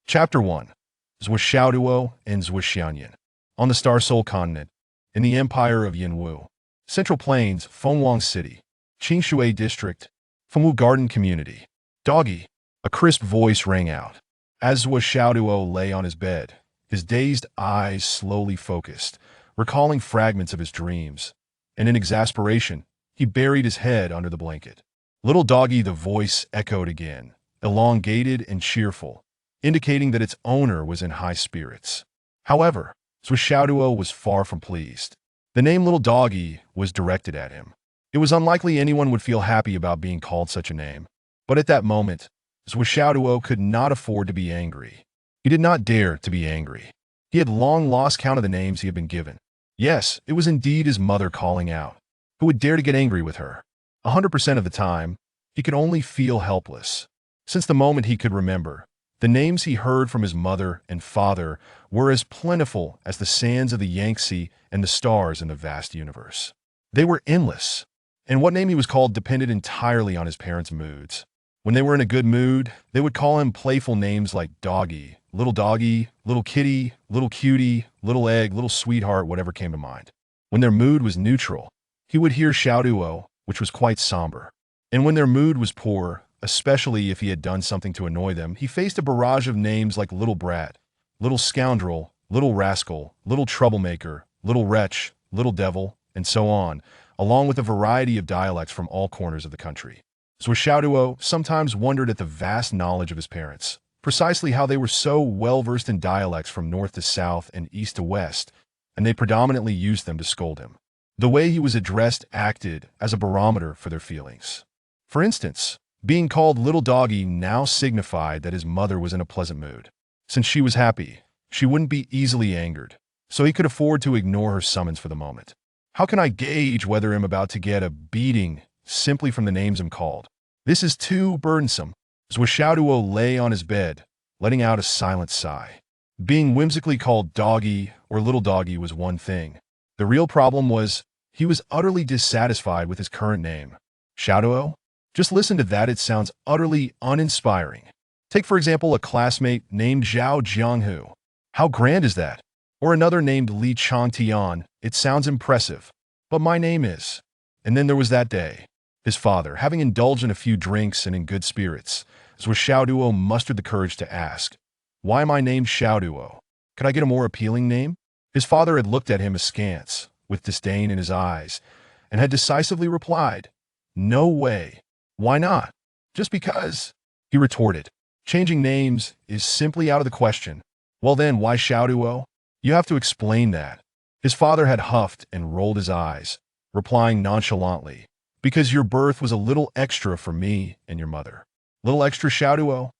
Chapter 1. Zuo Xiaoduo and Zuo Xianyan. On the Star Soul continent, in the Empire of Yanwu, Central Plains, Fenghuang City, Qingshui District, Fengwu Garden Community. Doggy, a crisp voice rang out. As Zuo Xiaoduo lay on his bed, his dazed eyes slowly focused, recalling fragments of his dreams, and in exasperation, he buried his head under the blanket. Little doggy, the voice echoed again, elongated and cheerful, indicating that its owner was in high spirits. However, Zuo Xiaoduo was far from pleased. The name Little Doggy was directed at him. It was unlikely anyone would feel happy about being called such a name. But at that moment, Zuo Xiaoduo could not afford to be angry. He did not dare to be angry. He had long lost count of the names he had been given. Yes, it was indeed his mother calling out. Who would dare to get angry with her? 100% of the time, he could only feel helpless. Since the moment he could remember, the names he heard from his mother and father were as plentiful as the sands of the Yangtze and the stars in the vast universe. They were endless, and what name he was called depended entirely on his parents' moods. When they were in a good mood, they would call him playful names like Doggy, Little Kitty, Little Cutie, Little Egg, Little Sweetheart, whatever came to mind. When their mood was neutral, he would hear Xiaoduo, which was quite somber. And when their mood was poor, especially if he had done something to annoy them, he faced a barrage of names like Little Brat, Little Scoundrel, Little Rascal, Little Troublemaker, Little Wretch, Little Devil, and so on, along with a variety of dialects from all corners of the country. Zuo Xiaoduo sometimes wondered at the vast knowledge of his parents, precisely how they were so well-versed in dialects from north to south and east to west, and they predominantly used them to scold him. The way he was addressed acted as a barometer for their feelings. For instance, being called Little Doggy now signified that his mother was in a pleasant mood. Since she was happy, she wouldn't be easily angered, so he could afford to ignore her summons for the moment. How can I gauge whether I'm about to get a beating simply from the names I'm called? This is too burdensome. Zuo Xiaoduo lay on his bed, letting out a silent sigh. Being whimsically called Doggy or Little Doggy was one thing. The real problem was he was utterly dissatisfied with his current name. Xiaoduo? Just listen to that, it sounds utterly uninspiring. Take, for example, a classmate named Zhao Jianghu. How grand is that? Or another named Li Changtian. It sounds impressive. But my name is. And then there was that day. His father, having indulged in a few drinks and in good spirits, Zuo Xiaoduo mustered the courage to ask, "Why am I named Xiaoduo? Could I get a more appealing name?" His father had looked at him askance, with disdain in his eyes, and had decisively replied, "No way. Why not? Just because," he retorted. "Changing names is simply out of the question." "Well then, why Xiaoduo? You have to explain that." His father had huffed and rolled his eyes, replying nonchalantly, "Because your birth was a little extra for me and your mother." Little extra Xiaoduo?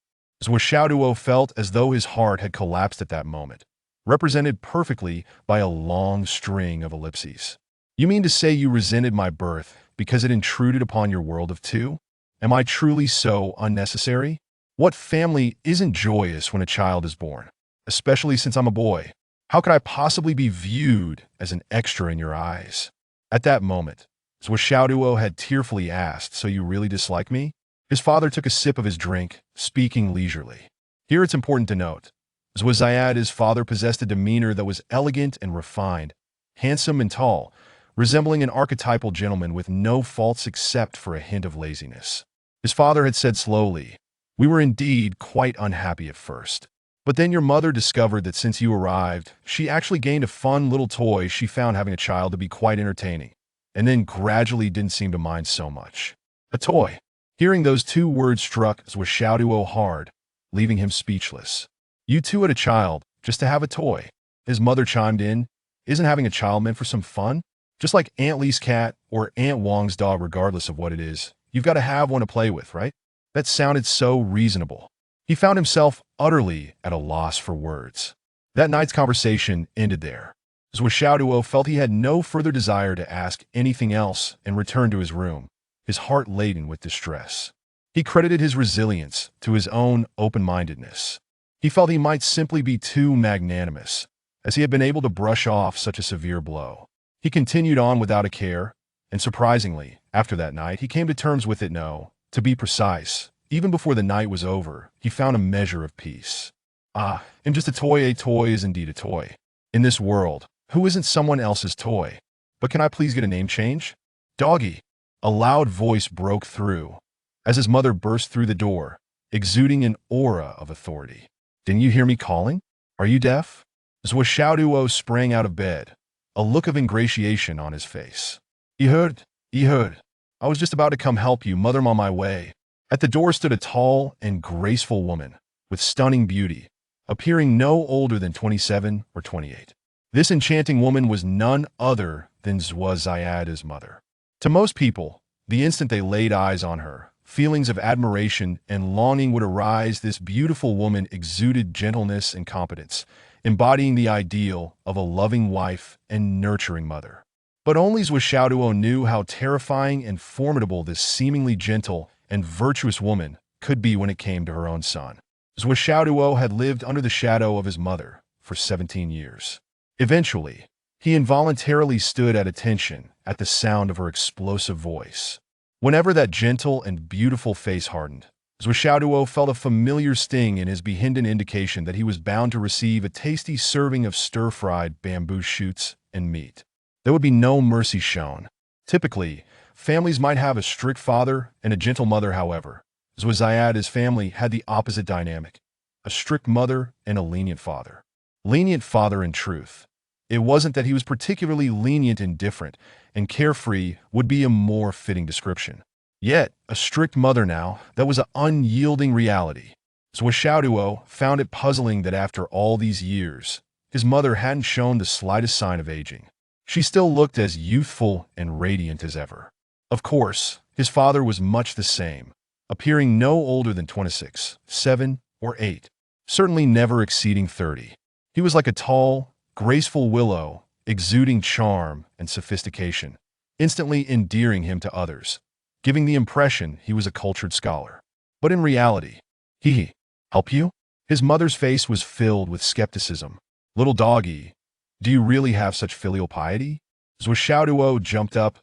Zuo Xiaoduo felt as though his heart had collapsed at that moment, represented perfectly by a long string of ellipses. "You mean to say you resented my birth because it intruded upon your world of two? Am I truly so unnecessary? What family isn't joyous when a child is born? Especially since I'm a boy. How could I possibly be viewed as an extra in your eyes?" At that moment, Zuo Xiaoduo had tearfully asked, "So you really dislike me?" His father took a sip of his drink, speaking leisurely. Here it's important to note, Zuo Xiaoduo's father possessed a demeanor that was elegant and refined, handsome and tall, resembling an archetypal gentleman with no faults except for a hint of laziness. His father had said slowly, "We were indeed quite unhappy at first. But then your mother discovered that since you arrived, she actually gained a fun little toy she found having a child to be quite entertaining, and then gradually didn't seem to mind so much. A toy." Hearing those two words struck Zuo Xiaoduo hard, leaving him speechless. "You too had a child, just to have a toy?" His mother chimed in. "Isn't having a child meant for some fun? Just like Aunt Lee's cat or Aunt Wong's dog, regardless of what it is, you've got to have one to play with, right?" That sounded so reasonable. He found himself utterly at a loss for words. That night's conversation ended there. Zuo Xiaoduo felt he had no further desire to ask anything else and returned to his room, his heart laden with distress. He credited his resilience to his own open-mindedness. He felt he might simply be too magnanimous, as he had been able to brush off such a severe blow. He continued on without a care, and surprisingly, after that night, he came to terms with it. No, to be precise, even before the night was over, he found a measure of peace. And just a toy is indeed a toy. In this world, who isn't someone else's toy? But can I please get a name change? Doggy. A loud voice broke through as his mother burst through the door, exuding an aura of authority. Didn't you hear me calling? Are you deaf? Zuo Xiaoduo sprang out of bed, a look of ingratiation on his face. You heard? You heard. I was just about to come help you, mother, I'm on my way. At the door stood a tall and graceful woman with stunning beauty, appearing no older than 27 or 28. This enchanting woman was none other than Zuo Xiaoduo's mother. To most people, the instant they laid eyes on her, feelings of admiration and longing would arise. This beautiful woman exuded gentleness and competence, embodying the ideal of a loving wife and nurturing mother. But only Zuo Xiaoduo knew how terrifying and formidable this seemingly gentle and virtuous woman could be when it came to her own son. Zuo Xiaoduo had lived under the shadow of his mother for 17 years. Eventually, he involuntarily stood at attention at the sound of her explosive voice. Whenever that gentle and beautiful face hardened, Zuo Xiaoduo felt a familiar sting in his behind, an indication that he was bound to receive a tasty serving of stir-fried bamboo shoots and meat. There would be no mercy shown. Typically, families might have a strict father and a gentle mother. However, Zuo Xiaoduo's family had the opposite dynamic, a strict mother and a lenient father. Lenient father in truth. It wasn't that he was particularly lenient, indifferent, and carefree would be a more fitting description. Yet, a strict mother now, that was an unyielding reality. Zuo Xiaoduo found it puzzling that after all these years, his mother hadn't shown the slightest sign of aging. She still looked as youthful and radiant as ever. Of course, his father was much the same, appearing no older than 26, 7, or 8, certainly never exceeding 30. He was like a tall, graceful willow, exuding charm and sophistication, instantly endearing him to others, giving the impression he was a cultured scholar. But in reality, he help you? His mother's face was filled with skepticism. Little doggy, do you really have such filial piety? Zuo Xiaoduo jumped up,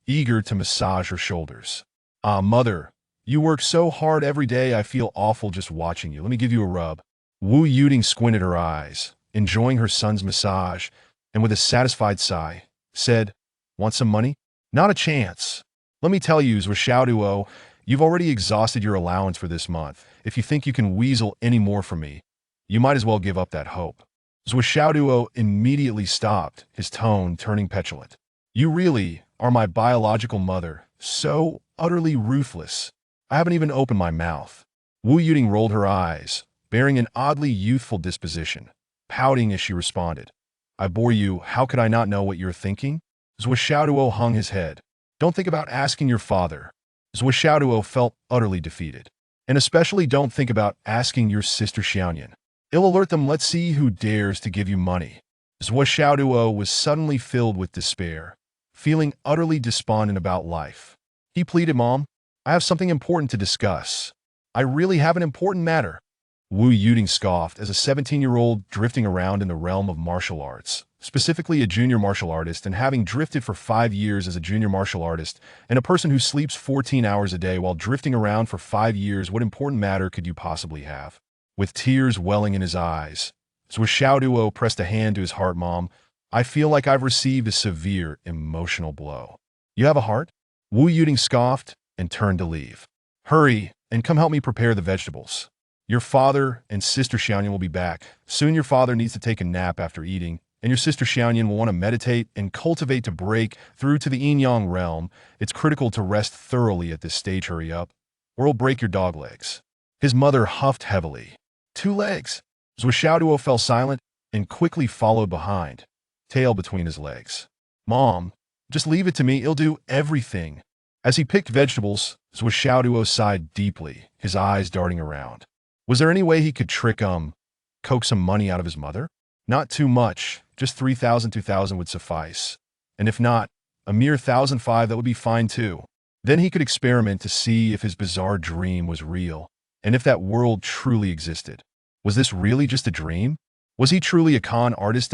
eager to massage her shoulders. Mother, you work so hard every day, I feel awful just watching you. Let me give you a rub. Wu Yuding squinted her eyes, enjoying her son's massage, and with a satisfied sigh, said, Want some money? Not a chance. Let me tell you, Zuo Xiaoduo, you've already exhausted your allowance for this month. If you think you can weasel any more from me, you might as well give up that hope. Zuo Xiaoduo immediately stopped, his tone turning petulant. You really are my biological mother, so utterly ruthless. I haven't even opened my mouth. Wu Yuding rolled her eyes, bearing an oddly youthful disposition, pouting as she responded. I bore you, how could I not know what you're thinking? Zuo Xiaoduo hung his head. Don't think about asking your father. Zuo Xiaoduo felt utterly defeated. And especially don't think about asking your sister Xiaoyan. It'll alert them. Let's see who dares to give you money. Zuo Xiaoduo was suddenly filled with despair, feeling utterly despondent about life. He pleaded, Mom, I have something important to discuss. I really have an important matter. Wu Yuding scoffed as a 17-year-old drifting around in the realm of martial arts, specifically a junior martial artist, and having drifted for 5 years as a junior martial artist, and a person who sleeps 14 hours a day while drifting around for 5 years, what important matter could you possibly have? With tears welling in his eyes, Zuo Xiaoduo pressed a hand to his heart. Mom, I feel like I've received a severe emotional blow. You have a heart? Wu Yuding scoffed and turned to leave. Hurry and come help me prepare the vegetables. Your father and sister Xiaoyan will be back. Soon your father needs to take a nap after eating, and your sister Xiaoyan will want to meditate and cultivate to break through to the yin-yang realm. It's critical to rest thoroughly at this stage. Hurry up, or it'll break your dog legs. His mother huffed heavily. 2 legs. Zuo Xiaoduo fell silent and quickly followed behind, tail between his legs. Mom, just leave it to me. I'll do everything. As he picked vegetables, Zuo Xiaoduo sighed deeply, his eyes darting around. Was there any way he could coax some money out of his mother? Not too much, just 3,000, 2,000 would suffice. And if not, a mere 1,005, that would be fine too. Then he could experiment to see if his bizarre dream was real, and if that world truly existed. Was this really just a dream? Was he truly a con artist,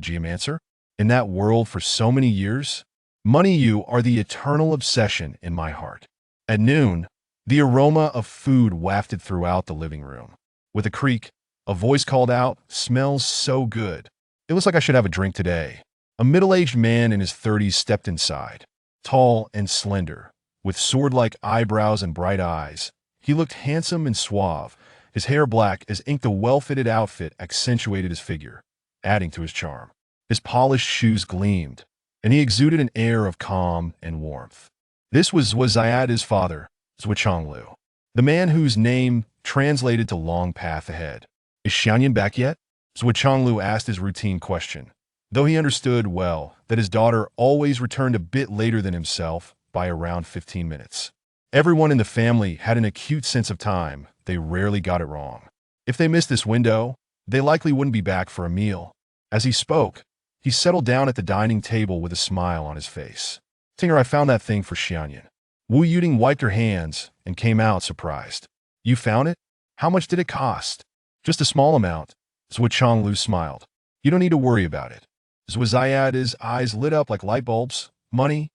geomancer? In that world for so many years? Money, you are the eternal obsession in my heart. At noon, the aroma of food wafted throughout the living room. With a creak, A voice called out, "Smells so good. It looks like I should have a drink today." A middle-aged man in his 30s stepped inside. Tall and slender, with sword-like eyebrows and bright eyes, he looked handsome and suave. His hair black as ink, the well-fitted outfit accentuated his figure, adding to his charm. His polished shoes gleamed, and he exuded an air of calm and warmth. This was Zuo Xiaoduo's father, Zuo Xiaoduo, the man whose name translated to long path ahead. "Is Xiaoyan back yet?" Zuo Xiaoduo asked his routine question, though he understood well that his daughter always returned a bit later than himself by around 15 minutes. Everyone in the family had an acute sense of time. They rarely got it wrong. If they missed this window, they likely wouldn't be back for a meal. As he spoke, he settled down at the dining table with a smile on his face. "Tinger, I found that thing for Xiaoyan." Wu Yuding wiped her hands and came out surprised. "You found it? How much did it cost?" "Just a small amount." Zuo Xiaoduo smiled. "You don't need to worry about it." Zuo Xiaoduo's eyes lit up like light bulbs. "Money?"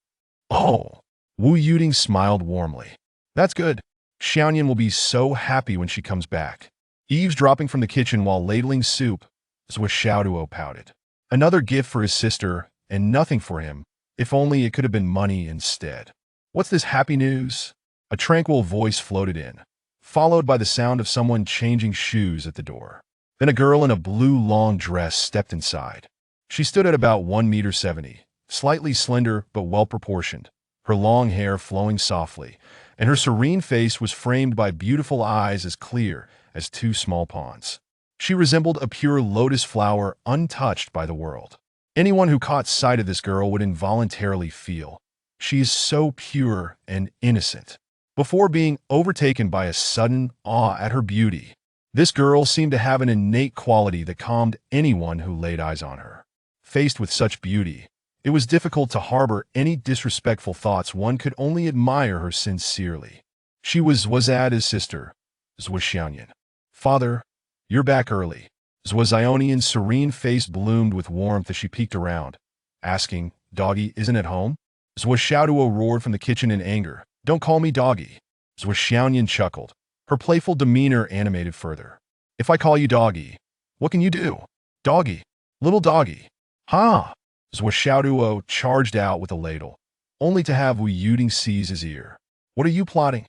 "Oh." Wu Yuding smiled warmly. "That's good. Xiaoyan will be so happy when she comes back." Eavesdropping from the kitchen while ladling soup, Zuo Xiaoduo pouted. Another gift for his sister, and nothing for him. If only it could have been money instead. "What's this happy news?" A tranquil voice floated in, followed by the sound of someone changing shoes at the door. Then a girl in a blue long dress stepped inside. She stood at about 1.70 meters, slightly slender but well-proportioned, her long hair flowing softly, and her serene face was framed by beautiful eyes as clear as two small ponds. She resembled a pure lotus flower untouched by the world. Anyone who caught sight of this girl would involuntarily feel, "She is so pure and innocent," before being overtaken by a sudden awe at her beauty. This girl seemed to have an innate quality that calmed anyone who laid eyes on her. Faced with such beauty, it was difficult to harbor any disrespectful thoughts. One could only admire her sincerely. She was Xiaoduo's sister, Zuo Xiaoyan. "Father, you're back early." Zuo Xiaoyan's serene face bloomed with warmth as she peeked around, asking, "Doggy isn't at home?" Zuo Xiaoduo roared from the kitchen in anger. "Don't call me Doggy." Zuo Xiaoyan chuckled, her playful demeanor animated further. "If I call you Doggy, what can you do? Doggy, little Doggy." "Ha!" Zuo Xiaoduo charged out with a ladle, only to have Wu Yuding seize his ear. "What are you plotting?"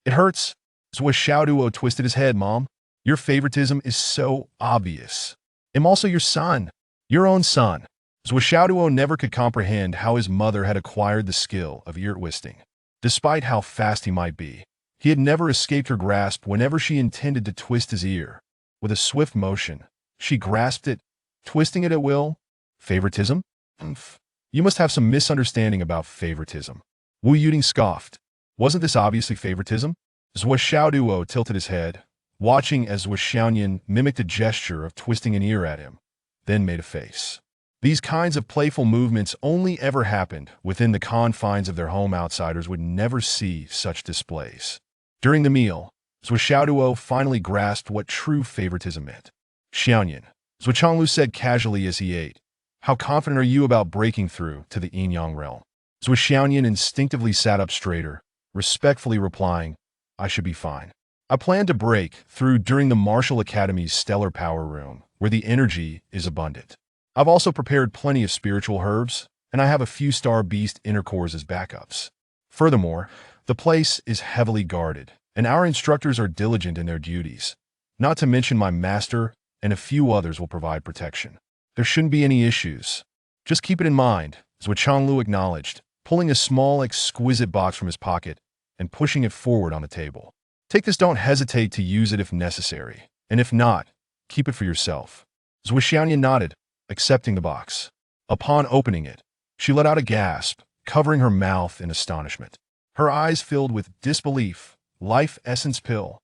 "It hurts." Zuo Xiaoduo twisted his head. "Mom, your favoritism is so obvious. I'm also your son. Your own son." Zuo Xiaoduo never could comprehend how his mother had acquired the skill of ear twisting. Despite how fast he might be, he had never escaped her grasp whenever she intended to twist his ear. With a swift motion, she grasped it, twisting it at will. "Favoritism? Umph. You must have some misunderstanding about favoritism." Wu Yuding scoffed. "Wasn't this obviously favoritism?" Zuo Xiaoduo tilted his head, watching as Zuo Xiaoyan mimicked a gesture of twisting an ear at him, then made a face. These kinds of playful movements only ever happened within the confines of their home. Outsiders would never see such displays. During the meal, Zuo Xiaoduo finally grasped what true favoritism meant. "Xiaoyan," Zuo Xiaoduo said casually as he ate, "how confident are you about breaking through to the yin-yang realm?" Zuo Xiaoyan instinctively sat up straighter, respectfully replying, "I should be fine. I plan to break through during the Martial Academy's Stellar Power Room, where the energy is abundant. I've also prepared plenty of spiritual herbs, and I have a few star beast inner cores as backups. Furthermore, the place is heavily guarded, and our instructors are diligent in their duties. Not to mention my master and a few others will provide protection. There shouldn't be any issues. Just keep it in mind," Zuo Xiaoduo acknowledged, pulling a small, exquisite box from his pocket and pushing it forward on the table. "Take this, don't hesitate to use it if necessary, and if not, keep it for yourself." Zuo Xiaoyan nodded, accepting the box. Upon opening it, she let out a gasp, covering her mouth in astonishment. Her eyes filled with disbelief. "Life essence pill.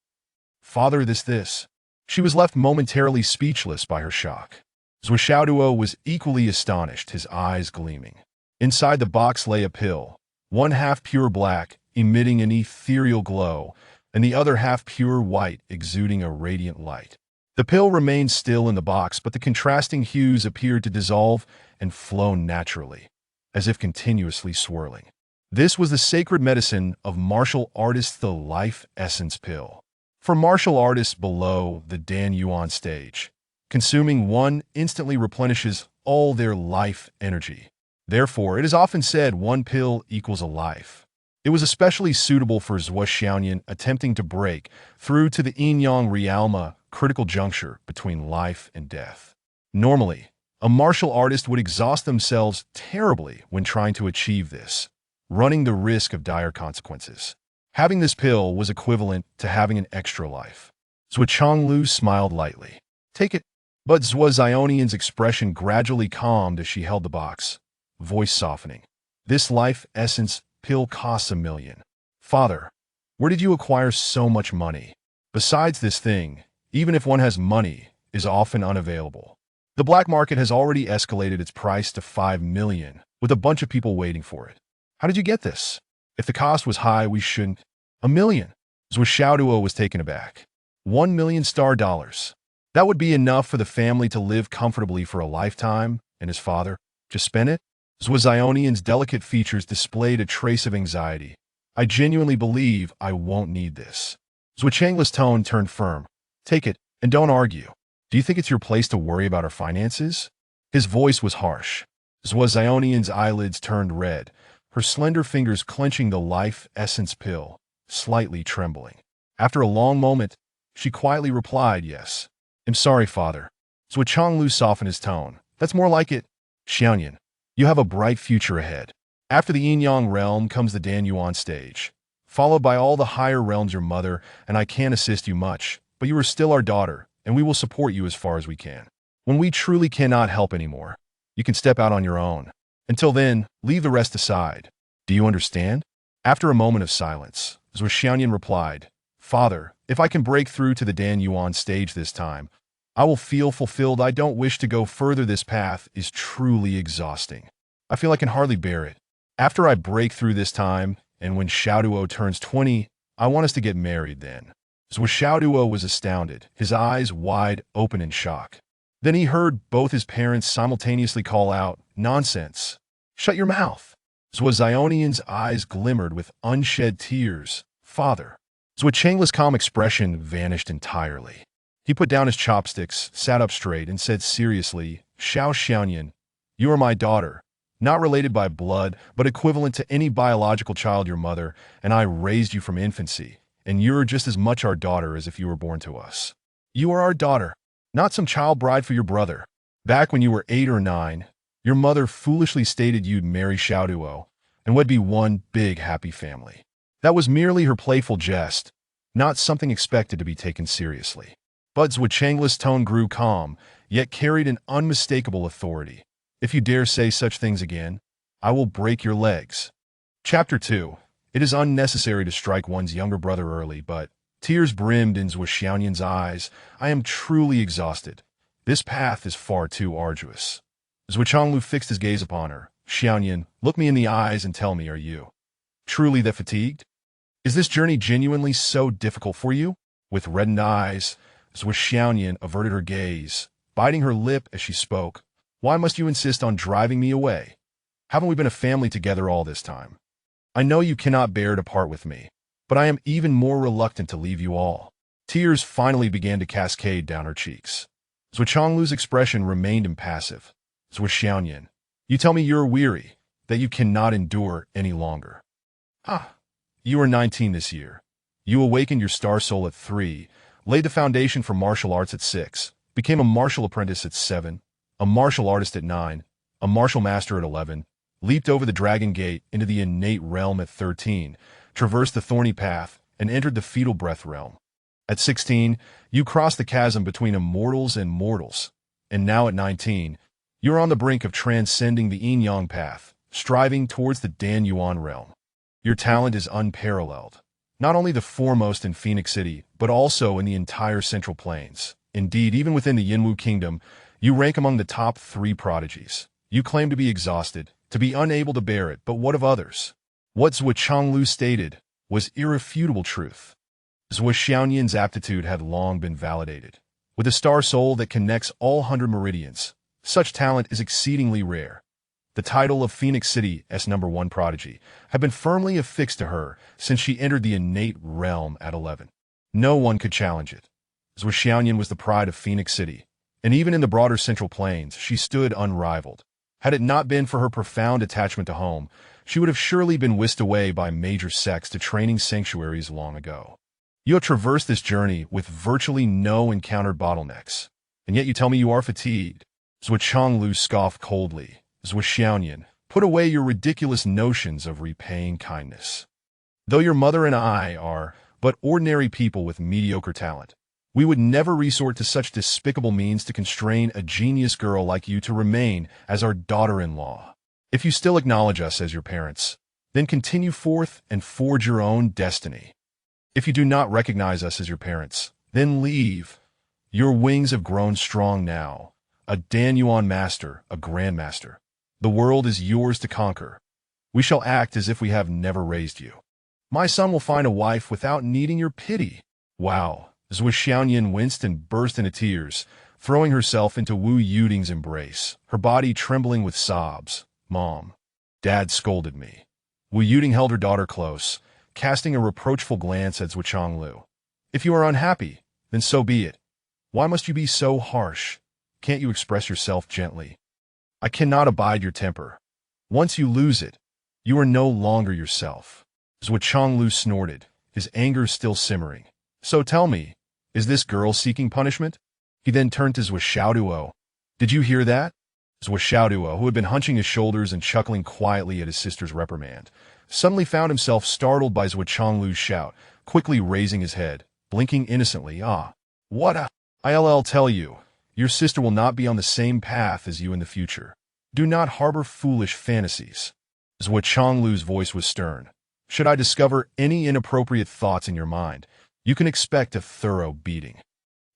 Father, this. She was left momentarily speechless by her shock. Zuo Xiaoduo was equally astonished, his eyes gleaming. Inside the box lay a pill, one half pure black, emitting an ethereal glow, and the other half pure white, exuding a radiant light. The pill remained still in the box, but the contrasting hues appeared to dissolve and flow naturally, as if continuously swirling. This was the sacred medicine of martial artists, the life essence pill. For martial artists below the Dan Yuan stage, consuming one instantly replenishes all their life energy. Therefore, it is often said one pill equals a life. It was especially suitable for Zuo Xiaoduo attempting to break through to the yin-yang realm, critical juncture between life and death. Normally, a martial artist would exhaust themselves terribly when trying to achieve this, running the risk of dire consequences. Having this pill was equivalent to having an extra life. Zuo Xiaoduo smiled lightly. Take it. But Zuo Xiaoduo's expression gradually calmed as she held the box, voice softening. This life essence pill costs $1 million. Father, where did you acquire so much money? Besides, this thing, even if one has money, is often unavailable. The black market has already escalated its price to $5 million, with a bunch of people waiting for it. How did you get this? If the cost was high, we shouldn't. $1 million. Zuo Xiaoduo was taken aback. $1 million. That would be enough for the family to live comfortably for a lifetime, and his father, just spend it? Zuo Xiaoduo's delicate features displayed a trace of anxiety. I genuinely believe I won't need this. Zuo Xiaoduo's tone turned firm. Take it, and don't argue. Do you think it's your place to worry about our finances? His voice was harsh. Zuo Xiaoduo's eyelids turned red, her slender fingers clenching the life essence pill, slightly trembling. After a long moment, she quietly replied, yes. I'm sorry, father. Zuo Xiaoduo softened his tone. That's more like it. Xiaoduo, you have a bright future ahead. After the yin-yang realm comes the Dan Yuan stage, followed by all the higher realms. Your mother and I can't assist you much, but you are still our daughter, and we will support you as far as we can. When we truly cannot help anymore, you can step out on your own. Until then, leave the rest aside. Do you understand? After a moment of silence, Zuo Xiaoduo replied, Father, if I can break through to the Dan Yuan stage this time, I will feel fulfilled. I don't wish to go further. This path is truly exhausting. I feel I can hardly bear it. After I break through this time, and when Xiaoduo turns 20, I want us to get married then. Zuo Xiaoduo was astounded, his eyes wide open in shock. Then he heard both his parents simultaneously call out, Nonsense! Shut your mouth! Zuo Xiaoduo's eyes glimmered with unshed tears. Father. Zuo Xiaoduo's calm expression vanished entirely. He put down his chopsticks, sat up straight, and said seriously, Xiaoduo, you are my daughter, not related by blood, but equivalent to any biological child. Your mother and I raised you from infancy, and you're just as much our daughter as if you were born to us. You are our daughter, not some child bride for your brother. Back when you were 8 or 9, your mother foolishly stated you'd marry Xiaoduo, and would be one big happy family. That was merely her playful jest, not something expected to be taken seriously. But Zuo Xiaoduo's tone grew calm, yet carried an unmistakable authority. If you dare say such things again, I will break your legs. Chapter 2. It is unnecessary to strike one's younger brother early, but tears brimmed in Zuo Xiaoduo's eyes. I am truly exhausted. This path is far too arduous. Zuo Xiaoduo fixed his gaze upon her. Xiaoduo, look me in the eyes and tell me, are you truly that fatigued? Is this journey genuinely so difficult for you? With reddened eyes, Zuo Xiaoduo averted her gaze, biting her lip as she spoke. Why must you insist on driving me away? Haven't we been a family together all this time? I know you cannot bear to part with me, but I am even more reluctant to leave you all. Tears finally began to cascade down her cheeks. Zuo Xiaoduo's expression remained impassive. Zuo Xiaoduo, you tell me you're weary, that you cannot endure any longer. You are 19 this year. You awakened your star soul at 3, laid the foundation for martial arts at 6, became a martial apprentice at 7, a martial artist at 9, a martial master at 11, leaped over the dragon gate into the innate realm at 13, traversed the thorny path, and entered the fetal breath realm. At 16, you crossed the chasm between immortals and mortals, and now at 19, you're on the brink of transcending the yin-yang path, striving towards the Dan Yuan realm. Your talent is unparalleled, not only the foremost in Phoenix City, but also in the entire Central Plains. Indeed, even within the Yinwu Kingdom, you rank among the top 3 prodigies. You claim to be exhausted, to be unable to bear it, but what of others? What Zuo Xiaoduo stated was irrefutable truth. Zuo Xiaoduo's aptitude had long been validated. With a star soul that connects all 100 meridians, such talent is exceedingly rare. The title of Phoenix City's #1 prodigy had been firmly affixed to her since she entered the innate realm at 11. No one could challenge it. Zuo Xiaoduo was the pride of Phoenix City, and even in the broader Central Plains, she stood unrivaled. Had it not been for her profound attachment to home, she would have surely been whisked away by major sects to training sanctuaries long ago. You have traversed this journey with virtually no encountered bottlenecks, and yet you tell me you are fatigued. Zuo Xiaoduo scoffed coldly. Zuo Xiaoduo, put away your ridiculous notions of repaying kindness. Though your mother and I are but ordinary people with mediocre talent, we would never resort to such despicable means to constrain a genius girl like you to remain as our daughter-in-law. If you still acknowledge us as your parents, then continue forth and forge your own destiny. If you do not recognize us as your parents, then leave. Your wings have grown strong now. A Danyuan master, a grandmaster. The world is yours to conquer. We shall act as if we have never raised you. My son will find a wife without needing your pity. Wow. Zuo Xiaoduo winced and burst into tears, throwing herself into Wu Yuding's embrace, her body trembling with sobs. Mom. Dad scolded me. Wu Yuding held her daughter close, casting a reproachful glance at Zuo Xiaoduo. If you are unhappy, then so be it. Why must you be so harsh? Can't you express yourself gently? I cannot abide your temper. Once you lose it, you are no longer yourself. Zuo Xiaoduo snorted, his anger still simmering. So tell me, is this girl seeking punishment? He then turned to Zuo Xiaoduo. Did you hear that? Zuo Xiaoduo, who had been hunching his shoulders and chuckling quietly at his sister's reprimand, suddenly found himself startled by Zuo Xiaoduo's shout, quickly raising his head, blinking innocently. What a... I'll tell you, your sister will not be on the same path as you in the future. Do not harbor foolish fantasies. Zuo Xiaoduo's voice was stern. Should I discover any inappropriate thoughts in your mind, you can expect a thorough beating.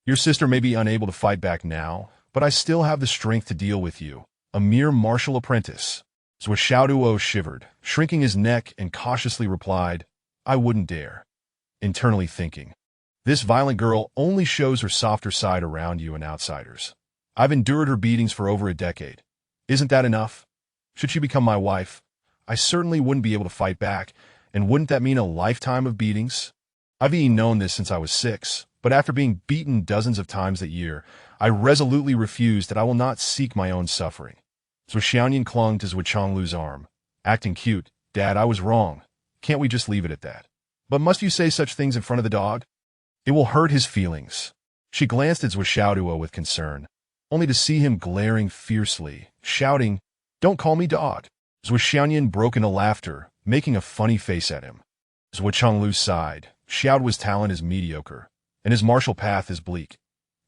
Your sister may be unable to fight back now, but I still have the strength to deal with you, a mere martial apprentice. Zuo Xiaoduo shivered, shrinking his neck and cautiously replied, I wouldn't dare. Internally thinking, this violent girl only shows her softer side around you and outsiders. I've endured her beatings for over a decade. Isn't that enough? Should she become my wife, I certainly wouldn't be able to fight back, and wouldn't that mean a lifetime of beatings? I've even known this since I was 6, but after being beaten dozens of times that year, I resolutely refused that I will not seek my own suffering. Zuo Xiaoduo clung to Zuo Xiaoduo's arm, acting cute. Dad, I was wrong. Can't we just leave it at that? But must you say such things in front of the dog? It will hurt his feelings. She glanced at Zuo Xiaoduo with concern, only to see him glaring fiercely, shouting, Don't call me dog. Zuo Xiaoduo broke into laughter, making a funny face at him. Zuo Xiaoduo sighed. Xiaoduo's talent is mediocre, and his martial path is bleak.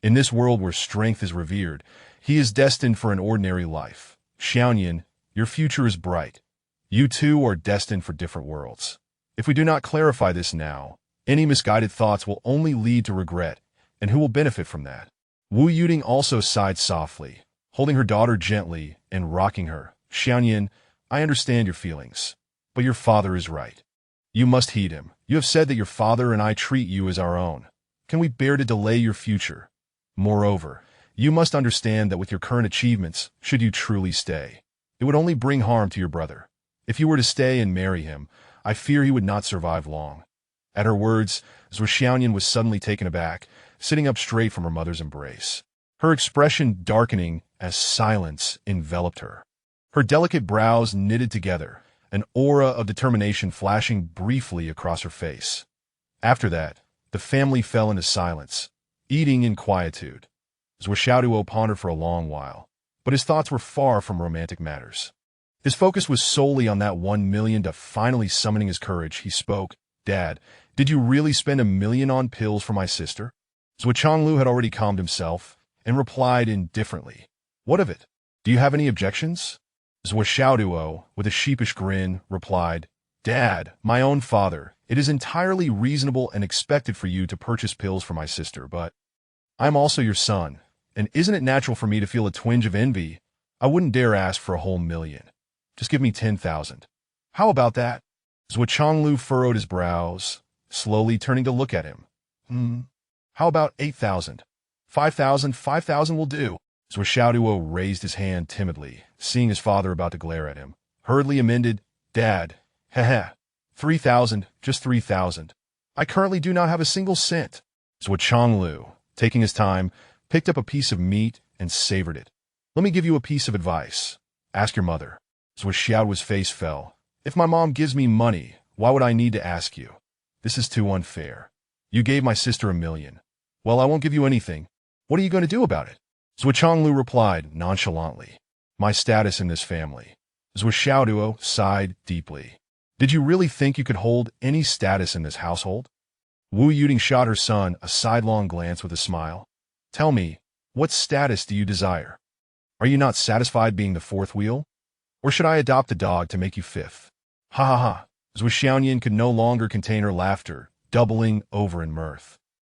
In this world where strength is revered, he is destined for an ordinary life. Xiaoduo, your future is bright. You two are destined for different worlds. If we do not clarify this now, any misguided thoughts will only lead to regret, and who will benefit from that? Wu Yuding also sighed softly, holding her daughter gently and rocking her. Xiaoduo, I understand your feelings, but your father is right. You must heed him. You have said that your father and I treat you as our own. Can we bear to delay your future? Moreover, you must understand that with your current achievements, should you truly stay, it would only bring harm to your brother. If you were to stay and marry him, I fear he would not survive long. At her words, Zuo Xiaoduo was suddenly taken aback, sitting up straight from her mother's embrace, her expression darkening as silence enveloped her. Her delicate brows knitted together, an aura of determination flashing briefly across her face. After that, the family fell into silence, eating in quietude. Zuo Xiaoduo pondered for a long while, but his thoughts were far from romantic matters. His focus was solely on that 1 million. Finally summoning his courage, he spoke. Dad, did you really spend 1 million on pills for my sister? Zuo Xiaoduo had already calmed himself and replied indifferently. What of it? Do you have any objections? Zuo Xiaoduo, with a sheepish grin, replied, Dad, my own father, it is entirely reasonable and expected for you to purchase pills for my sister, but I am also your son, and isn't it natural for me to feel a twinge of envy? I wouldn't dare ask for a whole 1 million. Just give me 10,000. How about that? Zuo Xiaoduo furrowed his brows, slowly turning to look at him. How about 8,000? 5,000? 5,000 will do. Zuo Xiaoduo raised his hand timidly, seeing his father about to glare at him. Hurriedly amended, Dad, 3,000, just 3,000. I currently do not have a single cent. Zuo Xiaoduo, taking his time, picked up a piece of meat and savored it. Let me give you a piece of advice. Ask your mother. Zuo Xiaoduo's face fell. If my mom gives me money, why would I need to ask you? This is too unfair. You gave my sister $1 million. Well, I won't give you anything. What are you going to do about it? Zuo Xiaoduo replied nonchalantly. My status in this family. Zuo Xiaoduo sighed deeply. Did you really think you could hold any status in this household? Wu Yuding shot her son a sidelong glance with a smile. Tell me, what status do you desire? Are you not satisfied being the fourth wheel? Or should I adopt a dog to make you fifth? Ha ha ha. Zuo Xiaoyan could no longer contain her laughter, doubling over in mirth.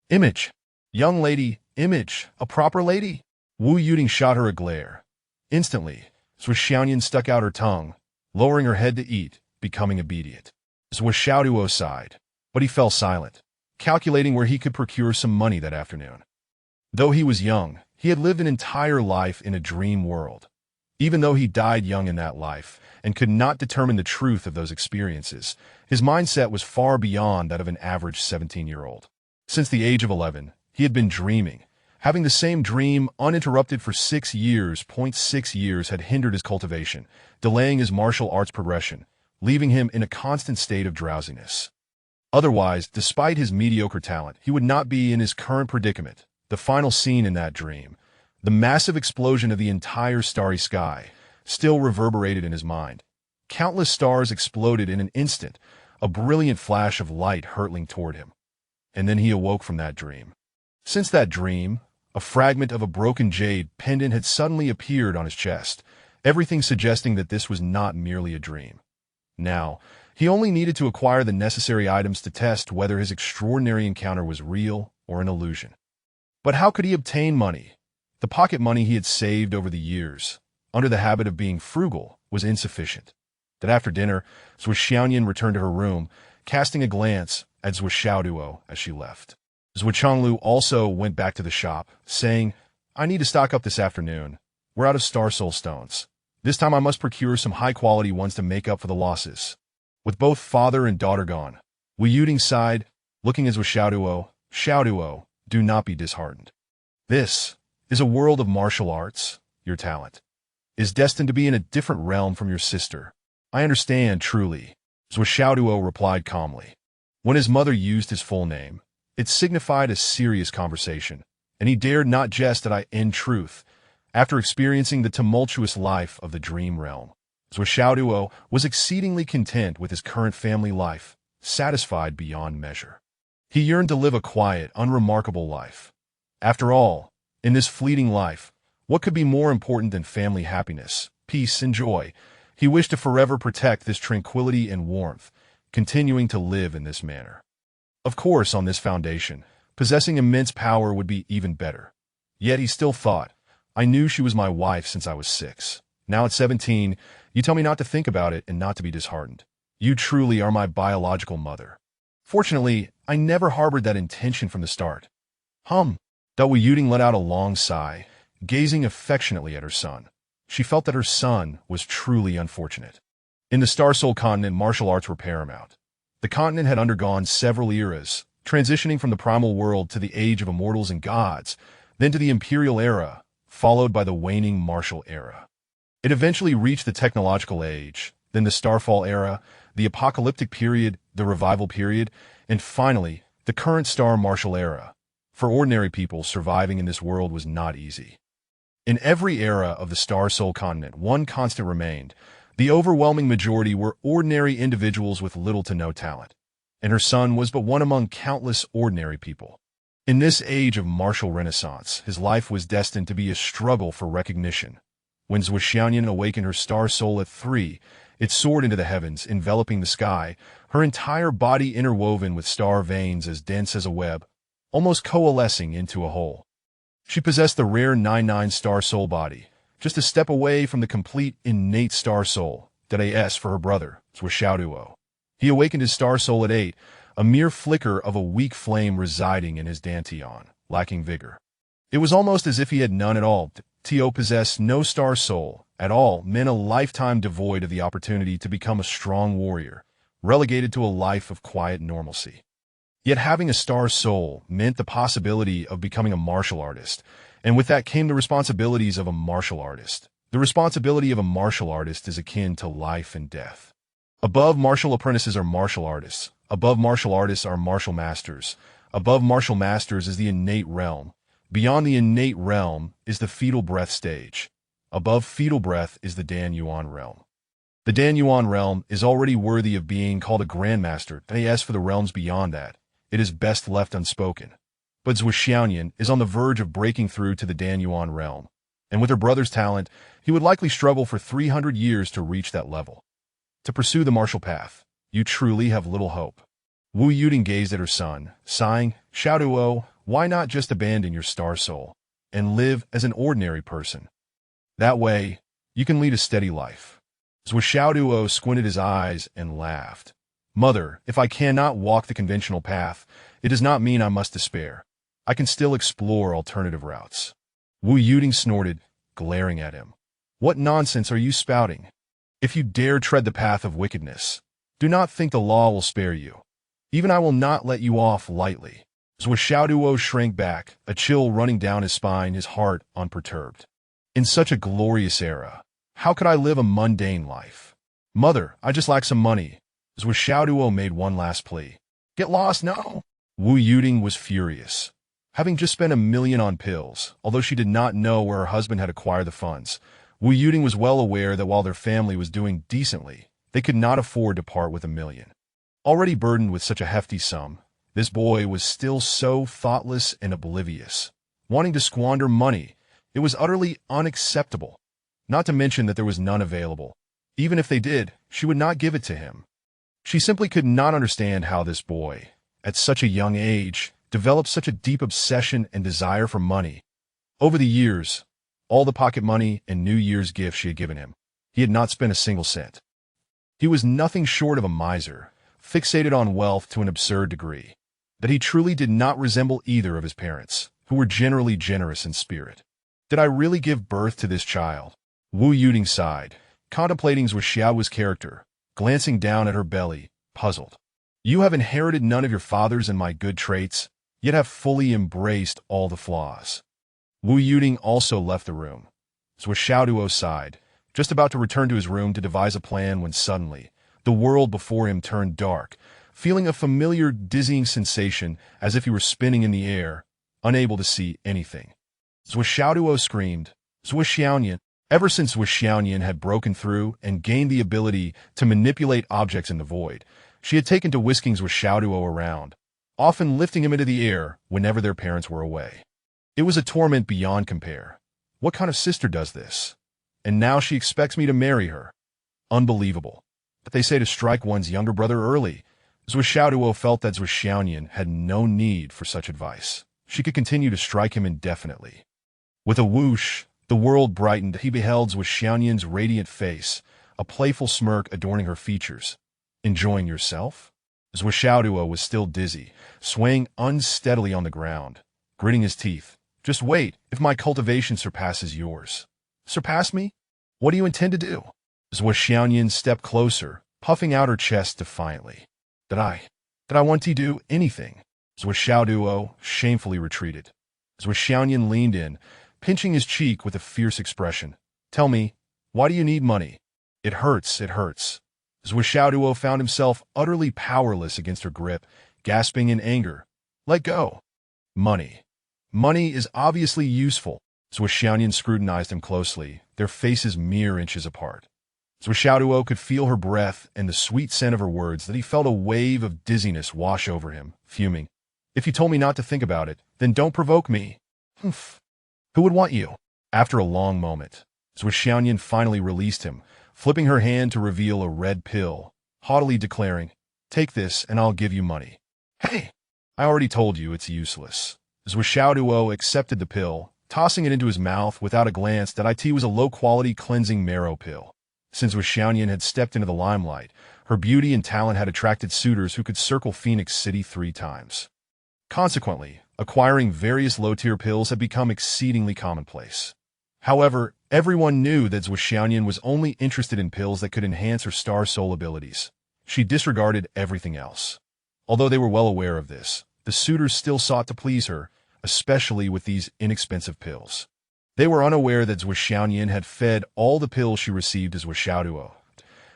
Image. Young lady, image, a proper lady. Wu Yuding shot her a glare. Instantly, Zuo Xiaoyan stuck out her tongue, lowering her head to eat, becoming obedient. Zuo Xiaoduo sighed, but he fell silent, calculating where he could procure some money that afternoon. Though he was young, he had lived an entire life in a dream world. Even though he died young in that life and could not determine the truth of those experiences, his mindset was far beyond that of an average 17-year-old. Since the age of 11, he had been dreaming. Having the same dream uninterrupted for 6 years, 6 years had hindered his cultivation, delaying his martial arts progression, leaving him in a constant state of drowsiness. Otherwise, despite his mediocre talent, he would not be in his current predicament. The final scene in that dream, the massive explosion of the entire starry sky, still reverberated in his mind. Countless stars exploded in an instant, a brilliant flash of light hurtling toward him. And then he awoke from that dream. Since that dream, a fragment of a broken jade pendant had suddenly appeared on his chest, everything suggesting that this was not merely a dream. Now, he only needed to acquire the necessary items to test whether his extraordinary encounter was real or an illusion. But how could he obtain money? The pocket money he had saved over the years, under the habit of being frugal, was insufficient. That after dinner, Zuo Xiaoyan returned to her room, casting a glance at Zuo Xiaoduo as she left. Zuo Xiaoduo also went back to the shop, saying, I need to stock up this afternoon. We're out of star soul stones. This time I must procure some high-quality ones to make up for the losses. With both father and daughter gone, Wu Yuding sighed, looking at Zuo Xiaoduo. Xiaoduo, do not be disheartened. This is a world of martial arts. Your talent is destined to be in a different realm from your sister. I understand, truly. Zuo Xiaoduo replied calmly. When his mother used his full name, it signified a serious conversation, and he dared not jest that in truth, after experiencing the tumultuous life of the dream realm, Zuo Xiaoduo was exceedingly content with his current family life, satisfied beyond measure. He yearned to live a quiet, unremarkable life. After all, in this fleeting life, what could be more important than family happiness, peace, and joy? He wished to forever protect this tranquility and warmth, continuing to live in this manner. Of course, on this foundation, possessing immense power would be even better. Yet he still thought, I knew she was my wife since I was 6. Now at 17, you tell me not to think about it and not to be disheartened. You truly are my biological mother. Fortunately, I never harbored that intention from the start. Wu Yuding let out a long sigh, gazing affectionately at her son. She felt that her son was truly unfortunate. In the Star Soul continent, martial arts were paramount. The continent had undergone several eras, transitioning from the primal world to the age of immortals and gods, then to the imperial era, followed by the waning martial era. It eventually reached the technological age, then the Starfall era, the apocalyptic period, the revival period, and finally, the current star martial era. For ordinary people, surviving in this world was not easy. In every era of the Star Soul continent, one constant remained. The overwhelming majority were ordinary individuals with little to no talent, and her son was but one among countless ordinary people. In this age of martial renaissance, his life was destined to be a struggle for recognition. When Zuo Xiaoyan awakened her star soul at 3, it soared into the heavens, enveloping the sky, her entire body interwoven with star veins as dense as a web, almost coalescing into a whole. She possessed the rare 9-9 star soul body, just a step away from the complete innate star soul, that is for her brother, Zuo Xiaoduo. He awakened his star soul at 8, a mere flicker of a weak flame residing in his dantian, lacking vigor. It was almost as if he had none at all. To possess no star soul at all meant a lifetime devoid of the opportunity to become a strong warrior, relegated to a life of quiet normalcy. Yet having a star soul meant the possibility of becoming a martial artist, and with that came the responsibilities of a martial artist. The responsibility of a martial artist is akin to life and death. Above martial apprentices are martial artists. Above martial artists are martial masters. Above martial masters is the innate realm. Beyond the innate realm is the fetal breath stage. Above fetal breath is the Dan Yuan realm. The Dan Yuan realm is already worthy of being called a grandmaster. As for the realms beyond that, it is best left unspoken. But Zuo Xiaoduo is on the verge of breaking through to the Dan Yuan realm, and with her brother's talent, he would likely struggle for 300 years to reach that level. To pursue the martial path, you truly have little hope. Wu Yuding gazed at her son, sighing, Xiaoduo, why not just abandon your star soul and live as an ordinary person? That way, you can lead a steady life. Zuo Xiaoduo squinted his eyes and laughed. Mother, if I cannot walk the conventional path, it does not mean I must despair. I can still explore alternative routes. Wu Yuding snorted, glaring at him. What nonsense are you spouting? If you dare tread the path of wickedness, do not think the law will spare you. Even I will not let you off lightly. Zuo Xiaoduo shrank back, a chill running down his spine, his heart unperturbed. In such a glorious era, how could I live a mundane life? Mother, I just lack some money. Zuo Xiaoduo made one last plea. Get lost now. Wu Yuding was furious. Having just spent $1 million on pills, although she did not know where her husband had acquired the funds, Wu Yuding was well aware that while their family was doing decently, they could not afford to part with $1 million. Already burdened with such a hefty sum, this boy was still so thoughtless and oblivious. Wanting to squander money, it was utterly unacceptable. Not to mention that there was none available. Even if they did, she would not give it to him. She simply could not understand how this boy, at such a young age, developed such a deep obsession and desire for money. Over the years, all the pocket money and New Year's gifts she had given him, he had not spent a single cent. He was nothing short of a miser, fixated on wealth to an absurd degree, that he truly did not resemble either of his parents, who were generally generous in spirit. Did I really give birth to this child? Wu Yuding sighed, contemplating Zuo Xiaoduo's character, glancing down at her belly, puzzled. You have inherited none of your father's and my good traits, yet have fully embraced all the flaws. Wu Yuding also left the room. Zuo Xiaoduo sighed, just about to return to his room to devise a plan when suddenly, the world before him turned dark, feeling a familiar dizzying sensation as if he were spinning in the air, unable to see anything. Zuo Xiaoduo screamed, Zuo Xiaoduo. Ever since Zuo Xiaoduo had broken through and gained the ability to manipulate objects in the void, she had taken to whisking Zuo Xiaoduo around, often lifting him into the air whenever their parents were away. It was a torment beyond compare. What kind of sister does this? And now she expects me to marry her. Unbelievable. But they say to strike one's younger brother early. Zuo Xiaoduo felt that Zuo Xiaoduo had no need for such advice. She could continue to strike him indefinitely. With a whoosh, the world brightened. He beheld Zuo Xiaoduo's radiant face, a playful smirk adorning her features. Enjoying yourself? Zuo Xiaoduo was still dizzy, swaying unsteadily on the ground, gritting his teeth. Just wait, if my cultivation surpasses yours. Surpass me? What do you intend to do? Zuo Xiaoduo stepped closer, puffing out her chest defiantly. Did I want to do anything? Zuo Xiaoduo shamefully retreated. Zuo Xiaoduo leaned in, pinching his cheek with a fierce expression. Tell me, why do you need money? It hurts, it hurts. Zuo Xiaoduo found himself utterly powerless against her grip, gasping in anger. Let go. Money. Money is obviously useful. Zuo Xiaoduo scrutinized him closely, their faces mere inches apart. Zuo Xiaoduo could feel her breath and the sweet scent of her words that he felt a wave of dizziness wash over him, fuming. If you told me not to think about it, then don't provoke me. Humph. Who would want you? After a long moment, Zuo Xiaoduo finally released him, flipping her hand to reveal a red pill, haughtily declaring, Take this and I'll give you money. Hey! I already told you it's useless. Zuo Xiaoduo accepted the pill, tossing it into his mouth without a glance that it was a low-quality cleansing marrow pill. Since Zuo Xiaoduo had stepped into the limelight, her beauty and talent had attracted suitors who could circle Phoenix City 3 times. Consequently, acquiring various low-tier pills had become exceedingly commonplace. However, everyone knew that Zuo Xiaoduo was only interested in pills that could enhance her star soul abilities. She disregarded everything else. Although they were well aware of this, the suitors still sought to please her, especially with these inexpensive pills. They were unaware that Zuo Xiaoduo had fed all the pills she received as Zuo Xiaoduo.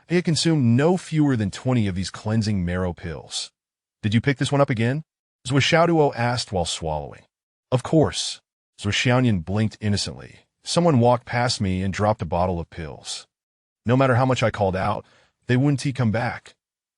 He had consumed no fewer than 20 of these cleansing marrow pills. "Did you pick this one up again?" Zuo Xiaoduo asked while swallowing. "Of course." Zuo Xiaoduo blinked innocently. "Someone walked past me and dropped a bottle of pills. No matter how much I called out, they wouldn't come back.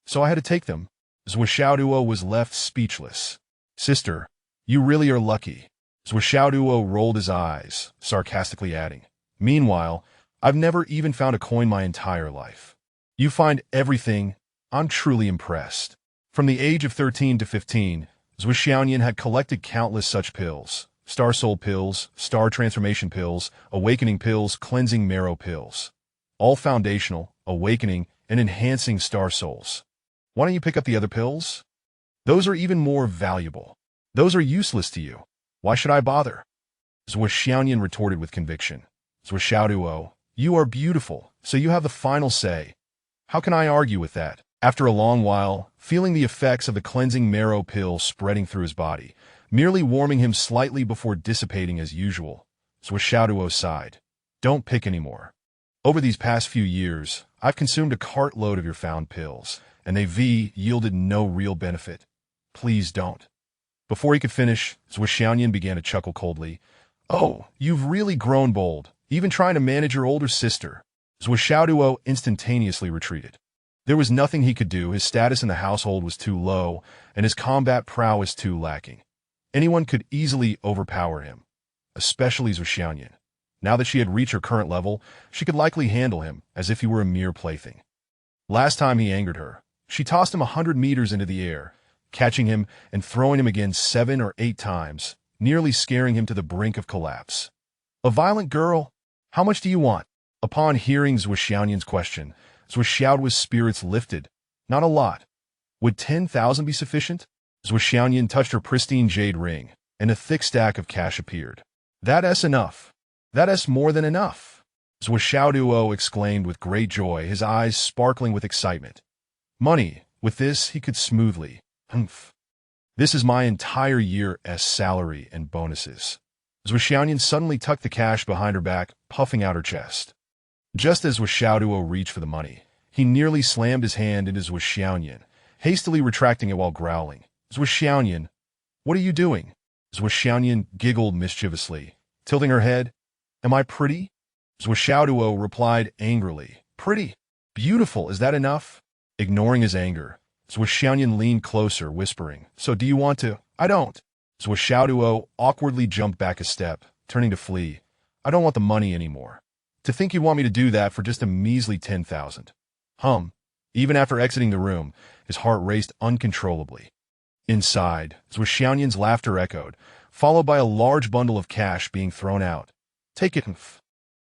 So I had to take them." Zuo Xiaoduo was left speechless. "Sister, you really are lucky." Zuo Xiaoduo rolled his eyes, sarcastically adding, "Meanwhile, I've never even found a coin my entire life. You find everything. I'm truly impressed." From the age of 13 to 15, Zuo Xiaoduo had collected countless such pills: Star Soul pills, Star Transformation pills, Awakening pills, Cleansing Marrow pills. All foundational, awakening, and enhancing Star Souls. "Why don't you pick up the other pills? Those are even more valuable. Those are useless to you. Why should I bother?" Zuo Xiaoduo retorted with conviction. "Zuo Xiaoduo, you are beautiful, so you have the final say. How can I argue with that?" After a long while, feeling the effects of the cleansing marrow pill spreading through his body, merely warming him slightly before dissipating as usual, Zuo Xiaoduo sighed. "Don't pick anymore. Over these past few years, I've consumed a cartload of your found pills, and they've yielded no real benefit. Please don't." Before he could finish, Zuo Xiaoduo began to chuckle coldly. "Oh, you've really grown bold, even trying to manage your older sister." Zuo Xiaoduo instantaneously retreated. There was nothing he could do. His status in the household was too low, and his combat prowess too lacking. Anyone could easily overpower him, especially Zuo Xiaoduo. Now that she had reached her current level, she could likely handle him as if he were a mere plaything. Last time he angered her, she tossed him 100 meters into the air, catching him and throwing him again 7 or 8 times, nearly scaring him to the brink of collapse. "A violent girl? How much do you want?" Upon hearing Zuo Xiaoduo's question, Zuo Xiaoduo's spirits lifted. "Not a lot. Would 10,000 be sufficient?" Zuo Xiaoduo touched her pristine jade ring, and a thick stack of cash appeared. "That's enough. That's more than enough." Zuo Xiaoduo exclaimed with great joy, his eyes sparkling with excitement. "Money. With this, he could smoothly. Humph. This is my entire year's salary and bonuses." Zuo Xiaoduo suddenly tucked the cash behind her back, puffing out her chest. Just as Zuo Xiaoduo reached for the money, he nearly slammed his hand into Zuo Xiaoduo, hastily retracting it while growling. "Zuo Xiaoduo, what are you doing?" Zuo Xiaoduo giggled mischievously, tilting her head. "Am I pretty?" Zuo Xiaoduo replied angrily. "Pretty? Beautiful, is that enough?" Ignoring his anger, Zuo Xiaoduo leaned closer, whispering, "So do you want to?" "I don't." Zuo Xiaoduo awkwardly jumped back a step, turning to flee. "I don't want the money anymore. To think you want me to do that for just a measly 10,000. Even after exiting the room, his heart raced uncontrollably. Inside, Zuo Xiaoduo's laughter echoed, followed by a large bundle of cash being thrown out. "Take it,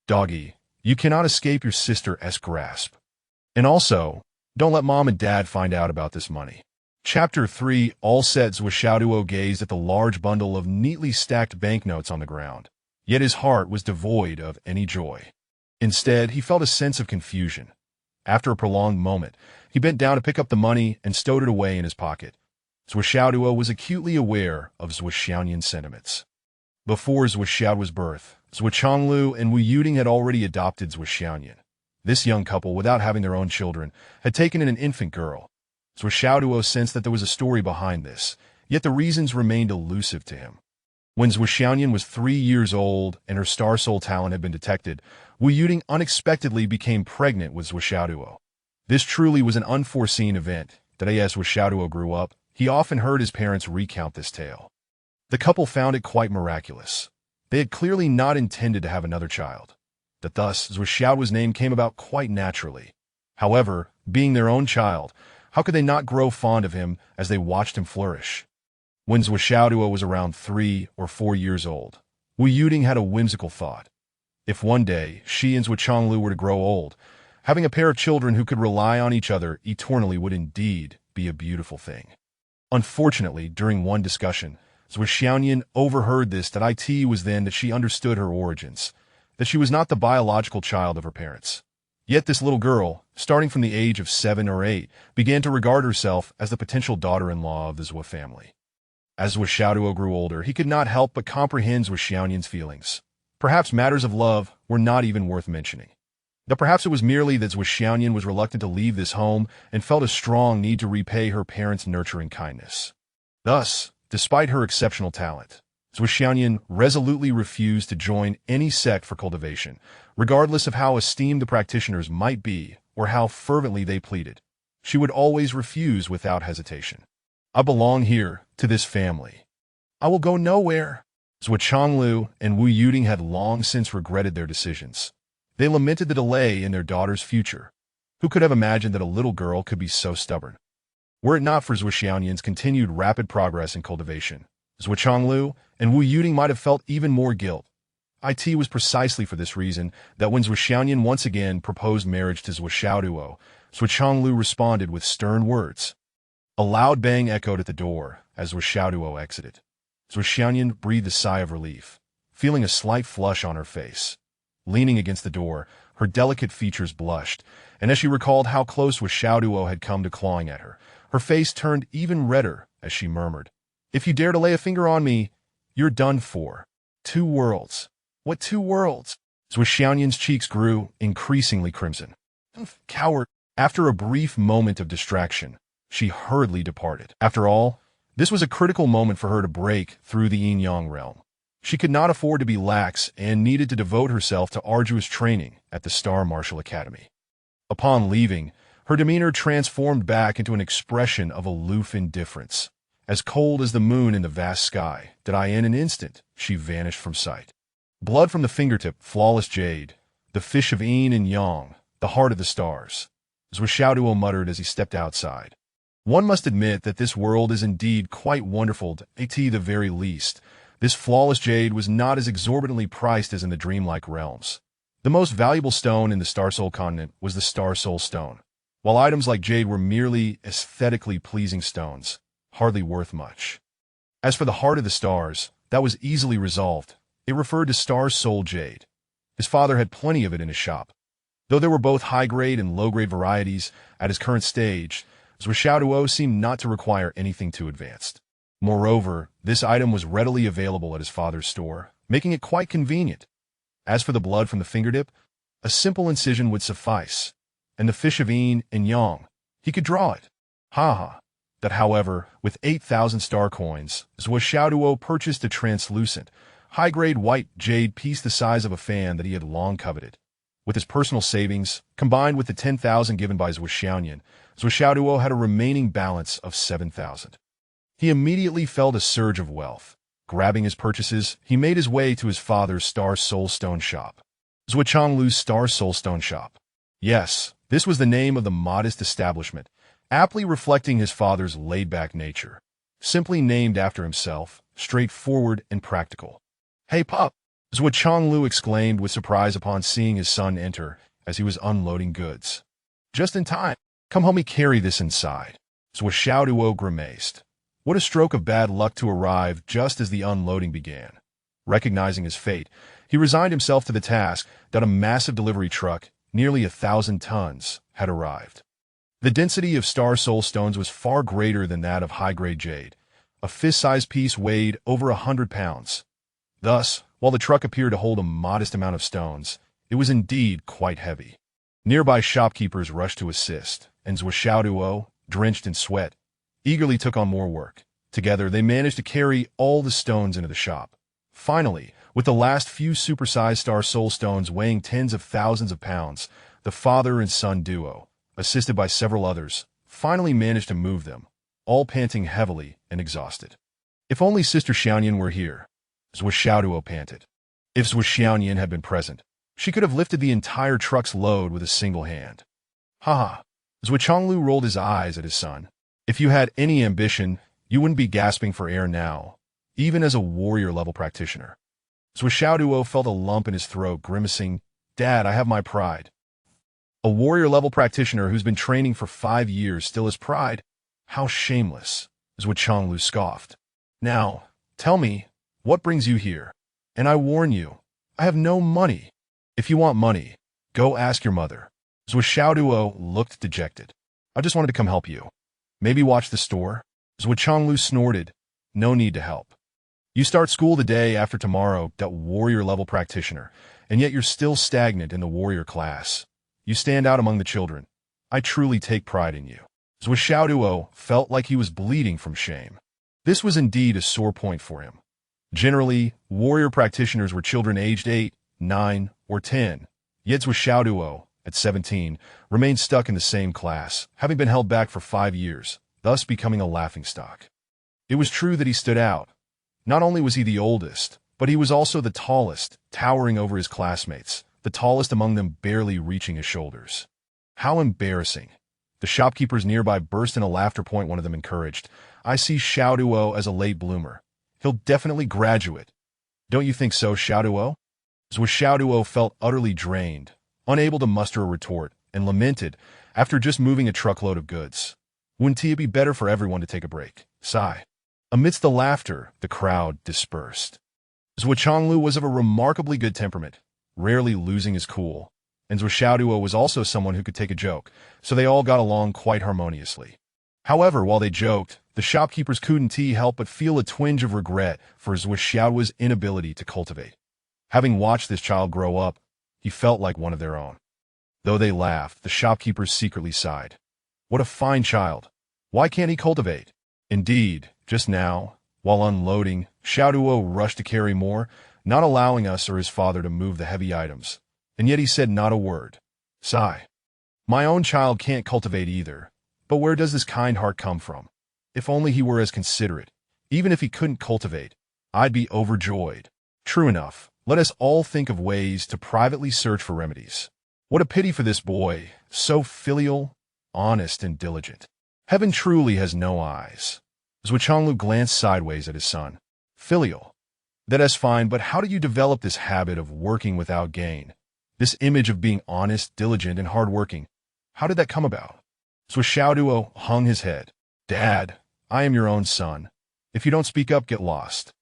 doggy. You cannot escape your sister's grasp. And also, don't let Mom and Dad find out about this money." Chapter 3. All set. Zuo Xiaoduo gazed at the large bundle of neatly stacked banknotes on the ground, yet his heart was devoid of any joy. Instead, he felt a sense of confusion. After a prolonged moment, he bent down to pick up the money and stowed it away in his pocket. Zuo Xiaoduo was acutely aware of Zuo Xiaoduo's sentiments. Before Zuo Xiaoduo's birth, Zuo Chonglu and Wu Yuding had already adopted Zuo Xiaoduo. This young couple, without having their own children, had taken in an infant girl. Zuo Xiaoduo sensed that there was a story behind this, yet the reasons remained elusive to him. When Zuo Xiaoduo was 3 years old and her Star Soul talent had been detected, Wu Yuding unexpectedly became pregnant with Zuo Xiaoduo. This truly was an unforeseen event, that as Zuo Xiaoduo grew up, he often heard his parents recount this tale. The couple found it quite miraculous. They had clearly not intended to have another child. That thus, Zuo Xiaoduo's name came about quite naturally. However, being their own child, how could they not grow fond of him as they watched him flourish? When Zuo Xiaoduo was around 3 or 4 years old, Wu Yuding had a whimsical thought. If one day she and Zuo Chonglu were to grow old, having a pair of children who could rely on each other eternally would indeed be a beautiful thing. Unfortunately, during one discussion, Zuo Xiaoduo overheard this. That it was then that she understood her origins, that she was not the biological child of her parents. Yet this little girl, starting from the age of 7 or 8, began to regard herself as the potential daughter-in-law of the Zuo family. As Zuo Xiaoduo grew older, he could not help but comprehend Zuo Xiaoyan's feelings. Perhaps matters of love were not even worth mentioning. Though perhaps it was merely that Zuo Xiaoyan was reluctant to leave this home and felt a strong need to repay her parents' nurturing kindness. Thus, despite her exceptional talent, Zuo Xiaoyan resolutely refused to join any sect for cultivation, regardless of how esteemed the practitioners might be or how fervently they pleaded. She would always refuse without hesitation. I belong here, to this family. I will go nowhere. Zuo Chonglu and Wu Yuding had long since regretted their decisions. They lamented the delay in their daughter's future. Who could have imagined that a little girl could be so stubborn? Were it not for Zuo Xiaoyan's continued rapid progress in cultivation, Zuo Chonglu and Wu Yuding might have felt even more guilt. It was precisely for this reason that when Zuo Xiaoyan once again proposed marriage to Zuo Xiaoduo, Zuo Chonglu responded with stern words. A loud bang echoed at the door as Zuo Xiaoduo exited. Zuo Xiaoyan breathed a sigh of relief, feeling a slight flush on her face. Leaning against the door, her delicate features blushed, and as she recalled how close Zuo Xiaoduo had come to clawing at her, her face turned even redder as she murmured, "If you dare to lay a finger on me, you're done for. 2 worlds. What 2 worlds?" Zuo Xiaoyan's cheeks grew increasingly crimson. Coward. After a brief moment of distraction, she hurriedly departed. After all, this was a critical moment for her to break through the yin-yang realm. She could not afford to be lax and needed to devote herself to arduous training at the Star Martial Academy. Upon leaving, her demeanor transformed back into an expression of aloof indifference. As cold as the moon in the vast sky, in an instant, she vanished from sight. Blood from the fingertip, flawless jade, the fish of yin and yang, the heart of the stars. Zuo Xiaoduo muttered as he stepped outside. One must admit that this world is indeed quite wonderful, at the very least. This flawless jade was not as exorbitantly priced as in the dreamlike realms. The most valuable stone in the Star Soul continent was the Star Soul Stone, while items like jade were merely aesthetically pleasing stones, hardly worth much. As for the heart of the stars, that was easily resolved. It referred to Star Soul jade. His father had plenty of it in his shop. Though there were both high-grade and low-grade varieties at his current stage, Zuo Xiaoduo seemed not to require anything too advanced. Moreover, this item was readily available at his father's store, making it quite convenient. As for the blood from the fingertip, a simple incision would suffice, and the fish of yin and yang, he could draw it. That, however, with 8,000 star coins, Zuo Xiaoduo purchased a translucent, high-grade white jade piece the size of a fan that he had long coveted. With his personal savings, combined with the 10,000 given by Zuo Xiaoyan, Zuo Xiaoduo had a remaining balance of 7,000. He immediately felt a surge of wealth. Grabbing his purchases, he made his way to his father's Star Soul Stone shop. Zuo Chonglu's Star Soul Stone shop. Yes, this was the name of the modest establishment, aptly reflecting his father's laid-back nature. Simply named after himself, straightforward and practical. "Hey, Pop!" Zuo Chonglu exclaimed with surprise upon seeing his son enter as he was unloading goods. "Just in time. Come help me carry this inside." Zuo Xiaoduo grimaced. What a stroke of bad luck to arrive just as the unloading began. Recognizing his fate, he resigned himself to the task that a massive delivery truck, nearly 1,000 tons, had arrived. The density of Star Soul stones was far greater than that of high-grade jade. A fist-sized piece weighed over 100 pounds. Thus, while the truck appeared to hold a modest amount of stones, it was indeed quite heavy. Nearby shopkeepers rushed to assist, and Zuo Xiaoduo, drenched in sweat, eagerly took on more work. Together, they managed to carry all the stones into the shop. Finally, with the last few supersized Star Soul stones weighing tens of thousands of pounds, the father and son duo, assisted by several others, finally managed to move them, all panting heavily and exhausted. If only Sister Xiaoyan were here, Zuo Xiaoduo panted. If Zuo Xiaoyan had been present, she could have lifted the entire truck's load with a single hand. Zuo Chonglu rolled his eyes at his son. If you had any ambition, you wouldn't be gasping for air now, even as a warrior-level practitioner. Zuo Xiaoduo felt a lump in his throat, grimacing, "Dad, I have my pride." A warrior-level practitioner who's been training for 5 years still has pride? How shameless, Zuo Chonglu scoffed. "Now, tell me, what brings you here? And I warn you, I have no money. If you want money, go ask your mother." Zuo Xiaoduo looked dejected. I just wanted to come help you. Maybe watch the store? Zuo Chonglu snorted. No need to help. You start school the day after tomorrow, that warrior-level practitioner, and yet you're still stagnant in the warrior class. You stand out among the children. I truly take pride in you. Zuo Xiaoduo felt like he was bleeding from shame. This was indeed a sore point for him. Generally, warrior practitioners were children aged 8, 9, or 10. Yet Zuo Xiaoduo, at 17, remained stuck in the same class, having been held back for 5 years, thus becoming a laughingstock. It was true that he stood out. Not only was he the oldest, but he was also the tallest, towering over his classmates, the tallest among them barely reaching his shoulders. How embarrassing. The shopkeepers nearby burst in a laughter. One of them encouraged. I see Xiaoduo as a late bloomer. He'll definitely graduate. Don't you think so, Xiaoduo? Zuo Xiaoduo felt utterly drained, unable to muster a retort, and lamented, after just moving a truckload of goods. Wouldn't it be better for everyone to take a break? Sigh. Amidst the laughter, the crowd dispersed. Zuo Chonglu was of a remarkably good temperament, rarely losing his cool, and Zuo Xiaoduo was also someone who could take a joke, so they all got along quite harmoniously. However, while they joked, the shopkeepers couldn't help but feel a twinge of regret for Zuo Xiaoduo's inability to cultivate. Having watched this child grow up, he felt like one of their own. Though they laughed, the shopkeepers secretly sighed. What a fine child! Why can't he cultivate? Indeed, just now, while unloading, Xiaoduo rushed to carry more, not allowing us or his father to move the heavy items. And yet he said not a word. Sigh. My own child can't cultivate either. But where does this kind heart come from? If only he were as considerate. Even if he couldn't cultivate, I'd be overjoyed. True enough, let us all think of ways to privately search for remedies. What a pity for this boy, so filial, honest, and diligent. Heaven truly has no eyes. Zuo Chonglu glanced sideways at his son. Filial. That is fine, but how did you develop this habit of working without gain? This image of being honest, diligent, and hardworking. How did that come about? Zuo Xiaoduo hung his head. Dad, I am your own son. If you don't speak up, get lost.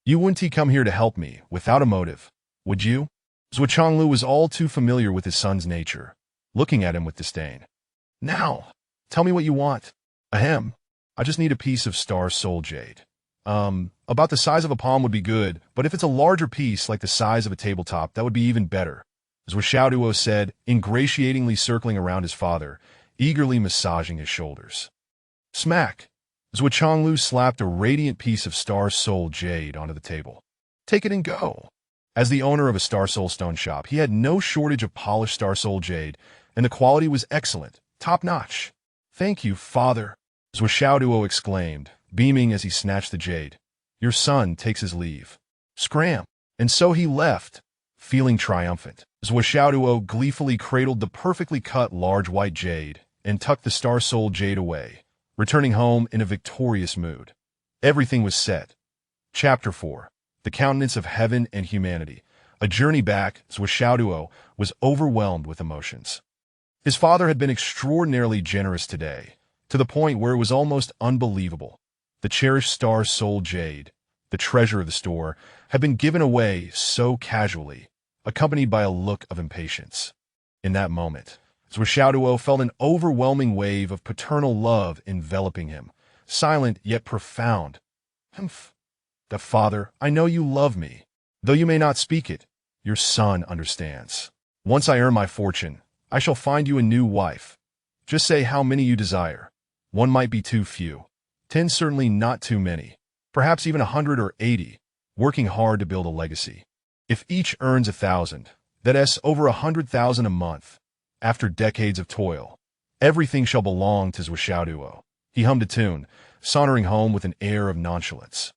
You wouldn't come here to help me, without a motive, would you? Zuo Chonglu was all too familiar with his son's nature, looking at him with disdain. Now, tell me what you want. Ahem. I just need a piece of star soul jade. About the size of a palm would be good, but if it's a larger piece like the size of a tabletop, that would be even better. Zuo Xiaoduo said, ingratiatingly circling around his father, eagerly massaging his shoulders. Smack! Zuo Chonglu slapped a radiant piece of star soul jade onto the table. Take it and go. As the owner of a star soul stone shop, he had no shortage of polished star soul jade, and the quality was excellent, top-notch. Thank you, father, Zuo Xiaoduo exclaimed, beaming as he snatched the jade. Your son takes his leave. Scram! And so he left, feeling triumphant. Zuo Xiaoduo gleefully cradled the perfectly cut large white jade and tucked the star soul jade away, returning home in a victorious mood. Everything was set. Chapter 4. The Countenance of Heaven and Humanity. A journey back, Zuo Xiaoduo was overwhelmed with emotions. His father had been extraordinarily generous today, to the point where it was almost unbelievable. The cherished star soul jade, the treasure of the store, had been given away so casually, accompanied by a look of impatience. In that moment, Zuo Xiaoduo felt an overwhelming wave of paternal love enveloping him, silent yet profound. Humph. The father, I know you love me. Though you may not speak it, your son understands. Once I earn my fortune, I shall find you a new wife. Just say how many you desire. One might be too few. 10 certainly not too many. Perhaps even 100 or 80, working hard to build a legacy. If each earns 1,000, that is over 100,000 a month, after decades of toil, everything shall belong to Zuo Xiaoduo. He hummed a tune, sauntering home with an air of nonchalance.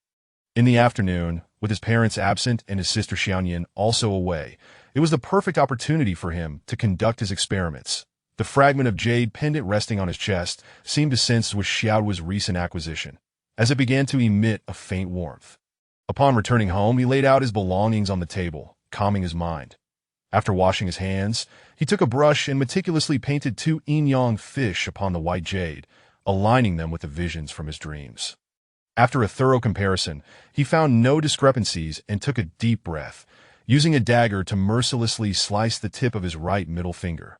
In the afternoon, with his parents absent and his sister Xianyan also away, it was the perfect opportunity for him to conduct his experiments. The fragment of jade pendant resting on his chest seemed to sense Zuo Xiaoduo's recent acquisition, as it began to emit a faint warmth. Upon returning home, he laid out his belongings on the table, calming his mind. After washing his hands, he took a brush and meticulously painted 2 yin-yang fish upon the white jade, aligning them with the visions from his dreams. After a thorough comparison, he found no discrepancies and took a deep breath, using a dagger to mercilessly slice the tip of his right middle finger.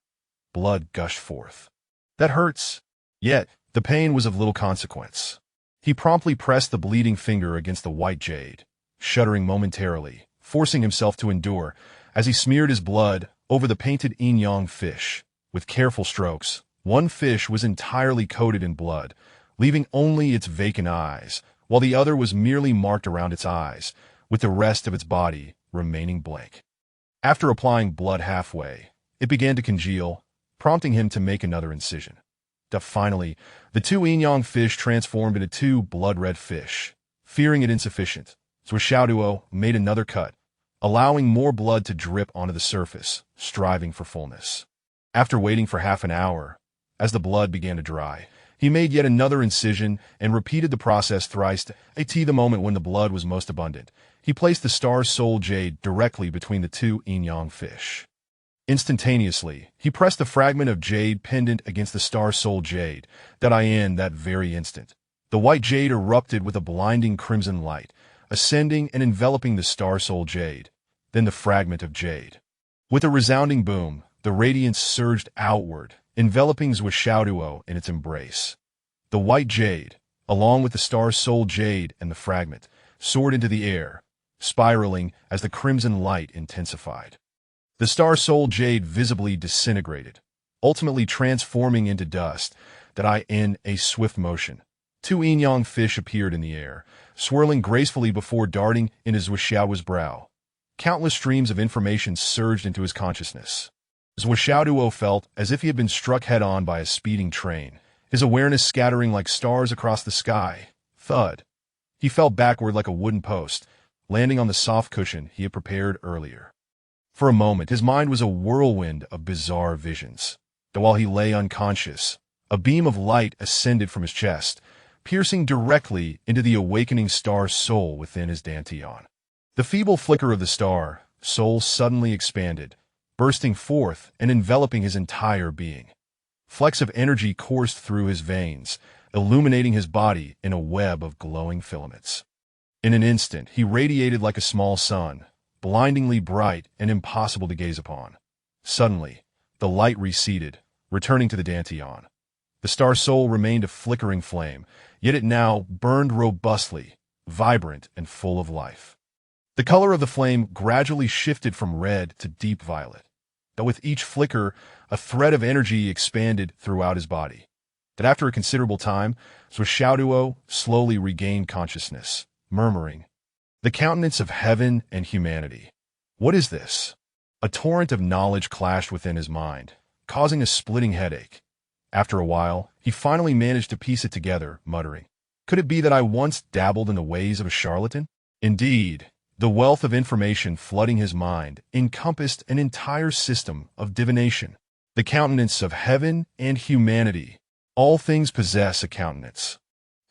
blood gushed forth. That hurts. Yet, the pain was of little consequence. He promptly pressed the bleeding finger against the white jade, shuddering momentarily, forcing himself to endure as he smeared his blood over the painted yin-yang fish. With careful strokes, one fish was entirely coated in blood, leaving only its vacant eyes, while the other was merely marked around its eyes, with the rest of its body remaining blank. After applying blood halfway, it began to congeal, prompting him to make another incision. Finally, the two yin-yang fish transformed into two blood-red fish. Fearing it insufficient, Zuo Xiaoduo made another cut, allowing more blood to drip onto the surface, striving for fullness. After waiting for half an hour, as the blood began to dry, he made yet another incision and repeated the process thrice at the moment when the blood was most abundant. He placed the star soul jade directly between the two yin-yang fish. Instantaneously, he pressed the fragment of jade pendant against the star soul jade, in that very instant. The white jade erupted with a blinding crimson light, ascending and enveloping the star soul jade, then the fragment of jade. With a resounding boom, the radiance surged outward, enveloping Zuo Xiaoduo in its embrace. The white jade, along with the star soul jade and the fragment, soared into the air, spiraling as the crimson light intensified. The star soul jade visibly disintegrated, ultimately transforming into dust in a swift motion. Two yin-yang fish appeared in the air, swirling gracefully before darting into Zuo Xiaoduo's brow. Countless streams of information surged into his consciousness. Zuo Xiaoduo felt as if he had been struck head-on by a speeding train, his awareness scattering like stars across the sky. Thud. He fell backward like a wooden post, landing on the soft cushion he had prepared earlier. For a moment, his mind was a whirlwind of bizarre visions. While he lay unconscious, a beam of light ascended from his chest, piercing directly into the awakening star soul within his dantian. The feeble flicker of the star soul suddenly expanded, bursting forth and enveloping his entire being. Flecks of energy coursed through his veins, illuminating his body in a web of glowing filaments. In an instant, he radiated like a small sun, blindingly bright and impossible to gaze upon. Suddenly, the light receded, returning to the dantian. The star soul remained a flickering flame, yet it now burned robustly, vibrant and full of life. The color of the flame gradually shifted from red to deep violet. With each flicker, a thread of energy expanded throughout his body. After a considerable time, Zuo Xiaoduo slowly regained consciousness, murmuring, "The countenance of heaven and humanity. What is this?" A torrent of knowledge clashed within his mind, causing a splitting headache. After a while, he finally managed to piece it together, muttering, "Could it be that I once dabbled in the ways of a charlatan?" Indeed, the wealth of information flooding his mind encompassed an entire system of divination. The countenance of heaven and humanity. All things possess a countenance.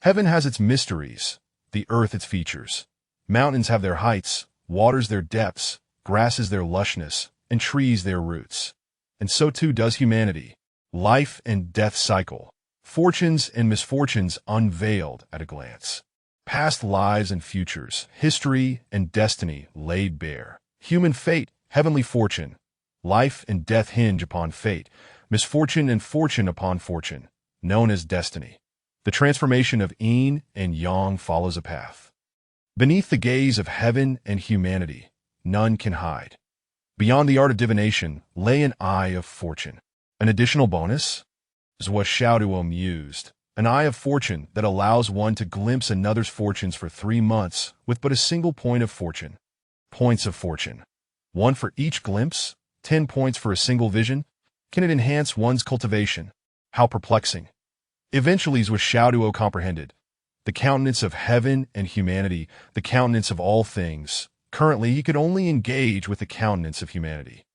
Heaven has its mysteries, the earth its features. Mountains have their heights, waters their depths, grasses their lushness, and trees their roots. And so too does humanity. Life and death cycle. Fortunes and misfortunes unveiled at a glance. Past lives and futures, history and destiny laid bare. Human fate, heavenly fortune. Life and death hinge upon fate, misfortune and fortune upon fortune, known as destiny. The transformation of yin and yang follows a path. Beneath the gaze of heaven and humanity, none can hide. Beyond the art of divination lay an eye of fortune. An additional bonus? Zuo Xiaoduo mused. An eye of fortune that allows one to glimpse another's fortunes for 3 months with but a single point of fortune. Points of fortune. 1 for each glimpse? 10 points for a single vision? Can it enhance one's cultivation? How perplexing. Eventually Zuo Xiaoduo comprehended. The countenance of heaven and humanity, the countenance of all things. Currently, he could only engage with the countenance of humanity.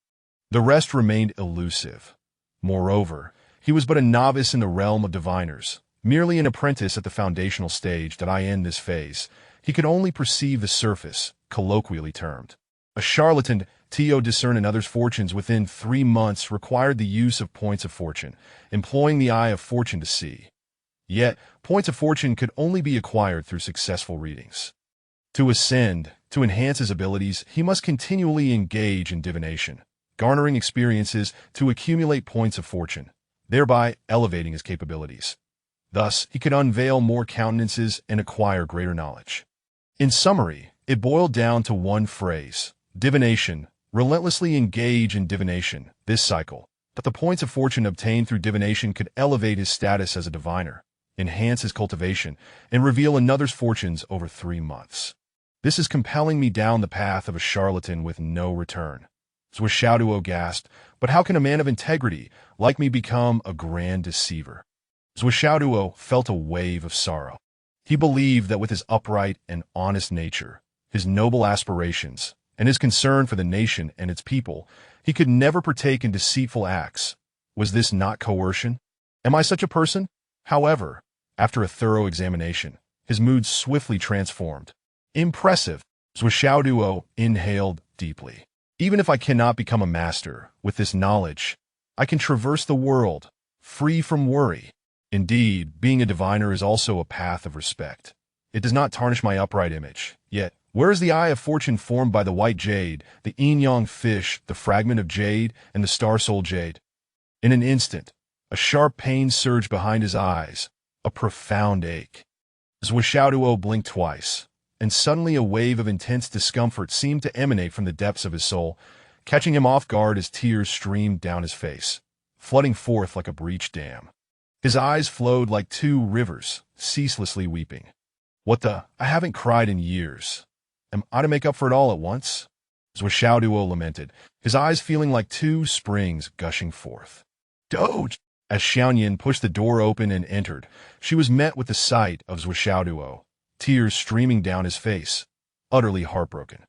The rest remained elusive. Moreover, he was but a novice in the realm of diviners, merely an apprentice at the foundational stage in this phase. He could only perceive the surface, colloquially termed. A charlatan, to discern another's fortunes within 3 months required the use of points of fortune, employing the eye of fortune to see. Yet, points of fortune could only be acquired through successful readings. To ascend, to enhance his abilities, he must continually engage in divination, garnering experiences to accumulate points of fortune, thereby elevating his capabilities. Thus, he could unveil more countenances and acquire greater knowledge. In summary, it boiled down to one phrase: divination. Relentlessly engage in divination, this cycle, that the points of fortune obtained through divination could elevate his status as a diviner, enhance his cultivation, and reveal another's fortunes over 3 months. This is compelling me down the path of a charlatan with no return. Zuo Xiaoduo gasped, but how can a man of integrity like me become a grand deceiver? Zuo Xiaoduo felt a wave of sorrow. He believed that with his upright and honest nature, his noble aspirations, and his concern for the nation and its people, he could never partake in deceitful acts. Was this not coercion? Am I such a person? However, after a thorough examination, his mood swiftly transformed. Impressive. Zuo Xiaoduo inhaled deeply. Even if I cannot become a master, with this knowledge, I can traverse the world, free from worry. Indeed, being a diviner is also a path of respect. It does not tarnish my upright image. Yet, where is the eye of fortune formed by the white jade, the yin-yang fish, the fragment of jade, and the star-soul jade? In an instant, a sharp pain surged behind his eyes, a profound ache. Zuo Xiaoduo blinked twice, and suddenly a wave of intense discomfort seemed to emanate from the depths of his soul, catching him off guard as tears streamed down his face, flooding forth like a breached dam. His eyes flowed like 2 rivers, ceaselessly weeping. What the? I haven't cried in years. Am I to make up for it all at once? Zuo Xiaoduo lamented, his eyes feeling like 2 springs gushing forth. Doge! As Xiaoyan pushed the door open and entered, she was met with the sight of Zuo Xiaoduo, tears streaming down his face, utterly heartbroken.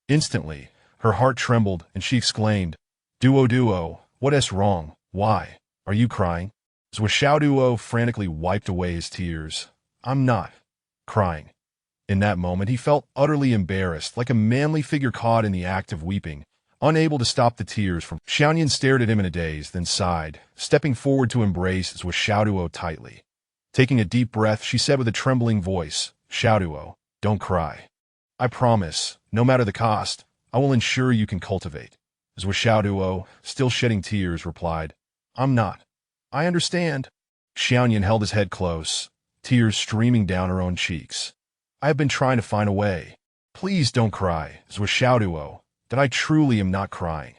Instantly, her heart trembled and she exclaimed, Duo, what is wrong? Why? Are you crying? Zuo Xiaoduo frantically wiped away his tears. I'm not crying. In that moment, he felt utterly embarrassed, like a manly figure caught in the act of weeping, unable to stop the tears from. Xiaoyan stared at him in a daze, then sighed, stepping forward to embrace Zuo Xiaoduo tightly. Taking a deep breath, she said with a trembling voice, Xiaoduo, don't cry. I promise, no matter the cost, I will ensure you can cultivate. Zuo Xiaoduo, still shedding tears, replied, I'm not. I understand. Xiaoyan held his head close, tears streaming down her own cheeks. I have been trying to find a way. Please don't cry, Zuo Xiaoduo, that I truly am not crying.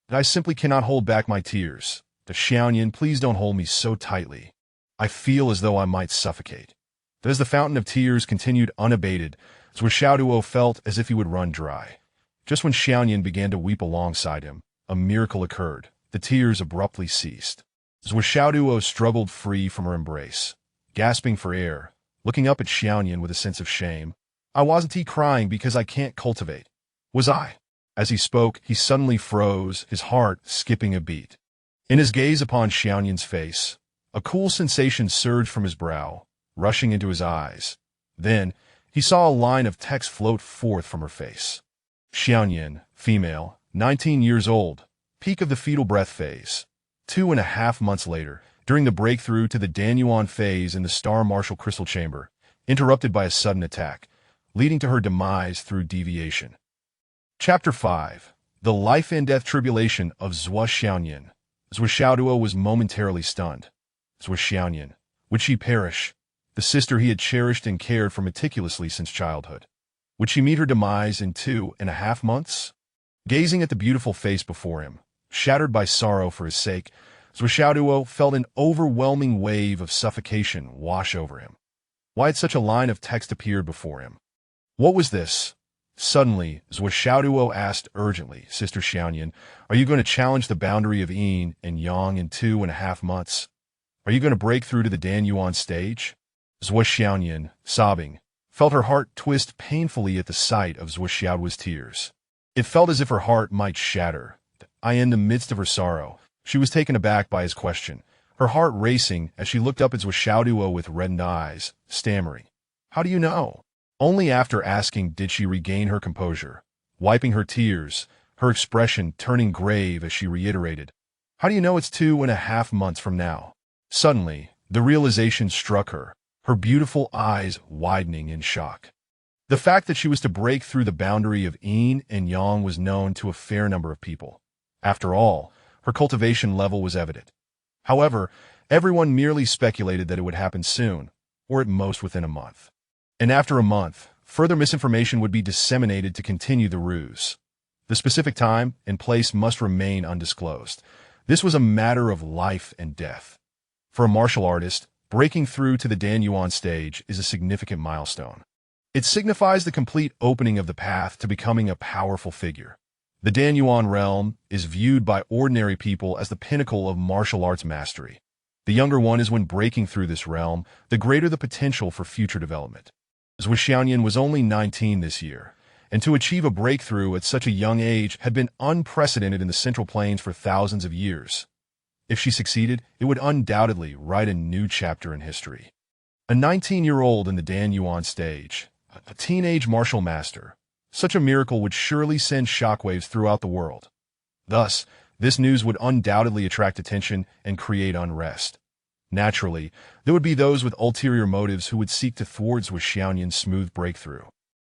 That I simply cannot hold back my tears. That Xiaoyan, please don't hold me so tightly. I feel as though I might suffocate. That as the fountain of tears continued unabated, Zuo Xiaoduo felt as if he would run dry. Just when Xiaoyan began to weep alongside him, a miracle occurred. The tears abruptly ceased. Zuo Xiaoduo struggled free from her embrace, gasping for air, looking up at Xiaoyan with a sense of shame. I wasn't crying because I can't cultivate. Was I? As he spoke, he suddenly froze, his heart skipping a beat. In his gaze upon Xiaoyan's face, a cool sensation surged from his brow, rushing into his eyes. Then, he saw a line of text float forth from her face. Xiaoyan, female, 19 years old, peak of the fetal breath phase. 2.5 months later, during the breakthrough to the Danyuan phase in the Star Marshal Crystal Chamber, interrupted by a sudden attack, leading to her demise through deviation. Chapter 5. The Life and Death Tribulation of Zuo Xiaoyan. Zuo Xiaoduo was momentarily stunned. Zuo Xiaoyan, would she perish? The sister he had cherished and cared for meticulously since childhood. Would she meet her demise in 2.5 months? Gazing at the beautiful face before him, shattered by sorrow for his sake, Zuo Xiaoduo felt an overwhelming wave of suffocation wash over him. Why had such a line of text appeared before him? What was this? Suddenly, Zuo Xiaoduo asked urgently, Sister Xiaoyan, are you going to challenge the boundary of yin and yang in 2.5 months? Are you going to break through to the Danyuan stage? Zuo Xiaoyan, sobbing, felt her heart twist painfully at the sight of Zuo Xiaoduo's tears. It felt as if her heart might shatter. In the midst of her sorrow, she was taken aback by his question, her heart racing as she looked up at Zuo Xiaoduo with reddened eyes, stammering. How do you know? Only after asking did she regain her composure, wiping her tears, her expression turning grave as she reiterated, how do you know it's 2.5 months from now? Suddenly, the realization struck her, her beautiful eyes widening in shock. The fact that she was to break through the boundary of yin and yang was known to a fair number of people. After all, her cultivation level was evident. However, everyone merely speculated that it would happen soon, or at most within a month. And after a month, further misinformation would be disseminated to continue the ruse. The specific time and place must remain undisclosed. This was a matter of life and death. For a martial artist, breaking through to the Dan Yuan stage is a significant milestone. It signifies the complete opening of the path to becoming a powerful figure. The Dan Yuan realm is viewed by ordinary people as the pinnacle of martial arts mastery. The younger one is when breaking through this realm, the greater the potential for future development. Zuo Xiaoduo was only 19 this year, and to achieve a breakthrough at such a young age had been unprecedented in the Central Plains for thousands of years. If she succeeded, it would undoubtedly write a new chapter in history. A 19-year-old in the Dan Yuan stage, a teenage martial master, such a miracle would surely send shockwaves throughout the world. Thus, this news would undoubtedly attract attention and create unrest. Naturally, there would be those with ulterior motives who would seek to thwart Zuo Xiaoduo's smooth breakthrough.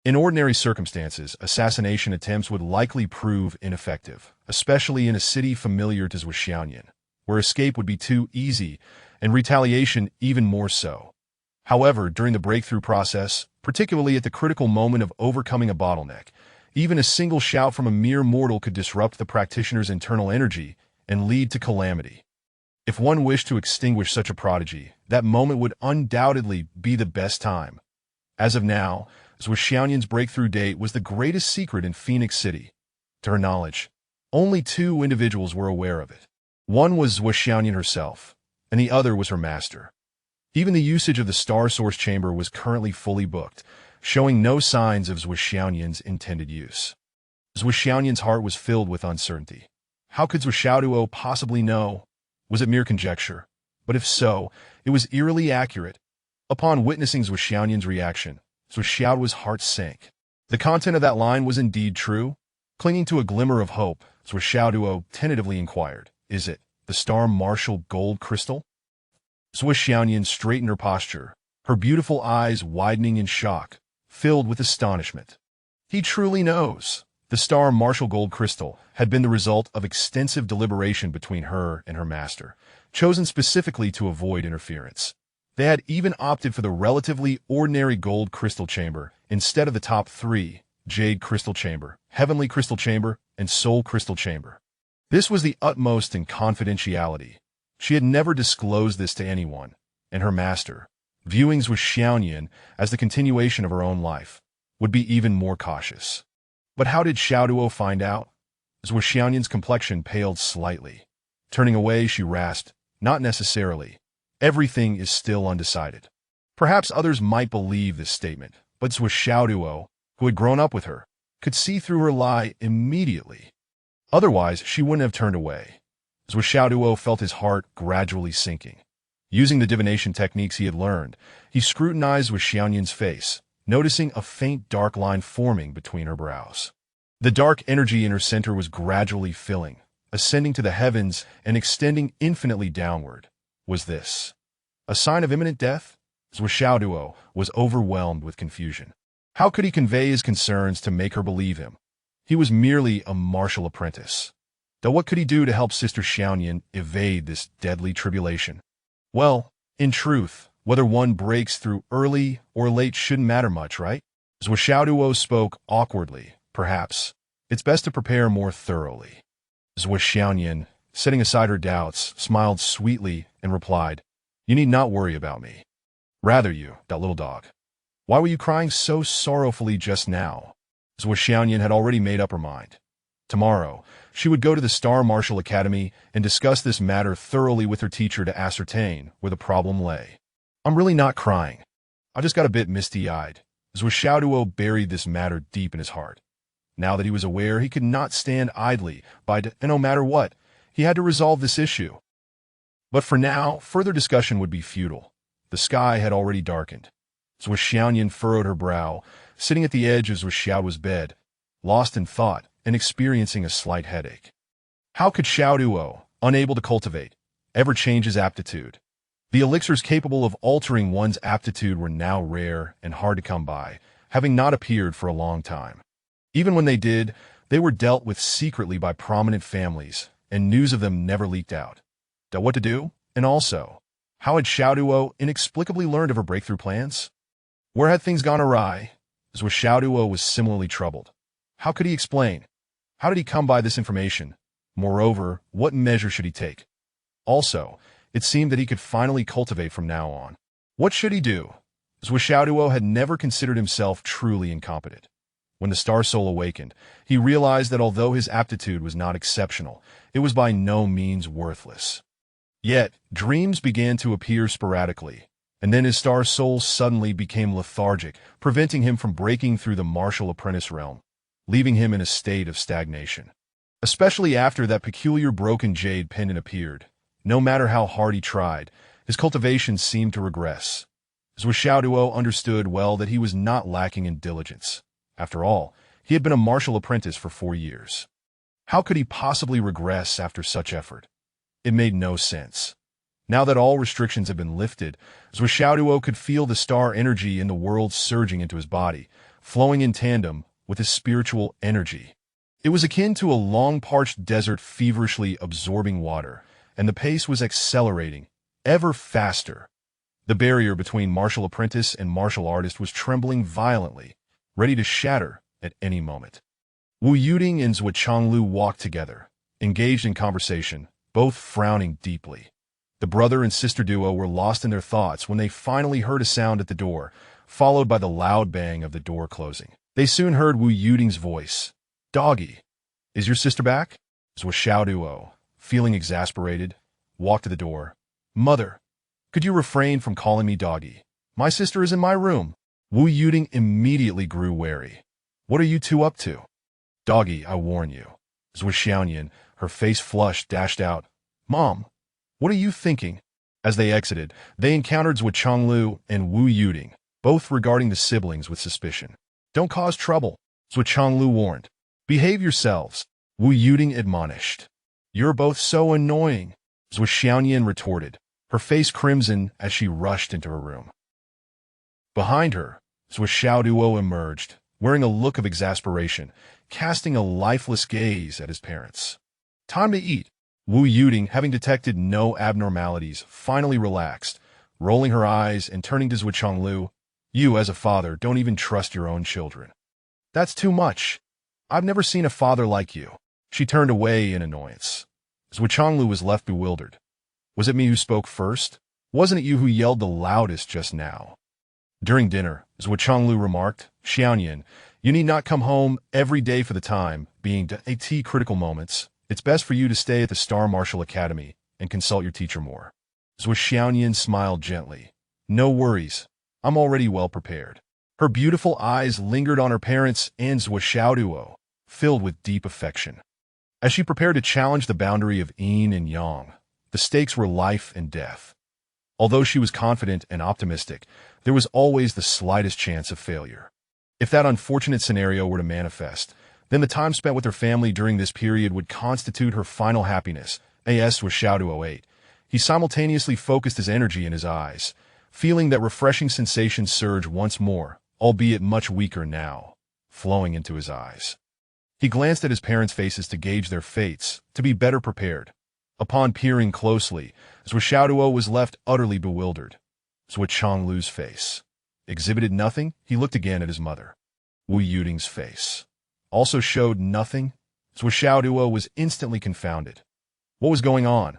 In ordinary circumstances, assassination attempts would likely prove ineffective, especially in a city familiar to Zuo Xiaoduo, where escape would be too easy and retaliation even more so. However, during the breakthrough process, particularly at the critical moment of overcoming a bottleneck, even a single shout from a mere mortal could disrupt the practitioner's internal energy and lead to calamity. If one wished to extinguish such a prodigy, that moment would undoubtedly be the best time. As of now, Zuo Xiaoduo's breakthrough date was the greatest secret in Phoenix City. To her knowledge, only two individuals were aware of it. One was Zuo Xiaoduo herself, and the other was her master. Even the usage of the Star Source Chamber was currently fully booked, showing no signs of Zuo Xiaoduo's intended use. Zuo Xiaoduo's heart was filled with uncertainty. How could Zuo Xiaoduo possibly know? Was it mere conjecture? But if so, it was eerily accurate. Upon witnessing Zuo Xiaoduo's reaction, Zuo Xiaoduo's heart sank. The content of that line was indeed true. Clinging to a glimmer of hope, Zuo Xiaoduo tentatively inquired, "Is it the Star Martial Gold Crystal?" Zuo Xiaoduo straightened her posture, her beautiful eyes widening in shock, filled with astonishment. He truly knows. The Star Martial Gold Crystal had been the result of extensive deliberation between her and her master, chosen specifically to avoid interference. They had even opted for the relatively ordinary Gold Crystal Chamber instead of the top three, Jade Crystal Chamber, Heavenly Crystal Chamber, and Soul Crystal Chamber. This was the utmost in confidentiality. She had never disclosed this to anyone, and her master, viewing Zuo Xiaoduo as the continuation of her own life, would be even more cautious. But how did Xiaoduo find out? Zuo Xiaoduo's complexion paled slightly. Turning away, she rasped, "Not necessarily. Everything is still undecided." Perhaps others might believe this statement, but Zuo Xiaoduo, who had grown up with her, could see through her lie immediately. Otherwise, she wouldn't have turned away. Zuo Xiaoduo felt his heart gradually sinking. Using the divination techniques he had learned, he scrutinized Zuo Xiaoduo's face, noticing a faint dark line forming between her brows. The dark energy in her center was gradually filling, ascending to the heavens and extending infinitely downward. Was this a sign of imminent death? Zuo Xiaoduo was overwhelmed with confusion. How could he convey his concerns to make her believe him? He was merely a martial apprentice. Though what could he do to help Sister Xiaoduo evade this deadly tribulation? Well, in truth, whether one breaks through early or late shouldn't matter much, right? Zuo Xiaoduo spoke awkwardly. Perhaps it's best to prepare more thoroughly. Zuo Xiaoduo, setting aside her doubts, smiled sweetly and replied, "You need not worry about me. Rather you, that little dog. Why were you crying so sorrowfully just now?" Zuo Xiaoduo had already made up her mind. Tomorrow, she would go to the Star Martial Academy and discuss this matter thoroughly with her teacher to ascertain where the problem lay. "I'm really not crying. I just got a bit misty-eyed." Zuo Xiaoduo buried this matter deep in his heart. Now that he was aware, he could not stand idly by, and no matter what, he had to resolve this issue. But for now, further discussion would be futile. The sky had already darkened. Zuo Xiaoduo furrowed her brow, sitting at the edge of Zuo Xiaoduo's bed, lost in thought and experiencing a slight headache. How could Xiaoduo, unable to cultivate, ever change his aptitude? The elixirs capable of altering one's aptitude were now rare and hard to come by, having not appeared for a long time. Even when they did, They were dealt with secretly by prominent families, and news of them never leaked out. What to do? And also, how had Xiaoduo inexplicably learned of her breakthrough plans? Where had things gone awry? Zuo Xiaoduo was similarly troubled. How could he explain? How did he come by this information? Moreover, what measure should he take? Also, it seemed that he could finally cultivate from now on. What should he do? Zuo Xiaoduo had never considered himself truly incompetent. When the Star Soul awakened, he realized that although his aptitude was not exceptional, it was by no means worthless. Yet, dreams began to appear sporadically, and then his Star Soul suddenly became lethargic, preventing him from breaking through the martial apprentice realm, leaving him in a state of stagnation. Especially after that peculiar broken jade pendant appeared, no matter how hard he tried, his cultivation seemed to regress. Zuo Xiaoduo understood well that he was not lacking in diligence. After all, he had been a martial apprentice for 4 years. How could he possibly regress after such effort? It made no sense. Now that all restrictions had been lifted, Zuo Xiaoduo could feel the star energy in the world surging into his body, flowing in tandem with his spiritual energy. It was akin to a long-parched desert feverishly absorbing water, and the pace was accelerating, ever faster. The barrier between martial apprentice and martial artist was trembling violently, ready to shatter at any moment. Wu Yuding and Zuo Changlu walked together, engaged in conversation, both frowning deeply. The brother and sister duo were lost in their thoughts when they finally heard a sound at the door, followed by the loud bang of the door closing. They soon heard Wu Yuding's voice. "Doggy, is your sister back?" Zuo Xiaoduo, feeling exasperated, walked to the door. "Mother, could you refrain from calling me doggy? My sister is in my room." Wu Yuding immediately grew wary. "What are you two up to?" "Doggy, I warn you." Zuo Xiaoyan, her face flushed, dashed out. "Mom, what are you thinking?" As they exited, they encountered Zuo Changlu and Wu Yuding, both regarding the siblings with suspicion. "Don't cause trouble," Zuo Changlu warned. "Behave yourselves," Wu Yuding admonished. "You're both so annoying," Zuo Xiaoyan retorted, her face crimson as she rushed into her room. Behind her, Zuo Xiaoduo emerged, wearing a look of exasperation, casting a lifeless gaze at his parents. "Time to eat." Wu Yuding, having detected no abnormalities, finally relaxed, rolling her eyes and turning to Zuo Changlu. "You, as a father, don't even trust your own children. That's too much. I've never seen a father like you." She turned away in annoyance. Zuo Changlu was left bewildered. "Was it me who spoke first? Wasn't it you who yelled the loudest just now?" During dinner, Zuo Changlu remarked, "Xiaoyan, you need not come home every day for the time being at critical moments. It's best for you to stay at the Star Martial Academy and consult your teacher more." Zuo Xiaoyan smiled gently. "No worries. I'm already well prepared." Her beautiful eyes lingered on her parents and Zuo Xiaoduo, filled with deep affection. As she prepared to challenge the boundary of yin and yang, the stakes were life and death. Although she was confident and optimistic, there was always the slightest chance of failure. If that unfortunate scenario were to manifest, then the time spent with her family during this period would constitute her final happiness. As Zuo Xiaoduo ate, he simultaneously focused his energy in his eyes, feeling that refreshing sensation surge once more, albeit much weaker now, flowing into his eyes. He glanced at his parents' faces to gauge their fates, to be better prepared. Upon peering closely, Zuo Xiaoduo was left utterly bewildered. Zuo Changlu's face exhibited nothing. He looked again at his mother. Wu Yuding's face also showed nothing. Zuo Xiaoduo was instantly confounded. What was going on?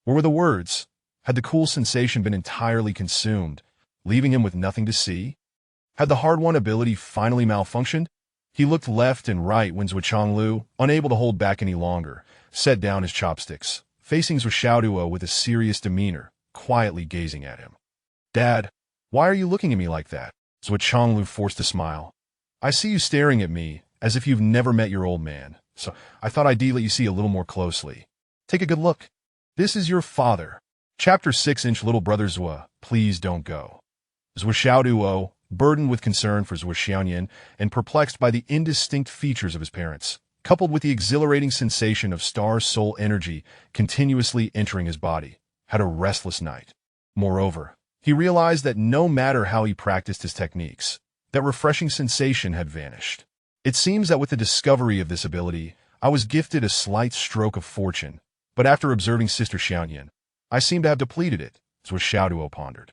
Where were the words? Had the cool sensation been entirely consumed, leaving him with nothing to see? Had the hard-won ability finally malfunctioned? He looked left and right when Zuo Changlu, unable to hold back any longer, set down his chopsticks, facing Zuo Xiaoduo with a serious demeanor, quietly gazing at him. "Dad, why are you looking at me like that?" Zuo Changlu forced a smile. "I see you staring at me as if you've never met your old man, so I thought I'd let you see a little more closely. Take a good look. This is your father." Chapter 6 Little Brother Zuo, please don't go. Zuo Xiaoduo, burdened with concern for Zuo Xiaoyan and perplexed by the indistinct features of his parents, coupled with the exhilarating sensation of Star Soul energy continuously entering his body, had a restless night. Moreover, he realized that no matter how he practiced his techniques, that refreshing sensation had vanished. It seems that with the discovery of this ability, I was gifted a slight stroke of fortune, but after observing Sister Xiaoyan, I seem to have depleted it, Zuo Xiaoduo pondered.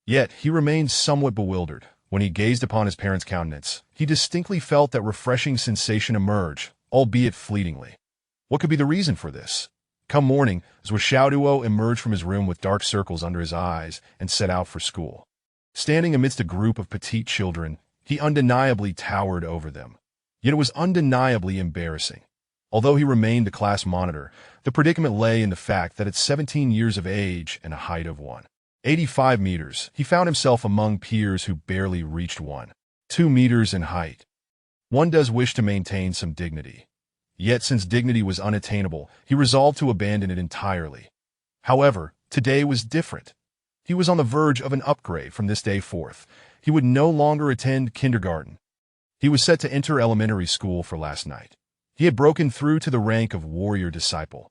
Yet he remained somewhat bewildered. When he gazed upon his parents' countenance, he distinctly felt that refreshing sensation emerge, albeit fleetingly. What could be the reason for this? Come morning, Zuo Xiaoduo emerged from his room with dark circles under his eyes and set out for school. Standing amidst a group of petite children, he undeniably towered over them. Yet it was undeniably embarrassing. Although he remained the class monitor, the predicament lay in the fact that at 17 years of age and a height of 185 meters, he found himself among peers who barely reached 1.2 meters in height. One does wish to maintain some dignity. Yet since dignity was unattainable, he resolved to abandon it entirely. However, today was different. He was on the verge of an upgrade from this day forth. He would no longer attend kindergarten. He was set to enter elementary school for last night. He had broken through to the rank of warrior disciple.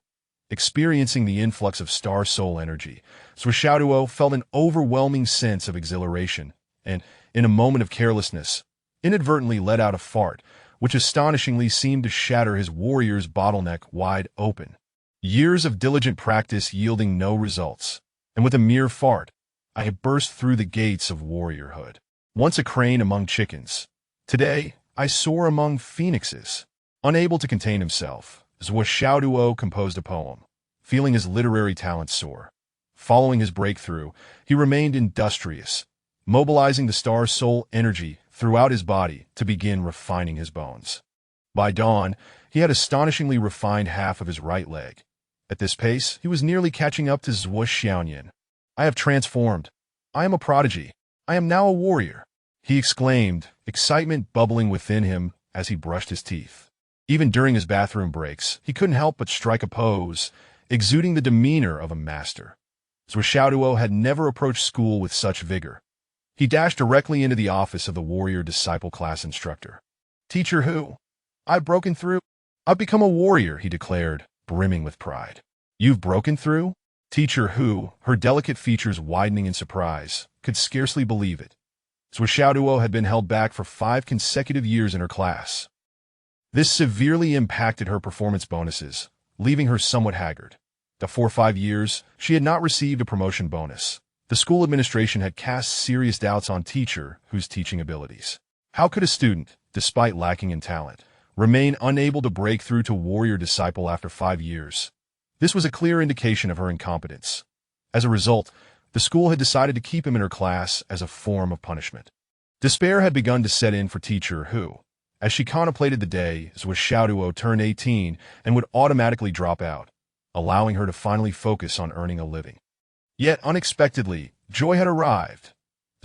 Experiencing the influx of star soul energy, Zuo Xiaoduo felt an overwhelming sense of exhilaration and, in a moment of carelessness, inadvertently let out a fart, which astonishingly seemed to shatter his warrior's bottleneck wide open. Years of diligent practice yielding no results, and with a mere fart, I had burst through the gates of warriorhood. Once a crane among chickens, today I soar among phoenixes. Unable to contain himself, Zuo Xiaoduo composed a poem, feeling his literary talents soar. Following his breakthrough, he remained industrious, mobilizing the star soul energy throughout his body to begin refining his bones. By dawn, he had astonishingly refined half of his right leg. At this pace, he was nearly catching up to Zuo Xiaoyan. I have transformed. I am a prodigy. I am now a warrior, he exclaimed, excitement bubbling within him as he brushed his teeth. Even during his bathroom breaks, he couldn't help but strike a pose, exuding the demeanor of a master. Zuo Xiaoduo had never approached school with such vigor. He dashed directly into the office of the warrior disciple class instructor. Teacher Hu, I've broken through. I've become a warrior, he declared, brimming with pride. You've broken through? Teacher Hu, her delicate features widening in surprise, could scarcely believe it. Zuo Xiaoduo had been held back for 5 consecutive years in her class. This severely impacted her performance bonuses, leaving her somewhat haggard. For 5 years, she had not received a promotion bonus. The school administration had cast serious doubts on Teacher Hu's teaching abilities. How could a student, despite lacking in talent, remain unable to break through to warrior disciple after 5 years? This was a clear indication of her incompetence. As a result, the school had decided to keep him in her class as a form of punishment. Despair had begun to set in for Teacher Hu. As she contemplated the day, Zuo Xiaoduo turned 18 and would automatically drop out, allowing her to finally focus on earning a living. Yet, unexpectedly, joy had arrived.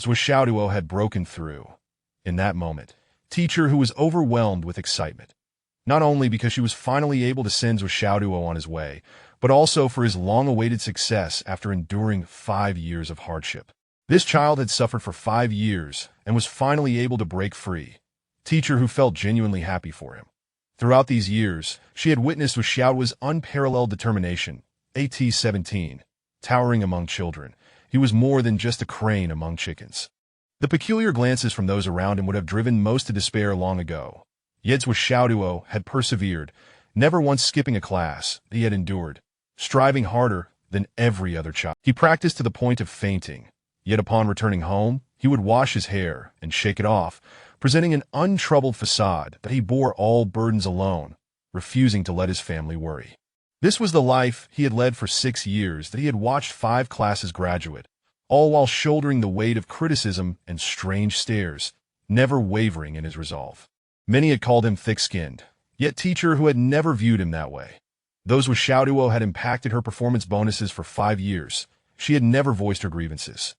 Zuo Xiaoduo had broken through. In that moment, Teacher Hu was overwhelmed with excitement, not only because she was finally able to send Zuo Xiaoduo on his way, but also for his long-awaited success after enduring 5 years of hardship. This child had suffered for 5 years and was finally able to break free. Teacher Hu felt genuinely happy for him. Throughout these years, she had witnessed Zuo Xiaoduo's unparalleled determination. At-17, towering among children, he was more than just a crane among chickens. The peculiar glances from those around him would have driven most to despair long ago. Yet Zuo Xiaoduo had persevered, never once skipping a class. He had endured, striving harder than every other child. He practiced to the point of fainting, yet upon returning home, he would wash his hair and shake it off, presenting an untroubled facade that he bore all burdens alone, refusing to let his family worry. This was the life he had led for 6 years that he had watched 5 classes graduate, all while shouldering the weight of criticism and strange stares, never wavering in his resolve. Many had called him thick-skinned, yet Teacher Hu had never viewed him that way. Those with Xiaoduo had impacted her performance bonuses for 5 years. She had never voiced her grievances.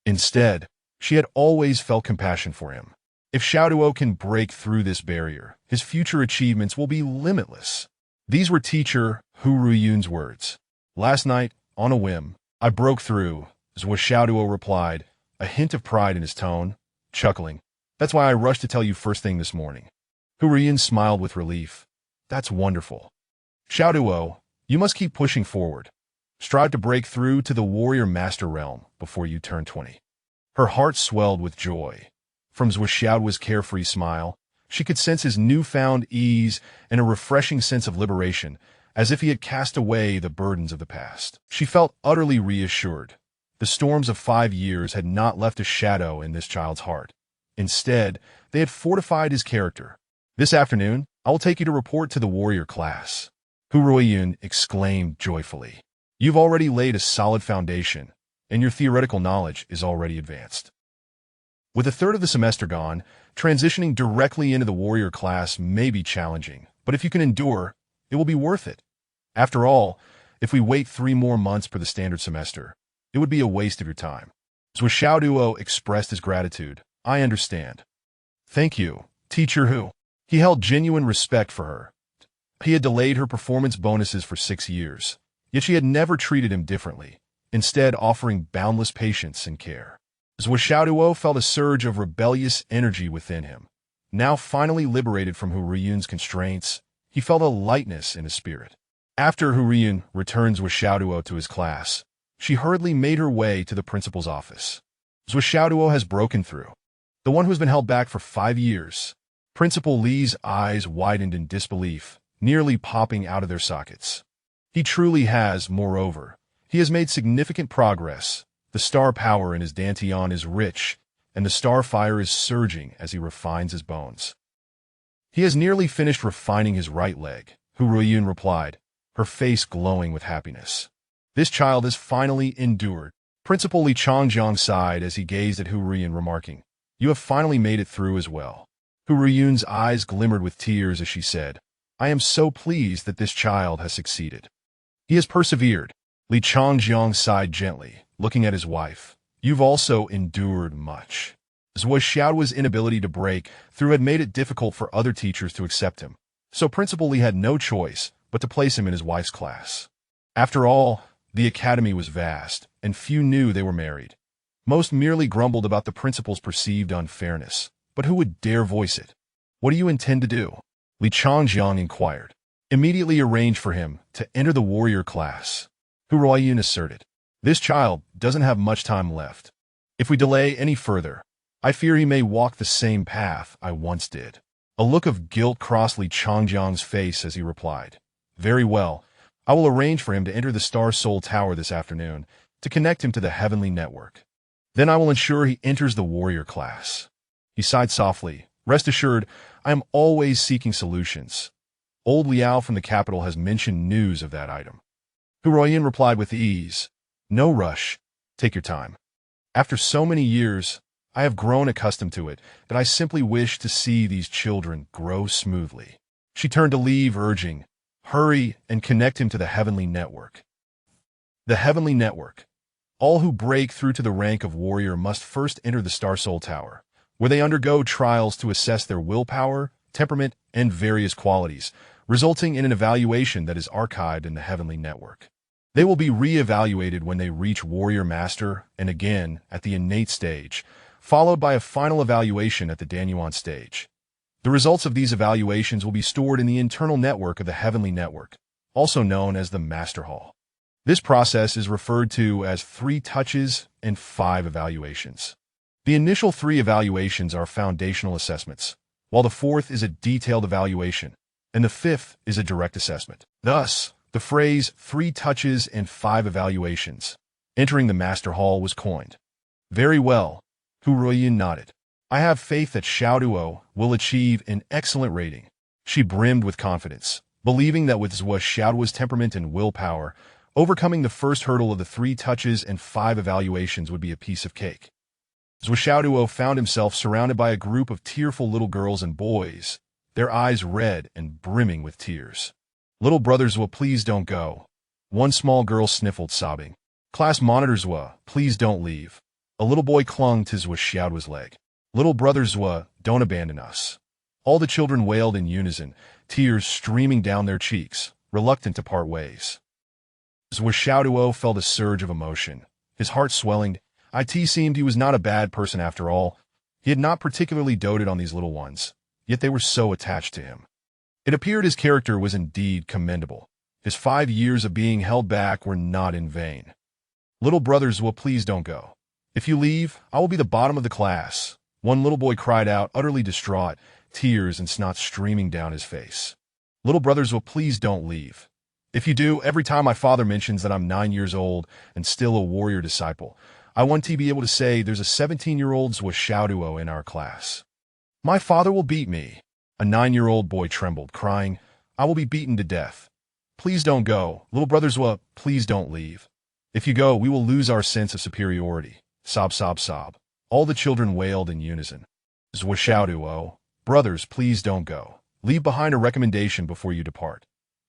Instead, she had always felt compassion for him. If Xiaoduo can break through this barrier, his future achievements will be limitless. These were Teacher Hu Ruyun's words. Last night, on a whim, I broke through, Zuo Xiaoduo replied, a hint of pride in his tone, chuckling. That's why I rushed to tell you first thing this morning. Hu Ruyun smiled with relief. That's wonderful. Xiaoduo, you must keep pushing forward. Strive to break through to the warrior master realm before you turn 20. Her heart swelled with joy. From Zuo Xiaoduo's carefree smile, She could sense his newfound ease and a refreshing sense of liberation, as if he had cast away the burdens of the past. She felt utterly reassured. The storms of 5 years had not left a shadow in this child's heart. Instead, they had fortified his character. "This afternoon, I will take you to report to the warrior class," Hu Ruiyun exclaimed joyfully. "You've already laid a solid foundation, and your theoretical knowledge is already advanced." With a third of the semester gone, transitioning directly into the warrior class may be challenging, but if you can endure, it will be worth it. After all, if we wait 3 more months for the standard semester, it would be a waste of your time. Zuo Xiaoduo expressed his gratitude. "I understand." "Thank you, Teacher Hu." He held genuine respect for her. He had delayed her performance bonuses for 6 years, yet she had never treated him differently, instead offering boundless patience and care. Zuo Xiaoduo felt a surge of rebellious energy within him. Now finally liberated from Hu Ruiyun's constraints, he felt a lightness in his spirit. After Hu Ruiyun returned Zuo Xiaoduo to his class, she hurriedly made her way to the principal's office. "Zuo Xiaoduo has broken through. The one who's been held back for 5 years. Principal Li's eyes widened in disbelief, nearly popping out of their sockets. "He truly has, moreover. He has made significant progress. The star power in his dantian is rich, and the star fire is surging as he refines his bones. He has nearly finished refining his right leg," Hu Ruiyun replied, her face glowing with happiness. "This child has finally endured." Principal Li Changjiang sighed as he gazed at Hu Ruiyun, remarking, "You have finally made it through as well." Hu Ruiyun's eyes glimmered with tears as she said, "I am so pleased that this child has succeeded. He has persevered." Li Changjiang sighed gently, looking at his wife. "You've also endured much." Zuo Xiaoduo's inability to break through had made it difficult for other teachers to accept him, so Principal Li had no choice but to place him in his wife's class. After all, the academy was vast, and few knew they were married. Most merely grumbled about the principal's perceived unfairness, but who would dare voice it? "What do you intend to do?" Li Changjiang inquired. "Immediately arrange for him to enter the warrior class," Hu Ruiyun asserted. "This child doesn't have much time left. If we delay any further, I fear he may walk the same path I once did." A look of guilt crossed Li Changjiang's face as he replied, "Very well, I will arrange for him to enter the Star Soul Tower this afternoon to connect him to the heavenly network. Then I will ensure he enters the warrior class." He sighed softly. "Rest assured, I am always seeking solutions. Old Liao from the capital has mentioned news of that item." Hu Ruiyun replied with ease, "No rush. Take your time. After so many years, I have grown accustomed to it that I simply wish to see these children grow smoothly." She turned to leave, urging, "Hurry and connect him to the heavenly network." The heavenly network. All who break through to the rank of warrior must first enter the Star Soul Tower, where they undergo trials to assess their willpower, temperament, and various qualities, resulting in an evaluation that is archived in the heavenly network. They will be re-evaluated when they reach Warrior Master and again at the innate stage, followed by a final evaluation at the Danyuan stage. The results of these evaluations will be stored in the internal network of the heavenly network, also known as the Master Hall. This process is referred to as 3 touches and 5 evaluations. The initial 3 evaluations are foundational assessments, while the 4th is a detailed evaluation, and the 5th is a direct assessment. Thus, the phrase 3 touches and 5 evaluations, entering the Master Hall, was coined. "Very well," Hu Ruiyun nodded. "I have faith that Xiaoduo will achieve an excellent rating." She brimmed with confidence, believing that with Zuo Xiaoduo's temperament and willpower, overcoming the first hurdle of the 3 touches and 5 evaluations would be a piece of cake. Zuo Xiaoduo found himself surrounded by a group of tearful little girls and boys, their eyes red and brimming with tears. "Little brother Zuo, please don't go." One small girl sniffled, sobbing. "Class monitor Zuo, please don't leave." A little boy clung to Zuo Xiaoduo's leg. "Little brother Zuo, don't abandon us." All the children wailed in unison, tears streaming down their cheeks, reluctant to part ways. Zuo Xiaoduo felt a surge of emotion. His heart swelling. It seemed he was not a bad person after all. He had not particularly doted on these little ones, yet they were so attached to him. It appeared his character was indeed commendable. His 5 years of being held back were not in vain. "Little brother Zuo, please don't go. If you leave, I will be the bottom of the class," one little boy cried out, utterly distraught, tears and snot streaming down his face. Little brother Zuo, please don't leave. If you do, every time my father mentions that I'm 9 years old and still a warrior disciple, I want to be able to say there's a 17-year-old Zuo Xiaoduo in our class. My father will beat me. A 9-year-old boy trembled, crying, I will be beaten to death. Please don't go. Little brother Zuo, please don't leave. If you go, we will lose our sense of superiority. Sob, sob, sob. All the children wailed in unison. Zuo Xiaoduo, brothers, please don't go. Leave behind a recommendation before you depart.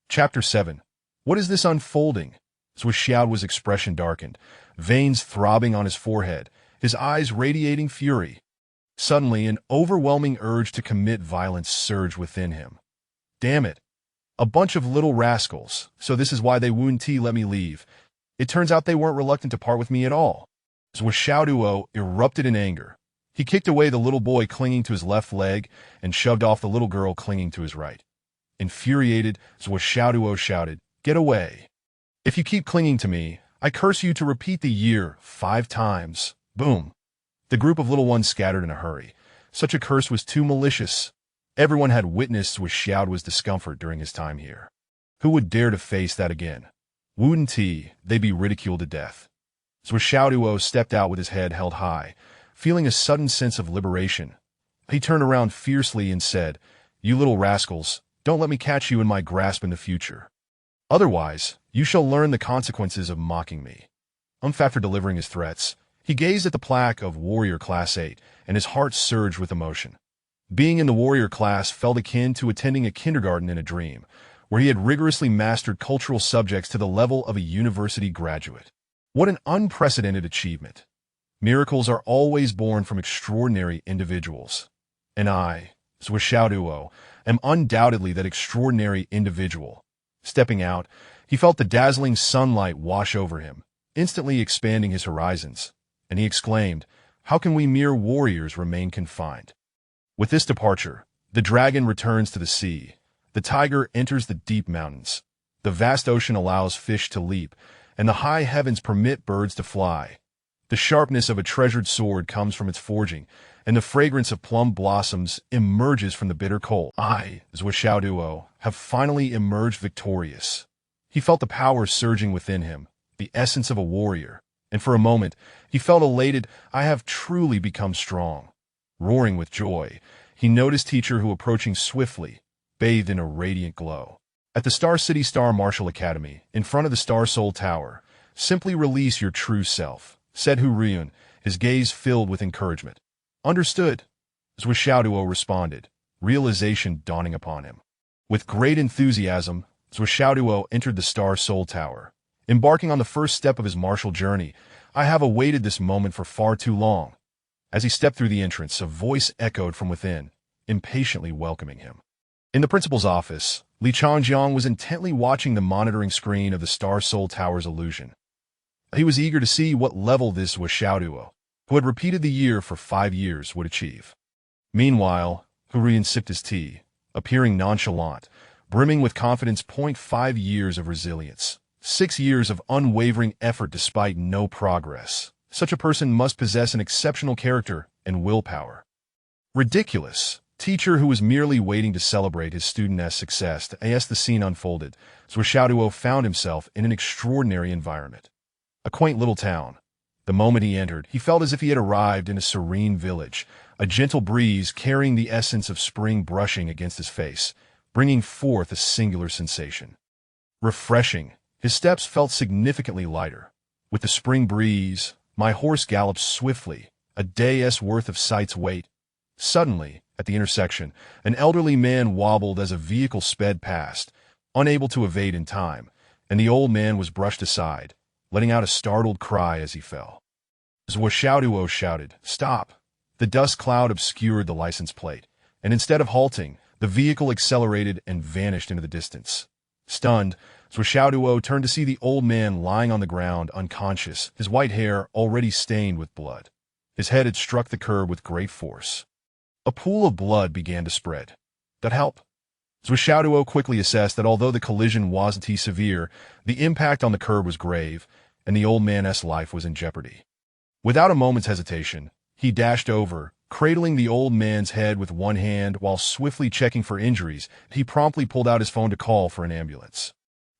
Chapter 7. What is this unfolding? Zuo Xiaoduo's expression darkened, veins throbbing on his forehead, his eyes radiating fury. Suddenly, an overwhelming urge to commit violence surged within him. Damn it. A bunch of little rascals, so this is why they wouldn't let me leave. It turns out they weren't reluctant to part with me at all. Zuo Xiaoduo erupted in anger. He kicked away the little boy clinging to his left leg and shoved off the little girl clinging to his right. Infuriated, Zuo Xiaoduo shouted, Get away. If you keep clinging to me, I curse you to repeat the year 5 times. Boom. The group of little ones scattered in a hurry. Such a curse was too malicious. Everyone had witnessed Zuo Xiaoduo's discomfort during his time here. Who would dare to face that again? Wouldn't they be ridiculed to death? Zuo Xiaoduo stepped out with his head held high, feeling a sudden sense of liberation. He turned around fiercely and said, You little rascals, don't let me catch you in my grasp in the future. Otherwise, you shall learn the consequences of mocking me. After delivering his threats, he gazed at the plaque of Warrior Class 8, and his heart surged with emotion. Being in the warrior class felt akin to attending a kindergarten in a dream, where he had rigorously mastered cultural subjects to the level of a university graduate. What an unprecedented achievement. Miracles are always born from extraordinary individuals. And I, Zuo Xiaoduo, am undoubtedly that extraordinary individual. Stepping out, he felt the dazzling sunlight wash over him, instantly expanding his horizons, and he exclaimed, How can we mere warriors remain confined? With this departure, the dragon returns to the sea, the tiger enters the deep mountains, the vast ocean allows fish to leap, and the high heavens permit birds to fly. The sharpness of a treasured sword comes from its forging, and the fragrance of plum blossoms emerges from the bitter cold. I, Zuo Xiaoduo, have finally emerged victorious. He felt the power surging within him, the essence of a warrior, and for a moment, he felt elated. I have truly become strong. Roaring with joy, he noticed Teacher Hu approaching swiftly, bathed in a radiant glow. At the Star City Star Martial Academy, in front of the Star Soul Tower, simply release your true self, said Hu Ryun, his gaze filled with encouragement. Understood, Zuo Xiaoduo responded, realization dawning upon him. With great enthusiasm, Zuo Xiaoduo entered the Star Soul Tower. Embarking on the first step of his martial journey, I have awaited this moment for far too long. As he stepped through the entrance, a voice echoed from within, impatiently welcoming him. In the principal's office, Li Changjiang was intently watching the monitoring screen of the Star Soul Tower's illusion. He was eager to see what level this Zuo Xiaoduo, who had repeated the year for 5 years, would achieve. Meanwhile, Hu Ryun sipped his tea, appearing nonchalant, brimming with confidence. 5 years of resilience, 6 years of unwavering effort despite no progress. Such a person must possess an exceptional character and willpower. Ridiculous. Teacher Hu was merely waiting to celebrate his student's success. As the scene unfolded, Zuo Xiaoduo found himself in an extraordinary environment. A quaint little town. The moment he entered, he felt as if he had arrived in a serene village, a gentle breeze carrying the essence of spring brushing against his face, bringing forth a singular sensation. Refreshing. His steps felt significantly lighter. With the spring breeze, my horse galloped swiftly, a day's worth of sight's weight. Suddenly, at the intersection, an elderly man wobbled as a vehicle sped past, unable to evade in time, and the old man was brushed aside, letting out a startled cry as he fell. Zuo Xiaoduo shouted, Stop! The dust cloud obscured the license plate, and instead of halting, the vehicle accelerated and vanished into the distance. Stunned, Zuo Xiaoduo turned to see the old man lying on the ground unconscious, his white hair already stained with blood. His head had struck the curb with great force. A pool of blood began to spread. That help? Zuo Xiaoduo quickly assessed that although the collision wasn't severe, the impact on the curb was grave, and the old man's life was in jeopardy. Without a moment's hesitation, he dashed over, Cradling the old man's head with one hand while swiftly checking for injuries, he promptly pulled out his phone to call for an ambulance.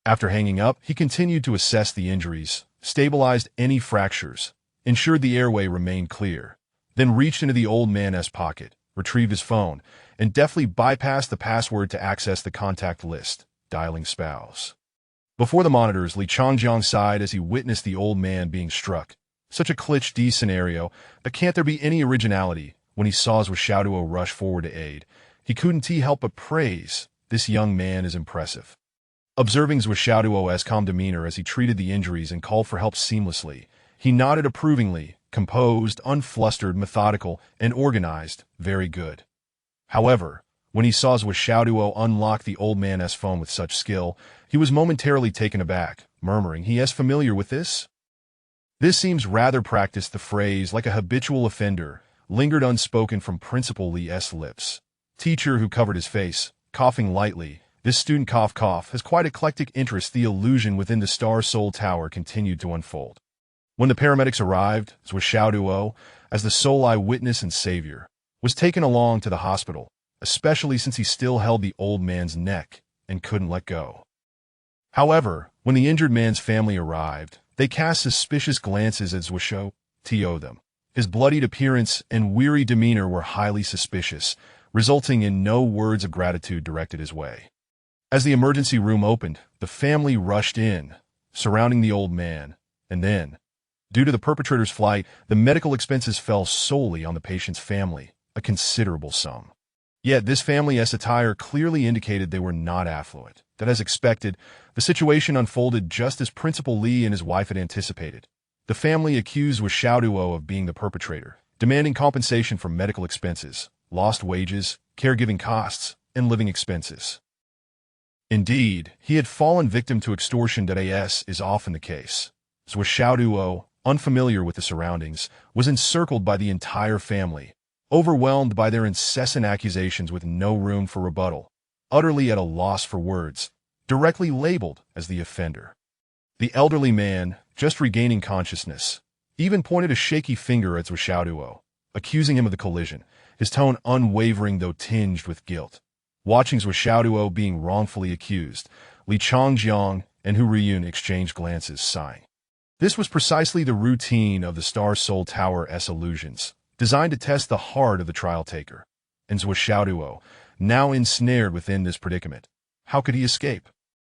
After hanging up, he continued to assess the injuries, stabilized any fractures, ensured the airway remained clear, then reached into the old man's pocket, retrieved his phone, and deftly bypassed the password to access the contact list, dialing spouse. Before the monitors, Li Changjiang sighed as he witnessed the old man being struck. Such a Glitch D scenario, but can't there be any originality? When he saw Zuo Xiaoduo rush forward to aid, he couldn't help but praise. This young man is impressive. Observing Zuo Xiaoduo's calm demeanor as he treated the injuries and called for help seamlessly, he nodded approvingly, composed, unflustered, methodical, and organized. Very good. However, when he saw Zuo Xiaoduo unlock the old man's phone with such skill, he was momentarily taken aback, murmuring, "He is familiar with this?" This seems rather practiced. The phrase, like a habitual offender, lingered unspoken from Principal Li's lips. Teacher, who covered his face, coughing lightly. This student cough has quite eclectic interests. The illusion within the Star Soul Tower continued to unfold. When the paramedics arrived, Zuo Xiaoduo, as the sole eyewitness and savior, was taken along to the hospital, especially since he still held the old man's neck and couldn't let go. However, when the injured man's family arrived, they cast suspicious glances at Zuo Xiaoduo. His bloodied appearance and weary demeanor were highly suspicious, resulting in no words of gratitude directed his way. As the emergency room opened, the family rushed in, surrounding the old man, and then, due to the perpetrator's flight, the medical expenses fell solely on the patient's family, a considerable sum. Yet this family's attire clearly indicated they were not affluent. That, as expected, the situation unfolded just as Principal Li and his wife had anticipated. The family accused Zuo Xiaoduo of being the perpetrator, demanding compensation for medical expenses, lost wages, caregiving costs, and living expenses. Indeed, he had fallen victim to extortion. As is often the case. Zuo Xiaoduo, unfamiliar with the surroundings, was encircled by the entire family, overwhelmed by their incessant accusations with no room for rebuttal, utterly at a loss for words, directly labeled as the offender. The elderly man, just regaining consciousness, even pointed a shaky finger at Zuo Xiaoduo, accusing him of the collision, his tone unwavering though tinged with guilt. Watching Zuo Xiaoduo being wrongfully accused, Li Changjiang and Hu Riyun exchanged glances, sighing. This was precisely the routine of the Star Soul Tower's illusions, designed to test the heart of the trial taker. And Zuo Xiaoduo, now ensnared within this predicament, how could he escape?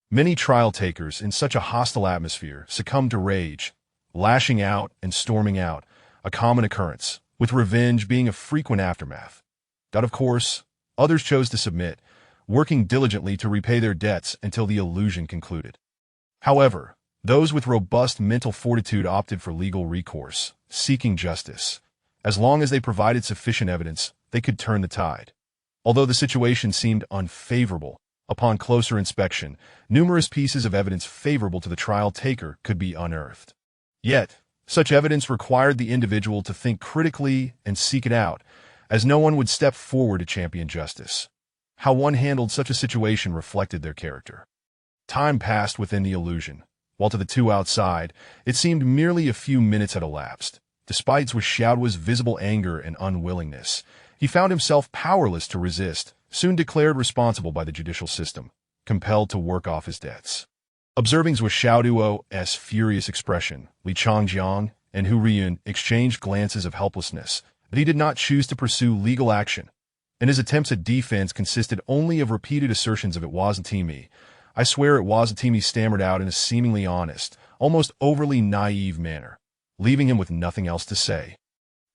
Many trial takers in such a hostile atmosphere succumbed to rage, lashing out and storming out, a common occurrence, with revenge being a frequent aftermath. But of course, others chose to submit, working diligently to repay their debts until the illusion concluded. However, those with robust mental fortitude opted for legal recourse, seeking justice. As long as they provided sufficient evidence, they could turn the tide. Although the situation seemed unfavorable, upon closer inspection, numerous pieces of evidence favorable to the trial taker could be unearthed. Yet, such evidence required the individual to think critically and seek it out, as no one would step forward to champion justice. How one handled such a situation reflected their character. Time passed within the illusion, while to the two outside, it seemed merely a few minutes had elapsed. Despite Zuo Xiaoduo's visible anger and unwillingness, he found himself powerless to resist, soon declared responsible by the judicial system, compelled to work off his debts. Observing Zuo Xiaoduo's furious expression, Li Changjiang and Hu Riyun exchanged glances of helplessness, but he did not choose to pursue legal action, and his attempts at defense consisted only of repeated assertions of "it wasn't me. I swear it wasn't me," stammered out in a seemingly honest, almost overly naive manner, leaving him with nothing else to say.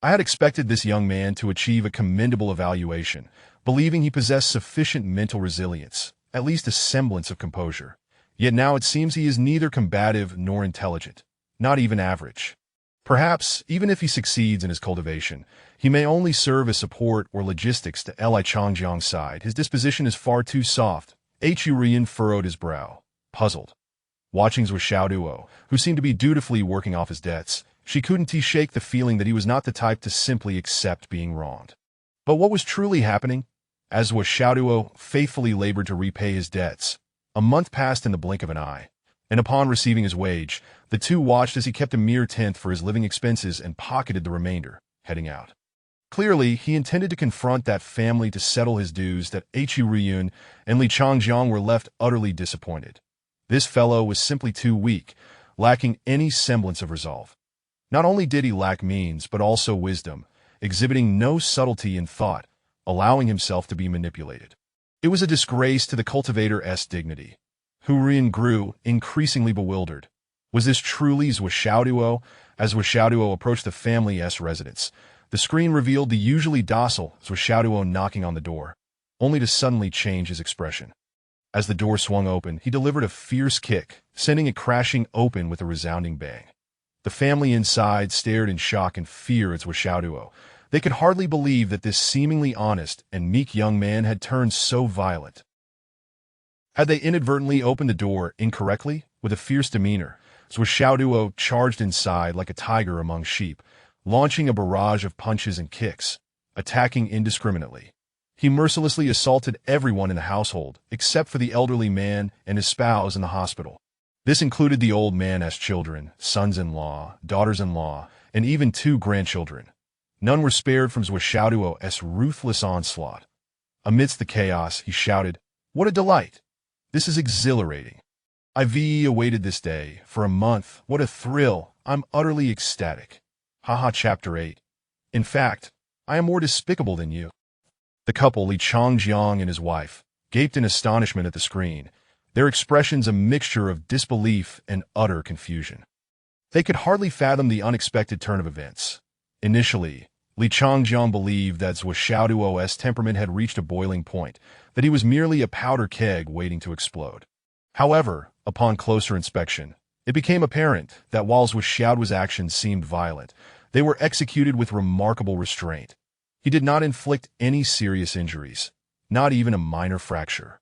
I had expected this young man to achieve a commendable evaluation, believing he possessed sufficient mental resilience, at least a semblance of composure. Yet now it seems he is neither combative nor intelligent, not even average. Perhaps, even if he succeeds in his cultivation, he may only serve as support or logistics to Li Changjiang's side. His disposition is far too soft. Hu Riyun furrowed his brow, puzzled. Watching Zuo Xiaoduo, who seemed to be dutifully working off his debts, she couldn't shake the feeling that he was not the type to simply accept being wronged. But what was truly happening? As Zuo Xiaoduo faithfully labored to repay his debts, a month passed in the blink of an eye, and upon receiving his wage, the two watched as he kept a mere tenth for his living expenses and pocketed the remainder, heading out. Clearly, he intended to confront that family to settle his dues. That Hu Riyun and Li Changjiang were left utterly disappointed. This fellow was simply too weak, lacking any semblance of resolve. Not only did he lack means, but also wisdom, exhibiting no subtlety in thought, allowing himself to be manipulated. It was a disgrace to the cultivator's dignity. Hu Riyun grew increasingly bewildered. Was this truly Zuo Xiaoduo? As Zuo Xiaoduo approached the family's residence, the screen revealed the usually docile Zuo Xiaoduo knocking on the door, only to suddenly change his expression. As the door swung open, he delivered a fierce kick, sending it crashing open with a resounding bang. The family inside stared in shock and fear at Zuo Xiaoduo. They could hardly believe that this seemingly honest and meek young man had turned so violent. Had they inadvertently opened the door incorrectly? With a fierce demeanor, Zuo Xiaoduo charged inside like a tiger among sheep, launching a barrage of punches and kicks, attacking indiscriminately. He mercilessly assaulted everyone in the household, except for the elderly man and his spouse in the hospital. This included the old man's children, sons-in-law, daughters-in-law, and even 2 grandchildren. None were spared from Zuo Xiaoduo's ruthless onslaught. Amidst the chaos, he shouted, "What a delight! This is exhilarating. I've awaited this day for a month. What a thrill! I'm utterly ecstatic." Haha. Chapter 8. In fact, I am more despicable than you. The couple, Li Changjiang and his wife, gaped in astonishment at the screen, their expressions a mixture of disbelief and utter confusion. They could hardly fathom the unexpected turn of events. Initially, Li Changjiang believed that Zuo Xiaoduo's temperament had reached a boiling point, that he was merely a powder keg waiting to explode. However, upon closer inspection, it became apparent that while Zuo Xiaoduo's actions seemed violent, they were executed with remarkable restraint. He did not inflict any serious injuries, not even a minor fracture.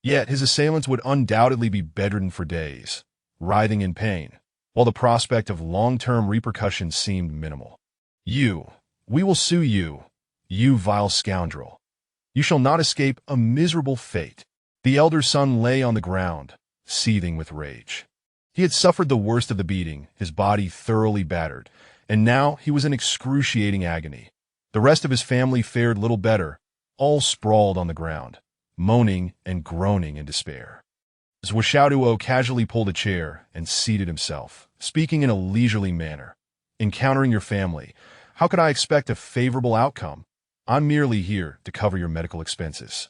Yet his assailants would undoubtedly be bedridden for days, writhing in pain, while the prospect of long-term repercussions seemed minimal. We will sue you, you vile scoundrel. You shall not escape a miserable fate." The elder son lay on the ground, seething with rage. He had suffered the worst of the beating, his body thoroughly battered, and now he was in excruciating agony. The rest of his family fared little better, all sprawled on the ground, moaning and groaning in despair. Zuo Xiaoduo casually pulled a chair and seated himself, speaking in a leisurely manner. "Encountering your family, how could I expect a favorable outcome? I'm merely here to cover your medical expenses."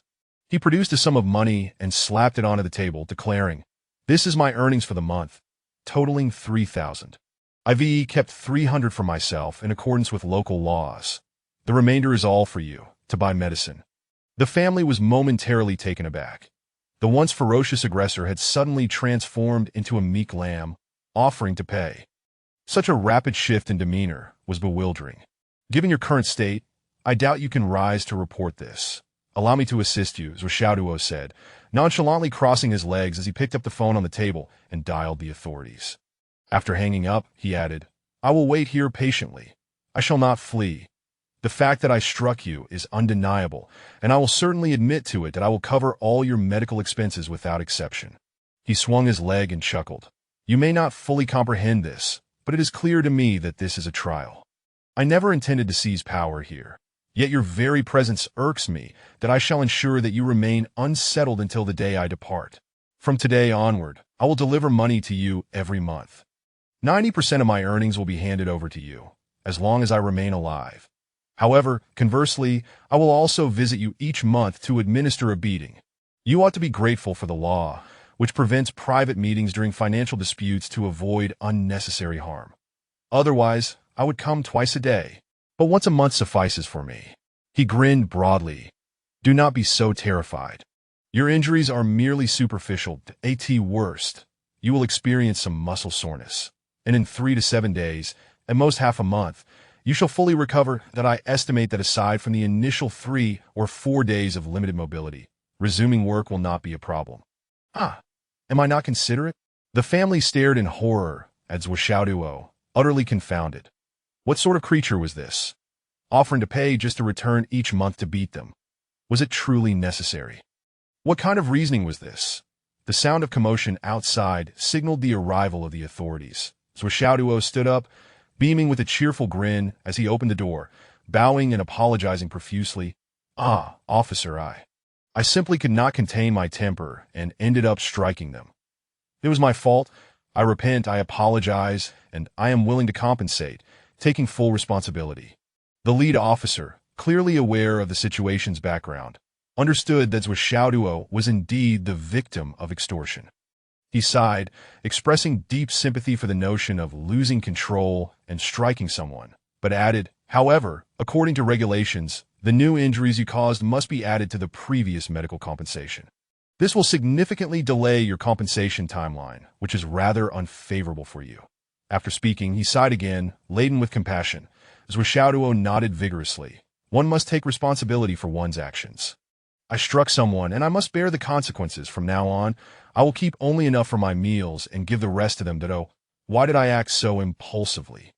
He produced a sum of money and slapped it onto the table, declaring, "This is my earnings for the month, totaling 3,000. I've kept 300 for myself in accordance with local laws. The remainder is all for you, to buy medicine." The family was momentarily taken aback. The once ferocious aggressor had suddenly transformed into a meek lamb, offering to pay. Such a rapid shift in demeanor was bewildering. "Given your current state, I doubt you can rise to report this. Allow me to assist you," Zuo Xiaoduo said, nonchalantly crossing his legs as he picked up the phone on the table and dialed the authorities. After hanging up, he added, "I will wait here patiently. I shall not flee. The fact that I struck you is undeniable, and I will certainly admit to it that I will cover all your medical expenses without exception." He swung his leg and chuckled. "You may not fully comprehend this, but it is clear to me that this is a trial. I never intended to seize power here. Yet your very presence irks me, that I shall ensure that you remain unsettled until the day I depart. From today onward, I will deliver money to you every month. 90% of my earnings will be handed over to you, as long as I remain alive. However, conversely, I will also visit you each month to administer a beating. You ought to be grateful for the law, which prevents private meetings during financial disputes to avoid unnecessary harm. Otherwise, I would come twice a day, but once a month suffices for me." He grinned broadly. "Do not be so terrified. Your injuries are merely superficial. At worst, you will experience some muscle soreness, and in 3 to 7 days, at most half a month, you shall fully recover. That I estimate that aside from the initial 3 or 4 days of limited mobility, resuming work will not be a problem." Am I not considerate?" The family stared in horror at Zuo Xiaoduo, utterly confounded. What sort of creature was this? Offering to pay just to return each month to beat them. Was it truly necessary? What kind of reasoning was this? The sound of commotion outside signaled the arrival of the authorities. Zuo Xiaoduo stood up, beaming with a cheerful grin as he opened the door, bowing and apologizing profusely. "Ah, officer, I simply could not contain my temper and ended up striking them. It was my fault. I repent, I apologize, and I am willing to compensate, taking full responsibility." The lead officer, clearly aware of the situation's background, understood that Zuo Xiaoduo was indeed the victim of extortion. He sighed, expressing deep sympathy for the notion of losing control and striking someone, but added, "However, according to regulations, the new injuries you caused must be added to the previous medical compensation. This will significantly delay your compensation timeline, which is rather unfavorable for you." After speaking, he sighed again, laden with compassion. Zuo Xiaoduo nodded vigorously. One must take responsibility for one's actions. "I struck someone, and I must bear the consequences from now on. I will keep only enough for my meals and give the rest to them that, oh, why did I act so impulsively?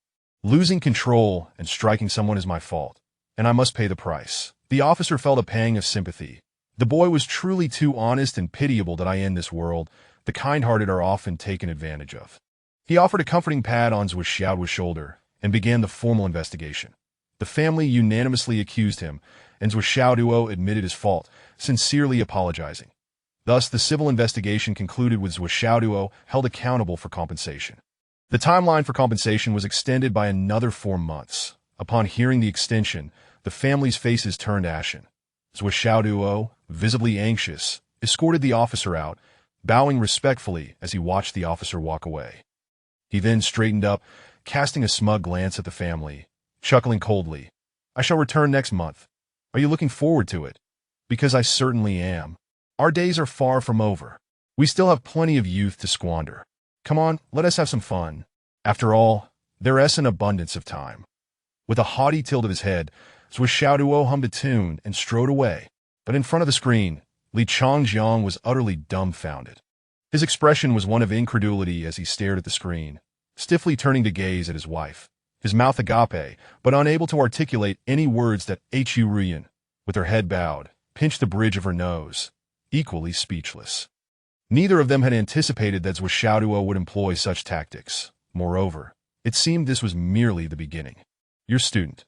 Losing control and striking someone is my fault, and I must pay the price." The officer felt a pang of sympathy. The boy was truly too honest and pitiable that in this world, the kind-hearted are often taken advantage of. He offered a comforting pat on Zuo Xiaoduo's shoulder and began the formal investigation. The family unanimously accused him, and Zuo Xiaoduo admitted his fault, sincerely apologizing. Thus, the civil investigation concluded with Zuo Xiaoduo held accountable for compensation. The timeline for compensation was extended by another 4 months. Upon hearing the extension, the family's faces turned ashen. Zuo Xiaoduo, visibly anxious, escorted the officer out, bowing respectfully as he watched the officer walk away. He then straightened up, casting a smug glance at the family, chuckling coldly. "I shall return next month. Are you looking forward to it?" "Because I certainly am. Our days are far from over. We still have plenty of youth to squander. Come on, let us have some fun. After all, there is an abundance of time." With a haughty tilt of his head, Zuo Xiaoduo hummed a tune and strode away. But in front of the screen, Li Changjiang was utterly dumbfounded. His expression was one of incredulity as he stared at the screen, stiffly turning to gaze at his wife, his mouth agape, but unable to articulate any words that Hu Ruyan, with her head bowed, pinched the bridge of her nose, equally speechless. Neither of them had anticipated that Zuo Xiaoduo would employ such tactics. Moreover, it seemed this was merely the beginning. "Your student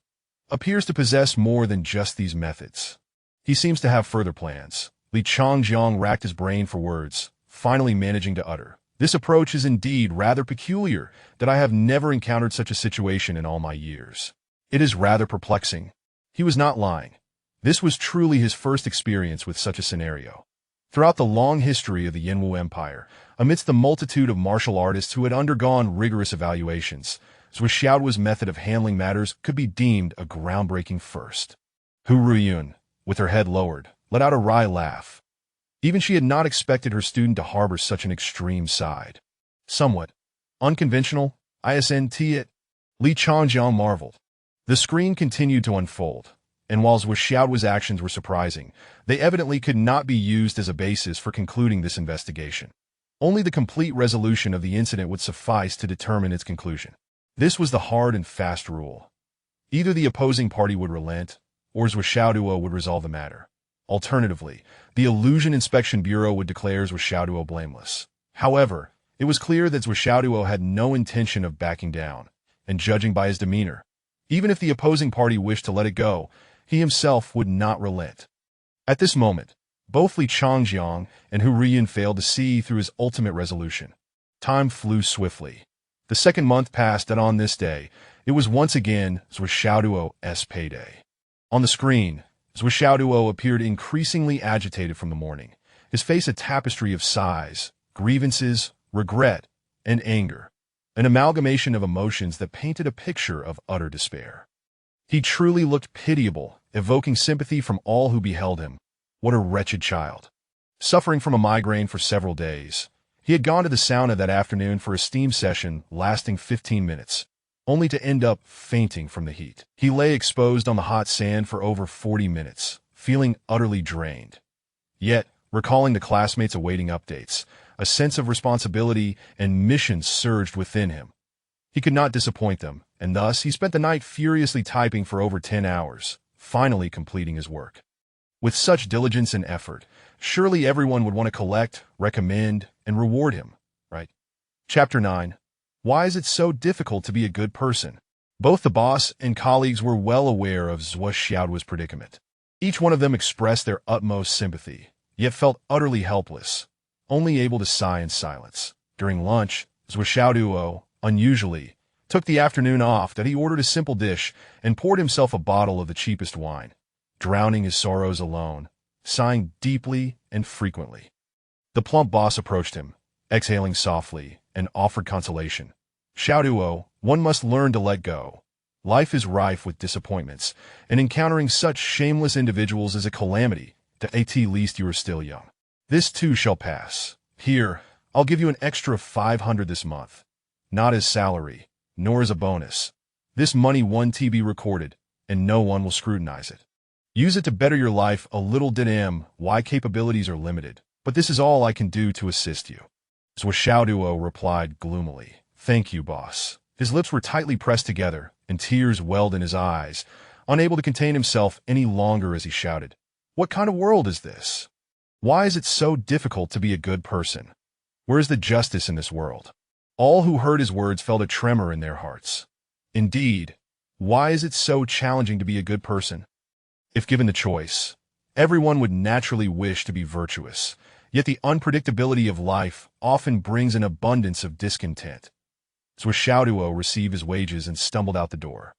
appears to possess more than just these methods. He seems to have further plans." Li Changjiang racked his brain for words, finally managing to utter, "This approach is indeed rather peculiar, that I have never encountered such a situation in all my years. It is rather perplexing." He was not lying. This was truly his first experience with such a scenario. Throughout the long history of the Yanwu Empire, amidst the multitude of martial artists who had undergone rigorous evaluations, Zuo Xiaoduo's method of handling matters could be deemed a groundbreaking first. Hu Ruyun, with her head lowered, let out a wry laugh. Even she had not expected her student to harbor such an extreme side. "Somewhat unconventional, isn't it?" Li Changjiang marveled. The screen continued to unfold, and while Zuo Xiaoduo's actions were surprising, they evidently could not be used as a basis for concluding this investigation. Only the complete resolution of the incident would suffice to determine its conclusion. This was the hard and fast rule. Either the opposing party would relent, or Zuo Xiaoduo would resolve the matter. Alternatively, the Illusion Inspection Bureau would declare Zuo Xiaoduo blameless. However, it was clear that Zuo Xiaoduo had no intention of backing down, and judging by his demeanor, even if the opposing party wished to let it go, he himself would not relent. At this moment, both Li Changjiang and Hu Ruyan failed to see through his ultimate resolution. Time flew swiftly. The second month passed, and on this day, it was once again Zuo Xiaoduo's payday. On the screen, Zuo Xiaoduo appeared increasingly agitated from the morning, his face a tapestry of sighs, grievances, regret, and anger, an amalgamation of emotions that painted a picture of utter despair. He truly looked pitiable, evoking sympathy from all who beheld him. What a wretched child. Suffering from a migraine for several days, he had gone to the sauna that afternoon for a steam session lasting 15 minutes, only to end up fainting from the heat. He lay exposed on the hot sand for over 40 minutes, feeling utterly drained. Yet, recalling the classmates awaiting updates, a sense of responsibility and mission surged within him. He could not disappoint them, and thus he spent the night furiously typing for over 10 hours, finally completing his work. With such diligence and effort, surely everyone would want to collect, recommend, and reward him, right? Chapter 9. Why is it so difficult to be a good person? Both the boss and colleagues were well aware of Zuo Xiaoduo's predicament. Each one of them expressed their utmost sympathy, yet felt utterly helpless, only able to sigh in silence. During lunch, Zuo Xiaoduo, unusually, took the afternoon off that he ordered a simple dish and poured himself a bottle of the cheapest wine, drowning his sorrows alone, sighing deeply and frequently. The plump boss approached him, exhaling softly, and offered consolation. Xiaoduo, one must learn to let go. Life is rife with disappointments, and encountering such shameless individuals is a calamity, at least you are still young. This too shall pass. Here, I'll give you an extra 500 this month. Not as salary, nor as a bonus. This money won't be recorded, and no one will scrutinize it. Use it to better your life a little. Why capabilities are limited, but this is all I can do to assist you. Zuo Xiaoduo replied gloomily. Thank you, boss. His lips were tightly pressed together, and tears welled in his eyes, unable to contain himself any longer as he shouted. What kind of world is this? Why is it so difficult to be a good person? Where is the justice in this world? All who heard his words felt a tremor in their hearts. Indeed, why is it so challenging to be a good person? If given the choice, everyone would naturally wish to be virtuous, yet the unpredictability of life often brings an abundance of discontent. Zuo Xiaoduo received his wages and stumbled out the door.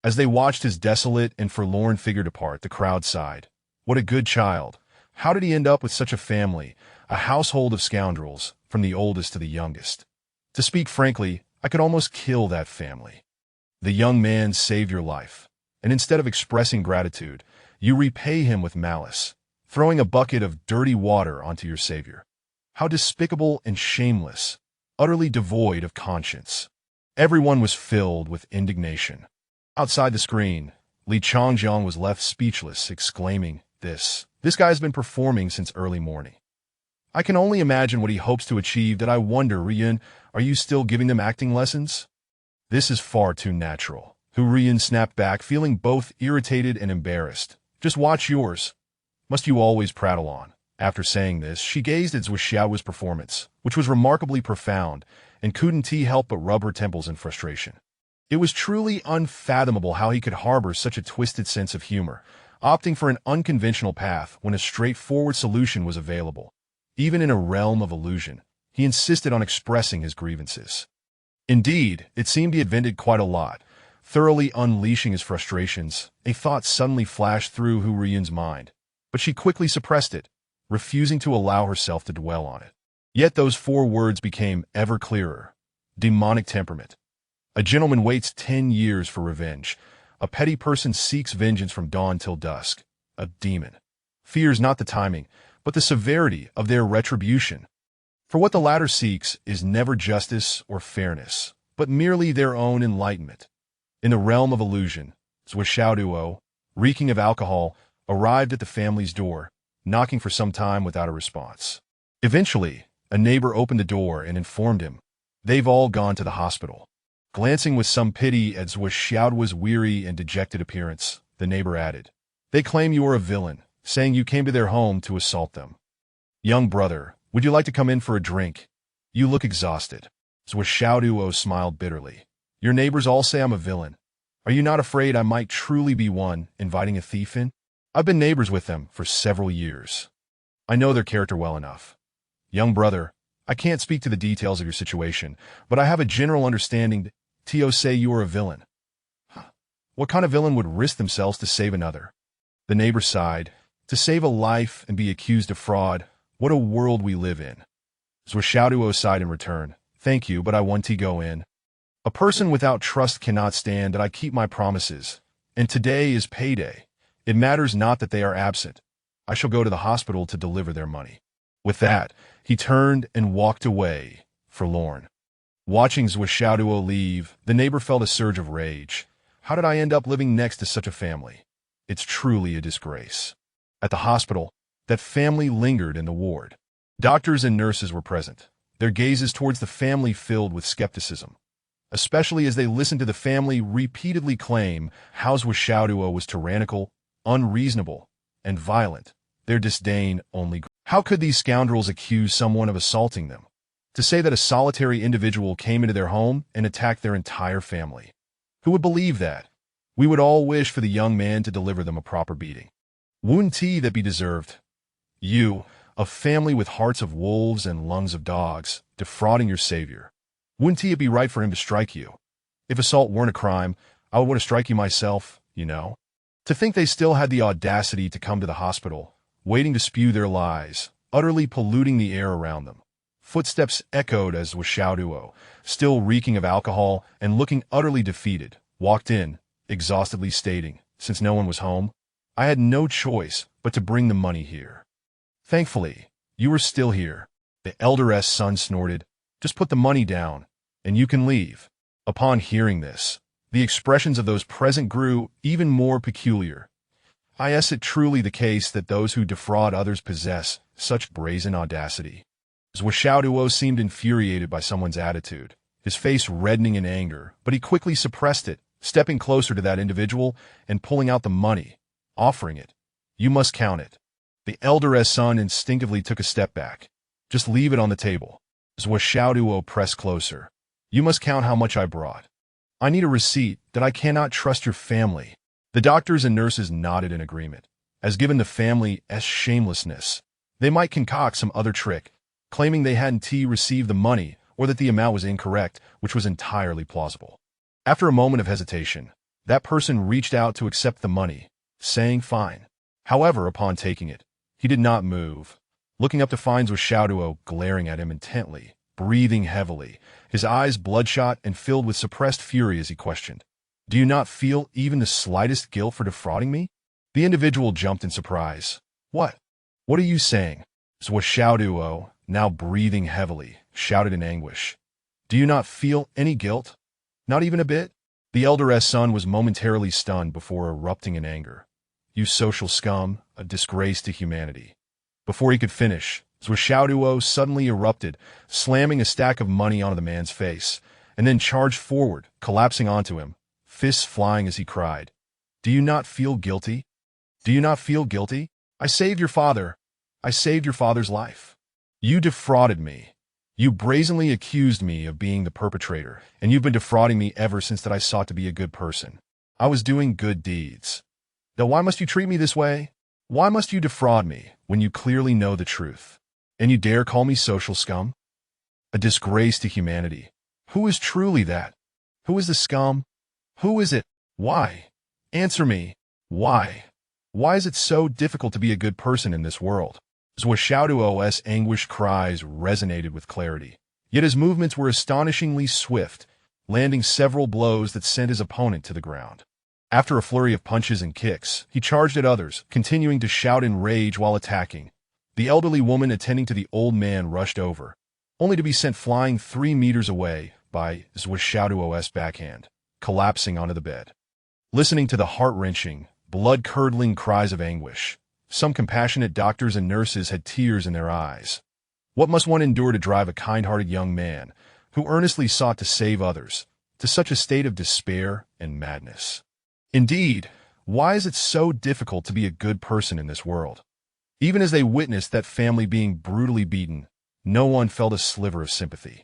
As they watched his desolate and forlorn figure depart, the crowd sighed. What a good child! How did he end up with such a family, a household of scoundrels, from the oldest to the youngest? To speak frankly, I could almost kill that family. The young man saved your life, and instead of expressing gratitude, you repay him with malice, throwing a bucket of dirty water onto your savior. How despicable and shameless, utterly devoid of conscience. Everyone was filled with indignation. Outside the screen, Li Changjiang was left speechless, exclaiming, This guy has been performing since early morning. I can only imagine what he hopes to achieve. That I wonder, Rian, are you still giving them acting lessons? This is far too natural. Hu Rian snapped back, feeling both irritated and embarrassed. Just watch yours. Must you always prattle on? After saying this, she gazed at Zuo Xiaoduo's performance, which was remarkably profound, and couldn't help but rub her temples in frustration. It was truly unfathomable how he could harbor such a twisted sense of humor, opting for an unconventional path when a straightforward solution was available. Even in a realm of illusion, he insisted on expressing his grievances. Indeed, it seemed he had vented quite a lot. Thoroughly unleashing his frustrations, a thought suddenly flashed through Hu Rian's mind, but she quickly suppressed it, refusing to allow herself to dwell on it. Yet those 4 words became ever clearer. Demonic temperament. A gentleman waits 10 years for revenge. A petty person seeks vengeance from dawn till dusk. A demon fears not the timing, but the severity of their retribution. For what the latter seeks is never justice or fairness, but merely their own enlightenment. In the realm of illusion, Zuo Xiaoduo, reeking of alcohol, arrived at the family's door, knocking for some time without a response. Eventually, a neighbor opened the door and informed him, They've all gone to the hospital. Glancing with some pity at Zuo Xiaoduo's weary and dejected appearance, the neighbor added, They claim you are a villain, saying you came to their home to assault them. Young brother, would you like to come in for a drink? You look exhausted. Zuo Xiaoduo smiled bitterly. Your neighbors all say I'm a villain. Are you not afraid I might truly be one, inviting a thief in? I've been neighbors with them for several years. I know their character well enough. Young brother, I can't speak to the details of your situation, but I have a general understanding. Tio say you are a villain. What kind of villain would risk themselves to save another? The neighbor sighed. To save a life and be accused of fraud, what a world we live in. Zuo Xiaoduo sighed in return. Thank you, but I want to go in. A person without trust cannot stand that I keep my promises, and today is payday. It matters not that they are absent. I shall go to the hospital to deliver their money. With that, he turned and walked away, forlorn. Watching Zuo Xiaoduo leave, the neighbor felt a surge of rage. How did I end up living next to such a family? It's truly a disgrace. At the hospital, that family lingered in the ward. Doctors and nurses were present, their gazes towards the family filled with skepticism, especially as they listened to the family repeatedly claim how Zuo Xiaoduo was tyrannical, unreasonable, and violent. Their disdain only grew. How could these scoundrels accuse someone of assaulting them? To say that a solitary individual came into their home and attacked their entire family. Who would believe that? We would all wish for the young man to deliver them a proper beating. Wouldn't he that be deserved? You, a family with hearts of wolves and lungs of dogs, defrauding your savior. Wouldn't it be right for him to strike you? If assault weren't a crime, I would want to strike you myself, you know. To think they still had the audacity to come to the hospital, waiting to spew their lies, utterly polluting the air around them. Footsteps echoed as Zuo Xiaoduo, still reeking of alcohol and looking utterly defeated, walked in, exhaustedly stating, since no one was home, I had no choice but to bring the money here. Thankfully, you are still here. The elder's son snorted, just put the money down, and you can leave. Upon hearing this, the expressions of those present grew even more peculiar. Is it truly the case that those who defraud others possess such brazen audacity? Zuo Xiaoduo seemed infuriated by someone's attitude, his face reddening in anger, but he quickly suppressed it, stepping closer to that individual and pulling out the money, offering it. You must count it. The elder's son instinctively took a step back. Just leave it on the table. Zuo Xiaoduo pressed closer. You must count how much I brought. I need a receipt that I cannot trust your family. The doctors and nurses nodded in agreement, as given the family's shamelessness, they might concoct some other trick, claiming they hadn't received the money or that the amount was incorrect, which was entirely plausible. After a moment of hesitation, that person reached out to accept the money, saying fine. However, upon taking it, he did not move, looking up to find Zuo Xiaoduo glaring at him intently, breathing heavily, his eyes bloodshot and filled with suppressed fury as he questioned, Do you not feel even the slightest guilt for defrauding me? The individual jumped in surprise. What? What are you saying? Zuo Xiaoduo, now breathing heavily, shouted in anguish. Do you not feel any guilt? Not even a bit? The elder's son was momentarily stunned before erupting in anger. You social scum, a disgrace to humanity. Before he could finish, Zuo Xiaoduo suddenly erupted, slamming a stack of money onto the man's face, and then charged forward, collapsing onto him, fists flying as he cried, Do you not feel guilty? Do you not feel guilty? I saved your father. I saved your father's life. You defrauded me. You brazenly accused me of being the perpetrator, and you've been defrauding me ever since that I sought to be a good person. I was doing good deeds. Now why must you treat me this way? Why must you defraud me when you clearly know the truth? And you dare call me social scum? A disgrace to humanity. Who is truly that? Who is the scum? Who is it? Why? Answer me. Why? Why is it so difficult to be a good person in this world? Zuo Xiaoduo's anguished cries resonated with clarity, yet his movements were astonishingly swift, landing several blows that sent his opponent to the ground. After a flurry of punches and kicks, he charged at others, continuing to shout in rage while attacking. The elderly woman attending to the old man rushed over, only to be sent flying 3 meters away by Zuo Xiaoduo's backhand, collapsing onto the bed. Listening to the heart-wrenching, blood-curdling cries of anguish, some compassionate doctors and nurses had tears in their eyes. What must one endure to drive a kind-hearted young man, who earnestly sought to save others, to such a state of despair and madness? Indeed, why is it so difficult to be a good person in this world? Even as they witnessed that family being brutally beaten, no one felt a sliver of sympathy.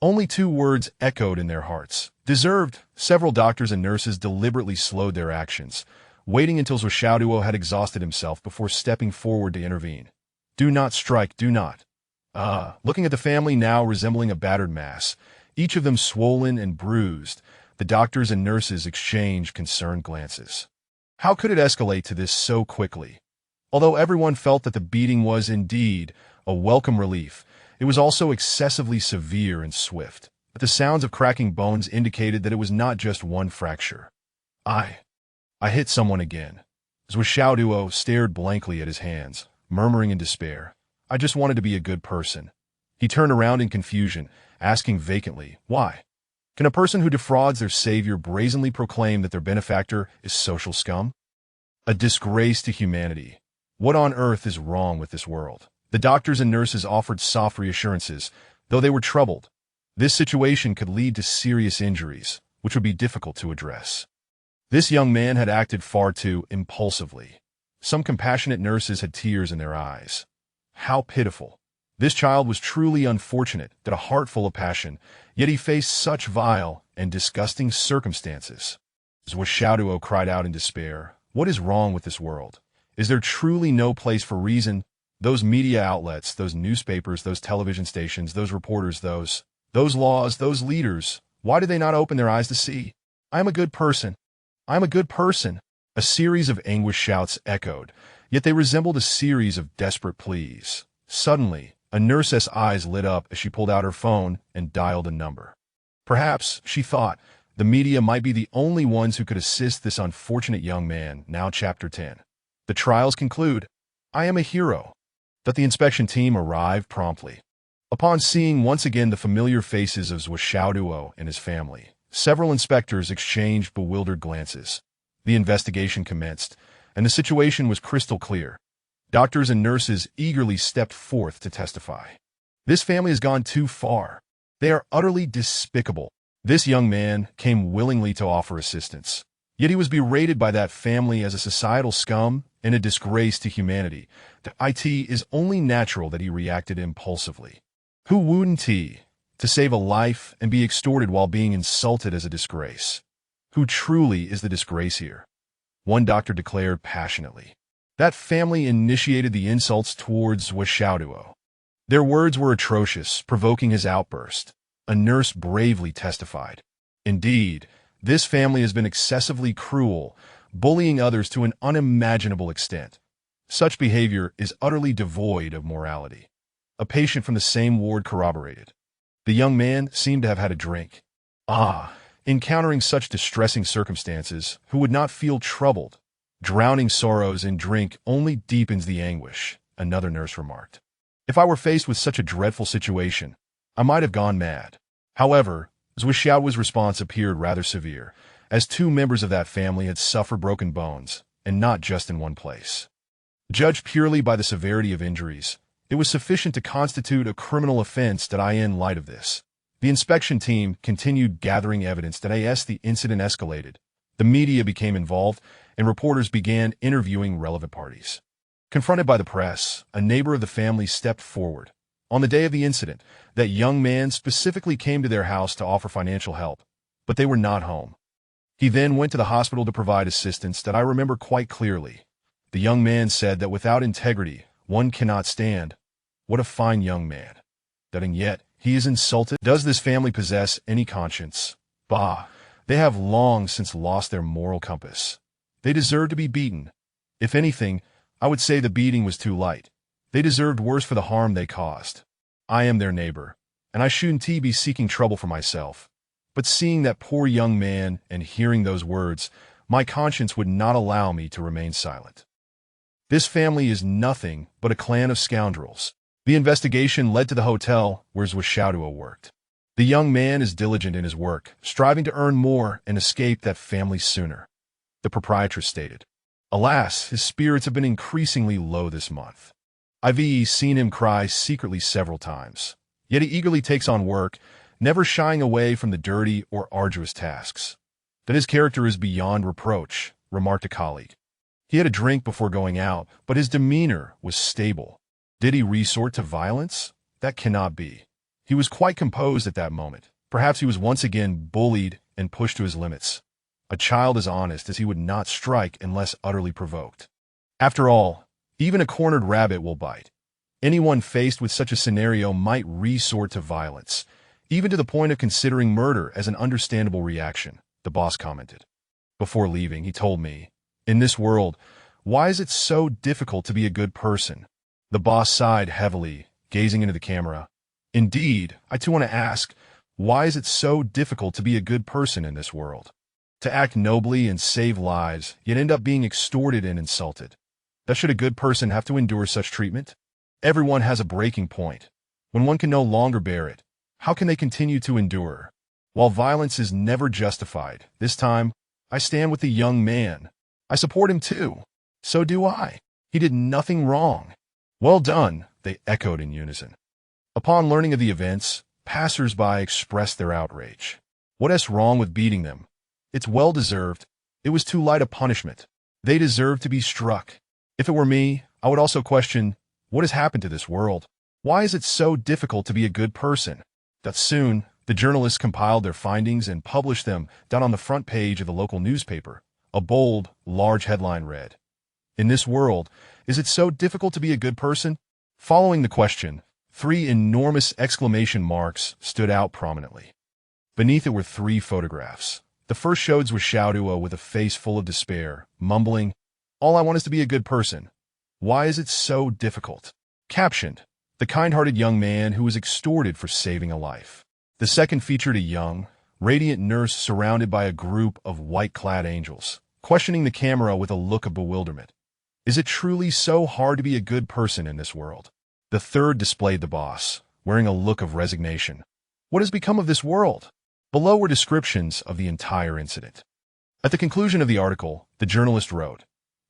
Only 2 words echoed in their hearts. Deserved. Several doctors and nurses deliberately slowed their actions, waiting until Zuo Xiaoduo had exhausted himself before stepping forward to intervene. Do not strike, do not. Looking at the family now resembling a battered mass, each of them swollen and bruised, the doctors and nurses exchanged concerned glances. How could it escalate to this so quickly? Although everyone felt that the beating was indeed a welcome relief, it was also excessively severe and swift. But the sounds of cracking bones indicated that it was not just one fracture. I hit someone again. Zuo Xiaoduo stared blankly at his hands, murmuring in despair, I just wanted to be a good person. He turned around in confusion, asking vacantly, Why? Can a person who defrauds their savior brazenly proclaim that their benefactor is social scum? A disgrace to humanity. What on earth is wrong with this world? The doctors and nurses offered soft reassurances, though they were troubled. This situation could lead to serious injuries, which would be difficult to address. This young man had acted far too impulsively. Some compassionate nurses had tears in their eyes. How pitiful. This child was truly unfortunate that a heart full of passion, yet he faced such vile and disgusting circumstances. Zuo Xiaoduo cried out in despair. What is wrong with this world? Is there truly no place for reason? Those media outlets, those newspapers, those television stations, those reporters, those laws, those leaders, why do they not open their eyes to see? I am a good person. I am a good person. A series of anguished shouts echoed, yet they resembled a series of desperate pleas. Suddenly, a nurse's eyes lit up as she pulled out her phone and dialed a number. Perhaps, she thought, the media might be the only ones who could assist this unfortunate young man. Now Chapter 10. The trials conclude. I am a hero. That the inspection team arrived promptly. Upon seeing once again the familiar faces of Zuo Xiaoduo and his family, several inspectors exchanged bewildered glances. The investigation commenced, and the situation was crystal clear. Doctors and nurses eagerly stepped forth to testify. This family has gone too far. They are utterly despicable. This young man came willingly to offer assistance. Yet he was berated by that family as a societal scum and a disgrace to humanity. It is only natural that he reacted impulsively. Who wouldn't he? To save a life and be extorted while being insulted as a disgrace. Who truly is the disgrace here? One doctor declared passionately. That family initiated the insults towards Zuo Xiaoduo. Their words were atrocious, provoking his outburst. A nurse bravely testified. Indeed, this family has been excessively cruel, bullying others to an unimaginable extent. Such behavior is utterly devoid of morality. A patient from the same ward corroborated. The young man seemed to have had a drink. Encountering such distressing circumstances, who would not feel troubled? Drowning sorrows in drink only deepens the anguish, another nurse remarked. If I were faced with such a dreadful situation, I might have gone mad. However, Zuo Xiaoduo's response appeared rather severe, as two members of that family had suffered broken bones, and not just in one place. Judged purely by the severity of injuries, it was sufficient to constitute a criminal offense. In light of this, the inspection team continued gathering evidence. As the incident escalated, the media became involved, and reporters began interviewing relevant parties. Confronted by the press, a neighbor of the family stepped forward. On the day of the incident, that young man specifically came to their house to offer financial help, but they were not home. He then went to the hospital to provide assistance. I remember quite clearly. The young man said that without integrity, one cannot stand. What a fine young man. And yet, he is insulted. Does this family possess any conscience? Bah, they have long since lost their moral compass. They deserve to be beaten. If anything, I would say the beating was too light. They deserved worse for the harm they caused. I am their neighbor, and I shouldn't be seeking trouble for myself. But seeing that poor young man and hearing those words, my conscience would not allow me to remain silent. This family is nothing but a clan of scoundrels. The investigation led to the hotel where Zuo Xiaoduo worked. The young man is diligent in his work, striving to earn more and escape that family sooner. The proprietress stated. Alas, his spirits have been increasingly low this month. I've seen him cry secretly several times. Yet he eagerly takes on work, never shying away from the dirty or arduous tasks. That his character is beyond reproach, remarked a colleague. He had a drink before going out, but his demeanor was stable. Did he resort to violence? That cannot be. He was quite composed at that moment. Perhaps he was once again bullied and pushed to his limits. A child as honest as he would not strike unless utterly provoked. After all, even a cornered rabbit will bite. Anyone faced with such a scenario might resort to violence, even to the point of considering murder as an understandable reaction, the boss commented. Before leaving, he told me, in this world, why is it so difficult to be a good person? The boss sighed heavily, gazing into the camera. Indeed, I too want to ask, why is it so difficult to be a good person in this world? To act nobly and save lives, yet end up being extorted and insulted. Should a good person have to endure such treatment? Everyone has a breaking point. When one can no longer bear it, how can they continue to endure? While violence is never justified, this time, I stand with the young man. I support him too. So do I. He did nothing wrong. Well done, they echoed in unison. Upon learning of the events, passers-by expressed their outrage. What's wrong with beating them? It's well-deserved. It was too light a punishment. They deserve to be struck. If it were me, I would also question, what has happened to this world? Why is it so difficult to be a good person? That soon, The journalists compiled their findings and published them down on the front page of the local newspaper. A bold, large headline read, "In this world, is it so difficult to be a good person?" Following the question, 3 enormous exclamation marks stood out prominently. Beneath it were 3 photographs. The first showed Zuo Xiaoduo with a face full of despair, mumbling, "All I want is to be a good person. Why is it so difficult?" Captioned, "The kind-hearted young man who was extorted for saving a life." The second featured a young, radiant nurse surrounded by a group of white-clad angels, questioning the camera with a look of bewilderment. Is it truly so hard to be a good person in this world? The third displayed the boss, wearing a look of resignation. What has become of this world? Below were descriptions of the entire incident. At the conclusion of the article, the journalist wrote,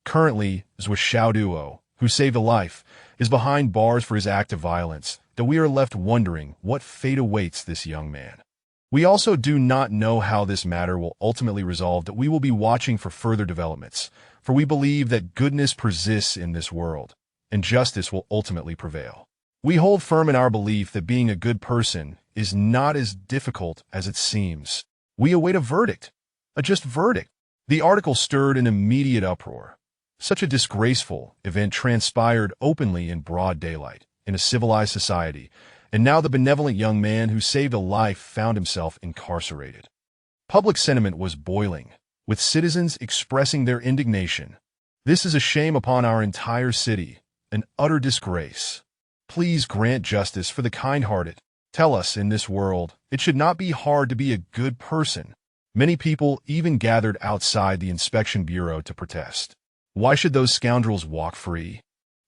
"Currently, Zuo Xiaoduo, who saved a life, is behind bars for his act of violence, that we are left wondering what fate awaits this young man. We also do not know how this matter will ultimately resolve, that we will be watching for further developments, for we believe that goodness persists in this world, and justice will ultimately prevail. We hold firm in our belief that being a good person is not as difficult as it seems. We await a verdict, a just verdict." The article stirred an immediate uproar. Such a disgraceful event transpired openly in broad daylight, in a civilized society, and now the benevolent young man who saved a life found himself incarcerated. Public sentiment was boiling, with citizens expressing their indignation. "This is a shame upon our entire city, an utter disgrace. Please grant justice for the kind-hearted. Tell us, in this world, it should not be hard to be a good person." Many people even gathered outside the inspection bureau to protest. Why should those scoundrels walk free?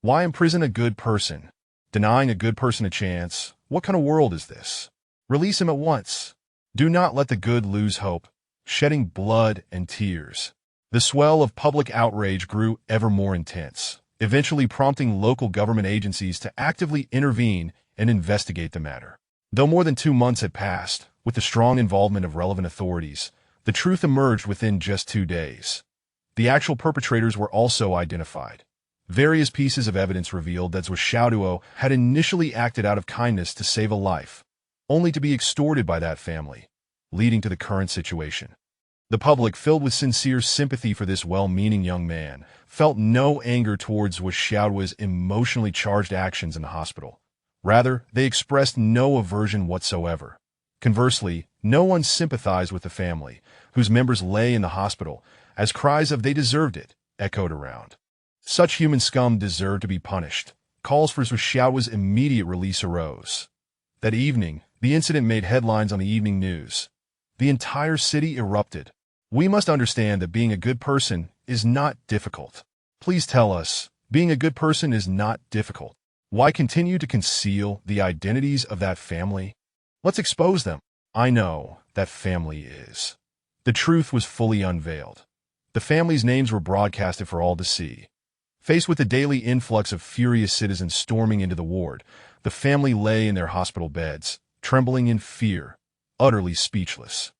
Why imprison a good person? Denying a good person a chance? What kind of world is this? Release him at once. Do not let the good lose hope, shedding blood and tears. The swell of public outrage grew ever more intense, eventually prompting local government agencies to actively intervene and investigate the matter. Though more than 2 months had passed, with the strong involvement of relevant authorities, the truth emerged within just 2 days. The actual perpetrators were also identified. Various pieces of evidence revealed that Zuo Xiaoduo had initially acted out of kindness to save a life, only to be extorted by that family, leading to the current situation. The public, filled with sincere sympathy for this well-meaning young man, felt no anger towards Zuo Xiaoduo's emotionally charged actions in the hospital. Rather, they expressed no aversion whatsoever. Conversely, no one sympathized with the family, whose members lay in the hospital, as cries of "they deserved it" echoed around. Such human scum deserved to be punished. Calls for Zuo Xiaoduo's immediate release arose. That evening, the incident made headlines on the evening news. The entire city erupted. "We must understand that being a good person is not difficult. Please tell us, being a good person is not difficult. Why continue to conceal the identities of that family? Let's expose them." I know that family is. The truth was fully unveiled. The family's names were broadcasted for all to see. Faced with the daily influx of furious citizens storming into the ward, the family lay in their hospital beds, trembling in fear, utterly speechless.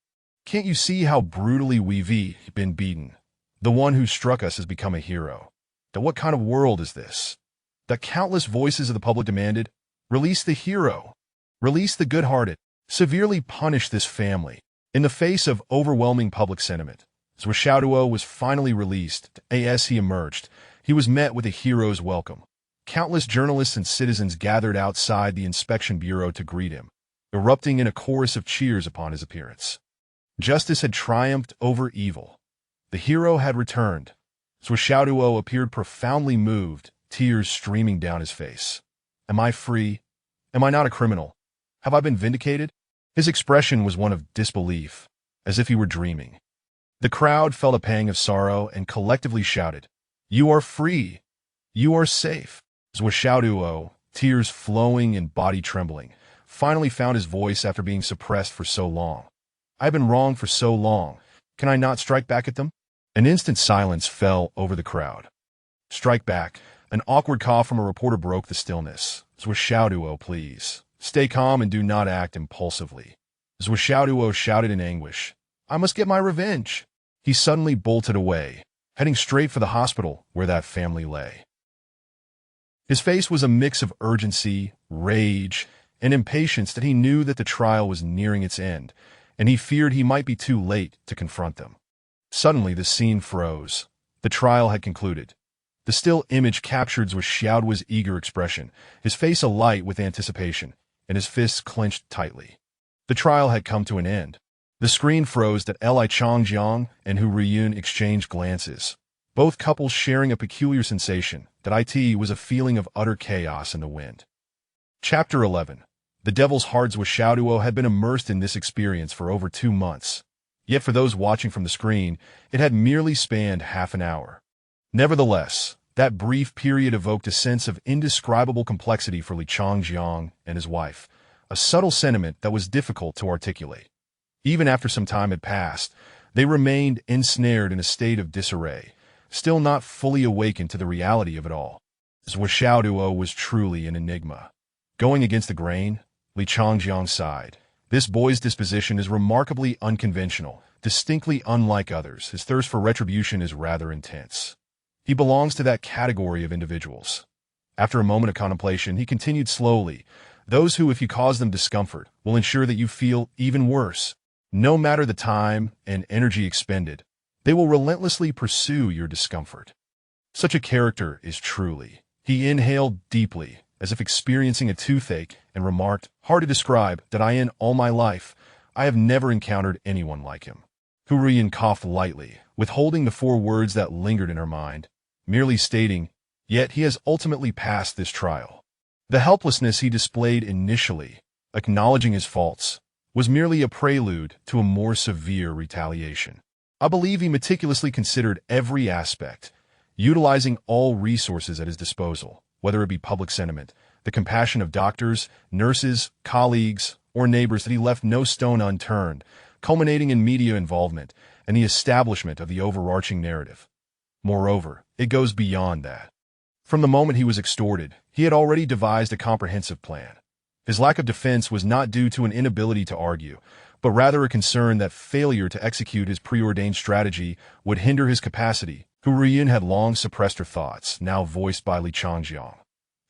"Can't you see how brutally we've been beaten? The one who struck us has become a hero. That what kind of world is this?" The countless voices of the public demanded, "Release the hero. Release the good-hearted. Severely punish this family." In the face of overwhelming public sentiment, Zuo Xiaoduo was finally released. As he emerged, he was met with a hero's welcome. Countless journalists and citizens gathered outside the inspection bureau to greet him, erupting in a chorus of cheers upon his appearance. Justice had triumphed over evil. The hero had returned. Zuo Xiaoduo appeared profoundly moved, tears streaming down his face. "Am I free? Am I not a criminal? Have I been vindicated?" His expression was one of disbelief, as if he were dreaming. The crowd felt a pang of sorrow and collectively shouted, "You are free! You are safe!" Zuo Xiaoduo, tears flowing and body trembling, finally found his voice after being suppressed for so long. "I have been wronged for so long. Can I not strike back at them?" An instant silence fell over the crowd. "Strike back." An awkward cough from a reporter broke the stillness. "Zuo Xiaoduo, please. Stay calm and do not act impulsively." Zuo Xiaoduo shouted in anguish, "I must get my revenge." He suddenly bolted away, heading straight for the hospital where that family lay. His face was a mix of urgency, rage, an impatience that he knew that the trial was nearing its end, and he feared he might be too late to confront them. Suddenly the scene froze. The trial had concluded. The still image captured Zuo Xiaoduo's eager expression, his face alight with anticipation, and his fists clenched tightly. The trial had come to an end. The screen froze that Li Changjiang and Hu Riyun exchanged glances, both couples sharing a peculiar sensation that it was a feeling of utter chaos in the wind. Chapter 11. The Devil's Heart. Zuo Xiaoduo had been immersed in this experience for over 2 months. Yet for those watching from the screen, it had merely spanned half an hour. Nevertheless, that brief period evoked a sense of indescribable complexity for Li Changjiang and his wife, a subtle sentiment that was difficult to articulate. Even after some time had passed, they remained ensnared in a state of disarray, still not fully awakened to the reality of it all. Zuo Xiaoduo was truly an enigma. Going against the grain, Li Changjiang sighed. This boy's disposition is remarkably unconventional, distinctly unlike others. His thirst for retribution is rather intense. He belongs to that category of individuals. After a moment of contemplation, he continued slowly, those who, if you cause them discomfort, will ensure that you feel even worse. No matter the time and energy expended, they will relentlessly pursue your discomfort. Such a character is truly. He inhaled deeply, as if experiencing a toothache, and remarked, hard to describe, that in all my life, I have never encountered anyone like him. Hu Riyun coughed lightly, withholding the 4 words that lingered in her mind, merely stating, yet he has ultimately passed this trial. The helplessness he displayed initially, acknowledging his faults, was merely a prelude to a more severe retaliation. I believe he meticulously considered every aspect, utilizing all resources at his disposal, whether it be public sentiment, the compassion of doctors, nurses, colleagues, or neighbors, that he left no stone unturned, culminating in media involvement and the establishment of the overarching narrative. Moreover, it goes beyond that. From the moment he was extorted, he had already devised a comprehensive plan. His lack of defense was not due to an inability to argue, but rather a concern that failure to execute his preordained strategy would hinder his capacity. Hu Riyun had long suppressed her thoughts, now voiced by Li Changjiang.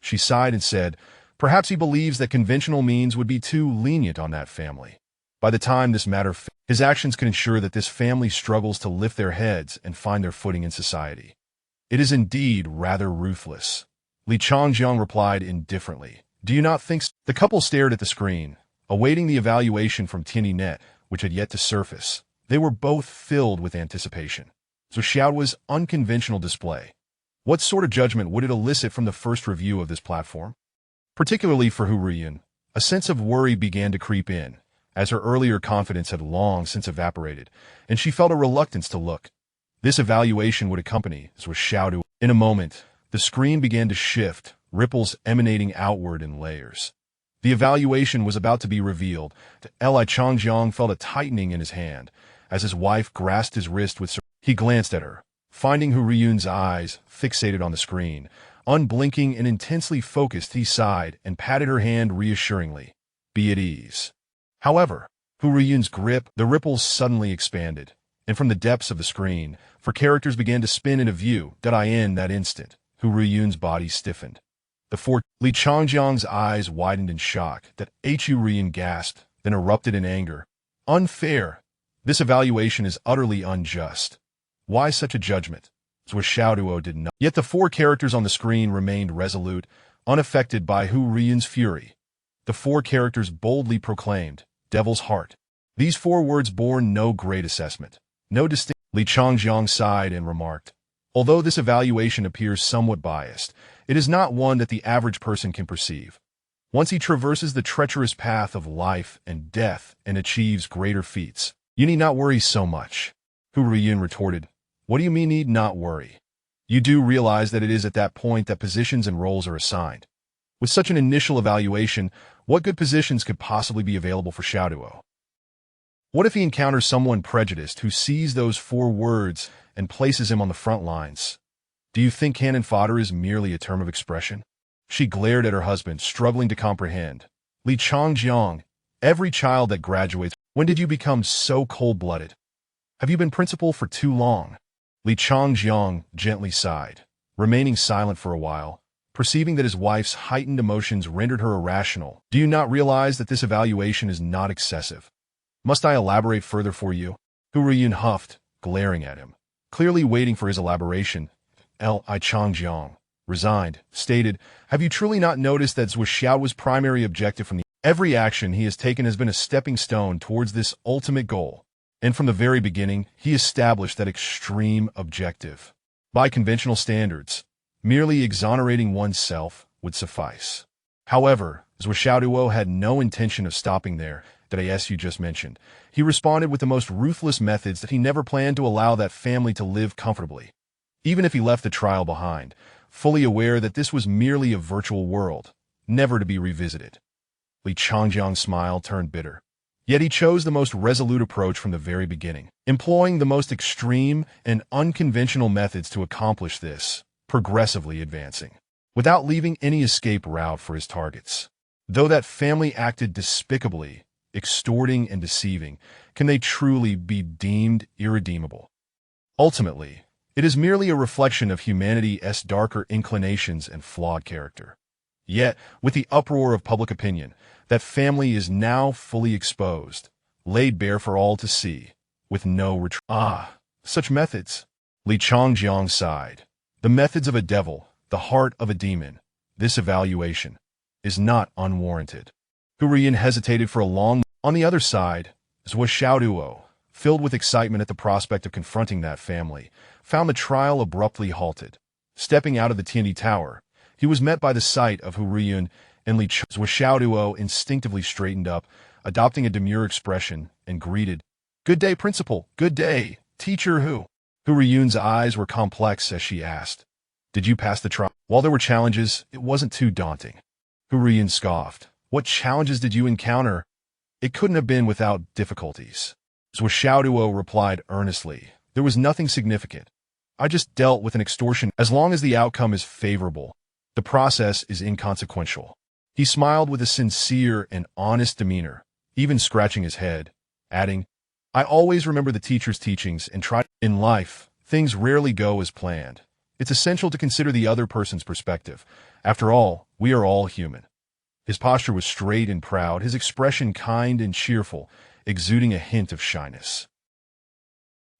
She sighed and said, perhaps he believes that conventional means would be too lenient on that family. By the time this matter his actions could ensure that this family struggles to lift their heads and find their footing in society. It is indeed rather ruthless. Li Changjiang replied indifferently. Do you not think so? The couple stared at the screen, awaiting the evaluation from TianyNet, which had yet to surface. They were both filled with anticipation. Zuo Xiaoduo's unconventional display. What sort of judgment would it elicit from the first review of this platform? Particularly for Hu Riyun, a sense of worry began to creep in, as her earlier confidence had long since evaporated, and she felt a reluctance to look. This evaluation would accompany Zuo Xiaoduo. In a moment, the screen began to shift, ripples emanating outward in layers. The evaluation was about to be revealed. Li Changjiang felt a tightening in his hand, as his wife grasped his wrist with. He glanced at her, finding Hu Riyun's eyes fixated on the screen. Unblinking and intensely focused, he sighed and patted her hand reassuringly. Be at ease. However, Hu Riyun's grip, the ripples suddenly expanded, and from the depths of the screen, 4 characters began to spin into view. In that instant, Hu Riyun's body stiffened. Li Changjiang's eyes widened in shock. Hu Riyun gasped, then erupted in anger. Unfair. This evaluation is utterly unjust. Why such a judgment? Zuo Xiaoduo did not. Yet the 4 characters on the screen remained resolute, unaffected by Hu Riyun's fury. The 4 characters boldly proclaimed, Devil's Heart. These 4 words bore no great assessment, no distinct. Li Changjiang sighed and remarked, although this evaluation appears somewhat biased, it is not one that the average person can perceive. Once he traverses the treacherous path of life and death and achieves greater feats, you need not worry so much. Hu Riyun retorted, what do you mean need not worry? You do realize that it is at that point that positions and roles are assigned. With such an initial evaluation, what good positions could possibly be available for Xiaoduo? What if he encounters someone prejudiced who sees those 4 words and places him on the front lines? Do you think cannon fodder is merely a term of expression? She glared at her husband, struggling to comprehend. Li Changjiang, every child that graduates, when did you become so cold-blooded? Have you been principal for too long? Li Changjiang gently sighed. Remaining silent for a while, perceiving that his wife's heightened emotions rendered her irrational. Do you not realize that this evaluation is not excessive? Must I elaborate further for you? Hu Ruiyun huffed, glaring at him. Clearly waiting for his elaboration, Li Changjiang, resigned, stated, "Have you truly not noticed that Zuo Xiaoduo's primary objective from every action he has taken has been a stepping stone towards this ultimate goal? And from the very beginning, he established that extreme objective. By conventional standards, merely exonerating oneself would suffice. However, Zuo Xiaoduo had no intention of stopping there, that as you just mentioned. He responded with the most ruthless methods that he never planned to allow that family to live comfortably. Even if he left the trial behind, fully aware that this was merely a virtual world, never to be revisited." Li Changjiang's smile turned bitter. Yet he chose the most resolute approach from the very beginning, employing the most extreme and unconventional methods to accomplish this, progressively advancing, without leaving any escape route for his targets. Though that family acted despicably, extorting and deceiving, can they truly be deemed irredeemable? Ultimately, it is merely a reflection of humanity's darker inclinations and flawed character. Yet, with the uproar of public opinion, that family is now fully exposed, laid bare for all to see, with no retreat. Ah, such methods! Li Changjiang sighed. The methods of a devil, the heart of a demon. This evaluation is not unwarranted. Hu Ruiyun hesitated for a long moment. On the other side, Zuo Xiaoduo, filled with excitement at the prospect of confronting that family, found the trial abruptly halted. Stepping out of the Tiandi Tower, he was met by the sight of Hu Ruiyun and Zuo Xiaoduo instinctively straightened up, adopting a demure expression, and greeted, "Good day, Principal. Good day, Teacher Hu." Hu Ruiyun's eyes were complex as she asked, "Did you pass the trial?" While there were challenges, it wasn't too daunting. Hu Ruiyun scoffed. "What challenges did you encounter? It couldn't have been without difficulties." Zuo Xiaoduo replied earnestly, "There was nothing significant. I just dealt with an extortion. As long as the outcome is favorable, the process is inconsequential." He smiled with a sincere and honest demeanor, even scratching his head, adding, "I always remember the teacher's teachings and try. In life, things rarely go as planned. It's essential to consider the other person's perspective. After all, we are all human." His posture was straight and proud, his expression kind and cheerful, exuding a hint of shyness.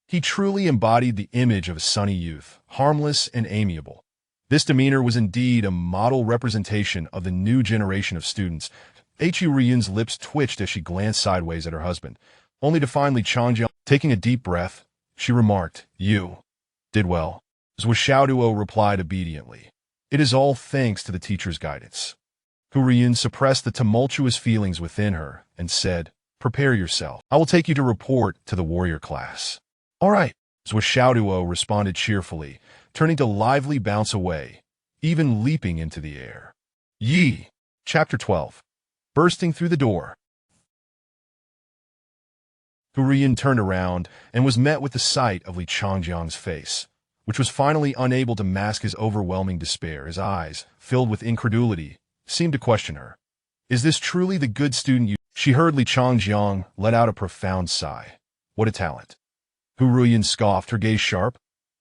He truly embodied the image of a sunny youth, harmless and amiable. This demeanor was indeed a model representation of the new generation of students. Hu Ruiyun's lips twitched as she glanced sideways at her husband, only to find Li Changjiang. Taking a deep breath, she remarked, "You did well." Zuo Xiaoduo replied obediently, "It is all thanks to the teacher's guidance." Hu Ruiyun suppressed the tumultuous feelings within her and said, "Prepare yourself. I will take you to report to the warrior class." "All right." Zuo Xiaoduo responded cheerfully, turning to lively bounce away, even leaping into the air. Yi. Chapter 12. Bursting through the door. Hu Ruiyun turned around and was met with the sight of Li Changjiang's face, which was finally unable to mask his overwhelming despair. His eyes, filled with incredulity, seemed to question her. "Is this truly the good student you—" She heard Li Changjiang let out a profound sigh. "What a talent." Hu Ruiyun scoffed, her gaze sharp.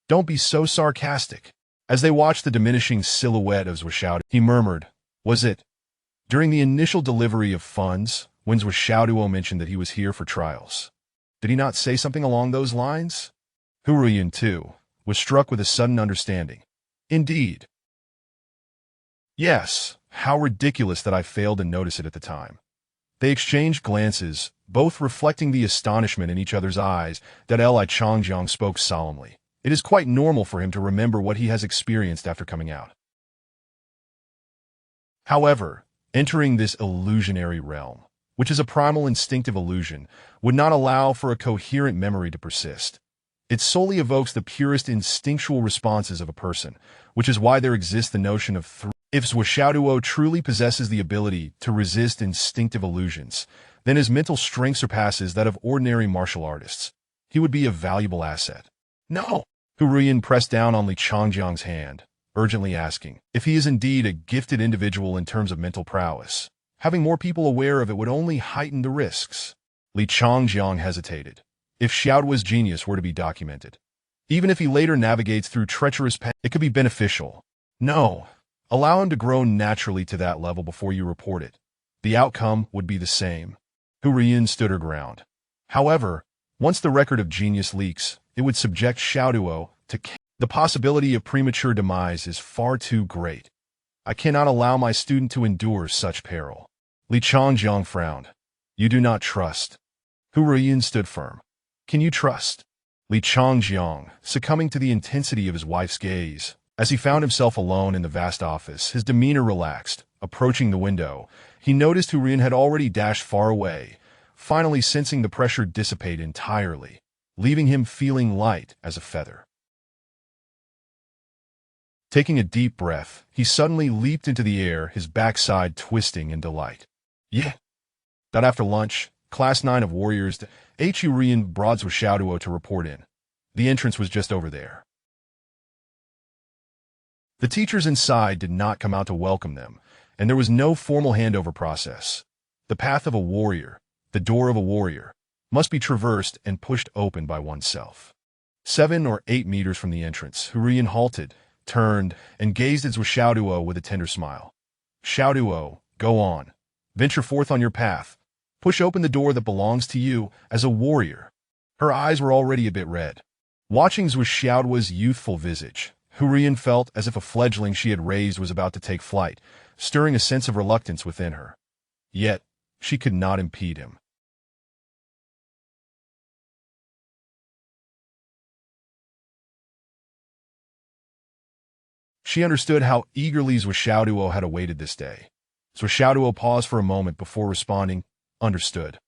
"Don't be so sarcastic." As they watched the diminishing silhouette of Zuo Xiaoduo, he murmured, "Was it during the initial delivery of funds when Zuo Xiaoduo mentioned that he was here for trials? Did he not say something along those lines?" Hu Ruiyun, too, was struck with a sudden understanding. "Indeed. Yes, how ridiculous that I failed to notice it at the time." They exchanged glances, both reflecting the astonishment in each other's eyes. That Li Changjiang spoke solemnly. It is quite normal for him to remember what he has experienced after coming out. However, entering this illusionary realm, which is a primal instinctive illusion, would not allow for a coherent memory to persist. It solely evokes the purest instinctual responses of a person, which is why there exists the notion of three. If Zuo Xiaoduo truly possesses the ability to resist instinctive illusions, then his mental strength surpasses that of ordinary martial artists. He would be a valuable asset. "No!" Hu Ruiyun pressed down on Li Changjiang's hand, urgently asking, "If he is indeed a gifted individual in terms of mental prowess, having more people aware of it would only heighten the risks." Li Changjiang hesitated. If Xiaoduo's genius were to be documented, even if he later navigates through treacherous paths, it could be beneficial. "No, Allow him to grow naturally to that level before you report it. The outcome would be the same. Hu Ruiyun stood her ground. However, once the record of genius leaks, it would subject Xiaoduo to the possibility of premature demise is far too great. I cannot allow my student to endure such peril. Li Changjiang frowned. You do not trust. Hu Ruiyun stood firm. Can you trust? Li Changjiang, succumbing to the intensity of his wife's gaze, as he found himself alone in the vast office, his demeanor relaxed. Approaching the window, he noticed Hu Ruiyun had already dashed far away, finally sensing the pressure dissipate entirely, leaving him feeling light as a feather. Taking a deep breath, he suddenly leaped into the air, his backside twisting in delight. Yeah. That after lunch, Class 9 of Warriors, Hu Ruiyun brought Zuo Xiaoduo to report in. The entrance was just over there. The teachers inside did not come out to welcome them, and there was no formal handover process. The path of a warrior, the door of a warrior, must be traversed and pushed open by oneself. 7 or 8 meters from the entrance, Hu Ruiyun halted, turned, and gazed at Zuo Xiaoduo with a tender smile. Xiaoduo, go on. Venture forth on your path. Push open the door that belongs to you as a warrior. Her eyes were already a bit red. Watching Zuo Xiaoduo's youthful visage, Hu Ruiyun felt as if a fledgling she had raised was about to take flight, stirring a sense of reluctance within her. Yet, she could not impede him. She understood how eagerly Zuo Xiaoduo had awaited this day. Zuo Xiaoduo paused for a moment before responding, understood.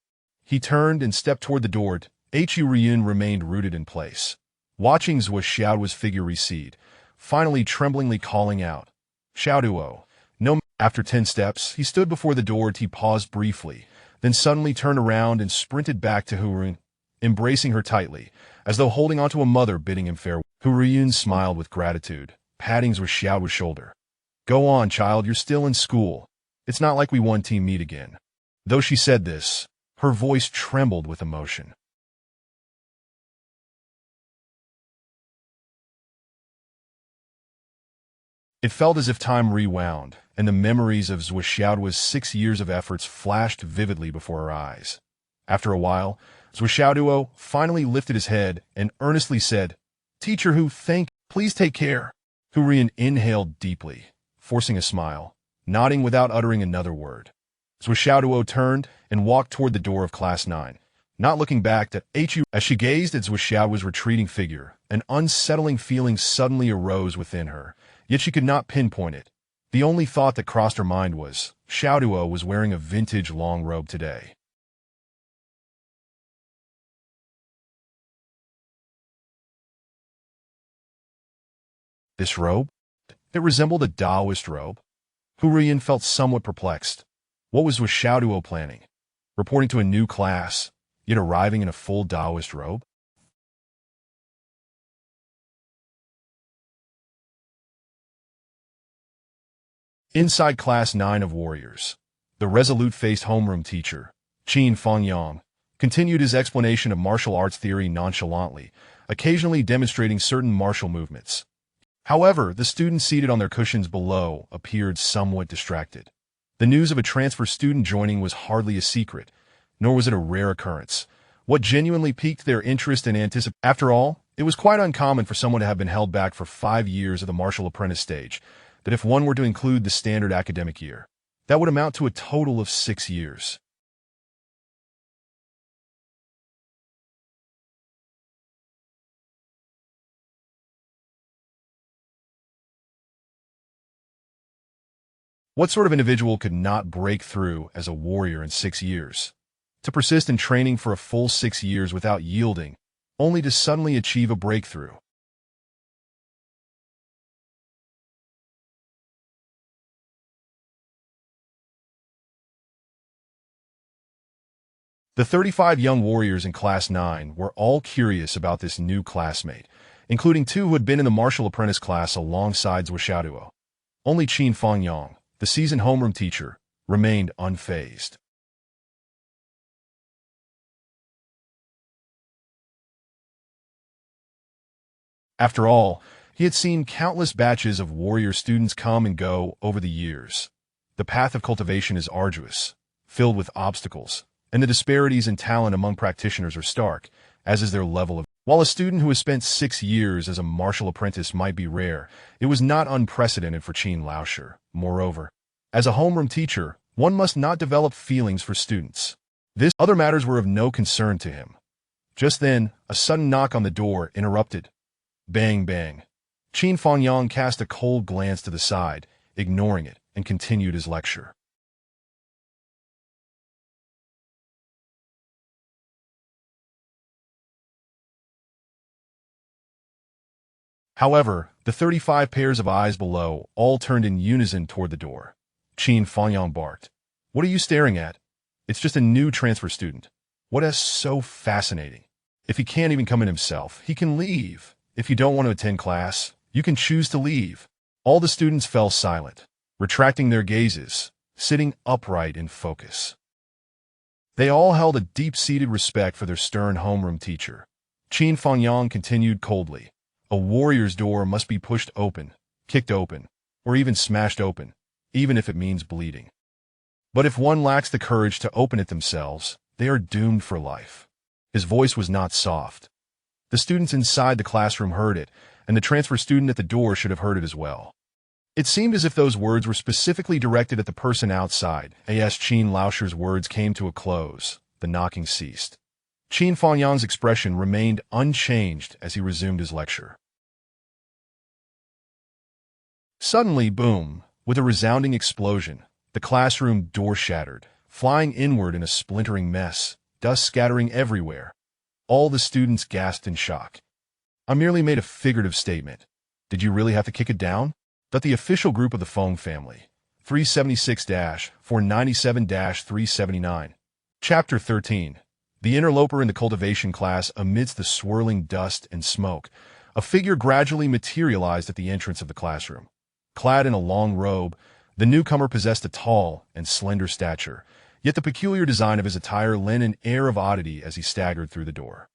He turned and stepped toward the door. Hu Ruiyun remained rooted in place, watching Zuo Xiaoduo's figure recede, finally tremblingly calling out, Xiaoduo, no. After 10 steps, he stood before the door. He paused briefly, then suddenly turned around and sprinted back to Hu Ruiyun, embracing her tightly, as though holding onto a mother bidding him farewell. Hu Ruiyun smiled with gratitude, patting Zuo Xiaoduo's shoulder. Go on, child, you're still in school. It's not like we one team meet again. Though she said this, her voice trembled with emotion. It felt as if time rewound, and the memories of Zuo Xiaoduo's 6 years of efforts flashed vividly before her eyes. After a while, Zuo Xiaoduo finally lifted his head and earnestly said, Teacher Hu, please take care. Hu Ruiyun inhaled deeply, forcing a smile, nodding without uttering another word. Zuo Xiaoduo turned and walked toward the door of Class 9, not looking back at Hu. As she gazed at Zuo Xiaoduo's retreating figure, an unsettling feeling suddenly arose within her, yet she could not pinpoint it. The only thought that crossed her mind was, Xiaoduo was wearing a vintage long robe today. This robe? It resembled a Taoist robe. Hu Ruiyun felt somewhat perplexed. What was Xiaoduo planning? Reporting to a new class, yet arriving in a full Taoist robe? Inside Class 9 of Warriors, the resolute-faced homeroom teacher, Qin Fangyang, continued his explanation of martial arts theory nonchalantly, occasionally demonstrating certain martial movements. However, the students seated on their cushions below appeared somewhat distracted. The news of a transfer student joining was hardly a secret, nor was it a rare occurrence. What genuinely piqued their interest and anticipation. After all, it was quite uncommon for someone to have been held back for 5 years of the martial apprentice stage, that if one were to include the standard academic year, that would amount to a total of 6 years. What sort of individual could not break through as a warrior in 6 years? To persist in training for a full 6 years without yielding, only to suddenly achieve a breakthrough. The 35 young warriors in Class 9 were all curious about this new classmate, including 2 who had been in the martial apprentice class alongside Zuo Xiaoduo. Only Qin Fangyang, the seasoned homeroom teacher, remained unfazed. After all, He had seen countless batches of warrior students come and go over the years. The path of cultivation is arduous, filled with obstacles, and the disparities in talent among practitioners are stark, as is their level of. While a student who has spent 6 years as a martial apprentice might be rare, it was not unprecedented for Qin Laoshi. Moreover, as a homeroom teacher, one must not develop feelings for students. Other matters were of no concern to him. Just then, a sudden knock on the door interrupted. Bang, bang. Qin Fangyang cast a cold glance to the side, ignoring it, and continued his lecture. However, the 35 pairs of eyes below all turned in unison toward the door. Qin Fangyang barked. What are you staring at? It's just a new transfer student. What is so fascinating? If he can't even come in himself, he can leave. If you don't want to attend class, you can choose to leave. All the students fell silent, retracting their gazes, sitting upright in focus. They all held a deep-seated respect for their stern homeroom teacher. Qin Fangyang continued coldly. A warrior's door must be pushed open, kicked open, or even smashed open, even if it means bleeding. But if one lacks the courage to open it themselves, they are doomed for life. His voice was not soft. The students inside the classroom heard it, and the transfer student at the door should have heard it as well. It seemed as if those words were specifically directed at the person outside. As Qin Laoshi's words came to a close, the knocking ceased. Qin Fangyang's expression remained unchanged as he resumed his lecture. Suddenly, boom, with a resounding explosion, the classroom door shattered, flying inward in a splintering mess, dust scattering everywhere. All the students gasped in shock. I merely made a figurative statement. Did you really have to kick it down? That the official group of the Feng family. 376-497-379. Chapter 13. The interloper in the cultivation class. Amidst the swirling dust and smoke, a figure gradually materialized at the entrance of the classroom. Clad in a long robe, the newcomer possessed a tall and slender stature, yet the peculiar design of his attire lent an air of oddity as he staggered through the door.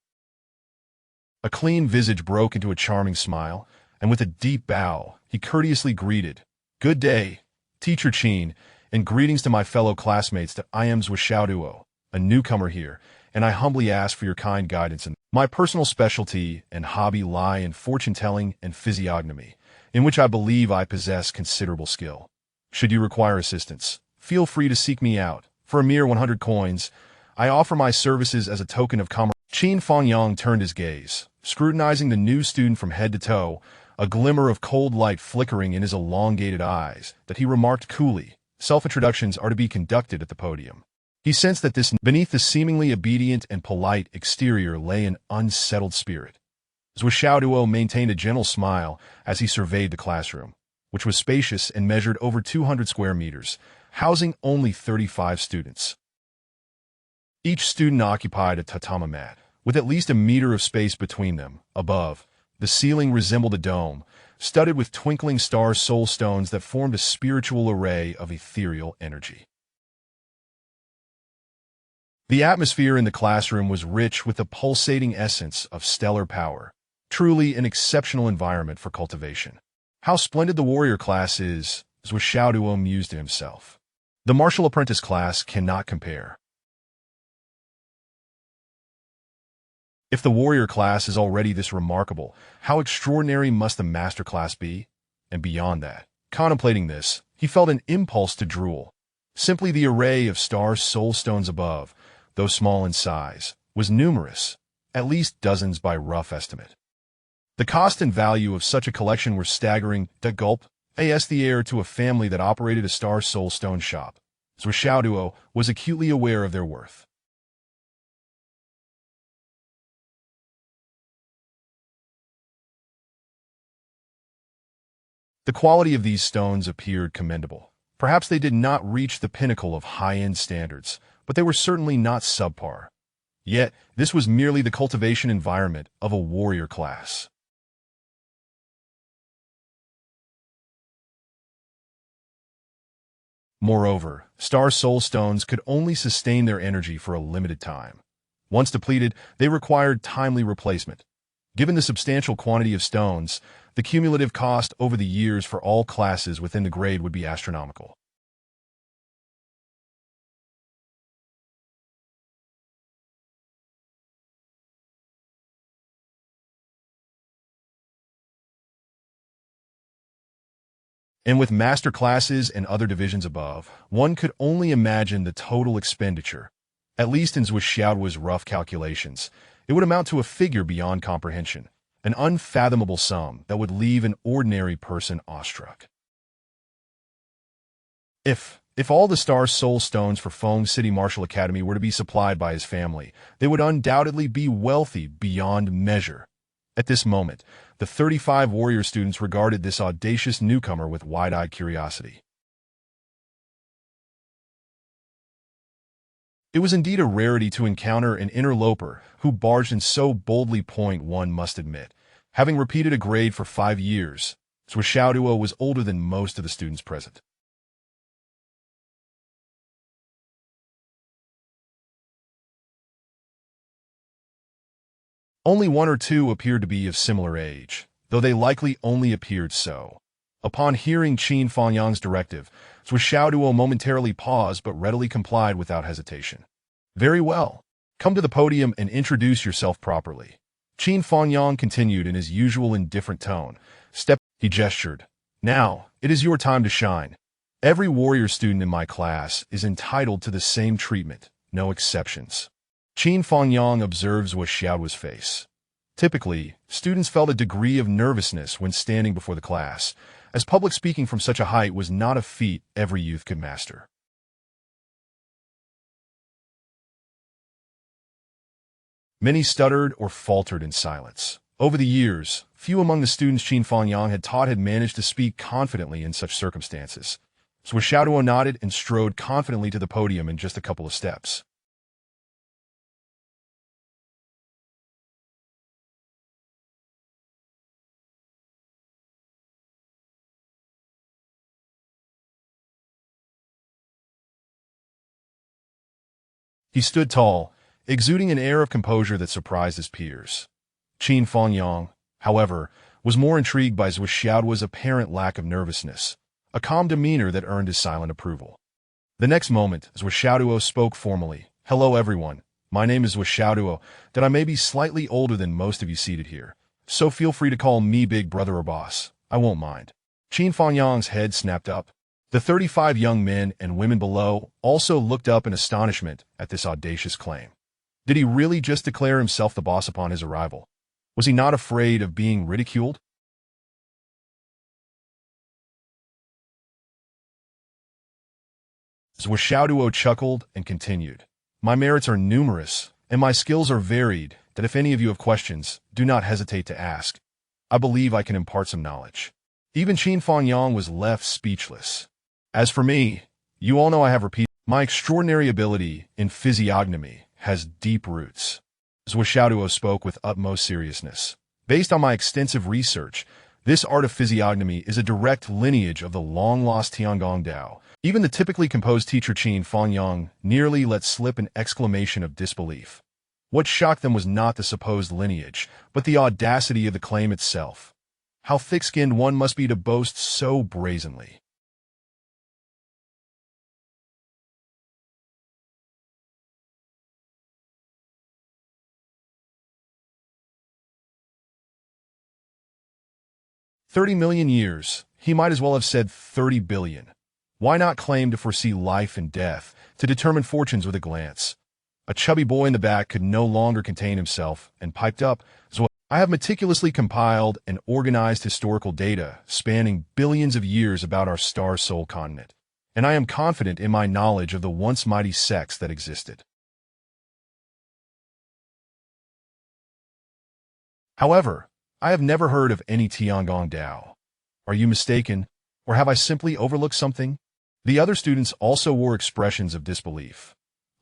A clean visage broke into a charming smile, and with a deep bow, he courteously greeted, "Good day, Teacher Qin, and greetings to my fellow classmates. I am Zuo Xiaoduo, a newcomer here, and I humbly ask for your kind guidance. My personal specialty and hobby lie in fortune-telling and physiognomy, in which I believe I possess considerable skill. Should you require assistance, feel free to seek me out. For a mere 100 coins, I offer my services as a token of commerce." Qin Fangyang turned his gaze, scrutinizing the new student from head to toe, a glimmer of cold light flickering in his elongated eyes, that he remarked coolly, "Self-introductions are to be conducted at the podium." He sensed that beneath the seemingly obedient and polite exterior lay an unsettled spirit. Zuo Xiaoduo maintained a gentle smile as he surveyed the classroom, which was spacious and measured over 200 square meters, housing only 35 students. Each student occupied a tatami mat, with at least a meter of space between them. Above, the ceiling resembled a dome, studded with twinkling star soul stones that formed a spiritual array of ethereal energy. The atmosphere in the classroom was rich with the pulsating essence of stellar power, truly an exceptional environment for cultivation. How splendid the warrior class is, Zuo Xiaoduo mused to himself. The martial apprentice class cannot compare. If the warrior class is already this remarkable, how extraordinary must the master class be? And beyond that, contemplating this, he felt an impulse to drool. Simply the array of star soul stones above, though small in size, was numerous, at least dozens by rough estimate. The cost and value of such a collection were staggering. De gulp, as the heir to a family that operated a star soul stone shop, Zuo Xiaoduo was acutely aware of their worth. The quality of these stones appeared commendable. Perhaps they did not reach the pinnacle of high-end standards, but they were certainly not subpar. Yet, this was merely the cultivation environment of a warrior class. Moreover, star soul stones could only sustain their energy for a limited time. Once depleted, they required timely replacement. Given the substantial quantity of stones, the cumulative cost over the years for all classes within the grade would be astronomical. And with master classes and other divisions above, one could only imagine the total expenditure. At least in Zuo Xiaoduo's rough calculations, it would amount to a figure beyond comprehension, an unfathomable sum that would leave an ordinary person awestruck. If all the Star Soul stones for Feng City Martial Academy were to be supplied by his family, they would undoubtedly be wealthy beyond measure. At this moment, the 35 warrior students regarded this audacious newcomer with wide-eyed curiosity. It was indeed a rarity to encounter an interloper who barged in so boldly. One must admit, having repeated a grade for 5 years, Zuo Xiaoduo was older than most of the students present. Only one or two appeared to be of similar age, though they likely only appeared so. Upon hearing Qin Fangyang's directive, Zuo Xiaoduo momentarily paused but readily complied without hesitation. Very well. Come to the podium and introduce yourself properly. Qin Fangyang continued in his usual indifferent tone. He gestured. Now, it is your time to shine. Every warrior student in my class is entitled to the same treatment, no exceptions. Qin Fangyang observed Zuo Xiaoduo's face. Typically, students felt a degree of nervousness when standing before the class, as public speaking from such a height was not a feat every youth could master. Many stuttered or faltered in silence. Over the years, few among the students Qin Fangyang had taught had managed to speak confidently in such circumstances. Zuo Xiaoduo nodded and strode confidently to the podium in just a couple of steps. He stood tall, exuding an air of composure that surprised his peers. Qin Fangyang, however, was more intrigued by Zuo Xiaoduo's apparent lack of nervousness, a calm demeanor that earned his silent approval. The next moment, Zuo Xiaoduo spoke formally. Hello everyone, my name is Zuo Xiaoduo, that I may be slightly older than most of you seated here, so feel free to call me big brother or boss, I won't mind. Qin Fangyang's head snapped up. The 35 young men and women below also looked up in astonishment at this audacious claim. Did he really just declare himself the boss upon his arrival? Was he not afraid of being ridiculed? Zuo Xiaoduo chuckled and continued. My merits are numerous, and my skills are varied, that if any of you have questions, do not hesitate to ask. I believe I can impart some knowledge. Even Qin Fangyang was left speechless. As for me, you all know I have repeated, my extraordinary ability in physiognomy has deep roots. Zuo Xiaoduo spoke with utmost seriousness. Based on my extensive research, this art of physiognomy is a direct lineage of the long-lost Tiangong Dao. Even the typically composed teacher Qin Fangyang nearly let slip an exclamation of disbelief. What shocked them was not the supposed lineage, but the audacity of the claim itself. How thick-skinned one must be to boast so brazenly. "30 million years," he might as well have said 30 billion. Why not claim to foresee life and death, to determine fortunes with a glance? A chubby boy in the back could no longer contain himself and piped up, I have meticulously compiled and organized historical data spanning billions of years about our star soul continent, and I am confident in my knowledge of the once mighty sects that existed. However, I have never heard of any Tiangong Dao. Are you mistaken, or have I simply overlooked something? The other students also wore expressions of disbelief.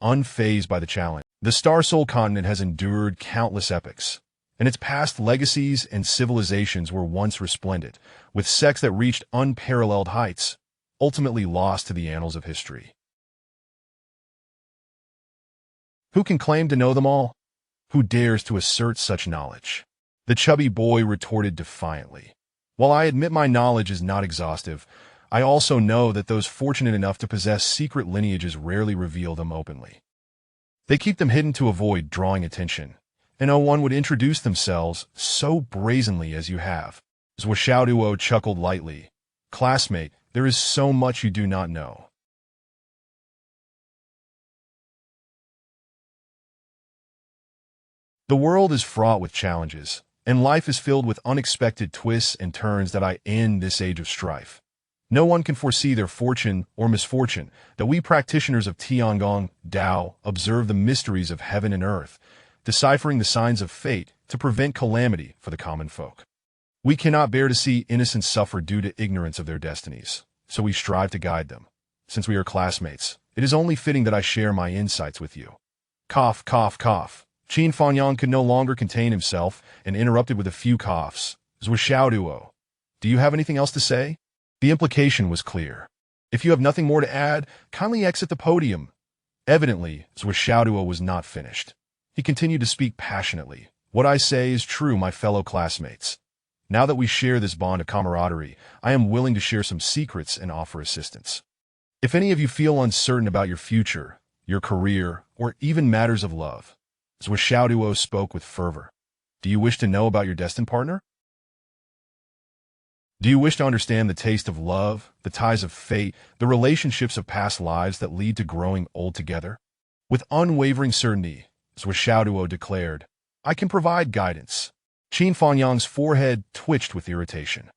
Unfazed by the challenge, the Star Soul continent has endured countless epochs, and its past legacies and civilizations were once resplendent, with sects that reached unparalleled heights, ultimately lost to the annals of history. Who can claim to know them all? Who dares to assert such knowledge? The chubby boy retorted defiantly. While I admit my knowledge is not exhaustive, I also know that those fortunate enough to possess secret lineages rarely reveal them openly. They keep them hidden to avoid drawing attention, and no one would introduce themselves so brazenly as you have. Zuo Xiaoduo chuckled lightly. Classmate, there is so much you do not know. The world is fraught with challenges, and life is filled with unexpected twists and turns that I end this age of strife. No one can foresee their fortune or misfortune, that we practitioners of Tiangong Dao observe the mysteries of heaven and earth, deciphering the signs of fate to prevent calamity for the common folk. We cannot bear to see innocents suffer due to ignorance of their destinies, so we strive to guide them. Since we are classmates, it is only fitting that I share my insights with you. Cough, cough, cough. Qin Fangyang could no longer contain himself and interrupted with a few coughs. Zuo Xiaoduo, do you have anything else to say? The implication was clear. If you have nothing more to add, kindly exit the podium. Evidently, Zuo Xiaoduo was not finished. He continued to speak passionately. What I say is true, my fellow classmates. Now that we share this bond of camaraderie, I am willing to share some secrets and offer assistance. If any of you feel uncertain about your future, your career, or even matters of love, Zuo Xiaoduo spoke with fervor. Do you wish to know about your destined partner? Do you wish to understand the taste of love, the ties of fate, the relationships of past lives that lead to growing old together? With unwavering certainty, Zuo Xiaoduo declared, I can provide guidance. Qin Fangyang's forehead twitched with irritation.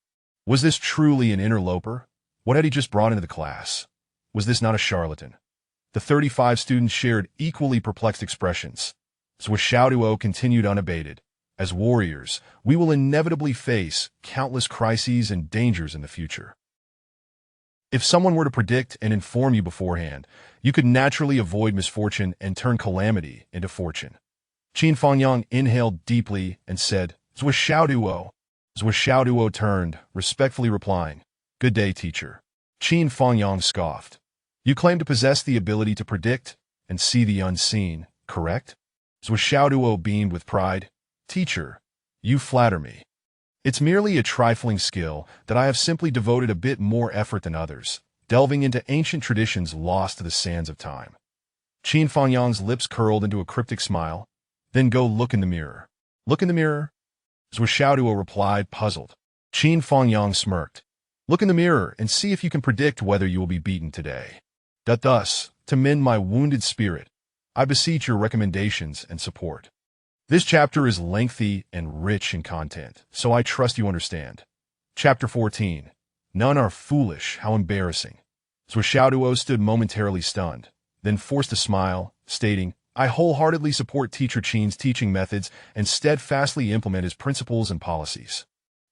Was this truly an interloper? What had he just brought into the class? Was this not a charlatan? The 35 students shared equally perplexed expressions. Zuo Xiaoduo continued unabated. As warriors, we will inevitably face countless crises and dangers in the future. If someone were to predict and inform you beforehand, you could naturally avoid misfortune and turn calamity into fortune. Qin Fangyang inhaled deeply and said, Zuo Xiaoduo. Zuo Xiaoduo turned, respectfully replying, Good day, teacher. Qin Fangyang scoffed. You claim to possess the ability to predict and see the unseen, correct? Zuo Xiaoduo beamed with pride. Teacher, you flatter me. It's merely a trifling skill that I have simply devoted a bit more effort than others, delving into ancient traditions lost to the sands of time. Qin Fangyang's lips curled into a cryptic smile. Then go look in the mirror. Look in the mirror? Zuo Xiaoduo replied, puzzled. Qin Fangyang smirked. Look in the mirror and see if you can predict whether you will be beaten today. Thus, to mend my wounded spirit, I beseech your recommendations and support. This chapter is lengthy and rich in content, so I trust you understand. Chapter 14. None are foolish, how embarrassing. Zuo Xiaoduo stood momentarily stunned, then forced a smile, stating, I wholeheartedly support Teacher Qin's teaching methods and steadfastly implement his principles and policies.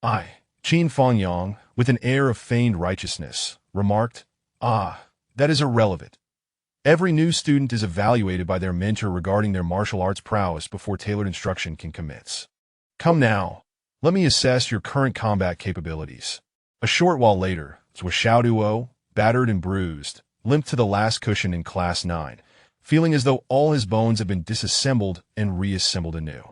Qin Fangyang, with an air of feigned righteousness, remarked, that is irrelevant. Every new student is evaluated by their mentor regarding their martial arts prowess before tailored instruction can commence. Come now, let me assess your current combat capabilities. A short while later, Zuo Xiaoduo, battered and bruised, limped to the last cushion in Class 9, feeling as though all his bones had been disassembled and reassembled anew.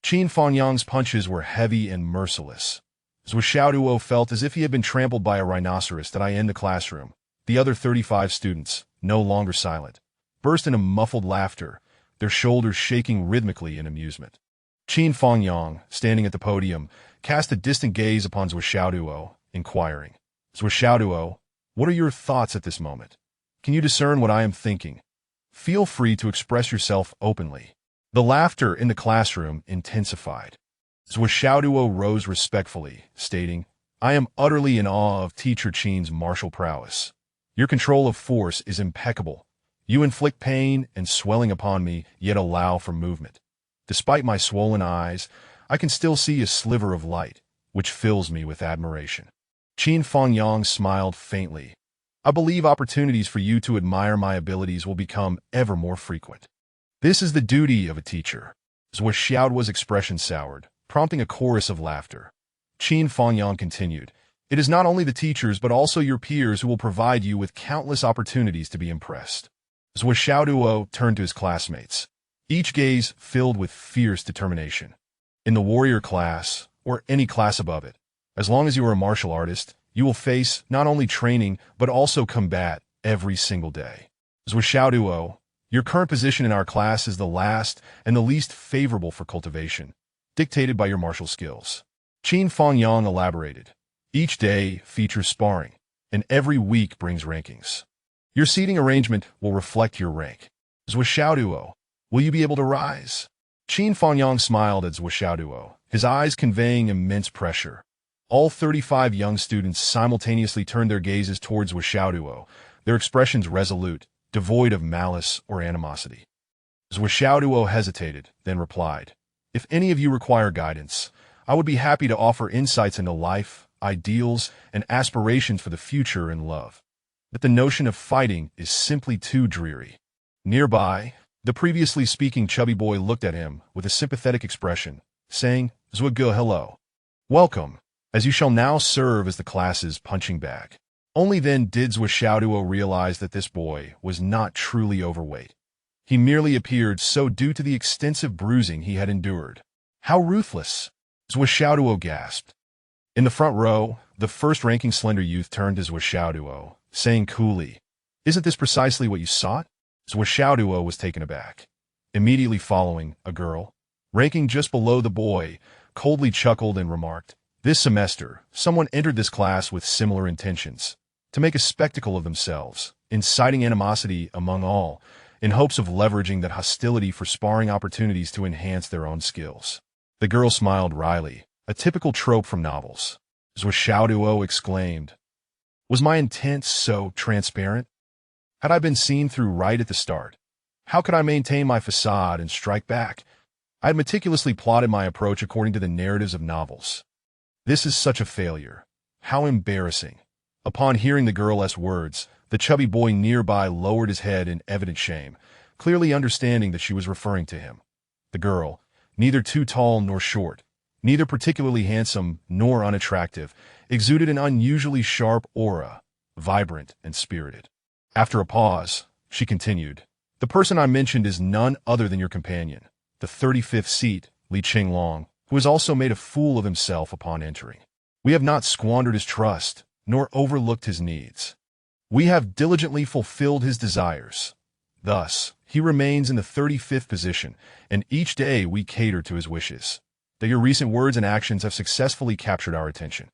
Qin Fangyang's punches were heavy and merciless. Zuo Xiaoduo felt as if he had been trampled by a rhinoceros that I end the classroom. The other 35 students, no longer silent, burst into muffled laughter, their shoulders shaking rhythmically in amusement. Qin Fangyang, standing at the podium, cast a distant gaze upon Zuo Xiaoduo, inquiring, Zuo Xiaoduo, what are your thoughts at this moment? Can you discern what I am thinking? Feel free to express yourself openly. The laughter in the classroom intensified. Zuo Xiaoduo rose respectfully, stating, I am utterly in awe of Teacher Qin's martial prowess. Your control of force is impeccable. You inflict pain and swelling upon me, yet allow for movement. Despite my swollen eyes, I can still see a sliver of light, which fills me with admiration. Qin Fangyang smiled faintly. I believe opportunities for you to admire my abilities will become ever more frequent. This is the duty of a teacher. Zuo Xiaoduo's expression soured, prompting a chorus of laughter. Qin Fangyang continued, It is not only the teachers but also your peers who will provide you with countless opportunities to be impressed. Zuo Xiaoduo turned to his classmates, each gaze filled with fierce determination. In the warrior class, or any class above it, as long as you are a martial artist, you will face not only training but also combat every single day. Zuo Xiaoduo, your current position in our class is the last and the least favorable for cultivation, dictated by your martial skills. Qin Fangyang elaborated. Each day features sparring, and every week brings rankings. Your seating arrangement will reflect your rank. Zuo Xiaoduo, will you be able to rise? Qin Fangyang smiled at Zuo Xiaoduo, his eyes conveying immense pressure. All 35 young students simultaneously turned their gazes towards Zuo Xiaoduo, their expressions resolute, devoid of malice or animosity. Zuo Xiaoduo hesitated, then replied, "If any of you require guidance, I would be happy to offer insights into life, ideals, and aspirations for the future and love. But the notion of fighting is simply too dreary." Nearby, the previously speaking chubby boy looked at him with a sympathetic expression, saying, "Zuo Ge, hello. Welcome, as you shall now serve as the class's punching bag." Only then did Zuo Xiaoduo realize that this boy was not truly overweight. He merely appeared so due to the extensive bruising he had endured. How ruthless! Zuo Xiaoduo gasped. In the front row, the first-ranking slender youth turned to Zuo Xiaoduo, saying coolly, "Isn't this precisely what you sought?" Zuo Xiaoduo was taken aback. Immediately following, a girl, ranking just below the boy, coldly chuckled and remarked, "This semester, someone entered this class with similar intentions, to make a spectacle of themselves, inciting animosity among all, in hopes of leveraging that hostility for sparring opportunities to enhance their own skills." The girl smiled wryly, a typical trope from novels. Zuo Xiaoduo exclaimed, "Was my intent so transparent? Had I been seen through right at the start? How could I maintain my facade and strike back? I had meticulously plotted my approach according to the narratives of novels. This is such a failure. How embarrassing." Upon hearing the girl's words, the chubby boy nearby lowered his head in evident shame, clearly understanding that she was referring to him. The girl, neither too tall nor short, neither particularly handsome nor unattractive, exuded an unusually sharp aura, vibrant and spirited. After a pause, she continued, "The person I mentioned is none other than your companion, the 35th seat, Li Qinglong, who has also made a fool of himself upon entering. We have not squandered his trust, nor overlooked his needs. We have diligently fulfilled his desires. Thus, he remains in the 35th position, and each day we cater to his wishes. That your recent words and actions have successfully captured our attention.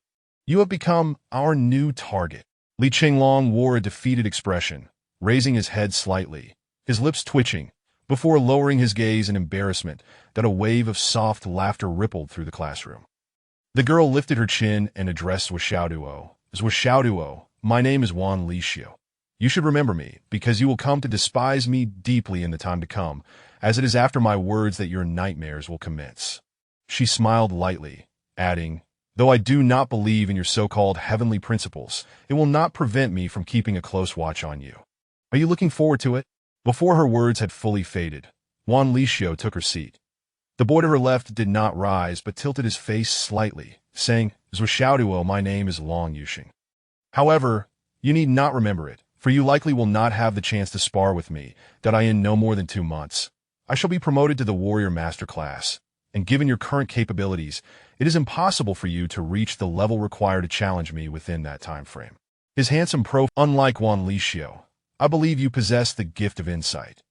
You have become our new target." Li Qinglong wore a defeated expression, raising his head slightly, his lips twitching, before lowering his gaze in embarrassment that a wave of soft laughter rippled through the classroom. The girl lifted her chin and addressed Zuo Xiaoduo. "Zuo Xiaoduo, my name is Wan Lixio. You should remember me, because you will come to despise me deeply in the time to come, as it is after my words that your nightmares will commence." She smiled lightly, adding, "Though I do not believe in your so-called heavenly principles, it will not prevent me from keeping a close watch on you. Are you looking forward to it?" Before her words had fully faded, Wan Lixio took her seat. The boy to her left did not rise but tilted his face slightly, saying, "Zuo Xiaoduo, my name is Long Yuxing. However, you need not remember it, for you likely will not have the chance to spar with me, that I in no more than 2 months. I shall be promoted to the Warrior Master class, and given your current capabilities, it is impossible for you to reach the level required to challenge me within that time frame." His handsome profile, unlike Wan Lixio, "I believe you possess the gift of insight.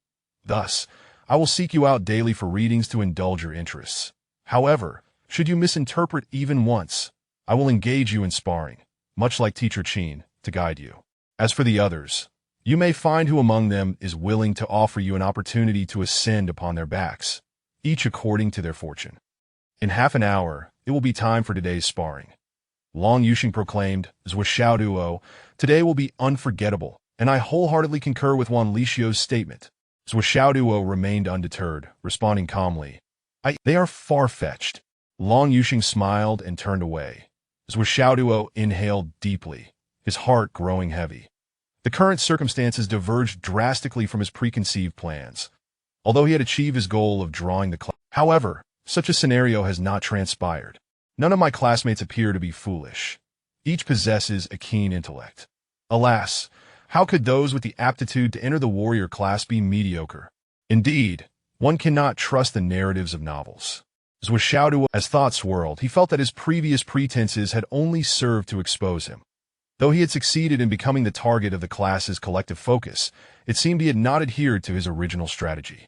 Thus, I will seek you out daily for readings to indulge your interests. However, should you misinterpret even once, I will engage you in sparring, much like Teacher Qin, to guide you. As for the others, you may find who among them is willing to offer you an opportunity to ascend upon their backs, each according to their fortune. In half an hour, it will be time for today's sparring." Long Yuxing proclaimed, "Zuo Xiaoduo, today will be unforgettable, and I wholeheartedly concur with Wan Lixio's statement." Zuo Xiaoduo remained undeterred, responding calmly, "They are far-fetched." Long Yuxing smiled and turned away. Zuo Xiaoduo inhaled deeply, his heart growing heavy. The current circumstances diverged drastically from his preconceived plans. Although he had achieved his goal of drawing the class. However, such a scenario has not transpired. None of my classmates appear to be foolish. Each possesses a keen intellect. Alas, how could those with the aptitude to enter the warrior class be mediocre? Indeed, one cannot trust the narratives of novels. Zuo Xiaoduo, as thoughts swirled, he felt that his previous pretenses had only served to expose him. Though he had succeeded in becoming the target of the class's collective focus, it seemed he had not adhered to his original strategy.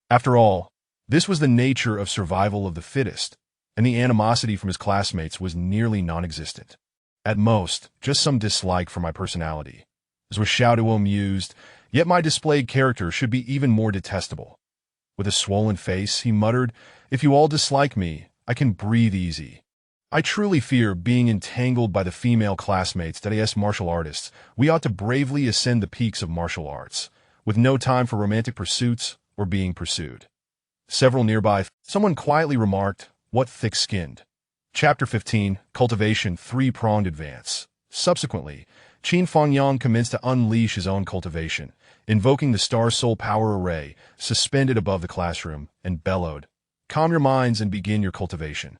After all, this was the nature of survival of the fittest, and the animosity from his classmates was nearly non-existent. At most, just some dislike for my personality. Zuo Xiaoduo mused, yet my displayed character should be even more detestable. With a swollen face, he muttered, "If you all dislike me, I can breathe easy. I truly fear being entangled by the female classmates that as martial artists, we ought to bravely ascend the peaks of martial arts, with no time for romantic pursuits or being pursued." Several nearby, someone quietly remarked, "What thick-skinned." Chapter 15, Cultivation Three-Pronged Advance. Subsequently, Qin Fangyang commenced to unleash his own cultivation, invoking the Star Soul Power Array suspended above the classroom, and bellowed, "Calm your minds and begin your cultivation."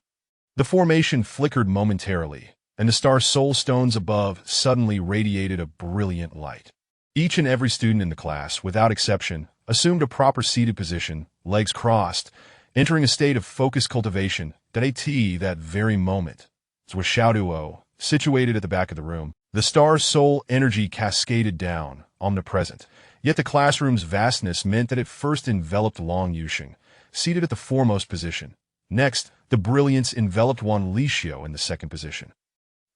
The formation flickered momentarily, and the Star Soul stones above suddenly radiated a brilliant light. Each and every student in the class, without exception, assumed a proper seated position, legs crossed, entering a state of focused cultivation that very moment. Zuo Xiaoduo, situated at the back of the room, the Star Soul energy cascaded down, omnipresent, yet the classroom's vastness meant that it first enveloped Long Yusheng, seated at the foremost position. Next, the brilliance enveloped Wan Lixio in the second position.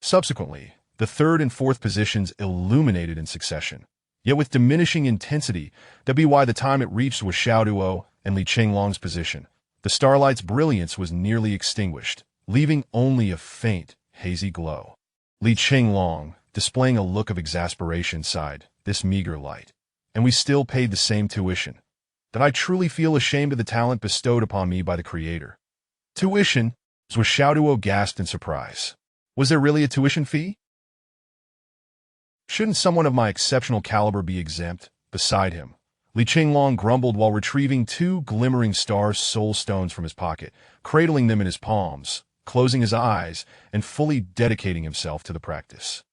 Subsequently, the third and fourth positions illuminated in succession, yet with diminishing intensity, by the time it reached Zuo Xiaoduo and Li Qinglong's position, the starlight's brilliance was nearly extinguished, leaving only a faint, hazy glow. Li Qinglong, displaying a look of exasperation, sighed, "This meager light. And we still paid the same tuition. That I truly feel ashamed of the talent bestowed upon me by the Creator." Tuition? Zuo Xiaoduo gasped in surprise. Was there really a tuition fee? Shouldn't someone of my exceptional caliber be exempt? Beside him, Li Qinglong grumbled while retrieving two glimmering Star Soul stones from his pocket, cradling them in his palms, closing his eyes, and fully dedicating himself to the practice.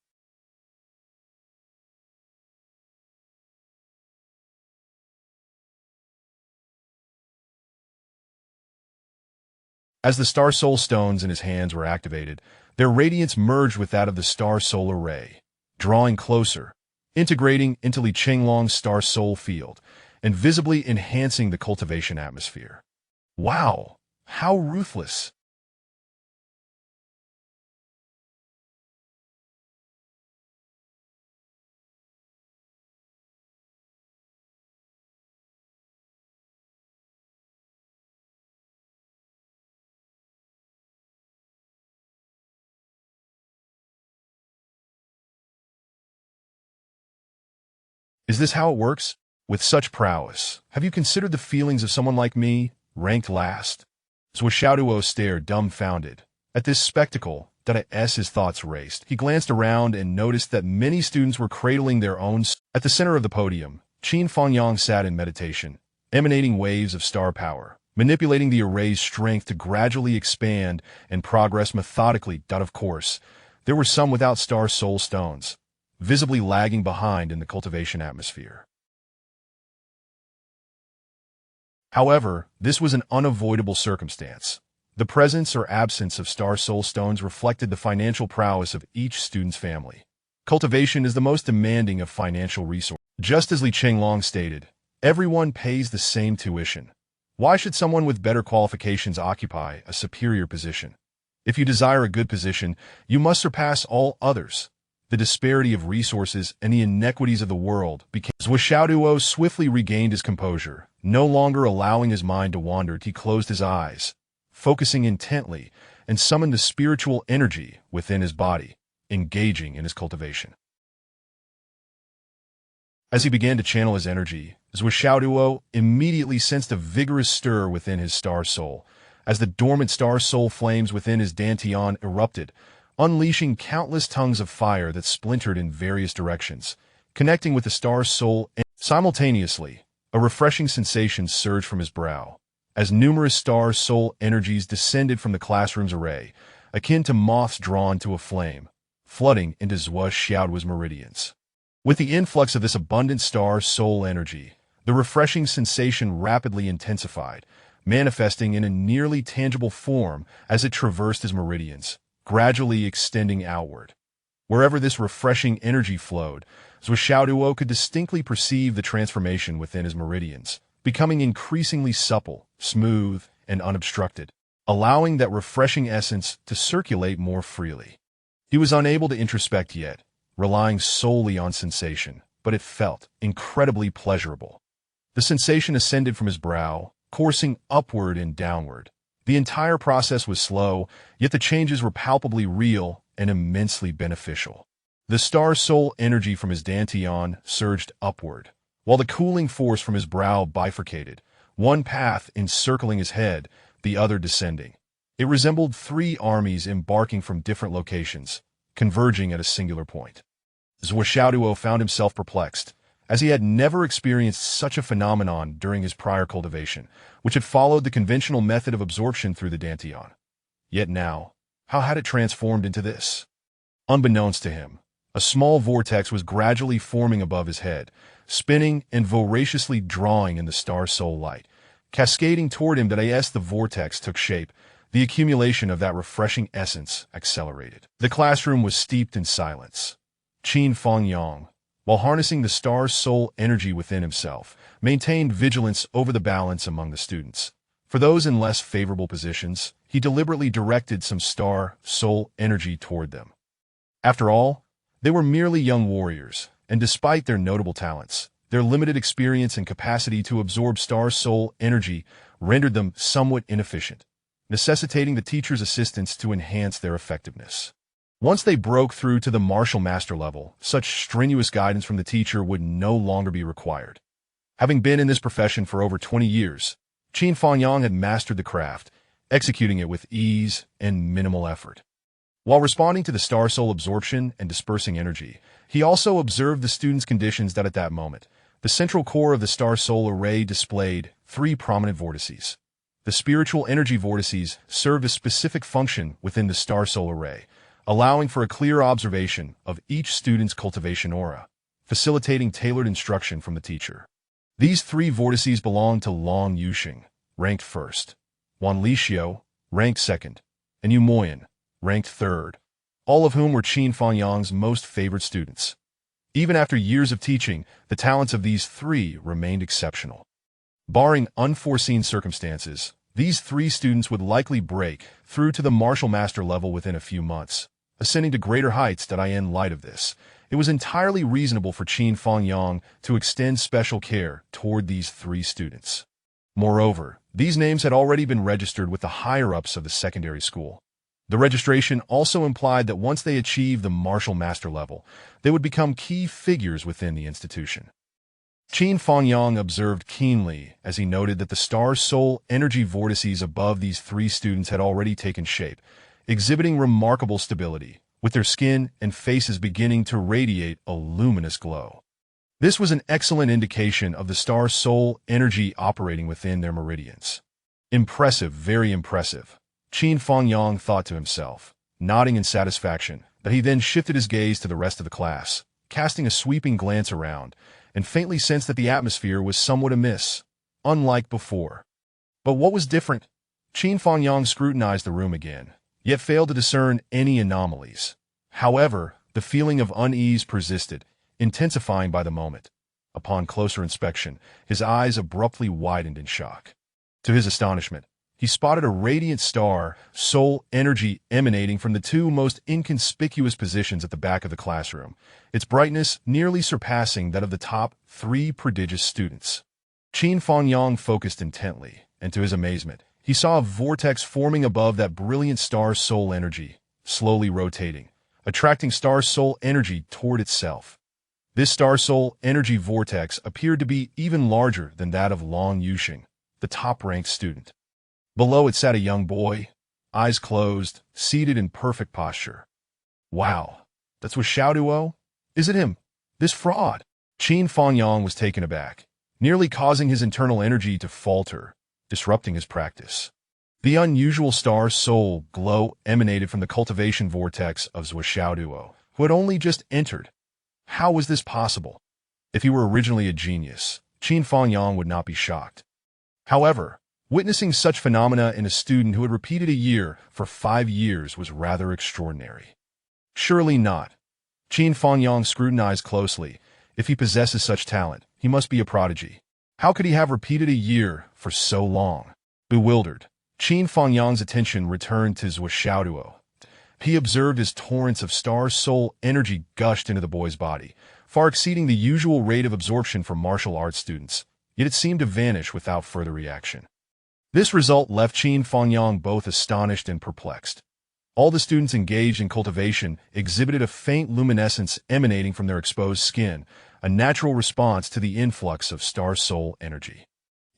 As the Star Soul stones in his hands were activated, their radiance merged with that of the Star Soul Array, drawing closer, integrating into Li Qinglong's Star Soul field, and visibly enhancing the cultivation atmosphere. Wow! How ruthless! Is this how it works? With such prowess, have you considered the feelings of someone like me, ranked last? Zuo Xiaoduo stared dumbfounded. At this spectacle, as his thoughts raced, he glanced around and noticed that many students were cradling their own. At the center of the podium, Qin Fangyang sat in meditation, emanating waves of star power, manipulating the array's strength to gradually expand and progress methodically. Of course, there were some without Star Soul stones, visibly lagging behind in the cultivation atmosphere. However, this was an unavoidable circumstance. The presence or absence of Star Soul stones reflected the financial prowess of each student's family. Cultivation is the most demanding of financial resources. Just as Li Qinglong stated, everyone pays the same tuition. Why should someone with better qualifications occupy a superior position? If you desire a good position, you must surpass all others. The disparity of resources and the inequities of the world became. Zuo Xiaoduo swiftly regained his composure, no longer allowing his mind to wander. He closed his eyes, focusing intently, and summoned the spiritual energy within his body, engaging in his cultivation. As he began to channel his energy, Zuo Xiaoduo immediately sensed a vigorous stir within his Star Soul, as the dormant Star Soul flames within his Dantian erupted, unleashing countless tongues of fire that splintered in various directions, connecting with the Star Soul. Simultaneously, a refreshing sensation surged from his brow, as numerous Star Soul energies descended from the classroom's array, akin to moths drawn to a flame, flooding into Zuo Xiaoduo's meridians. With the influx of this abundant Star Soul energy, the refreshing sensation rapidly intensified, manifesting in a nearly tangible form as it traversed his meridians, gradually extending outward. Wherever this refreshing energy flowed, Zuo Xiaoduo could distinctly perceive the transformation within his meridians, becoming increasingly supple, smooth, and unobstructed, allowing that refreshing essence to circulate more freely. He was unable to introspect yet, relying solely on sensation, but it felt incredibly pleasurable. The sensation ascended from his brow, coursing upward and downward. The entire process was slow, yet the changes were palpably real and immensely beneficial. The star soul energy from his dantian surged upward, while the cooling force from his brow bifurcated, one path encircling his head, the other descending. It resembled three armies embarking from different locations, converging at a singular point. Zuo Xiaoduo found himself perplexed, as he had never experienced such a phenomenon during his prior cultivation, which had followed the conventional method of absorption through the dantian. Yet now, how had it transformed into this? Unbeknownst to him, a small vortex was gradually forming above his head, spinning and voraciously drawing in the star soul light, cascading toward him that as the vortex took shape, the accumulation of that refreshing essence accelerated. The classroom was steeped in silence. Qin Fangyang, while harnessing the star soul energy within himself, maintained vigilance over the balance among the students. For those in less favorable positions, he deliberately directed some star soul energy toward them. After all, they were merely young warriors, and despite their notable talents, their limited experience and capacity to absorb star soul energy rendered them somewhat inefficient, necessitating the teacher's assistance to enhance their effectiveness. Once they broke through to the martial master level, such strenuous guidance from the teacher would no longer be required. Having been in this profession for over 20 years, Qin Fangyang had mastered the craft, executing it with ease and minimal effort. While responding to the star soul absorption and dispersing energy, he also observed the students' conditions that at that moment, the central core of the star soul array displayed three prominent vortices. The spiritual energy vortices served a specific function within the star soul array, allowing for a clear observation of each student's cultivation aura, facilitating tailored instruction from the teacher. These three vortices belonged to Long Yuxing, ranked first, Wan Lixiu, ranked second, and Yu Moyan, ranked third, all of whom were Qin Fangyang's most favored students. Even after years of teaching, the talents of these three remained exceptional. Barring unforeseen circumstances, these three students would likely break through to the martial master level within a few months, ascending to greater heights that in light of this. It was entirely reasonable for Qin Fangyang to extend special care toward these three students. Moreover, these names had already been registered with the higher-ups of the secondary school. The registration also implied that once they achieved the martial master level, they would become key figures within the institution. Qin Fangyang observed keenly as he noted that the star soul energy vortices above these three students had already taken shape, exhibiting remarkable stability, with their skin and faces beginning to radiate a luminous glow. This was an excellent indication of the star soul energy operating within their meridians. Impressive, very impressive, Qin Fangyang thought to himself, nodding in satisfaction, but he then shifted his gaze to the rest of the class, casting a sweeping glance around, and faintly sensed that the atmosphere was somewhat amiss, unlike before. But what was different? Qin Fangyang scrutinized the room again, yet failed to discern any anomalies. However, the feeling of unease persisted, intensifying by the moment. Upon closer inspection, his eyes abruptly widened in shock. To his astonishment, he spotted a radiant star, soul energy emanating from the two most inconspicuous positions at the back of the classroom, its brightness nearly surpassing that of the top three prodigious students. Qin Fangyang focused intently, and to his amazement, he saw a vortex forming above that brilliant star soul energy, slowly rotating, attracting star soul energy toward itself. This star soul energy vortex appeared to be even larger than that of Long Yuxing, the top-ranked student. Below it sat a young boy, eyes closed, seated in perfect posture. Wow, that's Zuo Xiaoduo? Is it him? This fraud? Qin Fangyang was taken aback, nearly causing his internal energy to falter, disrupting his practice. The unusual star soul glow emanated from the cultivation vortex of Zuo Xiaoduo, who had only just entered. How was this possible? If he were originally a genius, Qin Fangyang would not be shocked. However, Witnessing such phenomena in a student who had repeated a year for 5 years was rather extraordinary. Surely not. Qin Fangyang scrutinized closely. If he possesses such talent, he must be a prodigy. How could he have repeated a year for so long? Bewildered, Qin Fangyang's attention returned to Zuo Xiaoduo. He observed as torrents of star soul energy gushed into the boy's body, far exceeding the usual rate of absorption for martial arts students, yet it seemed to vanish without further reaction. This result left Qin Fangyang both astonished and perplexed. All the students engaged in cultivation exhibited a faint luminescence emanating from their exposed skin, a natural response to the influx of star soul energy.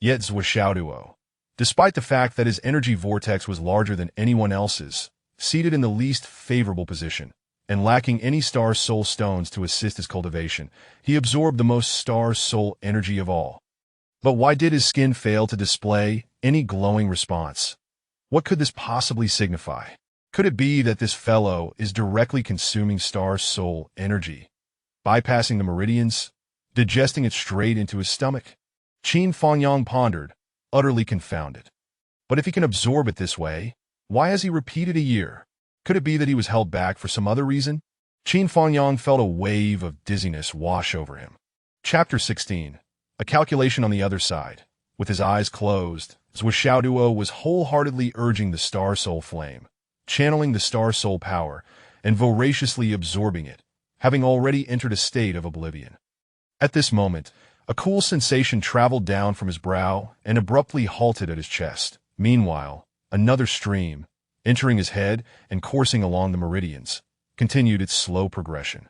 Yet Zuo Xiaoduo, despite the fact that his energy vortex was larger than anyone else's, seated in the least favorable position, and lacking any star soul stones to assist his cultivation, he absorbed the most star soul energy of all. But why did his skin fail to display any glowing response? What could this possibly signify? Could it be that this fellow is directly consuming star soul energy, bypassing the meridians, digesting it straight into his stomach? Qin Fangyang pondered, utterly confounded. But if he can absorb it this way, why has he repeated a year? Could it be that he was held back for some other reason? Qin Fangyang felt a wave of dizziness wash over him. Chapter 16. A calculation on the other side. With his eyes closed, Zuo Xiaoduo was wholeheartedly urging the star soul flame, channeling the star soul power, and voraciously absorbing it, having already entered a state of oblivion. At this moment, a cool sensation traveled down from his brow and abruptly halted at his chest. Meanwhile, another stream, entering his head and coursing along the meridians, continued its slow progression.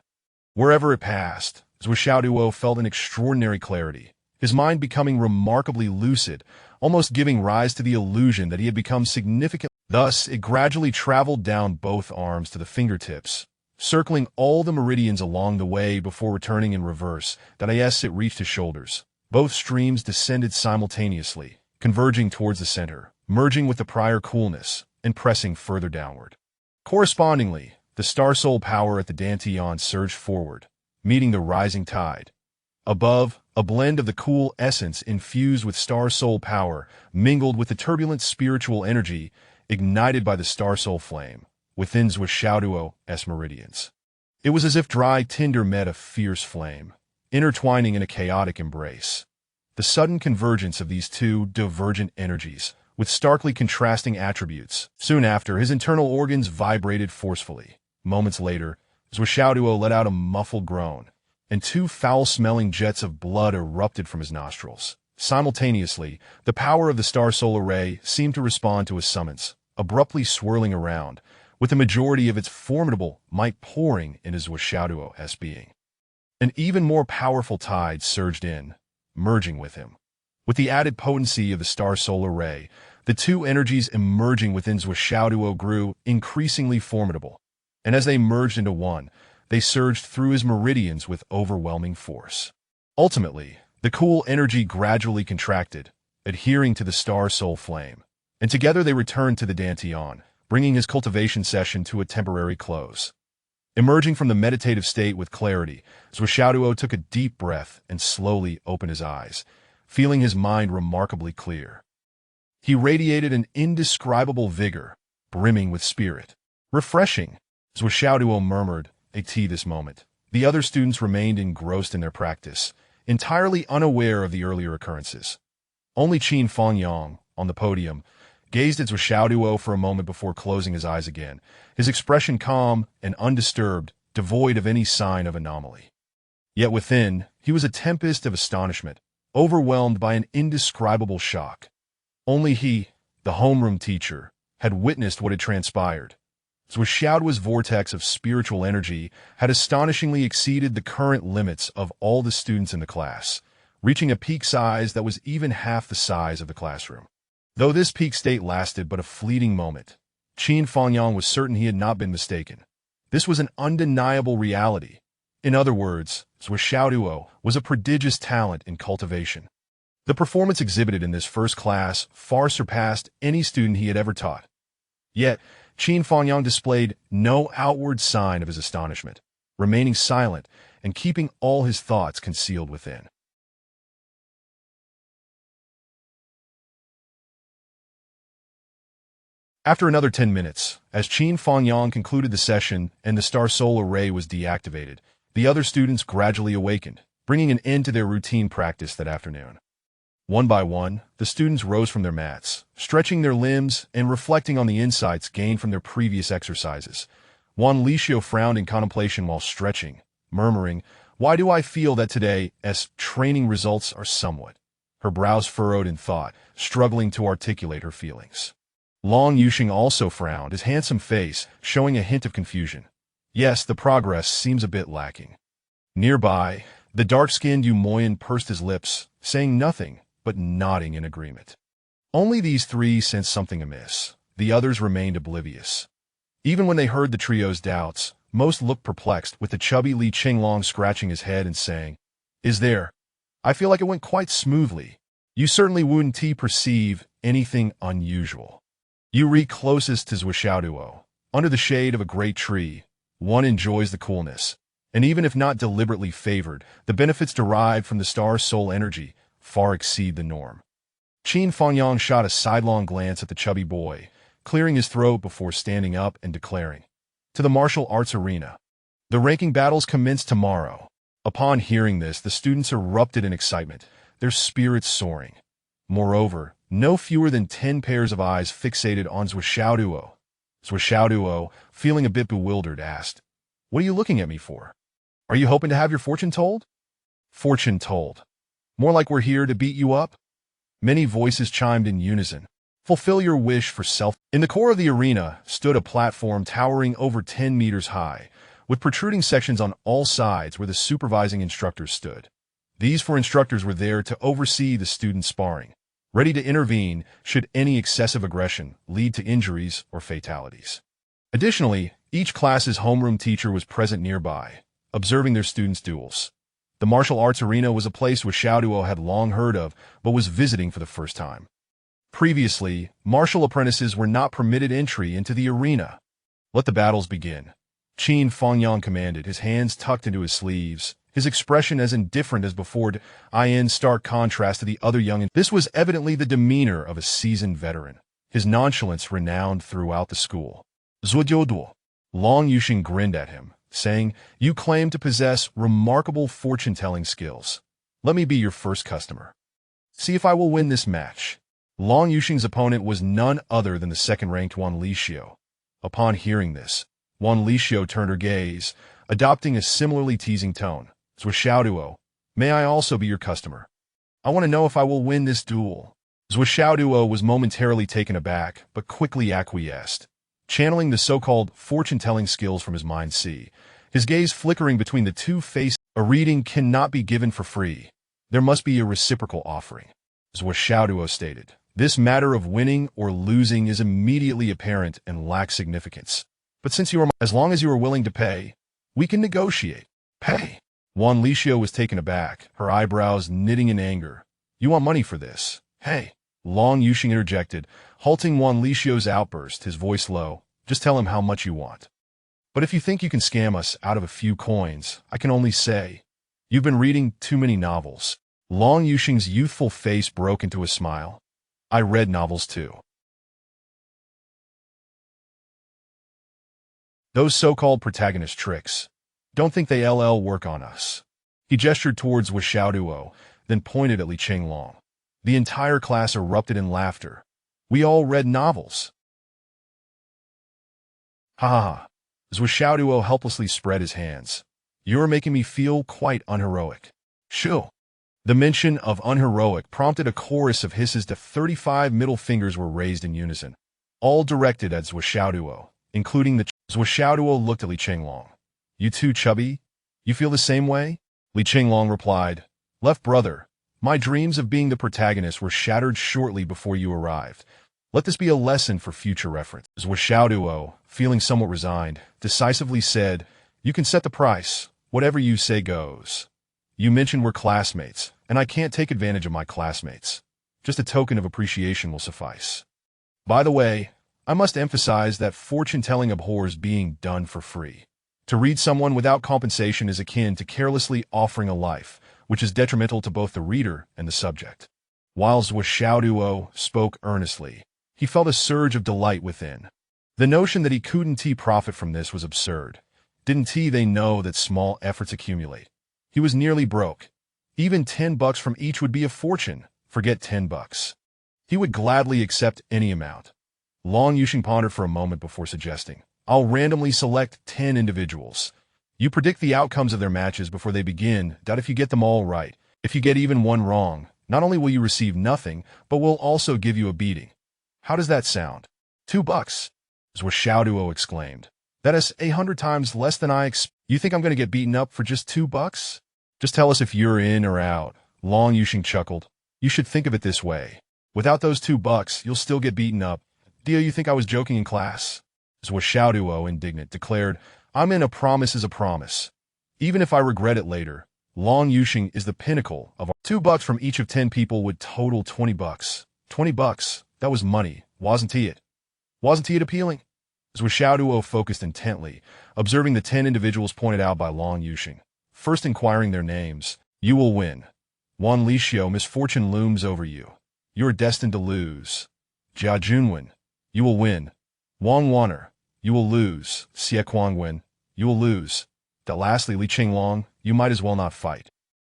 Wherever it passed, Zuo Xiaoduo felt an extraordinary clarity, his mind becoming remarkably lucid, almost giving rise to the illusion that he had become significant. Thus, it gradually traveled down both arms to the fingertips, circling all the meridians along the way before returning in reverse. As it reached his shoulders, both streams descended simultaneously, converging towards the center, merging with the prior coolness, and pressing further downward. Correspondingly, the star soul power at the Dantian surged forward, meeting the rising tide. Above, a blend of the cool essence infused with star soul power mingled with the turbulent spiritual energy ignited by the star soul flame within Zuo Xiaoduo's meridians. It was as if dry tinder met a fierce flame, intertwining in a chaotic embrace. The sudden convergence of these two divergent energies, with starkly contrasting attributes. Soon after, his internal organs vibrated forcefully. Moments later, Zuo Xiaoduo let out a muffled groan, and 2 foul-smelling jets of blood erupted from his nostrils. Simultaneously, the power of the star soul array seemed to respond to his summons, abruptly swirling around, with the majority of its formidable might pouring into Zuo Xiaoduo's being. An even more powerful tide surged in, merging with him. With the added potency of the star soul array, the two energies emerging within Zuo Xiaoduo grew increasingly formidable, and as they merged into one, they surged through his meridians with overwhelming force. Ultimately, the cool energy gradually contracted, adhering to the star soul flame, and together they returned to the Dantian, bringing his cultivation session to a temporary close. Emerging from the meditative state with clarity, Zuo Xiaoduo took a deep breath and slowly opened his eyes, feeling his mind remarkably clear. He radiated an indescribable vigor, brimming with spirit. Refreshing, Zuo Xiaoduo murmured, at this moment. The other students remained engrossed in their practice, entirely unaware of the earlier occurrences. Only Qin Fangyang, on the podium, gazed at Zuo Xiaoduo for a moment before closing his eyes again, his expression calm and undisturbed, devoid of any sign of anomaly. Yet within, he was a tempest of astonishment, overwhelmed by an indescribable shock. Only he, the homeroom teacher, had witnessed what had transpired. Zuo Xiaoduo's vortex of spiritual energy had astonishingly exceeded the current limits of all the students in the class, reaching a peak size that was even half the size of the classroom. Though this peak state lasted but a fleeting moment, Qin Fangyang was certain he had not been mistaken. This was an undeniable reality. In other words, Zuo Xiaoduo was a prodigious talent in cultivation. The performance exhibited in this first class far surpassed any student he had ever taught. Yet, Qin Fangyang displayed no outward sign of his astonishment, remaining silent and keeping all his thoughts concealed within. After another 10 minutes, as Qin Fangyang concluded the session and the star soul array was deactivated, the other students gradually awakened, bringing an end to their routine practice that afternoon. One by one, the students rose from their mats, stretching their limbs and reflecting on the insights gained from their previous exercises. Wan Lixio frowned in contemplation while stretching, murmuring, "Why do I feel that today's training results are somewhat?" Her brows furrowed in thought, struggling to articulate her feelings. Long Yuxing also frowned, his handsome face showing a hint of confusion. Yes, the progress seems a bit lacking. Nearby, the dark-skinned Yu Moyan pursed his lips, saying nothing, but nodding in agreement. Only these three sensed something amiss. The others remained oblivious. Even when they heard the trio's doubts, most looked perplexed, with the chubby Li Qinglong scratching his head and saying, "Is there? I feel like it went quite smoothly. You certainly wouldn't perceive anything unusual." You reach closest to Zuo Xiaoduo. Under the shade of a great tree, one enjoys the coolness, and even if not deliberately favored, the benefits derived from the star soul energy far exceed the norm. Qin Fangyang shot a sidelong glance at the chubby boy, clearing his throat before standing up and declaring, "To the martial arts arena. The ranking battles commence tomorrow." Upon hearing this, the students erupted in excitement, their spirits soaring. Moreover, no fewer than 10 pairs of eyes fixated on Zuo Xiaoduo. Zuo Xiaoduo, feeling a bit bewildered, asked, "What are you looking at me for? Are you hoping to have your fortune told?" "Fortune told. More like we're here to beat you up?" Many voices chimed in unison. "Fulfill your wish for self." In the core of the arena stood a platform towering over 10 meters high, with protruding sections on all sides where the supervising instructors stood. These 4 instructors were there to oversee the student sparring, ready to intervene should any excessive aggression lead to injuries or fatalities. Additionally, each class's homeroom teacher was present nearby, observing their students' duels. The martial arts arena was a place which Xiaoduo had long heard of, but was visiting for the first time. Previously, martial apprentices were not permitted entry into the arena. "Let the battles begin," Qin Fangyang commanded, his hands tucked into his sleeves, his expression as indifferent as before, in stark contrast to the other young. This was evidently the demeanor of a seasoned veteran, his nonchalance renowned throughout the school. "Zuo Xiaoduo." Long Yuxing grinned at him, saying, "You claim to possess remarkable fortune-telling skills. Let me be your first customer. See if I will win this match." Long Yuxing's opponent was none other than the second-ranked Wan Lixio. Upon hearing this, Wan Lixio turned her gaze, adopting a similarly teasing tone. "Zuo Xiaoduo, may I also be your customer? I want to know if I will win this duel." Zuo Xiaoduo was momentarily taken aback, but quickly acquiesced, channeling the so-called fortune-telling skills from his mind. His gaze flickering between the two faces. "A reading cannot be given for free. There must be a reciprocal offering," Zuo Xiaoduo stated. "This matter of winning or losing is immediately apparent and lacks significance. But since you are, as long as you are willing to pay, we can negotiate." "Pay?" Wan Lixio was taken aback, her eyebrows knitting in anger. "You want money for this? Hey!" Long Yuxing interjected, halting Wan Lixio's outburst, his voice low. "Just tell him how much you want. But if you think you can scam us out of a few coins, I can only say, you've been reading too many novels." Long Yuxing's youthful face broke into a smile. "I read novels too. Those so-called protagonist tricks. Don't think they work on us." He gestured towards Zuo Xiaoduo, then pointed at Li Qinglong. The entire class erupted in laughter. "We all read novels." "Ha ha ha." Zuo Xiaoduo helplessly spread his hands. "You're making me feel quite unheroic." "Shoo." The mention of unheroic prompted a chorus of hisses. The 35 middle fingers were raised in unison, all directed at Zuo Xiaoduo, including the Zuo Xiaoduo looked at Li Qinglong. "You too, chubby? You feel the same way?" Li Qinglong replied, "Left brother, my dreams of being the protagonist were shattered shortly before you arrived. Let this be a lesson for future reference." Zuo Xiaoduo, feeling somewhat resigned, decisively said, "You can set the price. Whatever you say goes. You mentioned we're classmates, and I can't take advantage of my classmates. Just a token of appreciation will suffice. By the way, I must emphasize that fortune-telling abhors being done for free. To read someone without compensation is akin to carelessly offering a life, which is detrimental to both the reader and the subject." While Zuo Xiaoduo spoke earnestly, He felt a surge of delight within. The notion that he couldn't profit from this was absurd. Didn't they know that small efforts accumulate? He was nearly broke. Even $10 from each would be a fortune. Forget $10. He would gladly accept any amount. Long Yuxing pondered for a moment before suggesting, I'll randomly select 10 individuals. You predict the outcomes of their matches before they begin. If you get them all right, if you get even one wrong, not only will you receive nothing, but we'll also give you a beating. How does that sound? $2. Zuo Xiaoduo exclaimed. That is 100 times less than I expect. You think I'm going to get beaten up for just $2? Just tell us if you're in or out. Long Yuxing chuckled. You should think of it this way. Without those $2, you'll still get beaten up. Do you think I was joking in class? Zuo Xiaoduo, indignant, declared, I'm in. A promise is a promise. Even if I regret it later, Long Yuxing is the pinnacle of our $2 from each of 10 people would total $20. $20, that was money, wasn't it? Wasn't it appealing? Zuo Xiaoduo focused intently, observing the 10 individuals pointed out by Long Yuxing. First inquiring their names, you will win. Wan Lixio, misfortune looms over you. You are destined to lose. Jia Junwen, you will win. Wang Wan'er, you will lose. Xie Kuangwen, you will lose. Lastly, Li Qinglong, you might as well not fight.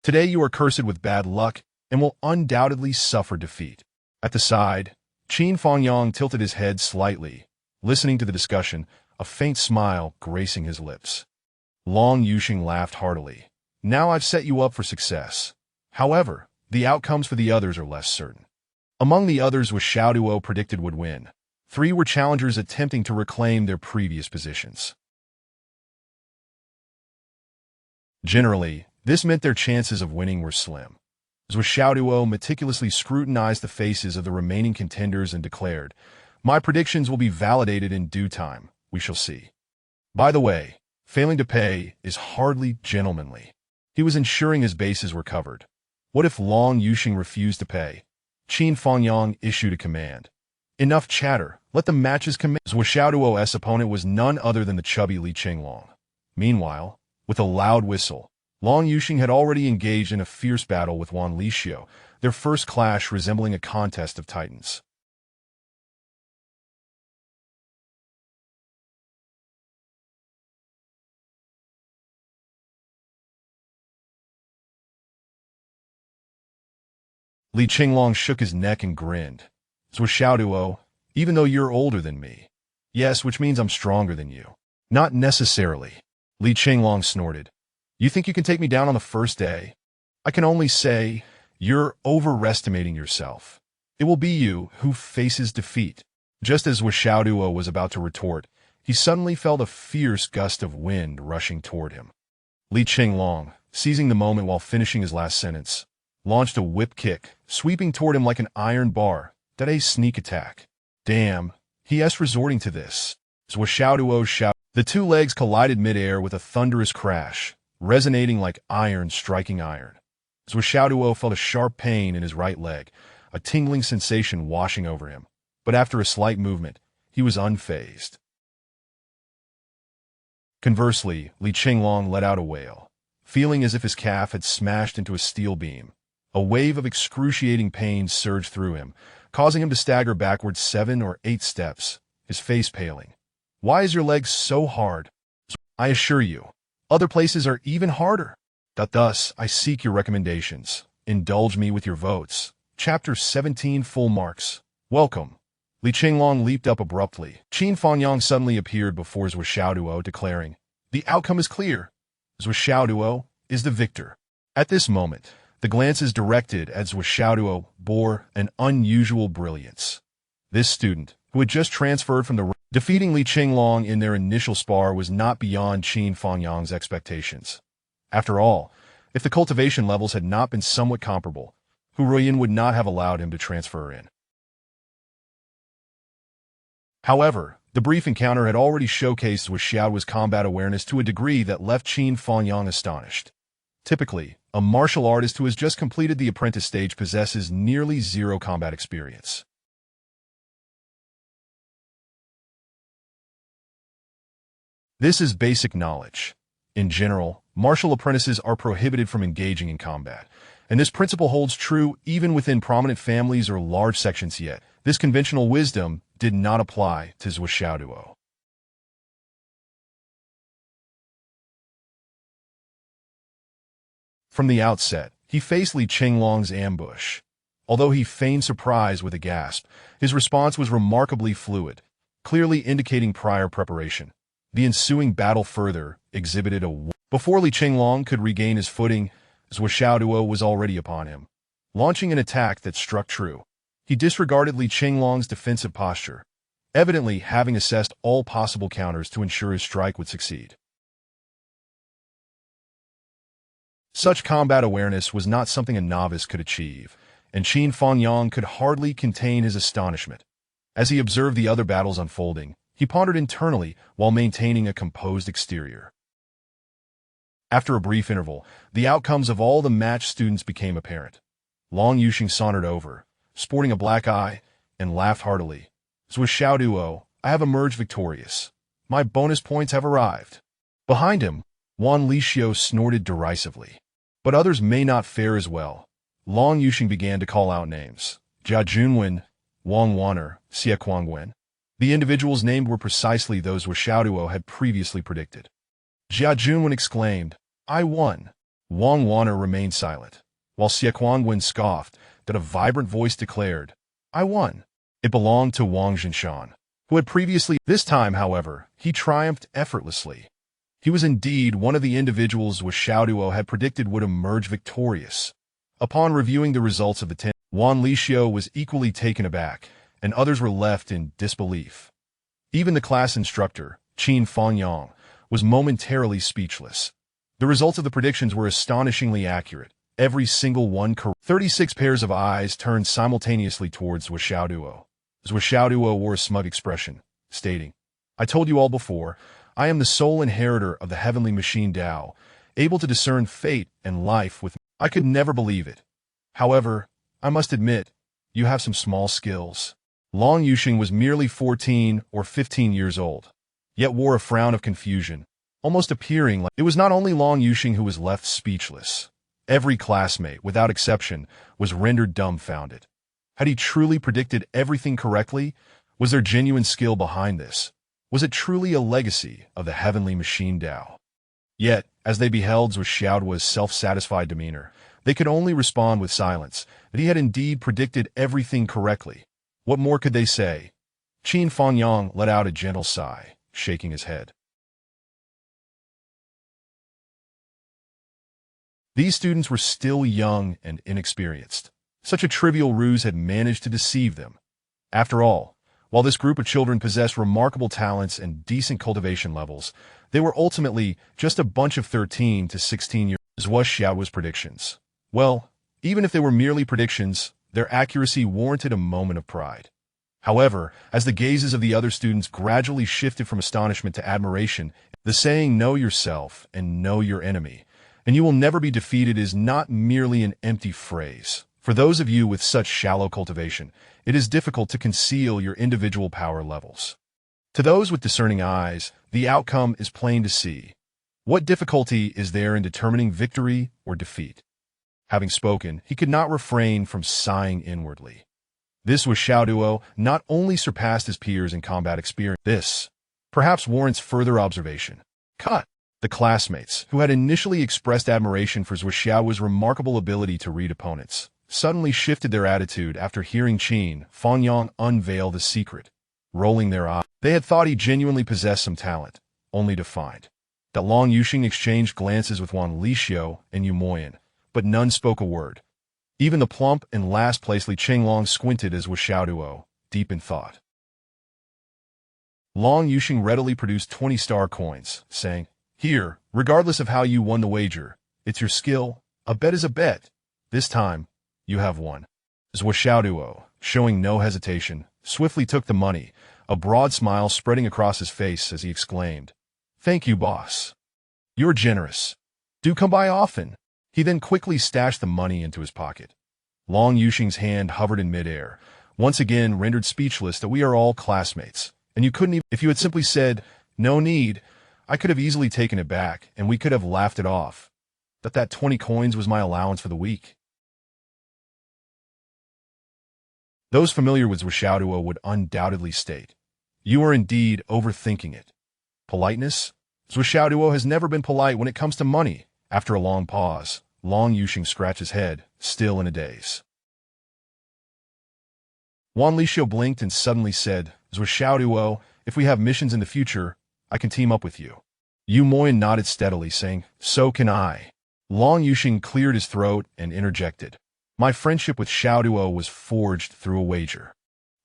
Today you are cursed with bad luck and will undoubtedly suffer defeat. At the side, Qin Fangyang tilted his head slightly, listening to the discussion, a faint smile gracing his lips. Long Yuxing laughed heartily. Now I've set you up for success. However, the outcomes for the others are less certain. Among the others, Zuo Xiaoduo predicted would win. 3 were challengers attempting to reclaim their previous positions. Generally, this meant their chances of winning were slim. Zuo Xiaoduo meticulously scrutinized the faces of the remaining contenders and declared, My predictions will be validated in due time. We shall see. By the way, failing to pay is hardly gentlemanly. He was ensuring his bases were covered. What if Long Yuxing refused to pay? Qin Fangyang issued a command. Enough chatter. Let the matches commence. Zuo Xiaoduo's opponent was none other than the chubby Li Qinglong. Meanwhile, with a loud whistle, Long Yuxing had already engaged in a fierce battle with Wan Lixio, their first clash resembling a contest of titans. Li Qinglong shook his neck and grinned. Zuo Xiaoduo, even though you're older than me. Yes, which means I'm stronger than you. Not necessarily. Li Qinglong snorted. You think you can take me down on the first day? I can only say, you're overestimating yourself. It will be you who faces defeat. Just as Zuo Xiaoduo was about to retort, he suddenly felt a fierce gust of wind rushing toward him. Li Qinglong, seizing the moment while finishing his last sentence, launched a whip kick, sweeping toward him like an iron bar. That a sneak attack. Damn, he's resorting to this. Zuo Xiaoduo shouted. The two legs collided midair with a thunderous crash, resonating like iron striking iron. Zuo Xiaoduo felt a sharp pain in his right leg, a tingling sensation washing over him. But after a slight movement, he was unfazed. Conversely, Li Qinglong let out a wail, feeling as if his calf had smashed into a steel beam. A wave of excruciating pain surged through him, causing him to stagger backward 7 or 8 steps, his face paling. Why is your leg so hard? I assure you, other places are even harder. Thus, I seek your recommendations. Indulge me with your votes. Chapter 17 Full Marks. Welcome. Li Qinglong leaped up abruptly. Qin Fangyang suddenly appeared before Zuo Xiaoduo, declaring, The outcome is clear. Zuo Xiaoduo is the victor. At this moment, the glances directed at Zuo Xiaoduo bore an unusual brilliance. This student, who had just transferred from the defeating Li Qinglong in their initial spar, was not beyond Qin Fangyang's expectations. After all, if the cultivation levels had not been somewhat comparable, Hu Ruoyin would not have allowed him to transfer in. However, the brief encounter had already showcased Zuo Xiaoduo's combat awareness to a degree that left Qin Fangyang astonished. Typically, a martial artist who has just completed the apprentice stage possesses nearly zero combat experience. This is basic knowledge. In general, martial apprentices are prohibited from engaging in combat, and this principle holds true even within prominent families or large sections. Yet This conventional wisdom did not apply to Zuo Xiaoduo. From the outset, he faced Li Qinglong's ambush. Although he feigned surprise with a gasp, his response was remarkably fluid, clearly indicating prior preparation. The ensuing battle further exhibited a... Before Li Qinglong could regain his footing, Zuo Xiaoduo was already upon him, launching an attack that struck true. He disregarded Li Qinglong's defensive posture, evidently having assessed all possible counters to ensure his strike would succeed. Such combat awareness was not something a novice could achieve, and Qin Fangyang could hardly contain his astonishment. As he observed the other battles unfolding, he pondered internally while maintaining a composed exterior. After a brief interval, the outcomes of all the match students became apparent. Long Yuxing sauntered over, sporting a black eye, and laughed heartily. Zuo Xiaoduo, I have emerged victorious. My bonus points have arrived. Behind him, Wan Lixio snorted derisively. But others may not fare as well. Long Yuxing began to call out names. Jia Junwen, Wang Waner, Xie Kuangwen. The individuals named were precisely those Zuo Xiaoduo had previously predicted. Jia Junwen exclaimed, I won. Wang Waner remained silent, while Xie Kuangwen scoffed that a vibrant voice declared, I won. It belonged to Wang Zhinshan, who had previously... This time, however, he triumphed effortlessly. He was indeed one of the individuals Zuo Xiaoduo had predicted would emerge victorious. Upon reviewing the results of the 10, Wan Lixio was equally taken aback, and others were left in disbelief. Even the class instructor, Qin Fangyang, was momentarily speechless. The results of the predictions were astonishingly accurate. Every single one correct. 36 pairs of eyes turned simultaneously towards Zuo Xiaoduo. Zuo Xiaoduo wore a smug expression, stating, I told you all before, I am the sole inheritor of the heavenly machine Tao, able to discern fate and life with... I could never believe it. However, I must admit, you have some small skills. Long Yuxing was merely 14 or 15 years old, yet wore a frown of confusion, almost appearing like... It was not only Long Yuxing who was left speechless. Every classmate, without exception, was rendered dumbfounded. Had he truly predicted everything correctly? Was there genuine skill behind this? Was it truly a legacy of the heavenly machine Tao? Yet, as they beheld Zuo Xiaoduo's self-satisfied demeanor, they could only respond with silence, that he had indeed predicted everything correctly. What more could they say? Qin Fangyang let out a gentle sigh, shaking his head. These students were still young and inexperienced. Such a trivial ruse had managed to deceive them. After all, while this group of children possessed remarkable talents and decent cultivation levels, they were ultimately just a bunch of 13 to 16-year-olds. Zuo Xiaoduo's predictions. Well, even if they were merely predictions, their accuracy warranted a moment of pride. However, as the gazes of the other students gradually shifted from astonishment to admiration, the saying, know yourself and know your enemy, and you will never be defeated, is not merely an empty phrase. For those of you with such shallow cultivation, it is difficult to conceal your individual power levels. To those with discerning eyes, the outcome is plain to see. What difficulty is there in determining victory or defeat? Having spoken, he could not refrain from sighing inwardly. This Zuo Xiaoduo not only surpassed his peers in combat experience, this perhaps warrants further observation. Cut. The classmates, who had initially expressed admiration for Zuo Xiaoduo's remarkable ability to read opponents, suddenly shifted their attitude after hearing Qin Fangyang unveil the secret. Rolling their eyes, they had thought he genuinely possessed some talent, only to find that Long Yuxing exchanged glances with Wan Lixio and Yu Moyan, but none spoke a word. Even the plump and last-place Li Qinglong squinted as Zuo Xiaoduo, deep in thought. Long Yuxing readily produced 20 star coins, saying, Here, regardless of how you won the wager, it's your skill. A bet is a bet. This time, you have won. Zuo Xiaoduo, showing no hesitation, swiftly took the money, a broad smile spreading across his face as he exclaimed, Thank you, boss. You're generous. Do come by often. He then quickly stashed the money into his pocket. Long Yuxing's hand hovered in midair, once again rendered speechless that we are all classmates, and you couldn't even... If you had simply said, no need, I could have easily taken it back, and we could have laughed it off. That 20 coins was my allowance for the week. Those familiar with Zuo Xiaoduo would undoubtedly state, "You are indeed overthinking it." Politeness? Zuo Xiaoduo has never been polite when it comes to money. After a long pause, Long Yuxing scratched his head, still in a daze. Wan Lixio blinked and suddenly said, "Zuo Xiaoduo, if we have missions in the future, I can team up with you." Yu Moyan nodded steadily, saying, "So can I." Long Yuxing cleared his throat and interjected, "My friendship with Xiaoduo was forged through a wager.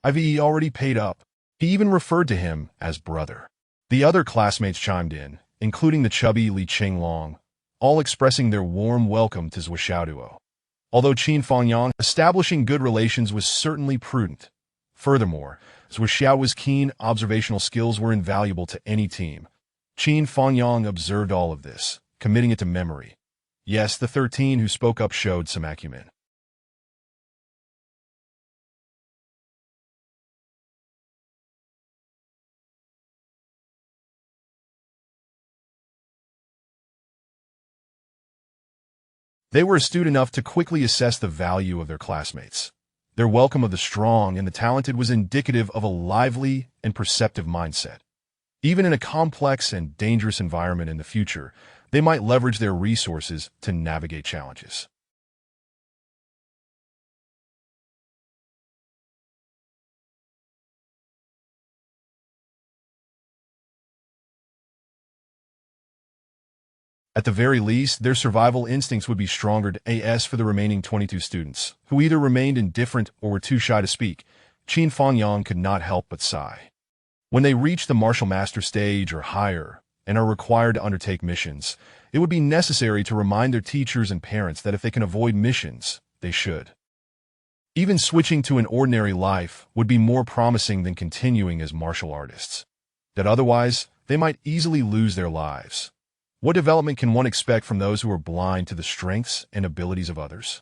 I've already paid up." He even referred to him as brother. The other classmates chimed in, including the chubby Li Qinglong, all expressing their warm welcome to Zuo Xiaoduo. Although Qin Fangyang, establishing good relations was certainly prudent. Furthermore, Zuo Xiaoduo's keen observational skills were invaluable to any team. Qin Fangyang observed all of this, committing it to memory. Yes, the 13 who spoke up showed some acumen. They were astute enough to quickly assess the value of their classmates. Their welcome of the strong and the talented was indicative of a lively and perceptive mindset. Even in a complex and dangerous environment in the future, they might leverage their resources to navigate challenges. At the very least, their survival instincts would be stronger as for the remaining 22 students, who either remained indifferent or were too shy to speak. Qin Fangyang could not help but sigh. When they reach the martial master stage or higher and are required to undertake missions, it would be necessary to remind their teachers and parents that if they can avoid missions, they should. Even switching to an ordinary life would be more promising than continuing as martial artists. That otherwise, they might easily lose their lives. What development can one expect from those who are blind to the strengths and abilities of others?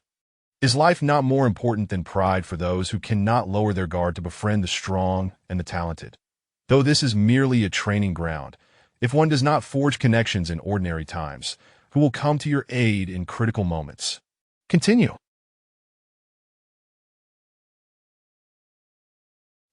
Is life not more important than pride for those who cannot lower their guard to befriend the strong and the talented? Though this is merely a training ground, if one does not forge connections in ordinary times, who will come to your aid in critical moments? Continue.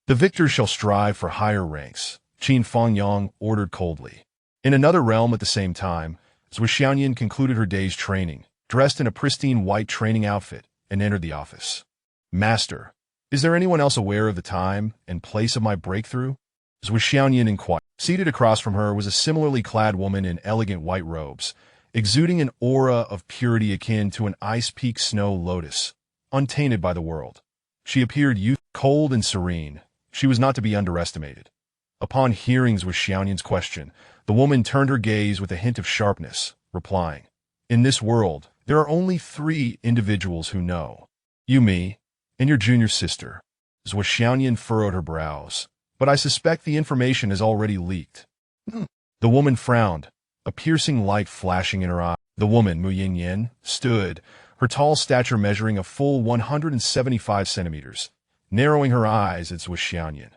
The victors shall strive for higher ranks, Qin Fangyang ordered coldly. In another realm at the same time, Zuo Xiaoyan concluded her day's training, dressed in a pristine white training outfit, and entered the office. "Master, is there anyone else aware of the time and place of my breakthrough?" Zuo Xiaoyan inquired. Seated across from her was a similarly clad woman in elegant white robes, exuding an aura of purity akin to an ice-peak snow lotus, untainted by the world. She appeared cold and serene. She was not to be underestimated. Upon hearing Zuo Xiaoyan's question, the woman turned her gaze with a hint of sharpness, replying, "In this world, there are only 3 individuals who know. You, me, and your junior sister." Zuo Xiaoyan furrowed her brows. "But I suspect the information is already leaked." The woman frowned, a piercing light flashing in her eye. The woman, Mu Yinyan, stood, her tall stature measuring a full 175 centimeters, narrowing her eyes at Zuo Xiaoyan.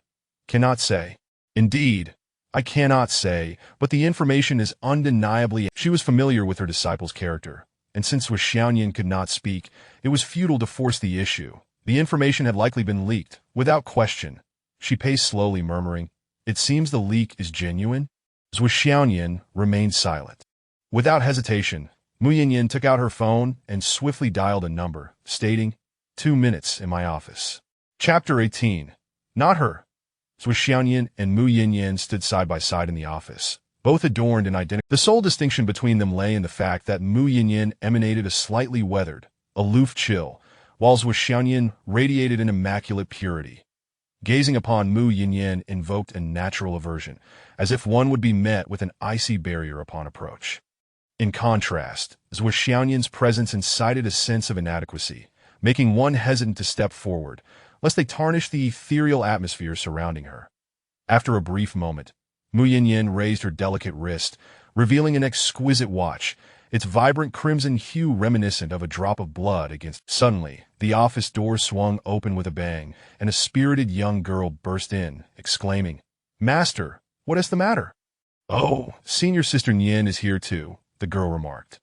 "Cannot say. Indeed, I cannot say, but the information is undeniably." She was familiar with her disciple's character, and since Zuo Xiaoyan could not speak, it was futile to force the issue. The information had likely been leaked, without question. She paced slowly, murmuring, "It seems the leak is genuine." Zuo Xiaoyan remained silent. Without hesitation, Mu Yinyan took out her phone and swiftly dialed a number, stating, "2 minutes in my office." Chapter 18. Not her. Zuo Xiaoyan and Mu Yinyan stood side by side in the office, both adorned in identical. The sole distinction between them lay in the fact that Mu Yinyan emanated a slightly weathered, aloof chill, while Zuo Xiaoyan radiated an immaculate purity. Gazing upon Mu Yinyan invoked a natural aversion, as if one would be met with an icy barrier upon approach. In contrast, Zuo Xiaoyan's presence incited a sense of inadequacy, making one hesitant to step forward, lest they tarnish the ethereal atmosphere surrounding her. After a brief moment, Mu Yinyan raised her delicate wrist, revealing an exquisite watch, its vibrant crimson hue reminiscent of a drop of blood against. Suddenly, the office door swung open with a bang, and a spirited young girl burst in, exclaiming, "Master, what is the matter?" "Oh, senior sister Nian is here too," the girl remarked.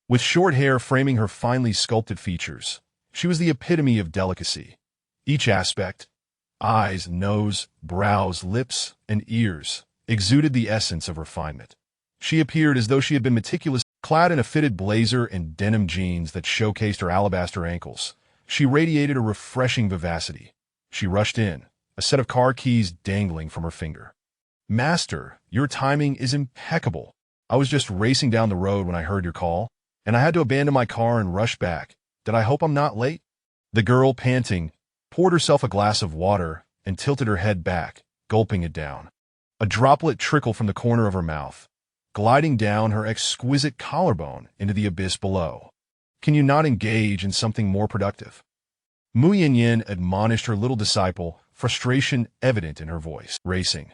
With short hair framing her finely sculpted features, she was the epitome of delicacy. Each aspect, eyes, nose, brows, lips, and ears, exuded the essence of refinement. She appeared as though she had been meticulously clad in a fitted blazer and denim jeans that showcased her alabaster ankles. She radiated a refreshing vivacity. She rushed in, a set of car keys dangling from her finger. "Master, your timing is impeccable. I was just racing down the road when I heard your call, and I had to abandon my car and rush back. Did I hope I'm not late?" The girl, panting, poured herself a glass of water and tilted her head back, gulping it down. A droplet trickled from the corner of her mouth, gliding down her exquisite collarbone into the abyss below. "Can you not engage in something more productive?" Mu Yin admonished her little disciple, frustration evident in her voice. "Racing.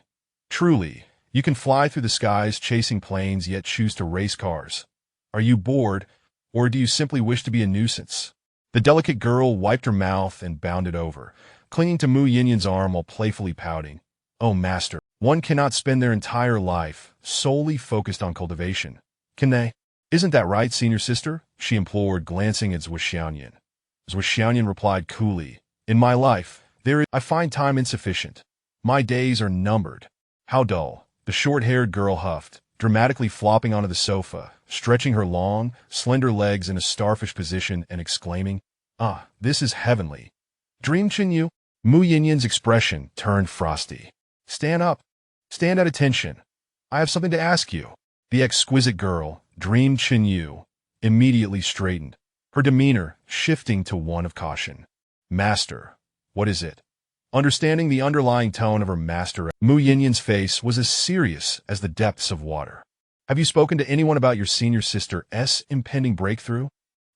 Truly, you can fly through the skies chasing planes yet choose to race cars. Are you bored, or do you simply wish to be a nuisance?" The delicate girl wiped her mouth and bounded over, clinging to Mu Yin's arm while playfully pouting. "Oh, master, one cannot spend their entire life solely focused on cultivation, can they?" "Isn't that right, senior sister?" she implored, glancing at Zuo Xiaoduo. Zuo Xiaoduo replied coolly, "In my life, I find time insufficient. My days are numbered." "How dull," the short-haired girl huffed, dramatically flopping onto the sofa, stretching her long, slender legs in a starfish position and exclaiming, "Ah, this is heavenly." "Dream Chenyu?" Mu Yin's expression turned frosty. "Stand up. Stand at attention. I have something to ask you." The exquisite girl, Dream Chenyu, immediately straightened, her demeanor shifting to one of caution. "Master, what is it?" Understanding the underlying tone of her master, Mu Yin's face was as serious as the depths of water. "Have you spoken to anyone about your senior sister's impending breakthrough?"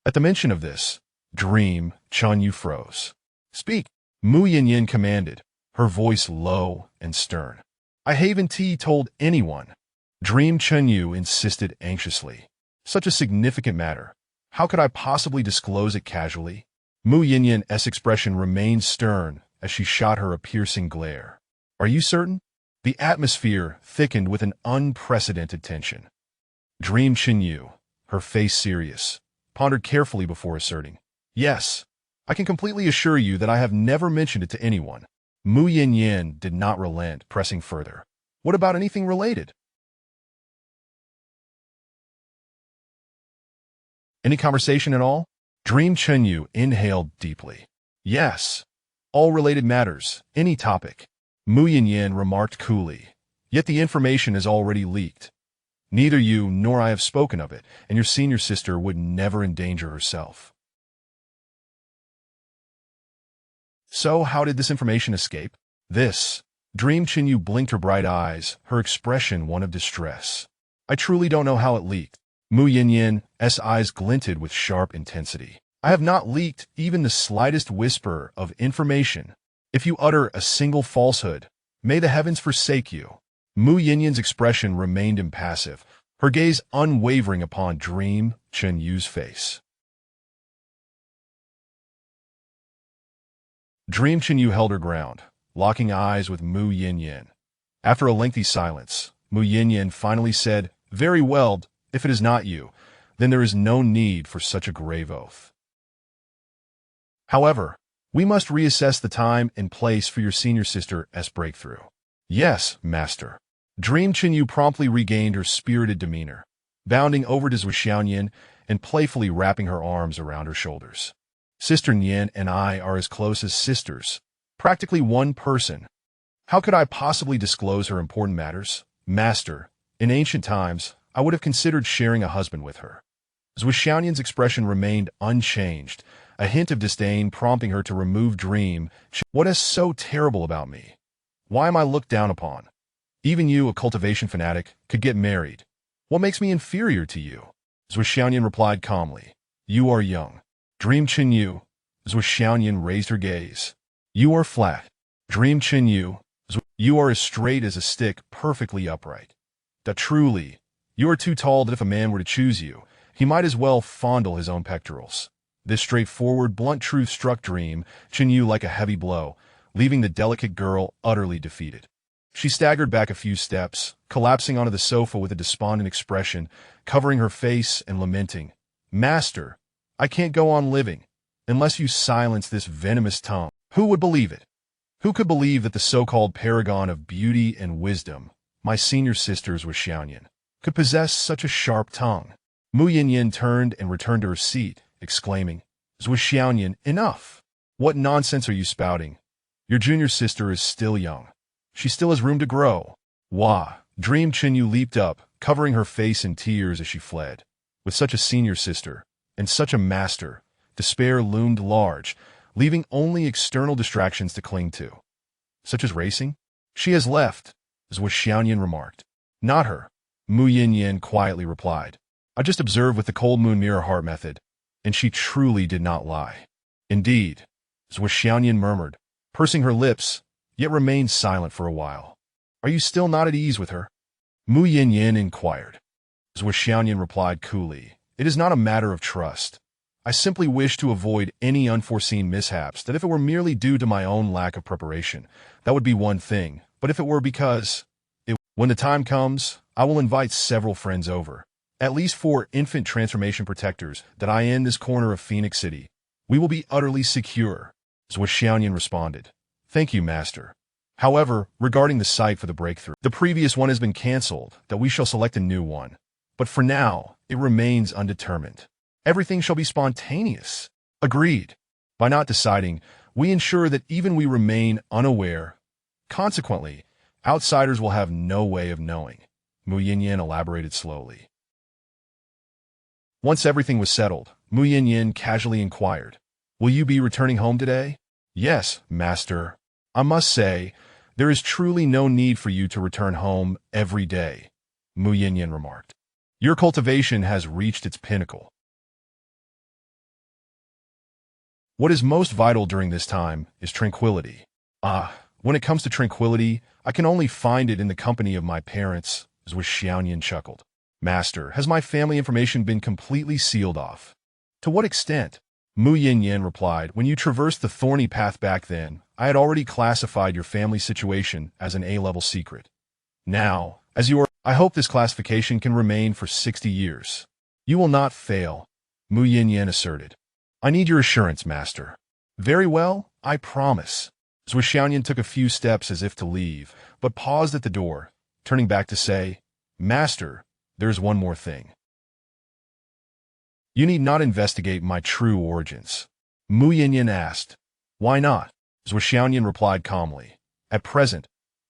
At the mention of this, Dream Chenyu froze. "Speak," Mu Yin commanded, her voice low and stern. "I haven't told anyone." Dream Chenyu insisted anxiously. "Such a significant matter. How could I possibly disclose it casually?" Mu Yin's expression remained stern as she shot her a piercing glare. "Are you certain?" The atmosphere thickened with an unprecedented tension. Dream Chenyu, her face serious, pondered carefully before asserting, "Yes, I can completely assure you that I have never mentioned it to anyone." Mu Yin did not relent, pressing further. "What about anything related?" "Any conversation at all?" Dream Chenyu inhaled deeply. "Yes. All related matters, any topic." Mu Yin remarked coolly. "Yet the information is already leaked. Neither you nor I have spoken of it, and your senior sister would never endanger herself." "So how did this information escape?" Dream Chenyu blinked her bright eyes, her expression one of distress. "I truly don't know how it leaked." Mu Yin's eyes glinted with sharp intensity. "I have not leaked even the slightest whisper of information. If you utter a single falsehood, may the heavens forsake you." Mu Yin's expression remained impassive, her gaze unwavering upon Dream Chenyu's face. Dream Chenyu held her ground, locking eyes with Mu Yin. After a lengthy silence, Mu Yin finally said, "Very well, if it is not you, then there is no need for such a grave oath. However, we must reassess the time and place for your senior sister's breakthrough." "Yes, master." Dream Chenyu promptly regained her spirited demeanor, bounding over to Zuo Xiaoduo and playfully wrapping her arms around her shoulders. "Sister Nian and I are as close as sisters, practically one person. How could I possibly disclose her important matters? Master, in ancient times, I would have considered sharing a husband with her." Zuo Xiaoduo's expression remained unchanged, a hint of disdain prompting her to remove Dream. "What is so terrible about me? Why am I looked down upon? Even you, a cultivation fanatic, could get married. What makes me inferior to you?" Zuo Xiaoduo replied calmly, "You are young." Dream Chenyu. Zuo Xiaoduo raised her gaze. "You are flat." Dream Chenyu. "You are as straight as a stick, perfectly upright. That truly, you are too tall that if a man were to choose you, he might as well fondle his own pectorals." This straightforward, blunt truth struck Dream Chenyu like a heavy blow, leaving the delicate girl utterly defeated. She staggered back a few steps, collapsing onto the sofa with a despondent expression, covering her face and lamenting, Master, I can't go on living unless you silence this venomous tongue. Who would believe it? Who could believe that the so-called paragon of beauty and wisdom, my senior sister Zuo Xiaoduo, could possess such a sharp tongue? Mu Yinyan turned and returned to her seat, exclaiming, Zuo Xiaoduo, enough! What nonsense are you spouting? Your junior sister is still young. She still has room to grow. Wah! Dream Chinyu leaped up, covering her face in tears as she fled. With such a senior sister, and such a master, despair loomed large, leaving only external distractions to cling to. Such as racing? She has left, Zuo Xiaoduo remarked. Not her, Mu Yinyan quietly replied. I just observed with the cold moon mirror heart method, and she truly did not lie. Indeed, Zuo Xiaoduo murmured, pursing her lips, yet remained silent for a while. Are you still not at ease with her? Mu Yinyan inquired. Zuo Xiaoduo replied coolly, it is not a matter of trust. I simply wish to avoid any unforeseen mishaps that if it were merely due to my own lack of preparation, that would be one thing, but if it were because when the time comes, I will invite several friends over, at least 4 infant transformation protectors that I in this corner of Phoenix City. We will be utterly secure, Zuo Xiaoduo responded. Thank you, Master. However, regarding the site for the breakthrough, the previous one has been cancelled, that we shall select a new one. But for now, it remains undetermined. Everything shall be spontaneous. Agreed. By not deciding, we ensure that even we remain unaware. Consequently, outsiders will have no way of knowing, Mu Yinyan elaborated slowly. Once everything was settled, Mu Yinyan casually inquired, will you be returning home today? Yes, Master. I must say, there is truly no need for you to return home every day, Mu Yinyan remarked. Your cultivation has reached its pinnacle. What is most vital during this time is tranquility. When it comes to tranquility, I can only find it in the company of my parents, Zuo Xiaoduo chuckled. Master, has my family information been completely sealed off? To what extent? Mu Yinyan replied, when you traversed the thorny path back then, I had already classified your family situation as an A-level secret. Now, as you are, I hope this classification can remain for 60 years. You will not fail, Mu Yinyan asserted. I need your assurance, Master. Very well, I promise. Zuo Xiaoduo took a few steps as if to leave, but paused at the door, turning back to say, Master, there's one more thing. You need not investigate my true origins. Mu Yinyan asked. Why not? Zuo Xiaoduo replied calmly. At present,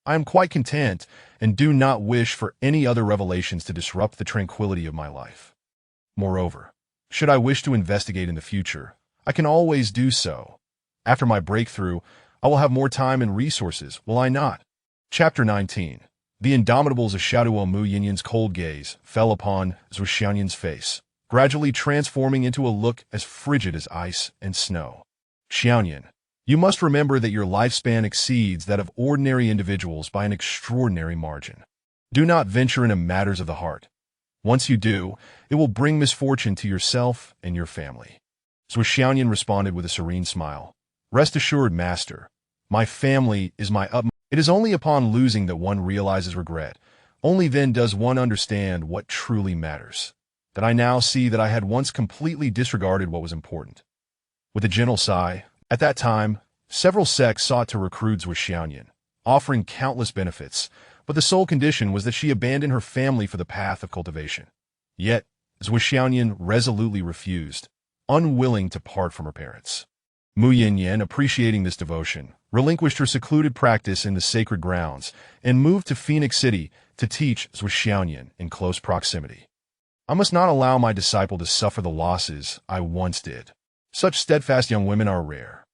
I am quite content and do not wish for any other revelations to disrupt the tranquility of my life. Moreover, should I wish to investigate in the future, I can always do so. After my breakthrough, I will have more time and resources, will I not? Chapter 19. The indomitable Zuo Xiaoduo. Mu Yinyan's cold gaze fell upon Zuo Xiaoduo's face, gradually transforming into a look as frigid as ice and snow. Xiaoduo, you must remember that your lifespan exceeds that of ordinary individuals by an extraordinary margin. Do not venture into matters of the heart. Once you do, it will bring misfortune to yourself and your family. Zuo Xiaoduo responded with a serene smile. Rest assured, Master, my family is my utmost. It is only upon losing that one realizes regret. Only then does one understand what truly matters. That I now see that I had once completely disregarded what was important. With a gentle sigh, at that time, several sects sought to recruit Zuo Xiaoduo, offering countless benefits, but the sole condition was that she abandon her family for the path of cultivation. Yet, Zuo Xiaoduo resolutely refused, unwilling to part from her parents. Mu Yinyan, appreciating this devotion, relinquished her secluded practice in the sacred grounds and moved to Phoenix City to teach Zuo Xiaoduo in close proximity. I must not allow my disciple to suffer the losses I once did. Such steadfast young women are rare.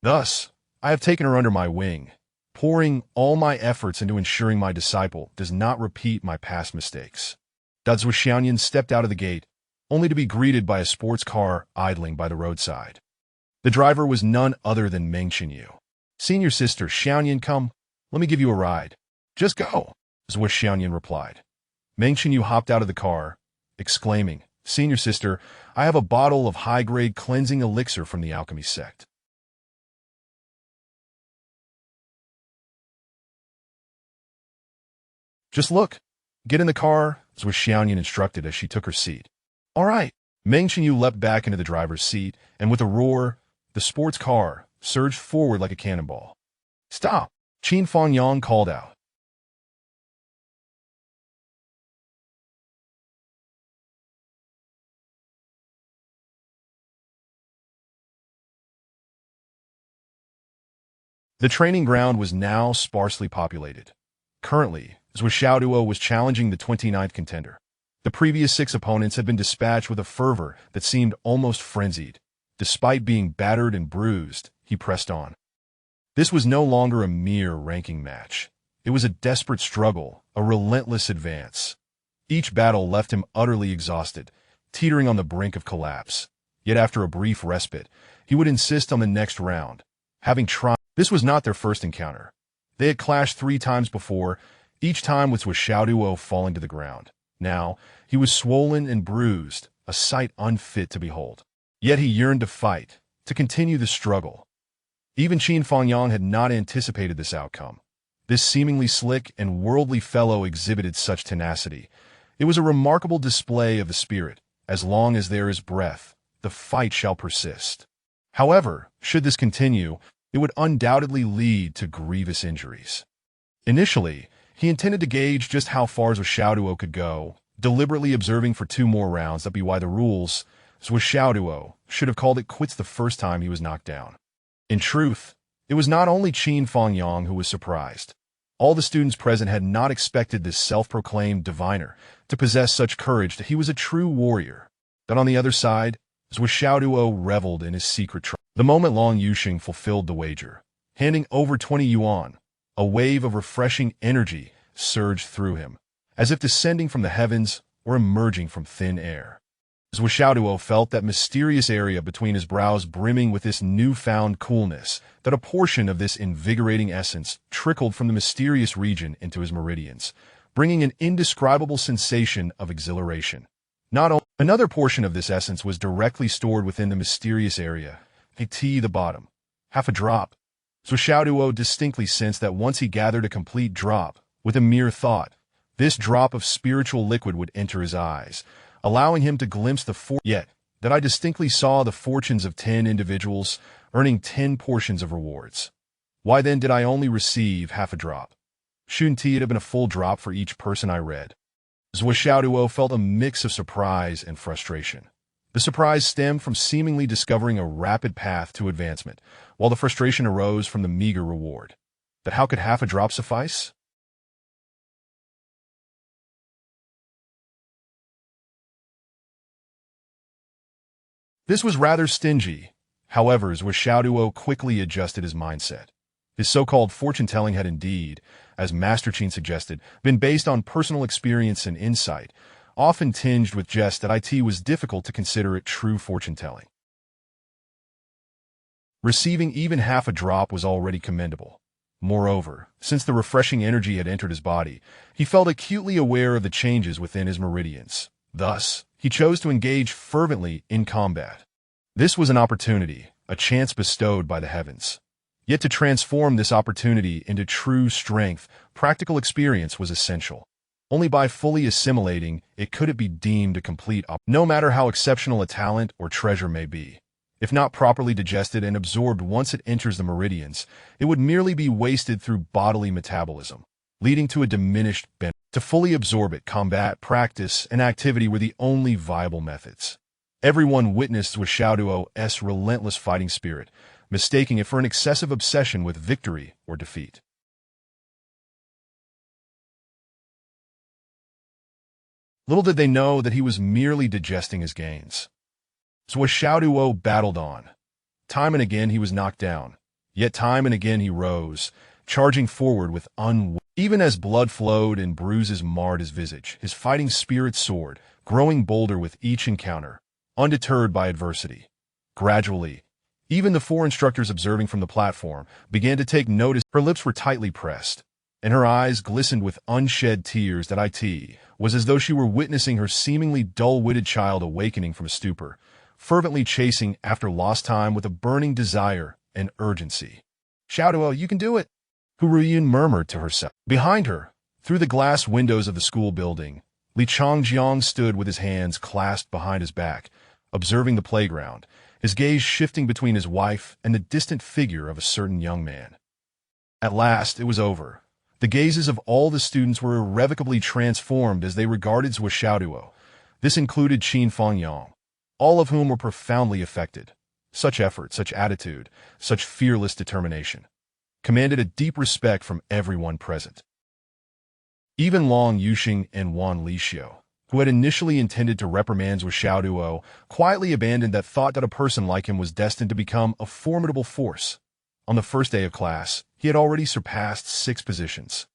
Thus, I have taken her under my wing, pouring all my efforts into ensuring my disciple does not repeat my past mistakes. Zuo Xiaoduo stepped out of the gate, only to be greeted by a sports car idling by the roadside. The driver was none other than Meng Qinyu. Senior sister Xiaoduo, come, let me give you a ride. Just go, Zuo Xiaoduo replied. Meng Qinyu hopped out of the car, exclaiming, Senior sister, I have a bottle of high-grade cleansing elixir from the alchemy sect. Just look. Get in the car, Zuo Xiaoduo instructed as she took her seat. All right. Meng Qianyu leapt back into the driver's seat, and with a roar, the sports car surged forward like a cannonball. Stop! Qin Fangyang called out. The training ground was now sparsely populated. Currently, Zuo Xiaoduo was challenging the 29th contender. The previous 6 opponents had been dispatched with a fervor that seemed almost frenzied. Despite being battered and bruised, he pressed on. This was no longer a mere ranking match. It was a desperate struggle, a relentless advance. Each battle left him utterly exhausted, teetering on the brink of collapse. Yet after a brief respite, he would insist on the next round. Having tried, this was not their first encounter. They had clashed 3 times before, each time with Zuo Xiaoduo falling to the ground. Now, he was swollen and bruised, a sight unfit to behold. Yet he yearned to fight, to continue the struggle. Even Qin Fangyang had not anticipated this outcome. This seemingly slick and worldly fellow exhibited such tenacity. It was a remarkable display of the spirit. As long as there is breath, the fight shall persist. However, should this continue, it would undoubtedly lead to grievous injuries. Initially, he intended to gauge just how far Zuo Xiaoduo could go, deliberately observing for 2 more rounds. That be why the rules. Zuo Xiaoduo should have called it quits the first time he was knocked down. In truth, it was not only Qin Fangyang who was surprised. All the students present had not expected this self-proclaimed diviner to possess such courage that he was a true warrior. But on the other side, Zuo Xiaoduo reveled in his secret triumph. The moment Long Yuxing fulfilled the wager, handing over 20 yuan, a wave of refreshing energy surged through him, as if descending from the heavens or emerging from thin air. Zuo Xiaoduo felt that mysterious area between his brows brimming with this newfound coolness, that a portion of this invigorating essence trickled from the mysterious region into his meridians, bringing an indescribable sensation of exhilaration. Another portion of this essence was directly stored within the mysterious area, the bottom, half a drop. Zuo Xiaoduo distinctly sensed that once he gathered a complete drop, with a mere thought, this drop of spiritual liquid would enter his eyes, allowing him to glimpse yet that I distinctly saw the fortunes of 10 individuals earning 10 portions of rewards. Why then did I only receive half a drop? Shouldn't it have been a full drop for each person I read? Zuo Xiaoduo felt a mix of surprise and frustration. The surprise stemmed from seemingly discovering a rapid path to advancement, while the frustration arose from the meager reward. But how could half a drop suffice? This was rather stingy. However, Zuo Xiaoduo quickly adjusted his mindset. His so-called fortune-telling had indeed, as Master Qin suggested, been based on personal experience and insight, often tinged with jest that it was difficult to consider it true fortune-telling. Receiving even half a drop was already commendable. Moreover, since the refreshing energy had entered his body, he felt acutely aware of the changes within his meridians. Thus, he chose to engage fervently in combat. This was an opportunity, a chance bestowed by the heavens. Yet to transform this opportunity into true strength, practical experience was essential. Only by fully assimilating it could it be deemed a complete no matter how exceptional a talent or treasure may be. If not properly digested and absorbed once it enters the meridians, it would merely be wasted through bodily metabolism, leading to a diminished benefit. To fully absorb it, combat, practice, and activity were the only viable methods. Everyone witnessed Zuo Xiaoduo's relentless fighting spirit, mistaking it for an excessive obsession with victory or defeat. Little did they know that he was merely digesting his gains. Zuo Xiaoduo battled on. Time and again he was knocked down, yet time and again he rose, charging forward with Even as blood flowed and bruises marred his visage, his fighting spirit soared, growing bolder with each encounter, undeterred by adversity. Gradually, even the 4 instructors observing from the platform began to take notice. Her lips were tightly pressed, and her eyes glistened with unshed tears. It was as though she were witnessing her seemingly dull-witted child awakening from a stupor, fervently chasing after lost time with a burning desire and urgency. "Xiaoduo, you can do it!" Hu Ruyin murmured to herself. Behind her, through the glass windows of the school building, Li Changjiang stood with his hands clasped behind his back, observing the playground, his gaze shifting between his wife and the distant figure of a certain young man. At last, it was over. The gazes of all the students were irrevocably transformed as they regarded Zuo Xiaoduo. This included Qin Fangyang, all of whom were profoundly affected. Such effort, such attitude, such fearless determination commanded a deep respect from everyone present. Even Long Yuxing and Wan Lixiu, who had initially intended to reprimand Zuo Xiaoduo, quietly abandoned that thought that a person like him was destined to become a formidable force. On the first day of class, he had already surpassed 6 positions.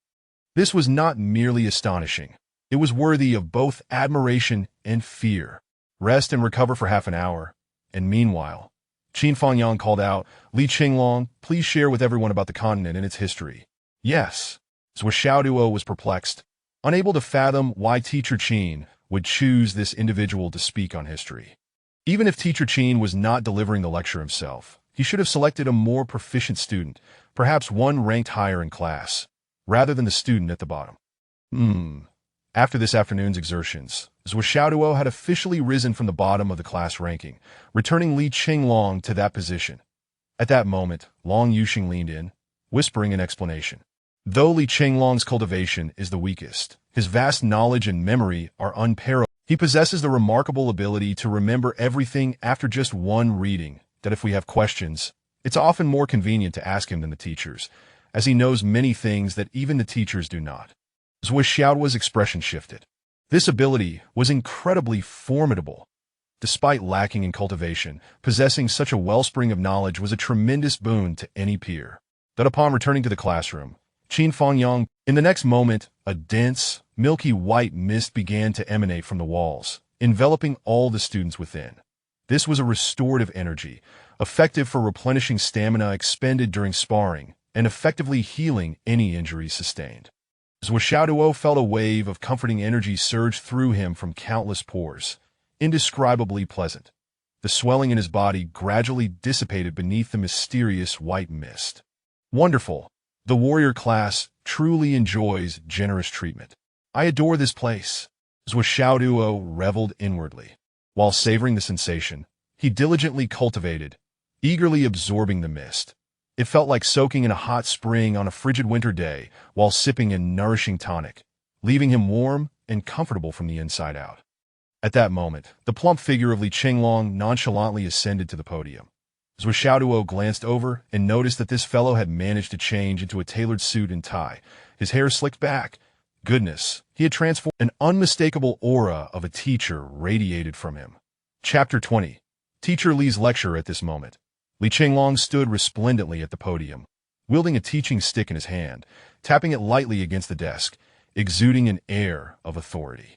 This was not merely astonishing. It was worthy of both admiration and fear. Rest and recover for half an hour. And meanwhile, Qin Fangyang called out, Li Qinglong, please share with everyone about the continent and its history. Yes. Zuo Xiaoduo was perplexed, unable to fathom why Teacher Qin would choose this individual to speak on history. Even if Teacher Qin was not delivering the lecture himself, he should have selected a more proficient student, perhaps one ranked higher in class, rather than the student at the bottom. After this afternoon's exertions, Zuo Xiaoduo had officially risen from the bottom of the class ranking, returning Li Qinglong to that position. At that moment, Long Yuxing leaned in, whispering an explanation. Though Li Qinglong's cultivation is the weakest, his vast knowledge and memory are unparalleled. He possesses the remarkable ability to remember everything after just one reading, that if we have questions, it's often more convenient to ask him than the teachers, as he knows many things that even the teachers do not. Zuo Xiaoduo's expression shifted. This ability was incredibly formidable. Despite lacking in cultivation, possessing such a wellspring of knowledge was a tremendous boon to any peer. That upon returning to the classroom, Qin Fangyang, in the next moment, a dense, milky white mist began to emanate from the walls, enveloping all the students within. This was a restorative energy, effective for replenishing stamina expended during sparring and effectively healing any injuries sustained. Zuo Xiaoduo felt a wave of comforting energy surge through him from countless pores, indescribably pleasant. The swelling in his body gradually dissipated beneath the mysterious white mist. Wonderful! The warrior class truly enjoys generous treatment. I adore this place. Zuo Xiaoduo reveled inwardly. While savoring the sensation, he diligently cultivated, eagerly absorbing the mist. It felt like soaking in a hot spring on a frigid winter day while sipping a nourishing tonic, leaving him warm and comfortable from the inside out. At that moment, the plump figure of Li Qinglong nonchalantly ascended to the podium. Zuo Xiaoduo glanced over and noticed that this fellow had managed to change into a tailored suit and tie, his hair slicked back. Goodness, he had transformed. An unmistakable aura of a teacher radiated from him. Chapter 20. Teacher Li's lecture. At this moment, Li Qinglong stood resplendently at the podium, wielding a teaching stick in his hand, tapping it lightly against the desk, exuding an air of authority.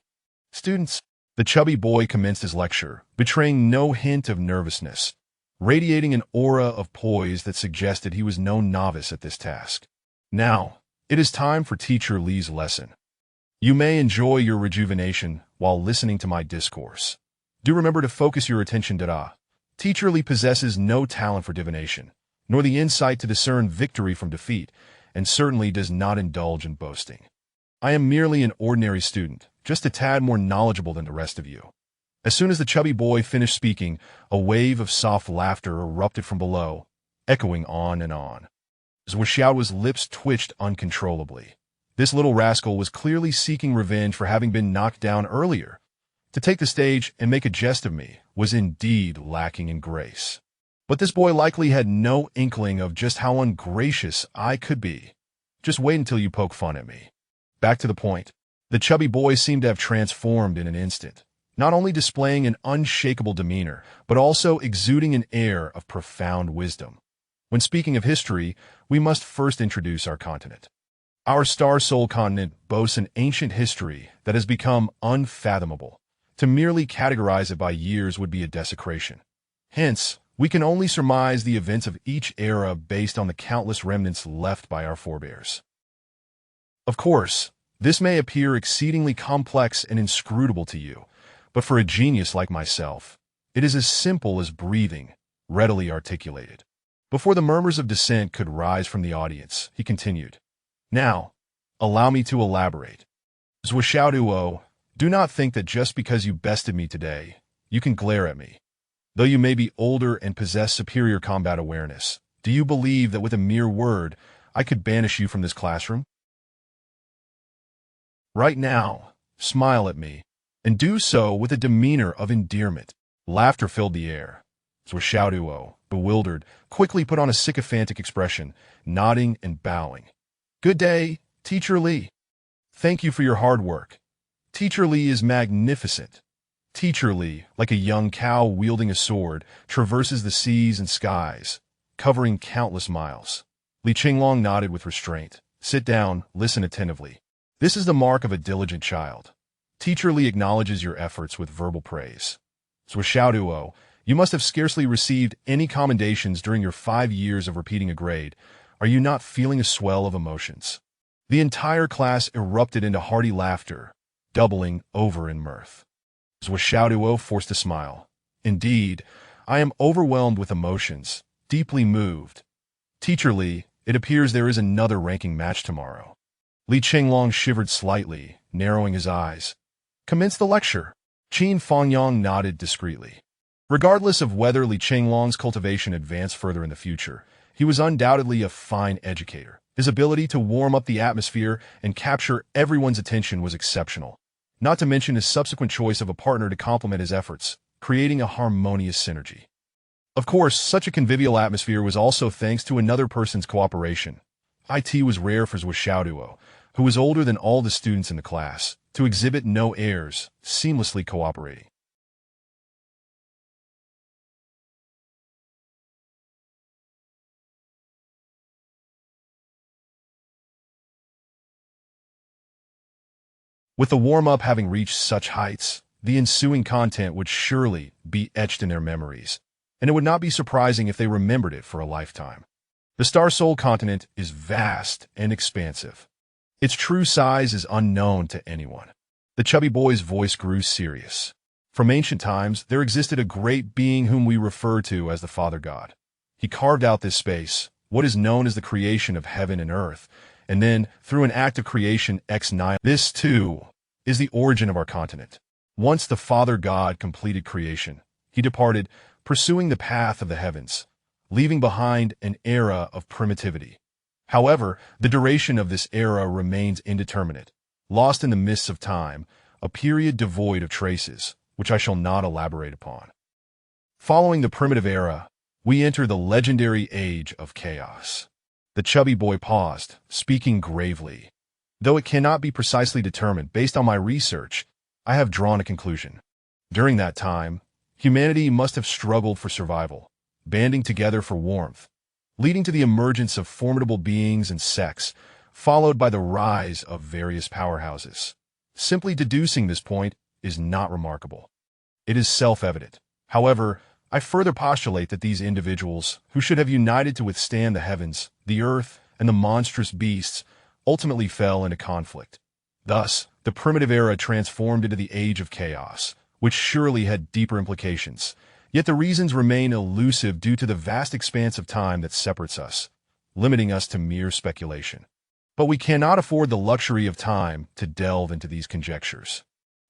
Students, the chubby boy commenced his lecture, betraying no hint of nervousness, radiating an aura of poise that suggested he was no novice at this task. Now, it is time for Teacher Li's lesson. You may enjoy your rejuvenation while listening to my discourse. Do remember to focus your attention. Teacher Li possesses no talent for divination, nor the insight to discern victory from defeat, and certainly does not indulge in boasting. I am merely an ordinary student, just a tad more knowledgeable than the rest of you. As soon as the chubby boy finished speaking, a wave of soft laughter erupted from below, echoing on and on. Zuo Xiaoduo's lips twitched uncontrollably. This little rascal was clearly seeking revenge for having been knocked down earlier. To take the stage and make a jest of me was indeed lacking in grace. But this boy likely had no inkling of just how ungracious I could be. Just wait until you poke fun at me. Back to the point. The chubby boy seemed to have transformed in an instant, not only displaying an unshakable demeanor, but also exuding an air of profound wisdom. When speaking of history, we must first introduce our continent. Our star-soul continent boasts an ancient history that has become unfathomable. To merely categorize it by years would be a desecration. Hence, we can only surmise the events of each era based on the countless remnants left by our forebears. Of course, this may appear exceedingly complex and inscrutable to you, but for a genius like myself, it is as simple as breathing, readily articulated. Before the murmurs of dissent could rise from the audience, he continued, Now, allow me to elaborate. Zuo Xiaoduo, Do not think that just because you bested me today, you can glare at me. Though you may be older and possess superior combat awareness, do you believe that with a mere word, I could banish you from this classroom? Right now, smile at me, and do so with a demeanor of endearment. Laughter filled the air. Zuo Xiaoduo, bewildered, quickly put on a sycophantic expression, nodding and bowing. Good day, Teacher Li. Thank you for your hard work. Teacher Li is magnificent. Teacher Li, like a young cow wielding a sword, traverses the seas and skies, covering countless miles. Li Qinglong nodded with restraint. Sit down, listen attentively. This is the mark of a diligent child. Teacher Li acknowledges your efforts with verbal praise. Zuo Xiaoduo, you must have scarcely received any commendations during your 5 years of repeating a grade. Are you not feeling a swell of emotions? The entire class erupted into hearty laughter, doubling over in mirth. Zuo Xiaoduo forced a smile. Indeed, I am overwhelmed with emotions, deeply moved. Teacher Li, it appears there is another ranking match tomorrow. Li Qinglong shivered slightly, narrowing his eyes. Commence the lecture. Qin Fangyang nodded discreetly. Regardless of whether Li Qinglong's cultivation advanced further in the future, he was undoubtedly a fine educator. His ability to warm up the atmosphere and capture everyone's attention was exceptional, not to mention his subsequent choice of a partner to complement his efforts, creating a harmonious synergy. Of course, such a convivial atmosphere was also thanks to another person's cooperation. It was rare for Zuo Xiaoduo, who was older than all the students in the class, to exhibit no airs, seamlessly cooperating. With the warm-up having reached such heights, the ensuing content would surely be etched in their memories, and it would not be surprising if they remembered it for a lifetime. The Star Soul continent is vast and expansive. Its true size is unknown to anyone. The chubby boy's voice grew serious. From ancient times, there existed a great being whom we refer to as the Father God. He carved out this space, what is known as the creation of heaven and earth, and then, through an act of creation ex nihilo, this, too, is the origin of our continent. Once the Father God completed creation, he departed, pursuing the path of the heavens, leaving behind an era of primitivity. However, the duration of this era remains indeterminate, lost in the mists of time, a period devoid of traces, which I shall not elaborate upon. Following the primitive era, we enter the legendary age of chaos. The chubby boy paused, speaking gravely. Though it cannot be precisely determined based on my research, I have drawn a conclusion. During that time, humanity must have struggled for survival, banding together for warmth, leading to the emergence of formidable beings and sects, followed by the rise of various powerhouses. Simply deducing this point is not remarkable. It is self-evident. However, I further postulate that these individuals, who should have united to withstand the heavens, the earth, and the monstrous beasts, ultimately fell into conflict. Thus, the primitive era transformed into the age of chaos, which surely had deeper implications. Yet the reasons remain elusive due to the vast expanse of time that separates us, limiting us to mere speculation. But we cannot afford the luxury of time to delve into these conjectures.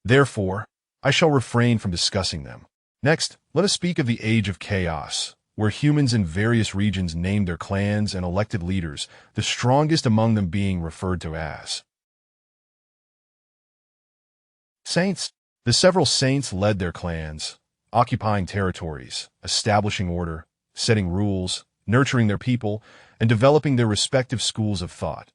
Therefore, I shall refrain from discussing them. Next, let us speak of the Age of Chaos, where humans in various regions named their clans and elected leaders, the strongest among them being referred to as saints. The several saints led their clans, occupying territories, establishing order, setting rules, nurturing their people, and developing their respective schools of thought.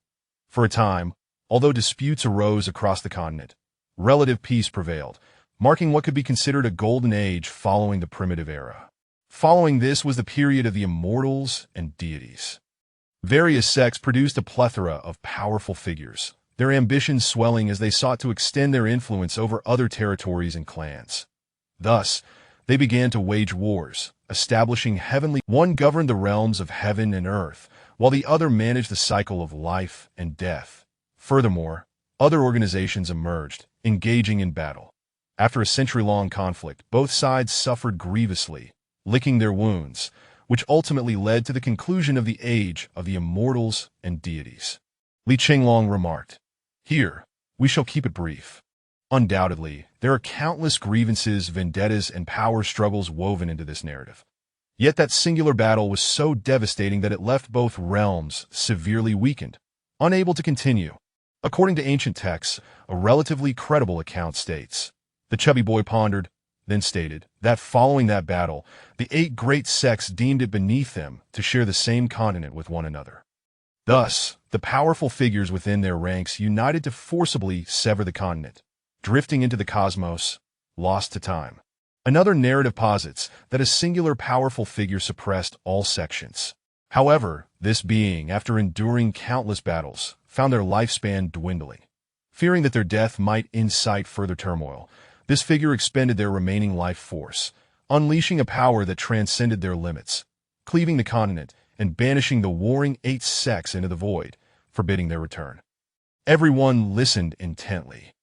For a time, although disputes arose across the continent, relative peace prevailed, marking what could be considered a golden age following the primitive era. Following this was the period of the immortals and deities. Various sects produced a plethora of powerful figures, their ambitions swelling as they sought to extend their influence over other territories and clans. Thus, they began to wage wars, establishing heavenly. One governed the realms of heaven and earth, while the other managed the cycle of life and death. Furthermore, other organizations emerged, engaging in battle. After a century-long conflict, both sides suffered grievously, licking their wounds, which ultimately led to the conclusion of the age of the immortals and deities. Li Qinglong remarked, "Here, we shall keep it brief. Undoubtedly, there are countless grievances, vendettas, and power struggles woven into this narrative. Yet that singular battle was so devastating that it left both realms severely weakened, unable to continue. According to ancient texts, a relatively credible account states, the chubby boy pondered, then stated, that following that battle, the 8 great sects deemed it beneath them to share the same continent with one another. Thus, the powerful figures within their ranks united to forcibly sever the continent, drifting into the cosmos, lost to time. Another narrative posits that a singular powerful figure suppressed all sections. However, this being, after enduring countless battles, found their lifespan dwindling. Fearing that their death might incite further turmoil, this figure expended their remaining life force, unleashing a power that transcended their limits, cleaving the continent and banishing the warring 8 sects into the void, forbidding their return. Everyone listened intently.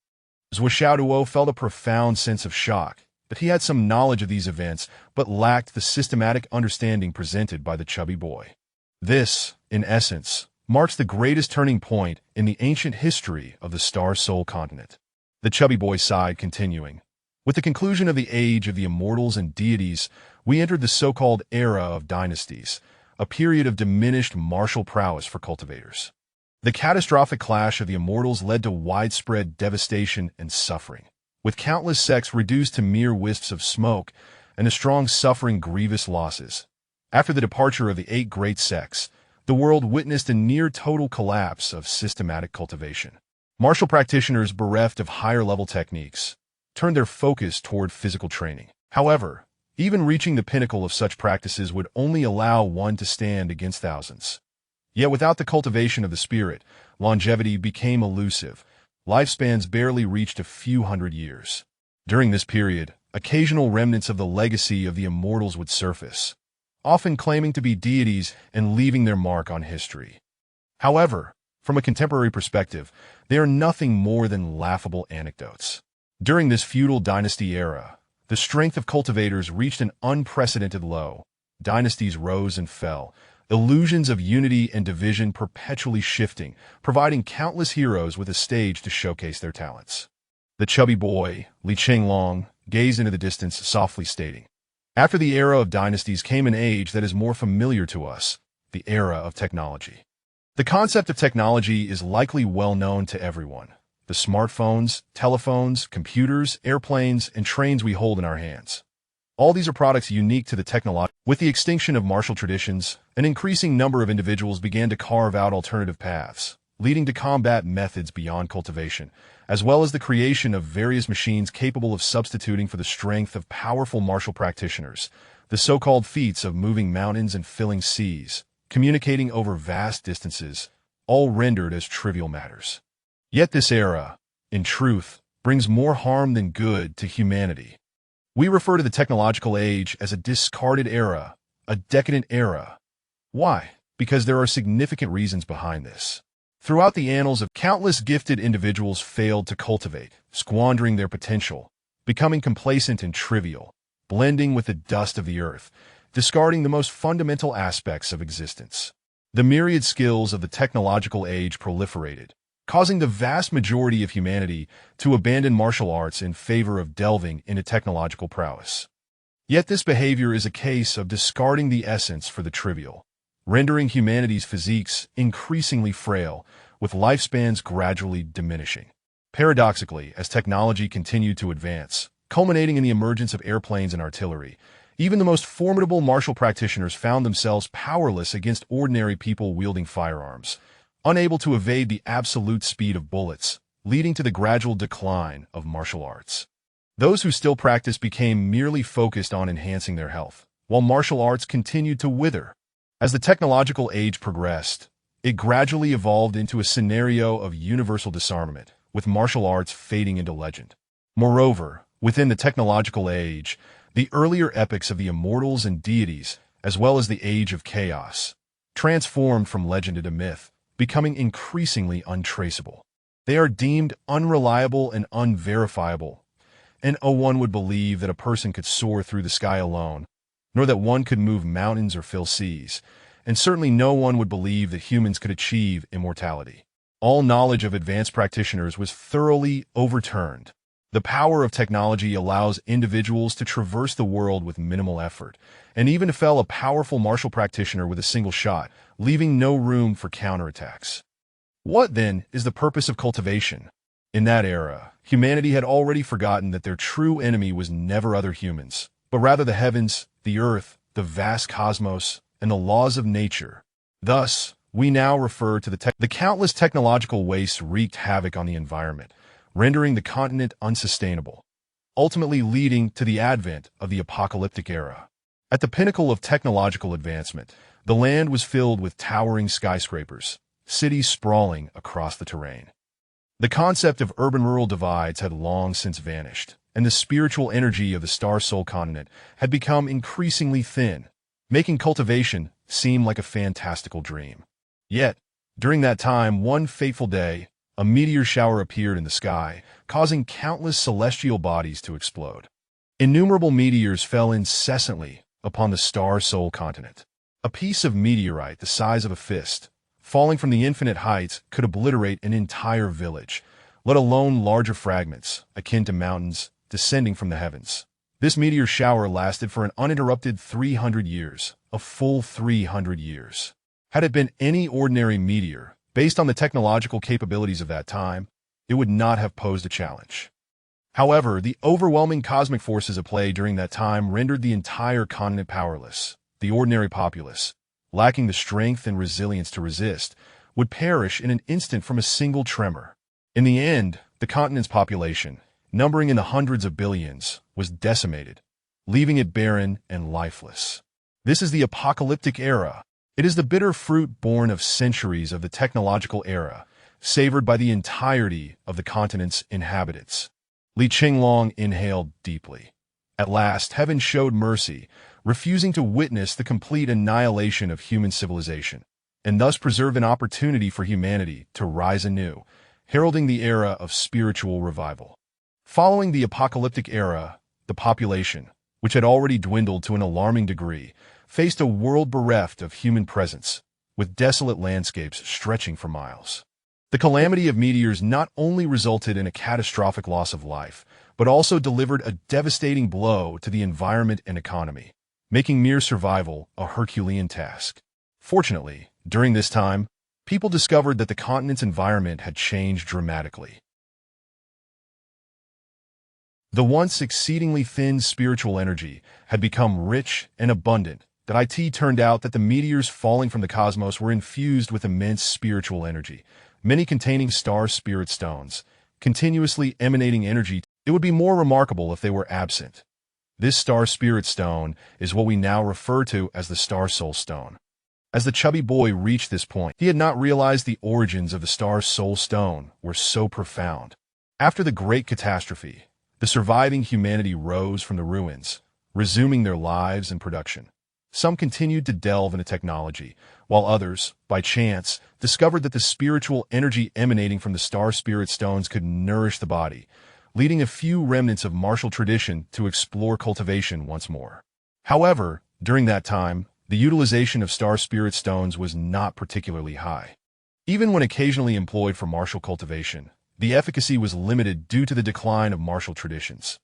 Zuo Xiaoduo felt a profound sense of shock that he had some knowledge of these events but lacked the systematic understanding presented by the chubby boy. This, in essence, marks the greatest turning point in the ancient history of the Star Soul continent. The chubby boy sighed, continuing, with the conclusion of the age of the immortals and deities, we entered the so-called era of dynasties, a period of diminished martial prowess for cultivators. The catastrophic clash of the immortals led to widespread devastation and suffering, with countless sects reduced to mere wisps of smoke and the strong suffering grievous losses. After the departure of the 8 great sects, the world witnessed a near-total collapse of systematic cultivation. Martial practitioners bereft of higher-level techniques turned their focus toward physical training. However, even reaching the pinnacle of such practices would only allow one to stand against thousands. Yet without the cultivation of the spirit, longevity became elusive. Lifespans barely reached a few hundred years. During this period, occasional remnants of the legacy of the immortals would surface, often claiming to be deities and leaving their mark on history. However, from a contemporary perspective, they are nothing more than laughable anecdotes. During this feudal dynasty era, the strength of cultivators reached an unprecedented low. Dynasties rose and fell, illusions of unity and division perpetually shifting, providing countless heroes with a stage to showcase their talents. The chubby boy, Li Chenglong, gazed into the distance, softly stating, after the era of dynasties came an age that is more familiar to us, the era of technology. The concept of technology is likely well known to everyone. The smartphones, telephones, computers, airplanes, and trains we hold in our hands. All these are products unique to the technology. With the extinction of martial traditions, an increasing number of individuals began to carve out alternative paths, leading to combat methods beyond cultivation, as well as the creation of various machines capable of substituting for the strength of powerful martial practitioners, the so-called feats of moving mountains and filling seas, communicating over vast distances, all rendered as trivial matters. Yet this era, in truth, brings more harm than good to humanity. We refer to the technological age as a discarded era, a decadent era. Why? Because there are significant reasons behind this. Throughout the annals of countless gifted individuals failed to cultivate, squandering their potential, becoming complacent and trivial, blending with the dust of the earth, discarding the most fundamental aspects of existence. The myriad skills of the technological age proliferated, causing the vast majority of humanity to abandon martial arts in favor of delving into technological prowess. Yet this behavior is a case of discarding the essence for the trivial, rendering humanity's physiques increasingly frail, with lifespans gradually diminishing. Paradoxically, as technology continued to advance, culminating in the emergence of airplanes and artillery, even the most formidable martial practitioners found themselves powerless against ordinary people wielding firearms, unable to evade the absolute speed of bullets, leading to the gradual decline of martial arts. Those who still practiced became merely focused on enhancing their health, while martial arts continued to wither. As the technological age progressed, it gradually evolved into a scenario of universal disarmament, with martial arts fading into legend. Moreover, within the technological age, the earlier epics of the immortals and deities, as well as the Age of Chaos, transformed from legend into myth, becoming increasingly untraceable. They are deemed unreliable and unverifiable, and no one would believe that a person could soar through the sky alone, nor that one could move mountains or fill seas, and certainly no one would believe that humans could achieve immortality. All knowledge of advanced practitioners was thoroughly overturned. The power of technology allows individuals to traverse the world with minimal effort, and even to fell a powerful martial practitioner with a single shot, leaving no room for counterattacks. What, then, is the purpose of cultivation? In that era, humanity had already forgotten that their true enemy was never other humans, but rather the heavens, the earth, the vast cosmos, and the laws of nature. Thus, we now refer to the countless technological wastes wreaked havoc on the environment, rendering the continent unsustainable, ultimately leading to the advent of the apocalyptic era. At the pinnacle of technological advancement, the land was filled with towering skyscrapers, cities sprawling across the terrain. The concept of urban-rural divides had long since vanished, and the spiritual energy of the Star Soul continent had become increasingly thin, making cultivation seem like a fantastical dream. Yet, during that time, one fateful day, a meteor shower appeared in the sky, causing countless celestial bodies to explode. Innumerable meteors fell incessantly upon the Star Soul continent. A piece of meteorite the size of a fist, falling from the infinite heights, could obliterate an entire village, let alone larger fragments, akin to mountains, descending from the heavens. This meteor shower lasted for an uninterrupted 300 years, a full 300 years. Had it been any ordinary meteor, based on the technological capabilities of that time, it would not have posed a challenge. However, the overwhelming cosmic forces at play during that time rendered the entire continent powerless. The ordinary populace, lacking the strength and resilience to resist, would perish in an instant from a single tremor. In the end, the continent's population, numbering in the hundreds of billions, was decimated, leaving it barren and lifeless. This is the apocalyptic era. It is the bitter fruit born of centuries of the technological era, savored by the entirety of the continent's inhabitants. Li Qinglong inhaled deeply. At last, heaven showed mercy, refusing to witness the complete annihilation of human civilization, and thus preserve an opportunity for humanity to rise anew, heralding the era of spiritual revival. Following the apocalyptic era, the population, which had already dwindled to an alarming degree, faced a world bereft of human presence, with desolate landscapes stretching for miles. The calamity of meteors not only resulted in a catastrophic loss of life, but also delivered a devastating blow to the environment and economy, making mere survival a Herculean task. Fortunately, during this time, people discovered that the continent's environment had changed dramatically. The once exceedingly thin spiritual energy had become rich and abundant. That it turned out that the meteors falling from the cosmos were infused with immense spiritual energy, many containing star spirit stones, continuously emanating energy. It would be more remarkable if they were absent. This star spirit stone is what we now refer to as the Star Soul Stone. As the chubby boy reached this point, he had not realized the origins of the Star Soul Stone were so profound. After the Great Catastrophe, the surviving humanity rose from the ruins, resuming their lives and production. Some continued to delve into technology, while others, by chance, discovered that the spiritual energy emanating from the star spirit stones could nourish the body, leading a few remnants of martial tradition to explore cultivation once more. However, during that time, the utilization of star spirit stones was not particularly high. Even when occasionally employed for martial cultivation, the efficacy was limited due to the decline of martial traditions.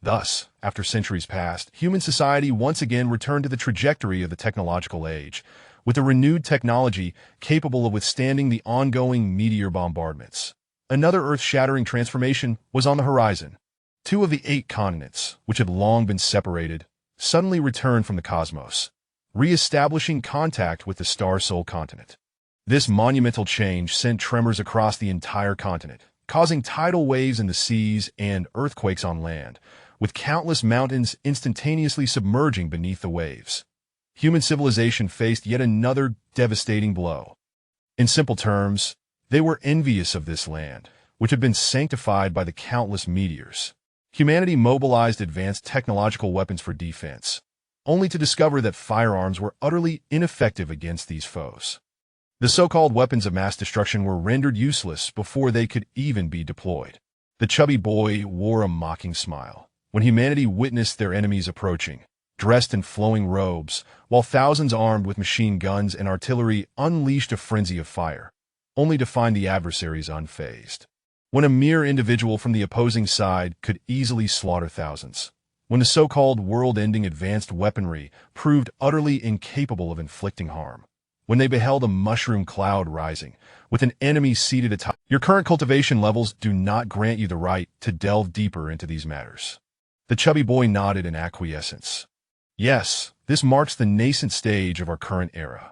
Thus, after centuries passed, human society once again returned to the trajectory of the technological age, with a renewed technology capable of withstanding the ongoing meteor bombardments. Another earth-shattering transformation was on the horizon. 2 of the 8 continents, which had long been separated, suddenly returned from the cosmos, re-establishing contact with the Star Soul continent. This monumental change sent tremors across the entire continent, causing tidal waves in the seas and earthquakes on land, with countless mountains instantaneously submerging beneath the waves. Human civilization faced yet another devastating blow. In simple terms, they were envious of this land, which had been sanctified by the countless meteors. Humanity mobilized advanced technological weapons for defense, only to discover that firearms were utterly ineffective against these foes. The so-called weapons of mass destruction were rendered useless before they could even be deployed. The chubby boy wore a mocking smile when humanity witnessed their enemies approaching, dressed in flowing robes, while thousands armed with machine guns and artillery unleashed a frenzy of fire, only to find the adversaries unfazed. when a mere individual from the opposing side could easily slaughter thousands, when the so-called world-ending advanced weaponry proved utterly incapable of inflicting harm, when they beheld a mushroom cloud rising, with an enemy seated atop. Your current cultivation levels do not grant you the right to delve deeper into these matters. The chubby boy nodded in acquiescence. Yes, this marks the nascent stage of our current era.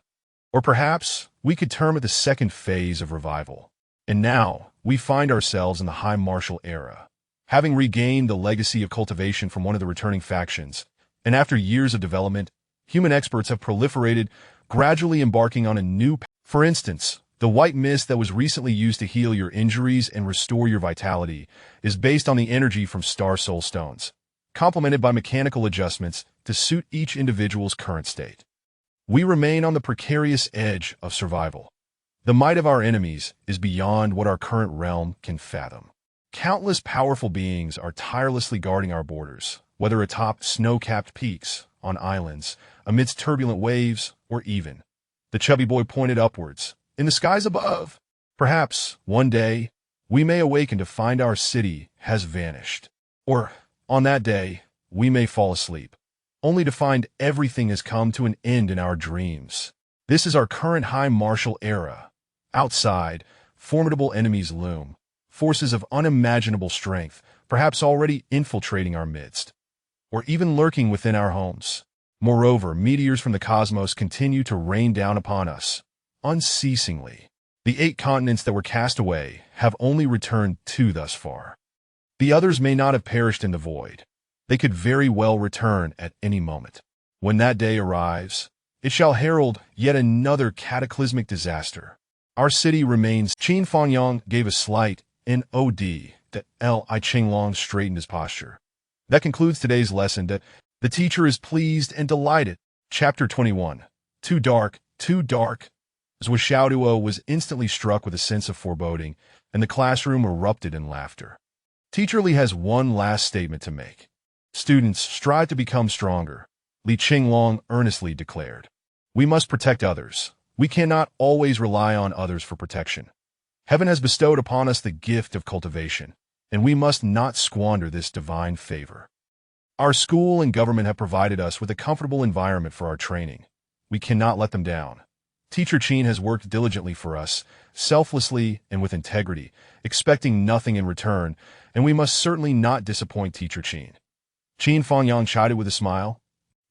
Or perhaps we could term it the second phase of revival. And now, we find ourselves in the high martial era. Having regained the legacy of cultivation from one of the returning factions, and after years of development, human experts have proliferated, gradually embarking on a new path. For instance, the white mist that was recently used to heal your injuries and restore your vitality is based on the energy from star soul stones, complemented by mechanical adjustments to suit each individual's current state. We remain on the precarious edge of survival. The might of our enemies is beyond what our current realm can fathom. Countless powerful beings are tirelessly guarding our borders, whether atop snow-capped peaks, on islands, amidst turbulent waves, or even, the chubby boy pointed upwards, in the skies above. Perhaps, one day, we may awaken to find our city has vanished. Or, on that day, we may fall asleep, only to find everything has come to an end in our dreams. This is our current high martial era. Outside, formidable enemies loom, forces of unimaginable strength, perhaps already infiltrating our midst, or even lurking within our homes. Moreover, meteors from the cosmos continue to rain down upon us, unceasingly. The 8 continents that were cast away have only returned 2 thus far. The others may not have perished in the void. They could very well return at any moment. When that day arrives, it shall herald yet another cataclysmic disaster. Our city remains. Qin Fangyang gave a slight NOD that Li Qinglong straightened his posture. That concludes today's lesson. That the teacher is pleased and delighted. Chapter 21. Too dark, too dark. Zuo Xiaoduo was instantly struck with a sense of foreboding, and the classroom erupted in laughter. Teacher Li has one last statement to make. Students, strive to become stronger, Li Qinglong earnestly declared. We must protect others. We cannot always rely on others for protection. Heaven has bestowed upon us the gift of cultivation, and we must not squander this divine favor. Our school and government have provided us with a comfortable environment for our training. We cannot let them down. Teacher Qin has worked diligently for us, selflessly and with integrity, expecting nothing in return, and we must certainly not disappoint Teacher Qin. Qin Fangyang chided with a smile.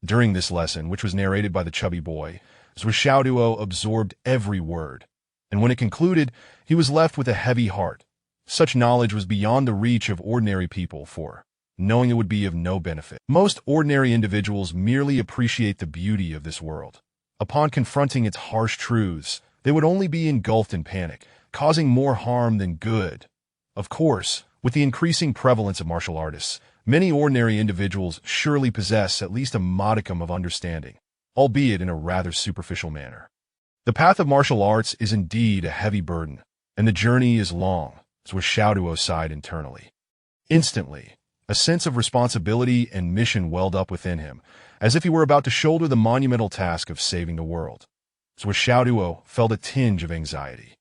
During this lesson, which was narrated by the chubby boy, Zuo Xiaoduo absorbed every word, and when it concluded, he was left with a heavy heart. Such knowledge was beyond the reach of ordinary people, for knowing it would be of no benefit. Most ordinary individuals merely appreciate the beauty of this world. Upon confronting its harsh truths, they would only be engulfed in panic, causing more harm than good. Of course, with the increasing prevalence of martial artists, many ordinary individuals surely possess at least a modicum of understanding, albeit in a rather superficial manner. The path of martial arts is indeed a heavy burden, and the journey is long, Zuo Xiaoduo sighed internally. Instantly, a sense of responsibility and mission welled up within him, as if he were about to shoulder the monumental task of saving the world. Zuo Xiaoduo felt a tinge of anxiety.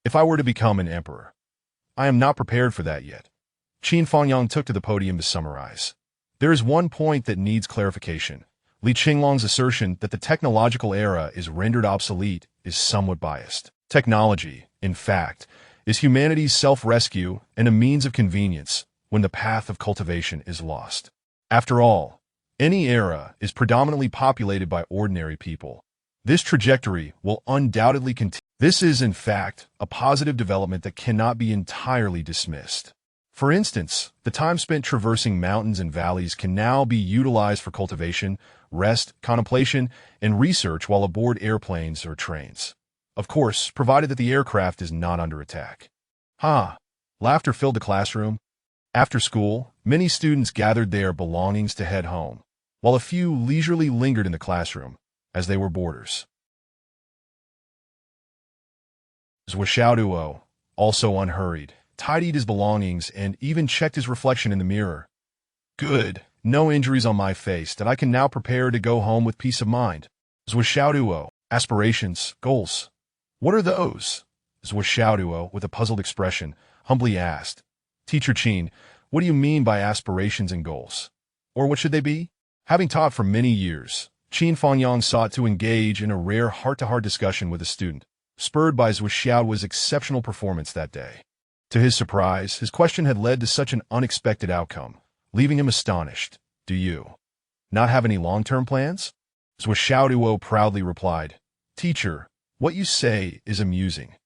If I were to become an emperor, I am not prepared for that yet. Qin Fangyang took to the podium to summarize. There is one point that needs clarification. Li Qinglong's assertion that the technological era is rendered obsolete is somewhat biased. Technology, in fact, is humanity's self-rescue and a means of convenience when the path of cultivation is lost. After all, any era is predominantly populated by ordinary people. This trajectory will undoubtedly continue. This is, in fact, a positive development that cannot be entirely dismissed. For instance, the time spent traversing mountains and valleys can now be utilized for cultivation, rest, contemplation, and research while aboard airplanes or trains. Of course, provided that the aircraft is not under attack. Ha! Laughter filled the classroom. After school, many students gathered their belongings to head home, while a few leisurely lingered in the classroom, as they were boarders. Zuo Xiaoduo, also unhurried, tidied his belongings and even checked his reflection in the mirror. Good, no injuries on my face that I can now prepare to go home with peace of mind. Zuo Xiaoduo, aspirations, goals. What are those? Zuo Xiaoduo, with a puzzled expression, humbly asked. Teacher Qin, what do you mean by aspirations and goals? Or what should they be? Having taught for many years, Qin Fangyang sought to engage in a rare heart-to-heart discussion with a student, spurred by Zuo Xiaoduo's exceptional performance that day. To his surprise, his question had led to such an unexpected outcome, leaving him astonished. Do you not have any long-term plans? Zuo Xiaoduo proudly replied, Teacher, what you say is amusing.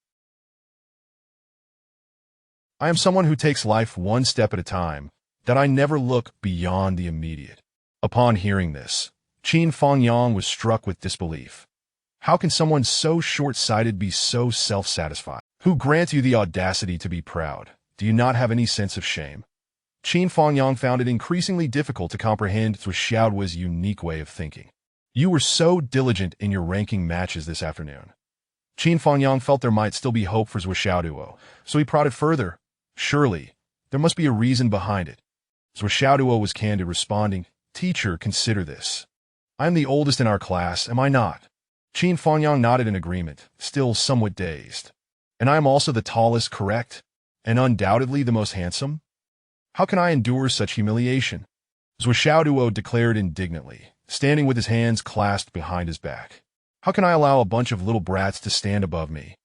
I am someone who takes life one step at a time, that I never look beyond the immediate. Upon hearing this, Qin Fangyang was struck with disbelief. How can someone so short-sighted be so self-satisfied? Who grants you the audacity to be proud? Do you not have any sense of shame? Qin Fangyang found it increasingly difficult to comprehend Zuo Xiaoduo's unique way of thinking. You were so diligent in your ranking matches this afternoon. Qin Fangyang felt there might still be hope for Zuo Xiaoduo, so he prodded further. Surely, there must be a reason behind it. Zuo Xiaoduo was candid, responding, Teacher, consider this. I am the oldest in our class, am I not? Qin Fangyang nodded in agreement, still somewhat dazed. And I am also the tallest, correct? And undoubtedly the most handsome? How can I endure such humiliation? Zuo Xiaoduo declared indignantly, standing with his hands clasped behind his back. How can I allow a bunch of little brats to stand above me?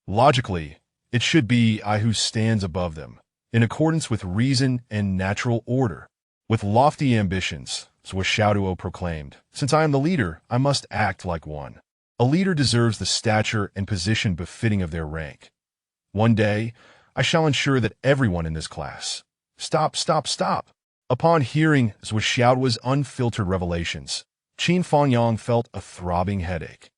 Logically, it should be I who stands above them, in accordance with reason and natural order. With lofty ambitions, Zuo Xiaoduo proclaimed, since I am the leader, I must act like one. A leader deserves the stature and position befitting of their rank. One day, I shall ensure that everyone in this class... Stop! Upon hearing Zuo Xiaoduo's unfiltered revelations, Qin Fangyang felt a throbbing headache.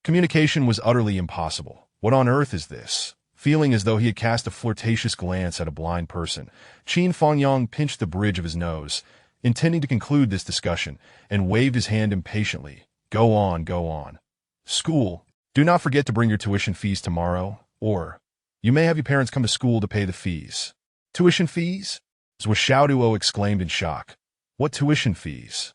Communication was utterly impossible. What on earth is this? Feeling as though he had cast a flirtatious glance at a blind person, Qin Fangyang pinched the bridge of his nose, intending to conclude this discussion, and waved his hand impatiently. Go on. School. Do not forget to bring your tuition fees tomorrow, or you may have your parents come to school to pay the fees. Tuition fees? Zuo Xiaoduo exclaimed in shock. What tuition fees?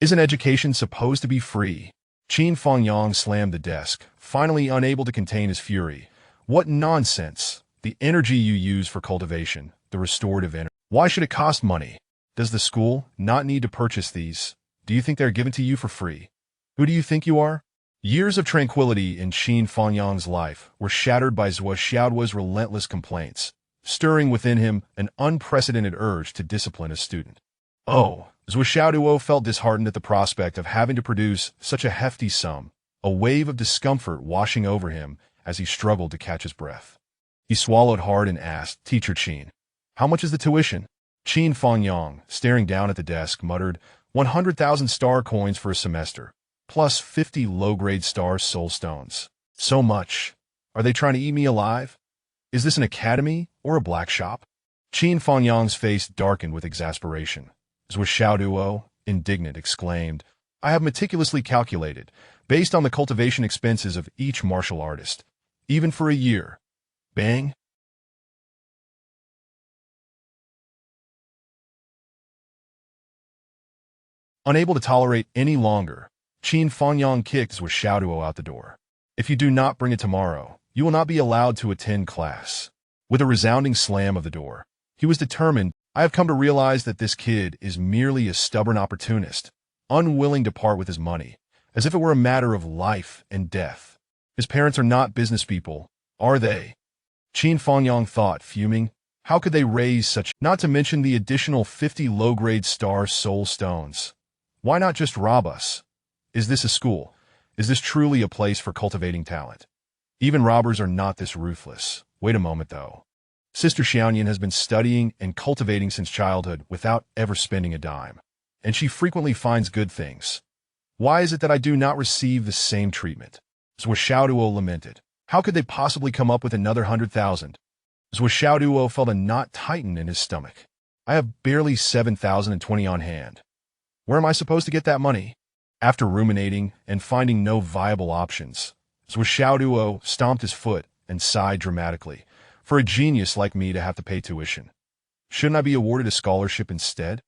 Isn't education supposed to be free? Qin Fangyang slammed the desk, finally unable to contain his fury. What nonsense! The energy you use for cultivation, the restorative energy. Why should it cost money? Does the school not need to purchase these? Do you think they're given to you for free? Who do you think you are? Years of tranquility in Qin Fangyang's life were shattered by Zuo Xiaoduo's relentless complaints, stirring within him an unprecedented urge to discipline a student. Oh, Zuo Xiaoduo felt disheartened at the prospect of having to produce such a hefty sum, a wave of discomfort washing over him as he struggled to catch his breath. He swallowed hard and asked, Teacher Qin, how much is the tuition? Qin Fangyang, staring down at the desk, muttered, 100,000 star coins for a semester, plus 50 low-grade star soul stones. So much. Are they trying to eat me alive? Is this an academy or a black shop? Qin Fangyang's face darkened with exasperation. Zuo Xiaoduo, indignant, exclaimed, I have meticulously calculated, based on the cultivation expenses of each martial artist, even for a year. Bang! Unable to tolerate any longer, Qin Fangyang kicked Zuo Xiaoduo out the door. If you do not bring it tomorrow, you will not be allowed to attend class. With a resounding slam of the door, he was determined. I have come to realize that this kid is merely a stubborn opportunist, unwilling to part with his money, as if it were a matter of life and death. His parents are not business people, are they? Qin Fangyang thought, fuming. How could they raise such, not to mention the additional 50 low-grade star soul stones? Why not just rob us? Is this a school? Is this truly a place for cultivating talent? Even robbers are not this ruthless. Wait a moment, though. Sister Xiaoyan has been studying and cultivating since childhood without ever spending a dime, and she frequently finds good things. Why is it that I do not receive the same treatment? Zuo Xiaoduo lamented. How could they possibly come up with another 100,000? Zuo Xiaoduo felt a knot tighten in his stomach. I have barely 7,020 on hand. Where am I supposed to get that money? After ruminating and finding no viable options, Zuo Xiaoduo stomped his foot and sighed dramatically. For a genius like me to have to pay tuition. Shouldn't I be awarded a scholarship instead?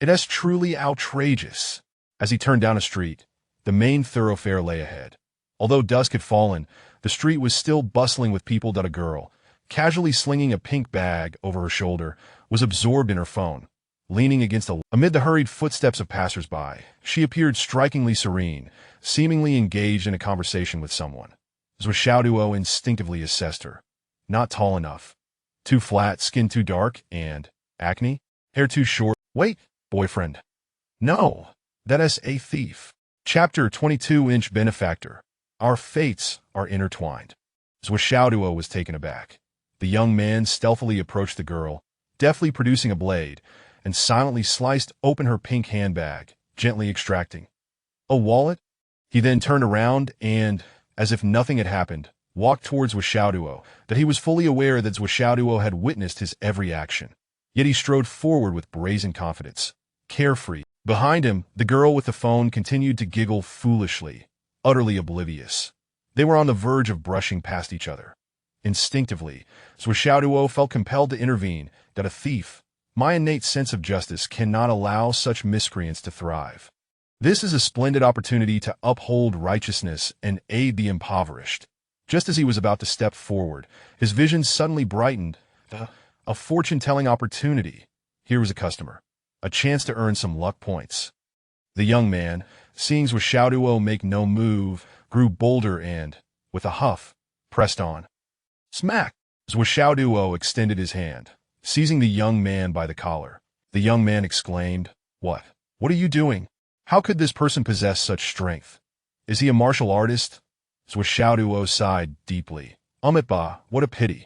It is truly outrageous. As he turned down a street, the main thoroughfare lay ahead. Although dusk had fallen, the street was still bustling with people. A girl, casually slinging a pink bag over her shoulder, was absorbed in her phone. Leaning against amid the hurried footsteps of passers-by, she appeared strikingly serene, seemingly engaged in a conversation with someone. Zuo Xiaoduo instinctively assessed her. Not tall enough. Too flat, skin too dark, and acne? Hair too short. Wait, boyfriend. No, that is a thief. Chapter 22 Benefactor. Our fates are intertwined. Zuo Xiaoduo was taken aback. The young man stealthily approached the girl, deftly producing a blade, and silently sliced open her pink handbag, gently extracting a wallet. He then turned around and, as if nothing had happened, walked towards Zuo Xiaoduo, that he was fully aware that Zuo Xiaoduo had witnessed his every action. Yet he strode forward with brazen confidence, carefree. Behind him, the girl with the phone continued to giggle foolishly, utterly oblivious. They were on the verge of brushing past each other. Instinctively, Zuo Xiaoduo felt compelled to intervene, that a thief, my innate sense of justice, cannot allow such miscreants to thrive. This is a splendid opportunity to uphold righteousness and aid the impoverished. Just as he was about to step forward, his vision suddenly brightened. A fortune-telling opportunity. Here was a customer. A chance to earn some luck points. The young man, seeing Zuo Xiaoduo make no move, grew bolder and, with a huff, pressed on. Smack! Zuo Xiaoduo extended his hand, seizing the young man by the collar. The young man exclaimed, What? What are you doing? How could this person possess such strength? Is he a martial artist? Zuo Xiaoduo sighed deeply. Ba, what a pity.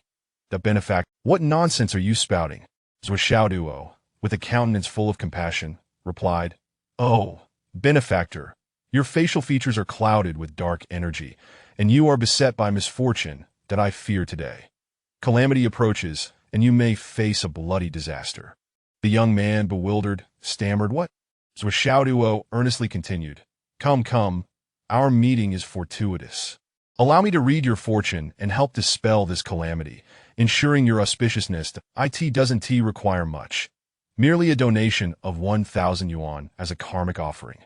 The benefactor. What nonsense are you spouting? Zuo Xiaoduo, with a countenance full of compassion, replied, Oh, benefactor, your facial features are clouded with dark energy, and you are beset by misfortune that I fear today. Calamity approaches, and you may face a bloody disaster. The young man, bewildered, stammered, What? Zuo Xiaoduo earnestly continued, Come, our meeting is fortuitous. Allow me to read your fortune and help dispel this calamity, ensuring your auspiciousness. It doesn't require much. Merely a donation of 1,000 yuan as a karmic offering.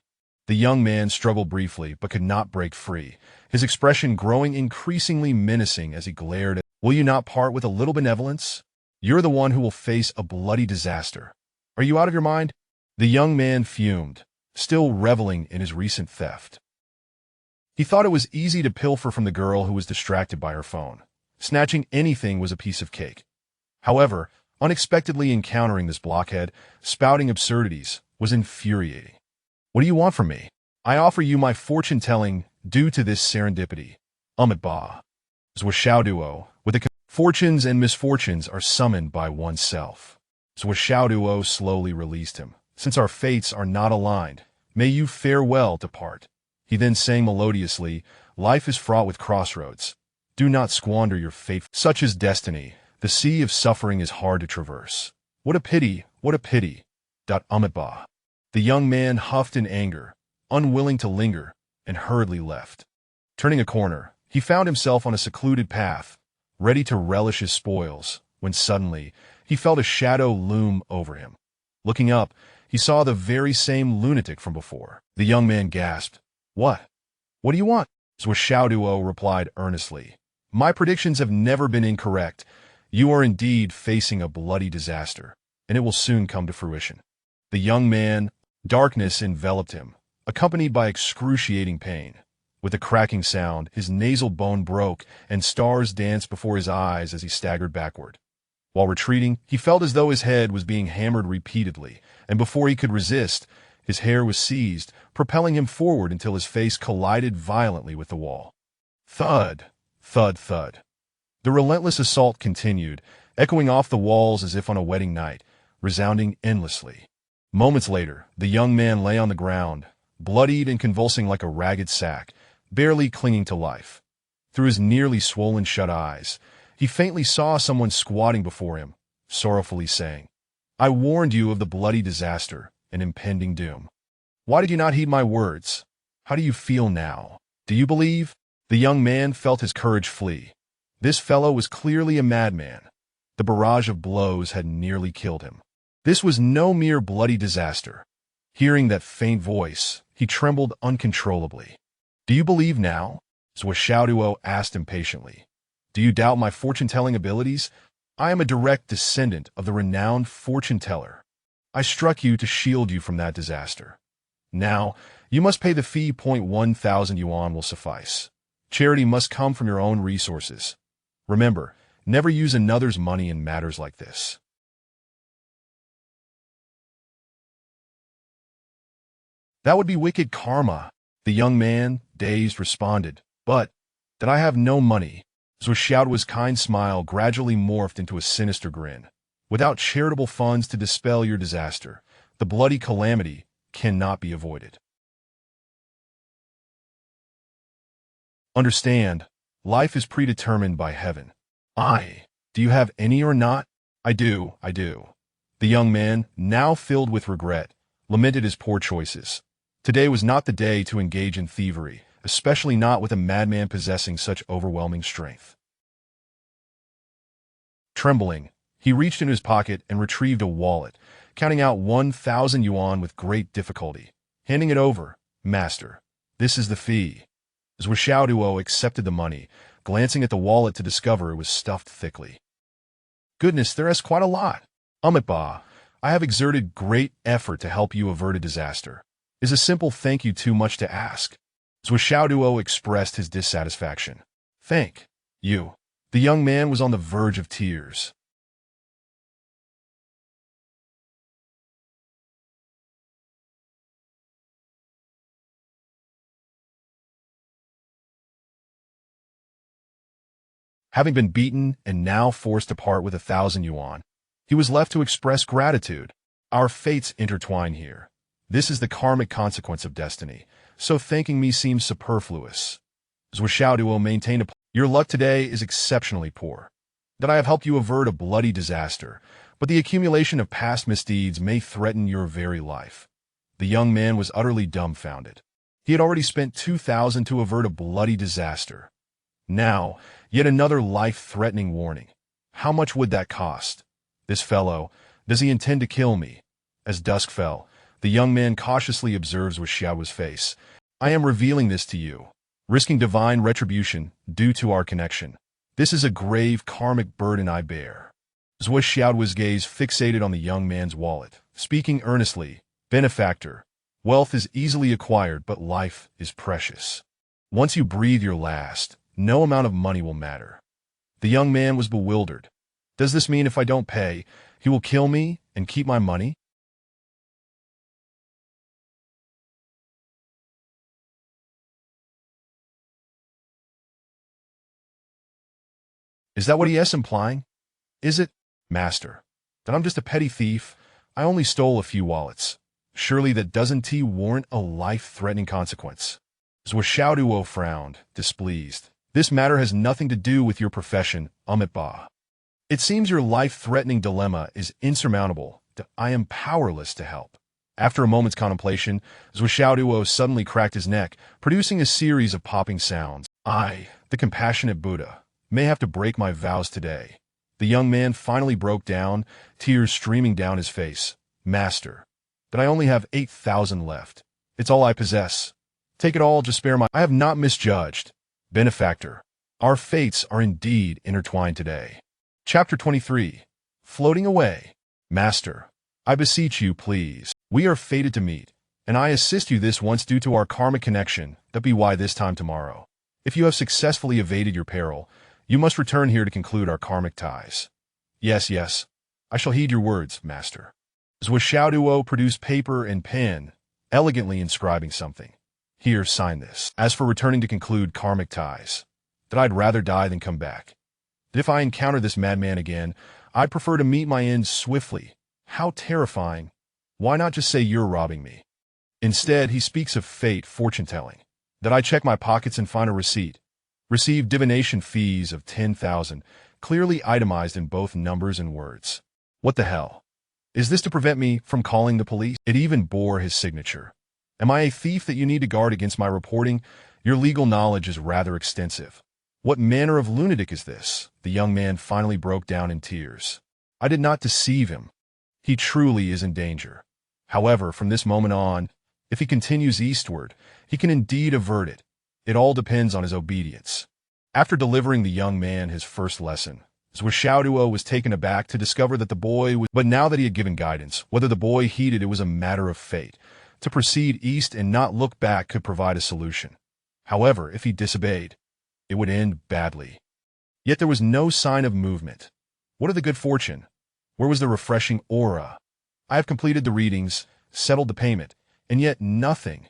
The young man struggled briefly but could not break free, his expression growing increasingly menacing as he glared at, Will you not part with a little benevolence? You're the one who will face a bloody disaster. Are you out of your mind? The young man fumed, still reveling in his recent theft. He thought it was easy to pilfer from the girl who was distracted by her phone. Snatching anything was a piece of cake. However, unexpectedly encountering this blockhead, spouting absurdities, was infuriating. What do you want from me? I offer you my fortune-telling due to this serendipity. Ba. Zuo Xiaoduo, with the fortunes and misfortunes are summoned by oneself. Zuo Xiaoduo slowly released him. Since our fates are not aligned, may you fare well to part. He then sang melodiously, Life is fraught with crossroads. Do not squander your fate. Such is destiny. The sea of suffering is hard to traverse. What a pity, what a pity. Ba. The young man huffed in anger, unwilling to linger, and hurriedly left. Turning a corner, he found himself on a secluded path, ready to relish his spoils, when suddenly he felt a shadow loom over him. Looking up, he saw the very same lunatic from before. The young man gasped, What? What do you want? Zuo Xiaoduo replied earnestly, My predictions have never been incorrect. You are indeed facing a bloody disaster, and it will soon come to fruition. The young man, darkness enveloped him, accompanied by excruciating pain. With a cracking sound, his nasal bone broke, and stars danced before his eyes as he staggered backward. While retreating, he felt as though his head was being hammered repeatedly, and before he could resist, his hair was seized, propelling him forward until his face collided violently with the wall. Thud, thud, thud. The relentless assault continued, echoing off the walls as if on a wedding night, resounding endlessly. Moments later, the young man lay on the ground, bloodied and convulsing like a ragged sack, barely clinging to life. Through his nearly swollen shut eyes, He faintly saw someone squatting before him, sorrowfully saying, "I warned you of the bloody disaster and impending doom. Why did you not heed my words? How do you feel now? Do you believe?" The young man felt his courage flee. This fellow was clearly a madman. The barrage of blows had nearly killed him. This was no mere bloody disaster. Hearing that faint voice, he trembled uncontrollably. "Do you believe now?" Zuo Xiaoduo asked impatiently. "Do you doubt my fortune-telling abilities? I am a direct descendant of the renowned fortune-teller. I struck you to shield you from that disaster. Now, you must pay the fee. 1,000 yuan will suffice. Charity must come from your own resources. Remember, never use another's money in matters like this." "That would be wicked karma," the young man, dazed, responded. "But that I have no money." Zuo Xiaoduo's kind smile gradually morphed into a sinister grin. "Without charitable funds to dispel your disaster, the bloody calamity cannot be avoided. Understand, life is predetermined by heaven. Do you have any or not?" I do. The young man, now filled with regret, lamented his poor choices. Today was not the day to engage in thievery, especially not with a madman possessing such overwhelming strength. Trembling, he reached into his pocket and retrieved a wallet, counting out 1,000 yuan with great difficulty. Handing it over, "Master, this is the fee." Zuo Xiaoduo accepted the money, glancing at the wallet to discover it was stuffed thickly. "Goodness, there is quite a lot. Ba, I have exerted great effort to help you avert a disaster. Is a simple thank you too much to ask?" Zuo Xiaoduo expressed his dissatisfaction. "Thank you." The young man was on the verge of tears. Having been beaten and now forced to part with 1,000 yuan, he was left to express gratitude. Our fates intertwine here. This is the karmic consequence of destiny, so thanking me seems superfluous. Zuo Xiaoduo maintained "Your luck today is exceptionally poor. That I have helped you avert a bloody disaster, but the accumulation of past misdeeds may threaten your very life." The young man was utterly dumbfounded. He had already spent 2,000 to avert a bloody disaster. Now, yet another life-threatening warning. How much would that cost? This fellow, does he intend to kill me? As dusk fell, the young man cautiously observes with Xiaoduo's face. "I am revealing this to you, risking divine retribution due to our connection. This is a grave karmic burden I bear." Zuo Xiaoduo's gaze fixated on the young man's wallet, speaking earnestly. "Benefactor, wealth is easily acquired, but life is precious. Once you breathe your last, no amount of money will matter." The young man was bewildered. "Does this mean if I don't pay, he will kill me and keep my money?" "Is that what he is implying? Is it, Master, that I'm just a petty thief? I only stole a few wallets. Surely that doesn't warrant a life-threatening consequence." Zuo Xiaoduo frowned, displeased. "This matter has nothing to do with your profession, Ba. It seems your life-threatening dilemma is insurmountable. I am powerless to help." After a moment's contemplation, Zuo Xiaoduo suddenly cracked his neck, producing a series of popping sounds. "I, the compassionate Buddha, may have to break my vows today." The young man finally broke down, tears streaming down his face. "Master, that I only have 8,000 left. It's all I possess. Take it all, just spare my— I have not misjudged. Benefactor, our fates are indeed intertwined today." Chapter 23. Floating Away. "Master, I beseech you, please. We are fated to meet, and I assist you this once due to our karmic connection, that be why this time tomorrow. If you have successfully evaded your peril, you must return here to conclude our karmic ties." Yes, I shall heed your words, Master." Zuo Xiaoduo produced paper and pen, elegantly inscribing something. "Here, sign this. As for returning to conclude karmic ties, that I'd rather die than come back. That if I encounter this madman again, I'd prefer to meet my end swiftly. How terrifying. Why not just say you're robbing me? Instead, he speaks of fate, fortune-telling. That I check my pockets and find a receipt. Receive divination fees of 10,000. clearly itemized in both numbers and words. What the hell? Is this to prevent me from calling the police? It even bore his signature. Am I a thief that you need to guard against my reporting? Your legal knowledge is rather extensive. What manner of lunatic is this? The young man finally broke down in tears. I did not deceive him. He truly is in danger. However, from this moment on, if he continues eastward, he can indeed avert it. It all depends on his obedience. After delivering the young man his first lesson, Zuo Xiaoduo was taken aback to discover that the boy was— But now that he had given guidance, whether the boy heeded it was a matter of fate. To proceed east and not look back could provide a solution. However, if he disobeyed, it would end badly. Yet there was no sign of movement. What of the good fortune? Where was the refreshing aura? I have completed the readings, settled the payment, and yet nothing.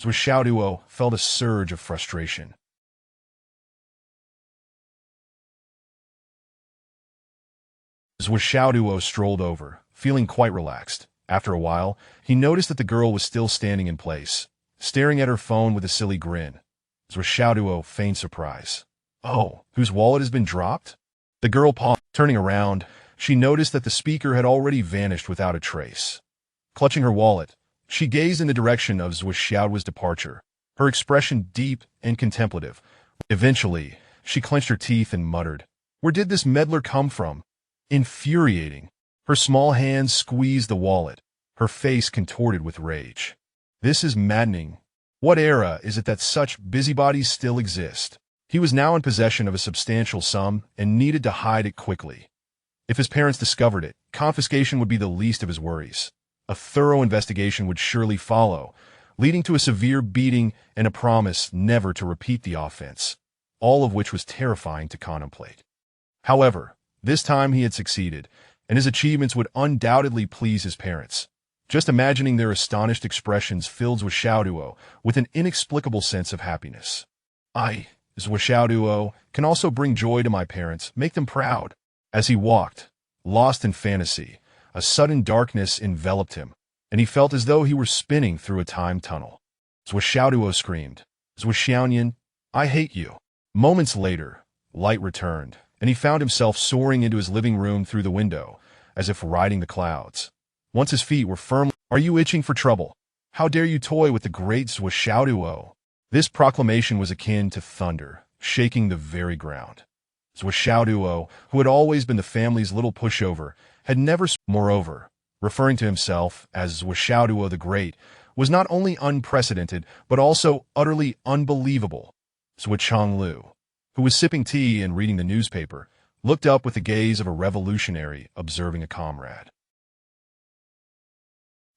Zuo Xiaoduo felt a surge of frustration. Zuo Xiaoduo strolled over, feeling quite relaxed. After a while, he noticed that the girl was still standing in place, staring at her phone with a silly grin. Zuo Xiaoduo feigned surprise. Oh, whose wallet has been dropped? The girl paused. Turning around, she noticed that the speaker had already vanished without a trace. Clutching her wallet, she gazed in the direction of Zuo Xiaoduo's departure, her expression deep and contemplative. Eventually, she clenched her teeth and muttered, "Where did this meddler come from?" Infuriating, her small hands squeezed the wallet, her face contorted with rage. This is maddening. What era is it that such busybodies still exist? He was now in possession of a substantial sum and needed to hide it quickly. If his parents discovered it, confiscation would be the least of his worries. A thorough investigation would surely follow, leading to a severe beating and a promise never to repeat the offense, all of which was terrifying to contemplate. However, this time he had succeeded, and his achievements would undoubtedly please his parents. Just imagining their astonished expressions filled Zuo Xiaoduo with an inexplicable sense of happiness. I, Zuo Xiaoduo, can also bring joy to my parents, make them proud. As he walked, lost in fantasy, a sudden darkness enveloped him, and he felt as though he were spinning through a time tunnel. Zuo Xiaoduo screamed, "Zuo Xiaoyan, I hate you." Moments later, light returned, and he found himself soaring into his living room through the window, as if riding the clouds. Once his feet were firmly— "Are you itching for trouble? How dare you toy with the great Zuo Xiaoduo?" This proclamation was akin to thunder, shaking the very ground. Zuo Xiaoduo, who had always been the family's little pushover, had never— Moreover, referring to himself as Zuo Xiaoduo the Great was not only unprecedented, but also utterly unbelievable. Zuo Chonglu, who was sipping tea and reading the newspaper, looked up with the gaze of a revolutionary observing a comrade.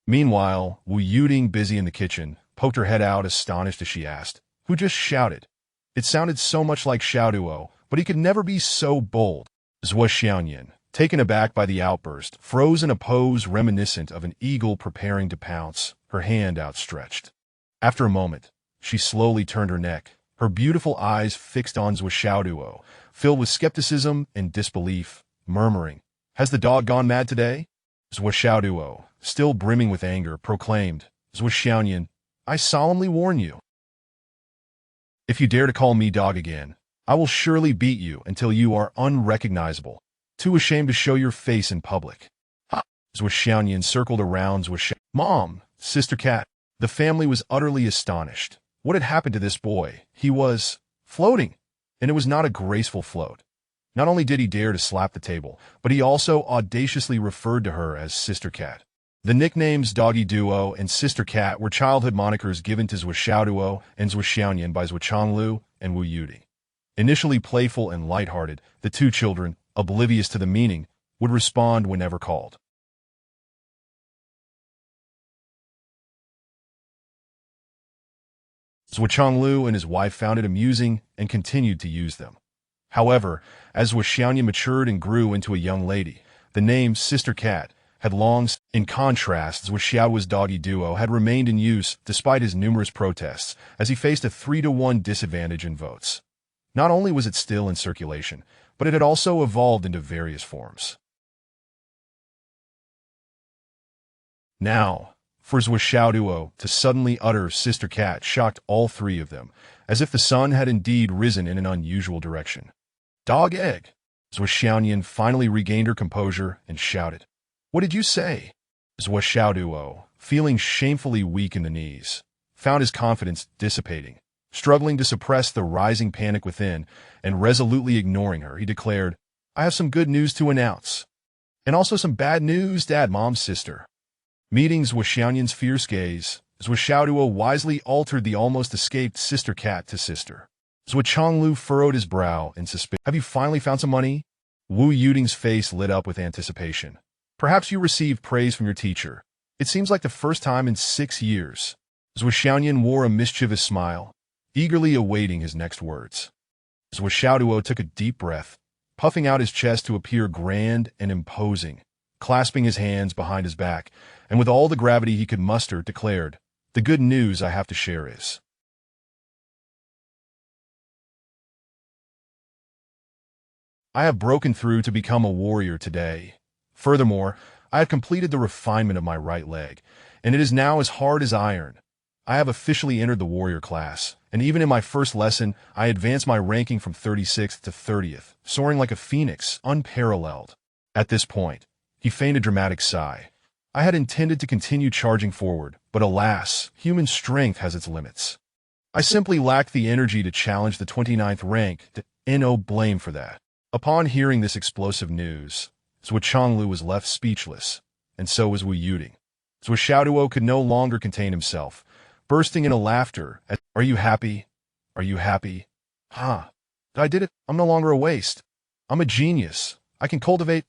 Meanwhile, Wu Yuding, busy in the kitchen, poked her head out astonished as she asked, "Who just shouted?" It sounded so much like Xiaoduo, but he could never be so bold. Zuo Xiaoyan, taken aback by the outburst, froze in a pose reminiscent of an eagle preparing to pounce, her hand outstretched. After a moment, she slowly turned her neck, her beautiful eyes fixed on Zuo Xiaoduo, filled with skepticism and disbelief, murmuring, "Has the dog gone mad today?" Zuo Xiaoduo, still brimming with anger, proclaimed, "Zuo Xiaoyan, I solemnly warn you. If you dare to call me dog again, I will surely beat you until you are unrecognizable, too ashamed to show your face in public." Ha! Zuo Xiaoyan circled around Zuo Xiaoyan. "Mom, Sister Cat." The family was utterly astonished. What had happened to this boy? He was floating, and it was not a graceful float. Not only did he dare to slap the table, but he also audaciously referred to her as Sister Cat. The nicknames Doggy Duo and Sister Cat were childhood monikers given to Zuo Xiaoduo and Zuo Xiaoyan by Zuo Chonglu and Wu Yuding. Initially playful and lighthearted, the two children, oblivious to the meaning, would respond whenever called. Zuo Chonglu and his wife found it amusing and continued to use them. However, as Zuo Xiaoyan matured and grew into a young lady, the name Sister Cat had long— In contrast, Zuo Xiaoduo's Doggy Duo had remained in use despite his numerous protests, as he faced a 3-to-1 disadvantage in votes. Not only was it still in circulation, but it had also evolved into various forms. Now, for Zuo Xiaoduo to suddenly utter Sister Cat shocked all three of them, as if the sun had indeed risen in an unusual direction. "Dog egg!" Zuo Xiaoduo finally regained her composure and shouted, "What did you say?" Zuo Xiaoduo, feeling shamefully weak in the knees, found his confidence dissipating. Struggling to suppress the rising panic within and resolutely ignoring her, he declared, "I have some good news to announce. And also some bad news, Dad, Mom's sister." Meeting Zuo Xiaoduo's fierce gaze, Zuo Xiaoduo wisely altered the almost escaped sister cat to sister. Zuo Chonglu furrowed his brow in suspicion. "Have you finally found some money?" Wu Yuding's face lit up with anticipation. "Perhaps you received praise from your teacher. It seems like the first time in 6 years." Zuo Xiaoduo wore a mischievous smile, eagerly awaiting his next words. Zuo Xiaoduo took a deep breath, puffing out his chest to appear grand and imposing, clasping his hands behind his back, and with all the gravity he could muster, declared, "The good news I have to share is, I have broken through to become a warrior today. Furthermore, I have completed the refinement of my right leg, and it is now as hard as iron. I have officially entered the warrior class, and even in my first lesson, I advanced my ranking from 36th to 30th, soaring like a phoenix, unparalleled." At this point, he feigned a dramatic sigh. "I had intended to continue charging forward, but alas, human strength has its limits. I simply lacked the energy to challenge the 29th rank, no blame for that." Upon hearing this explosive news, Zuo Chonglu was left speechless, and so was Wu Yuding. Zuo Xiaoduo could no longer contain himself, bursting into laughter. "Are you happy? Are you happy? Ha! I did it. I'm no longer a waste. I'm a genius. I can cultivate.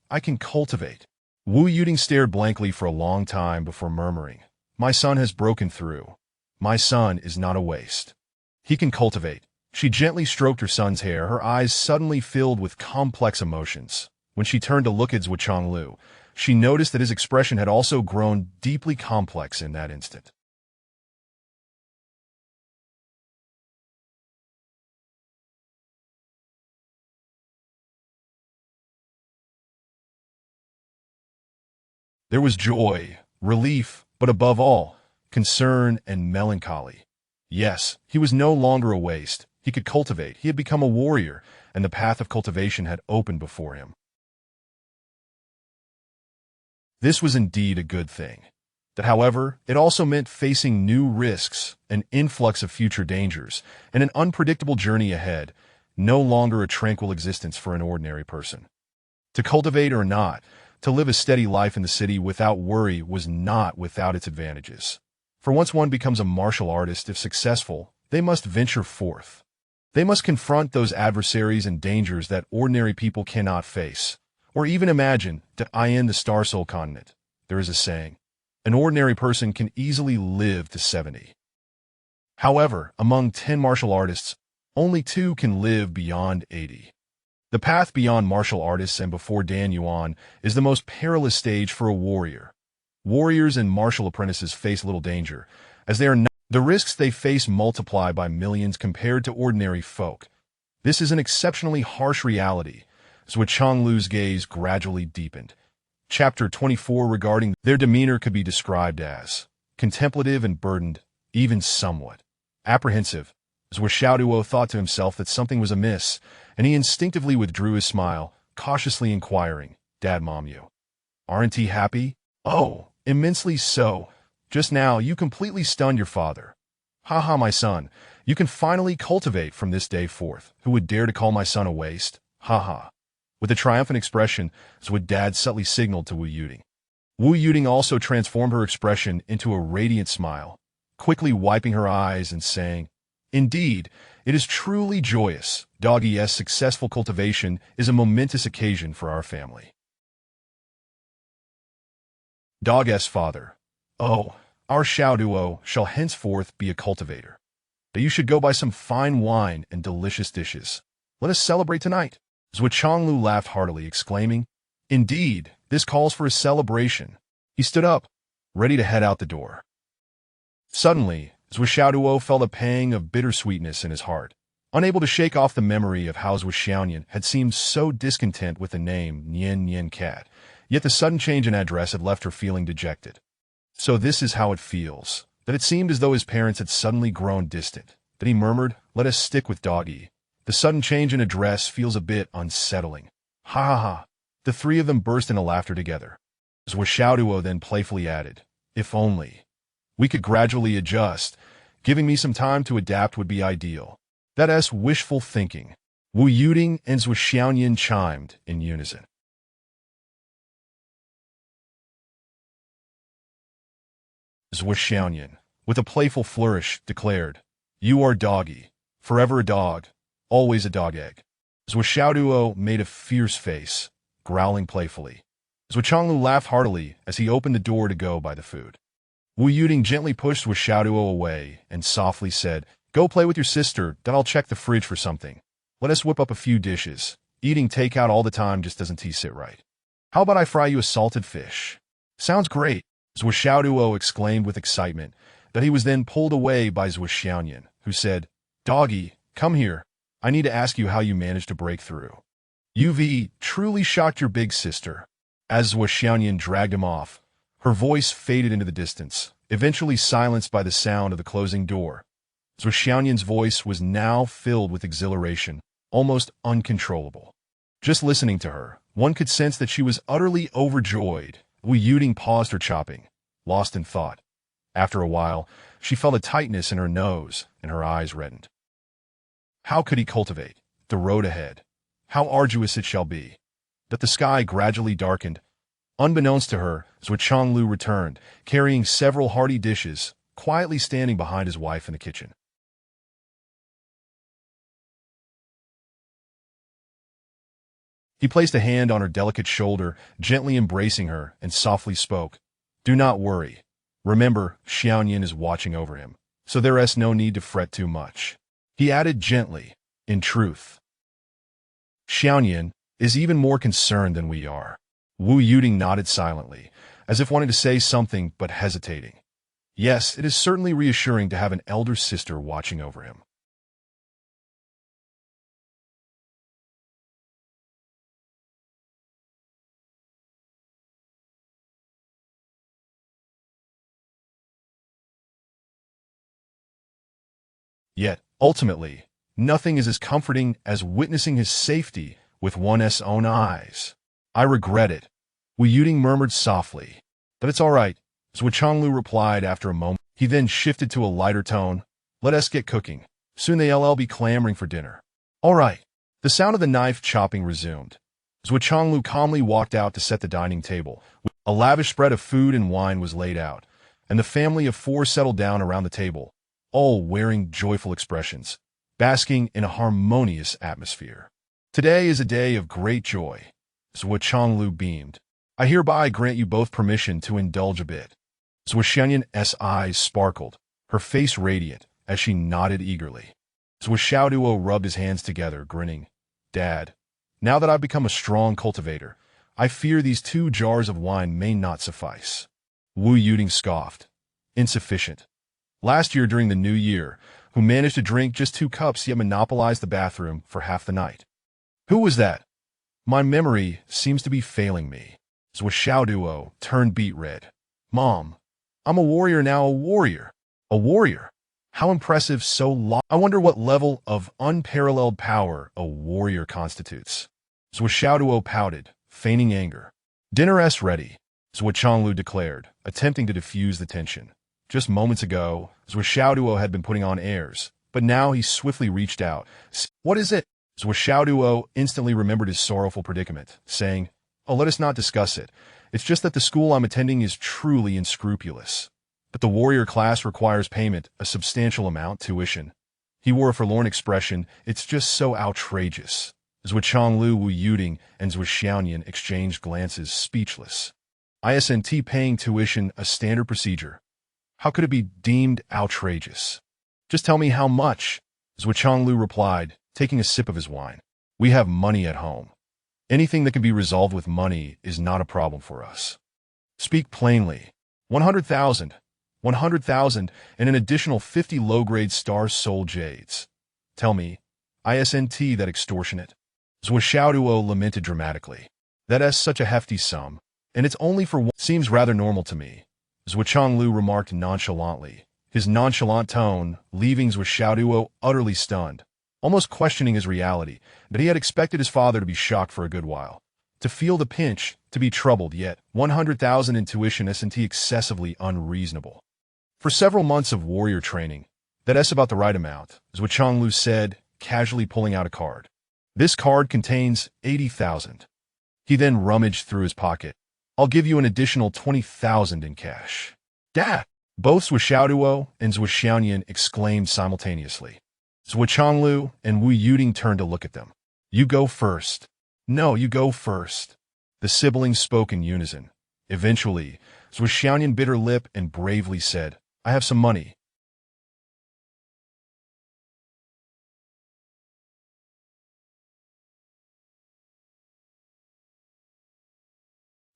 Wu Yuding stared blankly for a long time before murmuring, "My son has broken through. My son is not a waste. He can cultivate." She gently stroked her son's hair, her eyes suddenly filled with complex emotions. When she turned to look at Zuo Chonglu, she noticed that his expression had also grown deeply complex in that instant. There was joy, relief, but above all, concern and melancholy. Yes, he was no longer a waste. He could cultivate. He had become a warrior, and the path of cultivation had opened before him. This was indeed a good thing. That, however, it also meant facing new risks, an influx of future dangers, and an unpredictable journey ahead, no longer a tranquil existence for an ordinary person. To cultivate or not, to live a steady life in the city without worry was not without its advantages. For once one becomes a martial artist, if successful, they must venture forth. They must confront those adversaries and dangers that ordinary people cannot face, or even imagine. In the Star Soul continent, there is a saying, an ordinary person can easily live to 70. However, among 10 martial artists, only 2 can live beyond 80. The path beyond martial artists and before Dan Yuan is the most perilous stage for a warrior. Warriors and martial apprentices face little danger, as they are not. The risks they face multiply by millions compared to ordinary folk. This is an exceptionally harsh reality. Zuo Chonglu's gaze gradually deepened. Chapter 24 regarding their demeanor could be described as contemplative and burdened, even somewhat apprehensive. Zuo Xiaoduo thought to himself that something was amiss, and he instinctively withdrew his smile, cautiously inquiring, "Dad, Mom, you aren't he happy?" "Oh, immensely so. Just now, you completely stunned your father." "Ha, my son, you can finally cultivate from this day forth. Who would dare to call my son a waste? Ha." With a triumphant expression, Zuo Dad subtly signaled to Wu Yuding. Wu Yuding also transformed her expression into a radiant smile, quickly wiping her eyes and saying, "Indeed, it is truly joyous. Doggy's successful cultivation is a momentous occasion for our family." Dog's father. "Oh, our Xiaoduo shall henceforth be a cultivator. But you should go buy some fine wine and delicious dishes. Let us celebrate tonight." Zuo Chonglu laughed heartily, exclaiming, "Indeed, this calls for a celebration." He stood up, ready to head out the door. Suddenly, Zuo Xiaoduo felt a pang of bittersweetness in his heart. Unable to shake off the memory of how Zuo Xiaoduo had seemed so discontent with the name Nian Cat, yet the sudden change in address had left her feeling dejected. So this is how it feels, that it seemed as though his parents had suddenly grown distant. That he murmured, "Let us stick with Doggy. The sudden change in address feels a bit unsettling. Ha ha ha. The three of them burst into laughter together. Zuo Xiaoduo then playfully added, if only we could gradually adjust. Giving me some time to adapt would be ideal. That's wishful thinking. Wu Yuding and Zuo Xiaoyan chimed in unison. Zuo Xiaoyan, with a playful flourish, declared, you are doggy, forever a dog, always a dog egg. Zuo Xiaoduo made a fierce face, growling playfully. Zuo Changlu laughed heartily as he opened the door to go buy the food. Wu Yuding gently pushed Zuo Xiaoduo away and softly said, go play with your sister, then I'll check the fridge for something. Let us whip up a few dishes. Eating takeout all the time just doesn't sit right. How about I fry you a salted fish? Sounds great, Zuo Xiaoduo exclaimed with excitement, but he was then pulled away by Zuo Xiaoyan, who said, doggy, come here. I need to ask you how you managed to break through. You've truly shocked your big sister. As Zuo Xiaoyan dragged him off, her voice faded into the distance, eventually silenced by the sound of the closing door. Zuo Xiaoyan's voice was now filled with exhilaration, almost uncontrollable. Just listening to her, one could sense that she was utterly overjoyed. Wu Yuding paused her chopping, lost in thought. After a while, she felt a tightness in her nose, and her eyes reddened. How could he cultivate the road ahead? How arduous it shall be. But the sky gradually darkened. Unbeknownst to her, Zuo Changlu returned, carrying several hearty dishes, quietly standing behind his wife in the kitchen. He placed a hand on her delicate shoulder, gently embracing her, and softly spoke, do not worry. Remember, Xiaoyan is watching over him, so there is no need to fret too much. He added gently, in truth, Xiaoyan is even more concerned than we are. Wu Yuding nodded silently, as if wanting to say something but hesitating. Yes, it is certainly reassuring to have an elder sister watching over him. Yet, ultimately, nothing is as comforting as witnessing his safety with one's own eyes. I regret it, Wu Yuding murmured softly. But it's all right, Zuo Changlu replied after a moment. He then shifted to a lighter tone. Let us get cooking. Soon they'll be clamoring for dinner. All right. The sound of the knife chopping resumed. Zuo Changlu calmly walked out to set the dining table. A lavish spread of food and wine was laid out, and the family of four settled down around the table, all wearing joyful expressions, basking in a harmonious atmosphere. Today is a day of great joy. Zuo Changlu beamed. I hereby grant you both permission to indulge a bit. Zuo Xiaoyan's eyes sparkled, her face radiant, as she nodded eagerly. Zuo Xiaoduo rubbed his hands together, grinning. Dad, now that I've become a strong cultivator, I fear these 2 jars of wine may not suffice. Wu Yuding scoffed. Insufficient. Last year during the New Year, who managed to drink just 2 cups yet monopolized the bathroom for half the night? Who was that? My memory seems to be failing me. Zuo Xiaoduo turned beet red. Mom, I'm a warrior now, a warrior. A warrior? How impressive, so long. I wonder what level of unparalleled power a warrior constitutes. Zuo Xiaoduo pouted, feigning anger. Dinner's ready, Zuo Changlu declared, attempting to diffuse the tension. Just moments ago, Zuo Xiaoduo had been putting on airs, but now he swiftly reached out. What is it? Zuo Xiaoduo instantly remembered his sorrowful predicament, saying, Oh, let us not discuss it. It's just that the school I'm attending is truly unscrupulous. But the warrior class requires payment, a substantial amount, tuition. He wore a forlorn expression. It's just so outrageous. Zuo Changlu, Wu Yuding, and Zuo Xiaoyan exchanged glances, speechless. ISNT paying tuition, a standard procedure. How could it be deemed outrageous? Just tell me how much, Zuo Changlu replied, taking a sip of his wine. We have money at home. Anything that can be resolved with money is not a problem for us. Speak plainly. 100,000. 100,000 and an additional 50 low-grade star soul jades. Tell me, ISNT that extortionate? Zuo Xiaoduo lamented dramatically. That's such a hefty sum, and it's only for one. Seems rather normal to me, Zuo Changlu remarked nonchalantly, his nonchalant tone leaving Zuo Xiaoduo utterly stunned. almost questioning his reality, but he had expected his father to be shocked for a good while. To feel the pinch, to be troubled, yet 100,000 intuition isn't excessively unreasonable. For several months of warrior training, that's about the right amount, Zuo Xiaoduo said, casually pulling out a card. This card contains 80,000. He then rummaged through his pocket. I'll give you an additional 20,000 in cash. Dad! Both Zuo Xiaoduo and Zuo Xiaoyan exclaimed simultaneously. Zuo Xiaoduo and Wu Yuding turned to look at them. You go first. No, you go first. The siblings spoke in unison. Eventually, Zuo Xiaoyan bit her lip and bravely said, I have some money.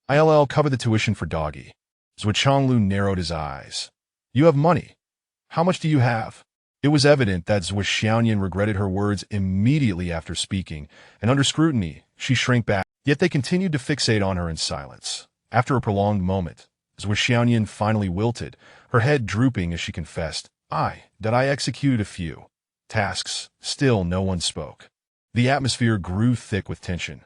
I'll cover the tuition for Doggy. Zuo Xiaoduo narrowed his eyes. You have money. How much do you have? It was evident that Zuo Xiaoyan regretted her words immediately after speaking, and under scrutiny, she shrank back. Yet they continued to fixate on her in silence. After a prolonged moment, Zuo Xiaoyan finally wilted, her head drooping as she confessed, I executed a few tasks. Still no one spoke. The atmosphere grew thick with tension.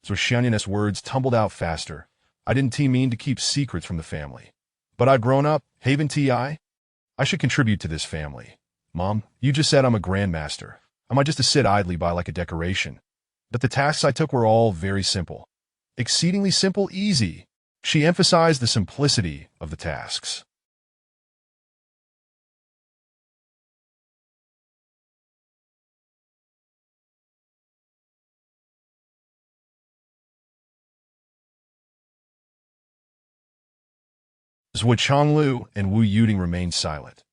Zuo Xiaoyan's words tumbled out faster. I didn't mean to keep secrets from the family. But I've grown up, Haven Ti. I should contribute to this family. Mom, you just said I'm a grandmaster. Am I just to sit idly by like a decoration? But the tasks I took were all very simple. Exceedingly simple, easy. She emphasized the simplicity of the tasks. Zuo Qianglu and Wu Yuding remained silent.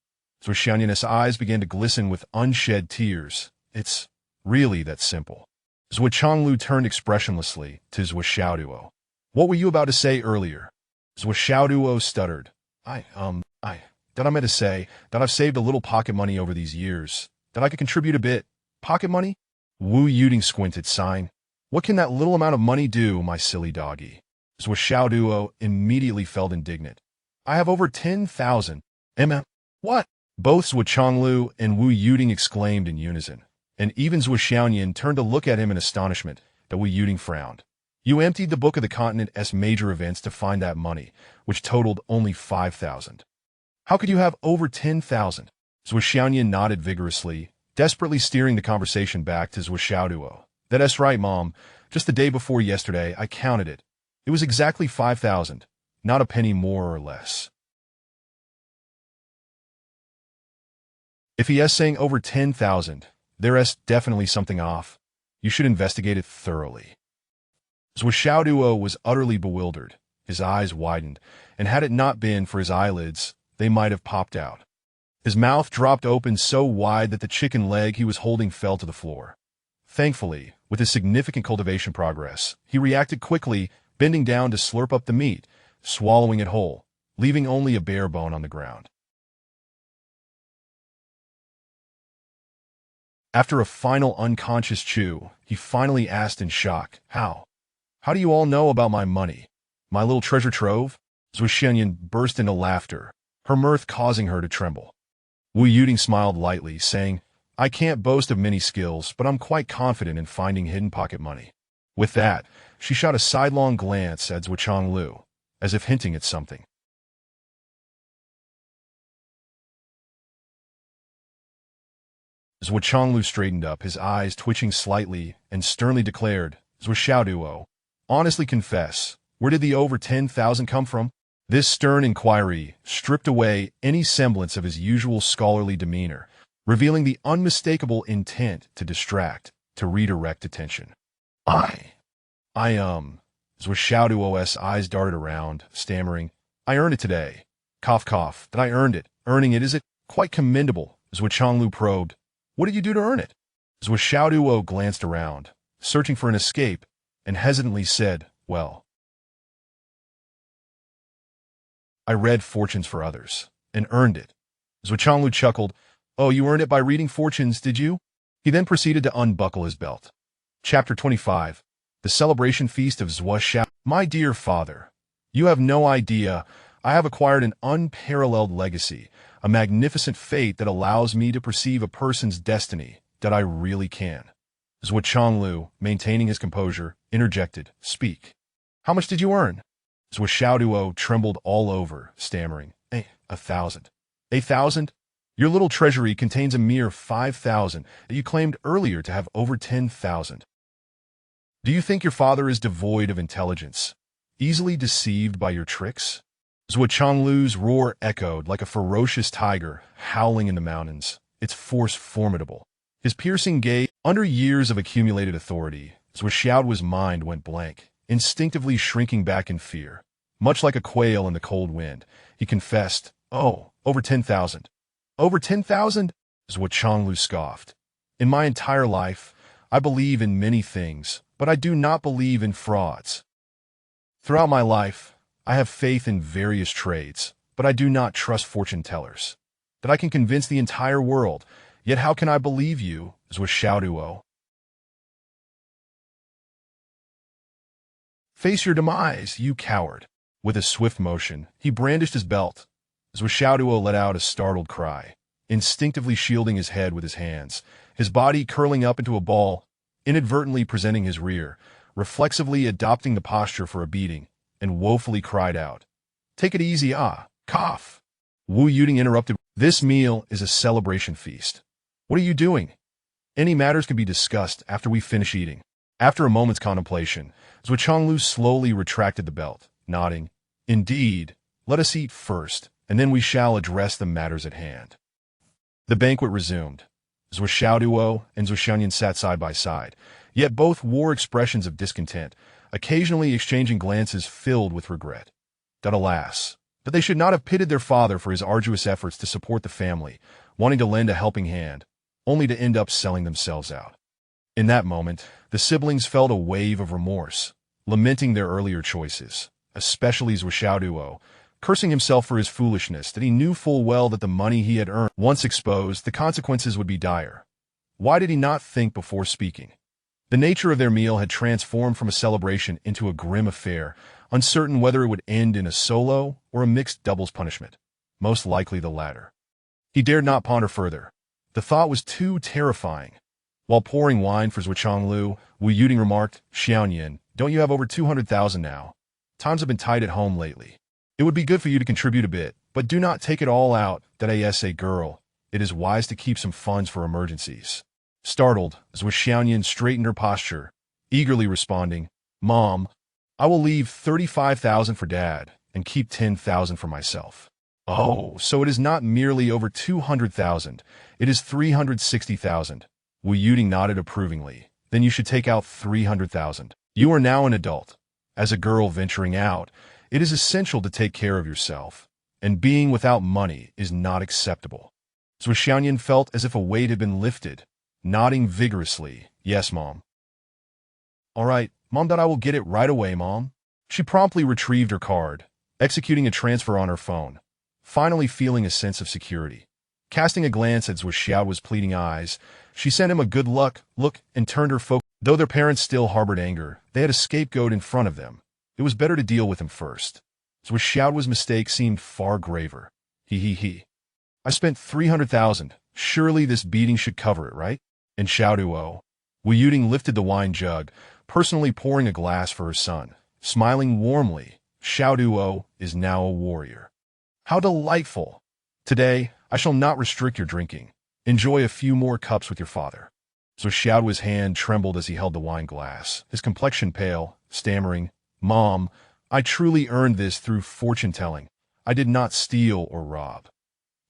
Zuo Xiaoyan's eyes began to glisten with unshed tears. It's really that simple. Zuo Qianglu turned expressionlessly to Zuo Xiaoduo. What were you about to say earlier? Zuo Xiaoduo stuttered. I meant to say that I've saved a little pocket money over these years, that I could contribute a bit. Pocket money? Wu Yuding squinted, sighing. What can that little amount of money do, my silly doggy? Zuo Xiaoduo immediately felt indignant. I have over 10,000. What? Both Zuo Qianglu and Wu Yuding exclaimed in unison, and even Zuo Xiaoyan turned to look at him in astonishment. That Wu Yuding frowned. You emptied the book of the continent's major events to find that money, which totaled only 5,000. How could you have over 10,000? Zuo Xiaoyan nodded vigorously, desperately steering the conversation back to Zuo Xiaoduo. That's right, Mom. Just the day before yesterday, I counted it. It was exactly 5,000, not a penny more or less. If he is saying over 10,000, there's definitely something off. You should investigate it thoroughly. Zuo Xiaoduo was utterly bewildered. His eyes widened, and had it not been for his eyelids, they might have popped out. His mouth dropped open so wide that the chicken leg he was holding fell to the floor. Thankfully, with his significant cultivation progress, he reacted quickly, bending down to slurp up the meat, swallowing it whole, leaving only a bare bone on the ground. After a final unconscious chew, he finally asked in shock, How? How do you all know about my money? My little treasure trove? Zuo Xiaoyan burst into laughter, her mirth causing her to tremble. Wu Yuding smiled lightly, saying, I can't boast of many skills, but I'm quite confident in finding hidden pocket money. With that, she shot a sidelong glance at Zuo Qianglu, as if hinting at something. Zuo Qianglu straightened up, his eyes twitching slightly, and sternly declared, Zuo Xiaoduo, honestly confess, where did the over 10,000 come from? This stern inquiry stripped away any semblance of his usual scholarly demeanor, revealing the unmistakable intent to distract, to redirect attention. Zuo Xiaoduo's eyes darted around, stammering, I earned it today. Cough, cough, that I earned it. Earning it, is it? Quite commendable. Zuo Qianglu probed. What did you do to earn it? Zuo Xiaoduo glanced around, searching for an escape, and hesitantly said, Well, I read fortunes for others, and earned it. Zuo Qianglu chuckled. Oh, you earned it by reading fortunes, did you? He then proceeded to unbuckle his belt. Chapter 25. The Celebration Feast of Zuo Xiao. My dear father, you have no idea. I have acquired an unparalleled legacy, a magnificent fate that allows me to perceive a person's destiny, that I really can. Zuo Xiaoduo, maintaining his composure, interjected, "Speak. How much did you earn?" Zuo Xiaoduo trembled all over, stammering, 1,000. 1,000? Your little treasury contains a mere 5,000 that you claimed earlier to have over 10,000. Do you think your father is devoid of intelligence, easily deceived by your tricks?" Zuo Qianglu's roar echoed like a ferocious tiger howling in the mountains, its force formidable. His piercing gaze, under years of accumulated authority, Zuo Xiaoduo's mind went blank, instinctively shrinking back in fear. Much like a quail in the cold wind, he confessed, "Oh, over 10,000. Over 10,000? Zuo Qianglu scoffed. "In my entire life, I believe in many things, but I do not believe in frauds. Throughout my life, I have faith in various trades, but I do not trust fortune tellers. That I can convince the entire world, yet how can I believe you?" Zuo Xiaoduo. "Face your demise, you coward." With a swift motion, he brandished his belt. Zuo Xiaoduo let out a startled cry, instinctively shielding his head with his hands, his body curling up into a ball, inadvertently presenting his rear, reflexively adopting the posture for a beating, and woefully cried out, "Take it easy, cough." Wu Yuding interrupted, "This meal is a celebration feast. What are you doing? Any matters can be discussed after we finish eating." After a moment's contemplation, Zuo Qianglu slowly retracted the belt, nodding, "Indeed, let us eat first, and then we shall address the matters at hand." The banquet resumed. Zuo Xiaoduo and Zuo Xiaoyan sat side by side, yet both wore expressions of discontent, occasionally exchanging glances filled with regret. That alas, that they should not have pitied their father for his arduous efforts to support the family, wanting to lend a helping hand, only to end up selling themselves out. In that moment, the siblings felt a wave of remorse, lamenting their earlier choices, especially Zuo Xiaoduo, cursing himself for his foolishness that he knew full well that the money he had earned, once exposed, the consequences would be dire. Why did he not think before speaking? The nature of their meal had transformed from a celebration into a grim affair, uncertain whether it would end in a solo or a mixed doubles punishment. Most likely the latter. He dared not ponder further. The thought was too terrifying. While pouring wine for Zuo Qianglu, Wu Yuding remarked, "Xiaoyan, don't you have over 200,000 now? Times have been tight at home lately. It would be good for you to contribute a bit, but do not take it all out. That as a girl, it is wise to keep some funds for emergencies." Startled, Zuo Xiaoyan straightened her posture, eagerly responding, "Mom, I will leave 35,000 for Dad and keep 10,000 for myself." "Oh, so it is not merely over 200,000, it is 360,000. Wu Yuding nodded approvingly. "Then you should take out 300,000. You are now an adult. As a girl venturing out, it is essential to take care of yourself, and being without money is not acceptable." Zuo Xiaoyan felt as if a weight had been lifted, nodding vigorously, "Yes, Mom." "All right, Mom, that I will get it right away, Mom." She promptly retrieved her card, executing a transfer on her phone, finally feeling a sense of security. Casting a glance at Zuo Xiaoduo's pleading eyes, she sent him a good luck look and turned her focus. Though their parents still harbored anger, they had a scapegoat in front of them. It was better to deal with him first. Zuo Xiaoduo's mistake seemed far graver. He. "I spent 300,000. Surely this beating should cover it, right?" And Xiaoduo. Wu Yuding lifted the wine jug, personally pouring a glass for her son, smiling warmly. "Xiaoduo is now a warrior. How delightful! Today, I shall not restrict your drinking. Enjoy a few more cups with your father." So Xiaoduo's hand trembled as he held the wine glass, his complexion pale, stammering, "Mom, I truly earned this through fortune-telling. I did not steal or rob."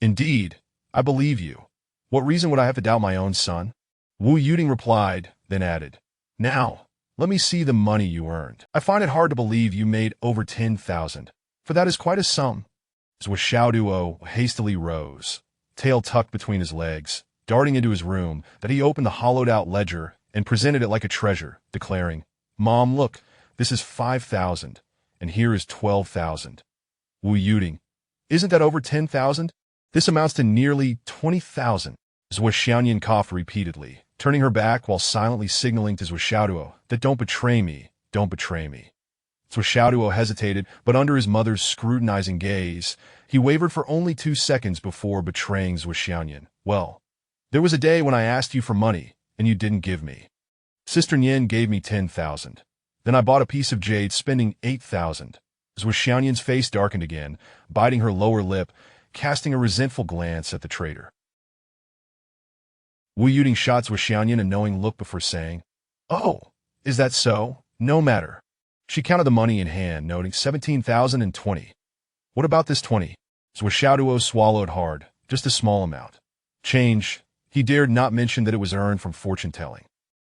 "Indeed, I believe you. What reason would I have to doubt my own son?" Wu Yuding replied, then added, "Now, let me see the money you earned. I find it hard to believe you made over 10,000, for that is quite a sum." Zuo Xiaoduo hastily rose, tail tucked between his legs, darting into his room, that he opened the hollowed-out ledger and presented it like a treasure, declaring, "Mom, look, this is 5,000, and here is 12,000. Wu Yuding, isn't that over 10,000? This amounts to nearly 20,000. Zuo Xiaoyan coughed repeatedly, turning her back while silently signaling to Zuo Xiaoduo that don't betray me, don't betray me. Zuo Xiaoduo hesitated, but under his mother's scrutinizing gaze, he wavered for only 2 seconds before betraying Zuo Xiaoyan. "Well, There was a day when I asked you for money, and you didn't give me. Sister Nian gave me 10,000. Then I bought a piece of jade, spending 8,000. Zuo Xiaoyan's face darkened again, biting her lower lip, casting a resentful glance at the trader. Wu Yuting shot Zuo Xiaoyan a knowing look before saying, "Oh, is that so? No matter." She counted the money in hand, noting 17,020. "What about this 20? Zuo Xiaoduo swallowed hard, just a small amount. Change. He dared not mention that it was earned from fortune-telling.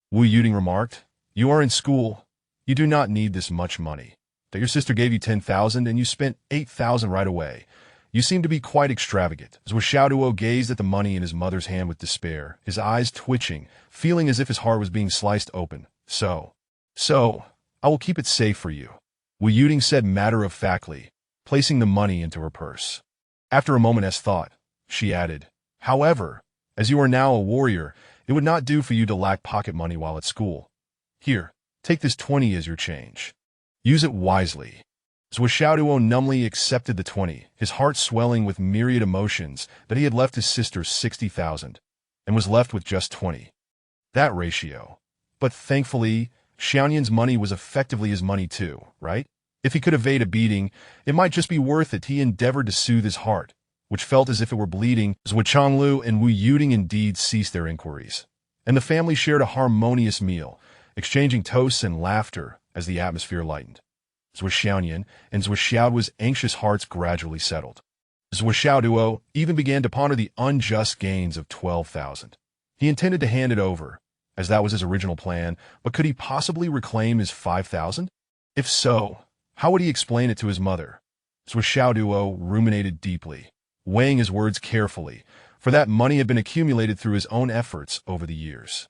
Wu Yuting remarked, "You are in school. You do not need this much money. That your sister gave you 10,000 and you spent 8,000 right away. You seem to be quite extravagant." Zuo Xiaoduo gazed at the money in his mother's hand with despair, his eyes twitching, feeling as if his heart was being sliced open. So, I will keep it safe for you," Wu Yuting said matter-of-factly, placing the money into her purse. After a moment's thought, she added, "However, as you are now a warrior, it would not do for you to lack pocket money while at school. Here, take this 20 as your change. Use it wisely." Zuo Xiaoduo numbly accepted the 20, his heart swelling with myriad emotions that he had left his sister 60,000, and was left with just 20. That ratio. But thankfully, Xiaoyan's money was effectively his money too, right? If he could evade a beating, it might just be worth it. He endeavored to soothe his heart, which felt as if it were bleeding. Zuo Qianglu and Wu Yuting indeed ceased their inquiries, and the family shared a harmonious meal, exchanging toasts and laughter as the atmosphere lightened. Zuo Xiaoyan and Zuo Xiaoduo's anxious hearts gradually settled. Zuo Xiaoduo even began to ponder the unjust gains of 12,000. He intended to hand it over, as that was his original plan, but could he possibly reclaim his 5,000? If so, how would he explain it to his mother? Zuo Xiaoduo ruminated deeply, weighing his words carefully, for that money had been accumulated through his own efforts over the years.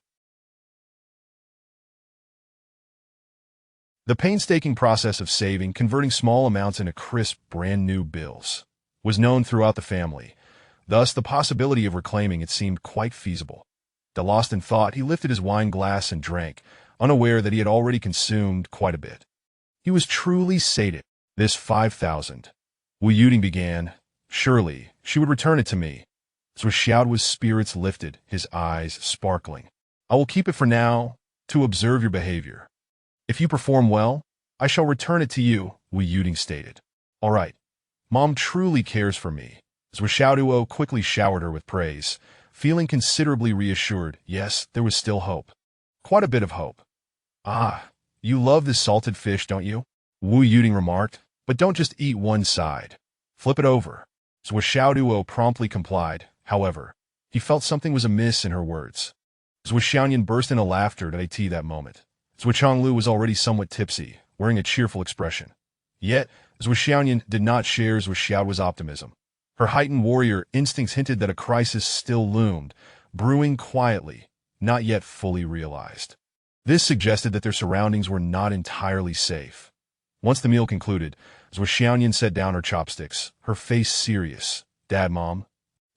The painstaking process of saving, converting small amounts into crisp, brand-new bills, was known throughout the family. Thus, the possibility of reclaiming it seemed quite feasible. Lost in thought, he lifted his wine glass and drank, unaware that he had already consumed quite a bit. He was truly sated. "This 5,000. Wu Yuting began. "Surely, she would return it to me." Zuo Xiaoduo's spirits lifted, his eyes sparkling. "I will keep it for now, to observe your behavior. If you perform well, I shall return it to you," Wu Yuting stated. "All right. Mom truly cares for me." Zuo Xiaoduo quickly showered her with praise, feeling considerably reassured. Yes, there was still hope. Quite a bit of hope. "Ah, you love this salted fish, don't you?" Wu Yuting remarked. "But don't just eat one side. Flip it over." Zuo Xiaoduo promptly complied. However, he felt something was amiss in her words. Zuo Xiaoyan burst into laughter at that moment. Zuo Qianglu was already somewhat tipsy, wearing a cheerful expression. Yet, Zuo Xiaoyan did not share Zuo Xiaoduo's optimism. Her heightened warrior instincts hinted that a crisis still loomed, brewing quietly, not yet fully realized. This suggested that their surroundings were not entirely safe. Once the meal concluded, Zuo Xiaoyan set down her chopsticks, her face serious. "Dad, Mom,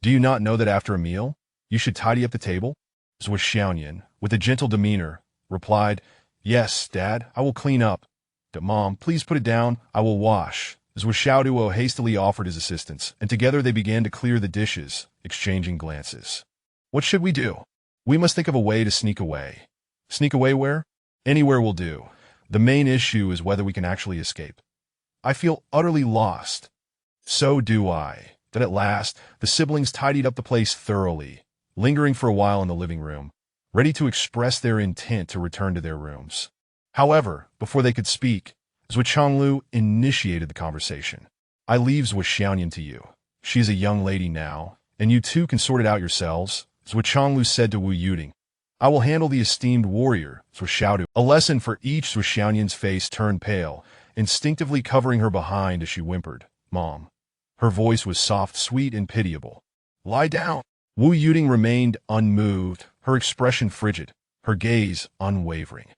do you not know that after a meal, you should tidy up the table?" Zuo Xiaoyan, with a gentle demeanor, replied, "Yes, Dad, I will clean up." "Mom, please put it down, I will wash." Zuo Xiaoduo hastily offered his assistance, and together they began to clear the dishes, exchanging glances. "What should we do?" "We must think of a way to sneak away." "Sneak away where?" "Anywhere will do. The main issue is whether we can actually escape." "I feel utterly lost." "So do I." That at last, the siblings tidied up the place thoroughly, lingering for a while in the living room, ready to express their intent to return to their rooms. However, before they could speak, Zuo Qianglu initiated the conversation. "I leave Zuo Xiaoyan to you. She is a young lady now, and you two can sort it out yourselves," Zuo Qianglu said to Wu Yuting. "I will handle the esteemed warrior, Zuo Xiaoduo." A lesson for each. Zuo Xiaoyan's face turned pale, instinctively covering her behind as she whimpered, "Mom." Her voice was soft, sweet, and pitiable. "Lie down." Wu Yuting remained unmoved, her expression frigid, her gaze unwavering.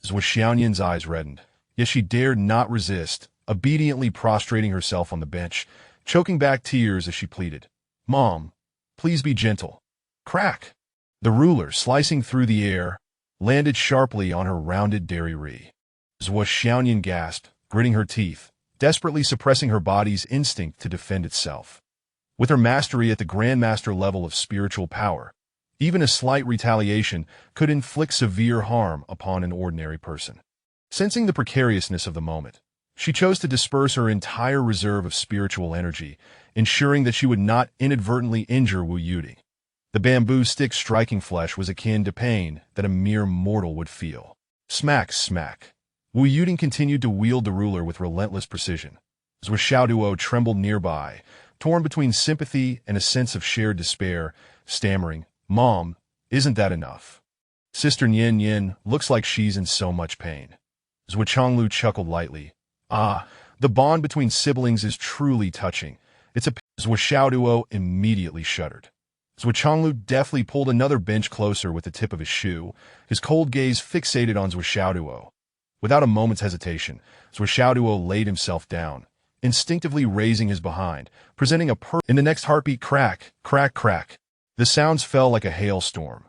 Zuo Xiaoyan's eyes reddened, yet she dared not resist, obediently prostrating herself on the bench, choking back tears as she pleaded, "Mom, please be gentle." Crack! The ruler, slicing through the air, landed sharply on her rounded dairy. Zuo Xiaoyan gasped, gritting her teeth, desperately suppressing her body's instinct to defend itself. With her mastery at the grandmaster level of spiritual power, Even a slight retaliation could inflict severe harm upon an ordinary person. Sensing the precariousness of the moment, she chose to disperse her entire reserve of spiritual energy, ensuring that she would not inadvertently injure Wu Yuding. The bamboo stick striking flesh was akin to pain that a mere mortal would feel. Smack, smack. Wu Yuding continued to wield the ruler with relentless precision. Zuo Xiaoduo trembled nearby, torn between sympathy and a sense of shared despair, stammering, "Mom, isn't that enough? Sister Yin Yin looks like she's in so much pain." Zuo Chonglu chuckled lightly. "Ah, the bond between siblings is truly touching. It's a..." Zuo Xiaoduo immediately shuddered. Zuo Chonglu deftly pulled another bench closer with the tip of his shoe, his cold gaze fixated on Zuo Xiaoduo. Without a moment's hesitation, Zuo Xiaoduo laid himself down, instinctively raising his behind, presenting in the next heartbeat, crack, crack, crack. The sounds fell like a hailstorm.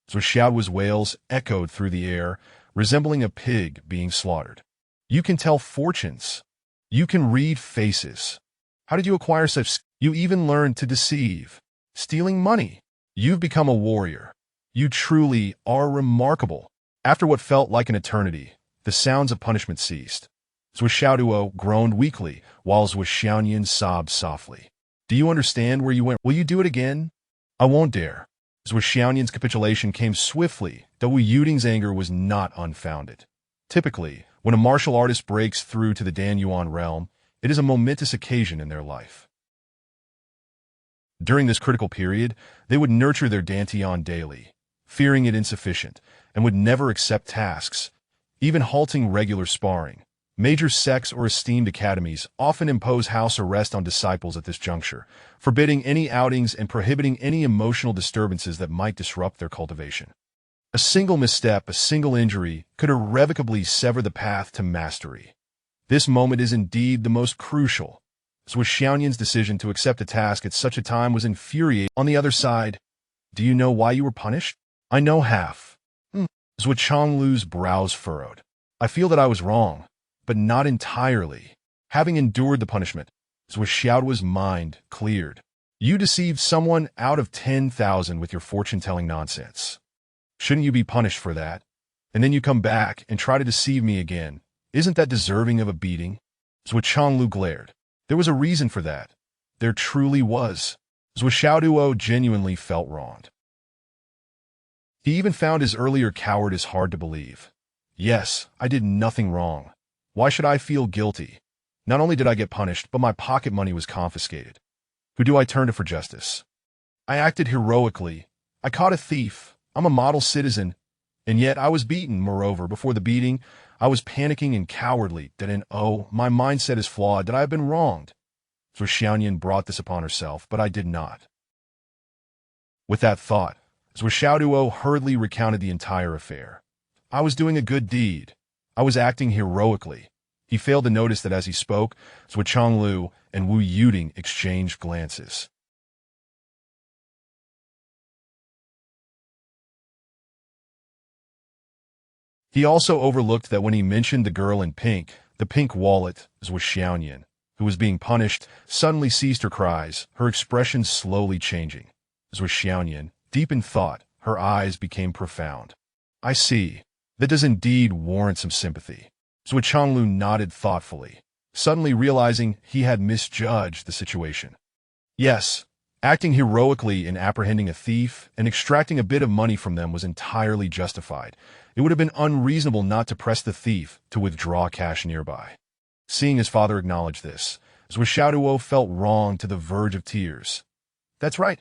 Zuo Xiaoduo's wails echoed through the air, resembling a pig being slaughtered. "You can tell fortunes. You can read faces. How did you acquire such... You even learned to deceive. Stealing money. You've become a warrior. You truly are remarkable." After what felt like an eternity, the sounds of punishment ceased. Zuo Xiaoduo groaned weakly, while Zuo Xiaoyan sobbed softly. "Do you understand where you went? Will you do it again?" "I won't dare." Zuo Xiaoyan's capitulation came swiftly, though Wu Yuding's anger was not unfounded. Typically, when a martial artist breaks through to the Dan Yuan realm, it is a momentous occasion in their life. During this critical period, they would nurture their dantian daily, fearing it insufficient, and would never accept tasks, even halting regular sparring. Major sects or esteemed academies often impose house arrest on disciples at this juncture, forbidding any outings and prohibiting any emotional disturbances that might disrupt their cultivation. A single misstep, a single injury, could irrevocably sever the path to mastery. This moment is indeed the most crucial. Zuo Xiaoyan's decision to accept a task at such a time was infuriating. On the other side, "Do you know why you were punished?" "I know half." Zuo Chonglu's brows furrowed. "I feel that I was wrong, but not entirely." Having endured the punishment, Zuo Xiaoduo's mind cleared. "You deceived someone out of 10,000 with your fortune-telling nonsense. Shouldn't you be punished for that? And then you come back and try to deceive me again. Isn't that deserving of a beating?" Zuo Chonglu glared. There was a reason for that. There truly was. Zuo Xiaoduo genuinely felt wronged. He even found his earlier cowardice hard to believe. "Yes, I did nothing wrong. Why should I feel guilty? Not only did I get punished, but my pocket money was confiscated. Who do I turn to for justice? I acted heroically. I caught a thief. I'm a model citizen. And yet I was beaten. Moreover, before the beating, I was panicking and cowardly. My mindset is flawed, that I have been wronged. Zuo Xiaoyan brought this upon herself, but I did not." With that thought, Zuo Xiaoduo hurriedly recounted the entire affair. "I was doing a good deed. I was acting heroically." He failed to notice that as he spoke, Zuo Chonglu and Wu Yuding exchanged glances. He also overlooked that when he mentioned the girl in pink, the pink wallet, Zuo Xiaoyan, who was being punished, suddenly ceased her cries, her expression slowly changing. Zuo Xiaoyan, deep in thought, her eyes became profound. "I see. That does indeed warrant some sympathy." Zuo Chonglu nodded thoughtfully, suddenly realizing he had misjudged the situation. Yes, acting heroically in apprehending a thief and extracting a bit of money from them was entirely justified. It would have been unreasonable not to press the thief to withdraw cash nearby. Seeing his father acknowledge this, Zuo Xiaoduo felt wronged to the verge of tears. "That's right.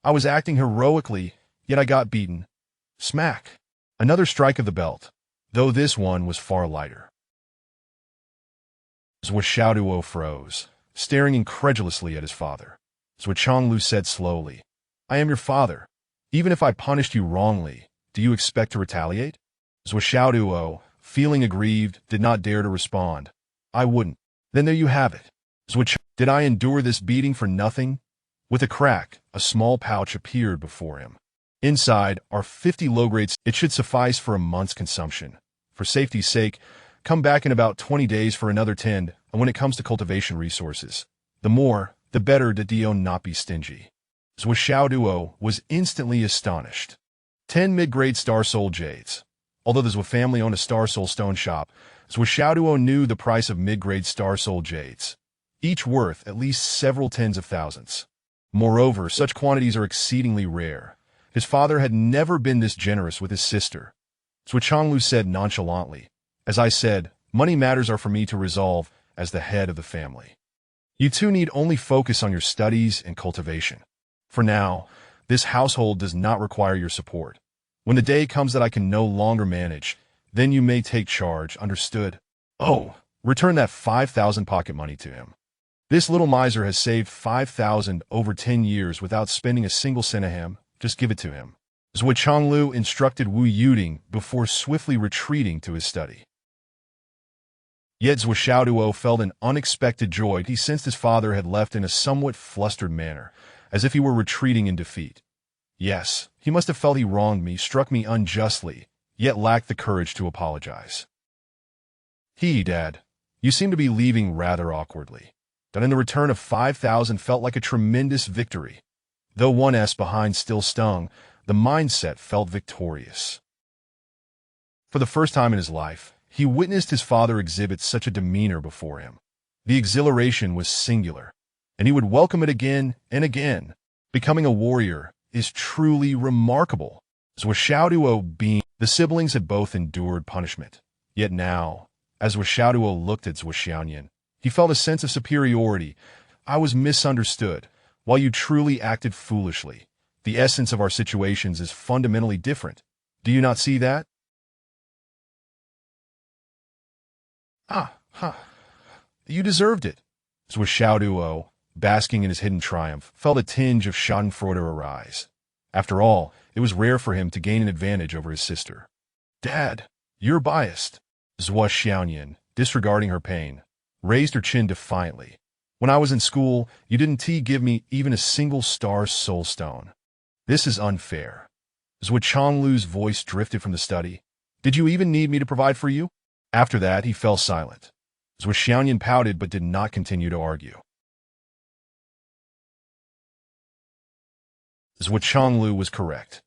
I was acting heroically, yet I got beaten." Smack. Another strike of the belt, though this one was far lighter. Zuo Xiaoduo froze, staring incredulously at his father. Zuo Chonglu said slowly, "I am your father. Even if I punished you wrongly, do you expect to retaliate?" Zuo Xiaoduo, feeling aggrieved, did not dare to respond. "I wouldn't." "Then there you have it." Did I endure this beating for nothing?" With a crack, a small pouch appeared before him. Inside are 50 low-grades. It should suffice for a month's consumption. For safety's sake, come back in about 20 days for another 10, and when it comes to cultivation resources, the more, the better. That Dio not be stingy. Zuo Xiaoduo was instantly astonished. 10 mid-grade Star Soul Jades. Although the Zuo family owned a Star Soul stone shop, Zuo Xiaoduo knew the price of mid-grade Star Soul Jades, each worth at least several tens of thousands. Moreover, such quantities are exceedingly rare. His father had never been this generous with his sister. Zuo Changlu said nonchalantly, "As I said, money matters are for me to resolve as the head of the family. You two need only focus on your studies and cultivation. For now, this household does not require your support. When the day comes that I can no longer manage, then you may take charge, understood? Oh, return that 5,000 pocket money to him. This little miser has saved 5,000 over 10 years without spending a single cent of him. Just give it to him." Zuo Changlu instructed Wu Yuding before swiftly retreating to his study. Yet Zuo Xiaoduo felt an unexpected joy. He sensed his father had left in a somewhat flustered manner, as if he were retreating in defeat. Yes, he must have felt he wronged me, struck me unjustly, yet lacked the courage to apologize. Dad, you seem to be leaving rather awkwardly. That in the return of 5,000 felt like a tremendous victory. Though 1s behind still stung, the mindset felt victorious. For the first time in his life, he witnessed his father exhibit such a demeanor before him. The exhilaration was singular, and he would welcome it again and again. Becoming a warrior is truly remarkable. Zuo Xiaoduo being, the siblings had both endured punishment. Yet now, as Zuo Xiaoduo looked at Zuo Xiaoyan, he felt a sense of superiority. "I was misunderstood, while you truly acted foolishly. The essence of our situations is fundamentally different. Do you not see that?" You deserved it. Zuo Xiaoduo, basking in his hidden triumph, felt a tinge of schadenfreude arise. After all, it was rare for him to gain an advantage over his sister. "Dad, you're biased." Zuo Xiaoyan, disregarding her pain, raised her chin defiantly. "When I was in school, you didn't give me even a single Star Soul Stone. This is unfair." Zuo Changlu's voice drifted from the study. "Did you even need me to provide for you?" After that, he fell silent. Zuo Xiaoyan pouted but did not continue to argue. Zuo Changlu was correct.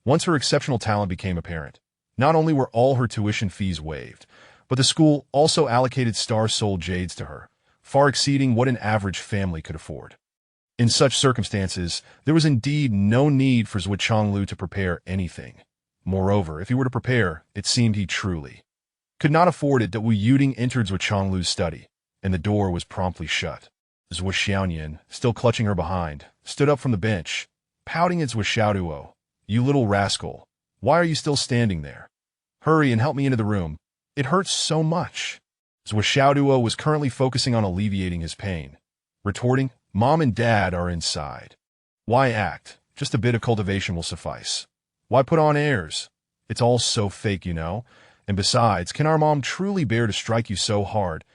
Once her exceptional talent became apparent, not only were all her tuition fees waived, but the school also allocated Star Soul Jades to her, far exceeding what an average family could afford. In such circumstances, there was indeed no need for Zuo Changlu to prepare anything. Moreover, if he were to prepare, it seemed he truly could not afford it. That Wu Yuding entered Zuo Changlu's study, and the door was promptly shut. Zuo Xiaoyan, still clutching her behind, stood up from the bench, pouting at Zuo Xiaoduo. "You little rascal, why are you still standing there? Hurry and help me into the room. It hurts so much." Zuo Xiaoduo was currently focusing on alleviating his pain, retorting, "Mom and Dad are inside. Why act? Just a bit of cultivation will suffice. Why put on airs? It's all so fake, you know. And besides, can our mom truly bear to strike you so hard?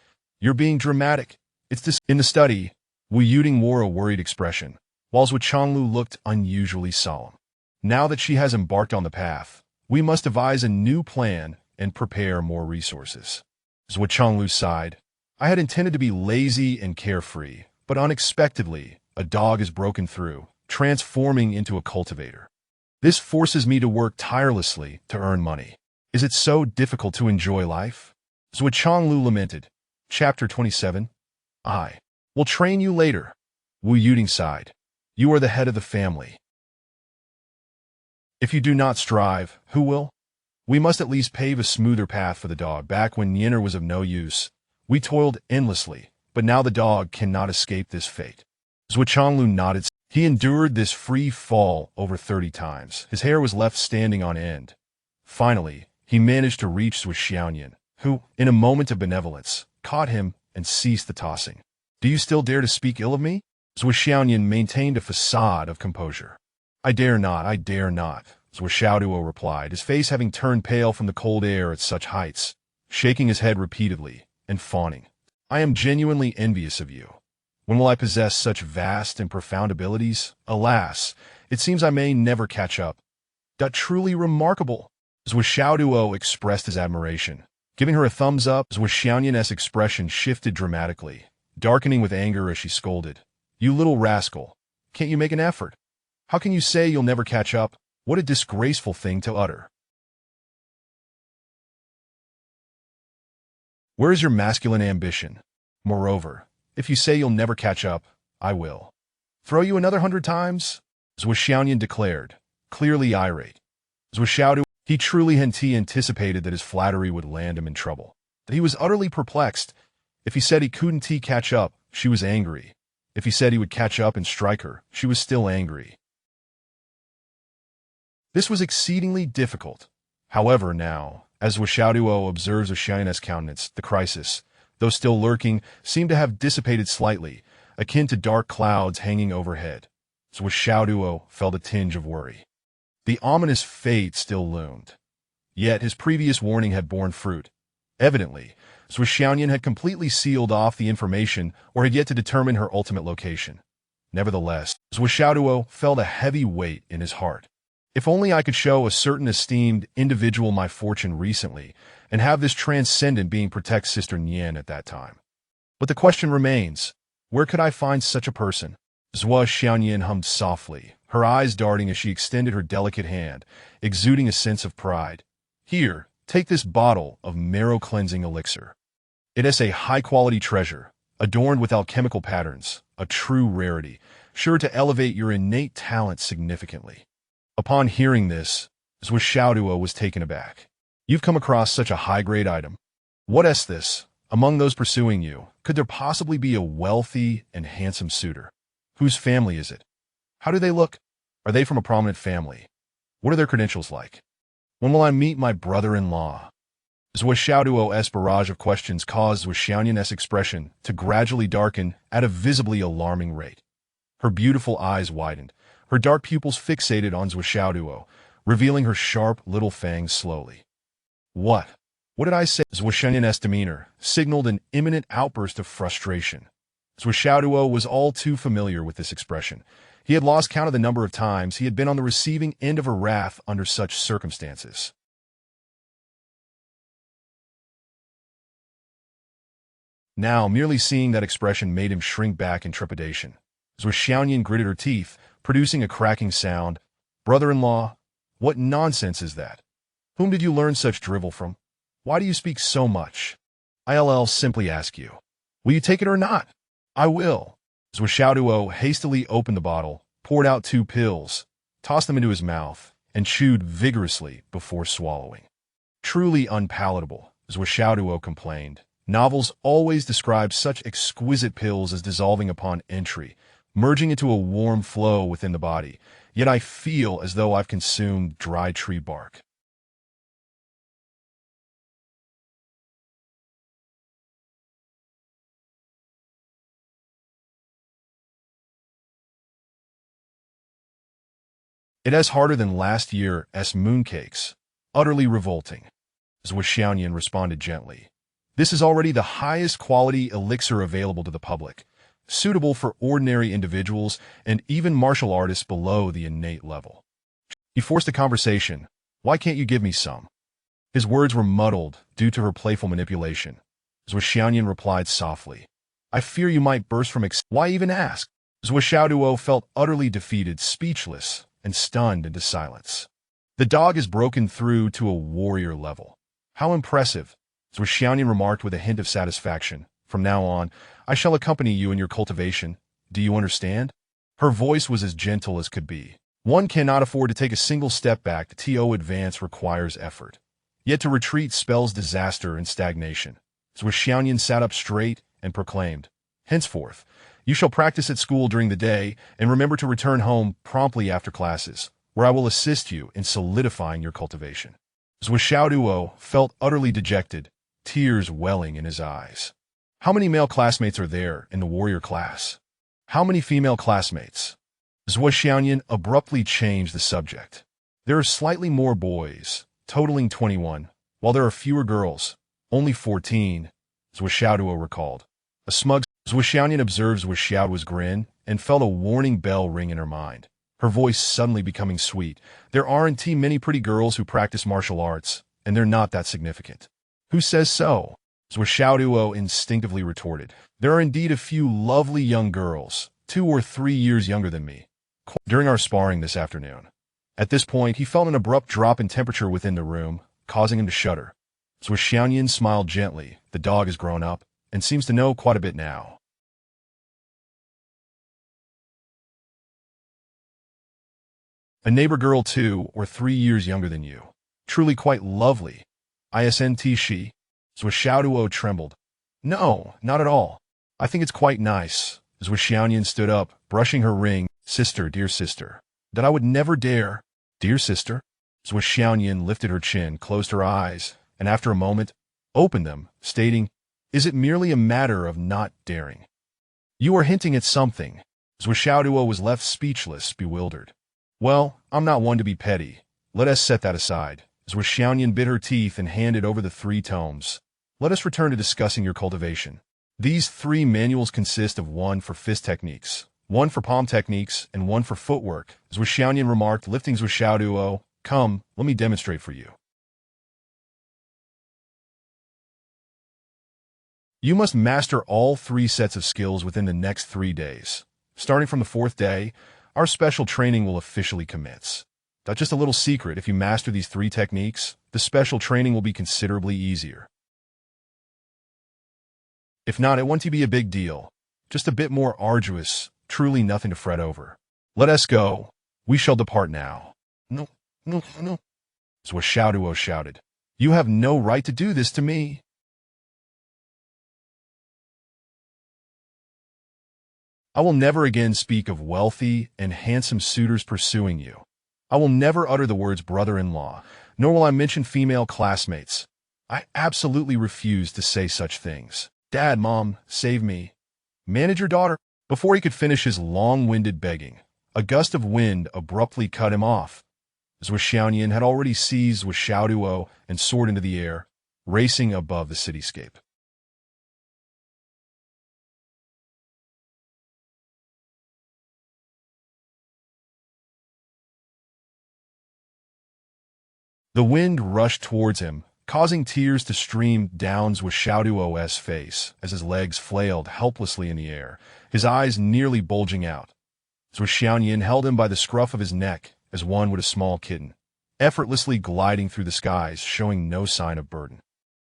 You're being dramatic. It's this." In the study, Wu Yuding wore a worried expression, while Zuo Changlu looked unusually solemn. "Now that she has embarked on the path, we must devise a new plan and prepare more resources." Zuo Changlu sighed. "I had intended to be lazy and carefree, but unexpectedly, a dog has broken through, transforming into a cultivator. This forces me to work tirelessly to earn money. Is it so difficult to enjoy life?" Zuo Changlu lamented. Chapter 27. "I will train you later." Wu Yuding sighed. "You are the head of the family. If you do not strive, who will? We must at least pave a smoother path for the dog. Back when Nyener was of no use, we toiled endlessly, but now the dog cannot escape this fate." Zuo Changlu nodded. He endured this free fall over 30 times. His hair was left standing on end. Finally, he managed to reach Zuo Xiaoyan, who, in a moment of benevolence, caught him and ceased the tossing. "Do you still dare to speak ill of me?" Zuo Xiaoyan maintained a facade of composure. I dare not, Zuo Xiaoduo replied, his face having turned pale from the cold air at such heights, shaking his head repeatedly and fawning. "I am genuinely envious of you. When will I possess such vast and profound abilities? Alas, it seems I may never catch up." Truly remarkable." Zuo Xiaoduo expressed his admiration. Giving her a thumbs up, Zuo Xiaoyan's expression shifted dramatically, darkening with anger as she scolded. "You little rascal, can't you make an effort? How can you say you'll never catch up? What a disgraceful thing to utter. Where is your masculine ambition? Moreover, if you say you'll never catch up, I will throw you another 100 times, Zuo Xiaoduo declared, clearly irate. Zuo Xiaoduo, he truly hadn't anticipated that his flattery would land him in trouble. That he was utterly perplexed. If he said he couldn't catch up, she was angry. If he said he would catch up and strike her, she was still angry. This was exceedingly difficult. However, now, as Zuo Xiaoduo observes Zuo Xiaoyun's countenance, the crisis, though still lurking, seemed to have dissipated slightly, akin to dark clouds hanging overhead. Zuo Xiaoduo felt a tinge of worry. The ominous fate still loomed. Yet his previous warning had borne fruit. Evidently, Zuo Xiaoduo had completely sealed off the information or had yet to determine her ultimate location. Nevertheless, Zuo Xiaoduo felt a heavy weight in his heart. If only I could show a certain esteemed individual my fortune recently, and have this transcendent being protect Sister Nian at that time. But the question remains, where could I find such a person? Zuo Xiaoduo hummed softly, her eyes darting as she extended her delicate hand, exuding a sense of pride. Here, take this bottle of marrow-cleansing elixir. It is a high-quality treasure, adorned with alchemical patterns, a true rarity, sure to elevate your innate talent significantly. Upon hearing this, Zuo Xiaoduo was taken aback. You've come across such a high-grade item. What is this? Among those pursuing you, could there possibly be a wealthy and handsome suitor? Whose family is it? How do they look? Are they from a prominent family? What are their credentials like? When will I meet my brother-in-law? Zuo Xiaoduo's barrage of questions caused Zuo Xiaoduo's expression to gradually darken at a visibly alarming rate. Her beautiful eyes widened, her dark pupils fixated on Zuo Xiaoduo, revealing her sharp little fangs slowly. What? What did I say? Zuo Xiaoduo's demeanor signaled an imminent outburst of frustration. Zuo Xiaoduo was all too familiar with this expression. He had lost count of the number of times he had been on the receiving end of her wrath under such circumstances. Now, merely seeing that expression made him shrink back in trepidation. Zuo Xiaoduo gritted her teeth, producing a cracking sound. Brother-in-law, what nonsense is that? Whom did you learn such drivel from? Why do you speak so much? I'll simply ask you. Will you take it or not? I will. Zuo Xiaoduo hastily opened the bottle, poured out 2 pills, tossed them into his mouth, and chewed vigorously before swallowing. Truly unpalatable, Zuo Xiaoduo complained. Novels always describe such exquisite pills as dissolving upon entry, merging into a warm flow within the body, yet I feel as though I've consumed dry tree bark. It is harder than last year's mooncakes. Utterly revolting. Zuo Xiaoduo responded gently. This is already the highest quality elixir available to the public, suitable for ordinary individuals and even martial artists below the innate level. He forced a conversation. Why can't you give me some? His words were muddled due to her playful manipulation. Zuo Xiaoduo replied softly. I fear you might burst from Why even ask? Zuo Xiaoduo felt utterly defeated, speechless, and stunned into silence. The dog is broken through to a warrior level. How impressive, Zuo Xiaoduo remarked with a hint of satisfaction. From now on, I shall accompany you in your cultivation. Do you understand? Her voice was as gentle as could be. One cannot afford to take a single step back. To advance requires effort. Yet to retreat spells disaster and stagnation. Zuo Xiaoduo sat up straight and proclaimed, Henceforth, you shall practice at school during the day and remember to return home promptly after classes, where I will assist you in solidifying your cultivation. Zuo Xiaoduo felt utterly dejected, tears welling in his eyes. How many male classmates are there in the warrior class? How many female classmates? Zuo Xiaoduo abruptly changed the subject. There are slightly more boys, totaling 21, while there are fewer girls, only 14, Zuo Xiaoduo recalled. A smug Zuo Xiaoduo observed Zuo Xiaoduo's grin and felt a warning bell ring in her mind, her voice suddenly becoming sweet. There aren't many pretty girls who practice martial arts, and they're not that significant. Who says so? Zuo Xiaoduo instinctively retorted. There are indeed a few lovely young girls, 2 or 3 years younger than me. during our sparring this afternoon. At this point, he felt an abrupt drop in temperature within the room, causing him to shudder. Zuo Xiaoduo smiled gently. The dog has grown up and seems to know quite a bit now. A neighbor girl 2 or 3 years younger than you. Truly quite lovely. Isn't she? Zuo Xiaoduo trembled. No, not at all. I think it's quite nice. Zuo Xiaoduo stood up, brushing her ring. Sister, dear sister. That I would never dare. Dear sister? Zuo Xiaoduo lifted her chin, closed her eyes, and after a moment, opened them, stating, Is it merely a matter of not daring? You are hinting at something. Zuo Xiaoduo was left speechless, bewildered. Well, I'm not one to be petty. Let us set that aside. Zuo Xiaoduo bit her teeth and handed over the 3 tomes. Let us return to discussing your cultivation. These 3 manuals consist of 1 for fist techniques, 1 for palm techniques, and 1 for footwork. Zuo Xiaoduo remarked, lifting Zuo Xiaoduo. Come, let me demonstrate for you. You must master all 3 sets of skills within the next 3 days. Starting from the 4th day, our special training will officially commence. That's just a little secret. If you master these 3 techniques, the special training will be considerably easier. If not, it won't be a big deal. Just a bit more arduous, truly nothing to fret over. Let us go. We shall depart now. No. Zuo Xiaoduo shouted. You have no right to do this to me. I will never again speak of wealthy and handsome suitors pursuing you. I will never utter the words brother-in-law, nor will I mention female classmates. I absolutely refuse to say such things. Dad, Mom, save me. Manage your daughter. Before he could finish his long-winded begging, a gust of wind abruptly cut him off. Zuo Xiaoduo had already seized Zuo Xiaoduo and soared into the air, racing above the cityscape. The wind rushed towards him, causing tears to stream down Zuo Xiaoduo's face as his legs flailed helplessly in the air, his eyes nearly bulging out. Zuo Xiaoduo held him by the scruff of his neck as one would a small kitten, effortlessly gliding through the skies, showing no sign of burden.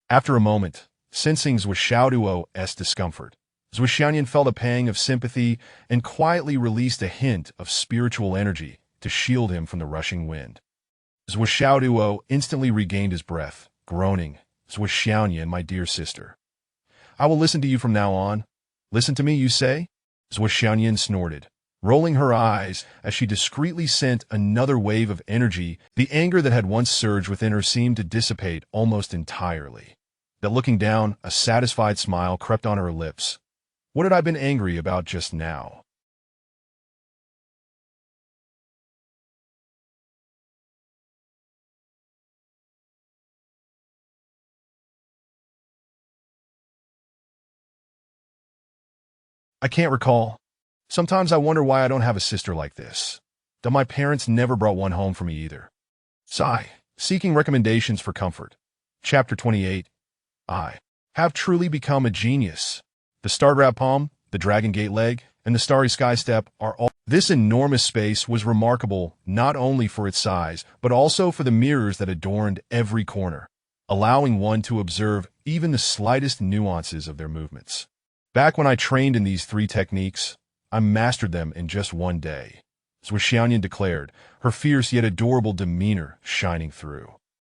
After a moment, sensing Zuo Xiaoduo's discomfort, Zuo Xiaoduo felt a pang of sympathy and quietly released a hint of spiritual energy to shield him from the rushing wind. Zuo Xiaoduo instantly regained his breath, groaning, Zuo Xiaoduo, my dear sister. I will listen to you from now on. Listen to me, you say? Zuo Xiaoduo snorted, rolling her eyes as she discreetly sent another wave of energy. The anger that had once surged within her seemed to dissipate almost entirely. That looking down, a satisfied smile crept on her lips. What had I been angry about just now? I can't recall. Sometimes I wonder why I don't have a sister like this. That my parents never brought one home for me either. Sigh, seeking recommendations for comfort. Chapter 28. I have truly become a genius. The Stargrab Palm, the Dragon Gate Leg, and the Starry Sky Step are all. This enormous space was remarkable not only for its size, but also for the mirrors that adorned every corner, allowing one to observe even the slightest nuances of their movements. Back when I trained in these 3 techniques, I mastered them in just 1 day, Zuo Xiaoduo declared, her fierce yet adorable demeanor shining through.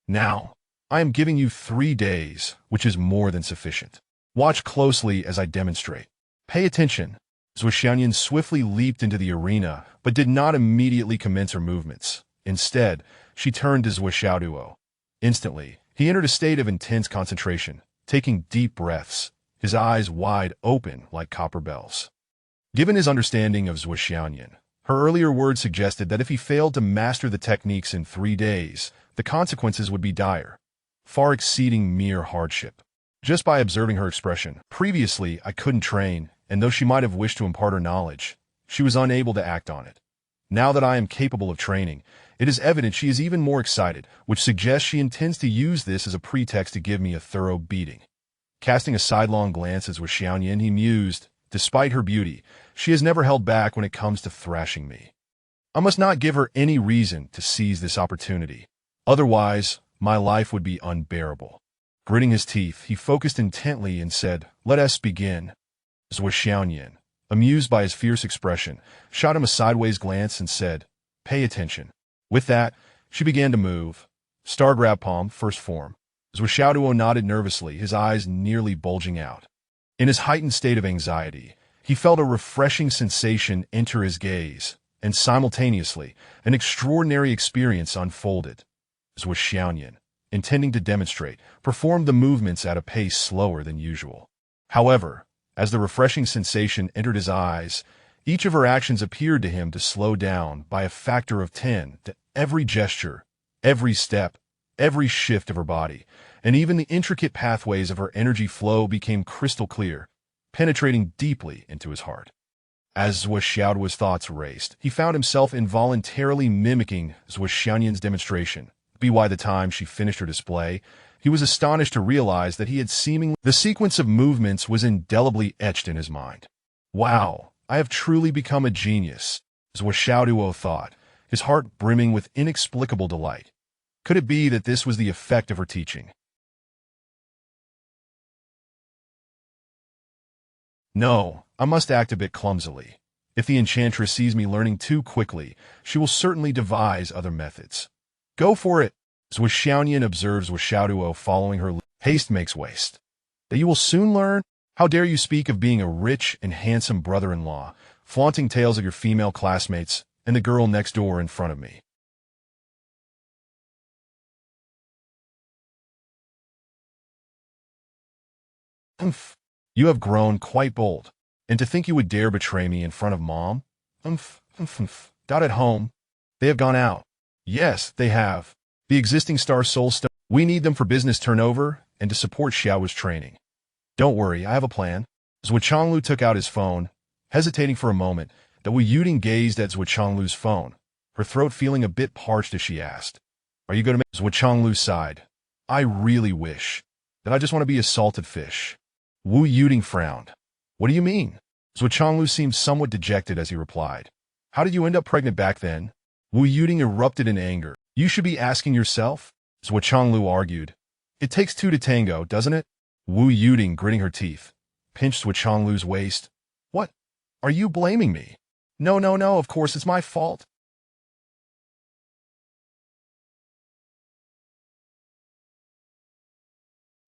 Now, I am giving you 3 days, which is more than sufficient. Watch closely as I demonstrate. Pay attention. Zuo Xiaoduo swiftly leaped into the arena, but did not immediately commence her movements. Instead, she turned to Zuo Xiaoduo. Instantly, he entered a state of intense concentration, taking deep breaths, his eyes wide open like copper bells. Given his understanding of Zuo Xiaoduo, her earlier words suggested that if he failed to master the techniques in 3 days, the consequences would be dire, far exceeding mere hardship. Just by observing her expression, previously I couldn't train, and though she might have wished to impart her knowledge, she was unable to act on it. Now that I am capable of training, it is evident she is even more excited, which suggests she intends to use this as a pretext to give me a thorough beating. Casting a sidelong glance at Zuo Xiaoduo, he mused, despite her beauty, she has never held back when it comes to thrashing me. I must not give her any reason to seize this opportunity. Otherwise, my life would be unbearable. Gritting his teeth, he focused intently and said, "Let us begin." Zuo Xiaoduo, amused by his fierce expression, shot him a sideways glance and said, "Pay attention." With that, she began to move. Star grab palm, first form. Zuo Xiaoduo nodded nervously, his eyes nearly bulging out. In his heightened state of anxiety, he felt a refreshing sensation enter his gaze, and simultaneously, an extraordinary experience unfolded. Zuo Xiaoduo, intending to demonstrate, performed the movements at a pace slower than usual. However, as the refreshing sensation entered his eyes, each of her actions appeared to him to slow down by a factor of 10, to every gesture, every step, every shift of her body, and even the intricate pathways of her energy flow became crystal clear, penetrating deeply into his heart. As Zuo Xiaoduo's thoughts raced, he found himself involuntarily mimicking Zuo Xiaoduo's demonstration. By the time she finished her display, he was astonished to realize that the sequence of movements was indelibly etched in his mind. Wow, I have truly become a genius, Zuo Xiaoduo thought, his heart brimming with inexplicable delight. Could it be that this was the effect of her teaching? No, I must act a bit clumsily. If the enchantress sees me learning too quickly, she will certainly devise other methods. Go for it, Zuo Xiaoduo observes Zuo Xiaoduo following her lead. Haste makes waste. That you will soon learn? How dare you speak of being a rich and handsome brother-in-law, flaunting tales of your female classmates and the girl next door in front of me. Umph. You have grown quite bold. And to think you would dare betray me in front of Mom? Umph, umph, umph. At home. They have gone out. Yes, they have. The existing Star Soul Stone. We need them for business turnover and to support Xiao's training. Don't worry, I have a plan. Zuo Chonglu took out his phone, hesitating for a moment. Wu Yuding gazed at Zuo Chonglu's phone, her throat feeling a bit parched as she asked, "Are you going to make—" Zuo Chonglu sighed. "I really wish that I just want to be a salted fish." Wu Yuding frowned. "What do you mean?" Zuo Chonglu seemed somewhat dejected as he replied. "How did you end up pregnant back then?" Wu Yuding erupted in anger. "You should be asking yourself," Zuo Chonglu argued. "It takes two to tango, doesn't it?" Wu Yuding, gritting her teeth, pinched Zuo Chonglu's waist. "What? Are you blaming me?" No, of course it's my fault."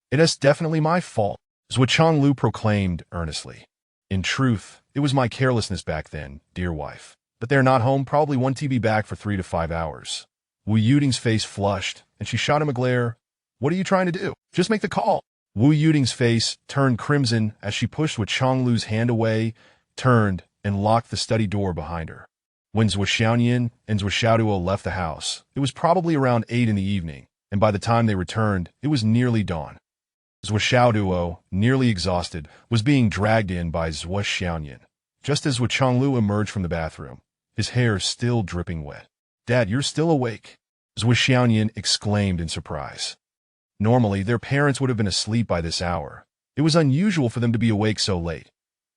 "It is definitely my fault," Zuo Chonglu proclaimed earnestly. "In truth, it was my carelessness back then, dear wife. But they're not home, probably won't be back for 3 to 5 hours. Wu Yuding's face flushed, and she shot him a glare. "What are you trying to do? Just make the call." Wu Yuding's face turned crimson as she pushed Zuo Chonglu's hand away, turned, and locked the study door behind her. When Zuo Xiaoduo and Zuo Xiaoduo left the house, it was probably around 8 in the evening, and by the time they returned, it was nearly dawn. Zuo Xiaoduo, nearly exhausted, was being dragged in by Zuo Xiaoduo, just as Zuo Chonglu emerged from the bathroom, his hair still dripping wet. "Dad, you're still awake?" Zuo Xiaoduo exclaimed in surprise. Normally, their parents would have been asleep by this hour. It was unusual for them to be awake so late.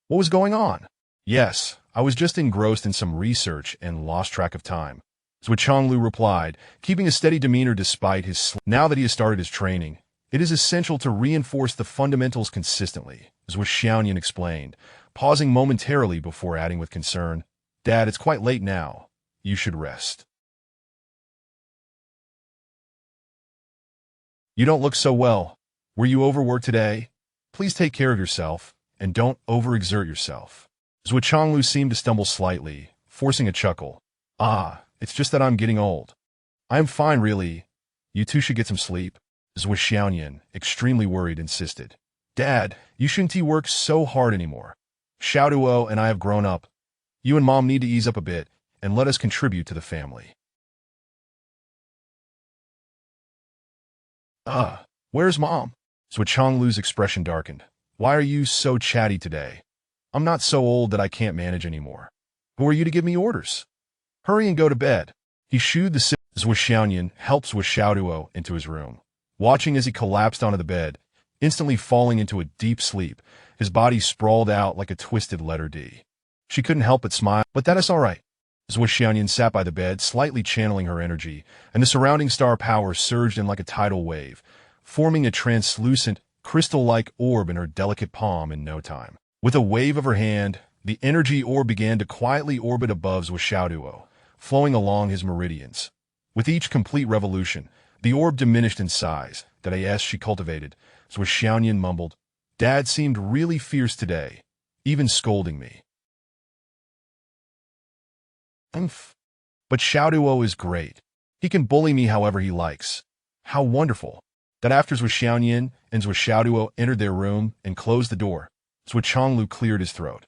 What was going on? "Yes, I was just engrossed in some research and lost track of time," Zuo Chonglu replied, keeping a steady demeanor despite his sleep. Now that he has started his training, it is essential to reinforce the fundamentals consistently, Zuo Xiaoduo explained, pausing momentarily before adding with concern, "Dad, it's quite late now. You should rest." "You don't look so well. Were you overworked today? Please take care of yourself, and don't overexert yourself." Zuo Chonglu seemed to stumble slightly, forcing a chuckle. It's just that I'm getting old." "I am fine, really. You two should get some sleep," Zuo Xiaoduo, extremely worried, insisted. "Dad, you shouldn't work so hard anymore. Xiaoduo and I have grown up. You and Mom need to ease up a bit, and let us contribute to the family." Where's Mom?" Zuo Chonglu's expression darkened. "Why are you so chatty today? I'm not so old that I can't manage anymore. Who are you to give me orders? Hurry and go to bed." He shooed the Zuo Xiaoduo helped Zuo Xiaoduo into his room, watching as he collapsed onto the bed, instantly falling into a deep sleep, his body sprawled out like a twisted letter D. She couldn't help but smile. "But that is all right." Zuo Xiaoduo sat by the bed, slightly channeling her energy, and the surrounding star power surged in like a tidal wave, forming a translucent, crystal-like orb in her delicate palm in no time. With a wave of her hand, the energy orb began to quietly orbit above Zuo Xiaoduo, flowing along his meridians. With each complete revolution, the orb diminished in size. That as she cultivated, Zuo Xiaoduo mumbled, "Dad seemed really fierce today, even scolding me." "Umph. But Xiaoduo is great. He can bully me however he likes. How wonderful." That after Zuo Xiaoduo and Zuo Xiaoduo entered their room and closed the door, Zuo Chonglu cleared his throat.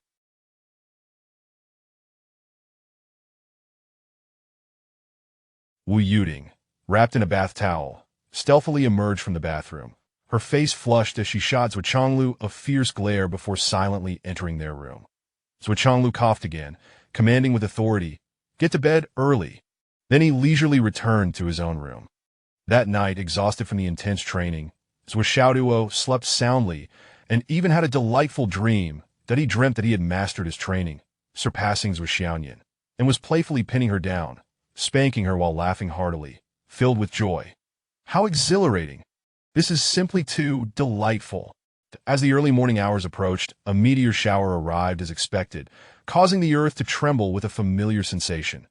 Wu Yuding, wrapped in a bath towel, stealthily emerged from the bathroom. Her face flushed as she shot Zuo Chonglu a fierce glare before silently entering their room. Zuo Chonglu coughed again, commanding with authority, "Get to bed early." Then he leisurely returned to his own room. That night, exhausted from the intense training, Zuo Xiaoduo slept soundly and even had a delightful dream that he dreamt that he had mastered his training, surpassing Zuo Xiaoduo, and was playfully pinning her down, spanking her while laughing heartily, filled with joy. How exhilarating! This is simply too delightful. As the early morning hours approached, a meteor shower arrived as expected, causing the earth to tremble with a familiar sensation.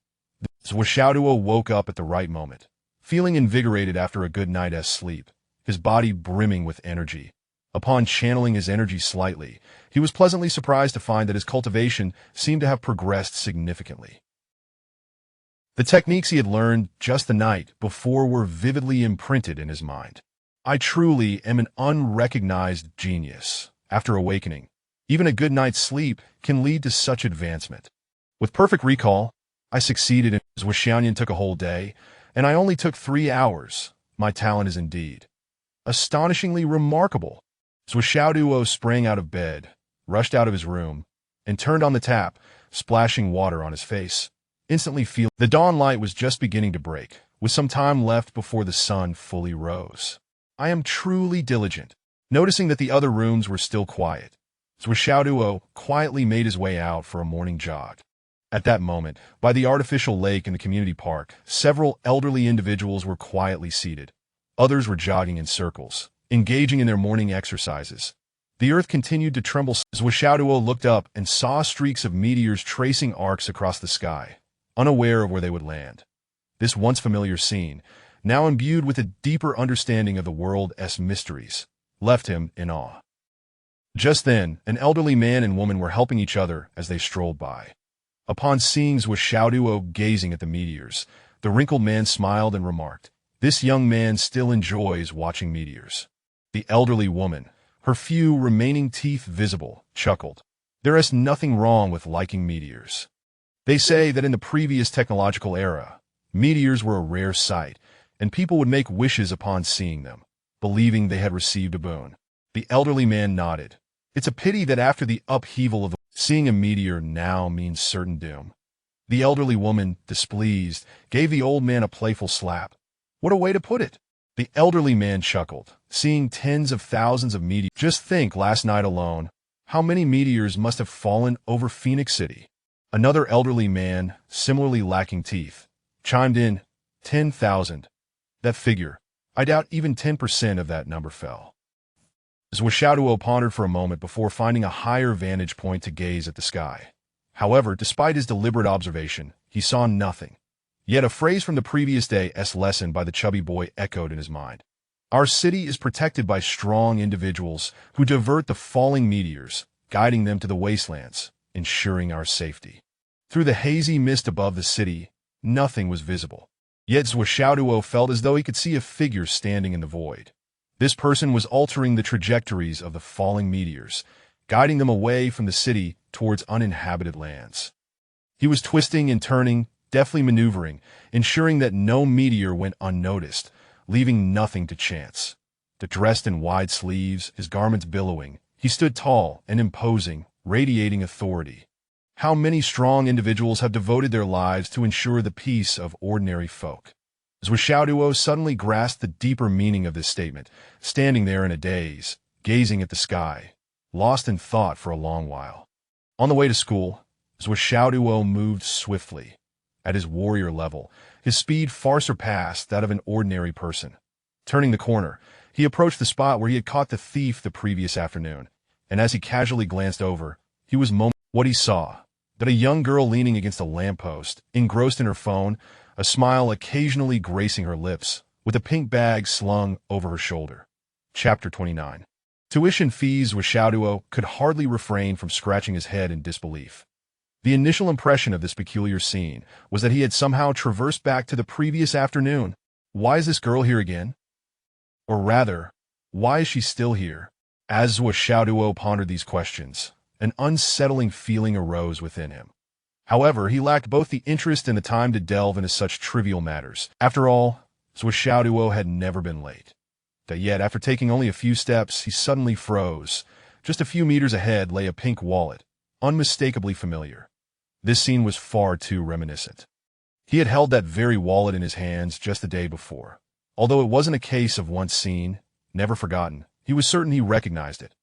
Zuo Xiaoduo woke up at the right moment, feeling invigorated after a good night's sleep, his body brimming with energy. Upon channeling his energy slightly, he was pleasantly surprised to find that his cultivation seemed to have progressed significantly. The techniques he had learned just the night before were vividly imprinted in his mind. "I truly am an unrecognized genius." After awakening, even a good night's sleep can lead to such advancement. With perfect recall, I succeeded in Zuo Xiaoduo took a whole day, and I only took 3 hours. My talent is indeed astonishingly remarkable. Zuo Xiaoduo sprang out of bed, rushed out of his room, and turned on the tap, splashing water on his face. Instantly feeling the dawn light was just beginning to break, with some time left before the sun fully rose. I am truly diligent. Noticing that the other rooms were still quiet, Zuo Xiaoduo quietly made his way out for a morning jog. At that moment, by the artificial lake in the community park, several elderly individuals were quietly seated. Others were jogging in circles, engaging in their morning exercises. The earth continued to tremble. Zuo Xiaoduo looked up and saw streaks of meteors tracing arcs across the sky, unaware of where they would land. This once familiar scene, now imbued with a deeper understanding of the world's mysteries, left him in awe. Just then, an elderly man and woman were helping each other as they strolled by. Upon seeing Zuo Xiaoduo gazing at the meteors, the wrinkled man smiled and remarked, "This young man still enjoys watching meteors." The elderly woman, her few remaining teeth visible, chuckled. "There is nothing wrong with liking meteors. They say that in the previous technological era, meteors were a rare sight, and people would make wishes upon seeing them, believing they had received a boon." The elderly man nodded. "It's a pity that after the upheaval of seeing a meteor now means certain doom." The elderly woman, displeased, gave the old man a playful slap. "What a way to put it!" The elderly man chuckled, seeing tens of thousands of meteors. "Just think, last night alone, how many meteors must have fallen over Phoenix City." Another elderly man, similarly lacking teeth, chimed in, 10,000. That figure, I doubt even 10% of that number fell. Zuo Xiaoduo pondered for a moment before finding a higher vantage point to gaze at the sky. However, despite his deliberate observation, he saw nothing. Yet a phrase from the previous day's lesson by the chubby boy echoed in his mind. "Our city is protected by strong individuals who divert the falling meteors, guiding them to the wastelands, ensuring our safety." Through the hazy mist above the city, nothing was visible. Yet Zuo Xiaoduo felt as though he could see a figure standing in the void. This person was altering the trajectories of the falling meteors, guiding them away from the city towards uninhabited lands. He was twisting and turning, deftly maneuvering, ensuring that no meteor went unnoticed, leaving nothing to chance. Dressed in wide sleeves, his garments billowing, he stood tall and imposing, radiating authority. How many strong individuals have devoted their lives to ensure the peace of ordinary folk? Zuo Xiaoduo suddenly grasped the deeper meaning of this statement, standing there in a daze, gazing at the sky, lost in thought for a long while. On the way to school, Zuo Xiaoduo moved swiftly, At his warrior level, his speed far surpassed that of an ordinary person. Turning the corner, he approached the spot where he had caught the thief the previous afternoon, and as he casually glanced over, he was what he saw, that a young girl leaning against a lamppost, engrossed in her phone, a smile occasionally gracing her lips, with a pink bag slung over her shoulder. Chapter 29. Tuition fees with Xiaoduo could hardly refrain from scratching his head in disbelief. The initial impression of this peculiar scene was that he had somehow traversed back to the previous afternoon. Why is this girl here again? Or rather, why is she still here? As Zuo Xiaoduo pondered these questions, an unsettling feeling arose within him. However, he lacked both the interest and the time to delve into such trivial matters. After all, Zuo Xiaoduo had never been late. Yet, after taking only a few steps, he suddenly froze. Just a few meters ahead lay a pink wallet, unmistakably familiar. This scene was far too reminiscent. He had held that very wallet in his hands just the day before. Although it wasn't a case of once seen, never forgotten, he was certain he recognized it.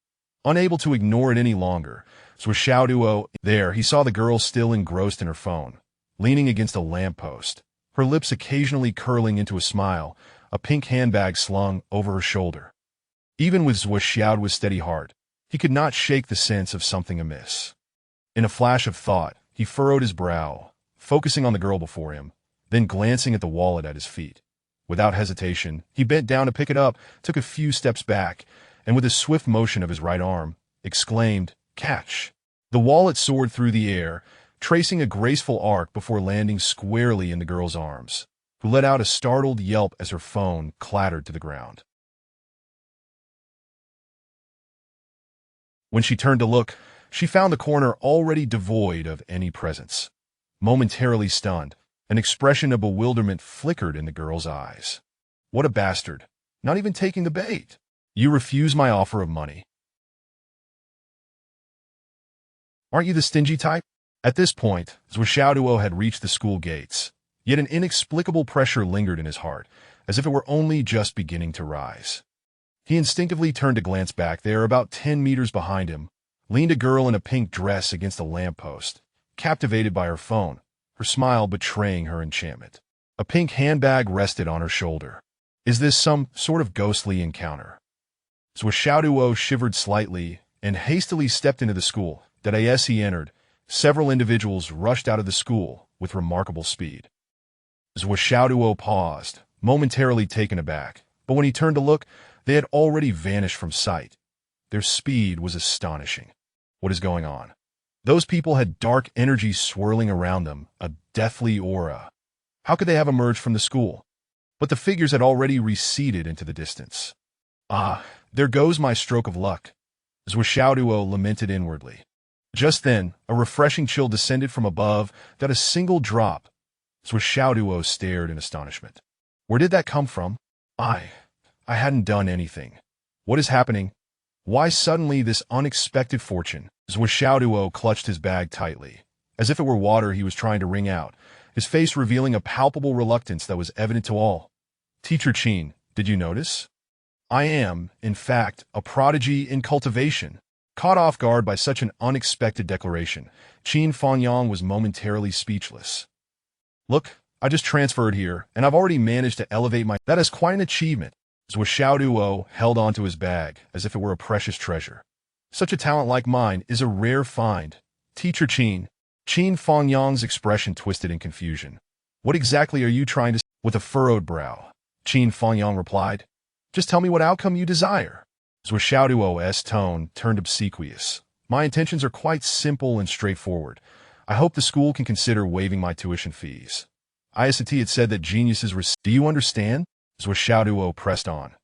Unable to ignore it any longer, Zuo Xiaoduo, there he saw the girl still engrossed in her phone, leaning against a lamppost, her lips occasionally curling into a smile, a pink handbag slung over her shoulder. Even with Zuo Xiaoduo's steady heart, he could not shake the sense of something amiss. In a flash of thought, he furrowed his brow, focusing on the girl before him, then glancing at the wallet at his feet. Without hesitation, he bent down to pick it up, took a few steps back, and with a swift motion of his right arm, exclaimed, "Catch!" The wallet soared through the air, tracing a graceful arc before landing squarely in the girl's arms, who let out a startled yelp as her phone clattered to the ground. When she turned to look, she found the corner already devoid of any presence. Momentarily stunned, an expression of bewilderment flickered in the girl's eyes. What a bastard! Not even taking the bait! You refuse my offer of money. Aren't you the stingy type? At this point, Zuo Xiaoduo had reached the school gates, yet an inexplicable pressure lingered in his heart, as if it were only just beginning to rise. He instinctively turned to glance back. There, about 10 meters behind him, leaned a girl in a pink dress against a lamppost, captivated by her phone, her smile betraying her enchantment. A pink handbag rested on her shoulder. Is this some sort of ghostly encounter? Zuo Xiaoduo shivered slightly and hastily stepped into the school. As he entered, several individuals rushed out of the school with remarkable speed. Zuo Xiaoduo paused, momentarily taken aback, but when he turned to look, they had already vanished from sight. Their speed was astonishing. What is going on? Those people had dark energy swirling around them, a deathly aura. How could they have emerged from the school? But the figures had already receded into the distance. Ah, there goes my stroke of luck, Zuo Xiaoduo lamented inwardly. Just then, a refreshing chill descended from above, that a single drop. Zuo Xiaoduo stared in astonishment. Where did that come from? I hadn't done anything. What is happening? Why suddenly this unexpected fortune? Zuo Xiaoduo clutched his bag tightly. As if it were water he was trying to wring out, his face revealing a palpable reluctance that was evident to all. Teacher Qin, did you notice? I am, in fact, a prodigy in cultivation. Caught off guard by such an unexpected declaration, Qin Fangyang was momentarily speechless. Look, I just transferred here, and I've already managed to elevate my... That is quite an achievement. Zuo Xiaoduo held onto his bag as if it were a precious treasure. Such a talent like mine is a rare find. Teacher Qin. Qin Fangyang's expression twisted in confusion. What exactly are you trying to... With a furrowed brow, Qin Fangyang replied, just tell me what outcome you desire. Zuo Xiaoduo's tone turned obsequious. My intentions are quite simple and straightforward. I hope the school can consider waiving my tuition fees. Audacity had said that geniuses receive... Do you understand? Zuo Xiaoduo pressed on.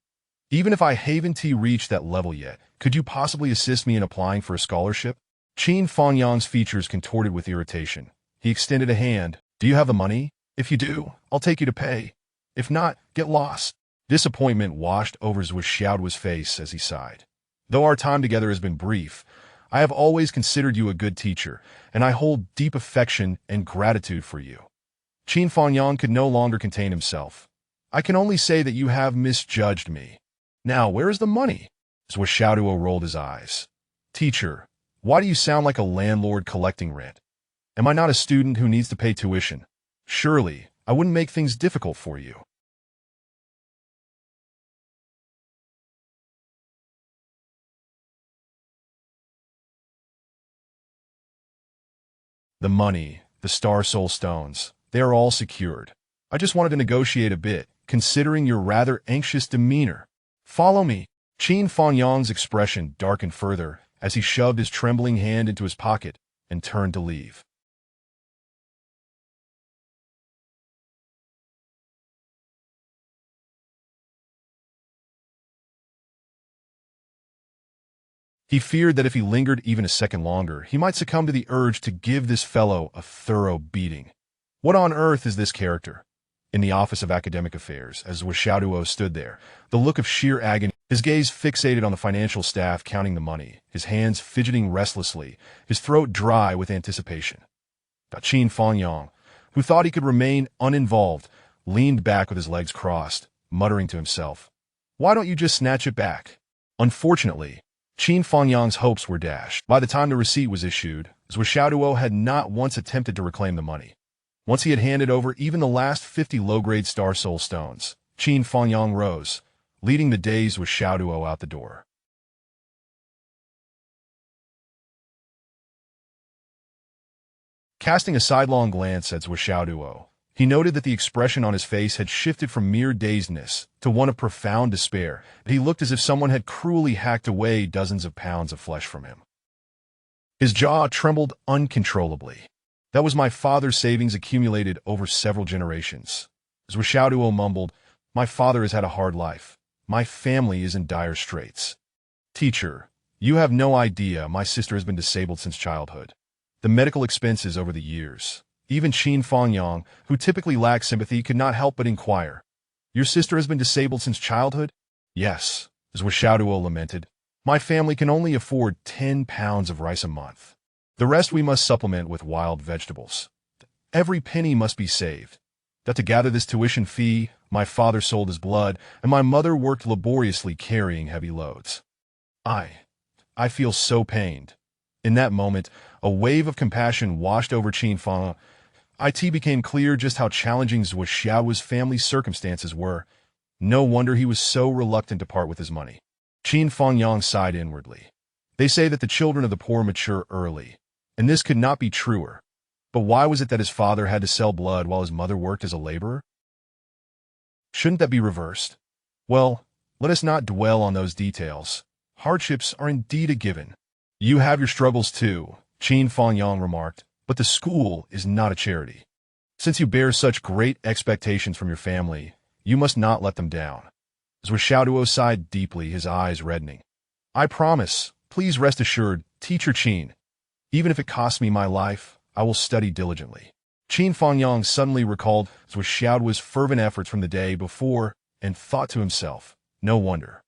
Even if I haven't reached that level yet, could you possibly assist me in applying for a scholarship? Qin Fangyang's features contorted with irritation. He extended a hand. Do you have the money? If you do, I'll take you to pay. If not, get lost. Disappointment washed over Zuo Xiaoduo's face as he sighed. Though our time together has been brief, I have always considered you a good teacher, and I hold deep affection and gratitude for you. Qin Fangyang could no longer contain himself. I can only say that you have misjudged me. Now, where is the money? Zuo Xiaoduo rolled his eyes. Teacher, why do you sound like a landlord collecting rent? Am I not a student who needs to pay tuition? Surely, I wouldn't make things difficult for you. The money, the star soul stones, they are all secured. I just wanted to negotiate a bit, considering your rather anxious demeanor. Follow me. Qin Fangyang's expression darkened further as he shoved his trembling hand into his pocket and turned to leave. He feared that if he lingered even a second longer, he might succumb to the urge to give this fellow a thorough beating. What on earth is this character? In the Office of Academic Affairs, as Zuo Xiaoduo stood there, the look of sheer agony, his gaze fixated on the financial staff counting the money, his hands fidgeting restlessly, his throat dry with anticipation. Qin Fangyang, who thought he could remain uninvolved, leaned back with his legs crossed, muttering to himself, "Why don't you just snatch it back?" Unfortunately, Qin Fangyang's hopes were dashed. By the time the receipt was issued, Zuo Xiaoduo had not once attempted to reclaim the money. Once he had handed over even the last 50 low-grade star soul stones, Qin Fangyang rose, leading the dazed Zuo Xiaoduo out the door. Casting a sidelong glance at Zuo Xiaoduo, he noted that the expression on his face had shifted from mere dazedness to one of profound despair. He looked as if someone had cruelly hacked away dozens of pounds of flesh from him. His jaw trembled uncontrollably. "That was my father's savings accumulated over several generations." Zuo Xiaoduo mumbled, "My father has had a hard life. My family is in dire straits." "Teacher, you have no idea my sister has been disabled since childhood. The medical expenses over the years." Even Qin Fangyang, who typically lacked sympathy, could not help but inquire, "Your sister has been disabled since childhood?" "Yes," Zuo Xiaoduo lamented. "My family can only afford 10 pounds of rice a month. The rest we must supplement with wild vegetables. Every penny must be saved. That to gather this tuition fee, my father sold his blood, and my mother worked laboriously carrying heavy loads. I feel so pained." In that moment, a wave of compassion washed over Qin Fangyang. It became clear just how challenging Zuo Xiaoduo's family's circumstances were. No wonder he was so reluctant to part with his money. Qin Fangyang sighed inwardly. They say that the children of the poor mature early, and this could not be truer. But why was it that his father had to sell blood while his mother worked as a laborer? Shouldn't that be reversed? Well, let us not dwell on those details. Hardships are indeed a given. "You have your struggles too," Qin Fangyang remarked, "but the school is not a charity. Since you bear such great expectations from your family, you must not let them down." Zuo Xiaoduo sighed deeply, his eyes reddening. "I promise, please rest assured, Teacher Qin. Even if it costs me my life, I will study diligently." Qin Fangyang suddenly recalled Zuo Xiaoduo's fervent efforts from the day before and thought to himself, "No wonder.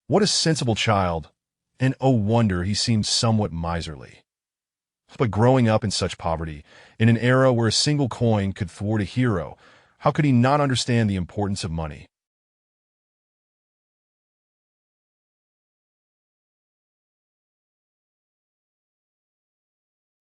What a sensible child, and oh wonder he seemed somewhat miserly." But growing up in such poverty, in an era where a single coin could thwart a hero, how could he not understand the importance of money?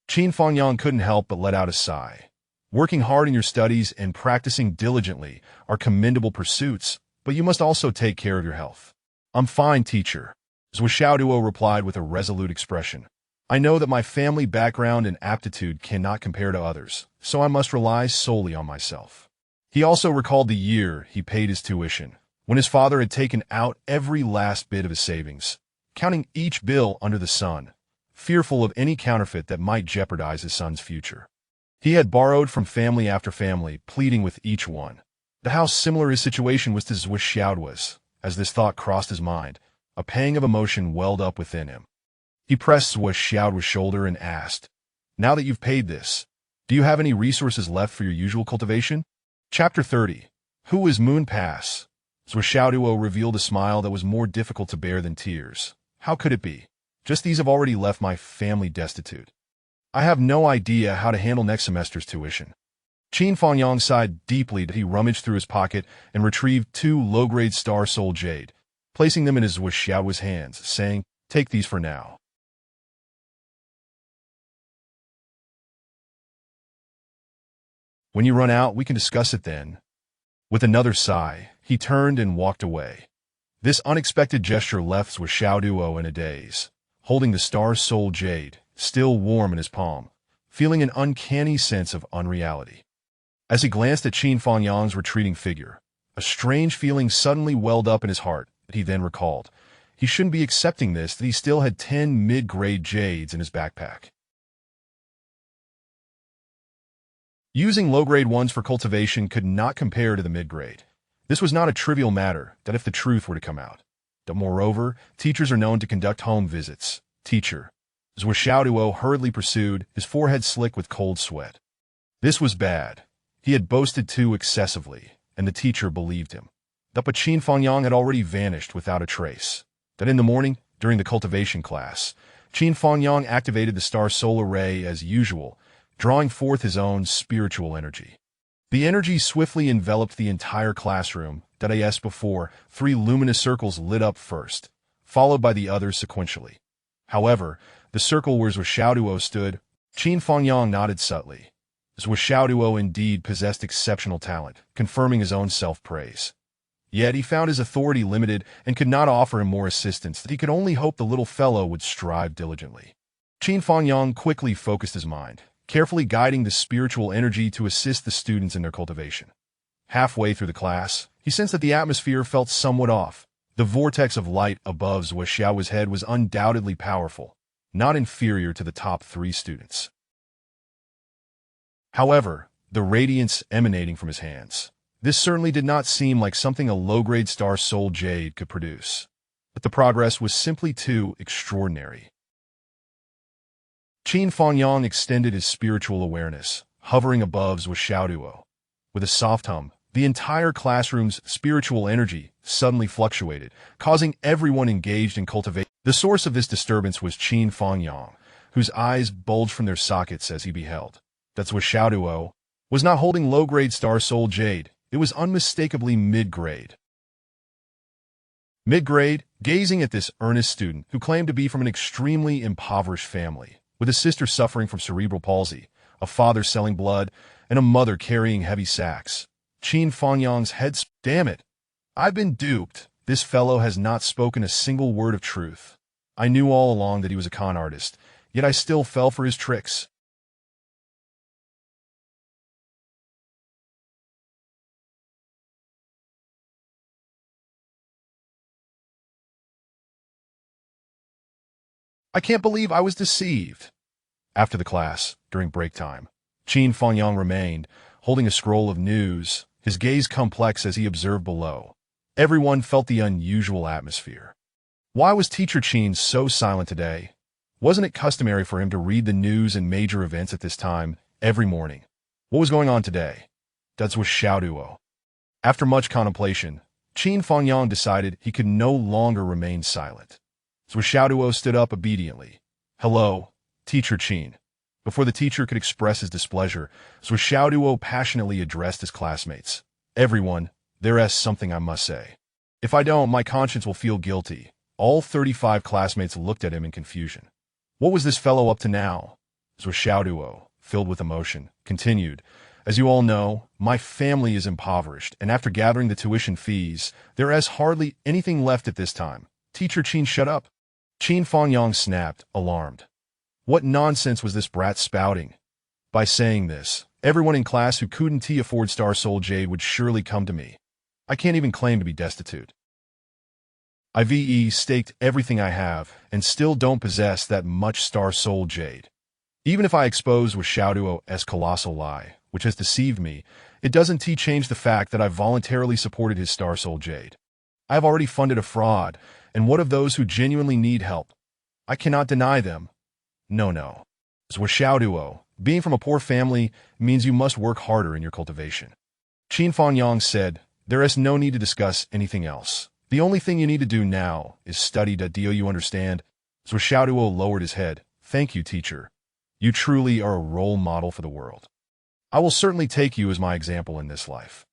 Qin Fangyang couldn't help but let out a sigh. Working hard in your studies and practicing diligently are commendable pursuits, but you must also take care of your health. "I'm fine, teacher," Zuo Xiaoduo replied with a resolute expression. "I know that my family background and aptitude cannot compare to others, so I must rely solely on myself." He also recalled the year he paid his tuition, when his father had taken out every last bit of his savings, counting each bill under the sun, fearful of any counterfeit that might jeopardize his son's future. He had borrowed from family after family, pleading with each one. How similar his situation was to Zuo Xiaoduo's. As this thought crossed his mind, a pang of emotion welled up within him. He pressed Zuo Xiaoduo's shoulder and asked, "Now that you've paid this, do you have any resources left for your usual cultivation?" Chapter 30. Who is Moon Pass? Zuo Xiaoduo revealed a smile that was more difficult to bear than tears. "How could it be? Just these have already left my family destitute. I have no idea how to handle next semester's tuition." Qin Fangyang sighed deeply. He rummaged through his pocket and retrieved 2 low-grade star soul jade, placing them in his Zuo Xiaoduo's hands, saying, "Take these for now." When you run out, we can discuss it then. With another sigh, he turned and walked away. This unexpected gesture left Zuo Xiaoduo in a daze, holding the star soul jade, still warm in his palm, feeling an uncanny sense of unreality. As he glanced at Qin Fangyang's retreating figure, a strange feeling suddenly welled up in his heart that he then recalled. He shouldn't be accepting this, that he still had 10 mid-grade jades in his backpack. Using low-grade ones for cultivation could not compare to the mid-grade. This was not a trivial matter, that if the truth were to come out. But moreover, teachers are known to conduct home visits. Teacher, Zuo Xiaoduo hurriedly pursued, his forehead slick with cold sweat. This was bad. He had boasted too excessively, and the teacher believed him. But Qin Fangyang had already vanished without a trace. That in the morning, during the cultivation class, Qin Fangyang activated the star soul array as usual, drawing forth his own spiritual energy. The energy swiftly enveloped the entire classroom, that as before, 3 luminous circles lit up first, followed by the others sequentially. However, the circle where Zuo Xiaoduo stood, Qin Fangyang nodded subtly. Zuo Xiaoduo indeed possessed exceptional talent, confirming his own self-praise. Yet he found his authority limited and could not offer him more assistance, that he could only hope the little fellow would strive diligently. Qin Fangyang quickly focused his mind, carefully guiding the spiritual energy to assist the students in their cultivation. Halfway through the class, he sensed that the atmosphere felt somewhat off. The vortex of light above Zuo Xiaoduo's head was undoubtedly powerful, not inferior to the top 3 students. However, the radiance emanating from his hands, this certainly did not seem like something a low-grade star soul jade could produce. But the progress was simply too extraordinary. Qin Fangyang extended his spiritual awareness, hovering above Zuo Xiaoduo. With a soft hum, the entire classroom's spiritual energy suddenly fluctuated, causing everyone engaged in cultivation. The source of this disturbance was Qin Fangyang, whose eyes bulged from their sockets as he beheld that Zuo Xiaoduo was not holding low-grade star soul jade, it was unmistakably mid-grade. Mid-grade, gazing at this earnest student who claimed to be from an extremely impoverished family, with a sister suffering from cerebral palsy, a father selling blood, and a mother carrying heavy sacks. Qin Fangyang's head damn it! I've been duped. This fellow has not spoken a single word of truth. I knew all along that he was a con artist, yet I still fell for his tricks. I can't believe I was deceived. After the class, during break time, Qin Fangyang remained, holding a scroll of news, his gaze complex as he observed below. Everyone felt the unusual atmosphere. Why was Teacher Qin so silent today? Wasn't it customary for him to read the news and major events at this time, every morning? What was going on today? That was Xiaoduo. After much contemplation, Qin Fangyang decided he could no longer remain silent. Zuo Xiaoduo stood up obediently. Hello, Teacher Qin. Before the teacher could express his displeasure, Zuo Xiaoduo passionately addressed his classmates. Everyone, there's something I must say. If I don't, my conscience will feel guilty. All 35 classmates looked at him in confusion. What was this fellow up to now? Zuo Xiaoduo, filled with emotion, continued. As you all know, my family is impoverished, and after gathering the tuition fees, there is hardly anything left at this time. Teacher Qin, shut up. Qin Fangyang snapped, alarmed. What nonsense was this brat spouting? By saying this, everyone in class who couldn't afford Star Soul Jade would surely come to me. I can't even claim to be destitute. I've staked everything I have, and still don't possess that much Star Soul Jade. Even if I expose Zuo Xiaoduo's colossal lie, which has deceived me, it doesn't change the fact that I voluntarily supported his Star Soul Jade. I have already funded a fraud, and what of those who genuinely need help? I cannot deny them. No. Zuo Xiaoduo, being from a poor family means you must work harder in your cultivation. Qin Fangyang said, there is no need to discuss anything else. The only thing you need to do now is study. Do you understand? Zuo Xiaoduo lowered his head. Thank you, teacher. You truly are a role model for the world. I will certainly take you as my example in this life.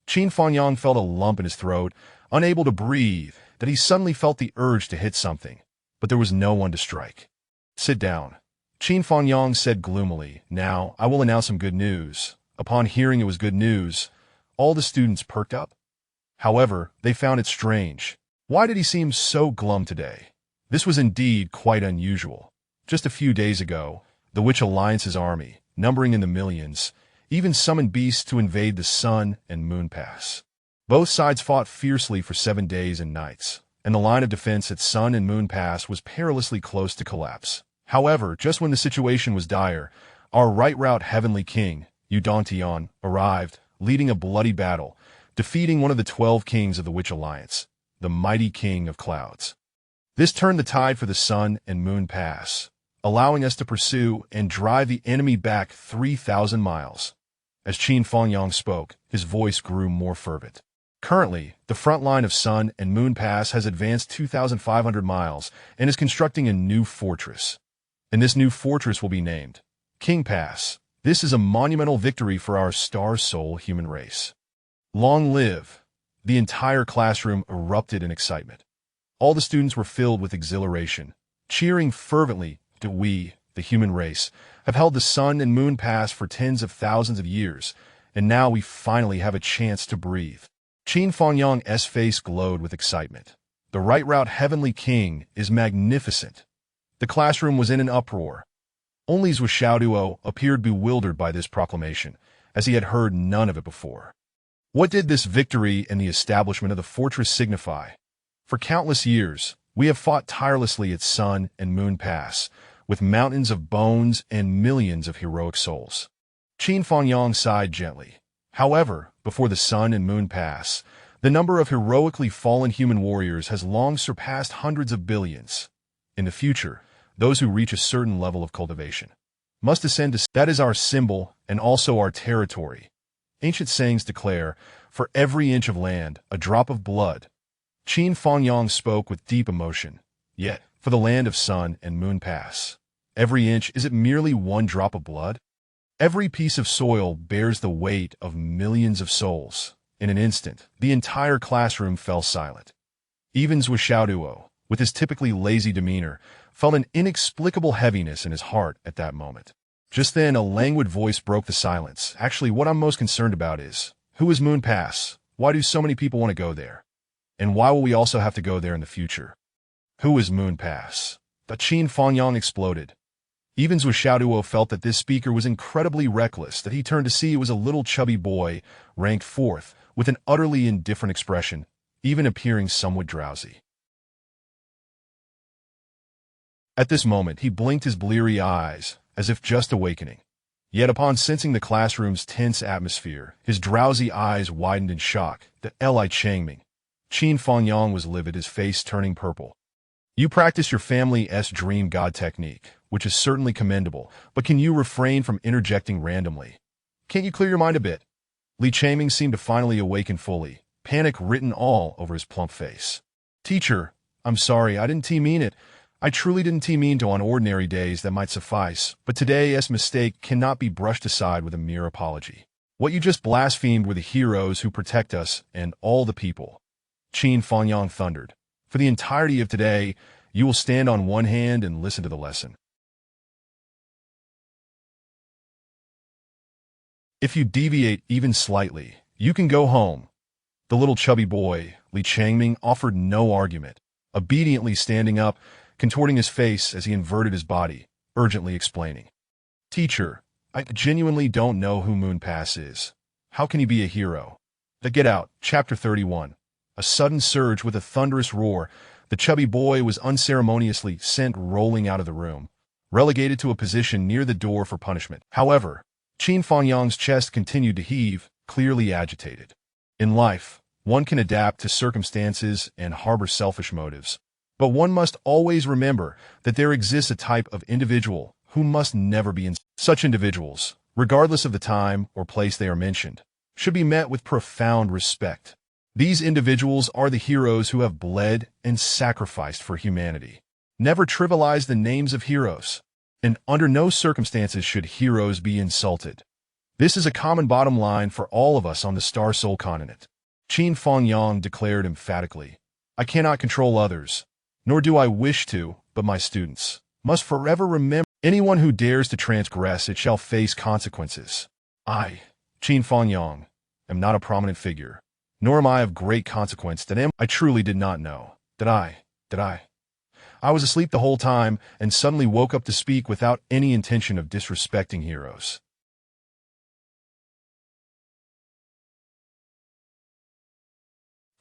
Qin Fangyang felt a lump in his throat, unable to breathe, that he suddenly felt the urge to hit something, but there was no one to strike. Sit down. Qin Fangyang said gloomily, now, I will announce some good news. Upon hearing it was good news, all the students perked up. However, they found it strange. Why did he seem so glum today? This was indeed quite unusual. Just a few days ago, the Witch Alliance's army, numbering in the millions, even summoned beasts to invade the Sun and Moon Pass. Both sides fought fiercely for 7 days and nights, and the line of defense at Sun and Moon Pass was perilously close to collapse. However, just when the situation was dire, our right route Heavenly King, Yudantian, arrived, leading a bloody battle, defeating one of the 12 kings of the Witch Alliance, the mighty King of Clouds. This turned the tide for the Sun and Moon Pass, allowing us to pursue and drive the enemy back 3,000 miles. As Qin Fangyang spoke, his voice grew more fervent. Currently, the front line of Sun and Moon Pass has advanced 2,500 miles and is constructing a new fortress. And this new fortress will be named King Pass. This is a monumental victory for our Star Soul human race. Long live! The entire classroom erupted in excitement. All the students were filled with exhilaration, cheering fervently that we, the human race, have held the Sun and Moon Pass for tens of thousands of years, and now we finally have a chance to breathe. Qin Fangyang's face glowed with excitement. The right route Heavenly King is magnificent. The classroom was in an uproar. Only Zuo Xiaoduo appeared bewildered by this proclamation, as he had heard none of it before. What did this victory and the establishment of the fortress signify? For countless years, we have fought tirelessly at Sun and Moon Pass, with mountains of bones and millions of heroic souls. Qin Fangyang sighed gently. However, before the Sun and Moon Pass, the number of heroically fallen human warriors has long surpassed hundreds of billions. In the future, those who reach a certain level of cultivation must ascend to that is our symbol and also our territory. Ancient sayings declare, for every inch of land, a drop of blood. Qin Fangyang spoke with deep emotion. Yet, for the land of Sun and Moon Pass, every inch, is it merely one drop of blood? Every piece of soil bears the weight of millions of souls. In an instant, the entire classroom fell silent. Even Zuo Xiaoduo, with his typically lazy demeanor, felt an inexplicable heaviness in his heart at that moment. Just then, a languid voice broke the silence. Actually, what I'm most concerned about is, who is Moon Pass? Why do so many people want to go there? And why will we also have to go there in the future? Who is Moon Pass? The Qin Fangyang exploded. Even Zuo Xiaoduo felt that this speaker was incredibly reckless, that he turned to see it was a little chubby boy, ranked 4th, with an utterly indifferent expression, even appearing somewhat drowsy. At this moment, he blinked his bleary eyes, as if just awakening. Yet upon sensing the classroom's tense atmosphere, his drowsy eyes widened in shock. The Li Changming. Qin Fangyang was livid, his face turning purple. You practice your family's dream god technique, which is certainly commendable, but can you refrain from interjecting randomly? Can't you clear your mind a bit? Li Changming seemed to finally awaken fully, panic written all over his plump face. Teacher, I'm sorry, I didn't mean it. I truly didn't mean to. On ordinary days that might suffice, but today's mistake cannot be brushed aside with a mere apology. What you just blasphemed were the heroes who protect us and all the people. Qin Fangyang thundered. For the entirety of today, you will stand on one hand and listen to the lesson. If you deviate even slightly, you can go home. The little chubby boy, Li Changming, offered no argument, obediently standing up, contorting his face as he inverted his body, urgently explaining. Teacher, I genuinely don't know who Moon Pass is. How can he be a hero? The Get Out, Chapter 31. A sudden surge with a thunderous roar, the chubby boy was unceremoniously sent rolling out of the room, relegated to a position near the door for punishment. However, Qin Fangyang's chest continued to heave, clearly agitated. In life, one can adapt to circumstances and harbor selfish motives. But one must always remember that there exists a type of individual who must never be in. Such individuals, regardless of the time or place they are mentioned, should be met with profound respect. These individuals are the heroes who have bled and sacrificed for humanity. Never trivialize the names of heroes, and under no circumstances should heroes be insulted. This is a common bottom line for all of us on the Star Soul continent. Qin Fangyang declared emphatically, I cannot control others, nor do I wish to, but my students must forever remember anyone who dares to transgress it shall face consequences. I, Qin Fangyang, am not a prominent figure, nor am I of great consequence that I truly did not know. I was asleep the whole time and suddenly woke up to speak without any intention of disrespecting heroes.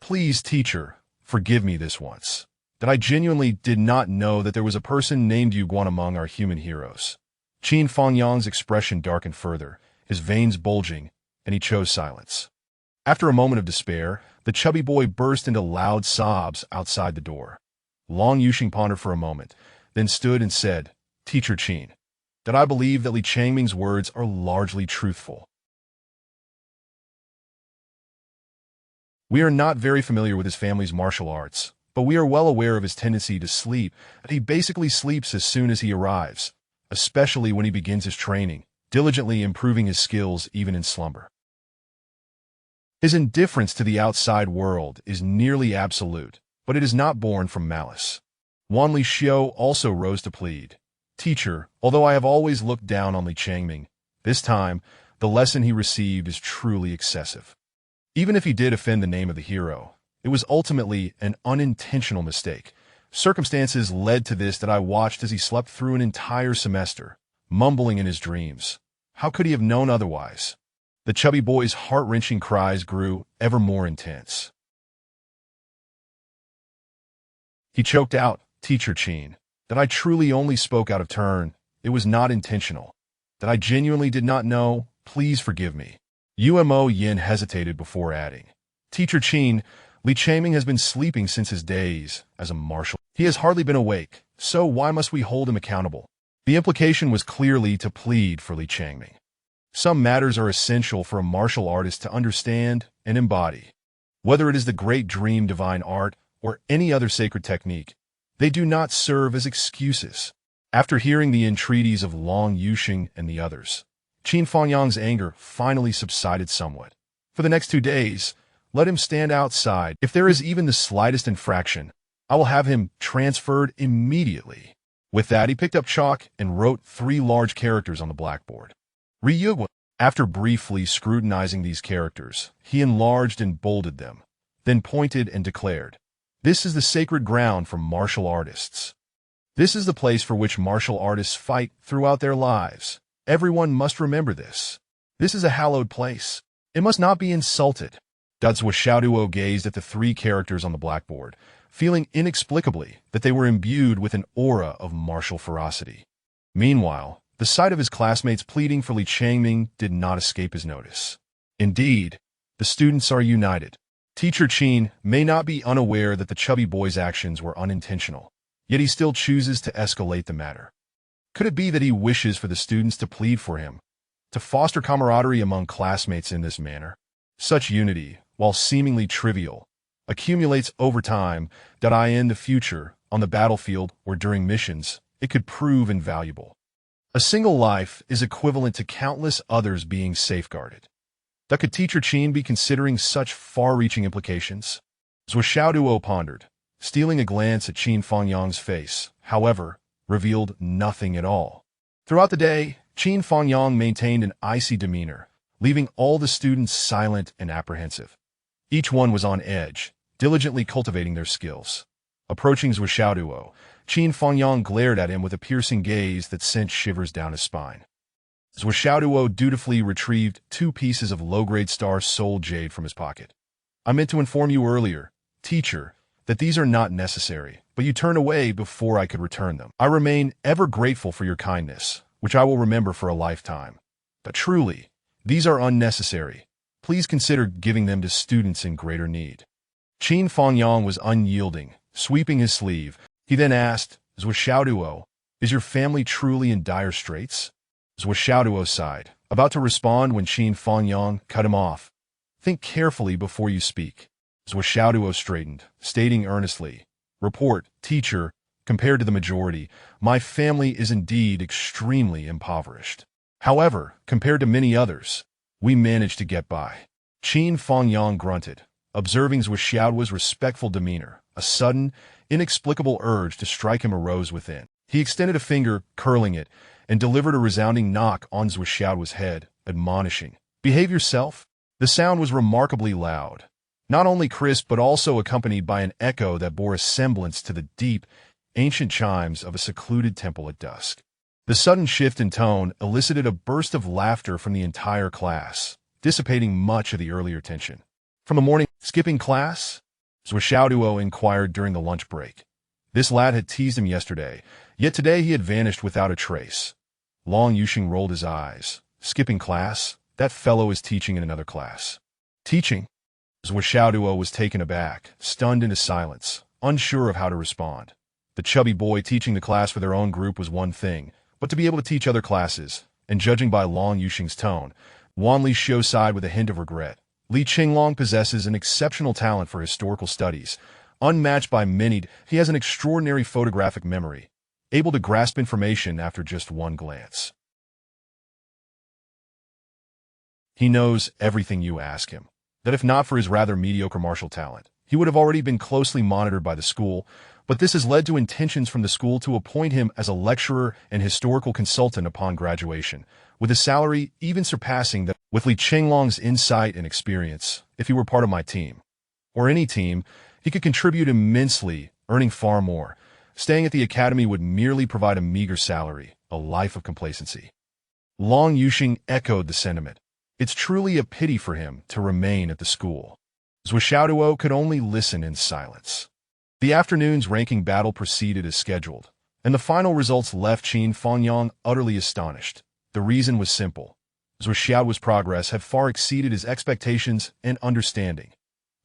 Please, teacher, forgive me this once. That I genuinely did not know that there was a person named Yu Guan among our human heroes. Qin Fangyang's expression darkened further, his veins bulging, and he chose silence. After a moment of despair, the chubby boy burst into loud sobs outside the door. Long Yuxing pondered for a moment, then stood and said, Teacher Qin, that I believe that Li Changming's words are largely truthful. We are not very familiar with his family's martial arts, but we are well aware of his tendency to sleep, and he basically sleeps as soon as he arrives, especially when he begins his training, diligently improving his skills even in slumber. His indifference to the outside world is nearly absolute, but it is not born from malice. Wan Li Xiu also rose to plead. Teacher, although I have always looked down on Li Changming, this time, the lesson he received is truly excessive. Even if he did offend the name of the hero, it was ultimately an unintentional mistake. Circumstances led to this that I watched as he slept through an entire semester, mumbling in his dreams. How could he have known otherwise? The chubby boy's heart-wrenching cries grew ever more intense. He choked out, Teacher Qin, that I truly only spoke out of turn. It was not intentional. That I genuinely did not know. Please forgive me. Umo Yin hesitated before adding, Teacher Qin, Li Changming has been sleeping since his days as a martial. He has hardly been awake, so why must we hold him accountable? The implication was clearly to plead for Li Changming. Some matters are essential for a martial artist to understand and embody. Whether it is the great dream divine art or any other sacred technique, they do not serve as excuses. After hearing the entreaties of Long Yuxing and the others, Qin Fangyang's anger finally subsided somewhat. For the next 2 days, let him stand outside. If there is even the slightest infraction, I will have him transferred immediately. With that, he picked up chalk and wrote 3 large characters on the blackboard. Ryugwa. After briefly scrutinizing these characters, he enlarged and bolded them, then pointed and declared, This is the sacred ground for martial artists. This is the place for which martial artists fight throughout their lives. Everyone must remember this. This is a hallowed place. It must not be insulted. Zuo Xiaoduo gazed at the 3 characters on the blackboard, feeling inexplicably that they were imbued with an aura of martial ferocity. Meanwhile, the sight of his classmates pleading for Li Changming did not escape his notice. Indeed, the students are united. Teacher Qin may not be unaware that the chubby boy's actions were unintentional, yet he still chooses to escalate the matter. Could it be that he wishes for the students to plead for him, to foster camaraderie among classmates in this manner? Such unity, while seemingly trivial, accumulates over time that in the future, on the battlefield or during missions, it could prove invaluable. A single life is equivalent to countless others being safeguarded. Could Teacher Qin be considering such far-reaching implications? Zuo Xiaoduo pondered, stealing a glance at Qin Fangyang's face, however, revealed nothing at all. Throughout the day, Qin Fangyang maintained an icy demeanor, leaving all the students silent and apprehensive. Each one was on edge, diligently cultivating their skills. Approaching Zuo Xiaoduo, Qin Fangyang glared at him with a piercing gaze that sent shivers down his spine. Zuo Xiaoduo dutifully retrieved 2 pieces of low-grade star soul jade from his pocket. I meant to inform you earlier, teacher, that these are not necessary, but you turned away before I could return them. I remain ever grateful for your kindness, which I will remember for a lifetime. But truly, these are unnecessary. Please consider giving them to students in greater need. Qin Fangyang was unyielding, sweeping his sleeve. He then asked, Zuo Xiaoduo, is your family truly in dire straits? Zuo Xiaoduo sighed, about to respond when Qin Fangyang cut him off. Think carefully before you speak. Zuo Xiaoduo straightened, stating earnestly, Report, teacher, compared to the majority, my family is indeed extremely impoverished. However, compared to many others, we managed to get by. Qin Fangyang grunted, observing Zuo Xiaoduo's respectful demeanor. A sudden, inexplicable urge to strike him arose within. He extended a finger, curling it, and delivered a resounding knock on Zuo Xiaoduo's head, admonishing, Behave yourself? The sound was remarkably loud, not only crisp but also accompanied by an echo that bore a semblance to the deep, ancient chimes of a secluded temple at dusk. The sudden shift in tone elicited a burst of laughter from the entire class, dissipating much of the earlier tension. From the morning, skipping class? Zuo Xiaoduo inquired during the lunch break. This lad had teased him yesterday, yet today he had vanished without a trace. Long Yuxing rolled his eyes. Skipping class? That fellow is teaching in another class. Teaching? Zuo Xiaoduo was taken aback, stunned into silence, unsure of how to respond. The chubby boy teaching the class for their own group was one thing, but to be able to teach other classes, and judging by Long Yuxing's tone, Wan Lixiu sighed with a hint of regret. Li Qinglong possesses an exceptional talent for historical studies. Unmatched by many, he has an extraordinary photographic memory, able to grasp information after just one glance. He knows everything you ask him, that if not for his rather mediocre martial talent, he would have already been closely monitored by the school, but this has led to intentions from the school to appoint him as a lecturer and historical consultant upon graduation, with a salary even surpassing that. With Li Qinglong's insight and experience, if he were part of my team, or any team, he could contribute immensely, earning far more. Staying at the academy would merely provide a meager salary, a life of complacency. Long Yuxing echoed the sentiment. It's truly a pity for him to remain at the school. Zuo Xiaoduo could only listen in silence. The afternoon's ranking battle proceeded as scheduled, and the final results left Qin Fangyang utterly astonished. The reason was simple. Zuo Xiaoduo's progress had far exceeded his expectations and understanding.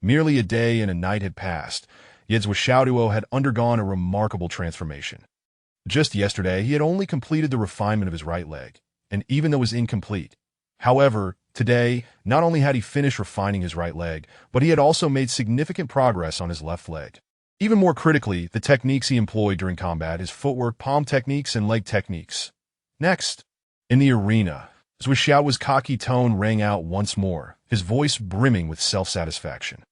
Merely a day and a night had passed, yet Zuo Xiaoduo had undergone a remarkable transformation. Just yesterday, he had only completed the refinement of his right leg, and even though it was incomplete. However, today, not only had he finished refining his right leg, but he had also made significant progress on his left leg. Even more critically, the techniques he employed during combat, his footwork, palm techniques, and leg techniques. Next, in the arena, Zuo Xiaoduo's cocky tone rang out once more, his voice brimming with self-satisfaction.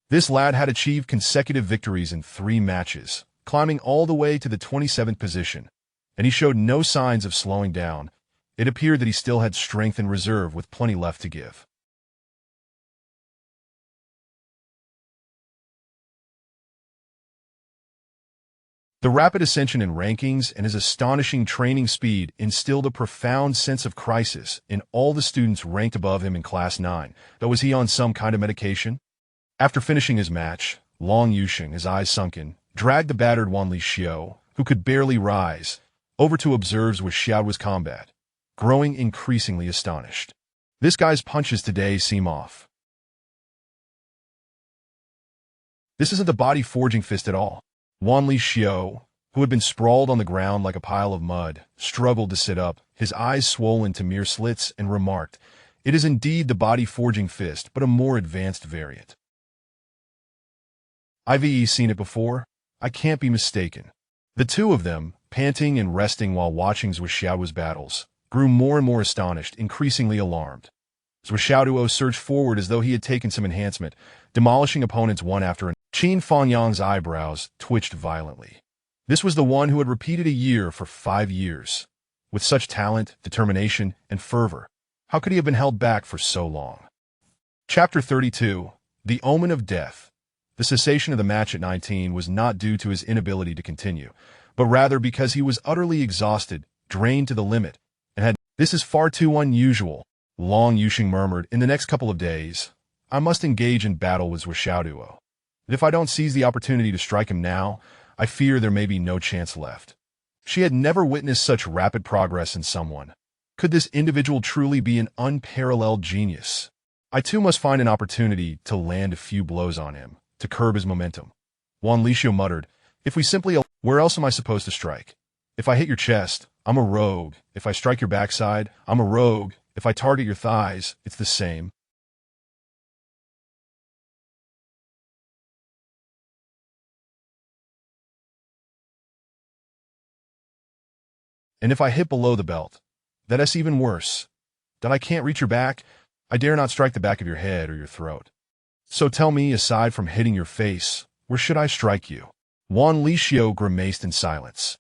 This lad had achieved consecutive victories in 3 matches, climbing all the way to the 27th position, and he showed no signs of slowing down. It appeared that he still had strength in reserve with plenty left to give. The rapid ascension in rankings and his astonishing training speed instilled a profound sense of crisis in all the students ranked above him in Class 9. Though was he on some kind of medication? After finishing his match, Long Yuxing, his eyes sunken, dragged the battered Wan Lixiu, who could barely rise, over to observe Zuo Xiaoduo's combat, growing increasingly astonished. This guy's punches today seem off. This isn't the body-forging fist at all. Wan Lixiu, who had been sprawled on the ground like a pile of mud, struggled to sit up, his eyes swollen to mere slits, and remarked, "It is indeed the body-forging fist, but a more advanced variant. I've seen it before. I can't be mistaken." The two of them, panting and resting while watching Zuo Xiaoduo's battles, grew more and more astonished, increasingly alarmed. Zuo Xiaoduo surged forward as though he had taken some enhancement, demolishing opponents one after another. Qin Fangyang's eyebrows twitched violently. This was the one who had repeated a year for 5 years. With such talent, determination, and fervor, how could he have been held back for so long? Chapter 32. The Omen of Death. The cessation of the match at 19 was not due to his inability to continue, but rather because he was utterly exhausted, drained to the limit, and had. "This is far too unusual," Long Yuxing murmured. "In the next couple of days, I must engage in battle with Zuo Xiaoduo. If I don't seize the opportunity to strike him now, I fear there may be no chance left." She had never witnessed such rapid progress in someone. Could this individual truly be an unparalleled genius? I too must find an opportunity to land a few blows on him, to curb his momentum. Wan Lixiu muttered, "If we simply... Where else am I supposed to strike? If I hit your chest, I'm a rogue. If I strike your backside, I'm a rogue. If I target your thighs, it's the same." And if I hit below the belt, that's even worse. That I can't reach your back, I dare not strike the back of your head or your throat. So tell me, aside from hitting your face, where should I strike you? Wan Lixiu grimaced in silence.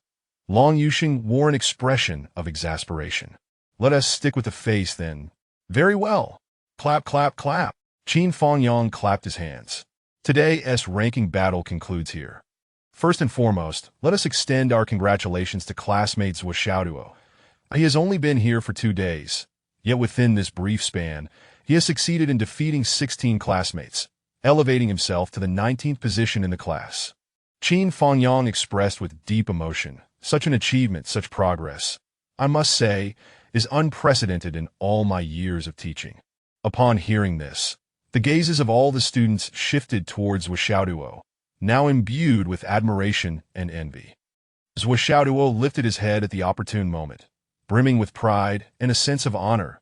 Long Yuxing wore an expression of exasperation. "Let us stick with the face, then. Very well. Clap, clap, clap. Qin Fangyang clapped his hands. Today's ranking battle concludes here. First and foremost, let us extend our congratulations to classmate Zuo Xiaoduo. He has only been here for 2 days, yet within this brief span, he has succeeded in defeating 16 classmates, elevating himself to the 19th position in the class. Qin Fangyang expressed with deep emotion, such an achievement, such progress, I must say, is unprecedented in all my years of teaching. Upon hearing this, the gazes of all the students shifted towards Zuo Xiaoduo, now imbued with admiration and envy. Zuo Xiaoduo lifted his head at the opportune moment, brimming with pride and a sense of honor.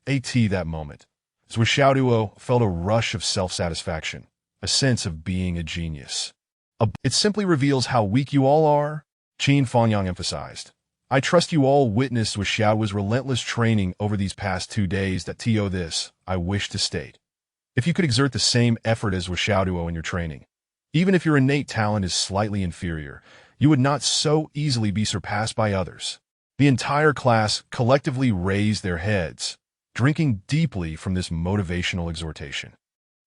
That moment, Zuo Xiaoduo felt a rush of self-satisfaction, a sense of being a genius. It simply reveals how weak you all are, Qin Fangyang emphasized. I trust you all witnessed Zuo Xiaoduo's relentless training over these past 2 days. This, I wish to state. If you could exert the same effort as Zuo Xiaoduo in your training, even if your innate talent is slightly inferior, you would not so easily be surpassed by others. The entire class collectively raised their heads, drinking deeply from this motivational exhortation.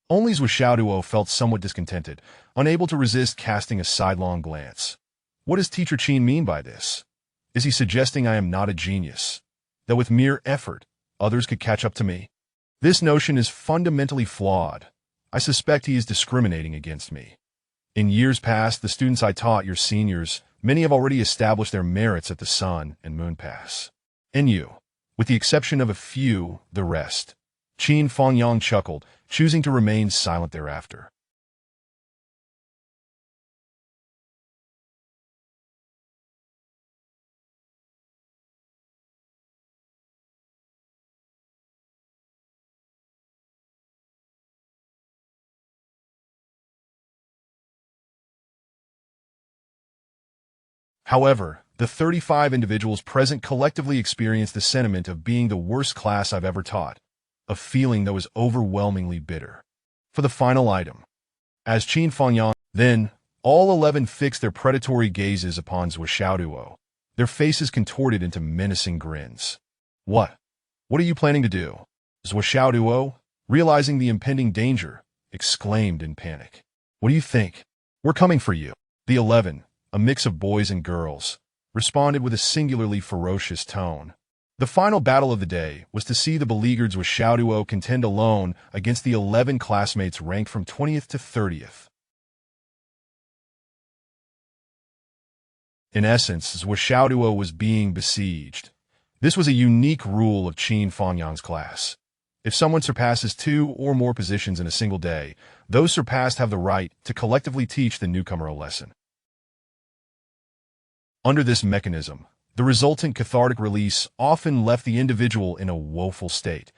Only Zuo Xiaoduo felt somewhat discontented, unable to resist casting a sidelong glance. What does Teacher Qin mean by this? Is he suggesting I am not a genius, that with mere effort, others could catch up to me? This notion is fundamentally flawed. I suspect he is discriminating against me. In years past, the students I taught, your seniors, many have already established their merits at the Sun and Moon Pass. And you, with the exception of a few, the rest. Qin Fangyang chuckled, choosing to remain silent thereafter. However, the 35 individuals present collectively experienced the sentiment of being the worst class I've ever taught, a feeling that was overwhelmingly bitter. For the final item, as Qin Fangyang, then, all 11 fixed their predatory gazes upon Zuo Xiaoduo, their faces contorted into menacing grins. What? What are you planning to do? Zuo Xiaoduo, realizing the impending danger, exclaimed in panic. What do you think? We're coming for you. The 11, a mix of boys and girls, responded with a singularly ferocious tone. The final battle of the day was to see the beleaguered Zuo Xiaoduo contend alone against the 11 classmates ranked from 20th to 30th. In essence, Zuo Xiaoduo was being besieged. This was a unique rule of Qin Fangyang's class. If someone surpasses 2 or more positions in a single day, those surpassed have the right to collectively teach the newcomer a lesson. Under this mechanism, the resultant cathartic release often left the individual in a woeful state.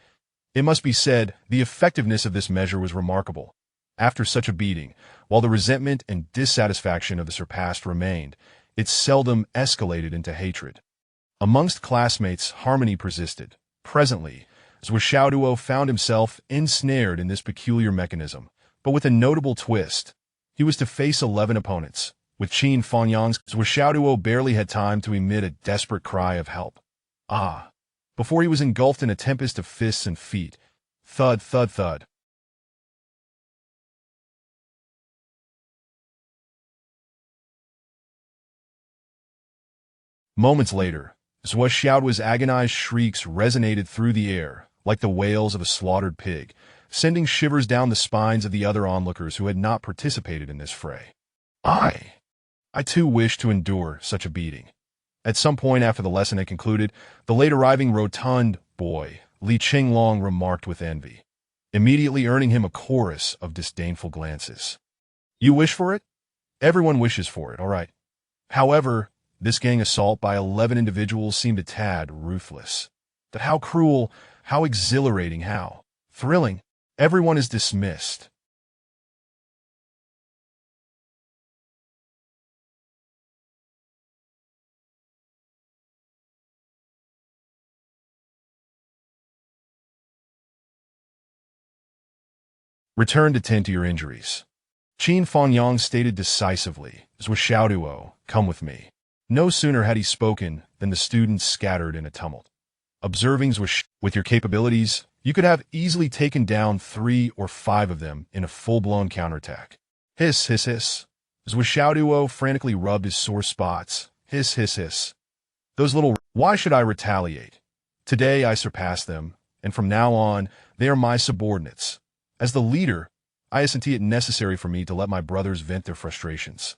It must be said, the effectiveness of this measure was remarkable. After such a beating, while the resentment and dissatisfaction of the surpassed remained, it seldom escalated into hatred. Amongst classmates, harmony persisted. Presently, Zuo Xiaoduo found himself ensnared in this peculiar mechanism, but with a notable twist. He was to face 11 opponents. With Qin Fangyang's, Zuo Xiaoduo barely had time to emit a desperate cry of help. Before he was engulfed in a tempest of fists and feet. Thud, thud, thud. Moments later, Zuo Xiaoduo's agonized shrieks resonated through the air, like the wails of a slaughtered pig, sending shivers down the spines of the other onlookers who had not participated in this fray. I too wished to endure such a beating. At some point after the lesson had concluded, the late-arriving rotund boy, Li Qinglong, remarked with envy, immediately earning him a chorus of disdainful glances. You wish for it? Everyone wishes for it, all right. However, this gang assault by 11 individuals seemed a tad ruthless. But how cruel, how exhilarating, how thrilling. Everyone is dismissed. Return to tend to your injuries. Qin Fangyang stated decisively, Zuo Xiaoduo, come with me. No sooner had he spoken than the students scattered in a tumult. Observing with your capabilities, you could have easily taken down 3 or 5 of them in a full-blown counterattack. Hiss, hiss, hiss. Zuo Xiaoduo frantically rubbed his sore spots. Hiss, hiss, hiss. Those little... Why should I retaliate? Today I surpass them, and from now on, they are my subordinates. As the leader, I isn't it necessary for me to let my brothers vent their frustrations.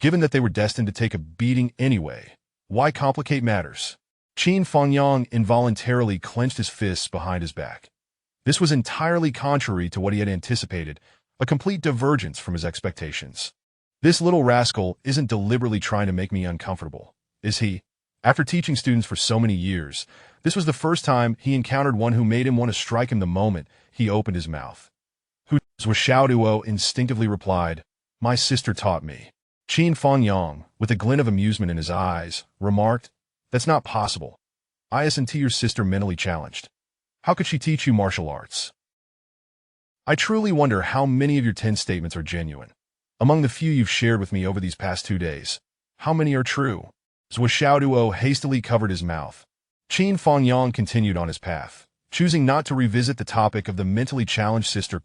Given that they were destined to take a beating anyway, why complicate matters? Qin Fangyang involuntarily clenched his fists behind his back. This was entirely contrary to what he had anticipated, a complete divergence from his expectations. This little rascal isn't deliberately trying to make me uncomfortable, is he? After teaching students for so many years, this was the first time he encountered one who made him want to strike him the moment he opened his mouth. Zuo Xiaoduo instinctively replied, "My sister taught me." Qin Fangyang, with a glint of amusement in his eyes, remarked, "That's not possible. Isn't your sister mentally challenged? How could she teach you martial arts?" I truly wonder how many of your 10 statements are genuine. Among the few you've shared with me over these past 2 days, how many are true? Zuo Xiaoduo hastily covered his mouth. Qin Fangyang continued on his path, choosing not to revisit the topic of the mentally challenged sister: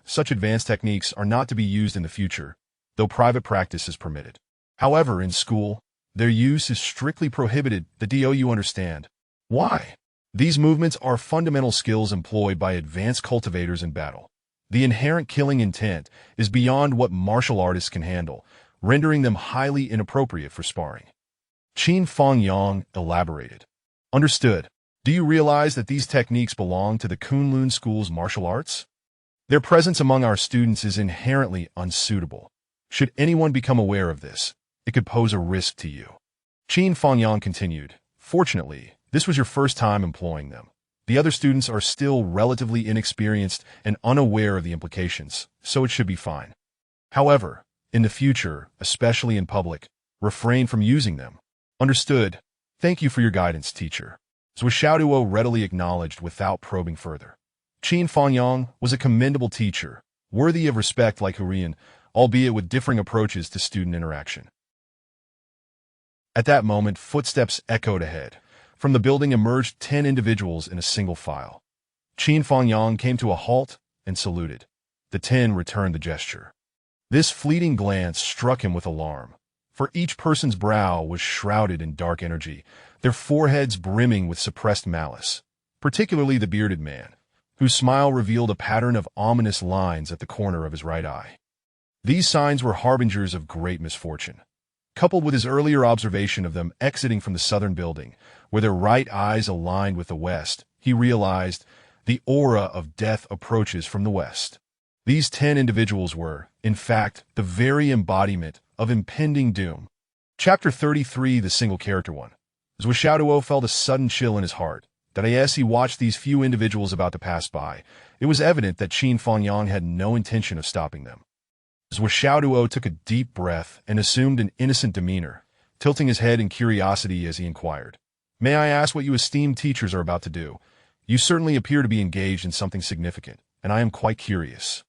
such advanced techniques are not to be used in the future, though private practice is permitted. However, in school, their use is strictly prohibited. Do you understand? Why? These movements are fundamental skills employed by advanced cultivators in battle. The inherent killing intent is beyond what martial artists can handle, rendering them highly inappropriate for sparring. Qin Fangyang elaborated. Understood. Do you realize that these techniques belong to the Kunlun School's martial arts? Their presence among our students is inherently unsuitable. Should anyone become aware of this, it could pose a risk to you. Qin Fangyang continued. Fortunately, this was your first time employing them. The other students are still relatively inexperienced and unaware of the implications, so it should be fine. However, in the future, especially in public, refrain from using them. Understood. Thank you for your guidance, teacher. Zuo Xiaoduo readily acknowledged without probing further. Qin Fangyang was a commendable teacher, worthy of respect like Hurian, albeit with differing approaches to student interaction. At that moment, footsteps echoed ahead. From the building emerged 10 individuals in a single file. Qin Fangyang came to a halt and saluted. The 10 returned the gesture. This fleeting glance struck him with alarm, for each person's brow was shrouded in dark energy, their foreheads brimming with suppressed malice, particularly the bearded man, whose smile revealed a pattern of ominous lines at the corner of his right eye. These signs were harbingers of great misfortune. Coupled with his earlier observation of them exiting from the southern building, where their right eyes aligned with the west, he realized the aura of death approaches from the west. These 10 individuals were, in fact, the very embodiment of impending doom. Chapter 33, the single-character one. Zuo Xiaoduo felt a sudden chill in his heart. That as he watched these few individuals about to pass by, it was evident that Qin Fangyang had no intention of stopping them. Zuo Xiaoduo took a deep breath and assumed an innocent demeanor, tilting his head in curiosity as he inquired, "May I ask what you esteemed teachers are about to do? You certainly appear to be engaged in something significant, and I am quite curious.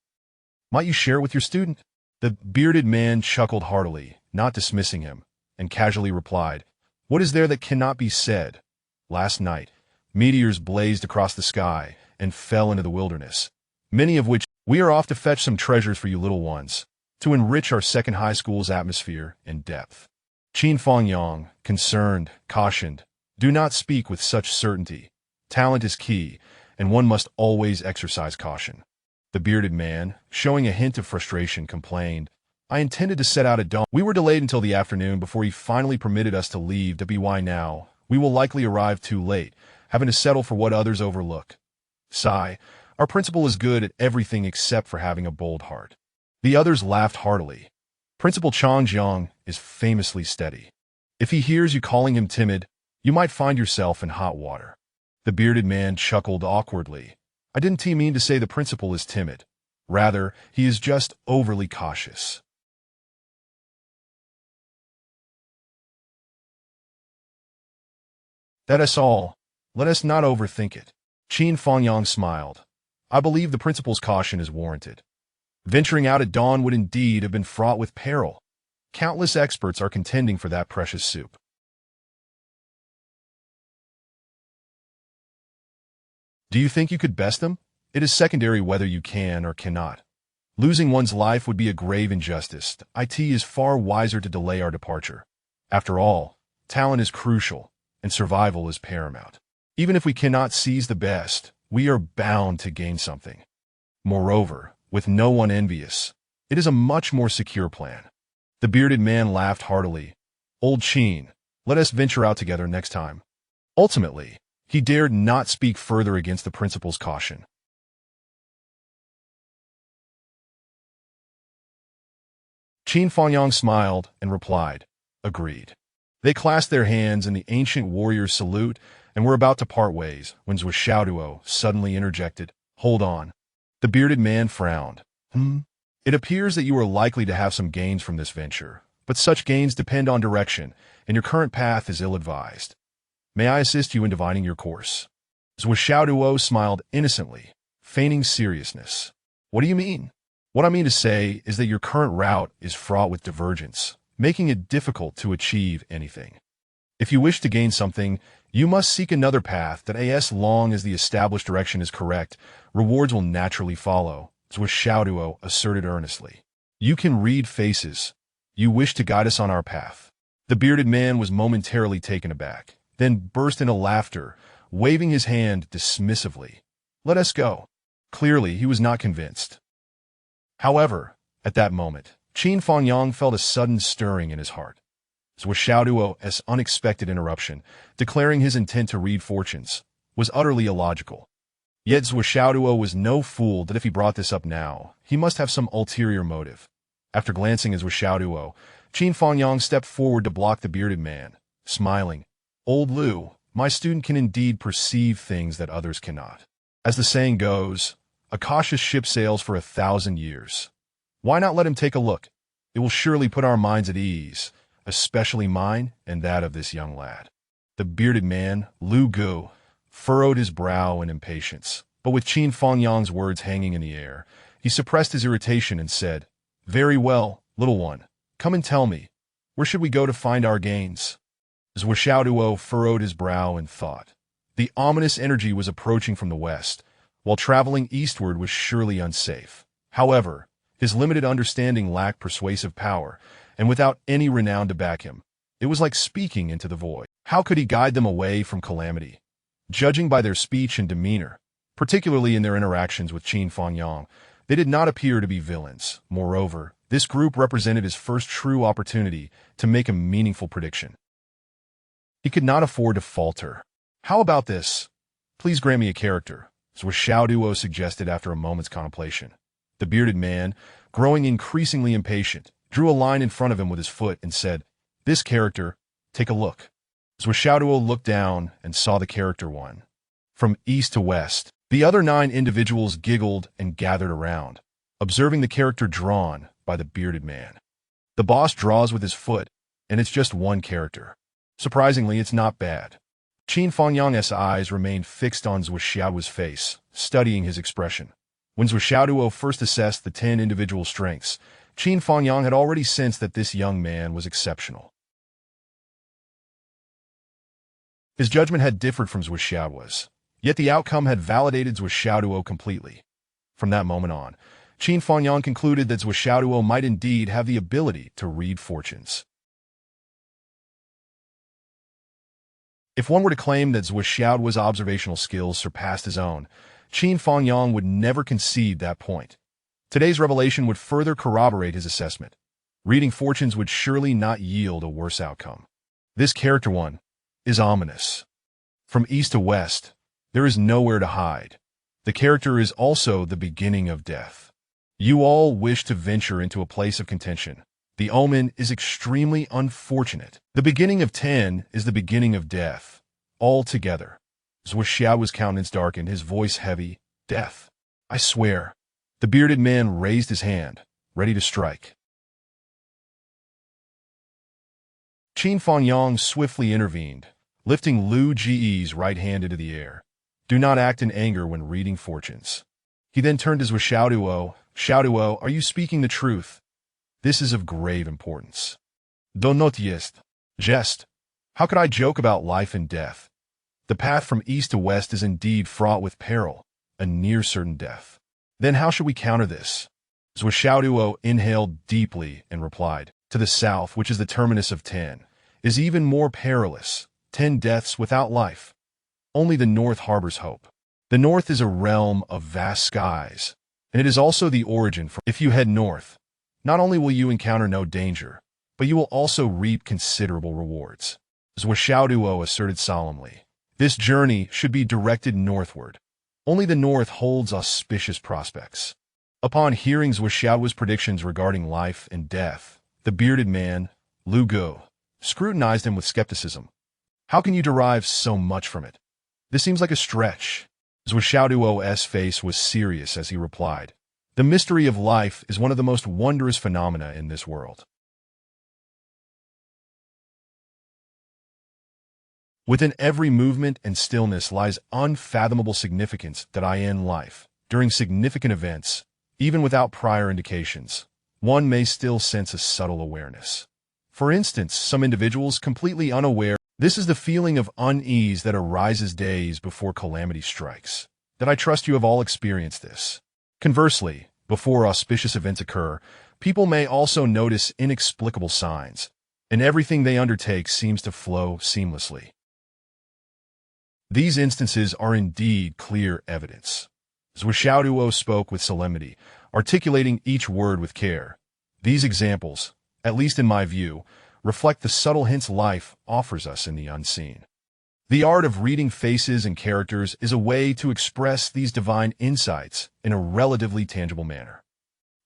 Might you share with your student?" The bearded man chuckled heartily, not dismissing him, and casually replied, "What is there that cannot be said? Last night, meteors blazed across the sky and fell into the wilderness, many of which we are off to fetch some treasures for you little ones, to enrich our second high school's atmosphere and depth." Qin Fangyang, concerned, cautioned, "Do not speak with such certainty. Talent is key, and one must always exercise caution." The bearded man, showing a hint of frustration, complained, "I intended to set out at dawn. We were delayed until the afternoon before he finally permitted us to leave. Why now? We will likely arrive too late, having to settle for what others overlook. Sigh. Our principal is good at everything except for having a bold heart." The others laughed heartily. Principal Changjiang is famously steady. If he hears you calling him timid, you might find yourself in hot water. The bearded man chuckled awkwardly. "I didn't mean to say the principal is timid. Rather, he is just overly cautious." That is all. Let us not overthink it. Qin Fangyang smiled. "I believe the principal's caution is warranted. Venturing out at dawn would indeed have been fraught with peril. Countless experts are contending for that precious soup. Do you think you could best them? It is secondary whether you can or cannot. Losing one's life would be a grave injustice. It is far wiser to delay our departure. After all, talent is crucial, and survival is paramount. Even if we cannot seize the best, we are bound to gain something. Moreover, with no one envious, it is a much more secure plan. The bearded man laughed heartily. Old Qin, let us venture out together next time. Ultimately, he dared not speak further against the principal's caution. Qin Fangyang smiled and replied, agreed. They clasped their hands in the ancient warrior's salute and were about to part ways when Zuo Xiaoduo suddenly interjected, hold on. The bearded man frowned. It appears that you are likely to have some gains from this venture, but such gains depend on direction, and your current path is ill-advised. May I assist you in divining your course? Zuo Xiaoduo smiled innocently, feigning seriousness. What do you mean? What I mean to say is that your current route is fraught with divergence, making it difficult to achieve anything. If you wish to gain something, you must seek another path that as long as the established direction is correct, rewards will naturally follow, Zuo Xiaoduo asserted earnestly. You can read faces. You wish to guide us on our path. The bearded man was momentarily taken aback, then burst into laughter, waving his hand dismissively. Let us go. Clearly, he was not convinced. However, at that moment, Qin Fangyang felt a sudden stirring in his heart. Zuo Xiaoduo's unexpected interruption, declaring his intent to read fortunes, was utterly illogical. Yet Zuo Xiaoduo was no fool that if he brought this up now, he must have some ulterior motive. After glancing at Zuo Xiaoduo, Qin Fangyang stepped forward to block the bearded man, smiling. Old Lu, my student can indeed perceive things that others cannot. As the saying goes, a cautious ship sails for 1,000 years. Why not let him take a look? It will surely put our minds at ease, especially mine and that of this young lad. The bearded man, Lu Gu, furrowed his brow in impatience, but with Qin Fangyang's words hanging in the air, he suppressed his irritation and said, Very well, little one, come and tell me, where should we go to find our gains? Zuo Xiaoduo furrowed his brow in thought. The ominous energy was approaching from the west, while traveling eastward was surely unsafe. However, his limited understanding lacked persuasive power, and without any renown to back him, it was like speaking into the void. How could he guide them away from calamity? Judging by their speech and demeanor, particularly in their interactions with Qin Fangyang, they did not appear to be villains. Moreover, this group represented his first true opportunity to make a meaningful prediction. He could not afford to falter. How about this? Please grant me a character, Zuo Xiaoduo suggested after a moment's contemplation. The bearded man, growing increasingly impatient, drew a line in front of him with his foot and said, This character, take a look. Zuo Xiaoduo looked down and saw the character one. From east to west, the other 9 individuals giggled and gathered around, observing the character drawn by the bearded man. The boss draws with his foot, and it's just one character. Surprisingly, it's not bad. Qin Fangyang's eyes remained fixed on Zuo Xiaoduo's face, studying his expression. When Zuo Xiaoduo first assessed the 10 individual strengths, Qin Fangyang had already sensed that this young man was exceptional. His judgment had differed from Zuo Xiaoduo's, yet the outcome had validated Zuo Xiaoduo completely. From that moment on, Qin Fangyang concluded that Zuo Xiaoduo might indeed have the ability to read fortunes. If one were to claim that Zuo Xiaoduo's observational skills surpassed his own, Qin Fangyang would never concede that point. Today's revelation would further corroborate his assessment. Reading fortunes would surely not yield a worse outcome. This character one is ominous. From east to west, there is nowhere to hide. The character is also the beginning of death. You all wish to venture into a place of contention. The omen is extremely unfortunate. The beginning of 10 is the beginning of death. All together. Zuo Xiaoduo's countenance darkened, his voice heavy. Death. I swear. The bearded man raised his hand, ready to strike. Qin Fangyang swiftly intervened, lifting Lu Ji's right hand into the air. Do not act in anger when reading fortunes. He then turned to Zuo Xiaoduo. Xiaoduo, are you speaking the truth? This is of grave importance. Do not jest. How could I joke about life and death? The path from east to west is indeed fraught with peril, a near certain death. Then how should we counter this? Zuo Xiaoduo inhaled deeply and replied, to the south, which is the terminus of 10, is even more perilous, 10 deaths without life. Only the north harbors hope. The north is a realm of vast skies, and it is also the origin for if you head north. Not only will you encounter no danger, but you will also reap considerable rewards. Zuo Xiaoduo asserted solemnly, this journey should be directed northward. Only the north holds auspicious prospects. Upon hearing Zuo Xiaoduo's predictions regarding life and death, the bearded man, Lu Guo, scrutinized him with skepticism. How can you derive so much from it? This seems like a stretch. Zuo Xiaoduo's face was serious as he replied, the mystery of life is one of the most wondrous phenomena in this world. Within every movement and stillness lies unfathomable significance that in life, during significant events, even without prior indications, one may still sense a subtle awareness. For instance, some individuals completely unaware. This is the feeling of unease that arises days before calamity strikes. That I trust you have all experienced this. Conversely, before auspicious events occur, people may also notice inexplicable signs, and everything they undertake seems to flow seamlessly. These instances are indeed clear evidence. Zuo Xiaoduo spoke with solemnity, articulating each word with care. These examples, at least in my view, reflect the subtle hints life offers us in the unseen. The art of reading faces and characters is a way to express these divine insights in a relatively tangible manner.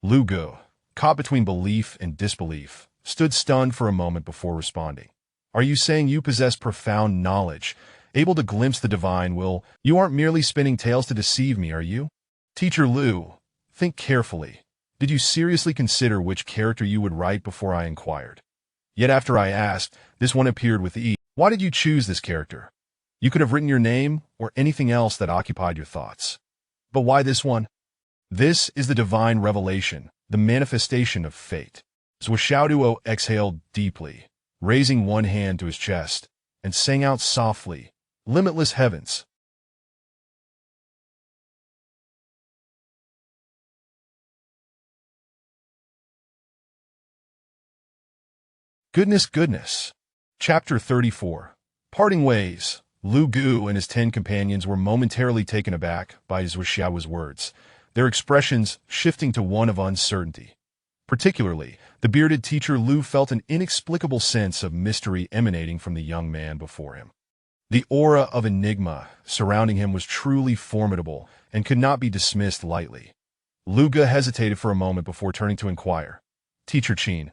Lu Guo, caught between belief and disbelief, stood stunned for a moment before responding. Are you saying you possess profound knowledge, able to glimpse the divine will? You aren't merely spinning tales to deceive me, are you? Teacher Lu, think carefully. Did you seriously consider which character you would write before I inquired? Yet after I asked, this one appeared with ease. Why did you choose this character? You could have written your name or anything else that occupied your thoughts. But why this one? This is the divine revelation, the manifestation of fate. Zuo Xiaoduo exhaled deeply, raising one hand to his chest, and sang out softly, limitless heavens. Goodness. Chapter 34. Parting ways. Lu Guo and his 10 companions were momentarily taken aback by Zuo Xiaoduo's words, their expressions shifting to one of uncertainty. Particularly, the bearded teacher Lu felt an inexplicable sense of mystery emanating from the young man before him. The aura of enigma surrounding him was truly formidable and could not be dismissed lightly. Lu Guo hesitated for a moment before turning to inquire. Teacher Qin,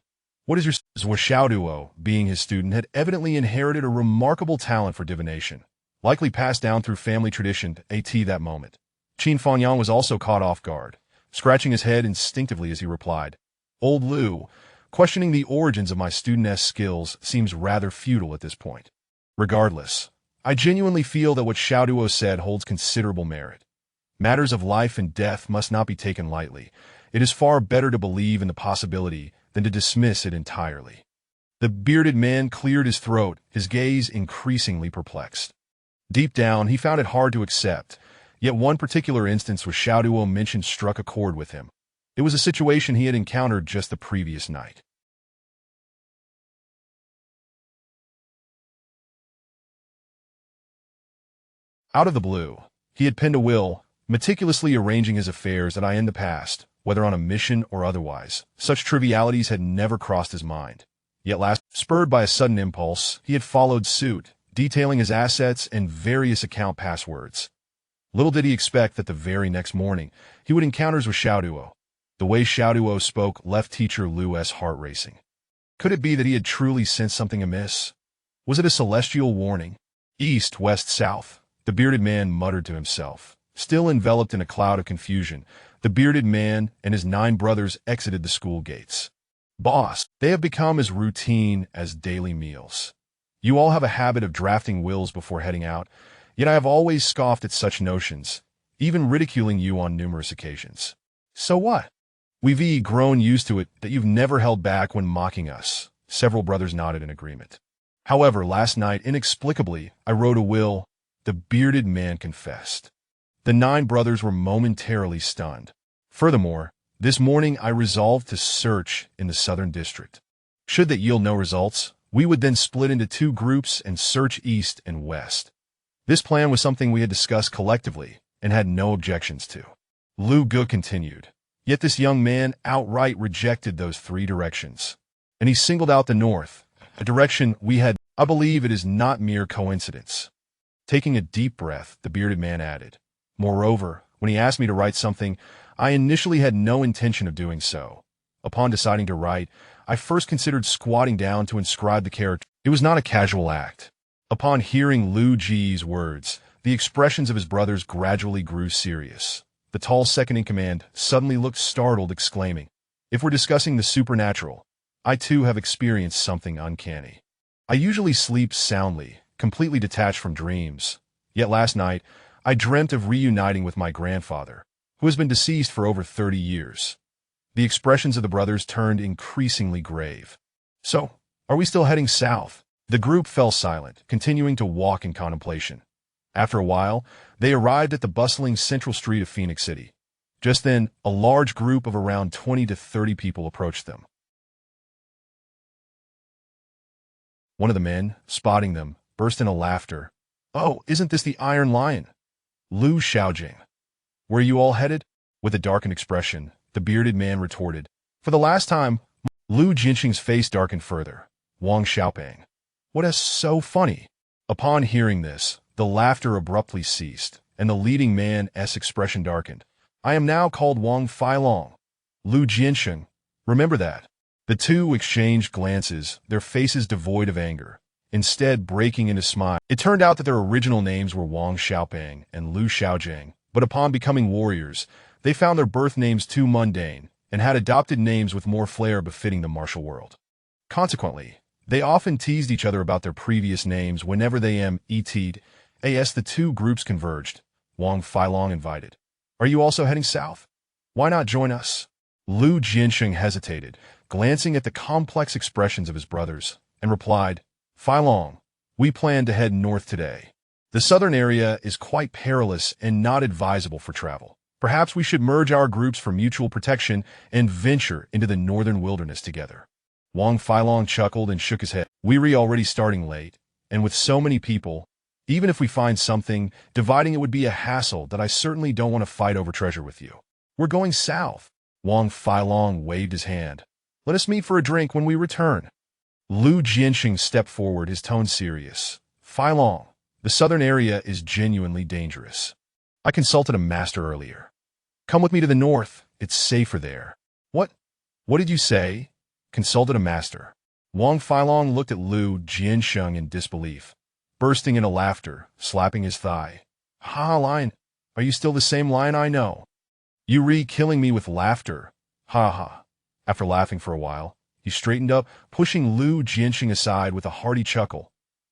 what is your... Zuo Xiaoduo, being his student, had evidently inherited a remarkable talent for divination, likely passed down through family tradition at that moment. Qin Fangyang was also caught off guard, scratching his head instinctively as he replied, Old Lu, questioning the origins of my student's skills seems rather futile at this point. Regardless, I genuinely feel that what Xiaoduo said holds considerable merit. Matters of life and death must not be taken lightly. It is far better to believe in the possibility than to dismiss it entirely. The bearded man cleared his throat, his gaze increasingly perplexed. Deep down, he found it hard to accept, yet one particular instance which Xiaoduo mentioned struck a chord with him. It was a situation he had encountered just the previous night. Out of the blue, he had penned a will, meticulously arranging his affairs that in the past, whether on a mission or otherwise, such trivialities had never crossed his mind. Yet last, spurred by a sudden impulse, he had followed suit, detailing his assets and various account passwords. Little did he expect that the very next morning, he would encounter with Xiaoduo. The way Xiaoduo spoke left teacher Lu's heart racing. Could it be that he had truly sensed something amiss? Was it a celestial warning? East, west, south, the bearded man muttered to himself. Still enveloped in a cloud of confusion, the bearded man and his 9 brothers exited the school gates. Boss, they have become as routine as daily meals. You all have a habit of drafting wills before heading out, yet I have always scoffed at such notions, even ridiculing you on numerous occasions. So what? We've grown used to it that you've never held back when mocking us. Several brothers nodded in agreement. However, last night, inexplicably, I wrote a will, the bearded man confessed. The 9 brothers were momentarily stunned. Furthermore, this morning I resolved to search in the southern district. Should that yield no results, we would then split into 2 groups and search east and west. This plan was something we had discussed collectively and had no objections to. Lu Ge continued. Yet this young man outright rejected those 3 directions. And he singled out the north, a direction we had. I believe it is not mere coincidence. Taking a deep breath, the bearded man added. Moreover, when he asked me to write something, I initially had no intention of doing so. Upon deciding to write, I first considered squatting down to inscribe the character. It was not a casual act. Upon hearing Lu Ge's words, the expressions of his brothers gradually grew serious. The tall second-in-command suddenly looked startled, exclaiming, "If we're discussing the supernatural, I too have experienced something uncanny. I usually sleep soundly, completely detached from dreams. Yet last night, I dreamt of reuniting with my grandfather, who has been deceased for over 30 years. The expressions of the brothers turned increasingly grave. So, are we still heading south? The group fell silent, continuing to walk in contemplation. After a while, they arrived at the bustling central street of Phoenix City. Just then, a large group of around 20 to 30 people approached them. One of the men, spotting them, burst into laughter. "Oh, isn't this the Iron Lion? Lu Xiaoduo. Where are you all headed?" With a darkened expression, the bearded man retorted. "For the last time." Lu Jinxing's face darkened further. "Wang Xiaoping. What is so funny?" Upon hearing this, the laughter abruptly ceased, and the leading man's expression darkened. "I am now called Wang Feilong. Lu Jinxing. Remember that." The 2 exchanged glances, their faces devoid of anger, instead breaking into smiles. It turned out that their original names were Wang Xiaoping and Lu Xiaojiang, but upon becoming warriors, they found their birth names too mundane and had adopted names with more flair befitting the martial world. Consequently, they often teased each other about their previous names whenever they met. As the 2 groups converged, Wang Feilong invited, "Are you also heading south? Why not join us?" Lu Jinxing hesitated, glancing at the complex expressions of his brothers, and replied, "Feilong, we plan to head north today. The southern area is quite perilous and not advisable for travel. Perhaps we should merge our groups for mutual protection and venture into the northern wilderness together." Wang Feilong chuckled and shook his head. "We're already starting late, and with so many people, even if we find something, dividing it would be a hassle that I certainly don't want to fight over treasure with you. We're going south." Wang Feilong waved his hand. "Let us meet for a drink when we return." Lu Jinxing stepped forward, his tone serious. "Feilong, the southern area is genuinely dangerous. I consulted a master earlier. Come with me to the north, it's safer there." What did you say?" Consulted a master. Wang Feilong looked at Lu Jinxing in disbelief, bursting into laughter, slapping his thigh. "Ha, lion, are you still the same lion I know? You killing me with laughter. Ha ha." After laughing for a while, he straightened up, pushing Lu Jinxing aside with a hearty chuckle.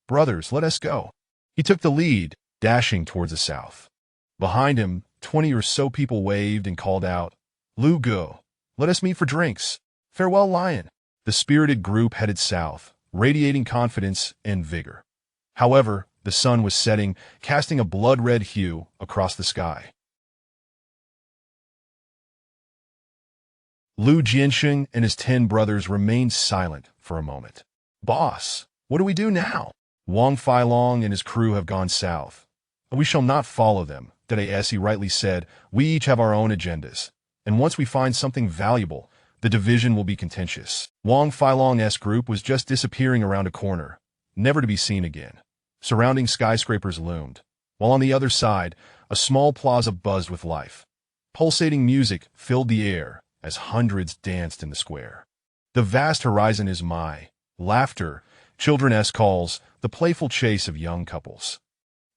"Brothers, let us go." He took the lead, dashing towards the south. Behind him, 20 or so people waved and called out, "Lu Ge, let us meet for drinks. Farewell, lion." The spirited group headed south, radiating confidence and vigor. However, the sun was setting, casting a blood-red hue across the sky. Lu Jinxing and his 10 brothers remained silent for a moment. "Boss, what do we do now? Wang Feilong and his crew have gone south. We shall not follow them," as he rightly said. "We each have our own agendas, and once we find something valuable, the division will be contentious." Wang Feilong's group was just disappearing around a corner, never to be seen again. Surrounding skyscrapers loomed, while on the other side, a small plaza buzzed with life. Pulsating music filled the air as hundreds danced in the square. The vast horizon is laughter, children's calls, the playful chase of young couples.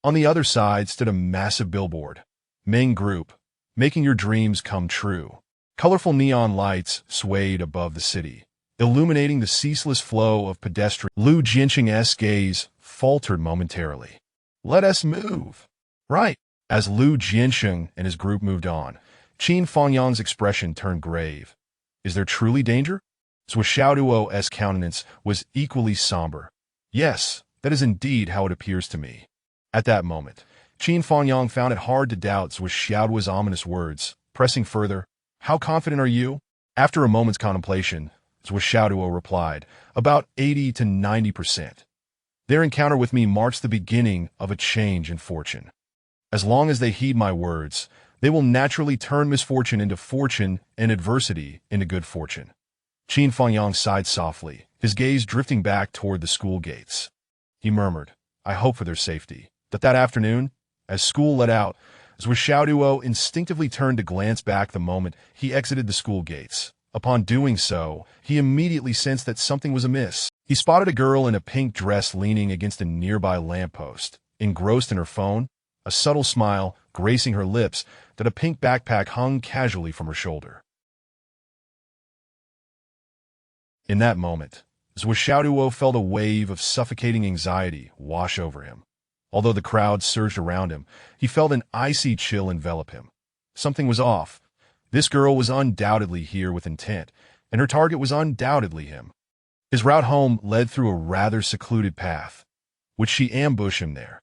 On the other side stood a massive billboard. "Main Group, making your dreams come true." Colorful neon lights swayed above the city, illuminating the ceaseless flow of pedestrians. Lu Jinxing's gaze faltered momentarily. "Let us move." "Right." As Lu Jinxing and his group moved on, Qin Fangyang's expression turned grave, Is there truly danger? Zuo Xiaoduo's countenance was equally somber. Yes, that is indeed how it appears to me. At that moment, Qin Fangyang found it hard to doubt Zuo Xiaoduo's ominous words, pressing further, "How confident are you?" After a moment's contemplation, Zuo Xiaoduo replied, "About 80 to 90%. Their encounter with me marks the beginning of a change in fortune. As long as they heed my words, they will naturally turn misfortune into fortune and adversity into good fortune." Qin Fangyang sighed softly, his gaze drifting back toward the school gates. He murmured, "I hope for their safety." That afternoon, as school let out, Zuo Xiaoduo instinctively turned to glance back the moment he exited the school gates. Upon doing so, he immediately sensed that something was amiss. He spotted a girl in a pink dress leaning against a nearby lamppost, engrossed in her phone, a subtle smile gracing her lips that a pink backpack hung casually from her shoulder. In that moment, Zuo Xiaoduo felt a wave of suffocating anxiety wash over him. Although the crowd surged around him, he felt an icy chill envelop him. Something was off. This girl was undoubtedly here with intent, and her target was undoubtedly him. His route home led through a rather secluded path. Would she ambush him there?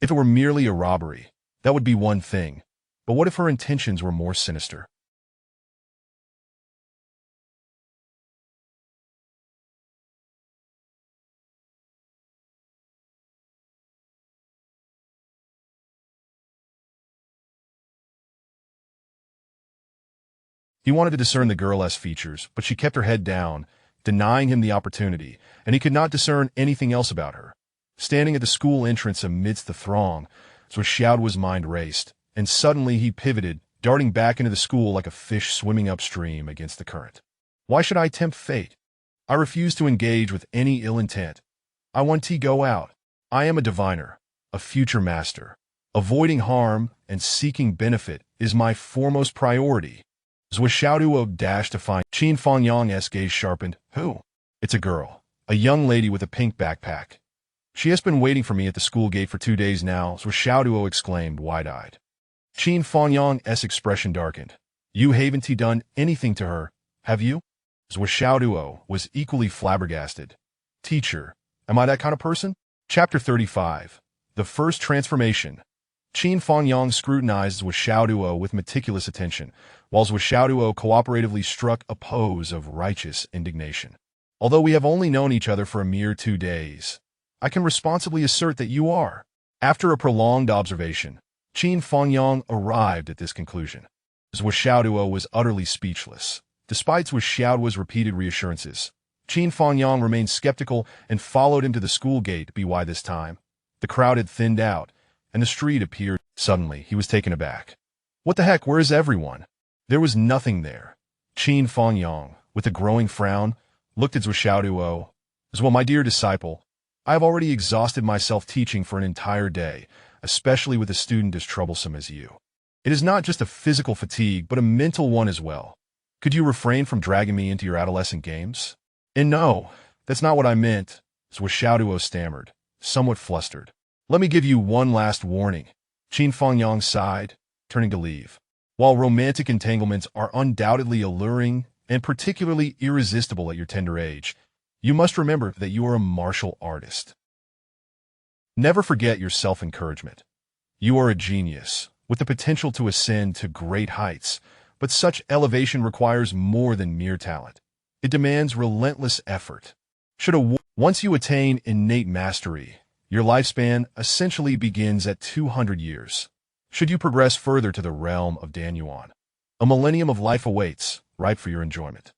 If it were merely a robbery, that would be one thing. But what if her intentions were more sinister? He wanted to discern the girl's features, but she kept her head down, denying him the opportunity, and he could not discern anything else about her. Standing at the school entrance amidst the throng, Zuo Xiaoduo's mind raced, and suddenly he pivoted, darting back into the school like a fish swimming upstream against the current. Why should I tempt fate? I refuse to engage with any ill intent. I want to go out. I am a diviner, a future master. Avoiding harm and seeking benefit is my foremost priority. Zuo Xiaoduo dashed to find Qin Fangyang's gaze sharpened. Who? It's a girl, a young lady with a pink backpack. She has been waiting for me at the school gate for 2 days now, Zuo Xiaoduo exclaimed, wide-eyed. Qin Fangyang's expression darkened. You haven't done anything to her, have you? Zuo Xiaoduo was equally flabbergasted. Teacher, am I that kind of person? Chapter 35. The First Transformation. Qin Fangyang scrutinized Zuo Xiaoduo with meticulous attention, while Zuo Xiaoduo cooperatively struck a pose of righteous indignation. Although we have only known each other for a mere 2 days, I can responsibly assert that you are. After a prolonged observation, Qin Fangyang arrived at this conclusion. Zuo Xiaoduo was utterly speechless. Despite Zuo Xiaoduo's repeated reassurances, Qin Fangyang remained skeptical and followed him to the school gate. By this time, the crowd had thinned out, and the street appeared. Suddenly, he was taken aback. What the heck, where is everyone? There was nothing there. Qin Fangyang, with a growing frown, looked at Zuo Xiaoduo. Zuo, my dear disciple, I have already exhausted myself teaching for an entire day, especially with a student as troublesome as you. It is not just a physical fatigue, but a mental one as well. Could you refrain from dragging me into your adolescent games? And no, that's not what I meant, Zuo Xiaoduo stammered, somewhat flustered. Let me give you one last warning. Qin Fangyang sighed, turning to leave. While romantic entanglements are undoubtedly alluring and particularly irresistible at your tender age, you must remember that you are a martial artist. Never forget your self-encouragement. You are a genius, with the potential to ascend to great heights, but such elevation requires more than mere talent. It demands relentless effort. Once you attain innate mastery, your lifespan essentially begins at 200 years. Should you progress further to the realm of Danyuan, a millennium of life awaits, ripe for your enjoyment.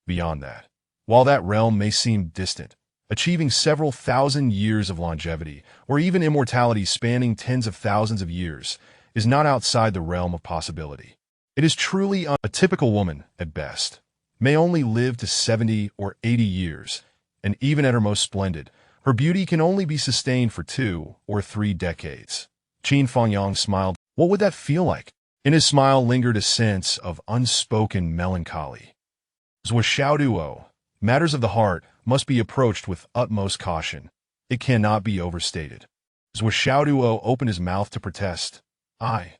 Beyond that, while that realm may seem distant, achieving several thousand years of longevity, or even immortality spanning tens of thousands of years, is not outside the realm of possibility. It is truly a typical woman, at best, may only live to 70 or 80 years, and even at her most splendid, her beauty can only be sustained for 2 or 3 decades. Qin Fangyang smiled. What would that feel like? In his smile lingered a sense of unspoken melancholy. Zuo Xiaoduo, matters of the heart must be approached with utmost caution. It cannot be overstated. Zuo Xiaoduo opened his mouth to protest. I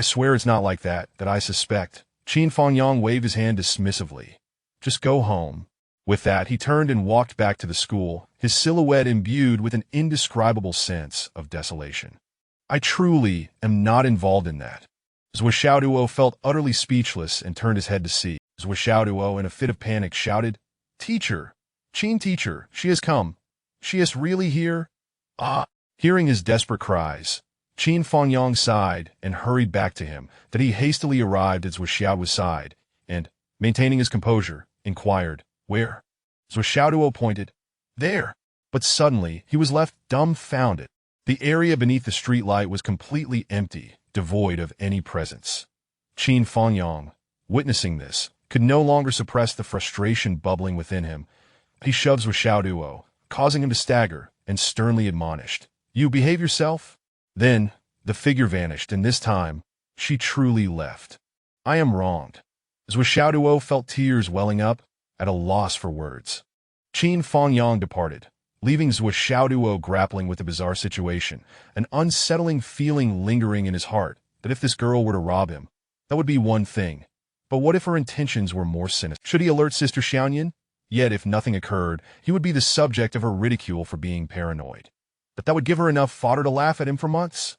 swear it's not like that I suspect, Qin Fangyang waved his hand dismissively. Just go home. With that, he turned and walked back to the school, his silhouette imbued with an indescribable sense of desolation. I truly am not involved in that. Zuo Xiaoduo felt utterly speechless and turned his head to see. Zuo Xiaoduo, in a fit of panic, shouted, Teacher! Qin teacher, she has come. She is really here? Ah! Hearing his desperate cries, Qin Fangyang sighed and hurried back to him. That he hastily arrived at Zuo Xiaoduo's side and, maintaining his composure, inquired, Where? Zuo Xiaoduo pointed, There. But suddenly, he was left dumbfounded. The area beneath the streetlight was completely empty, devoid of any presence. Qin Fangyang, witnessing this, could no longer suppress the frustration bubbling within him. He shoved Zuo Xiaoduo, causing him to stagger, and sternly admonished, You behave yourself? Then, the figure vanished, and this time, she truly left. I am wronged. Zuo Xiaoduo felt tears welling up, at a loss for words. Qin Fangyang departed, leaving Zuo Xiaoduo grappling with the bizarre situation, an unsettling feeling lingering in his heart that if this girl were to rob him, that would be one thing. But what if her intentions were more sinister? Should he alert Sister Xiaoyan? Yet if nothing occurred, he would be the subject of her ridicule for being paranoid. But that would give her enough fodder to laugh at him for months.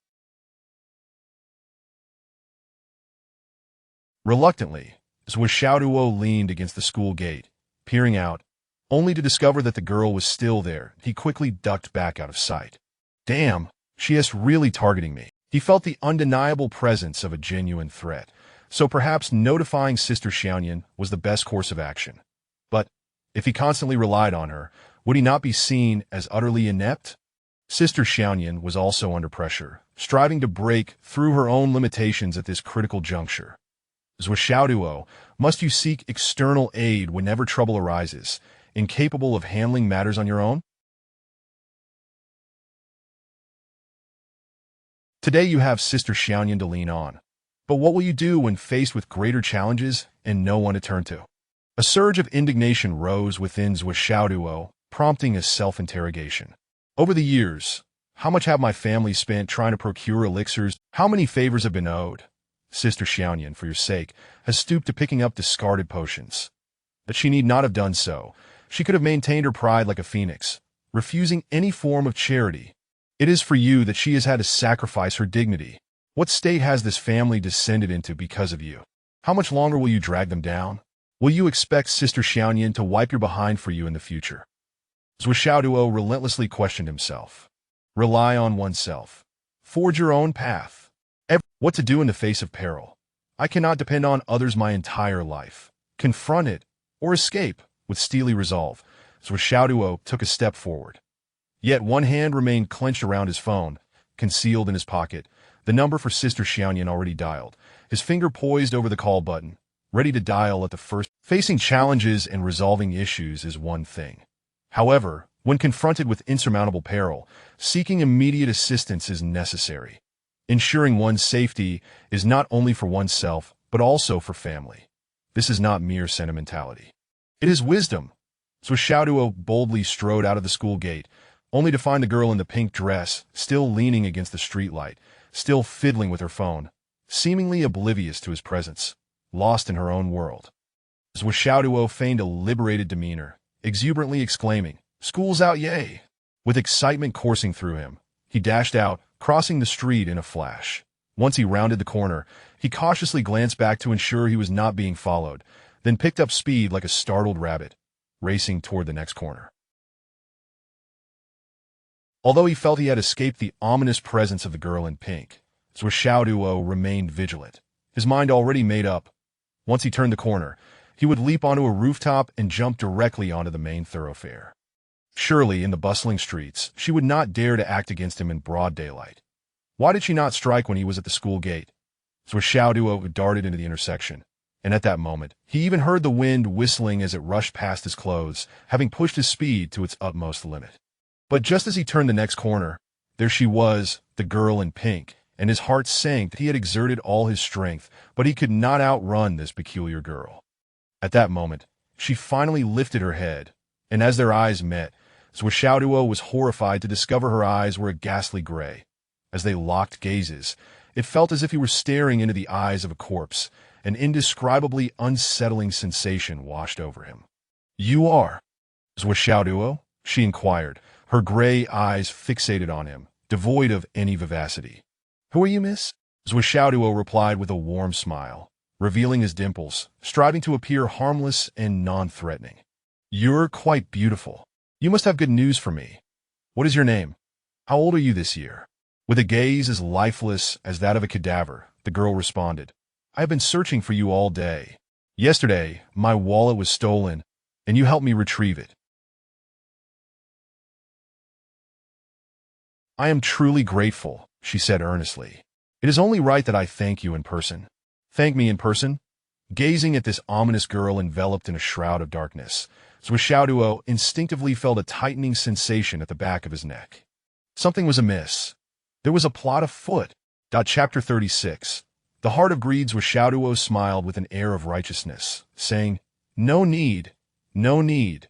Reluctantly, Zuo Xiaoduo leaned against the school gate, peering out, only to discover that the girl was still there. He quickly ducked back out of sight. Damn, she is really targeting me. He felt the undeniable presence of a genuine threat, so perhaps notifying Sister Xiaoyan was the best course of action. But if he constantly relied on her, would he not be seen as utterly inept? Sister Xiaoyan was also under pressure, striving to break through her own limitations at this critical juncture. Zuo Xiaoduo, must you seek external aid whenever trouble arises, incapable of handling matters on your own? Today you have Sister Xiaoyan to lean on. But what will you do when faced with greater challenges and no one to turn to? A surge of indignation rose within Zuo Xiaoduo, prompting a self-interrogation. Over the years, how much have my family spent trying to procure elixirs? How many favors have been owed? Sister Xiaoyan, for your sake, has stooped to picking up discarded potions. But she need not have done so. She could have maintained her pride like a phoenix, refusing any form of charity. It is for you that she has had to sacrifice her dignity. What state has this family descended into because of you? How much longer will you drag them down? Will you expect Sister Xiaoyan to wipe your behind for you in the future? Zuo Xiaoduo relentlessly questioned himself. Rely on oneself. Forge your own path. What to do in the face of peril. I cannot depend on others my entire life. Confront it, or escape, with steely resolve. Zuo Xiaoduo took a step forward. Yet one hand remained clenched around his phone, concealed in his pocket, the number for Sister Xiaoyan already dialed, his finger poised over the call button, ready to dial at the first. Facing challenges and resolving issues is one thing. However, when confronted with insurmountable peril, seeking immediate assistance is necessary. Ensuring one's safety is not only for oneself, but also for family. This is not mere sentimentality. It is wisdom. So Xiaoduo boldly strode out of the school gate, only to find the girl in the pink dress, still leaning against the streetlight, still fiddling with her phone, seemingly oblivious to his presence, lost in her own world. Zuo Xiaoduo feigned a liberated demeanor, exuberantly exclaiming, School's out, yay! With excitement coursing through him, he dashed out, crossing the street in a flash. Once he rounded the corner, he cautiously glanced back to ensure he was not being followed, then picked up speed like a startled rabbit, racing toward the next corner. Although he felt he had escaped the ominous presence of the girl in pink, Zuo Xiaoduo remained vigilant, his mind already made up. Once he turned the corner, he would leap onto a rooftop and jump directly onto the main thoroughfare. Surely, in the bustling streets, she would not dare to act against him in broad daylight. Why did she not strike when he was at the school gate? Zuo Xiaoduo darted into the intersection, and at that moment, he even heard the wind whistling as it rushed past his clothes, having pushed his speed to its utmost limit. But just as he turned the next corner, there she was, the girl in pink, and his heart sank. He had exerted all his strength, but he could not outrun this peculiar girl. At that moment, she finally lifted her head, and as their eyes met, Zuo Xiaoduo was horrified to discover her eyes were a ghastly gray. As they locked gazes, it felt as if he were staring into the eyes of a corpse, An indescribably unsettling sensation washed over him. "You are Zuo Xiaoduo?" she inquired, her gray eyes fixated on him, devoid of any vivacity. "Who are you, miss?" Zuo Xiaoduo replied with a warm smile, revealing his dimples, striving to appear harmless and non-threatening. "You're quite beautiful. You must have good news for me. What is your name? How old are you this year?" With a gaze as lifeless as that of a cadaver, the girl responded, "I have been searching for you all day. Yesterday, my wallet was stolen, and you helped me retrieve it. I am truly grateful," she said earnestly. "It is only right that I thank you in person." "Thank me in person?" Gazing at this ominous girl enveloped in a shroud of darkness, Zuo Xiaoduo instinctively felt a tightening sensation at the back of his neck. Something was amiss. There was a plot afoot. Chapter 36. The heart of greed. Zuo Xiaoduo smiled with an air of righteousness, saying, "No need, no need.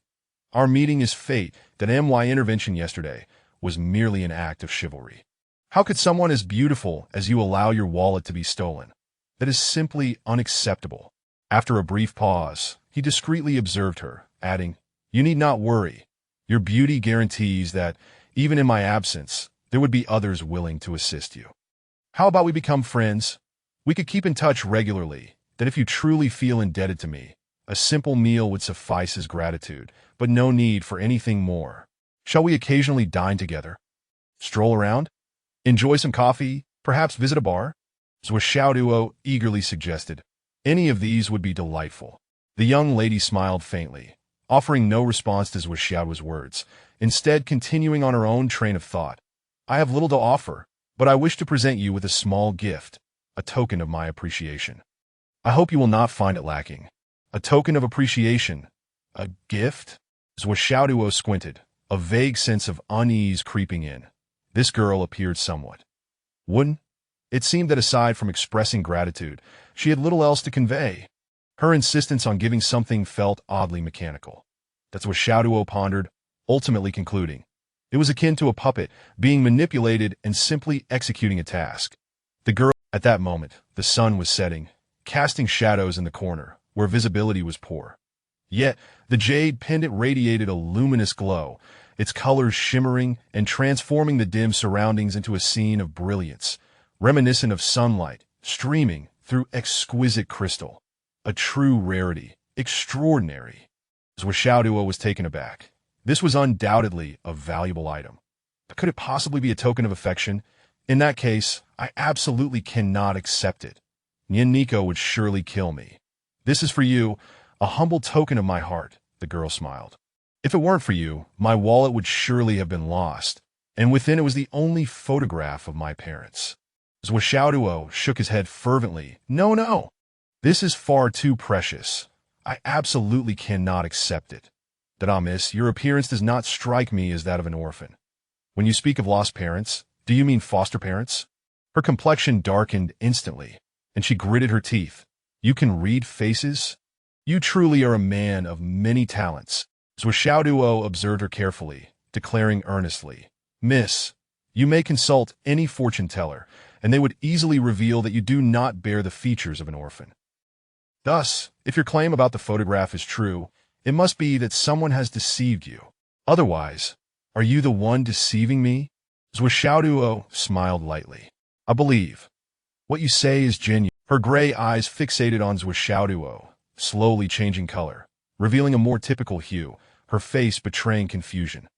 Our meeting is fate. That my intervention yesterday was merely an act of chivalry. How could someone as beautiful as you allow your wallet to be stolen? That is simply unacceptable." After a brief pause, he discreetly observed her, adding, "You need not worry. Your beauty guarantees that, even in my absence, there would be others willing to assist you. How about we become friends? We could keep in touch regularly. That if you truly feel indebted to me, a simple meal would suffice as gratitude, but no need for anything more. Shall we occasionally dine together? Stroll around? Enjoy some coffee? Perhaps visit a bar?" Zuo Xiaoduo eagerly suggested. Any of these would be delightful. The young lady smiled faintly, offering no response to Zuo Xiaoduo's words, instead continuing on her own train of thought. "I have little to offer, but I wish to present you with a small gift, a token of my appreciation. I hope you will not find it lacking." A token of appreciation? A gift? Zuo Xiaoduo squinted, a vague sense of unease creeping in. This girl appeared somewhat wooden. It seemed that aside from expressing gratitude, she had little else to convey. Her insistence on giving something felt oddly mechanical. That's what Xiaoduo pondered, ultimately concluding. It was akin to a puppet being manipulated and simply executing a task. The girl, at that moment, the sun was setting, casting shadows in the corner, where visibility was poor. Yet, the jade pendant radiated a luminous glow, its colors shimmering and transforming the dim surroundings into a scene of brilliance, reminiscent of sunlight, streaming through exquisite crystal. A true rarity, extraordinary. Zuo Xiaoduo was taken aback. This was undoubtedly a valuable item. But could it possibly be a token of affection? In that case, I absolutely cannot accept it. Nian Nico would surely kill me. "This is for you, a humble token of my heart," the girl smiled. "If it weren't for you, my wallet would surely have been lost, and within it was the only photograph of my parents." Zuo Xiaoduo shook his head fervently. "No, no. This is far too precious. I absolutely cannot accept it. Miss, your appearance does not strike me as that of an orphan. When you speak of lost parents, do you mean foster parents?" Her complexion darkened instantly, and she gritted her teeth. "You can read faces? You truly are a man of many talents." Zuo Xiaoduo observed her carefully, declaring earnestly, "Miss, you may consult any fortune teller, and they would easily reveal that you do not bear the features of an orphan. Thus, if your claim about the photograph is true, it must be that someone has deceived you. Otherwise, are you the one deceiving me?" Zuo Xiaoduo smiled lightly. "I believe what you say is genuine." Her gray eyes fixated on Zuo Xiaoduo, slowly changing color, revealing a more typical hue, her face betraying confusion.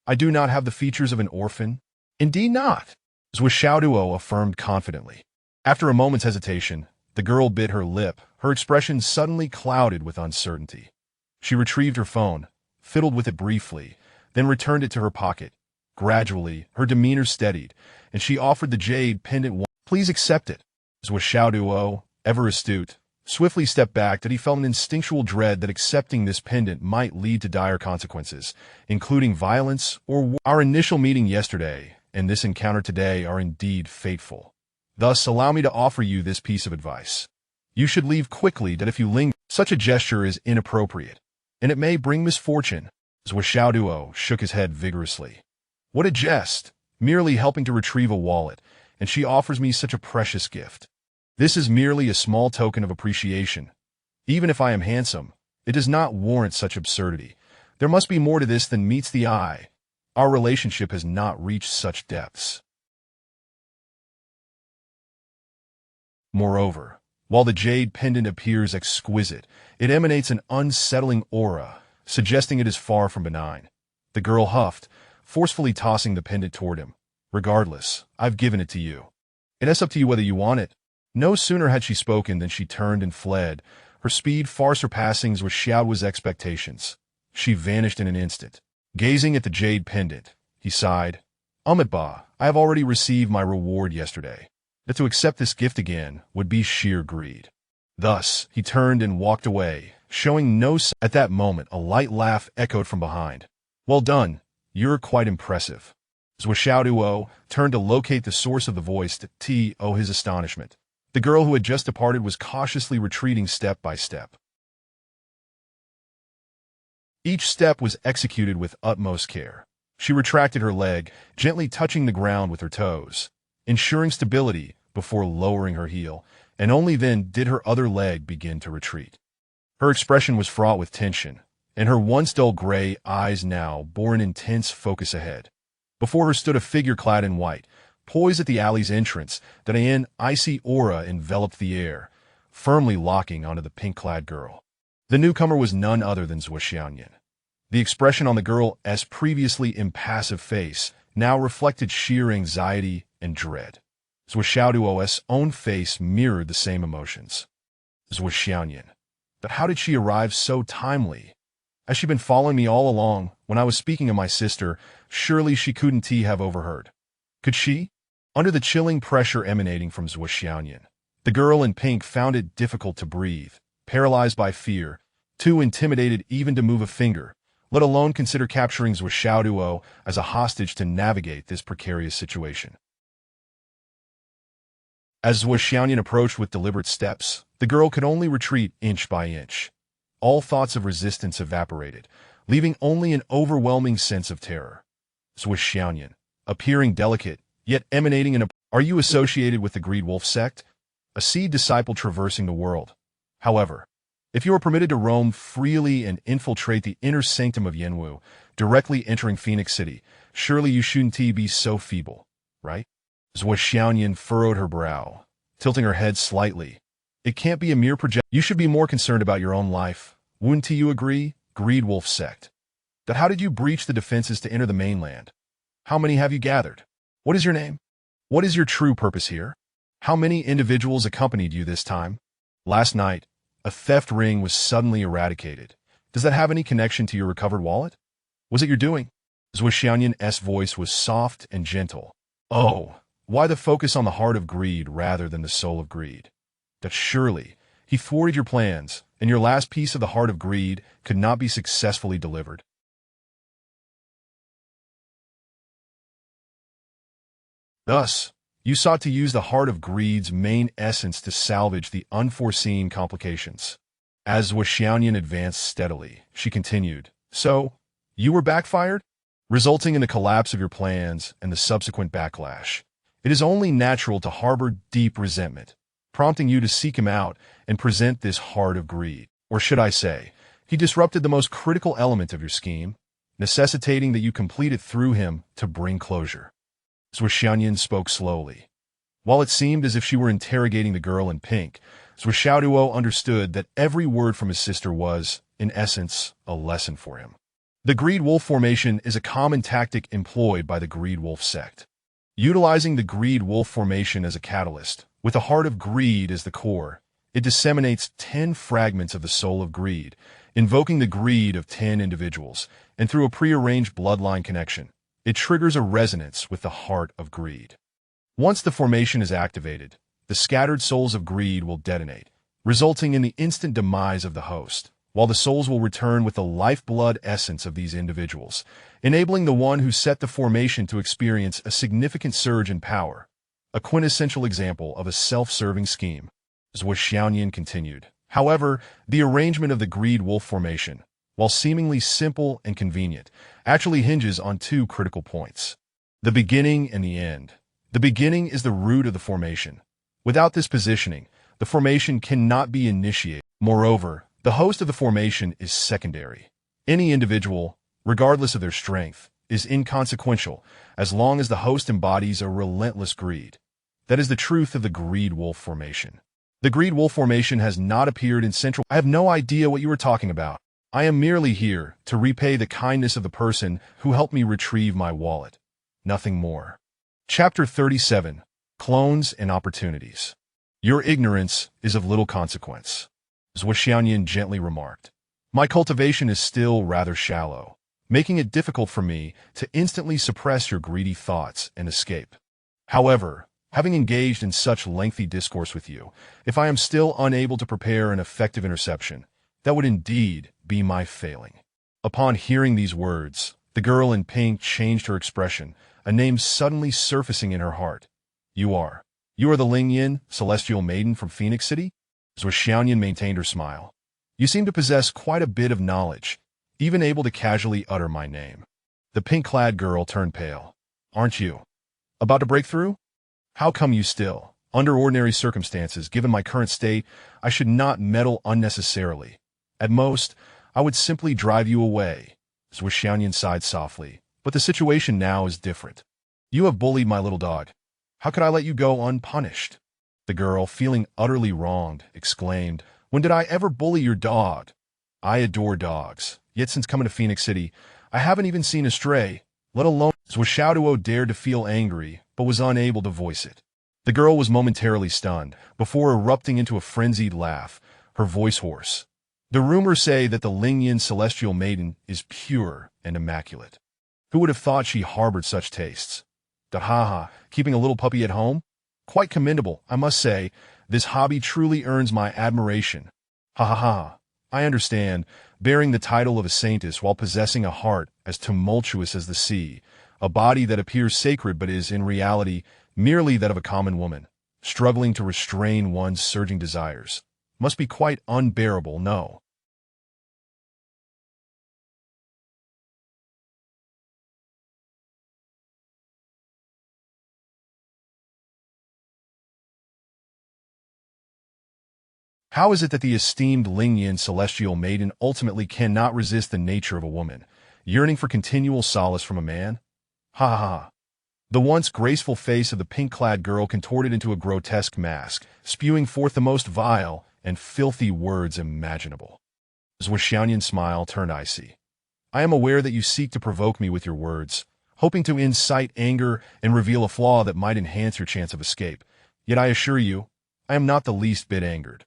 "I do not have the features of an orphan?" "Indeed not," Zuo Xiaoduo affirmed confidently. After a moment's hesitation, the girl bit her lip, her expression suddenly clouded with uncertainty. She retrieved her phone, fiddled with it briefly, then returned it to her pocket. Gradually, her demeanor steadied, and she offered the jade pendant. "Please accept it." Zuo Xiaoduo, ever astute, swiftly stepped back that he felt an instinctual dread that accepting this pendant might lead to dire consequences, including violence or war. "Our initial meeting yesterday and this encounter today are indeed fateful. Thus, allow me to offer you this piece of advice. You should leave quickly, that if you linger, such a gesture is inappropriate, and it may bring misfortune." Zuo Xiaoduo shook his head vigorously. "What a jest! Merely helping to retrieve a wallet, and she offers me such a precious gift. This is merely a small token of appreciation. Even if I am handsome, it does not warrant such absurdity. There must be more to this than meets the eye. Our relationship has not reached such depths. Moreover, while the jade pendant appears exquisite, it emanates an unsettling aura, suggesting it is far from benign. The girl huffed, forcefully tossing the pendant toward him. Regardless, I've given it to you. It's up to you whether you want it. No sooner had she spoken than she turned and fled, her speed far surpassing Zuo Xiaoduo's expectations. She vanished in an instant. Gazing at the jade pendant, he sighed. Ba, I have already received my reward yesterday. That to accept this gift again would be sheer greed. Thus, he turned and walked away, showing no sign. At that moment, a light laugh echoed from behind. Well done, you're quite impressive. Zuo Xiaoduo turned to locate the source of the voice to his astonishment. The girl who had just departed was cautiously retreating step by step. Each step was executed with utmost care. She retracted her leg, gently touching the ground with her toes, ensuring stability before lowering her heel, and only then did her other leg begin to retreat. Her expression was fraught with tension, and her once dull gray eyes now bore an intense focus ahead. Before her stood a figure clad in white, poised at the alley's entrance, that an icy aura enveloped the air, firmly locking onto the pink-clad girl. The newcomer was none other than Zuo Xiaoduo. The expression on the girl's previously impassive face now reflected sheer anxiety and dread. Zuo Xiaoduo's own face mirrored the same emotions. Zuo Xiaoduo. But how did she arrive so timely? Has she been following me all along? When I was speaking of my sister, surely she couldn't have overheard. Could she? Under the chilling pressure emanating from Zuo Xiaoduo, the girl in pink found it difficult to breathe, paralyzed by fear, too intimidated even to move a finger, let alone consider capturing Zuo Xiaoduo as a hostage to navigate this precarious situation. As Zuo Xiaoduo approached with deliberate steps, the girl could only retreat inch by inch. All thoughts of resistance evaporated, leaving only an overwhelming sense of terror. Zuo Xiaoduo, appearing delicate, yet emanating Are you associated with the Greed Wolf sect? A seed disciple traversing the world. However, if you are permitted to roam freely and infiltrate the inner sanctum of Yanwu, directly entering Phoenix City, surely you shouldn't be so feeble, right? Zuo Xiaoduo furrowed her brow, tilting her head slightly. It can't be a mere projection. You should be more concerned about your own life. Wouldn't you agree? Greed Wolf sect. But how did you breach the defenses to enter the mainland? How many have you gathered? What is your name? What is your true purpose here? How many individuals accompanied you this time? Last night, a theft ring was suddenly eradicated. Does that have any connection to your recovered wallet? Was it your doing? Zuo Xiaoduo's voice was soft and gentle. Oh, why the focus on the heart of greed rather than the soul of greed? That surely he thwarted your plans, and your last piece of the heart of greed could not be successfully delivered. Thus, you sought to use the heart of greed's main essence to salvage the unforeseen complications. As Zuo Xiaoduo advanced steadily, she continued, So, you were backfired? Resulting in the collapse of your plans and the subsequent backlash. It is only natural to harbor deep resentment, prompting you to seek him out and present this heart of greed. Or should I say, he disrupted the most critical element of your scheme, necessitating that you complete it through him to bring closure. Zuo Xiaoduo spoke slowly. While it seemed as if she were interrogating the girl in pink, Zuo Xiaoduo understood that every word from his sister was, in essence, a lesson for him. The Greed Wolf formation is a common tactic employed by the Greed Wolf sect. Utilizing the Greed Wolf formation as a catalyst, with a heart of greed as the core, it disseminates 10 fragments of the soul of greed, invoking the greed of 10 individuals, and through a prearranged bloodline connection, it triggers a resonance with the heart of greed. Once the formation is activated, the scattered souls of greed will detonate, resulting in the instant demise of the host, while the souls will return with the lifeblood essence of these individuals, enabling the one who set the formation to experience a significant surge in power, a quintessential example of a self-serving scheme. Zuo Xiaoduo continued. However, the arrangement of the Greed Wolf formation, while seemingly simple and convenient, actually hinges on 2 critical points. The beginning and the end. The beginning is the root of the formation, Without this positioning, the formation cannot be initiated. Moreover, the host of the formation is secondary. Any individual, regardless of their strength, is inconsequential as long as the host embodies a relentless greed. That is the truth of the greed wolf formation. The greed wolf formation has not appeared in Central. I have no idea what you are talking about. I am merely here to repay the kindness of the person who helped me retrieve my wallet. Nothing more. Chapter 37. Clones and Opportunities. Your ignorance is of little consequence, Zuo Xiaoduo gently remarked. My cultivation is still rather shallow, making it difficult for me to instantly suppress your greedy thoughts and escape. However, having engaged in such lengthy discourse with you, if I am still unable to prepare an effective interception, that would indeed be my failing. Upon hearing these words, the girl in pink changed her expression, a name suddenly surfacing in her heart. You are the Ling Yin, celestial maiden from Phoenix City? Zuo Xiaoduo maintained her smile. You seem to possess quite a bit of knowledge, even able to casually utter my name. The pink-clad girl turned pale. Aren't you about to break through? How come you still? Under ordinary circumstances, given my current state, I should not meddle unnecessarily. At most, I would simply drive you away. Zuo Xiaoduo sighed softly. But the situation now is different. You have bullied my little dog. How could I let you go unpunished? The girl, feeling utterly wronged, exclaimed, When did I ever bully your dog? I adore dogs, yet since coming to Phoenix City, I haven't even seen a stray, let alone. Zuo Xiaoduo dared to feel angry, but was unable to voice it. The girl was momentarily stunned, before erupting into a frenzied laugh, her voice hoarse. The rumors say that the Ling Yin celestial maiden is pure and immaculate. Who would have thought she harbored such tastes? Ha, keeping a little puppy at home? Quite commendable, I must say. This hobby truly earns my admiration. Ha. I understand, bearing the title of a saintess while possessing a heart as tumultuous as the sea, a body that appears sacred but is, in reality, merely that of a common woman, struggling to restrain one's surging desires. Must be quite unbearable, no? How is it that the esteemed Ling Yin celestial maiden ultimately cannot resist the nature of a woman, yearning for continual solace from a man? Ha. The once graceful face of the pink-clad girl contorted into a grotesque mask, spewing forth the most vile and filthy words imaginable. Zuo Xiaoduo's smile turned icy. I am aware that you seek to provoke me with your words, hoping to incite anger and reveal a flaw that might enhance your chance of escape. Yet I assure you, I am not the least bit angered.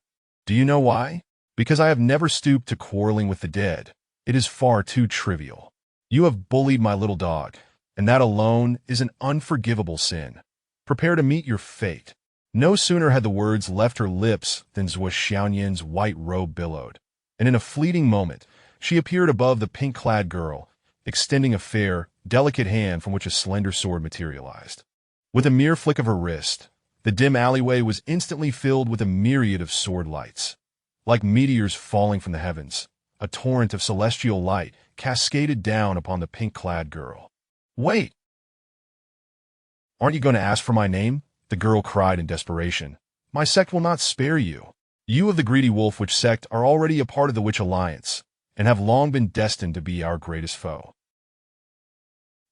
Do you know why? Because I have never stooped to quarreling with the dead. It is far too trivial. You have bullied my little dog, and that alone is an unforgivable sin. Prepare to meet your fate. No sooner had the words left her lips than Zuo Xiaoduo's white robe billowed, and in a fleeting moment, she appeared above the pink-clad girl, extending a fair, delicate hand from which a slender sword materialized. With a mere flick of her wrist, the dim alleyway was instantly filled with a myriad of sword lights. Like meteors falling from the heavens, a torrent of celestial light cascaded down upon the pink-clad girl. Wait! Aren't you going to ask for my name? The girl cried in desperation. My sect will not spare you. You of the greedy wolf witch sect are already a part of the witch alliance, and have long been destined to be our greatest foe.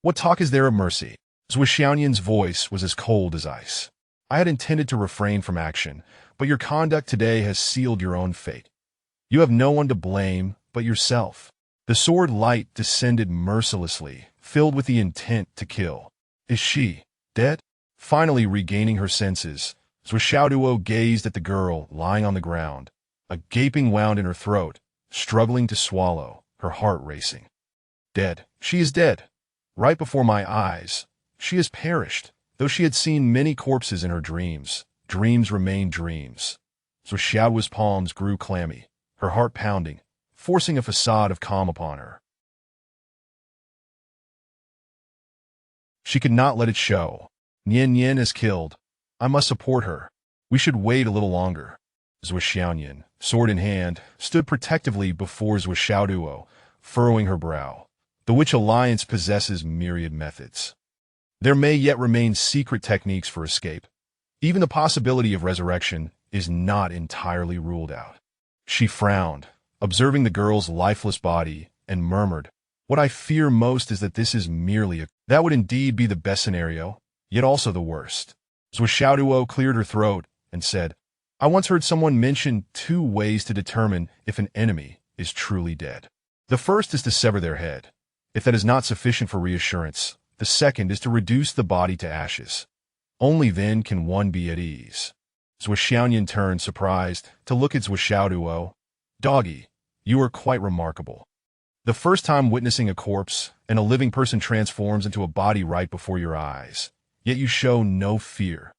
What talk is there of mercy? Zuo Xiaoduo's voice was as cold as ice. I had intended to refrain from action, but your conduct today has sealed your own fate. You have no one to blame but yourself. The sword light descended mercilessly, filled with the intent to kill. Is she dead? Finally regaining her senses, Zuo Xiaoduo gazed at the girl lying on the ground, a gaping wound in her throat, struggling to swallow, her heart racing. Dead. She is dead. Right before my eyes. She has perished. Though she had seen many corpses in her dreams, dreams remained dreams. So Xiaoduo's palms grew clammy, her heart pounding, forcing a facade of calm upon her. She could not let it show. Nian is killed. I must support her. We should wait a little longer. Zuo Xiaoduo, sword in hand, stood protectively before Zuo Xiaoduo, furrowing her brow. The Witch Alliance possesses myriad methods. There may yet remain secret techniques for escape. Even the possibility of resurrection is not entirely ruled out. She frowned, observing the girl's lifeless body, and murmured, "What I fear most is that this is merely a—" That would indeed be the best scenario, yet also the worst. Zuo Xiaoduo cleared her throat and said, "I once heard someone mention 2 ways to determine if an enemy is truly dead. The first is to sever their head. If that is not sufficient for reassurance, the second is to reduce the body to ashes. Only then can one be at ease." Zuo Xiaoyan turned, surprised, to look at Zuo Xiaoduo. "Doggy, you are quite remarkable. The first time witnessing a corpse, and a living person transforms into a body right before your eyes, yet you show no fear.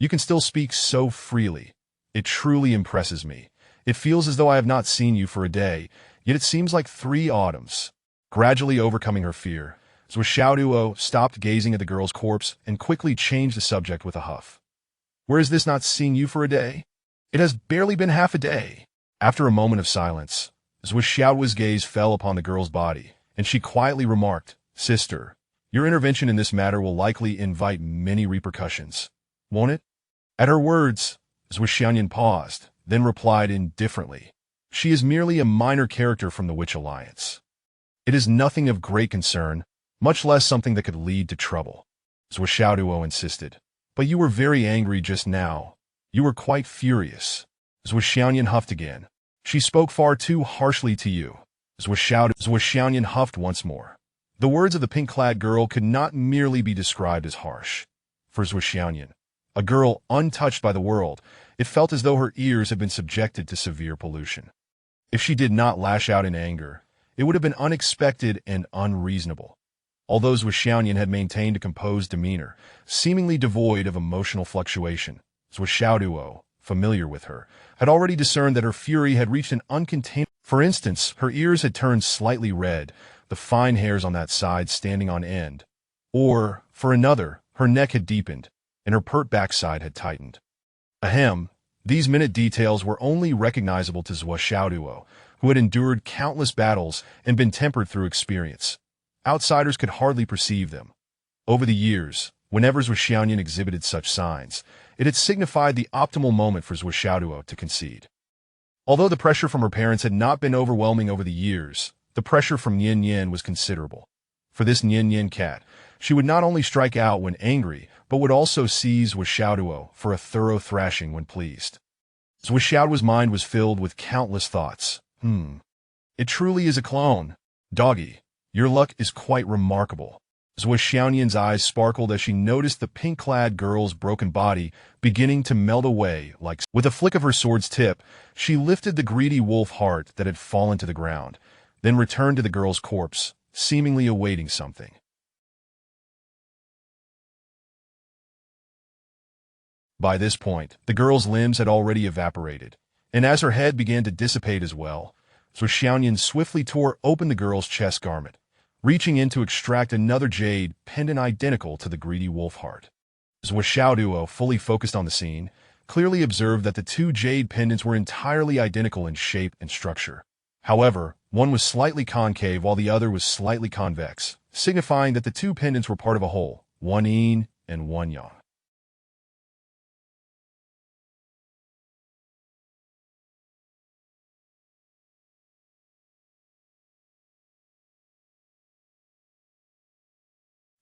You can still speak so freely. It truly impresses me. It feels as though I have not seen you for a day, yet it seems like 3 autumns." Gradually overcoming her fear, Zuo Xiaoduo stopped gazing at the girl's corpse and quickly changed the subject with a huff. "Where is this not seeing you for a day? It has barely been half a day." After a moment of silence, Zuo Xiaoduo's gaze fell upon the girl's body, and she quietly remarked, "Sister, your intervention in this matter will likely invite many repercussions, won't it?" At her words, Zuo Xiaoyan paused, then replied indifferently, "She is merely a minor character from the Witch Alliance. It is nothing of great concern, much less something that could lead to trouble." Zuo Xiaoduo insisted, "But you were very angry just now. You were quite furious." Zuo Xiaoyan huffed again. "She spoke far too harshly to you." Zuo Xiaoyan huffed once more. The words of the pink-clad girl could not merely be described as harsh. For Zuo Xiaoyan, a girl untouched by the world, it felt as though her ears had been subjected to severe pollution. If she did not lash out in anger, it would have been unexpected and unreasonable. Although Zuo Xiaoyan had maintained a composed demeanor, seemingly devoid of emotional fluctuation, Zuo Xiaoduo, familiar with her, had already discerned that her fury had reached an uncontainable. For instance, her ears had turned slightly red, the fine hairs on that side standing on end. Or, for another, her neck had deepened, and her pert backside had tightened. Ahem, these minute details were only recognizable to Zuo Xiaoduo, who had endured countless battles and been tempered through experience. Outsiders could hardly perceive them. Over the years, whenever Zuo Xiaoyan exhibited such signs, it had signified the optimal moment for Zuo Xiaoduo to concede. Although the pressure from her parents had not been overwhelming over the years, the pressure from Yin Yin was considerable. For this Yin Yin cat, she would not only strike out when angry, but would also seize Zuo Xiaoduo for a thorough thrashing when pleased. Zuo Xiaoduo's mind was filled with countless thoughts. It truly is a clone. Doggy, your luck is quite remarkable." Zuo Xiaoyan's eyes sparkled as she noticed the pink-clad girl's broken body beginning to melt away like. With a flick of her sword's tip, she lifted the greedy wolf heart that had fallen to the ground, then returned to the girl's corpse, seemingly awaiting something. By this point, the girl's limbs had already evaporated, and as her head began to dissipate as well, Zuo Xiaoyan swiftly tore open the girl's chest garment, reaching in to extract another jade pendant identical to the greedy wolf heart. Zuo Xiaoduo, fully focused on the scene, clearly observed that the 2 jade pendants were entirely identical in shape and structure. However, one was slightly concave while the other was slightly convex, signifying that the 2 pendants were part of a whole, one yin and one yang.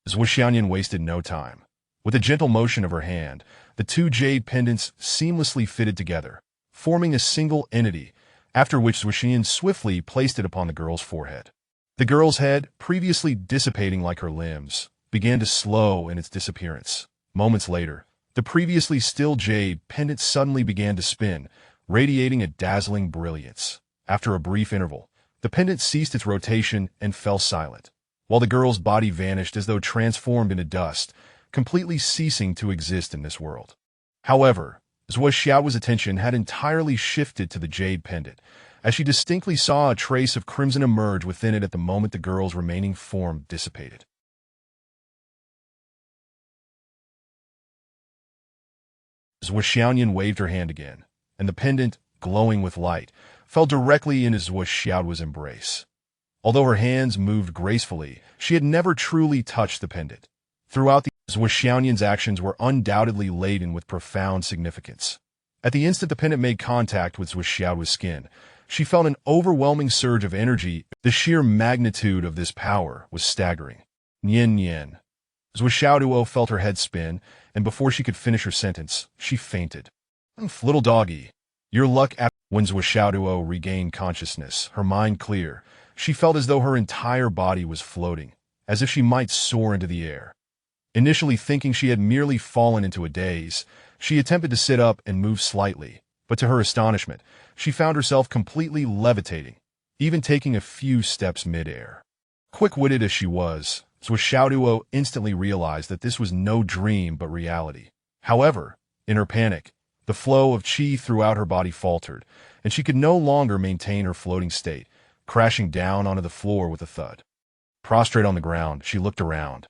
Zuo Xiaoyan wasted no time. With a gentle motion of her hand, the 2 jade pendants seamlessly fitted together, forming a single entity, after which Zuo Xiaoyan swiftly placed it upon the girl's forehead. The girl's head, previously dissipating like her limbs, began to slow in its disappearance. Moments later, the previously still jade pendant suddenly began to spin, radiating a dazzling brilliance. After a brief interval, the pendant ceased its rotation and fell silent, while the girl's body vanished as though transformed into dust, completely ceasing to exist in this world. However, Zuo Xiaoduo's attention had entirely shifted to the jade pendant, as she distinctly saw a trace of crimson emerge within it at the moment the girl's remaining form dissipated. Zuo Xiaoyan waved her hand again, and the pendant, glowing with light, fell directly into Zuo Xiaoduo's embrace. Although her hands moved gracefully, she had never truly touched the pendant. Throughout the Zuo Xiaoduo's actions were undoubtedly laden with profound significance. At the instant the pendant made contact with Zuo Xiaoduo's skin, she felt an overwhelming surge of energy. The sheer magnitude of this power was staggering. Nian Nian. Zuo Xiaoduo felt her head spin, and before she could finish her sentence, she fainted. Little doggy. Your luck. When Zuo Xiaoduo regained consciousness, her mind clear, she felt as though her entire body was floating, as if she might soar into the air. Initially thinking she had merely fallen into a daze, she attempted to sit up and move slightly, but to her astonishment, she found herself completely levitating, even taking a few steps mid-air. Quick-witted as she was, Zuo Xiaoduo instantly realized that this was no dream but reality. However, in her panic, the flow of qi throughout her body faltered, and she could no longer maintain her floating state, crashing down onto the floor with a thud. Prostrate on the ground, she looked around.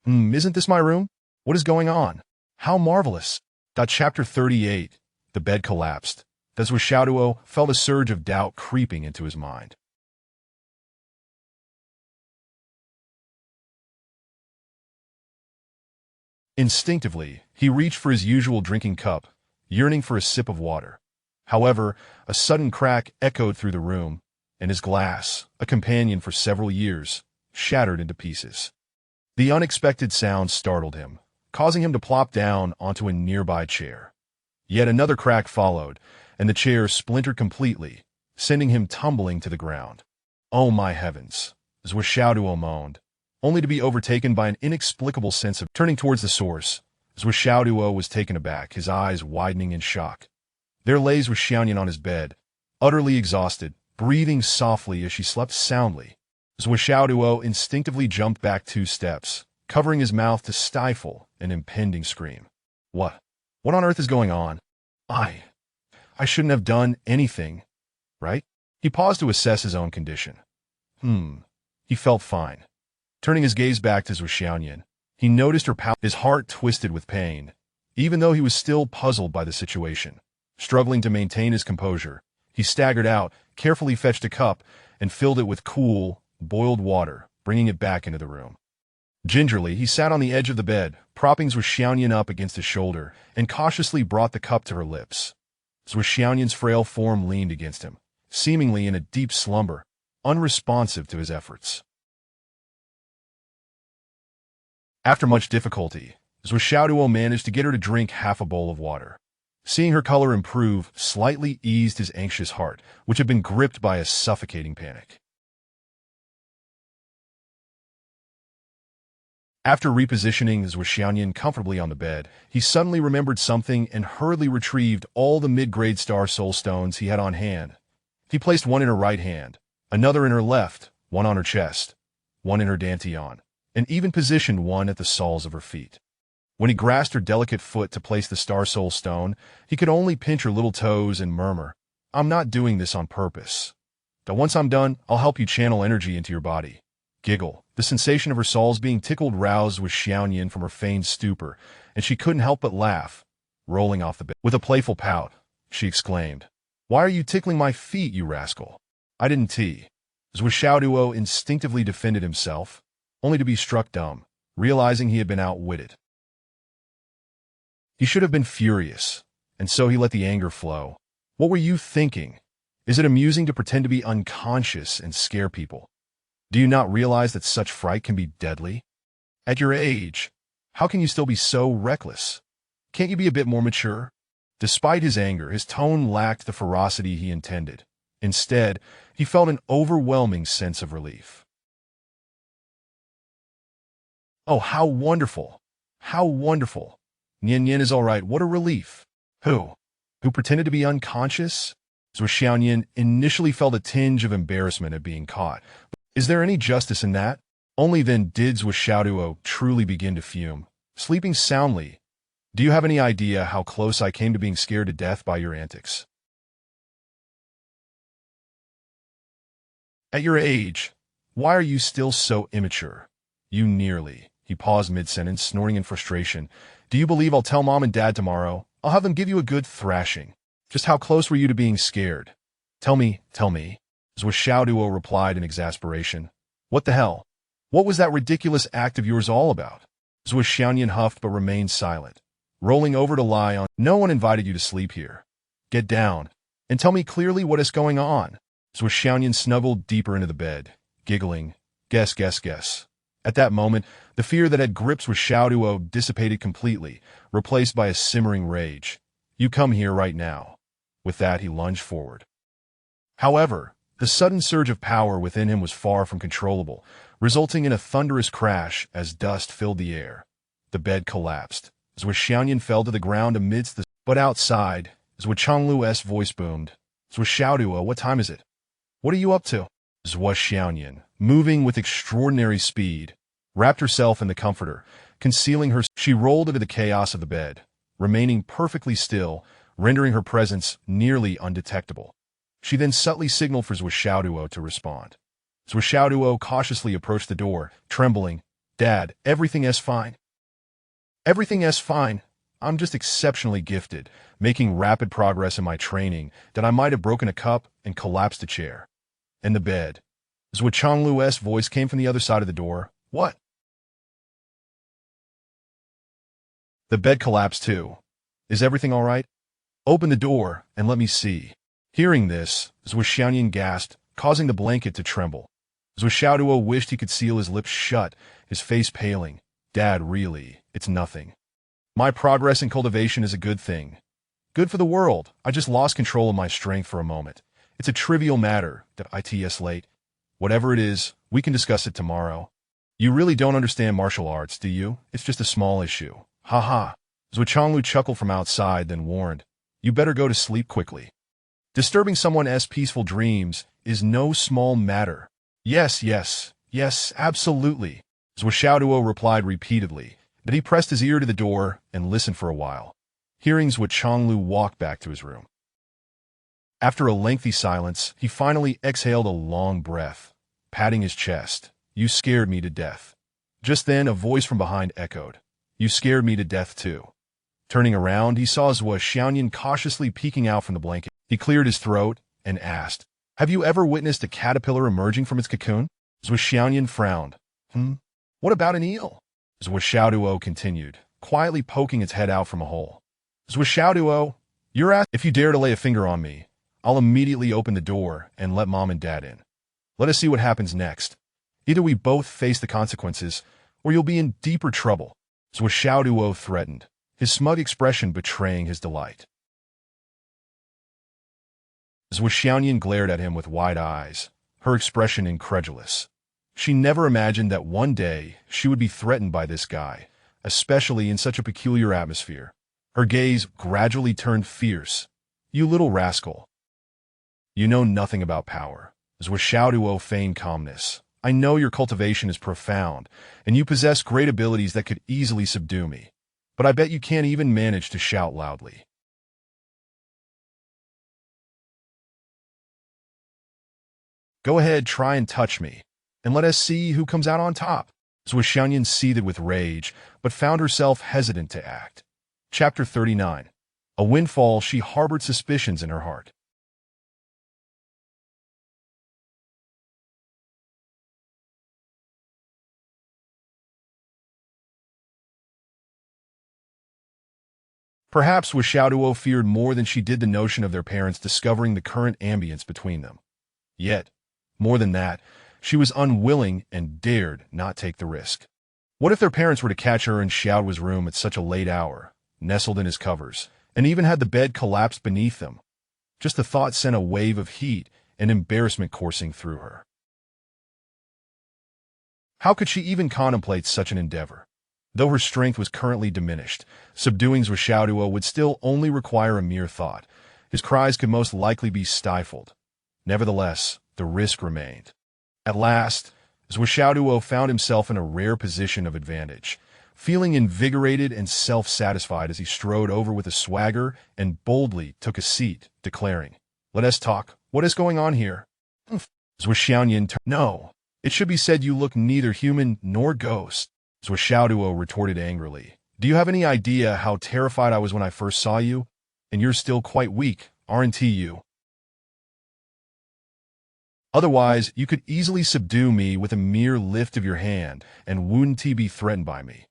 Isn't this my room? What is going on? How marvelous! Chapter 38. The bed collapsed. Zuo Xiaoduo felt a surge of doubt creeping into his mind. Instinctively, he reached for his usual drinking cup, yearning for a sip of water. However, a sudden crack echoed through the room, and his glass, a companion for several years, shattered into pieces. The unexpected sound startled him, causing him to plop down onto a nearby chair. Yet another crack followed, and the chair splintered completely, sending him tumbling to the ground. Oh my heavens! Zuo Xiaoduo moaned, only to be overtaken by an inexplicable sense of turning towards the source. Zuo Xiaoduo was taken aback, his eyes widening in shock. There lay Zuo Xiaoduo on his bed, utterly exhausted, breathing softly as she slept soundly. Zuo Xiaoduo instinctively jumped back 2 steps, covering his mouth to stifle an impending scream. What? What on earth is going on? I shouldn't have done anything, right? He paused to assess his own condition. He felt fine. Turning his gaze back to Zuo Xiaoduo, he noticed her his heart twisted with pain, even though he was still puzzled by the situation. Struggling to maintain his composure, he staggered out, carefully fetched a cup, and filled it with cool, boiled water, bringing it back into the room. Gingerly, he sat on the edge of the bed, propping Zuo Xiaoduo up against his shoulder, and cautiously brought the cup to her lips. Zuo Xiaoduo's frail form leaned against him, seemingly in a deep slumber, unresponsive to his efforts. After much difficulty, Zuo Xiaoduo managed to get her to drink half a bowl of water. Seeing her color improve slightly eased his anxious heart, which had been gripped by a suffocating panic. After repositioning Zuo Xiaoduo comfortably on the bed, he suddenly remembered something and hurriedly retrieved all the mid-grade star soul stones he had on hand. He placed one in her right hand, another in her left, one on her chest, one in her dantian, and even positioned one at the soles of her feet. When he grasped her delicate foot to place the star soul stone, he could only pinch her little toes and murmur, I'm not doing this on purpose. But once I'm done, I'll help you channel energy into your body. Giggle. The sensation of her soles being tickled roused Zuo Xiaoduo from her feigned stupor, and she couldn't help but laugh, rolling off the bed. With a playful pout, she exclaimed, Why are you tickling my feet, you rascal? I didn't tee. Zuo Xiaoduo instinctively defended himself, only to be struck dumb, realizing he had been outwitted. He should have been furious, and so he let the anger flow. What were you thinking? Is it amusing to pretend to be unconscious and scare people? Do you not realize that such fright can be deadly? At your age, how can you still be so reckless? Can't you be a bit more mature? Despite his anger, his tone lacked the ferocity he intended. Instead, he felt an overwhelming sense of relief. Oh, how wonderful! How wonderful! Nian Nian is all right. What a relief. Who pretended to be unconscious? Zuo Xiaoduo initially felt a tinge of embarrassment at being caught. Is there any justice in that? Only then did Zuo Xiaoduo truly begin to fume. Sleeping soundly. Do you have any idea how close I came to being scared to death by your antics? At your age, why are you still so immature? You nearly. He paused mid-sentence, snorting in frustration. Do you believe I'll tell Mom and Dad tomorrow? I'll have them give you a good thrashing. Just how close were you to being scared? Tell me. Zuo Xiaoduo replied in exasperation. What the hell? What was that ridiculous act of yours all about? Zuo Xiaoduo huffed but remained silent, rolling over to lie on. No one invited you to sleep here. Get down, and tell me clearly what is going on. Zuo Xiaoduo snuggled deeper into the bed, giggling. Guess, guess, guess. At that moment, the fear that had gripped Zuo Xiaoduo dissipated completely, replaced by a simmering rage. You come here right now. With that, he lunged forward. However, the sudden surge of power within him was far from controllable, resulting in a thunderous crash as dust filled the air. The bed collapsed. Zuo Xiaoduo fell to the ground amidst the... But outside, Zuo Changlu's voice boomed. Zuo Xiaoduo, what time is it? What are you up to? Zuo Xiaoduo, moving with extraordinary speed, wrapped herself in the comforter, concealing her. She rolled into the chaos of the bed, remaining perfectly still, rendering her presence nearly undetectable. She then subtly signaled for Zuo Xiaoduo to respond. Zuo Xiaoduo cautiously approached the door, trembling. Dad, everything is fine. Everything is fine. I'm just exceptionally gifted, making rapid progress in my training that I might have broken a cup and collapsed a chair. In the bed, Zuo Changlu's voice came from the other side of the door. What? The bed collapsed too. Is everything all right? Open the door and let me see. Hearing this, Zuo Xiaoduo gasped, causing the blanket to tremble. Zuo Xiaoduo wished he could seal his lips shut, his face paling. Dad, really, it's nothing. My progress in cultivation is a good thing. Good for the world. I just lost control of my strength for a moment. It's a trivial matter that it's late. Whatever it is, we can discuss it tomorrow. You really don't understand martial arts, do you? It's just a small issue. Ha ha. Zuo Changlu chuckled from outside, then warned. You better go to sleep quickly. Disturbing someone's peaceful dreams is no small matter. Yes, yes, yes, absolutely. Zuo Xiaoduo replied repeatedly, but he pressed his ear to the door and listened for a while. Hearing Zuo Changlu walk back to his room. After a lengthy silence, he finally exhaled a long breath, patting his chest. You scared me to death. Just then, a voice from behind echoed. You scared me to death too. Turning around, he saw Zuo Xiaoduo cautiously peeking out from the blanket. He cleared his throat and asked, Have you ever witnessed a caterpillar emerging from its cocoon? Zuo Xiaoduo frowned. What about an eel? Zuo Xiaoduo continued, quietly poking its head out from a hole. Zuo Xiaoduo, if you dare to lay a finger on me, I'll immediately open the door and let Mom and Dad in. Let us see what happens next. Either we both face the consequences, or you'll be in deeper trouble. Zuo Xiaoduo threatened, his smug expression betraying his delight. Zuo Xiaoduo glared at him with wide eyes, her expression incredulous. She never imagined that one day she would be threatened by this guy, especially in such a peculiar atmosphere. Her gaze gradually turned fierce. You little rascal. You know nothing about power. Zuo Xiaoduo feigned calmness. I know your cultivation is profound, and you possess great abilities that could easily subdue me. But I bet you can't even manage to shout loudly. Go ahead, try and touch me, and let us see who comes out on top. Zuo Xiaoduo seethed with rage, but found herself hesitant to act. Chapter 39. A windfall. She harbored suspicions in her heart. Perhaps Zuo Xiaoduo feared more than she did the notion of their parents discovering the current ambience between them. Yet, more than that, she was unwilling and dared not take the risk. What if their parents were to catch her in Xiaoduo's room at such a late hour, nestled in his covers, and even had the bed collapsed beneath them? Just the thought sent a wave of heat and embarrassment coursing through her. How could she even contemplate such an endeavor? Though her strength was currently diminished, subduing Zuo Xiaoduo would still only require a mere thought. His cries could most likely be stifled. Nevertheless, the risk remained. At last, Zuo Xiaoduo found himself in a rare position of advantage, feeling invigorated and self-satisfied as he strode over with a swagger and boldly took a seat, declaring, Let us talk. What is going on here? Zuo Xiaoduo turned. No, it should be said you look neither human nor ghost. Zuo Xiaoduo retorted angrily. Do you have any idea how terrified I was when I first saw you? And you're still quite weak, aren't you? Otherwise, you could easily subdue me with a mere lift of your hand and wouldn't be threatened by me.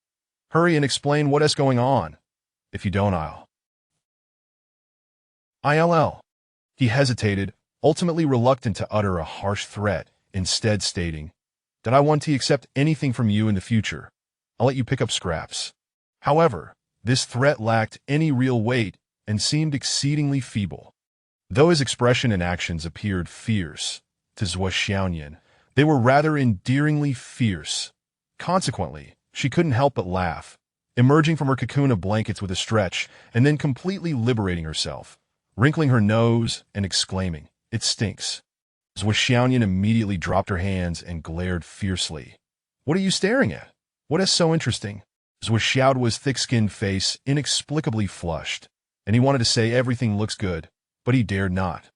Hurry and explain what is going on. If you don't, ILL. He hesitated, ultimately reluctant to utter a harsh threat, instead stating, that I want to accept anything from you in the future. I'll let you pick up scraps. However, this threat lacked any real weight and seemed exceedingly feeble. Though his expression and actions appeared fierce, to Zuo Xiaoduo, they were rather endearingly fierce. Consequently, she couldn't help but laugh, emerging from her cocoon of blankets with a stretch and then completely liberating herself, wrinkling her nose and exclaiming, "It stinks." Zuo Xiaoduo immediately dropped her hands and glared fiercely. "What are you staring at? What is so interesting?" Zuo Xiaoduo's thick-skinned face inexplicably flushed, and he wanted to say everything looks good, but he dared not.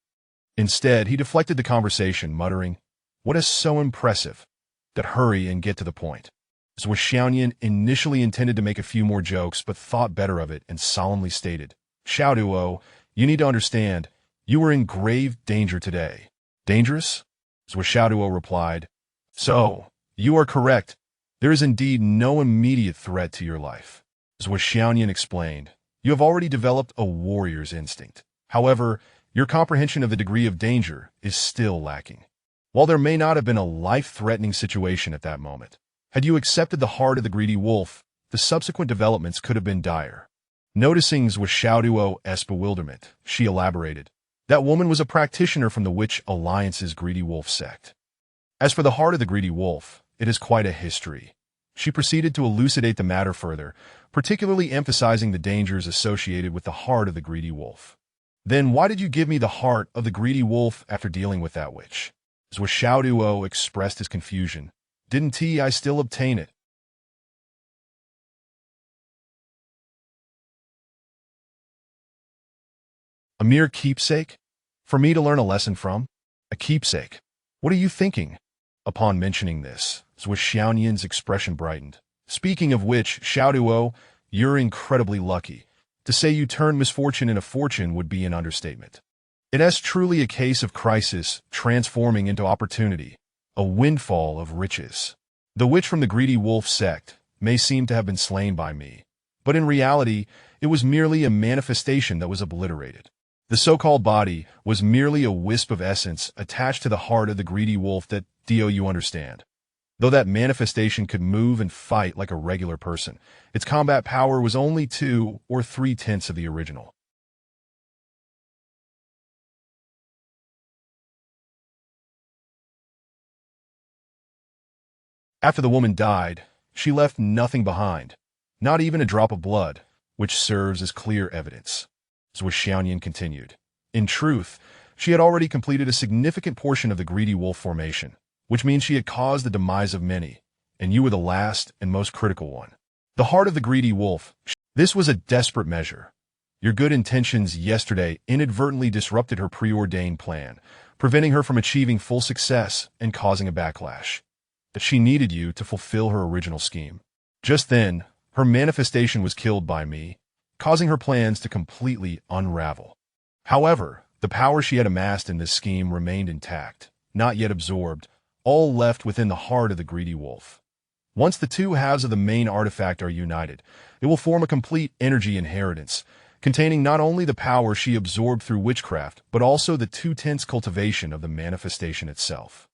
Instead, he deflected the conversation, muttering, "What is so impressive? That hurry and get to the point." Zuo Xiaoduo initially intended to make a few more jokes, but thought better of it and solemnly stated, "Xiaoduo, you need to understand, you are in grave danger today." "Dangerous?" Zuo Xiaoduo replied, "So, you are correct. There is indeed no immediate threat to your life." Zuo Xiaoduo explained, "You have already developed a warrior's instinct. However, your comprehension of the degree of danger is still lacking. While there may not have been a life-threatening situation at that moment, had you accepted the heart of the greedy wolf, the subsequent developments could have been dire." Noticing Zuo Xiaoduo's bewilderment, she elaborated, "That woman was a practitioner from the Witch Alliance's greedy wolf sect. As for the heart of the greedy wolf, it is quite a history." She proceeded to elucidate the matter further, particularly emphasizing the dangers associated with the heart of the greedy wolf. "Then why did you give me the heart of the greedy wolf after dealing with that witch?" Zuo Xiaoduo expressed his confusion. "Didn't I still obtain it?" "A mere keepsake? For me to learn a lesson from? A keepsake? What are you thinking?" Upon mentioning this, Zuo Xiaoduo's expression brightened. "Speaking of which, Xiaoduo, you're incredibly lucky. To say you turned misfortune into fortune would be an understatement. It is truly a case of crisis transforming into opportunity, a windfall of riches. The witch from the greedy wolf sect may seem to have been slain by me, but in reality, it was merely a manifestation that was obliterated. The so-called body was merely a wisp of essence attached to the heart of the greedy wolf that, you understand. Though that manifestation could move and fight like a regular person, its combat power was only 2 or 3/10 of the original. After the woman died, she left nothing behind, not even a drop of blood, which serves as clear evidence. Zuo Xiaoduo continued, "In truth, she had already completed a significant portion of the greedy wolf formation, which means she had caused the demise of many, and you were the last and most critical one. The heart of the greedy wolf. This was a desperate measure. Your good intentions yesterday inadvertently disrupted her preordained plan, preventing her from achieving full success and causing a backlash. That she needed you to fulfill her original scheme. Just then, her manifestation was killed by me, causing her plans to completely unravel. However, the power she had amassed in this scheme remained intact, not yet absorbed, all left within the heart of the greedy wolf. Once the two halves of the main artifact are united, it will form a complete energy inheritance, containing not only the power she absorbed through witchcraft, but also the 2/10 cultivation of the manifestation itself.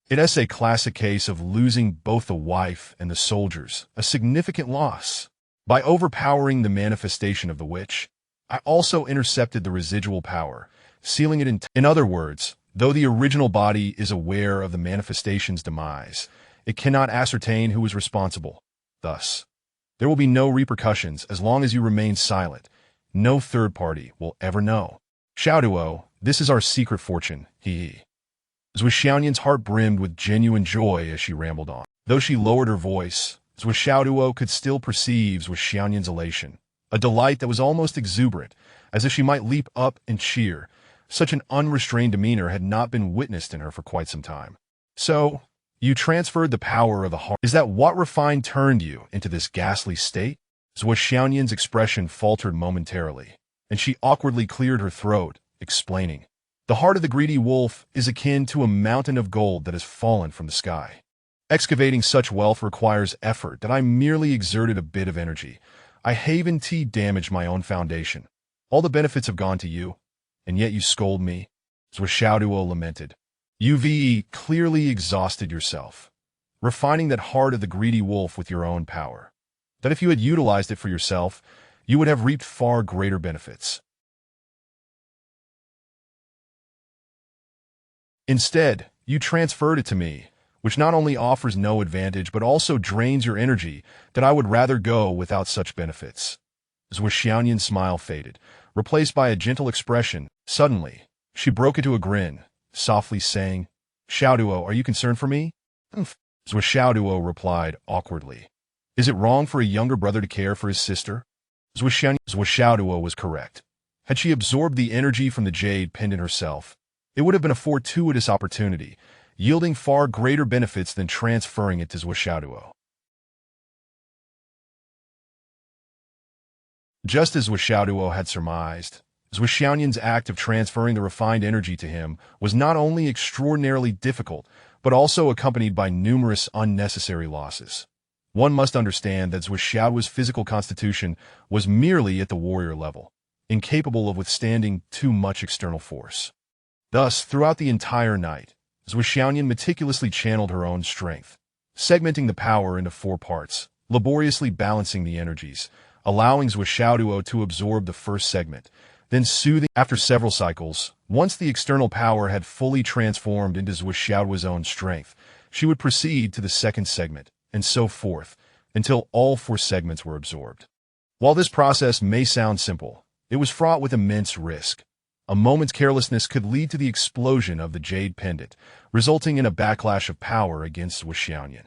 It is a classic case of losing both the wife and the soldiers, a significant loss. By overpowering the manifestation of the witch, I also intercepted the residual power, sealing it in other words, though the original body is aware of the manifestation's demise, it cannot ascertain who is responsible. Thus, there will be no repercussions as long as you remain silent. No third party will ever know. Xiaoduo, this is our secret fortune, he. Zuo Xiaoduo's heart brimmed with genuine joy as she rambled on. Though she lowered her voice, Zuo Xiaoduo could still perceive Zuo Xiaoduo's elation, a delight that was almost exuberant, as if she might leap up and cheer. Such an unrestrained demeanor had not been witnessed in her for quite some time. "So, you transferred the power of the heart. Is that what refined turned you into this ghastly state?" Zuo Xiaoduo's expression faltered momentarily, and she awkwardly cleared her throat, explaining, "The heart of the greedy wolf is akin to a mountain of gold that has fallen from the sky. Excavating such wealth requires effort that I merely exerted a bit of energy. I haven't damaged my own foundation. All the benefits have gone to you, and yet you scold me. Zuo Xiaoduo lamented. You've clearly exhausted yourself, refining that heart of the greedy wolf with your own power. That if you had utilized it for yourself, you would have reaped far greater benefits. Instead, you transferred it to me, which not only offers no advantage but also drains your energy, that I would rather go without such benefits. Zuo Xiaoduo's smile faded, replaced by a gentle expression. Suddenly, she broke into a grin, softly saying, Xiaoduo, are you concerned for me? Zuo Xiaoduo replied awkwardly. Is it wrong for a younger brother to care for his sister? Zuo Xiaoduo was correct. Had she absorbed the energy from the jade pendant herself, it would have been a fortuitous opportunity, yielding far greater benefits than transferring it to Zuo Xiaoduo. Just as Zuo Xiaoduo had surmised, Zuo Xiaoduo's act of transferring the refined energy to him was not only extraordinarily difficult, but also accompanied by numerous unnecessary losses. One must understand that Zuo Xiaoduo's physical constitution was merely at the warrior level, incapable of withstanding too much external force. Thus, throughout the entire night, Zuo Xiaoduo meticulously channeled her own strength, segmenting the power into 4 parts, laboriously balancing the energies, allowing Zuo Xiaoduo to absorb the first segment, then soothing. After several cycles, once the external power had fully transformed into Zuo Xiaoduo's own strength, she would proceed to the second segment, and so forth, until all 4 segments were absorbed. While this process may sound simple, it was fraught with immense risk. A moment's carelessness could lead to the explosion of the jade pendant, resulting in a backlash of power against Zuo Xiaoduo.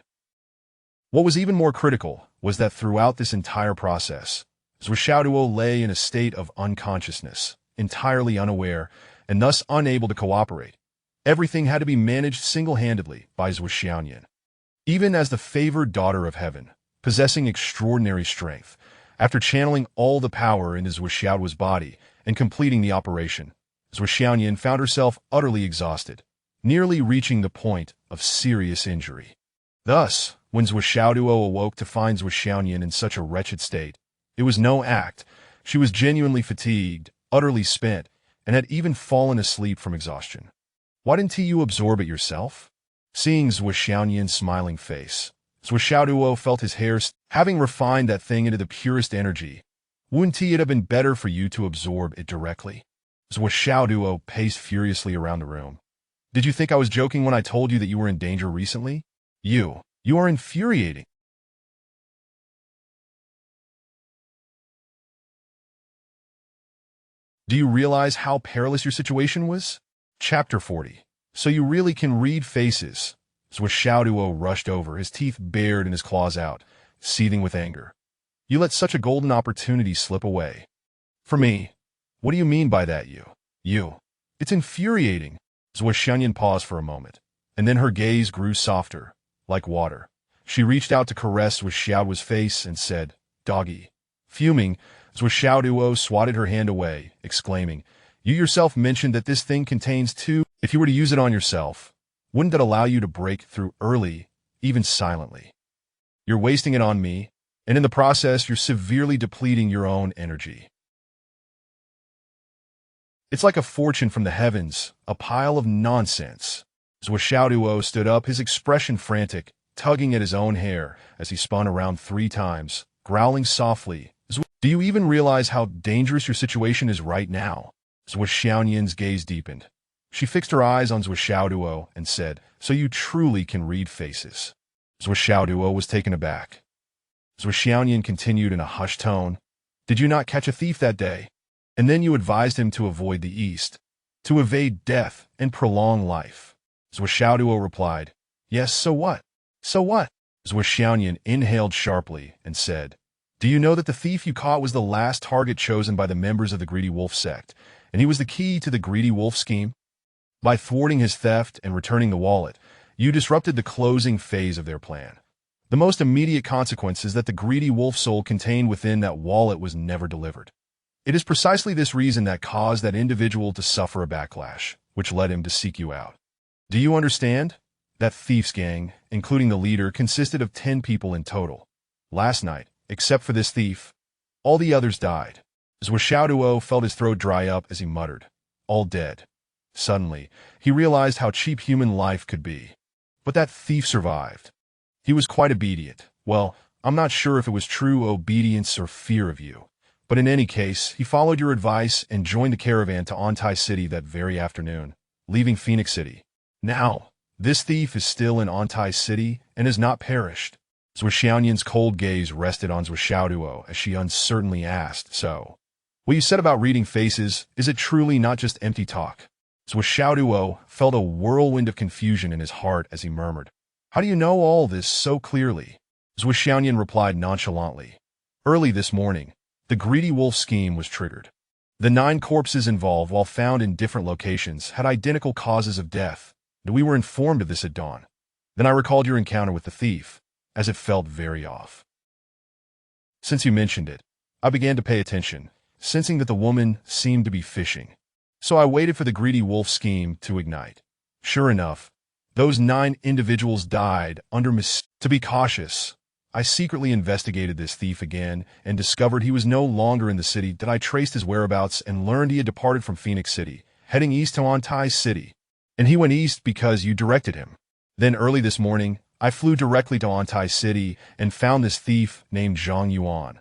What was even more critical was that throughout this entire process, Zuo Xiaoduo lay in a state of unconsciousness, entirely unaware, and thus unable to cooperate. Everything had to be managed single-handedly by Zuo Xiaoduo. Even as the favored daughter of heaven, possessing extraordinary strength, after channeling all the power into Zuo Xiaoduo's body and completing the operation, Zuo Xiaoduo found herself utterly exhausted, nearly reaching the point of serious injury. Thus, when Zuo Xiaoduo awoke to find Zuo Xiaoduo in such a wretched state, it was no act. She was genuinely fatigued, utterly spent, and had even fallen asleep from exhaustion. Why didn't you absorb it yourself? Seeing Zuo Xiaoduo's smiling face, Zuo Xiaoduo felt his hair. Having refined that thing into the purest energy, wouldn't it have been better for you to absorb it directly? Zuo Xiaoduo paced furiously around the room. Did you think I was joking when I told you that you were in danger recently? You are infuriating. Do you realize how perilous your situation was? Chapter 40. So you really can read faces. Zuo Xiaoduo rushed over, his teeth bared and his claws out, seething with anger. You let such a golden opportunity slip away. For me? What do you mean by that, you? It's infuriating. Zuo Xiaoduo paused for a moment, and then her gaze grew softer, like water. She reached out to caress Zuo Xiaoduo's face and said, Doggy. Fuming, Zuo Xiaoduo swatted her hand away, exclaiming, You yourself mentioned that this thing contains 2. If you were to use it on yourself, wouldn't that allow you to break through early, even silently? You're wasting it on me, and in the process you're severely depleting your own energy. It's like a fortune from the heavens, a pile of nonsense. Zuo Xiaoduo stood up, his expression frantic, tugging at his own hair as he spun around 3 times, growling softly. Do you even realize how dangerous your situation is right now? Zuo Xiaoduo's gaze deepened. She fixed her eyes on Zuo Xiaoduo and said, So you truly can read faces. Zuo Xiaoduo was taken aback. Zuo Xiaoduo continued in a hushed tone, Did you not catch a thief that day? And then you advised him to avoid the east, to evade death and prolong life. Zuo Xiaoduo replied, Yes, so what? So what? Zuo Xiaoduo inhaled sharply and said, Do you know that the thief you caught was the last target chosen by the members of the Greedy Wolf sect, and he was the key to the Greedy Wolf scheme? By thwarting his theft and returning the wallet, you disrupted the closing phase of their plan. The most immediate consequence is that the Greedy Wolf soul contained within that wallet was never delivered. It is precisely this reason that caused that individual to suffer a backlash, which led him to seek you out. Do you understand? That thief's gang, including the leader, consisted of 10 people in total. Last night, except for this thief, all the others died. Zuo Xiaoduo felt his throat dry up as he muttered, all dead. Suddenly, he realized how cheap human life could be. But that thief survived. He was quite obedient. Well, I'm not sure if it was true obedience or fear of you. But in any case, he followed your advice and joined the caravan to Antai City that very afternoon, leaving Phoenix City. Now, this thief is still in Antai City and has not perished. Zuo Xiaoyan's cold gaze rested on Zuo Xiaoduo as she uncertainly asked, so, what you said about reading faces, is it truly not just empty talk? Zuo Xiaoduo felt a whirlwind of confusion in his heart as he murmured, how do you know all this so clearly? Zuo Xiaoyan replied nonchalantly, early this morning, the greedy wolf scheme was triggered. The 9 corpses involved, while found in different locations, had identical causes of death, and we were informed of this at dawn. Then I recalled your encounter with the thief, as it felt very off. Since you mentioned it, I began to pay attention, sensing that the woman seemed to be fishing. So I waited for the greedy wolf scheme to ignite. Sure enough, those 9 individuals died under To be cautious, I secretly investigated this thief again and discovered he was no longer in the city. That I traced his whereabouts and learned he had departed from Phoenix City, heading east to Antai City. And he went east because you directed him. Then early this morning, I flew directly to Antai City and found this thief named Zhang Yuan,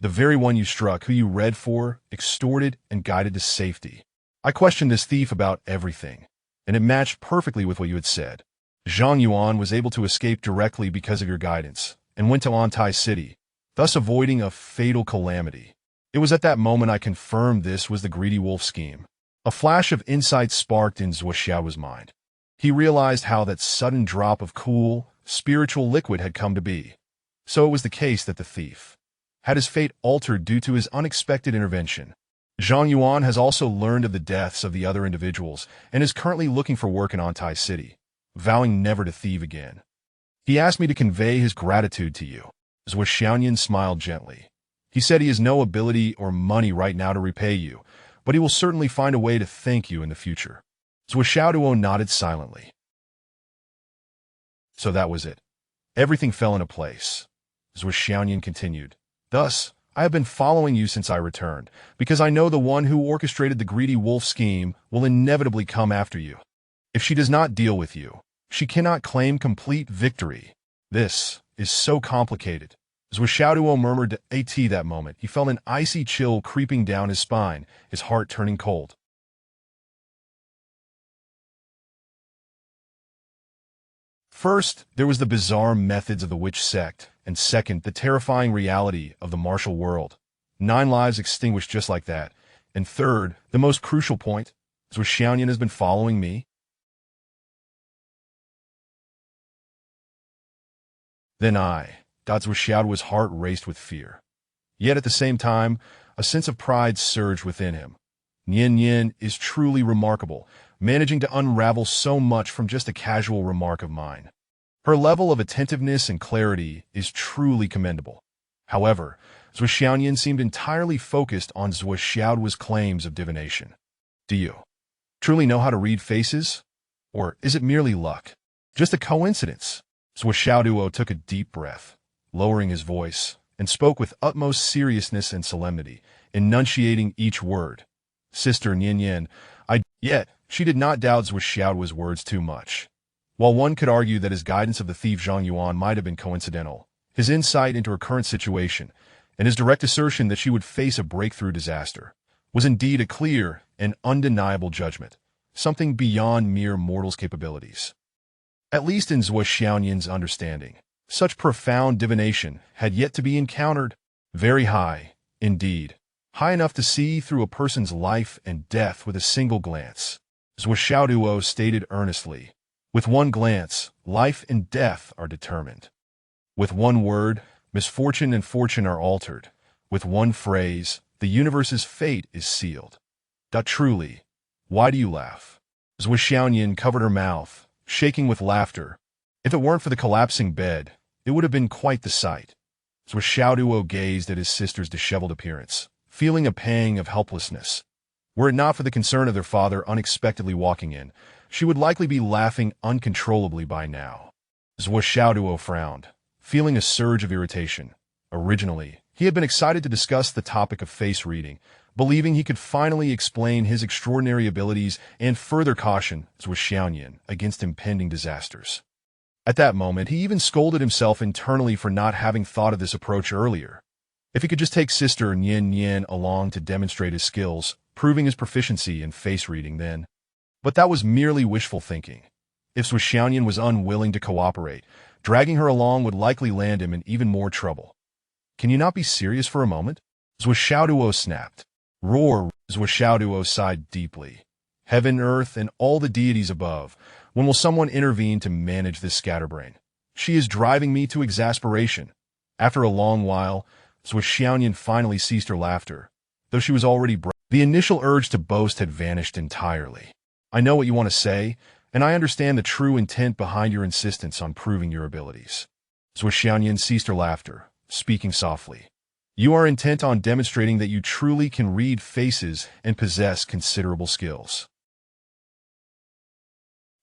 the very one you struck, who you read for, extorted, and guided to safety. I questioned this thief about everything, and it matched perfectly with what you had said. Zhang Yuan was able to escape directly because of your guidance, and went to Antai City, thus avoiding a fatal calamity. It was at that moment I confirmed this was the greedy wolf scheme. A flash of insight sparked in Zuo Xiaoduo's mind. He realized how that sudden drop of cool, spiritual liquid had come to be. So it was the case that the thief had his fate altered due to his unexpected intervention. Zhang Yuan has also learned of the deaths of the other individuals and is currently looking for work in Antai City, vowing never to thieve again. He asked me to convey his gratitude to you. Zuo Xiaoyan smiled gently. He said he has no ability or money right now to repay you, but he will certainly find a way to thank you in the future. Zuo Xiaoduo nodded silently. So that was it. Everything fell into place. Zuo Xiaoyan continued. Thus, I have been following you since I returned, because I know the one who orchestrated the greedy wolf scheme will inevitably come after you. If she does not deal with you, she cannot claim complete victory. This is so complicated. Zuo Xiaoduo murmured to At that moment. He felt an icy chill creeping down his spine, his heart turning cold. First, there was the bizarre methods of the witch sect, and second, the terrifying reality of the martial world. 9 lives extinguished just like that. And third, the most crucial point, Zuo Xiaoyan has been following me. Then Zuo Xiaoduo's heart raced with fear. Yet at the same time, a sense of pride surged within him. Nian is truly remarkable, managing to unravel so much from just a casual remark of mine. Her level of attentiveness and clarity is truly commendable. However, Zuo Xiaoyan seemed entirely focused on Zuo Xiaoduo's claims of divination. Do you truly know how to read faces? Or is it merely luck? Just a coincidence? Zuo Xiaoduo took a deep breath, lowering his voice, and spoke with utmost seriousness and solemnity, enunciating each word. Sister Nian, Yet, she did not doubt Zuo Xiaoduo's words too much. While one could argue that his guidance of the thief Zhang Yuan might have been coincidental, his insight into her current situation, and his direct assertion that she would face a breakthrough disaster, was indeed a clear and undeniable judgment, something beyond mere mortals' capabilities. At least in Zuo Xiaoyan's understanding, such profound divination had yet to be encountered. Very high, indeed, high enough to see through a person's life and death with a single glance. Zuo Xiaoduo stated earnestly, with one glance, life and death are determined. With one word, misfortune and fortune are altered. With one phrase, the universe's fate is sealed. Truly, why do you laugh? Zuo Xiaoyan covered her mouth, shaking with laughter. If it weren't for the collapsing bed, it would have been quite the sight. Zuo Xiaoduo gazed at his sister's disheveled appearance, feeling a pang of helplessness. Were it not for the concern of their father unexpectedly walking in, she would likely be laughing uncontrollably by now. Zuo Xiaoduo frowned, feeling a surge of irritation. Originally, he had been excited to discuss the topic of face reading, believing he could finally explain his extraordinary abilities and further caution Zuo Xiaoyan against impending disasters. At that moment, he even scolded himself internally for not having thought of this approach earlier. If he could just take Sister Nian along to demonstrate his skills, proving his proficiency in face reading then. But that was merely wishful thinking. If Zuo Xiaoyan was unwilling to cooperate, dragging her along would likely land him in even more trouble. Can you not be serious for a moment? Zuo Xiaoduo snapped. Roar! Zuo Xiaoduo sighed deeply. Heaven, earth, and all the deities above. When will someone intervene to manage this scatterbrain? She is driving me to exasperation. After a long while, Zuo Xiaoyan finally ceased her laughter. Though she was already the initial urge to boast had vanished entirely. I know what you want to say, and I understand the true intent behind your insistence on proving your abilities. Zuo Xiaoyan ceased her laughter, speaking softly. You are intent on demonstrating that you truly can read faces and possess considerable skills.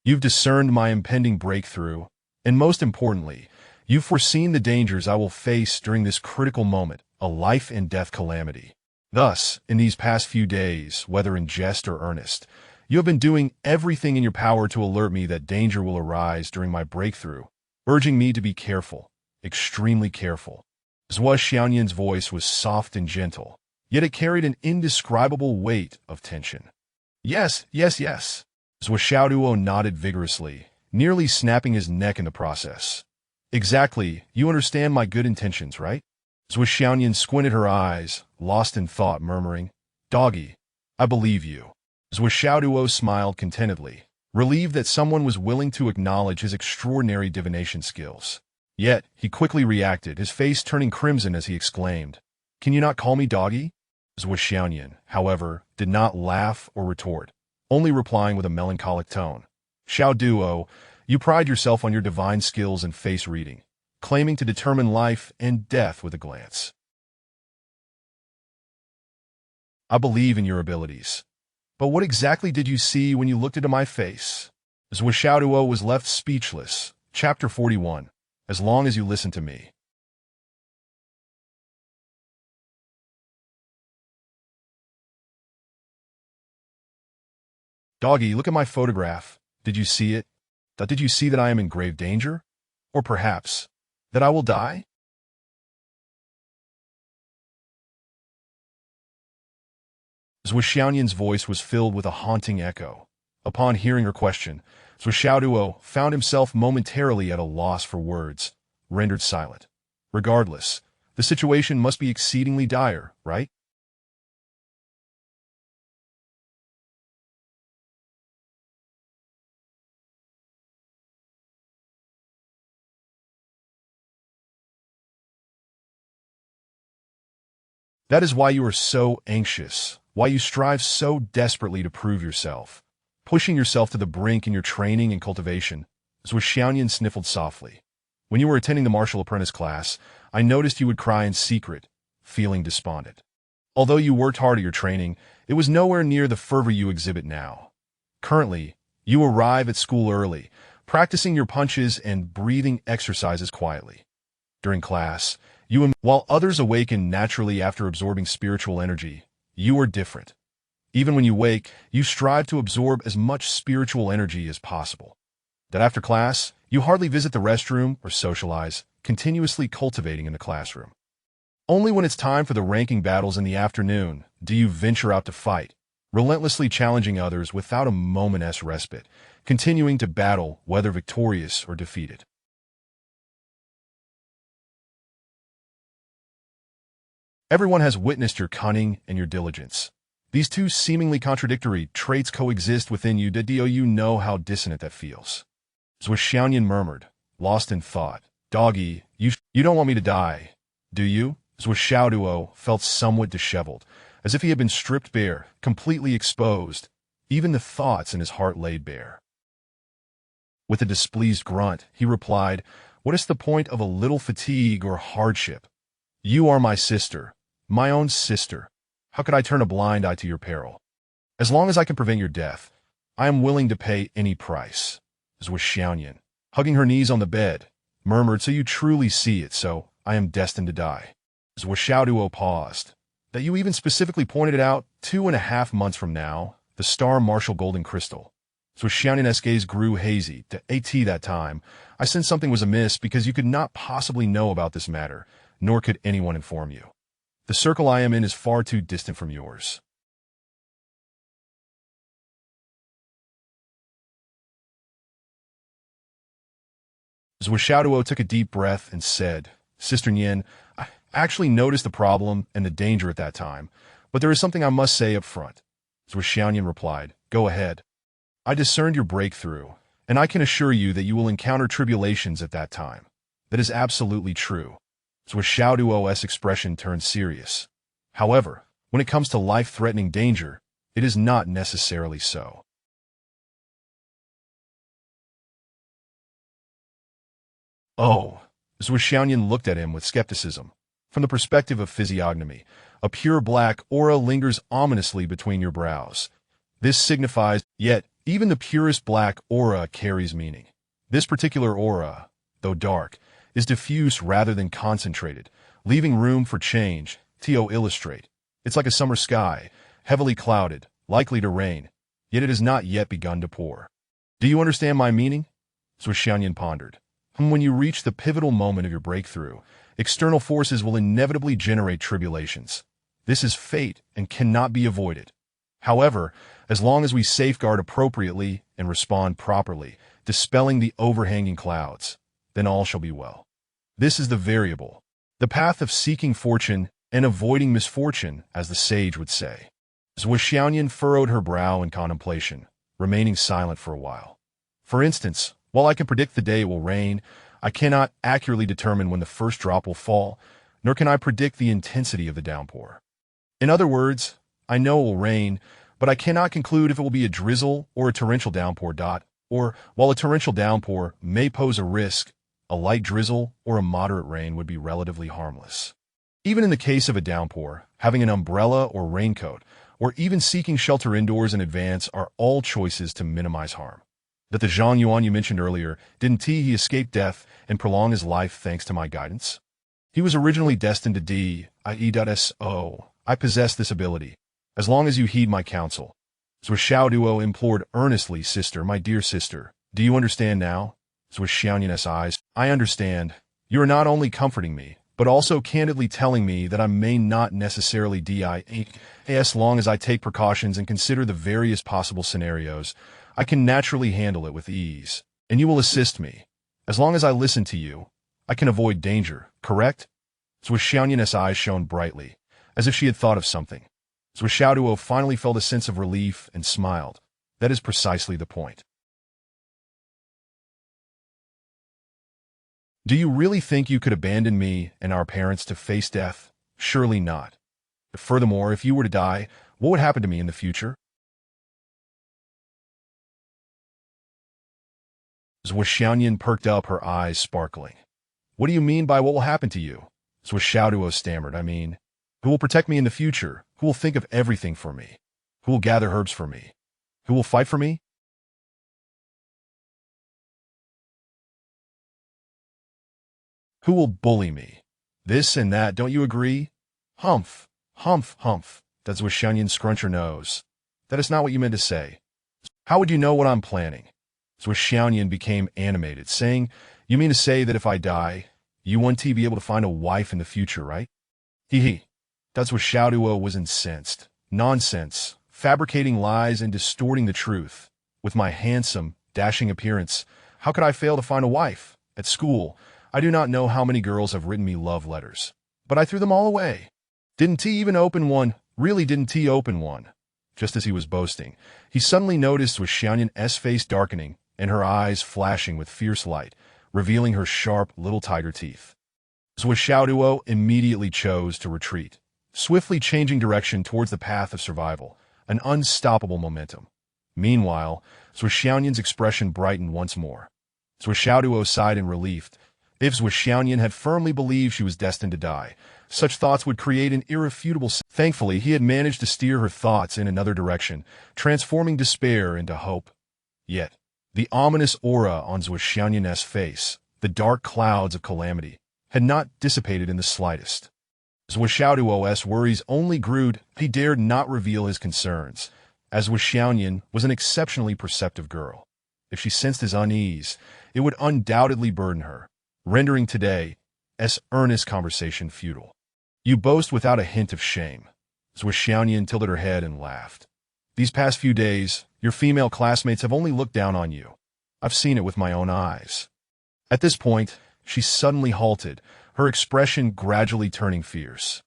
You've discerned my impending breakthrough, and most importantly, you've foreseen the dangers I will face during this critical moment, a life and death calamity. Thus, in these past few days, whether in jest or earnest, you have been doing everything in your power to alert me that danger will arise during my breakthrough, urging me to be careful, extremely careful. Zuo Xiaoyan's voice was soft and gentle, yet it carried an indescribable weight of tension. Yes. Zuo Xiaoduo nodded vigorously, nearly snapping his neck in the process. Exactly, you understand my good intentions, right? Zuo Xiaoyan squinted her eyes, lost in thought, murmuring, Doggy, I believe you. Zuo Xiaoduo smiled contentedly, relieved that someone was willing to acknowledge his extraordinary divination skills. Yet, he quickly reacted, his face turning crimson as he exclaimed, Can you not call me Doggy? Zuo Xiaoyan, however, did not laugh or retort, only replying with a melancholic tone. Xiaoduo, you pride yourself on your divine skills in face reading, claiming to determine life and death with a glance. I believe in your abilities. But what exactly did you see when you looked into my face? Zuo Xiaoduo was left speechless. Chapter 41. As long as you listen to me. Doggy, look at my photograph. Did you see it? Did you see that I am in grave danger? Or perhaps, that I will die? Zuo Xiaoyan's voice was filled with a haunting echo. Upon hearing her question, Zuo Xiaoduo found himself momentarily at a loss for words, rendered silent. Regardless, the situation must be exceedingly dire, right? That is why you are so anxious, why you strive so desperately to prove yourself, pushing yourself to the brink in your training and cultivation. Zuo Xiaoyan sniffled softly. When you were attending the martial apprentice class, I noticed you would cry in secret, feeling despondent. Although you worked hard at your training, it was nowhere near the fervor you exhibit now. Currently, you arrive at school early, practicing your punches and breathing exercises quietly. During class, while others awaken naturally after absorbing spiritual energy, you are different. Even when you wake, you strive to absorb as much spiritual energy as possible. That after class, you hardly visit the restroom or socialize, continuously cultivating in the classroom. Only when it's time for the ranking battles in the afternoon do you venture out to fight, relentlessly challenging others without a moment's respite, continuing to battle whether victorious or defeated. Everyone has witnessed your cunning and your diligence. These two seemingly contradictory traits coexist within you. Do you know how dissonant that feels? Zuo Xiaoyan murmured, lost in thought. Doggy, you don't want me to die, do you? Zuo Xiaoduo felt somewhat disheveled, as if he had been stripped bare, completely exposed, even the thoughts in his heart laid bare. With a displeased grunt, he replied, What is the point of a little fatigue or hardship? You are my sister, my own sister. How could I turn a blind eye to your peril? As long as I can prevent your death, I am willing to pay any price. Zuo Xiaoduo, hugging her knees on the bed, murmured, so you truly see it, so I am destined to die. Zuo Xiaoduo paused. That you even specifically pointed it out 2.5 months from now, the star Marshall Golden Crystal. Zuo Xiaoduo's gaze grew hazy. To AT that time, I sensed something was amiss because you could not possibly know about this matter, nor could anyone inform you. The circle I am in is far too distant from yours. Zuo Xiaoduo took a deep breath and said, Sister Nian, I actually noticed the problem and the danger at that time, but there is something I must say up front. Zuo Xiaoduo replied, Go ahead. I discerned your breakthrough, and I can assure you that you will encounter tribulations at that time. That is absolutely true. Zuo Xiaoduo's expression turned serious. However, when it comes to life-threatening danger, it is not necessarily so. Oh, Zuo Xiaoduo looked at him with skepticism. From the perspective of physiognomy, a pure black aura lingers ominously between your brows. This signifies, yet, even the purest black aura carries meaning. This particular aura, though dark, is diffuse rather than concentrated, leaving room for change. To illustrate, it's like a summer sky, heavily clouded, likely to rain, yet it has not yet begun to pour. Do you understand my meaning? Zuo Xiaoduo pondered. When you reach the pivotal moment of your breakthrough, external forces will inevitably generate tribulations. This is fate and cannot be avoided. However, as long as we safeguard appropriately and respond properly, dispelling the overhanging clouds, then all shall be well. This is the variable, the path of seeking fortune and avoiding misfortune, as the sage would say. Zuo Xiaoduo furrowed her brow in contemplation, remaining silent for a while. For instance, while I can predict the day it will rain, I cannot accurately determine when the first drop will fall, nor can I predict the intensity of the downpour. In other words, I know it will rain, but I cannot conclude if it will be a drizzle or a torrential downpour. Or, while a torrential downpour may pose a risk, a light drizzle or a moderate rain would be relatively harmless. Even in the case of a downpour, having an umbrella or raincoat, or even seeking shelter indoors in advance are all choices to minimize harm. That the Zhang Yuan you mentioned earlier, didn't he escape death and prolong his life thanks to my guidance? He was originally destined to die. I possess this ability, as long as you heed my counsel. Zuo Xiaoduo implored earnestly, Sister, my dear sister, do you understand now? Zuo Xiaoduo's eyes, I understand. You are not only comforting me, but also candidly telling me that I may not necessarily die. As long as I take precautions and consider the various possible scenarios, I can naturally handle it with ease, and you will assist me. As long as I listen to you, I can avoid danger, correct? Zuo Xiaoduo's eyes shone brightly, as if she had thought of something. Zuo Xiaoduo finally felt a sense of relief and smiled. That is precisely the point. Do you really think you could abandon me and our parents to face death? Surely not. Furthermore, if you were to die, what would happen to me in the future? Zuo Xiaoduo perked up, her eyes sparkling. What do you mean by what will happen to you? Zuo Xiaoduo stammered. I mean, who will protect me in the future? Who will think of everything for me? Who will gather herbs for me? Who will fight for me? Who will bully me? This and that, don't you agree? Humph, humph, humph. That's Zuo Xiaoduo scrunched her nose. That is not what you meant to say. How would you know what I'm planning? Zuo Xiaoduo became animated, saying, You mean to say that if I die, you want to be able to find a wife in the future, right? Hee. That's Zuo Xiaoduo was incensed. Nonsense, fabricating lies and distorting the truth. With my handsome, dashing appearance, how could I fail to find a wife? At school, I do not know how many girls have written me love letters, but I threw them all away. Didn't he even open one? Really, didn't he open one? Just as he was boasting, he suddenly noticed Zuo Xiaoduo's face darkening and her eyes flashing with fierce light, revealing her sharp little tiger teeth. Zuo Xiaoduo immediately chose to retreat, swiftly changing direction towards the path of survival, an unstoppable momentum. Meanwhile, Zuo Xiaoduo's expression brightened once more. Zuo Xiaoduo sighed in relief. If Zuo Xiaoduo had firmly believed she was destined to die, Such thoughts would create an irrefutable. Thankfully, he had managed to steer her thoughts in another direction, transforming despair into hope. Yet, the ominous aura on Zuo Xiaoduo's face, the dark clouds of calamity, had not dissipated in the slightest. Zuo Xiaoduo's worries only grew. He dared not reveal his concerns, as Zuo Xiaoduo was an exceptionally perceptive girl. If she sensed his unease, it would undoubtedly burden her, rendering today's earnest conversation futile. You boast without a hint of shame. Zuo Xiaoduo tilted her head and laughed. These past few days, your female classmates have only looked down on you. I've seen it with my own eyes. At this point, she suddenly halted, her expression gradually turning fierce.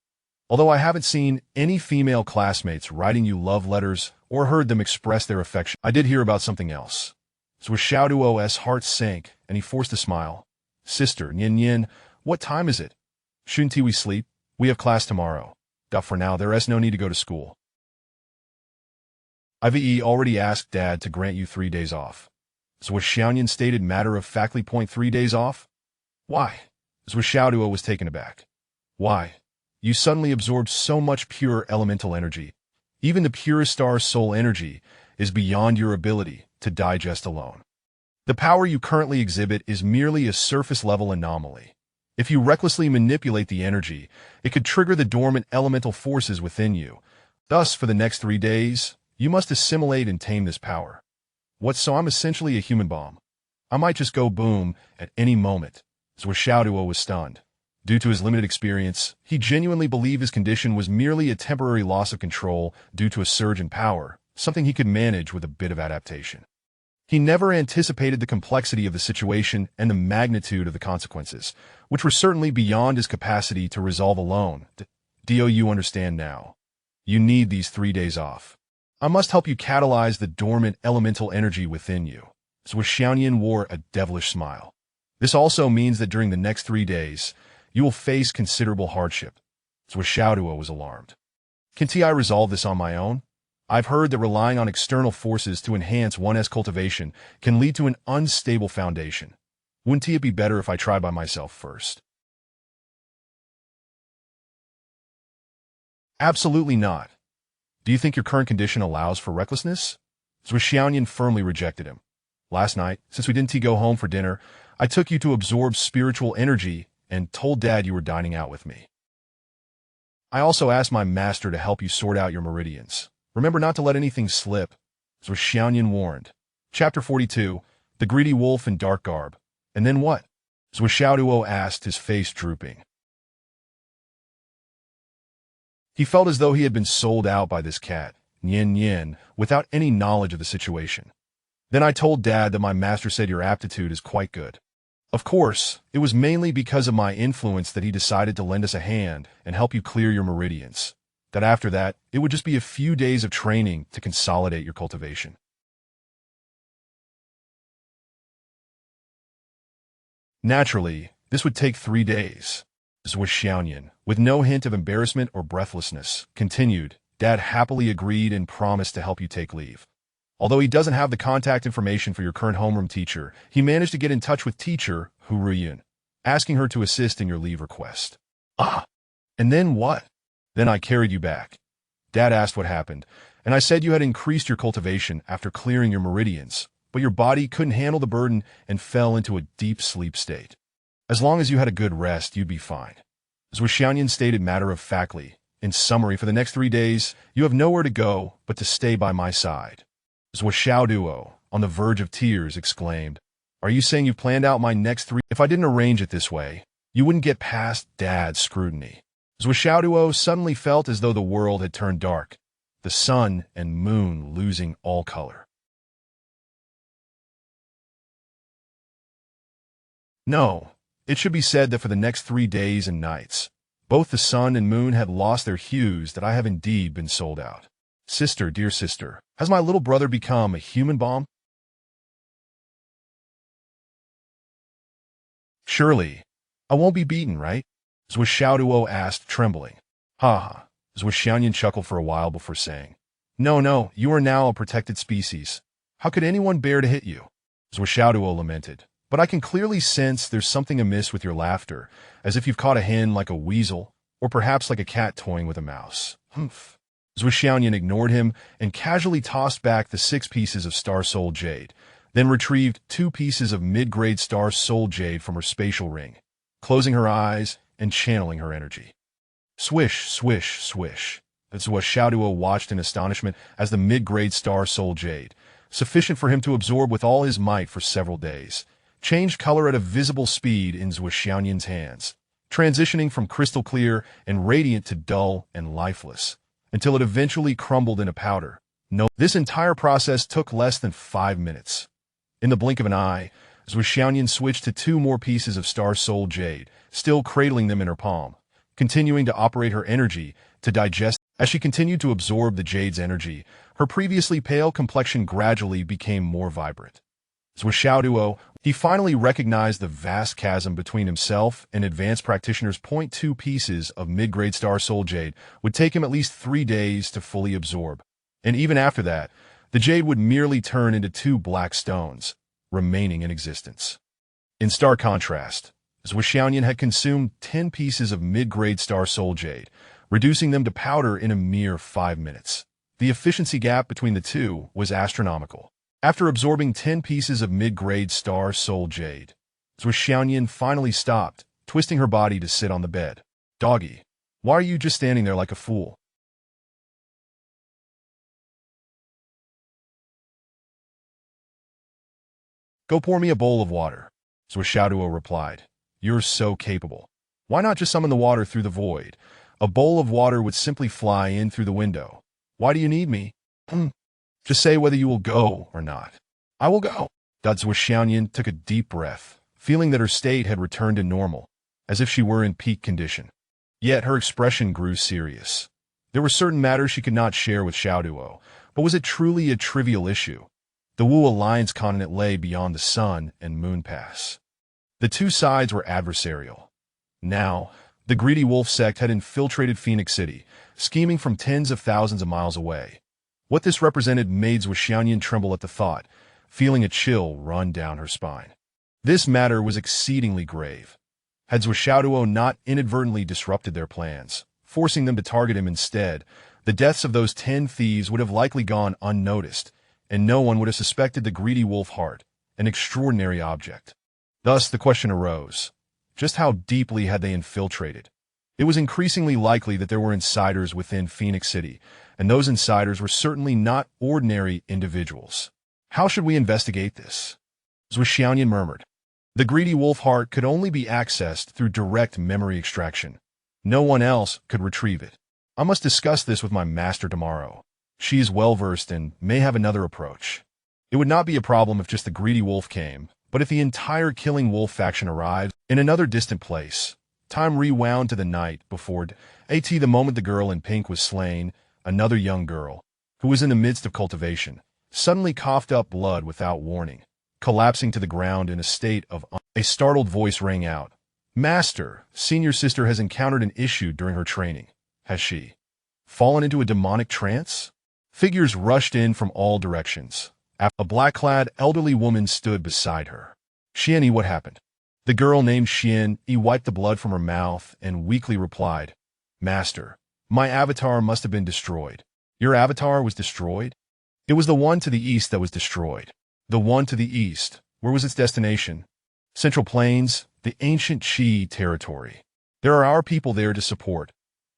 Although I haven't seen any female classmates writing you love letters or heard them express their affection, I did hear about something else. Zuo Xiaoduo's heart sank, and he forced a smile. Sister, Yin, what time is it? Shouldn't we sleep? We have class tomorrow. For now, there's no need to go to school. I've already asked Dad to grant you 3 days off. Zuo Xiaoduo stated matter-of-factly. 3 days off? Why? Zuo Xiaoduo was taken aback. Why? You suddenly absorbed so much pure elemental energy. Even the purest star's soul energy is beyond your ability to digest alone. The power you currently exhibit is merely a surface-level anomaly. If you recklessly manipulate the energy, it could trigger the dormant elemental forces within you. Thus, for the next 3 days, you must assimilate and tame this power. What, so I'm essentially a human bomb? I might just go boom at any moment. Zuo Xiaoduo was stunned. Due to his limited experience, he genuinely believed his condition was merely a temporary loss of control due to a surge in power, something he could manage with a bit of adaptation. He never anticipated the complexity of the situation and the magnitude of the consequences, which were certainly beyond his capacity to resolve alone. Do you understand now? You need these 3 days off. I must help you catalyze the dormant elemental energy within you. Zuo Xiaoduo wore a devilish smile. This also means that during the next 3 days, you will face considerable hardship. Zuo Xiaoduo was alarmed. Can't I resolve this on my own? I've heard that relying on external forces to enhance one's cultivation can lead to an unstable foundation. Wouldn't it be better if I tried by myself first? Absolutely not. Do you think your current condition allows for recklessness? Zuo Xiaoduo firmly rejected him. Last night, since we didn't go home for dinner, I took you to absorb spiritual energy and told Dad you were dining out with me. I also asked my master to help you sort out your meridians. Remember not to let anything slip, Zuo Xiaoduo warned. Chapter 42, The Greedy Wolf in Dark Garb. And then what? Zuo Xiaoduo asked, his face drooping. He felt as though he had been sold out by this cat, Yin, without any knowledge of the situation. Then I told Dad that my master said your aptitude is quite good. Of course, it was mainly because of my influence that he decided to lend us a hand and help you clear your meridians. That after that, it would just be a few days of training to consolidate your cultivation. Naturally, this would take 3 days. Zuo Xiaoduo, with no hint of embarrassment or breathlessness, continued. Dad happily agreed and promised to help you take leave. Although he doesn't have the contact information for your current homeroom teacher, he managed to get in touch with teacher Hu Ruyun, asking her to assist in your leave request. And then what? Then I carried you back. Dad asked what happened, and I said you had increased your cultivation after clearing your meridians, but your body couldn't handle the burden and fell into a deep sleep state. As long as you had a good rest, you'd be fine. Zuo Xiaoduo stated matter-of-factly. In summary, for the next 3 days, you have nowhere to go but to stay by my side. Zuo Xiaoduo, on the verge of tears, exclaimed, Are you saying you've planned out my next 3? If I didn't arrange it this way, you wouldn't get past Dad's scrutiny. Zuo Xiaoduo suddenly felt as though the world had turned dark, the sun and moon losing all color. No, it should be said that for the next 3 days and nights, both the sun and moon had lost their hues, that I have indeed been sold out. Sister, dear sister, has my little brother become a human bomb? Surely, I won't be beaten, right? Zuo Xiaoduo asked, trembling. Ha. Zuo Xiaoduo chuckled for a while before saying, No, you are now a protected species. How could anyone bear to hit you? Zuo Xiaoduo lamented. But I can clearly sense there's something amiss with your laughter, as if you've caught a hen like a weasel. or perhaps like a cat toying with a mouse. Humph. Zuo Xiaoduo ignored him and casually tossed back the 6 pieces of Star Soul Jade, then retrieved 2 pieces of mid-grade Star Soul Jade from her spatial ring, closing her eyes and channeling her energy. Swish, swish, swish. Zuo Xiaoduo watched in astonishment as the mid-grade Star Soul Jade, sufficient for him to absorb with all his might for several days, changed color at a visible speed in Zuo Xiaoduo's hands, transitioning from crystal clear and radiant to dull and lifeless, until it eventually crumbled into powder. This entire process took less than 5 minutes. In the blink of an eye, Zuo Xiaoduo switched to 2 more pieces of Star Soul Jade, still cradling them in her palm, continuing to operate her energy to digest. As she continued to absorb the jade's energy, her previously pale complexion gradually became more vibrant. Zuo Xiaoduo, he finally recognized the vast chasm between himself and advanced practitioner's 0.2 pieces of mid-grade Star Soul Jade would take him at least 3 days to fully absorb. And even after that, the jade would merely turn into 2 black stones, remaining in existence. In stark contrast, Zuo Xiaoduo had consumed 10 pieces of mid-grade Star Soul Jade, reducing them to powder in a mere 5 minutes. The efficiency gap between the two was astronomical. After absorbing 10 pieces of mid-grade Star Soul Jade, Zuo Xiaoduo finally stopped, twisting her body to sit on the bed. Doggy, why are you just standing there like a fool? Go pour me a bowl of water, Zuo Xiaoduo replied. You're so capable. Why not just summon the water through the void? A bowl of water would simply fly in through the window. Why do you need me? Just say whether you will go or not. I will go. Zuo Xiaoduo took a deep breath, feeling that her state had returned to normal, as if she were in peak condition. Yet her expression grew serious. There were certain matters she could not share with Xiaoduo, but was it truly a trivial issue? The Wu Alliance continent lay beyond the Sun and Moon Pass. The two sides were adversarial. Now, the greedy wolf sect had infiltrated Phoenix City, scheming from tens of thousands of miles away. What this represented made Zuo Xiaoduo tremble at the thought, feeling a chill run down her spine. This matter was exceedingly grave. Had Zuo Xiaoduo not inadvertently disrupted their plans, forcing them to target him instead, the deaths of those 10 thieves would have likely gone unnoticed, and no one would have suspected the greedy wolf heart, an extraordinary object. Thus the question arose, just how deeply had they infiltrated? It was increasingly likely that there were insiders within Phoenix City, and those insiders were certainly not ordinary individuals. How should we investigate this? Zuo Xiaoduo murmured. The greedy wolf heart could only be accessed through direct memory extraction. No one else could retrieve it. I must discuss this with my master tomorrow. She is well-versed and may have another approach. It would not be a problem if just the greedy wolf came, but if the entire killing wolf faction arrived in another distant place. Time rewound to the night before the moment the girl in pink was slain, another young girl, who was in the midst of cultivation, suddenly coughed up blood without warning, collapsing to the ground in a state of A startled voice rang out. Master, senior sister has encountered an issue during her training. Has she fallen into a demonic trance? Figures rushed in from all directions. A black-clad elderly woman stood beside her. Xian, what happened? The girl named Xian wiped the blood from her mouth and weakly replied, Master, my avatar must have been destroyed. Your avatar was destroyed? It was the one to the east that was destroyed. The one to the east. Where was its destination? Central Plains, the ancient Qi territory. There are our people there to support.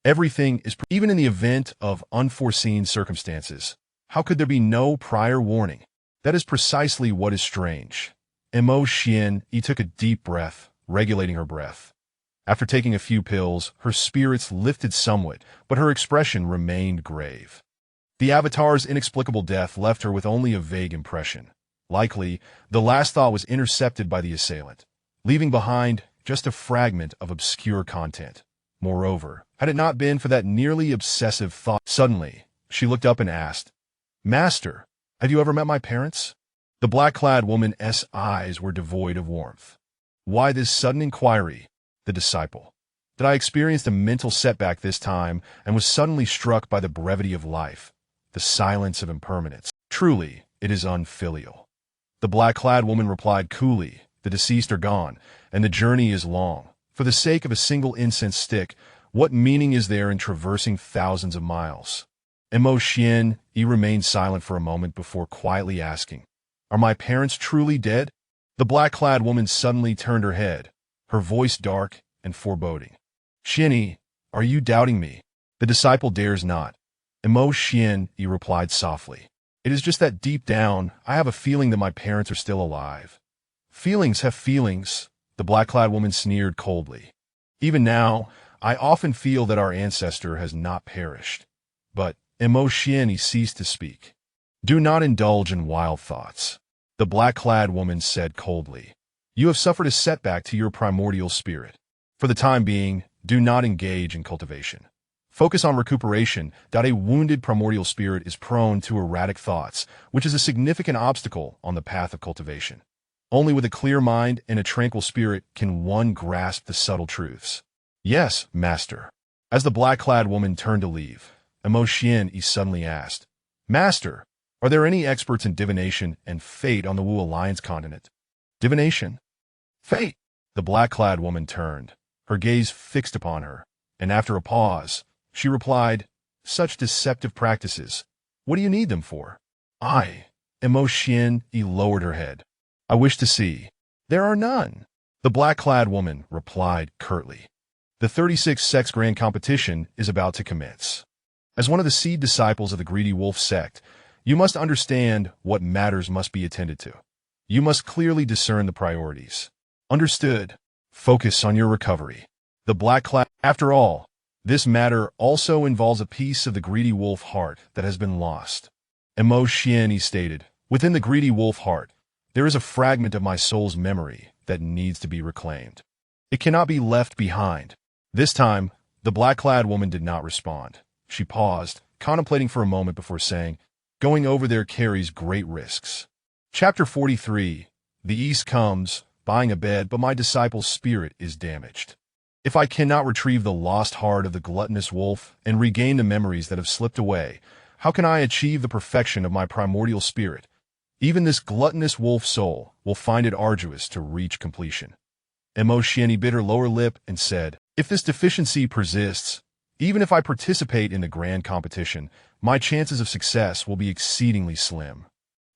Everything is even in the event of unforeseen circumstances. How could there be no prior warning? That is precisely what is strange. Mo Xian took a deep breath, regulating her breath. After taking a few pills, her spirits lifted somewhat, but her expression remained grave. The avatar's inexplicable death left her with only a vague impression. Likely, the last thought was intercepted by the assailant, leaving behind just a fragment of obscure content. Moreover, had it not been for that nearly obsessive thought, suddenly, she looked up and asked, Master, have you ever met my parents? The black-clad woman's eyes were devoid of warmth. Why this sudden inquiry? The disciple. That I experienced a mental setback this time and was suddenly struck by the brevity of life, the silence of impermanence. Truly, it is unfilial. The black-clad woman replied coolly, the deceased are gone, and the journey is long. For the sake of a single incense stick, What meaning is there in traversing thousands of miles? Mo Xian Yi remained silent for a moment before quietly asking, "Are my parents truly dead?" The black-clad woman suddenly turned her head, her voice dark and foreboding. "Xian Yi, are you doubting me?" The disciple dares not. Mo Xian Yi replied softly, "It is just that deep down, I have a feeling that my parents are still alive." "Feelings have feelings," the black-clad woman sneered coldly. "Even now, I often feel that our ancestor has not perished." But Mo Xian Yi ceased to speak. "Do not indulge in wild thoughts," the black-clad woman said coldly. "You have suffered a setback to your primordial spirit. For the time being, do not engage in cultivation. Focus on recuperation. A wounded primordial spirit is prone to erratic thoughts, which is a significant obstacle on the path of cultivation. Only with a clear mind and a tranquil spirit can one grasp the subtle truths." "Yes, master." As the black-clad woman turned to leave, Mo Xian Yi suddenly asked, "Master, are there any experts in divination and fate on the Wu Alliance continent?" "Divination? Fate?" The black-clad woman turned, her gaze fixed upon her, and after a pause, she replied, "Such deceptive practices, what do you need them for?" Mo Xian Yi lowered her head. "I wish to see." "There are none," the black-clad woman replied curtly. "The 36th Sex Grand Competition is about to commence. As one of the seed disciples of the Greedy Wolf sect, you must understand what matters must be attended to. You must clearly discern the priorities. Understood? Focus on your recovery." The black-clad, "After all, this matter also involves a piece of the Greedy Wolf heart that has been lost." Mo Xian Yi stated, "Within the Greedy Wolf heart, there is a fragment of my soul's memory that needs to be reclaimed. It cannot be left behind." This time, the black-clad woman did not respond. She paused, contemplating for a moment before saying, "Going over there carries great risks." Chapter 43. The East comes, buying a bed, but my disciple's spirit is damaged. If I cannot retrieve the lost heart of the gluttonous wolf and regain the memories that have slipped away, how can I achieve the perfection of my primordial spirit? Even this gluttonous wolf soul will find it arduous to reach completion. Mo Xian Yi bit her lower lip and said, "If this deficiency persists, even if I participate in the grand competition, my chances of success will be exceedingly slim.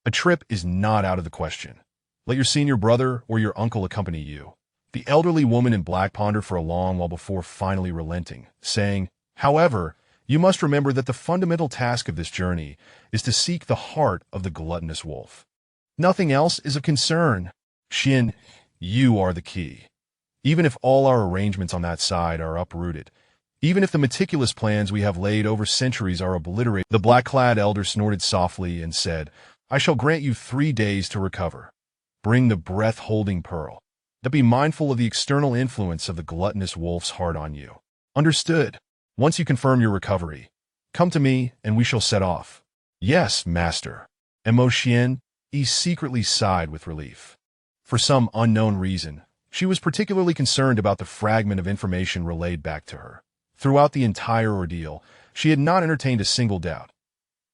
A trip is not out of the question. Let your senior brother or your uncle accompany you." The elderly woman in black pondered for a long while before finally relenting, saying, "However, you must remember that the fundamental task of this journey is to seek the heart of the gluttonous wolf. Nothing else is of concern. Xian, you are the key. Even if all our arrangements on that side are uprooted, even if the meticulous plans we have laid over centuries are obliterated." The black-clad elder snorted softly and said, "I shall grant you 3 days to recover. Bring the breath-holding pearl. Be mindful of the external influence of the gluttonous wolf's heart on you. Understood? Once you confirm your recovery, come to me and we shall set off." "Yes, master." Mo Xian Yi secretly sighed with relief. For some unknown reason, she was particularly concerned about the fragment of information relayed back to her. Throughout the entire ordeal, she had not entertained a single doubt.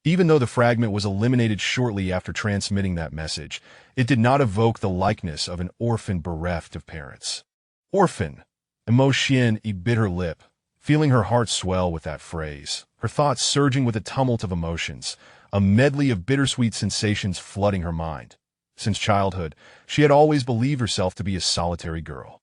Even though the fragment was eliminated shortly after transmitting that message, it did not evoke the likeness of an orphan bereft of parents. Orphan! Mo Xian Yi bit her lip, feeling her heart swell with that phrase, her thoughts surging with a tumult of emotions, a medley of bittersweet sensations flooding her mind. Since childhood, she had always believed herself to be a solitary girl.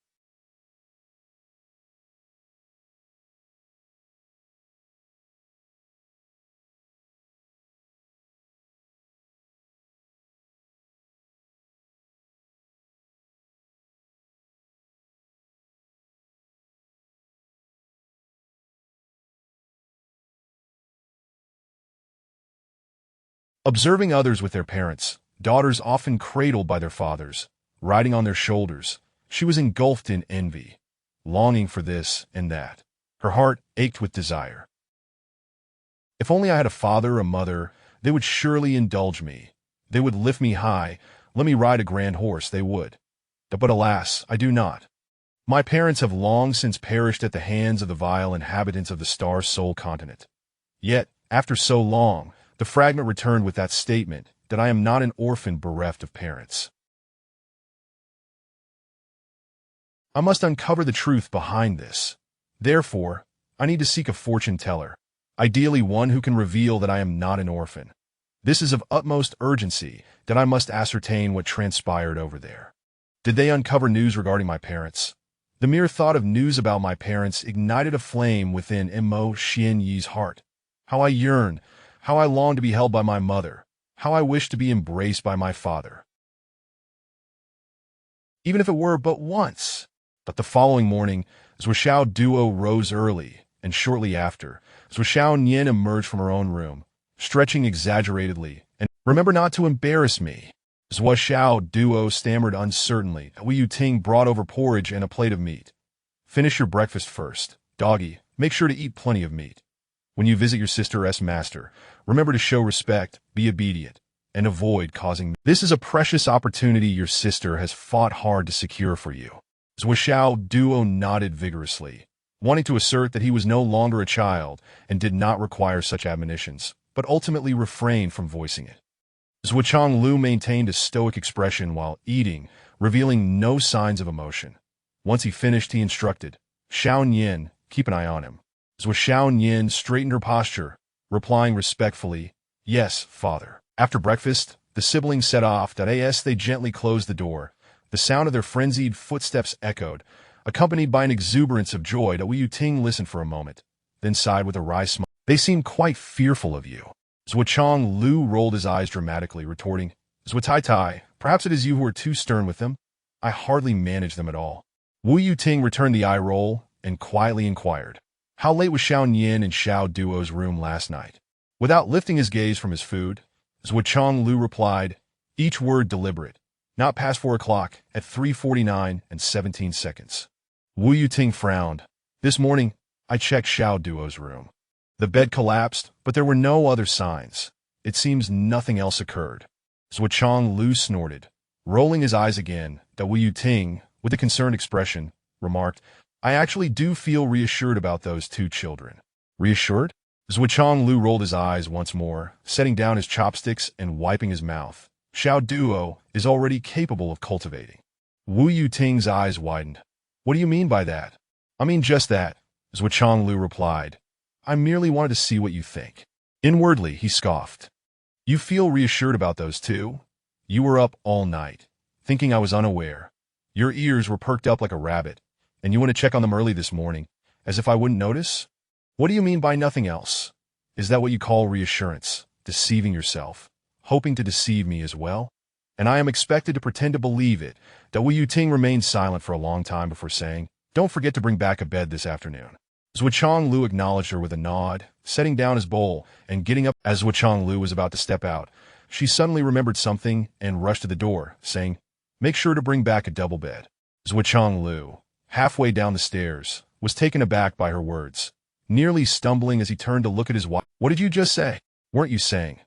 Observing others with their parents, daughters often cradled by their fathers, riding on their shoulders, she was engulfed in envy, longing for this and that. Her heart ached with desire. If only I had a father or a mother, they would surely indulge me. They would lift me high, let me ride a grand horse, they would. But alas, I do not. My parents have long since perished at the hands of the vile inhabitants of the Star Soul continent. Yet, after so long, the fragment returned with that statement that I am not an orphan bereft of parents. I must uncover the truth behind this. Therefore, I need to seek a fortune teller, ideally one who can reveal that I am not an orphan. This is of utmost urgency, that I must ascertain what transpired over there. Did they uncover news regarding my parents? The mere thought of news about my parents ignited a flame within Mo Xianyi's heart. How I yearned, how I longed to be held by my mother, how I wished to be embraced by my father. Even if it were but once. But the following morning, Zuo Xiaoduo rose early, and shortly after, Zuo Xiaoyan emerged from her own room, stretching exaggeratedly, and remember not to embarrass me. Zuo Xiaoduo stammered uncertainly. Wu Ting brought over porridge and a plate of meat. Finish your breakfast first, doggy. Make sure to eat plenty of meat. When you visit your sister's master, remember to show respect, be obedient, and avoid causing. This is a precious opportunity your sister has fought hard to secure for you. Zuo Xiaoduo nodded vigorously, wanting to assert that he was no longer a child and did not require such admonitions, but ultimately refrained from voicing it. Zuo Changlu maintained a stoic expression while eating, revealing no signs of emotion. Once he finished, he instructed, Xiaoyan, keep an eye on him. Zuo Xiaoyan straightened her posture, replying respectfully, yes, father. After breakfast, the siblings set off. As they gently closed the door, the sound of their frenzied footsteps echoed, accompanied by an exuberance of joy. Wu Ting listened for a moment, then sighed with a wry smile. They seem quite fearful of you. Zuo Changlu rolled his eyes dramatically, retorting, Zuo Tai, perhaps it is you who are too stern with them. I hardly manage them at all. Wu Ting returned the eye roll and quietly inquired, how late was Xiaoyan in Xiaoduo's room last night? Without lifting his gaze from his food, Zuo Changlu replied, each word deliberate, not past 4 o'clock, at 3:49 and 17 seconds. Wu Ting frowned. This morning, I checked Xiaoduo's room. The bed collapsed, but there were no other signs. It seems nothing else occurred. Zuo Changlu snorted, rolling his eyes again. Wu Ting, with a concerned expression, remarked, I actually do feel reassured about those 2 children. Reassured? Zuo Changlu rolled his eyes once more, setting down his chopsticks and wiping his mouth. Xiaoduo is already capable of cultivating. Wu Ting's eyes widened. What do you mean by that? I mean just that, Zuo Changlu replied. I merely wanted to see what you think. Inwardly, he scoffed. You feel reassured about those 2? You were up all night, thinking I was unaware. Your ears were perked up like a rabbit, and you want to check on them early this morning, as if I wouldn't notice? What do you mean by nothing else? Is that what you call reassurance, deceiving yourself, hoping to deceive me as well? And I am expected to pretend to believe it. Wu Ting remained silent for a long time before saying, don't forget to bring back a bed this afternoon. Zuo Changlu acknowledged her with a nod, setting down his bowl and getting up. As Zuo Changlu was about to step out, she suddenly remembered something and rushed to the door, saying, make sure to bring back a double bed. Zuo Changlu, halfway down the stairs, was taken aback by her words, nearly stumbling as he turned to look at his wife. What did you just say? Weren't you saying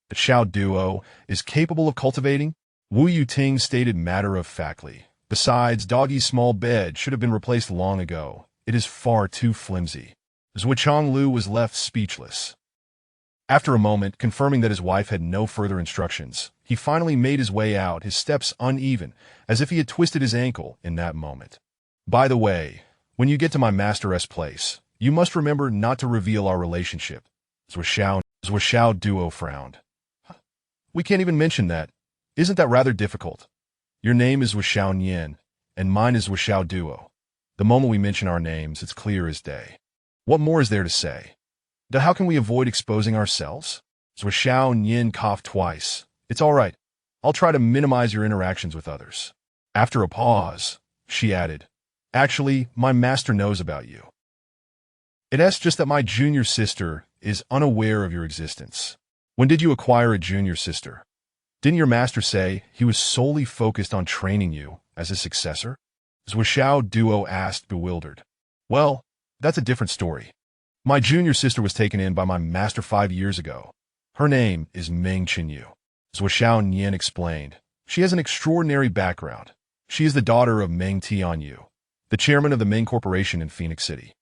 that Xiaoduo is capable of cultivating? Wu Ting stated matter-of-factly. Besides, Doggy's small bed should have been replaced long ago. It is far too flimsy. Zuo Changlu was left speechless. After a moment, confirming that his wife had no further instructions, he finally made his way out, his steps uneven, as if he had twisted his ankle in that moment. By the way, when you get to my master's place, you must remember not to reveal our relationship. Zuo Xiaoduo frowned. We can't even mention that. Isn't that rather difficult? Your name is Zuo Xiaoyan, and mine is Zuo Xiaoduo. The moment we mention our names, it's clear as day. What more is there to say? How can we avoid exposing ourselves? Zuo Xiaoyan coughed twice. It's all right. I'll try to minimize your interactions with others. After a pause, she added, actually, my master knows about you. It's just that my junior sister is unaware of your existence. When did you acquire a junior sister? Didn't your master say he was solely focused on training you as his successor? Zuo Xiaoduo asked, bewildered. Well, that's a different story. My junior sister was taken in by my master 5 years ago. Her name is Meng Qinyu. Zuo Xiaoyan explained. She has an extraordinary background. She is the daughter of Meng Tianyu, the chairman of the Meng Corporation in Phoenix City.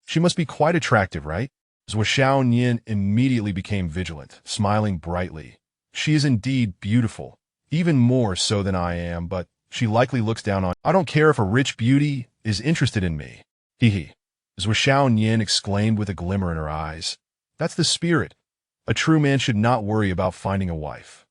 She must be quite attractive, right? Zuo Xiaoyan immediately became vigilant, smiling brightly. She is indeed beautiful, even more so than I am, but she likely looks down on. I don't care if a rich beauty is interested in me. Hee hee. Zuo Xiaoduo exclaimed with a glimmer in her eyes. That's the spirit. A true man should not worry about finding a wife.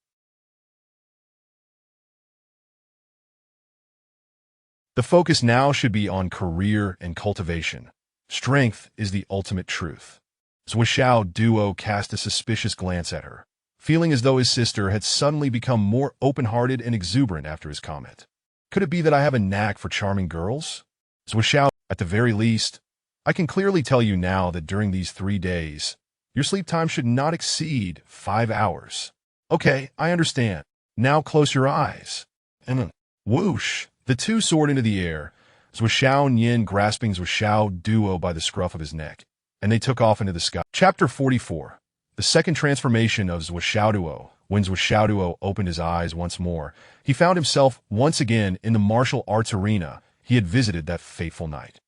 The focus now should be on career and cultivation. Strength is the ultimate truth. Zuo Xiaoduo cast a suspicious glance at her, feeling as though his sister had suddenly become more open-hearted and exuberant after his comment. Could it be that I have a knack for charming girls? Zuo Xiao, at the very least, I can clearly tell you now that during these 3 days, your sleep time should not exceed 5 hours. Okay, I understand. Now close your eyes. And whoosh, the two soared into the air, Zuo Xiaoduo grasping Zuo Xiaoduo by the scruff of his neck, and they took off into the sky. Chapter 44. The second transformation of Zuo Xiaoduo. When Zuo Xiaoduo opened his eyes once more, he found himself once again in the martial arts arena he had visited that fateful night.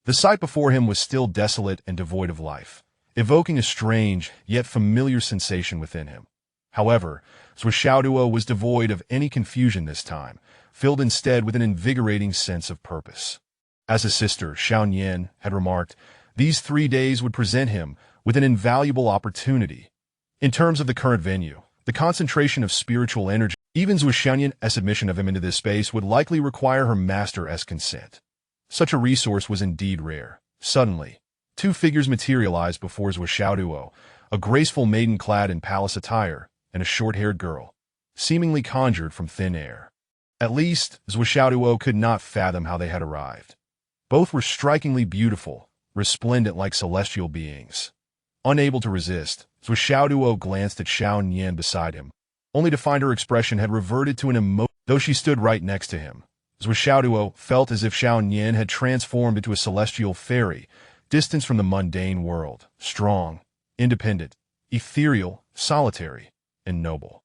The sight before him was still desolate and devoid of life, evoking a strange yet familiar sensation within him. However, Zuo Xiaoduo was devoid of any confusion this time, filled instead with an invigorating sense of purpose. As his sister, Xiaoduo, had remarked, these 3 days would present him with an invaluable opportunity. In terms of the current venue, the concentration of spiritual energy, even Zuo Xiaoduo's admission of him into this space would likely require her master's consent. Such a resource was indeed rare. Suddenly, 2 figures materialized before Zuo Xiaoduo, a graceful maiden clad in palace attire, and a short-haired girl, seemingly conjured from thin air. At least, Zuo Xiaoduo could not fathom how they had arrived. Both were strikingly beautiful, resplendent like celestial beings. Unable to resist, Zuo Xiaoduo glanced at Xiaoduo beside him, only to find her expression had reverted to an emotion. Though she stood right next to him, Zuo Xiaoduo felt as if Xiaoduo had transformed into a celestial fairy, distanced from the mundane world, strong, independent, ethereal, solitary, and noble.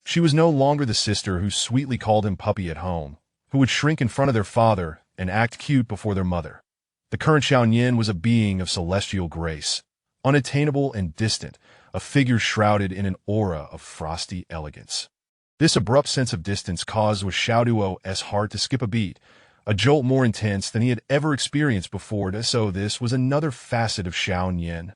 She was no longer the sister who sweetly called him puppy at home, who would shrink in front of their father and act cute before their mother. The current Xiaoduo was a being of celestial grace, unattainable and distant, a figure shrouded in an aura of frosty elegance. This abrupt sense of distance caused Zuo Xiaoduo's heart to skip a beat, a jolt more intense than he had ever experienced before. So this was another facet of Xiaoduo.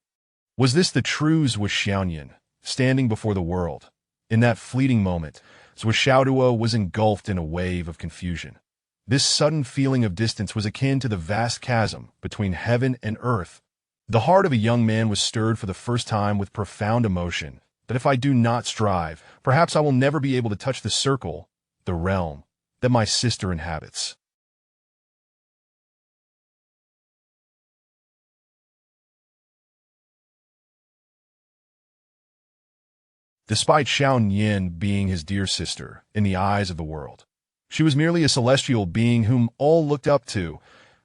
Was this the true Zuo Xiaoduo, standing before the world? In that fleeting moment, Zuo Xiaoduo was engulfed in a wave of confusion. This sudden feeling of distance was akin to the vast chasm between heaven and earth. The heart of a young man was stirred for the first time with profound emotion, that if I do not strive, perhaps I will never be able to touch the circle, the realm, that my sister inhabits. Despite Xiaoduo being his dear sister in the eyes of the world, she was merely a celestial being whom all looked up to.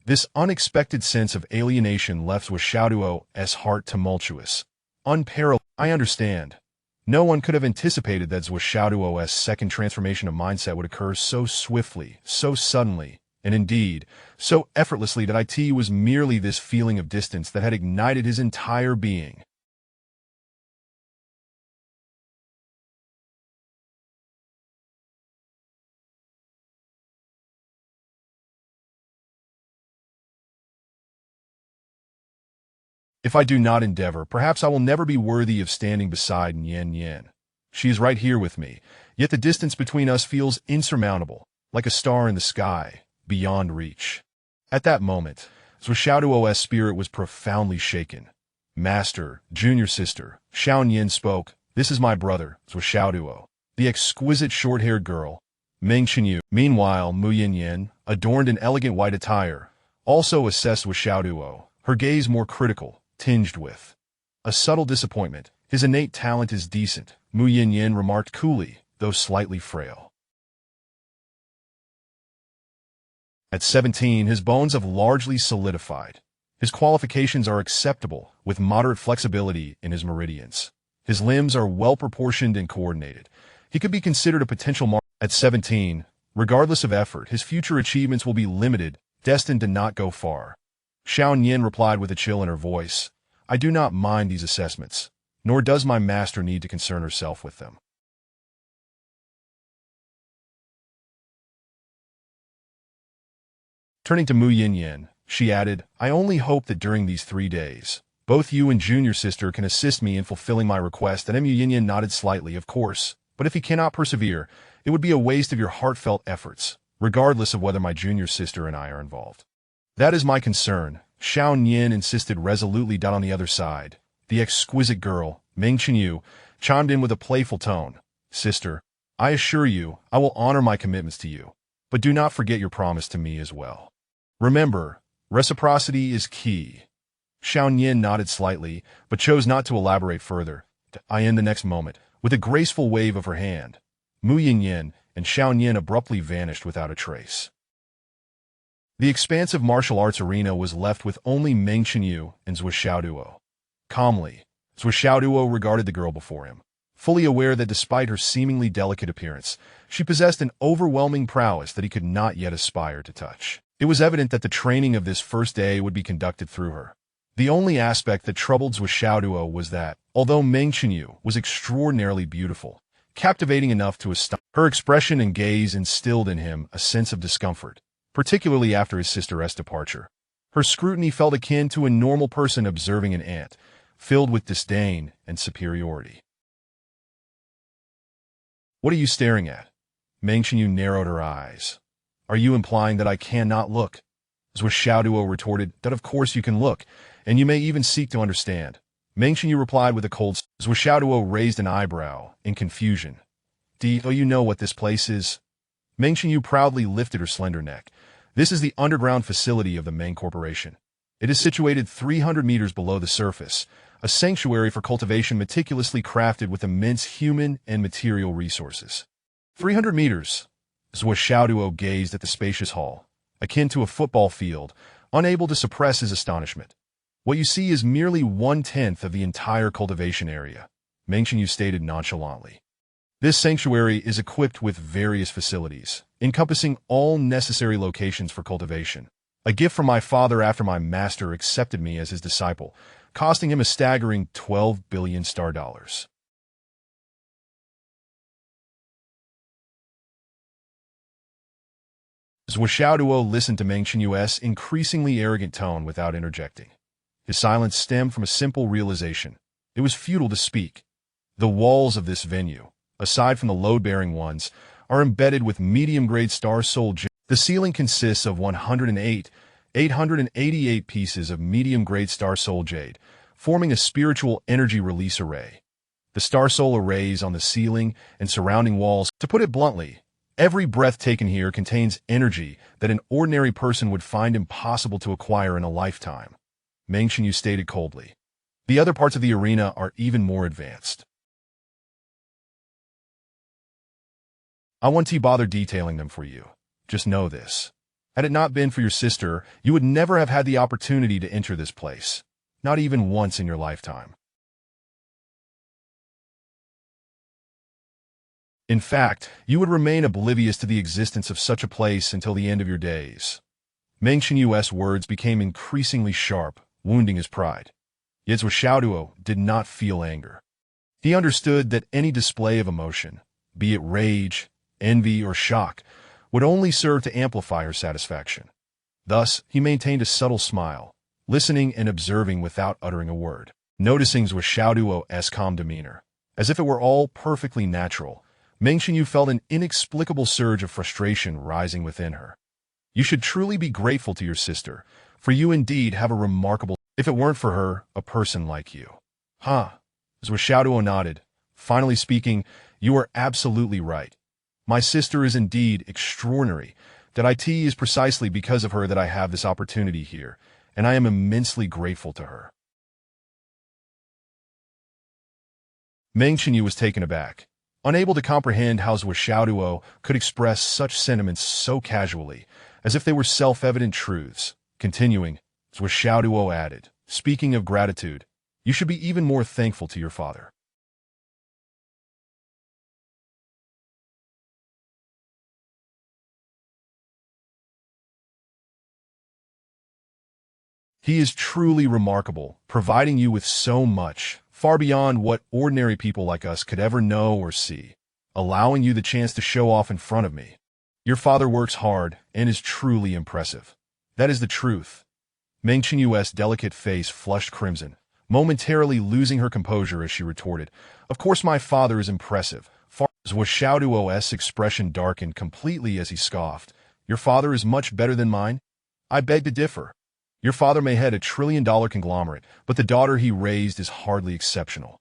This unexpected sense of alienation left Zuo Xiaoduo's heart tumultuous, unparalleled. I understand. No one could have anticipated that Zuo Xiaoduo's second transformation of mindset would occur so swiftly, so suddenly, and indeed, so effortlessly that it was merely this feeling of distance that had ignited his entire being. If I do not endeavor, perhaps I will never be worthy of standing beside Nian Nian. She is right here with me, yet the distance between us feels insurmountable, like a star in the sky, beyond reach. At that moment, Zuo Xiaoduo's spirit was profoundly shaken. Master, junior sister, Xiaoduo spoke. This is my brother, Zuo Xiaoduo, the exquisite short-haired girl, Meng Qinyu. Meanwhile, Mu Yinyan, adorned in elegant white attire, also assessed Zuo Xiaoduo, her gaze more critical, tinged with a subtle disappointment. His innate talent is decent, Mu Yinyan remarked coolly, though slightly frail. At 17, his bones have largely solidified. His qualifications are acceptable, with moderate flexibility in his meridians. His limbs are well-proportioned and coordinated. He could be considered a potential mark. At 17, regardless of effort, his future achievements will be limited, destined to not go far. Xiaoduo replied with a chill in her voice, I do not mind these assessments, nor does my master need to concern herself with them. Turning to Mu Yinyan, She added, I only hope that during these 3 days, both you and junior sister can assist me in fulfilling my request. And Mu Yinyan nodded slightly, of course, but if he cannot persevere, it would be a waste of your heartfelt efforts, regardless of whether my junior sister and I are involved. That is my concern, Xiao Nian insisted resolutely. On the other side, the exquisite girl, Meng Chenyu, chimed in with a playful tone. Sister, I assure you, I will honor my commitments to you, but do not forget your promise to me as well. Remember, reciprocity is key. Xiao Nian nodded slightly, but chose not to elaborate further. In the next moment, with a graceful wave of her hand, Mu Yinyan and Xiao Nian abruptly vanished without a trace. The expansive martial arts arena was left with only Meng Chenyu and Zuo Xiaoduo. Calmly, Zuo Xiaoduo regarded the girl before him, fully aware that despite her seemingly delicate appearance, she possessed an overwhelming prowess that he could not yet aspire to touch. It was evident that the training of this first day would be conducted through her. The only aspect that troubled Zuo Xiaoduo was that, although Meng Chenyu was extraordinarily beautiful, captivating enough to astonish, her expression and gaze instilled in him a sense of discomfort, particularly after his sister's departure. Her scrutiny felt akin to a normal person observing an ant, filled with disdain and superiority. What are you staring at? Meng Chenyu narrowed her eyes. Are you implying that I cannot look? Zuo Xiaoduo retorted, that of course you can look, and you may even seek to understand. Meng Chenyu replied with a cold. Zuo Xiaoduo raised an eyebrow in confusion. Do you know what this place is? Meng Chenyu proudly lifted her slender neck. This is the underground facility of the Meng Corporation. It is situated 300 meters below the surface, a sanctuary for cultivation meticulously crafted with immense human and material resources. 300 meters. Zuo Xiaoduo gazed at the spacious hall, akin to a football field, unable to suppress his astonishment. What you see is merely 1/10 of the entire cultivation area, Meng Chenyu stated nonchalantly. This sanctuary is equipped with various facilities, encompassing all necessary locations for cultivation. A gift from my father after my master accepted me as his disciple, costing him a staggering 12 billion star dollars. Zuo Xiaoduo listened to Meng Chenyu's increasingly arrogant tone without interjecting. His silence stemmed from a simple realization. It was futile to speak. The walls of this venue, aside from the load-bearing ones, are embedded with medium-grade star soul jade. The ceiling consists of 888 pieces of medium-grade star soul jade, forming a spiritual energy release array. The star soul arrays on the ceiling and surrounding walls, to put it bluntly, every breath taken here contains energy that an ordinary person would find impossible to acquire in a lifetime, Meng Chenyu stated coldly. The other parts of the arena are even more advanced. I won't bother detailing them for you. Just know this. Had it not been for your sister, you would never have had the opportunity to enter this place, not even once in your lifetime. In fact, you would remain oblivious to the existence of such a place until the end of your days. Meng Chenyu's words became increasingly sharp, wounding his pride. Yet Zuo Xiaoduo did not feel anger. He understood that any display of emotion, be it rage, envy, or shock, would only serve to amplify her satisfaction. Thus, he maintained a subtle smile, listening and observing without uttering a word, noticing Zuo Xiaoduo's calm demeanor. As if it were all perfectly natural, Meng Chenyu felt an inexplicable surge of frustration rising within her. You should truly be grateful to your sister, for you indeed have a remarkable, if it weren't for her, a person like you. Huh? Zuo Xiaoduo nodded. Finally speaking, you are absolutely right. My sister is indeed extraordinary. That it is precisely because of her that I have this opportunity here, and I am immensely grateful to her. Meng Chenyu was taken aback, unable to comprehend how Zuo Xiaoduo could express such sentiments so casually, as if they were self-evident truths. Continuing, Zuo Xiaoduo added, speaking of gratitude, you should be even more thankful to your father. He is truly remarkable, providing you with so much, far beyond what ordinary people like us could ever know or see, allowing you the chance to show off in front of me. Your father works hard and is truly impressive. That is the truth. Meng Qinyu's delicate face flushed crimson, momentarily losing her composure as she retorted, "Of course my father is impressive." Zuo Xiaoduo's expression darkened completely as he scoffed. "Your father is much better than mine? I beg to differ. Your father may head a trillion-dollar conglomerate, but the daughter he raised is hardly exceptional.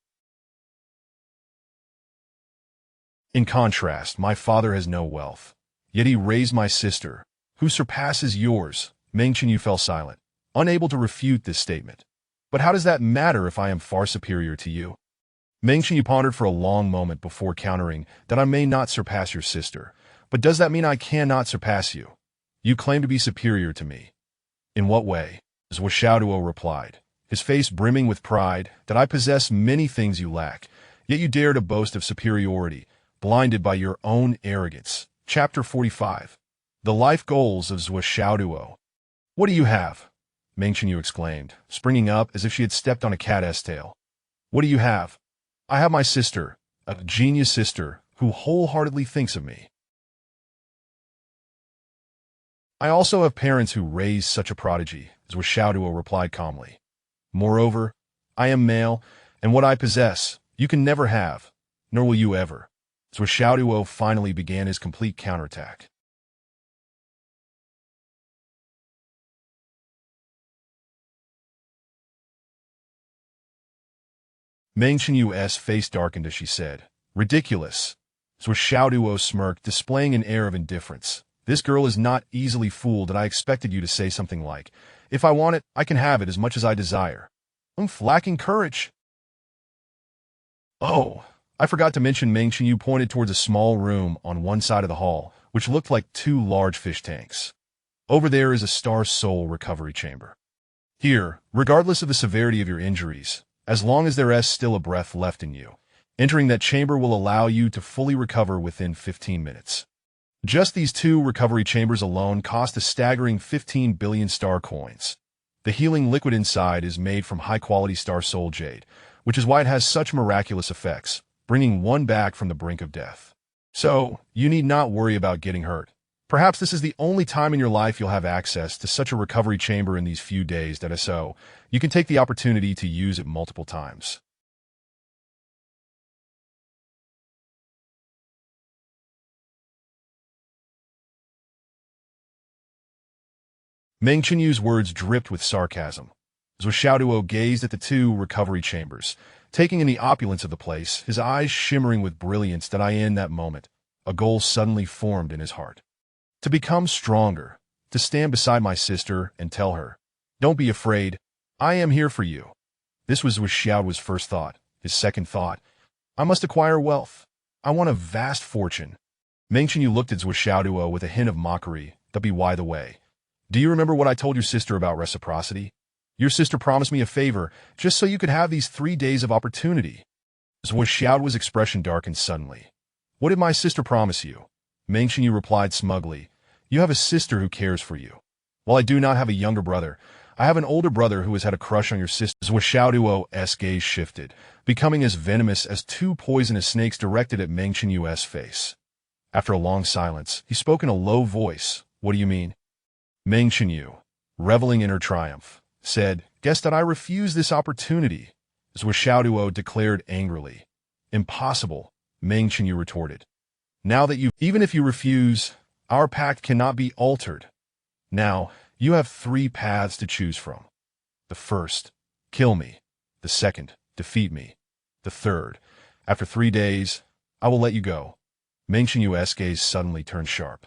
In contrast, my father has no wealth. Yet he raised my sister, who surpasses yours." Meng Qinyue fell silent, unable to refute this statement. "But how does that matter if I am far superior to you?" Meng Qinyue pondered for a long moment before countering that I may not surpass your sister. "But does that mean I cannot surpass you? You claim to be superior to me. In what way?" Zuo Xiaoduo replied, his face brimming with pride, "That I possess many things you lack, yet you dare to boast of superiority, blinded by your own arrogance." Chapter 45. The Life Goals of Zuo Xiaoduo. "What do you have?" Meng Qinyue exclaimed, springing up as if she had stepped on a cat's tail. "What do you have?" "I have my sister, a genius sister, who wholeheartedly thinks of me. I also have parents who raised such a prodigy," Zuo Xiaoduo replied calmly. "Moreover, I am male, and what I possess, you can never have, nor will you ever." Zuo Xiaoduo finally began his complete counterattack. Meng Qinyu's face darkened as she said, "Ridiculous." Zuo Xiaoduo smirked, displaying an air of indifference. "This girl is not easily fooled, and I expected you to say something like, 'If I want it, I can have it as much as I desire.' Lacking courage." "Oh, I forgot to mention." Meng Qinyue pointed towards a small room on one side of the hall, which looked like two large fish tanks. "Over there is a Star Soul recovery chamber. Here, regardless of the severity of your injuries, as long as there is still a breath left in you, entering that chamber will allow you to fully recover within 15 minutes. Just these two recovery chambers alone cost a staggering 15 billion star coins. The healing liquid inside is made from high-quality Star Soul jade, which is why it has such miraculous effects, bringing one back from the brink of death. So, you need not worry about getting hurt. Perhaps this is the only time in your life you'll have access to such a recovery chamber in these few days that is so, you can take the opportunity to use it multiple times." Meng Qinyu's words dripped with sarcasm. Zuo Xiaoduo gazed at the two recovery chambers, taking in the opulence of the place, his eyes shimmering with brilliance. In that moment, a goal suddenly formed in his heart. To become stronger, to stand beside my sister and tell her, "Don't be afraid, I am here for you." This was Xiaoduo's first thought. His second thought, "I must acquire wealth. I want a vast fortune." Meng Qinyue looked at Zuo Xiaoduo with a hint of mockery. By the way, do you remember what I told your sister about reciprocity? Your sister promised me a favor, just so you could have these 3 days of opportunity." Zuo Xiaoduo's expression darkened suddenly. "What did my sister promise you?" Meng Qinyue replied smugly, "You have a sister who cares for you. While I do not have a younger brother, I have an older brother who has had a crush on your sister." Zuo Xiaoduo's gaze shifted, becoming as venomous as two poisonous snakes directed at Meng Qinyu's face. After a long silence, he spoke in a low voice. "What do you mean?" Meng Qinyue, reveling in her triumph, said, "Guess that I refuse this opportunity." Zuo Xiaoduo declared angrily. "Impossible," Meng Qinyue retorted. Even if you refuse, our pact cannot be altered. Now, you have 3 paths to choose from. The first, kill me. The second, defeat me. The third, after 3 days, I will let you go." Meng Qinyu's gaze suddenly turned sharp.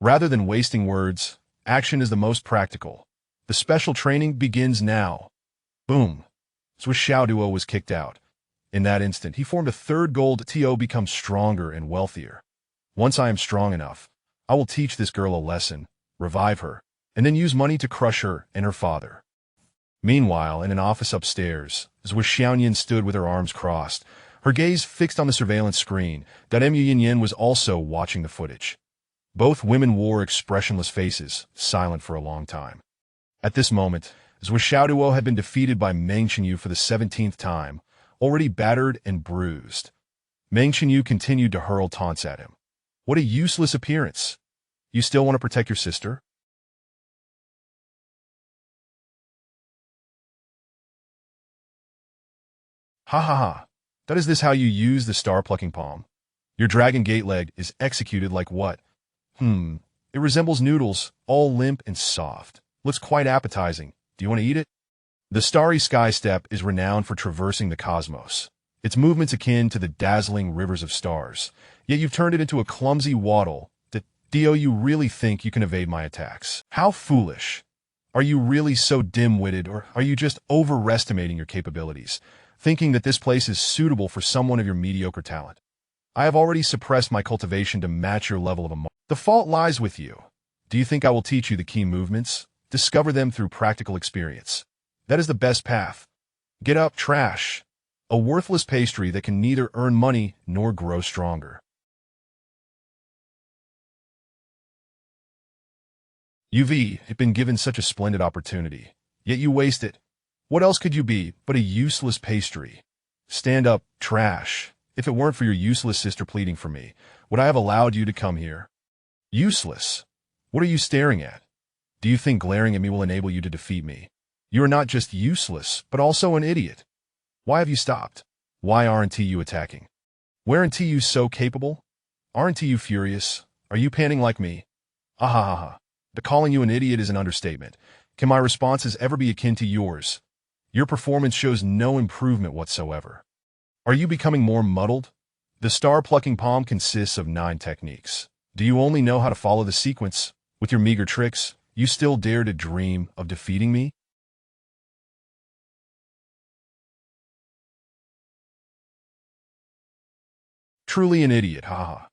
"Rather than wasting words, action is the most practical. The special training begins now." Boom! Zuo Xiaoduo was kicked out. In that instant, he formed a third goal to become stronger and wealthier. "Once I am strong enough, I will teach this girl a lesson, revive her, and then use money to crush her and her father." Meanwhile, in an office upstairs, Zuo Xiaoyan stood with her arms crossed, her gaze fixed on the surveillance screen. Mu Yin was also watching the footage. Both women wore expressionless faces, silent for a long time. At this moment, Zuo Xiaoduo had been defeated by Meng Qinyue for the 17th time, already battered and bruised. Meng Qinyue continued to hurl taunts at him. "What a useless appearance! You still want to protect your sister?" Ha ha ha. That is this how you use the star-plucking palm? Your dragon gate leg is executed like what? It resembles noodles, all limp and soft. Looks quite appetizing. Do you want to eat it? The starry sky step is renowned for traversing the cosmos. Its movements akin to the dazzling rivers of stars. Yet you've turned it into a clumsy waddle. Do you really think you can evade my attacks? How foolish. Are you really so dim-witted, or are you just overestimating your capabilities, thinking that this place is suitable for someone of your mediocre talent? I have already suppressed my cultivation to match your level of emotion. The fault lies with you. Do you think I will teach you the key movements? Discover them through practical experience. That is the best path. Get up, trash. A worthless pastry that can neither earn money nor grow stronger. You've been given such a splendid opportunity, yet you waste it. What else could you be but a useless pastry? Stand up, trash. If it weren't for your useless sister pleading for me, would I have allowed you to come here? Useless? What are you staring at? Do you think glaring at me will enable you to defeat me? You are not just useless, but also an idiot. Why have you stopped? Why aren't you attacking? Weren't you so capable? Aren't you furious? Are you panting like me? Ahahaha. The calling you an idiot is an understatement. Can my responses ever be akin to yours? Your performance shows no improvement whatsoever. Are you becoming more muddled? The star-plucking palm consists of 9 techniques. Do you only know how to follow the sequence? With your meager tricks, you still dare to dream of defeating me? Truly an idiot, haha.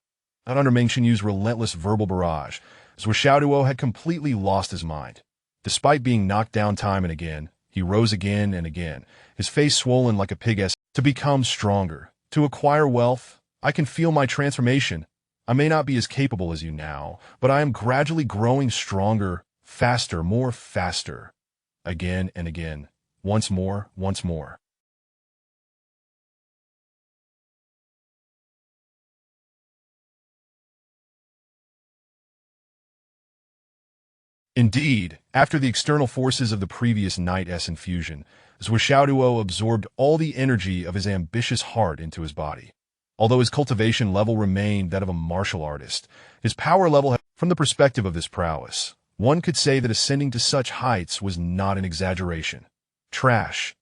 Not under Meng Qinyu's relentless verbal barrage, Zuo Xiaoduo had completely lost his mind. Despite being knocked down time and again, he rose again and again, his face swollen like a pig's. To become stronger, to acquire wealth, I can feel my transformation. I may not be as capable as you now, but I am gradually growing stronger, faster, more faster. Again and again, once more, once more. Indeed, after the external forces of the previous night's infusion, Zuo Xiaoduo absorbed all the energy of his ambitious heart into his body. Although his cultivation level remained that of a martial artist, his power level, from the perspective of this prowess, one could say that ascending to such heights was not an exaggeration. Trash.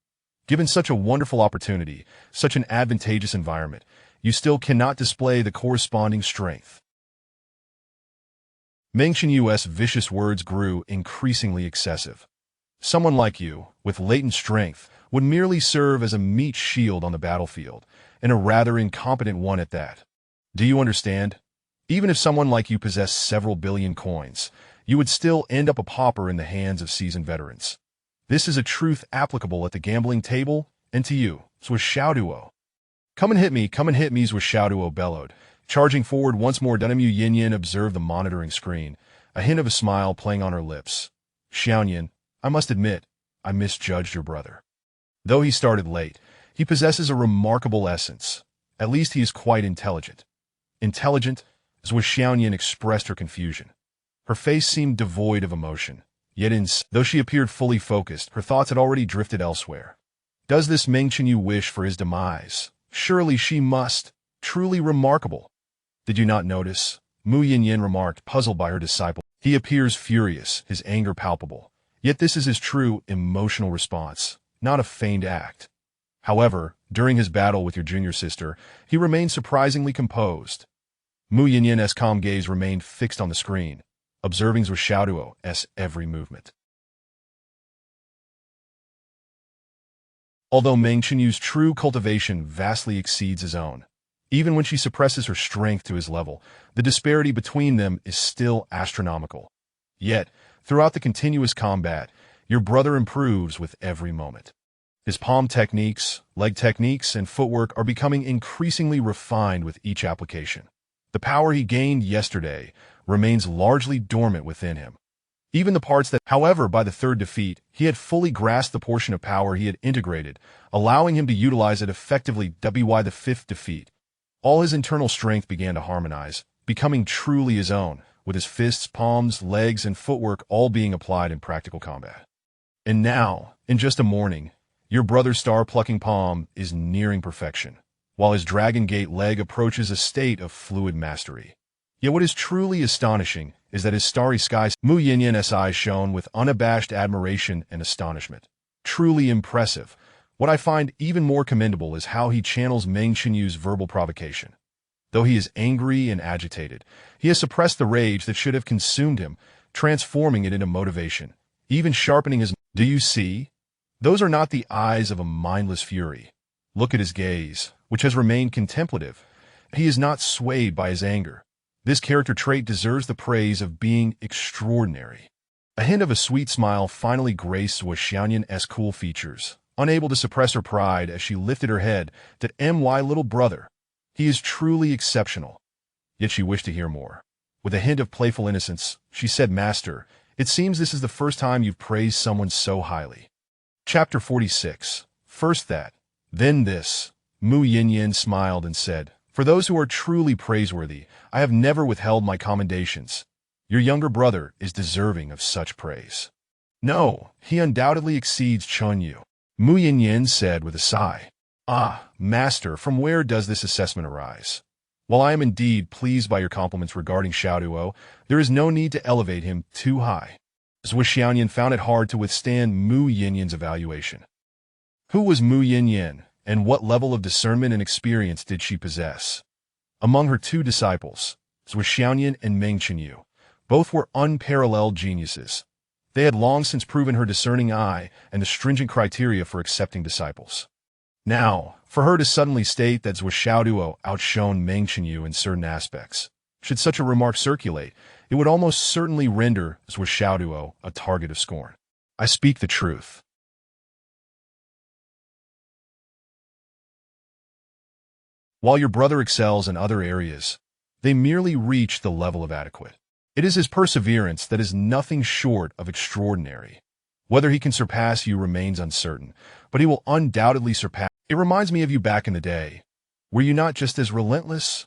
Given such a wonderful opportunity, such an advantageous environment, you still cannot display the corresponding strength. Meng Qinyu's vicious words grew increasingly excessive. Someone like you, with latent strength, would merely serve as a meat shield on the battlefield, and a rather incompetent one at that. Do you understand? Even if someone like you possessed several billion coins, you would still end up a pauper in the hands of seasoned veterans. This is a truth applicable at the gambling table, and to you, Zuo Xiaoduo. Come and hit me, Zuo Xiaoduo bellowed. Charging forward once more, Dunmu Yinyan observed the monitoring screen, a hint of a smile playing on her lips. Xiaoyan, I must admit, I misjudged your brother. Though he started late, he possesses a remarkable essence. At least he is quite intelligent. Intelligent, Zuo Xiaoyan expressed her confusion. Her face seemed devoid of emotion, yet though she appeared fully focused, her thoughts had already drifted elsewhere. Does this Meng Qinyue wish for his demise? Surely she must. Truly remarkable. Did you not notice? Mu Yinyan remarked, puzzled by her disciple. He appears furious, his anger palpable. Yet this is his true, emotional response, not a feigned act. However, during his battle with your junior sister, he remained surprisingly composed. Mu Yinyan's calm gaze remained fixed on the screen, observing Zuo Xiaoduo's every movement. Although Meng Qinyu's true cultivation vastly exceeds his own, even when she suppresses her strength to his level, the disparity between them is still astronomical. Yet, throughout the continuous combat, your brother improves with every moment. His palm techniques, leg techniques, and footwork are becoming increasingly refined with each application. The power he gained yesterday remains largely dormant within him. Even the parts that, however, by the third defeat, he had fully grasped the portion of power he had integrated, allowing him to utilize it effectively. By the fifth defeat, all his internal strength began to harmonize, becoming truly his own, with his fists, palms, legs, and footwork all being applied in practical combat. And now, in just a morning, Your brother's star-plucking palm is nearing perfection, while his Dragon Gate leg approaches a state of fluid mastery. Yet what is truly astonishing is that his starry skies, Mu Yinyan's eyes shone with unabashed admiration and astonishment. Truly impressive. What I find even more commendable is how he channels Meng Qinyu's verbal provocation. Though he is angry and agitated, he has suppressed the rage that should have consumed him, transforming it into motivation, even sharpening his... Do you see? Those are not the eyes of a mindless fury. Look at his gaze, which has remained contemplative. He is not swayed by his anger. This character trait deserves the praise of being extraordinary. A hint of a sweet smile finally graced Zuo Xiaoduo's cool features, unable to suppress her pride as she lifted her head to my little brother. He is truly exceptional. Yet she wished to hear more. With a hint of playful innocence, she said, Master, it seems this is the first time you've praised someone so highly. Chapter 46. First that, then this. Mu Yinyan smiled and said, For those who are truly praiseworthy, I have never withheld my commendations. Your younger brother is deserving of such praise. No, he undoubtedly exceeds Chunyu. Mu Yinyan said with a sigh. Ah, Master, from where does this assessment arise? While I am indeed pleased by your compliments regarding Xiaoduo, there is no need to elevate him too high. Zuo Xiaoduo found it hard to withstand Mu Yinyan's evaluation. Who was Mu Yinyan, and what level of discernment and experience did she possess? Among her two disciples, Zuo Xiaoduo and Meng Qinyu, both were unparalleled geniuses. They had long since proven her discerning eye and the stringent criteria for accepting disciples. Now, for her to suddenly state that Zuo Xiaoduo outshone Meng Qinyu in certain aspects, should such a remark circulate, it would almost certainly render Zuo Xiaoduo a target of scorn. I speak the truth. While your brother excels in other areas, they merely reach the level of adequate. It is his perseverance that is nothing short of extraordinary. Whether he can surpass you remains uncertain, but he will undoubtedly surpass. It reminds me of you back in the day. Were you not just as relentless?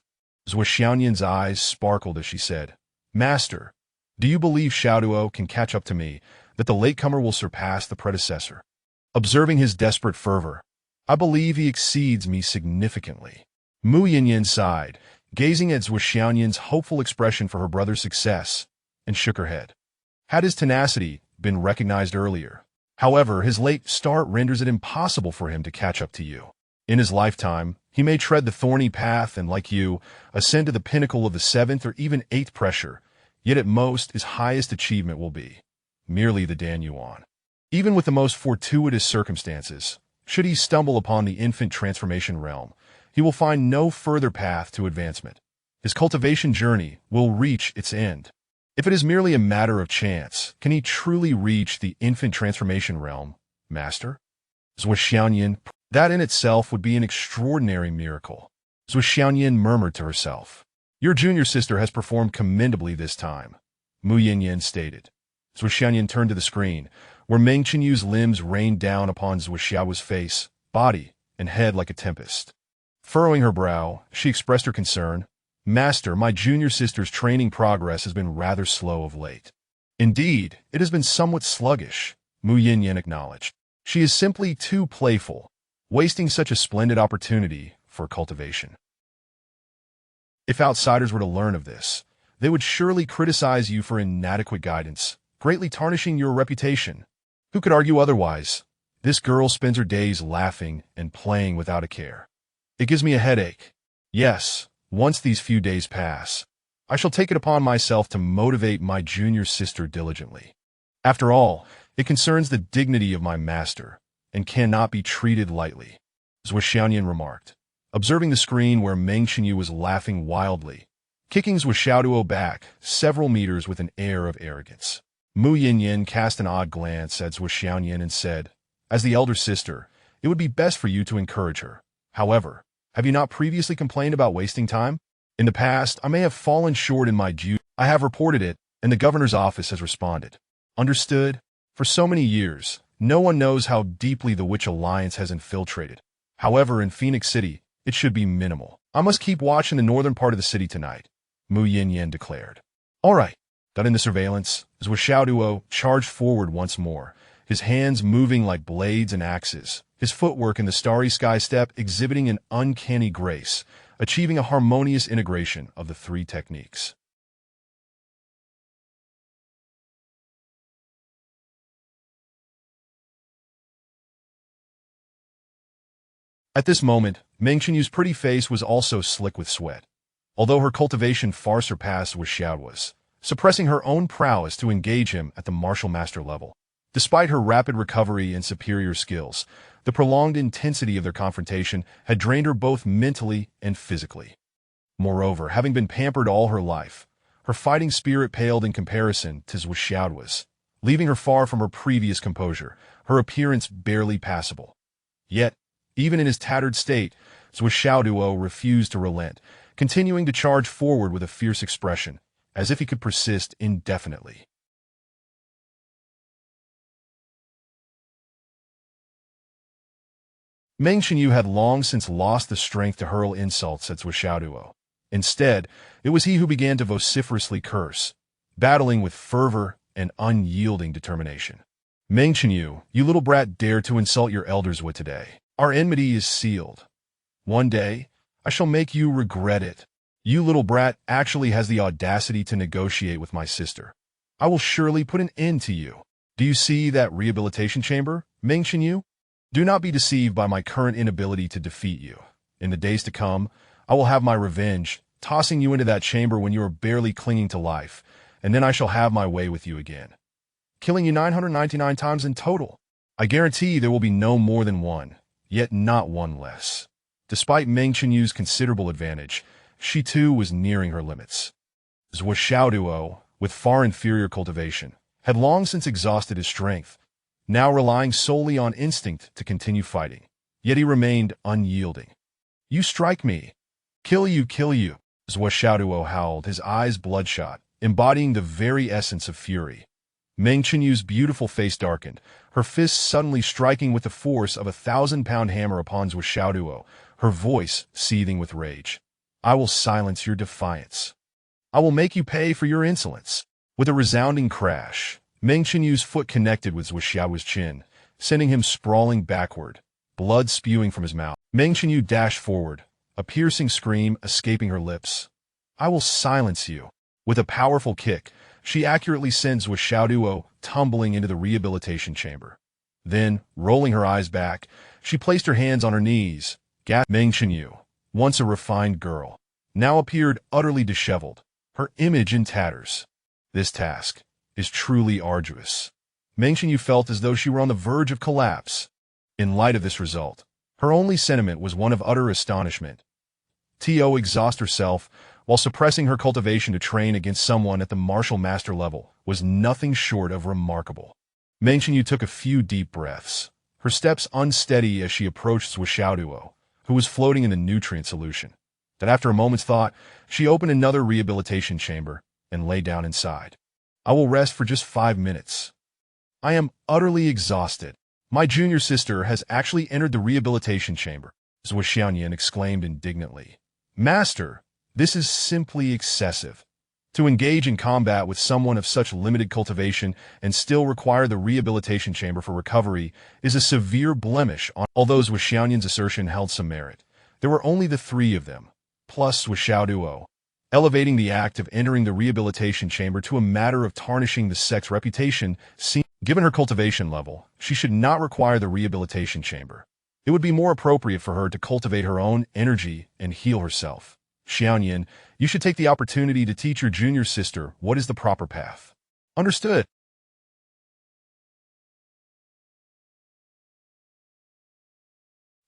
Zuo Xiaoduo's eyes sparkled as she said, Master, do you believe Xiaoduo can catch up to me, that the latecomer will surpass the predecessor? Observing his desperate fervor, I believe he exceeds me significantly. Mu Yinyan sighed, gazing at Zuo Xiaoduo's hopeful expression for her brother's success, and shook her head. Had his tenacity been recognized earlier, however, his late start renders it impossible for him to catch up to you. In his lifetime, he may tread the thorny path and, like you, ascend to the pinnacle of the 7th or even 8th pressure, yet at most his highest achievement will be merely the Danyuan. Even with the most fortuitous circumstances, should he stumble upon the infant transformation realm, he will find no further path to advancement. His cultivation journey will reach its end. If it is merely a matter of chance, can he truly reach the infant transformation realm, Master? Zuo Xiaoduo, that in itself would be an extraordinary miracle. Zuo Xiaoduo murmured to herself. Your junior sister has performed commendably this time, Mu Yinyan stated. Zuo Xiaoduo turned to the screen, where Meng Qinyu's limbs rained down upon Zuo Xiaoduo's face, body, and head like a tempest. Furrowing her brow, she expressed her concern. Master, my junior sister's training progress has been rather slow of late. Indeed, it has been somewhat sluggish, Mu Yinyan acknowledged. She is simply too playful, wasting such a splendid opportunity for cultivation. If outsiders were to learn of this, they would surely criticize you for inadequate guidance, greatly tarnishing your reputation. Who could argue otherwise? This girl spends her days laughing and playing without a care. It gives me a headache. Yes, once these few days pass, I shall take it upon myself to motivate my junior sister diligently. After all, it concerns the dignity of my master, and cannot be treated lightly, Zuo Xiaoduo remarked, observing the screen where Meng Qinyu was laughing wildly, kicking Zuo Xiaoduo back several meters with an air of arrogance. Mu Yinyan cast an odd glance at Zuo Xiaoduo and said, As the elder sister, it would be best for you to encourage her. However, have you not previously complained about wasting time? In the past, I may have fallen short in my duty. I have reported it, and the governor's office has responded. Understood? For so many years, no one knows how deeply the Witch Alliance has infiltrated. However, in Phoenix City, it should be minimal. I must keep watch in the northern part of the city tonight, Mu Yinyan declared. All right. Done in the surveillance, Zuo Xiaoduo charged forward once more, his hands moving like blades and axes, his footwork in the starry sky step exhibiting an uncanny grace, achieving a harmonious integration of the three techniques. At this moment, Meng Qinyu's pretty face was also slick with sweat, although her cultivation far surpassed Zuo Xiaoduo's, suppressing her own prowess to engage him at the martial master level. Despite her rapid recovery and superior skills, the prolonged intensity of their confrontation had drained her both mentally and physically. Moreover, having been pampered all her life, her fighting spirit paled in comparison to Zuo Xiaoduo's, leaving her far from her previous composure, her appearance barely passable. Yet, even in his tattered state, Zuo Xiaoduo refused to relent, continuing to charge forward with a fierce expression, as if he could persist indefinitely. Meng Qinyue had long since lost the strength to hurl insults at Zuo Xiaoduo. Instead, it was he who began to vociferously curse, battling with fervor and unyielding determination. Meng Qinyue, you little brat, dare to insult your elders with today. Our enmity is sealed. One day, I shall make you regret it. You little brat actually has the audacity to negotiate with my sister. I will surely put an end to you. Do you see that rehabilitation chamber, Meng Qinyue? Do not be deceived by my current inability to defeat you. In the days to come, I will have my revenge, tossing you into that chamber when you are barely clinging to life, and then I shall have my way with you again, killing you 999 times in total. I guarantee there will be no more than one, yet not one less. Despite Meng Qinyue's considerable advantage, she too was nearing her limits. Zuo Xiaoduo, with far inferior cultivation, had long since exhausted his strength, now relying solely on instinct to continue fighting. Yet he remained unyielding. You strike me. Kill you, Zuo Xiaoduo howled, his eyes bloodshot, embodying the very essence of fury. Meng Qinyue's beautiful face darkened, her fists suddenly striking with the force of a 1,000-pound hammer upon Zuo Xiaoduo, her voice seething with rage. I will silence your defiance. I will make you pay for your insolence. With a resounding crash, Meng Qinyue's foot connected with Zuo Xiaoduo's chin, sending him sprawling backward, blood spewing from his mouth. Meng Qinyue dashed forward, a piercing scream escaping her lips. I will silence you. With a powerful kick, she accurately sends Zuo Xiaoduo tumbling into the rehabilitation chamber. Then, rolling her eyes back, she placed her hands on her knees. Meng Qinyue, once a refined girl, now appeared utterly disheveled, her image in tatters. This task is truly arduous. Meng Qinyue felt as though she were on the verge of collapse. In light of this result, her only sentiment was one of utter astonishment. To exhaust herself while suppressing her cultivation to train against someone at the martial master level was nothing short of remarkable. Meng Qinyue took a few deep breaths, her steps unsteady as she approached Zuo Xiaoduo, who was floating in the nutrient solution. That after a moment's thought, she opened another rehabilitation chamber and lay down inside. I will rest for just 5 minutes. I am utterly exhausted. My junior sister has actually entered the rehabilitation chamber, Zuo Xiaoduo exclaimed indignantly. Master, this is simply excessive. To engage in combat with someone of such limited cultivation and still require the rehabilitation chamber for recovery is a severe blemish on. Although Zuo Xiaoduo's assertion held some merit, there were only the three of them, plus Zuo Xiaoduo, elevating the act of entering the rehabilitation chamber to a matter of tarnishing the sect's reputation. Given her cultivation level, she should not require the rehabilitation chamber. It would be more appropriate for her to cultivate her own energy and heal herself. Xiaoyan, you should take the opportunity to teach your junior sister what is the proper path. Understood.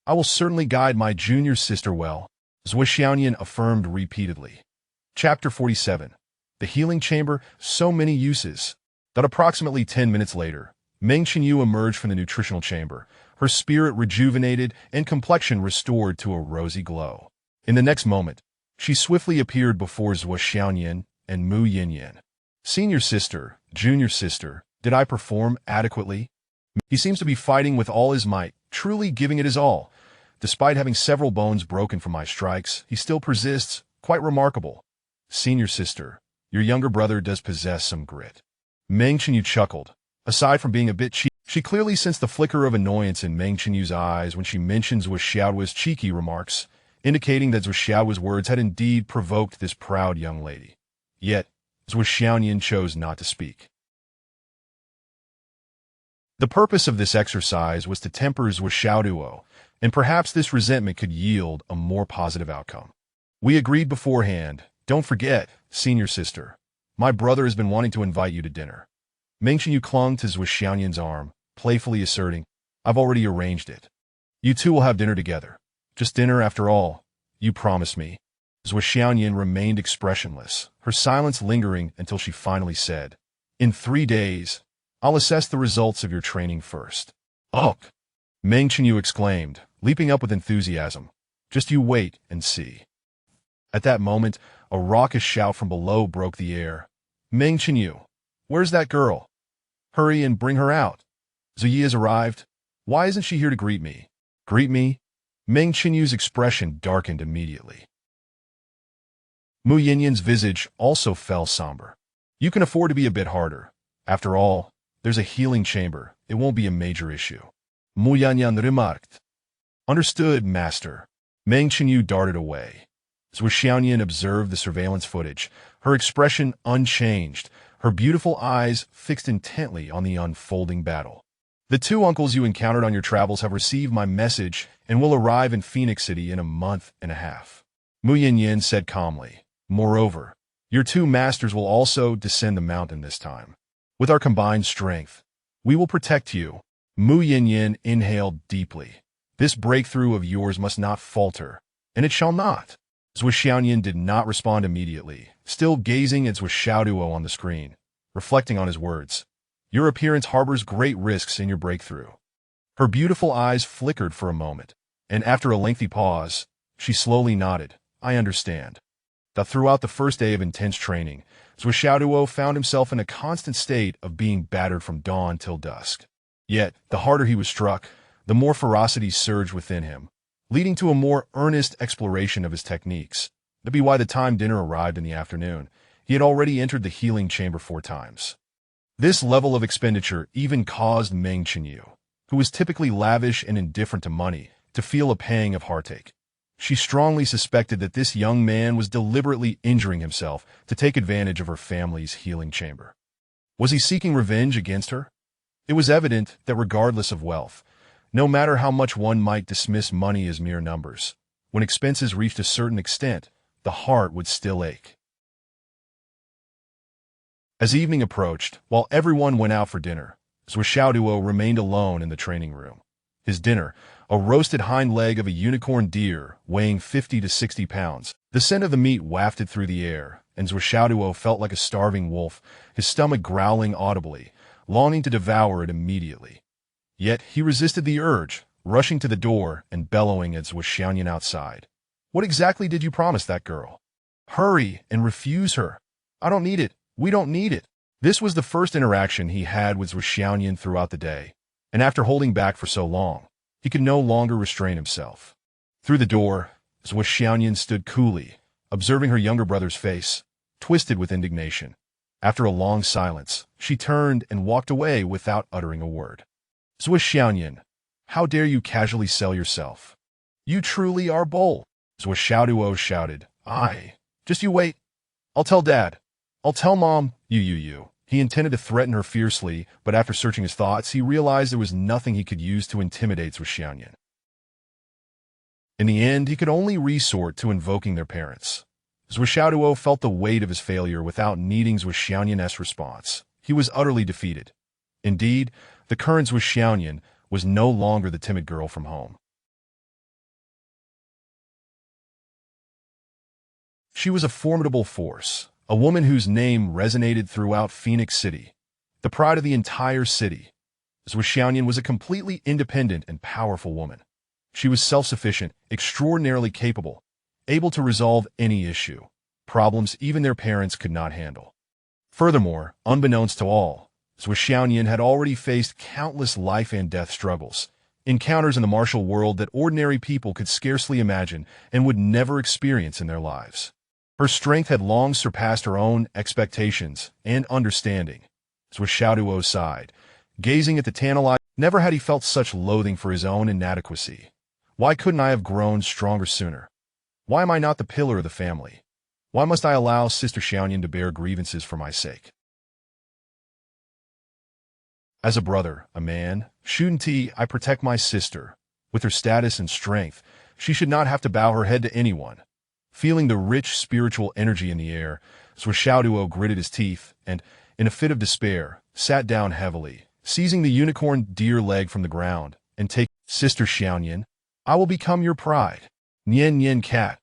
I will certainly guide my junior sister well, Zuo Xiaoyan affirmed repeatedly. Chapter 47. The Healing Chamber, so many uses. That approximately 10 minutes later, Meng Qinyue emerged from the nutritional chamber, her spirit rejuvenated and complexion restored to a rosy glow. In the next moment, she swiftly appeared before Zuo Xiaoyan and Mu Yinyan. Senior sister, junior sister, did I perform adequately? He seems to be fighting with all his might, truly giving it his all. Despite having several bones broken from my strikes, he still persists, quite remarkable. Senior sister, your younger brother does possess some grit. Meng Qinyue chuckled. Aside from being a bit cheap, She clearly sensed the flicker of annoyance in Meng Qinyu's eyes when she mentioned Zuo Xiaoduo's cheeky remarks, indicating that Zuo Xiaoduo's words had indeed provoked this proud young lady. Yet, Zuo Xiaoyan chose not to speak. The purpose of this exercise was to temper Zuo Xiaoduo, and perhaps this resentment could yield a more positive outcome. We agreed beforehand. Don't forget, senior sister. My brother has been wanting to invite you to dinner. Meng Qinyue clung to Zuo Xiaoyan's arm, playfully asserting, I've already arranged it. You two will have dinner together. Just dinner after all. You promised me. Zuo Xiaoyan remained expressionless, her silence lingering until she finally said, In 3 days, I'll assess the results of your training first. Ugh! Meng Qinyue exclaimed, leaping up with enthusiasm. Just you wait and see. At that moment, a raucous shout from below broke the air. Meng Qinyue, where's that girl? Hurry and bring her out. Zuyi has arrived. Why isn't she here to greet me? Greet me? Meng Qinyue's expression darkened immediately. Mu Yinyan's visage also fell somber. You can afford to be a bit harder. After all, there's a healing chamber. It won't be a major issue. Mu Yanyan remarked. Understood, master. Meng Qinyue darted away. Zuo Xiaoyan observed the surveillance footage, her expression unchanged, her beautiful eyes fixed intently on the unfolding battle. The 2 uncles you encountered on your travels have received my message and will arrive in Phoenix City in a month and a half. Mu Yinyan said calmly. Moreover, your 2 masters will also descend the mountain this time. With our combined strength, we will protect you. Mu Yinyan inhaled deeply. This breakthrough of yours must not falter, and it shall not. Zuo Xiaoyan did not respond immediately, still gazing at Zuo Xiaoduo on the screen, reflecting on his words. Your appearance harbors great risks in your breakthrough. Her beautiful eyes flickered for a moment, and after a lengthy pause, she slowly nodded. I understand. Throughout the first day of intense training, Zuo Xiaoduo found himself in a constant state of being battered from dawn till dusk. Yet, the harder he was struck, the more ferocity surged within him, leading to a more earnest exploration of his techniques. That'd be why the time dinner arrived in the afternoon, he had already entered the healing chamber 4 times. This level of expenditure even caused Meng Qinyue, who was typically lavish and indifferent to money, to feel a pang of heartache. She strongly suspected that this young man was deliberately injuring himself to take advantage of her family's healing chamber. Was he seeking revenge against her? It was evident that regardless of wealth, no matter how much one might dismiss money as mere numbers, when expenses reached a certain extent, the heart would still ache. As evening approached, while everyone went out for dinner, Zuo Xiaoduo remained alone in the training room. His dinner, a roasted hind leg of a unicorn deer weighing 50 to 60 pounds. The scent of the meat wafted through the air, and Zuo Xiaoduo felt like a starving wolf, his stomach growling audibly, longing to devour it immediately. Yet he resisted the urge, rushing to the door and bellowing at Zuo Xiaoyan outside. What exactly did you promise that girl? Hurry and refuse her. I don't need it. We don't need it. This was the first interaction he had with Zuo Xiaoyan throughout the day, and after holding back for so long, he could no longer restrain himself. Through the door, Zuo Xiaoyan stood coolly, observing her younger brother's face, twisted with indignation. After a long silence, she turned and walked away without uttering a word. Zuo Xiaoyan, how dare you casually sell yourself? You truly are bold. Zuo Xiaoduo shouted. Just you wait. I'll tell Dad. I'll tell Mom. You. He intended to threaten her fiercely, but after searching his thoughts, he realized there was nothing he could use to intimidate Zuo Xiaoyan. In the end, he could only resort to invoking their parents. Zuo Xiaoduo felt the weight of his failure without needing Zuo Xiaoyan's response. He was utterly defeated. Indeed, the current Zuo Xiaoyan was no longer the timid girl from home. She was a formidable force, a woman whose name resonated throughout Phoenix City, the pride of the entire city. Zuo Xiaoyan was a completely independent and powerful woman. She was self-sufficient, extraordinarily capable, able to resolve any issue, problems even their parents could not handle. Furthermore, unbeknownst to all, Zuo Xiaoyan had already faced countless life and death struggles, encounters in the martial world that ordinary people could scarcely imagine and would never experience in their lives. Her strength had long surpassed her own expectations and understanding. Zuo Xiaoduo sighed, gazing at the tantalizing Never had he felt such loathing for his own inadequacy. Why couldn't I have grown stronger sooner? Why am I not the pillar of the family? Why must I allow Sister Xiaoyan to bear grievances for my sake? As a brother, a man, shouldn't I protect my sister? With her status and strength, she should not have to bow her head to anyone. Feeling the rich spiritual energy in the air, Zuo Xiaoduo gritted his teeth and, in a fit of despair, sat down heavily, seizing the unicorn deer leg from the ground, and taking, Sister Xiaoyan, I will become your pride. Nian Nian cat.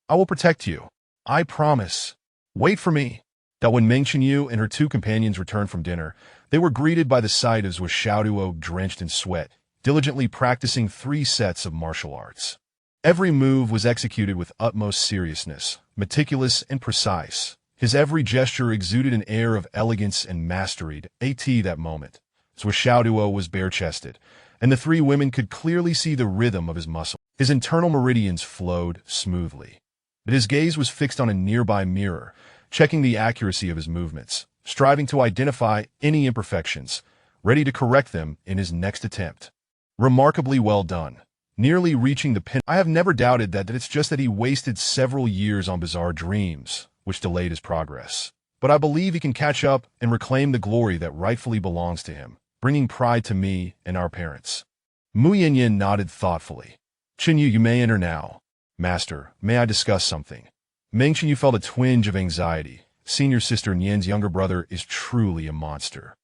I will protect you. I promise. Wait for me. That when Meng Qinyu and her two companions returned from dinner, they were greeted by the sight of Zuo Xiaoduo drenched in sweat, diligently practicing 3 sets of martial arts. Every move was executed with utmost seriousness, meticulous and precise. His every gesture exuded an air of elegance and mastery. That moment, Zuo Xiaoduo was bare-chested, and the 3 women could clearly see the rhythm of his muscle. His internal meridians flowed smoothly, but his gaze was fixed on a nearby mirror, checking the accuracy of his movements, striving to identify any imperfections, ready to correct them in his next attempt. Remarkably well done. Nearly reaching the pin. I have never doubted that it's just that he wasted several years on bizarre dreams, which delayed his progress. But I believe he can catch up and reclaim the glory that rightfully belongs to him, bringing pride to me and our parents. Mu Yinyin nodded thoughtfully. Qinyu, you may enter now. Master, may I discuss something? Meng Qinyu felt a twinge of anxiety. Senior sister Nian's younger brother is truly a monster.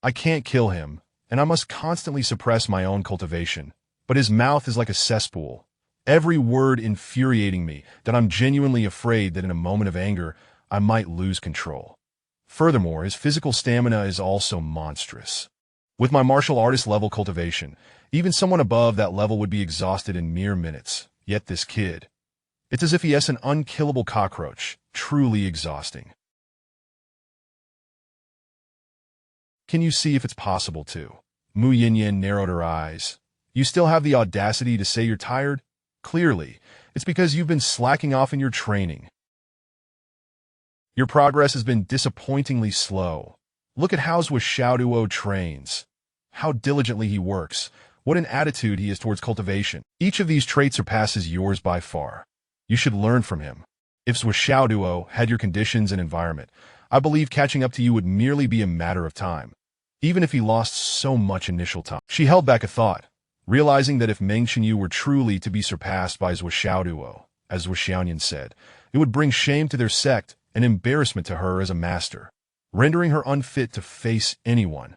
I can't kill him, and I must constantly suppress my own cultivation. But his mouth is like a cesspool, every word infuriating me, that I'm genuinely afraid that in a moment of anger, I might lose control. Furthermore, his physical stamina is also monstrous. With my martial artist level cultivation, even someone above that level would be exhausted in mere minutes. Yet this kid, it's as if he is an unkillable cockroach, truly exhausting. Can you see if it's possible to? Mu Yinyin narrowed her eyes. You still have the audacity to say you're tired? Clearly, it's because you've been slacking off in your training. Your progress has been disappointingly slow. Look at how Zuo Xiaoduo trains. How diligently he works. What an attitude he has towards cultivation. Each of these traits surpasses yours by far. You should learn from him. If Zuo Xiaoduo had your conditions and environment, I believe catching up to you would merely be a matter of time, even if he lost so much initial time. She held back a thought, realizing that if Meng Qinyu were truly to be surpassed by Zuo Xiaoduo, as Zuo Xiaoyan said, it would bring shame to their sect and embarrassment to her as a master, rendering her unfit to face anyone.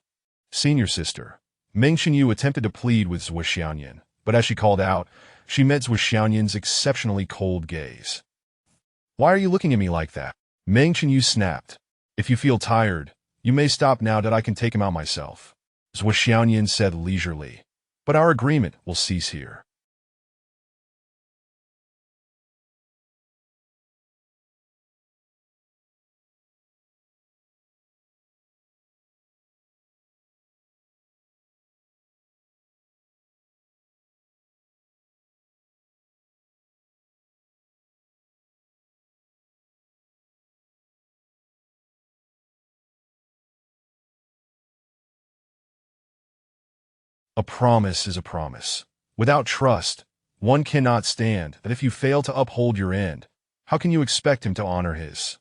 Senior sister, Meng Qinyu attempted to plead with Zuo Xiaoyan, but as she called out, she met Zuo Xiaoyan's exceptionally cold gaze. Why are you looking at me like that? Meng Qinyu snapped. If you feel tired, you may stop now that I can take him out myself. Zuo Xiaoyan said leisurely. But our agreement will cease here. A promise is a promise. Without trust, one cannot stand that if you fail to uphold your end, how can you expect him to honor his?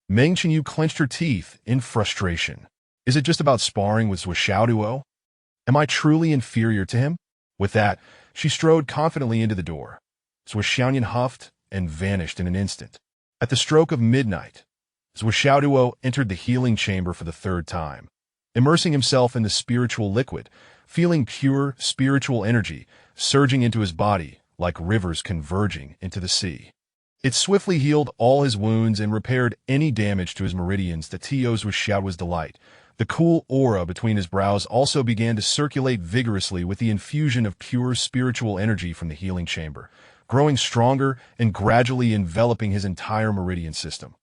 Meng Qinyu clenched her teeth in frustration. Is it just about sparring with Zuo Xiaoduo? Am I truly inferior to him? With that, she strode confidently into the door. Zuo Xiaoyan huffed and vanished in an instant. At the stroke of midnight, Zuo Xiaoduo entered the healing chamber for the 3rd time, immersing himself in the spiritual liquid, feeling pure spiritual energy surging into his body like rivers converging into the sea. It swiftly healed all his wounds and repaired any damage to his meridians to Zuo Xiaoduo's delight. The cool aura between his brows also began to circulate vigorously with the infusion of pure spiritual energy from the healing chamber, growing stronger and gradually enveloping his entire meridian system.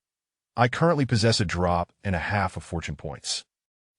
I currently possess a drop and a half of fortune points.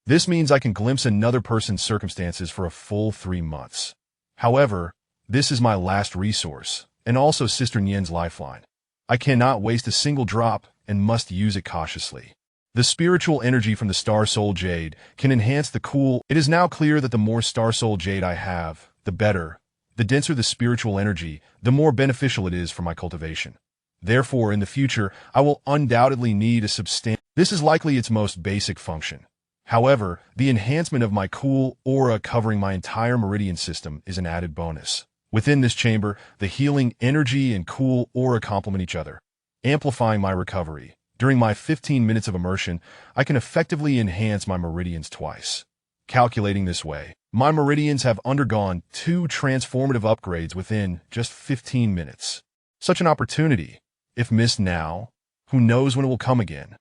This means I can glimpse another person's circumstances for a full 3 months. However, this is my last resource, and also Sister Nian's lifeline. I cannot waste a single drop and must use it cautiously. The spiritual energy from the Star Soul Jade can enhance the cool. It is now clear that the more Star Soul Jade I have, the better. The denser the spiritual energy, the more beneficial it is for my cultivation. Therefore, in the future, I will undoubtedly need a substantial. This is likely its most basic function. However, the enhancement of my cool aura covering my entire meridian system is an added bonus. Within this chamber, the healing energy and cool aura complement each other, amplifying my recovery. During my 15 minutes of immersion, I can effectively enhance my meridians twice. Calculating this way, my meridians have undergone 2 transformative upgrades within just 15 minutes. Such an opportunity, if missed now, who knows when it will come again.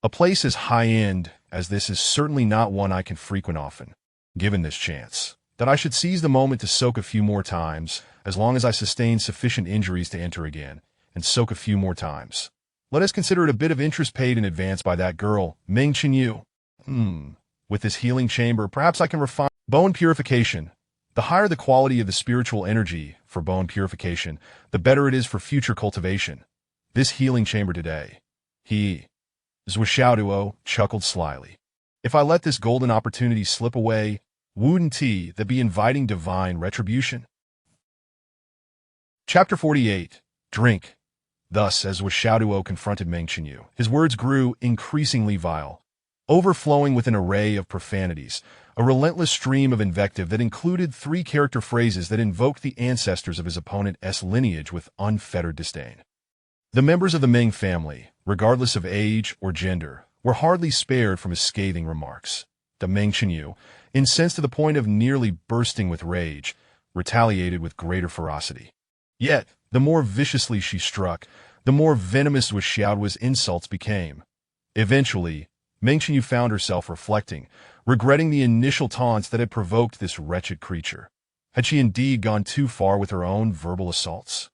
A place as high-end as this is certainly not one I can frequent often. Given this chance, that I should seize the moment to soak a few more times, as long as I sustain sufficient injuries to enter again, and soak a few more times. Let us consider it a bit of interest paid in advance by that girl, Meng Qinyu. With this healing chamber, perhaps I can refine bone purification. The higher the quality of the spiritual energy for bone purification, the better it is for future cultivation. This healing chamber today. Zuo Xiaoduo chuckled slyly. If I let this golden opportunity slip away, wouldn't that be inviting divine retribution? Chapter 48. Drink. Thus, as Zuo Xiaoduo confronted Meng Qinyu, his words grew increasingly vile, overflowing with an array of profanities, a relentless stream of invective that included 3 character phrases that invoked the ancestors of his opponent's lineage with unfettered disdain. The members of the Meng family, regardless of age or gender, were hardly spared from his scathing remarks. The Meng Qinyu, incensed to the point of nearly bursting with rage, retaliated with greater ferocity. Yet, the more viciously she struck, the more venomous Zuo Xiaoduo's insults became. Eventually, Meng Qinyu found herself reflecting, regretting the initial taunts that had provoked this wretched creature. Had she indeed gone too far with her own verbal assaults?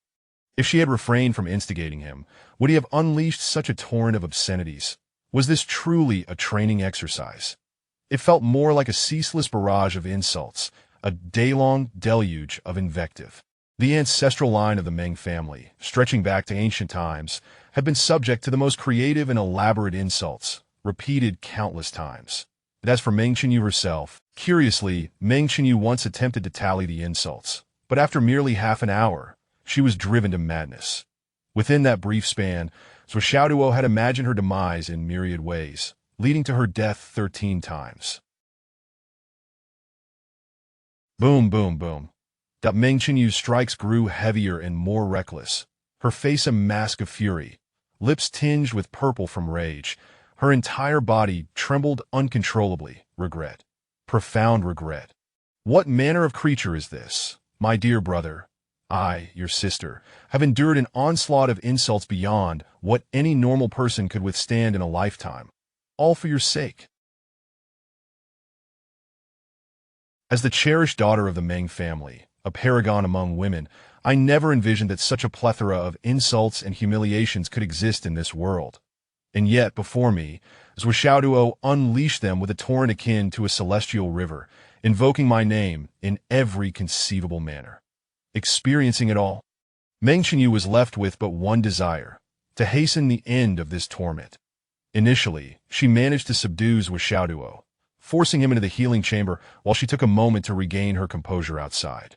If she had refrained from instigating him, would he have unleashed such a torrent of obscenities? Was this truly a training exercise? It felt more like a ceaseless barrage of insults, a day-long deluge of invective. The ancestral line of the Meng family, stretching back to ancient times, had been subject to the most creative and elaborate insults, repeated countless times. And as for Meng Qinyu herself, curiously, Meng Qinyu once attempted to tally the insults, but after merely half an hour, she was driven to madness. Within that brief span, Zuo Xiaoduo had imagined her demise in myriad ways, leading to her death 13 times. Boom, boom, boom. Meng Qinyu's strikes grew heavier and more reckless, her face a mask of fury, lips tinged with purple from rage. Her entire body trembled uncontrollably. Regret. Profound regret. What manner of creature is this? My dear brother, I, your sister, have endured an onslaught of insults beyond what any normal person could withstand in a lifetime. All for your sake. As the cherished daughter of the Meng family, a paragon among women, I never envisioned that such a plethora of insults and humiliations could exist in this world. And yet, before me, Zuo Xiaoduo unleashed them with a torrent akin to a celestial river, invoking my name in every conceivable manner. Experiencing it all, Meng Qinyu was left with but one desire, to hasten the end of this torment. Initially, she managed to subdue Zuo Xiaoduo, forcing him into the healing chamber while she took a moment to regain her composure outside.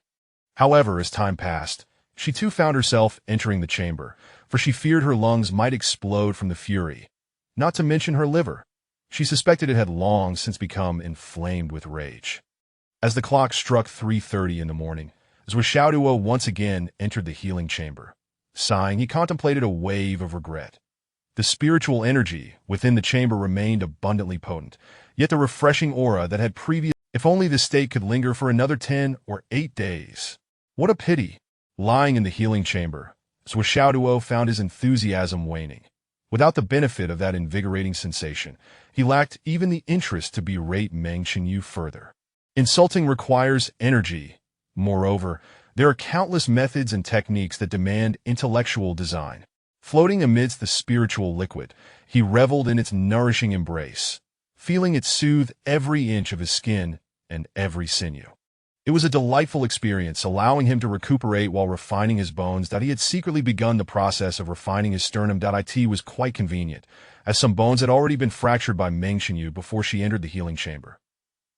However, as time passed, she too found herself entering the chamber, for she feared her lungs might explode from the fury, not to mention her liver. She suspected it had long since become inflamed with rage. As the clock struck 3:30 in the morning, Zuo Xiaoduo once again entered the healing chamber. Sighing, he contemplated a wave of regret. The spiritual energy within the chamber remained abundantly potent, yet the refreshing aura that had previously... If only this state could linger for another 10 or 8 days. What a pity! Lying in the healing chamber, Zuo Xiaoduo found his enthusiasm waning. Without the benefit of that invigorating sensation, he lacked even the interest to berate Meng Qinyu further. Insulting requires energy. Moreover, there are countless methods and techniques that demand intellectual design. Floating amidst the spiritual liquid, he reveled in its nourishing embrace, feeling it soothe every inch of his skin and every sinew. It was a delightful experience, allowing him to recuperate while refining his bones. That he had secretly begun the process of refining his sternum. It was quite convenient, as some bones had already been fractured by Meng Xinyu before she entered the healing chamber.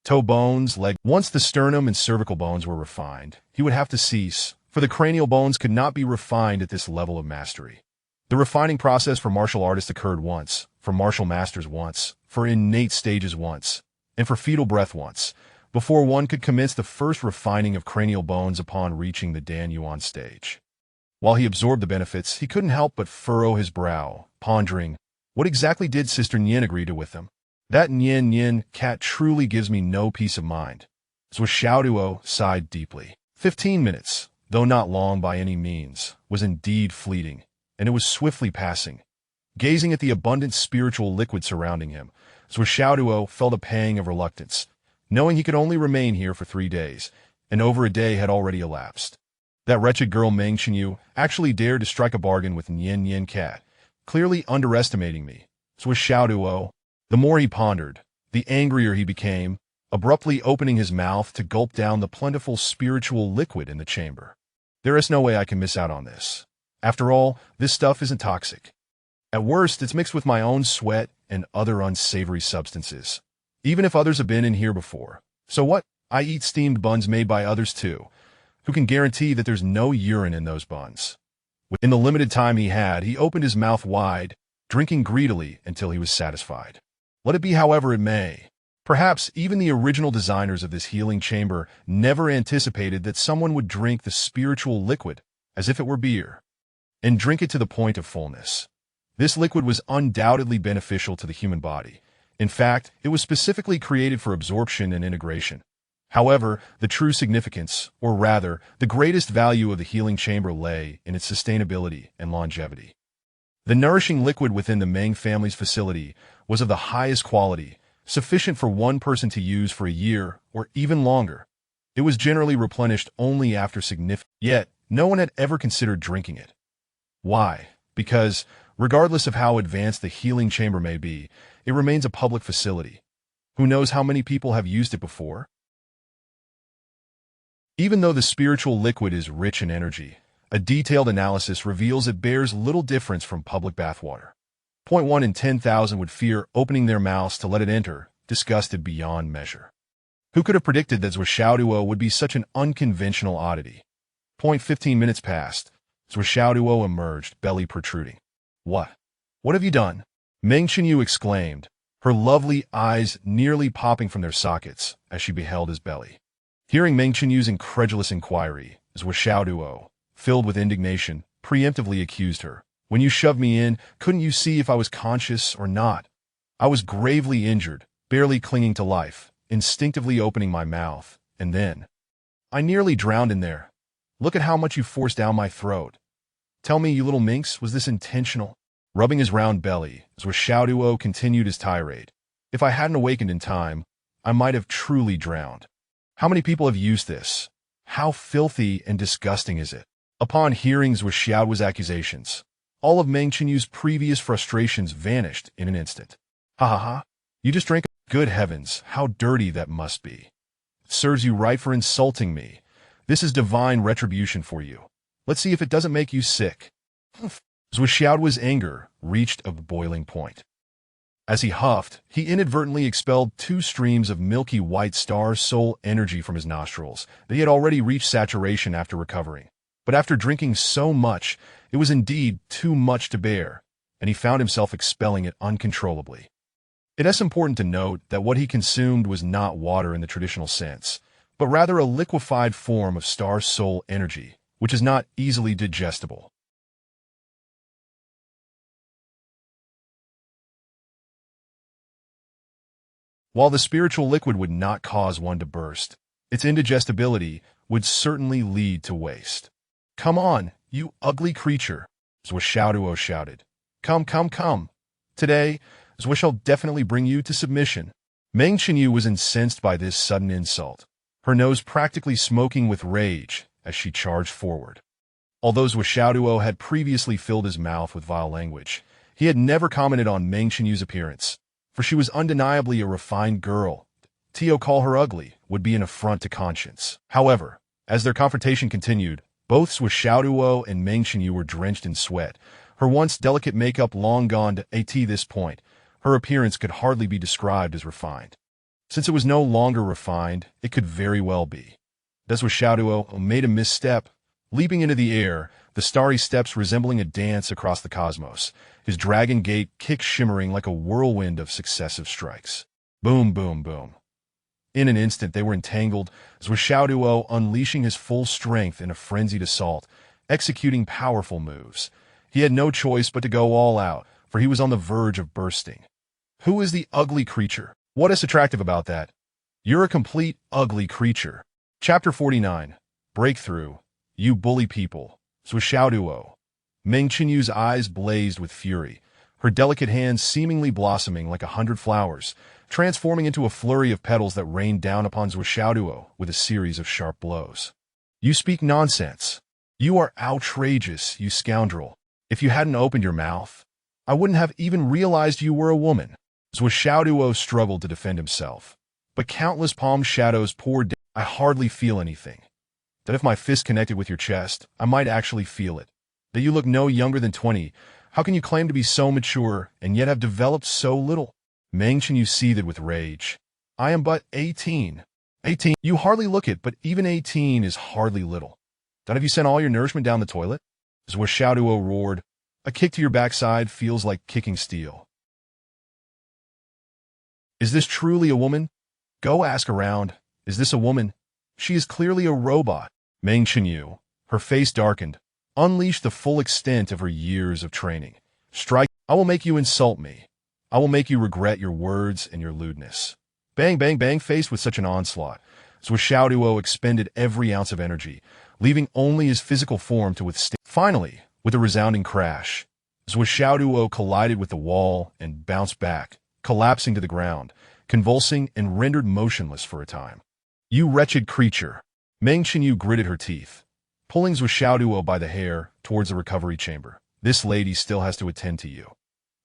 Toe bones, leg. Once the sternum and cervical bones were refined, he would have to cease, for the cranial bones could not be refined at this level of mastery. The refining process for martial artists occurred once, for martial masters once, for innate stages once, and for fetal breath once, before one could commence the first refining of cranial bones upon reaching the Dan Yuan stage. While he absorbed the benefits, he couldn't help but furrow his brow, pondering, what exactly did Sister Nian agree to with him? That Nian cat truly gives me no peace of mind. Zuo Xiaoduo sighed deeply. 15 minutes, though not long by any means, was indeed fleeting, and it was swiftly passing. Gazing at the abundant spiritual liquid surrounding him, Zuo Xiaoduo felt a pang of reluctance, knowing he could only remain here for 3 days, and over a day had already elapsed. That wretched girl Meng Xinyu actually dared to strike a bargain with Nian cat, clearly underestimating me. Zuo Xiaoduo. The more he pondered, the angrier he became, abruptly opening his mouth to gulp down the plentiful spiritual liquid in the chamber. There is no way I can miss out on this. After all, this stuff isn't toxic. At worst, it's mixed with my own sweat and other unsavory substances. Even if others have been in here before. So what? I eat steamed buns made by others too. Who can guarantee that there's no urine in those buns? In the limited time he had, he opened his mouth wide, drinking greedily until he was satisfied. Let it be however it may. Perhaps even the original designers of this healing chamber never anticipated that someone would drink the spiritual liquid as if it were beer, and drink it to the point of fullness. This liquid was undoubtedly beneficial to the human body. In fact, it was specifically created for absorption and integration. However, the true significance, or rather, the greatest value of the healing chamber lay in its sustainability and longevity. The nourishing liquid within the Meng family's facility was of the highest quality, sufficient for one person to use for a year or even longer. It was generally replenished only after significant, yet no one had ever considered drinking it. Why? Because, regardless of how advanced the healing chamber may be, it remains a public facility. Who knows how many people have used it before? Even though the spiritual liquid is rich in energy, a detailed analysis reveals it bears little difference from public bathwater. 1 in 10,000 would fear opening their mouths to let it enter, disgusted beyond measure. Who could have predicted that Zuo Xiaoduo would be such an unconventional oddity? 15 minutes passed. Zuo Xiaoduo emerged, belly protruding. What? What have you done? Meng Xinyu exclaimed, her lovely eyes nearly popping from their sockets as she beheld his belly. Hearing Meng Qinyu's incredulous inquiry, Zuo Xiaoduo, filled with indignation, preemptively accused her. When you shoved me in, couldn't you see if I was conscious or not? I was gravely injured, barely clinging to life, instinctively opening my mouth, and then I nearly drowned in there. Look at how much you forced down my throat. Tell me, you little minx, was this intentional? Rubbing his round belly, Zuo Xiaoduo continued his tirade. If I hadn't awakened in time, I might have truly drowned. How many people have used this? How filthy and disgusting is it? Upon hearing Zuo Xiaoduo's accusations, all of Meng Qinyu's previous frustrations vanished in an instant. Ha ha ha, you just drank. Good heavens, how dirty that must be. It serves you right for insulting me. This is divine retribution for you. Let's see if it doesn't make you sick. Zuo Xiaoduo's anger reached a boiling point. As he huffed, he inadvertently expelled 2 streams of milky white star soul energy from his nostrils that he had already reached saturation after recovering. But after drinking so much, it was indeed too much to bear, and he found himself expelling it uncontrollably. It is important to note that what he consumed was not water in the traditional sense, but rather a liquefied form of star soul energy, which is not easily digestible. While the spiritual liquid would not cause one to burst, its indigestibility would certainly lead to waste. Come on, you ugly creature, Zuo Xiaoduo shouted. Come, come, come. Today, Zuo shall definitely bring you to submission. Meng Xinyu was incensed by this sudden insult, her nose practically smoking with rage as she charged forward. Although Zuo Xiaoduo had previously filled his mouth with vile language, he had never commented on Meng Qinyu's appearance, for she was undeniably a refined girl. Tio called her ugly, would be an affront to conscience. However, as their confrontation continued, both Zuo Xiaoduo and Meng Qinyu were drenched in sweat, her once delicate makeup long gone to this point. Her appearance could hardly be described as refined. Since it was no longer refined, it could very well be. As Zuo Xiaoduo made a misstep, leaping into the air, the starry steps resembling a dance across the cosmos, his dragon gate kick shimmering like a whirlwind of successive strikes. Boom, boom, boom. In an instant they were entangled, Zuo Xiaoduo unleashing his full strength in a frenzied assault, executing powerful moves. He had no choice but to go all out, for he was on the verge of bursting. Who is the ugly creature? What is attractive about that? You're a complete ugly creature. Chapter 49. Breakthrough. You bully people. Zuo Xiaoduo. Meng Qinyu's eyes blazed with fury, her delicate hands seemingly blossoming like 100 flowers, transforming into a flurry of petals that rained down upon Zuo Xiaoduo with a series of sharp blows. You speak nonsense. You are outrageous, you scoundrel. If you hadn't opened your mouth, I wouldn't have even realized you were a woman. Zuo Xiaoduo struggled to defend himself, but countless palm shadows poured down. I hardly feel anything. That if my fist connected with your chest, I might actually feel it. That you look no younger than 20. How can you claim to be so mature and yet have developed so little? Meng Qinyu seethed with rage. I am but 18. 18? You hardly look it, but even 18 is hardly little. That have you sent all your nourishment down the toilet? Zuo Xiaoduo roared. A kick to your backside feels like kicking steel. Is this truly a woman? Go ask around. Is this a woman? She is clearly a robot. Meng Qinyu, her face darkened, unleashed the full extent of her years of training. Strike. I will make you insult me. I will make you regret your words and your lewdness. Bang, bang, bang. Faced with such an onslaught, Zuo Xiaoduo expended every ounce of energy, leaving only his physical form to withstand. Finally, with a resounding crash, Zuo Xiaoduo collided with the wall and bounced back, collapsing to the ground, convulsing and rendered motionless for a time. You wretched creature! Meng Qinyu gritted her teeth, pulling Zuo Xiaoduo by the hair towards the recovery chamber. This lady still has to attend to you.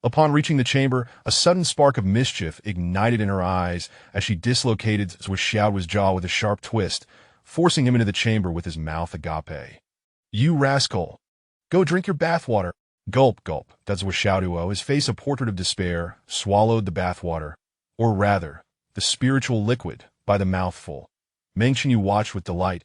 Upon reaching the chamber, a sudden spark of mischief ignited in her eyes as she dislocated Zuo Xiaoduo's jaw with a sharp twist, forcing him into the chamber with his mouth agape. You rascal! Go drink your bathwater! Gulp, gulp. That Zuo Xiaoduo, his face a portrait of despair, swallowed the bathwater, or rather, the spiritual liquid, by the mouthful. Meng Qinyu watched with delight.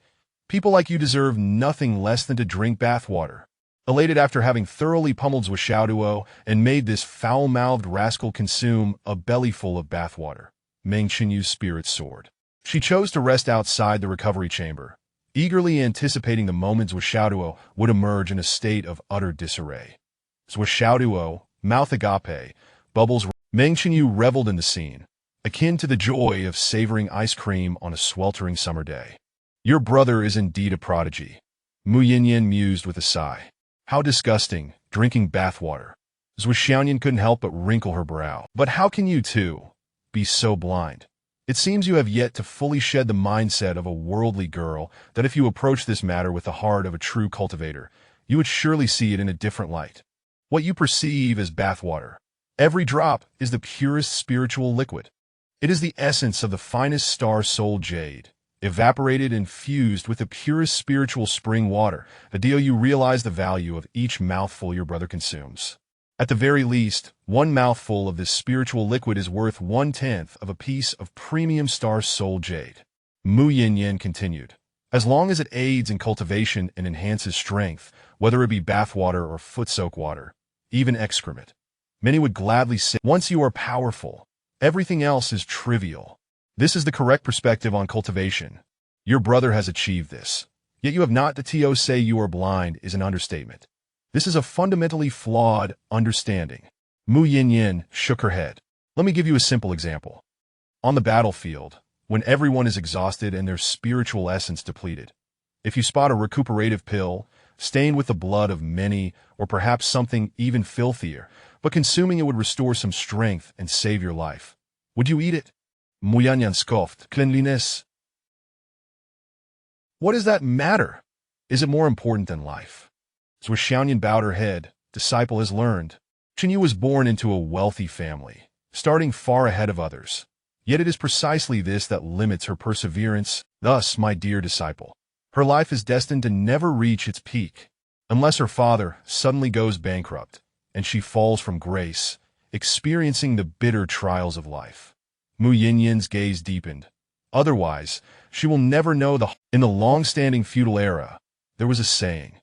People like you deserve nothing less than to drink bathwater. Elated after having thoroughly pummeled Zuo Xiaoduo and made this foul-mouthed rascal consume a bellyful of bathwater, Meng Qinyu's spirit soared. She chose to rest outside the recovery chamber, eagerly anticipating the moment Zuo Xiaoduo would emerge in a state of utter disarray. Zuo Xiaoduo, mouth agape, bubbles. Meng Qinyu reveled in the scene, akin to the joy of savoring ice cream on a sweltering summer day. Your brother is indeed a prodigy, Mu Yinyan mused with a sigh. How disgusting, drinking bathwater. Zuo Xiaoyan couldn't help but wrinkle her brow. But how can you, too, be so blind? It seems you have yet to fully shed the mindset of a worldly girl that if you approach this matter with the heart of a true cultivator, you would surely see it in a different light. What you perceive as bathwater, every drop is the purest spiritual liquid. It is the essence of the finest star-soul jade, evaporated and fused with the purest spiritual spring water. The deal you realize the value of each mouthful your brother consumes. At the very least, one mouthful of this spiritual liquid is worth 1/10 of a piece of premium star-soul jade. Mu Yinyan continued. As long as it aids in cultivation and enhances strength, whether it be bathwater or foot-soak water, even excrement, many would gladly say, once you are powerful, everything else is trivial. This is the correct perspective on cultivation. Your brother has achieved this. Yet you have not. To say you are blind is an understatement. This is a fundamentally flawed understanding. Mu Yinyan shook her head. Let me give you a simple example. On the battlefield, when everyone is exhausted and their spiritual essence depleted, if you spot a recuperative pill, stained with the blood of many, or perhaps something even filthier, but consuming it would restore some strength and save your life, would you eat it? Mu Yanyan scoffed. Cleanliness? What does that matter? Is it more important than life? Zuo Xiaoyan bowed her head. Disciple has learned. Qinyu was born into a wealthy family, starting far ahead of others. Yet it is precisely this that limits her perseverance. Thus, my dear disciple, her life is destined to never reach its peak, unless her father suddenly goes bankrupt and she falls from grace, experiencing the bitter trials of life. Mu Yinyan's gaze deepened. Otherwise, she will never know the... In the long-standing feudal era, there was a saying.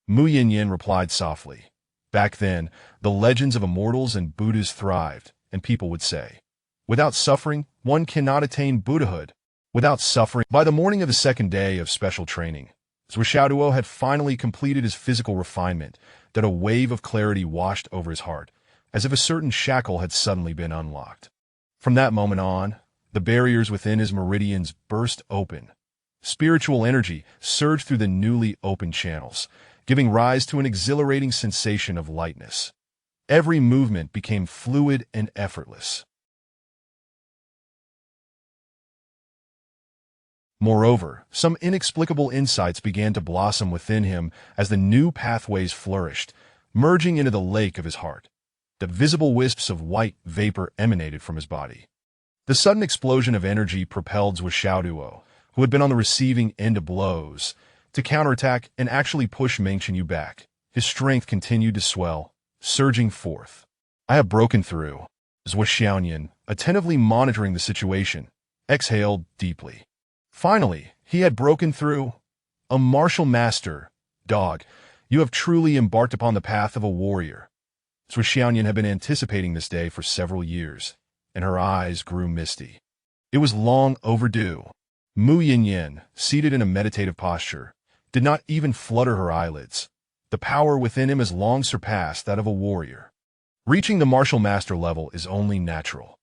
Mu Yinyan replied softly. Back then, the legends of immortals and Buddhas thrived, and people would say, without suffering, one cannot attain Buddhahood. Without suffering. By the morning of the second day of special training, Zuo Xiaoduo had finally completed his physical refinement, that a wave of clarity washed over his heart, as if a certain shackle had suddenly been unlocked. From that moment on, the barriers within his meridians burst open. Spiritual energy surged through the newly opened channels, giving rise to an exhilarating sensation of lightness. Every movement became fluid and effortless. Moreover, some inexplicable insights began to blossom within him as the new pathways flourished, merging into the lake of his heart. The visible wisps of white vapor emanated from his body. The sudden explosion of energy propelled Zuo Xiaoduo, who had been on the receiving end of blows, to counterattack and actually push Meng Qinyu back. His strength continued to swell, surging forth. I have broken through. Zuo Xiaoyan, attentively monitoring the situation, exhaled deeply. Finally, he had broken through. A martial master. Dog, you have truly embarked upon the path of a warrior. Zuo Xiaoyan had been anticipating this day for several years, and her eyes grew misty. It was long overdue. Mu Yinyan, seated in a meditative posture, did not even flutter her eyelids. The power within him has long surpassed that of a warrior. Reaching the martial master level is only natural.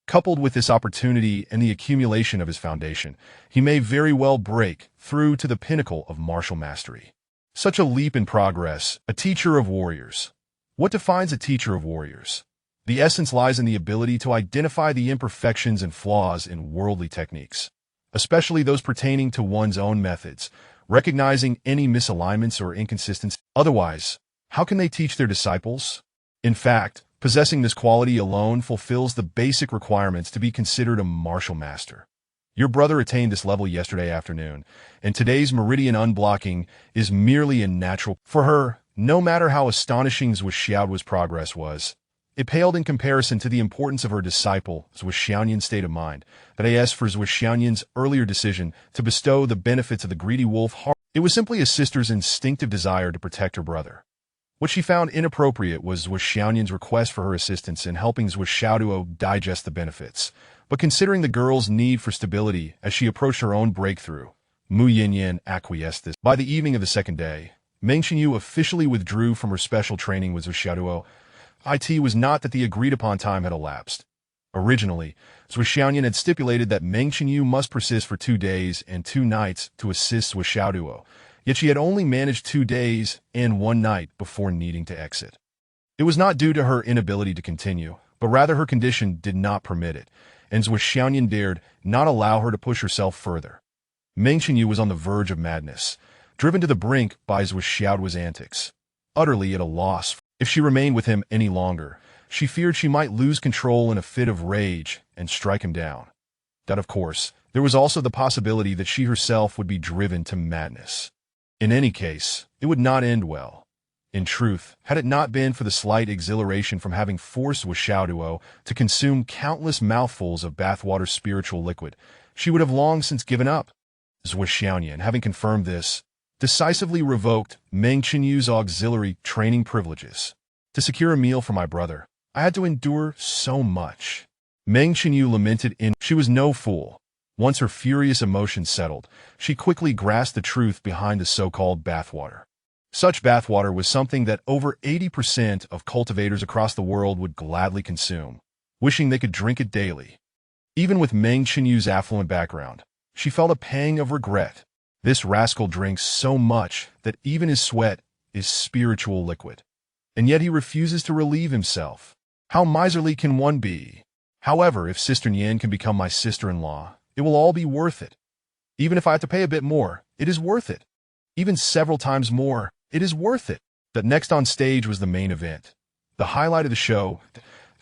Coupled with this opportunity and the accumulation of his foundation, he may very well break through to the pinnacle of martial mastery. Such a leap in progress, a teacher of warriors. What defines a teacher of warriors? The essence lies in the ability to identify the imperfections and flaws in worldly techniques, especially those pertaining to one's own methods, recognizing any misalignments or inconsistencies. Otherwise, how can they teach their disciples? In fact, possessing this quality alone fulfills the basic requirements to be considered a martial master. Your brother attained this level yesterday afternoon, and today's meridian unblocking is merely a natural. For her, no matter how astonishing Zuo Xiaoduo's progress was, it paled in comparison to the importance of her disciple Zuo Xiaoyan's state of mind. That as for Zuo Xiaoyan's earlier decision to bestow the benefits of the greedy wolf heart, it was simply a sister's instinctive desire to protect her brother. What she found inappropriate was Zuo Xiaoyan's request for her assistance in helping Zuo Xiaoduo digest the benefits. But considering the girl's need for stability as she approached her own breakthrough, Mu Yinyan acquiesced this. By the evening of the second day, Meng Qinyu officially withdrew from her special training with Zuo Xiaoduo. It was not that the agreed-upon time had elapsed. Originally, Zuo Xiaoyan had stipulated that Meng Qinyu must persist for 2 days and 2 nights to assist Zuo Xiaoduo. Yet she had only managed 2 days and 1 night before needing to exit. It was not due to her inability to continue, but rather her condition did not permit it, and Zuo Xiaoyan dared not allow her to push herself further. Meng Qinyu was on the verge of madness, driven to the brink by Zuo Xiaoduo's antics. Utterly at a loss, if she remained with him any longer, she feared she might lose control in a fit of rage and strike him down. That, of course, there was also the possibility that she herself would be driven to madness. In any case, it would not end well. In truth, had it not been for the slight exhilaration from having forced Zuo Xiaoduo to consume countless mouthfuls of bathwater spiritual liquid, she would have long since given up. Zuo Xiaoyan, having confirmed this, decisively revoked Meng Qinyu's auxiliary training privileges. To secure a meal for my brother, I had to endure so much. Meng Qinyu lamented she was no fool. Once her furious emotions settled, she quickly grasped the truth behind the so-called bathwater. Such bathwater was something that over 80% of cultivators across the world would gladly consume, wishing they could drink it daily. Even with Meng Qinyu's affluent background, she felt a pang of regret. This rascal drinks so much that even his sweat is spiritual liquid. And yet he refuses to relieve himself. How miserly can one be? However, if Sister Nian can become my sister-in-law, it will all be worth it. Even if I have to pay a bit more, it is worth it. Even several times more, it is worth it. That next on stage was the main event. The highlight of the show,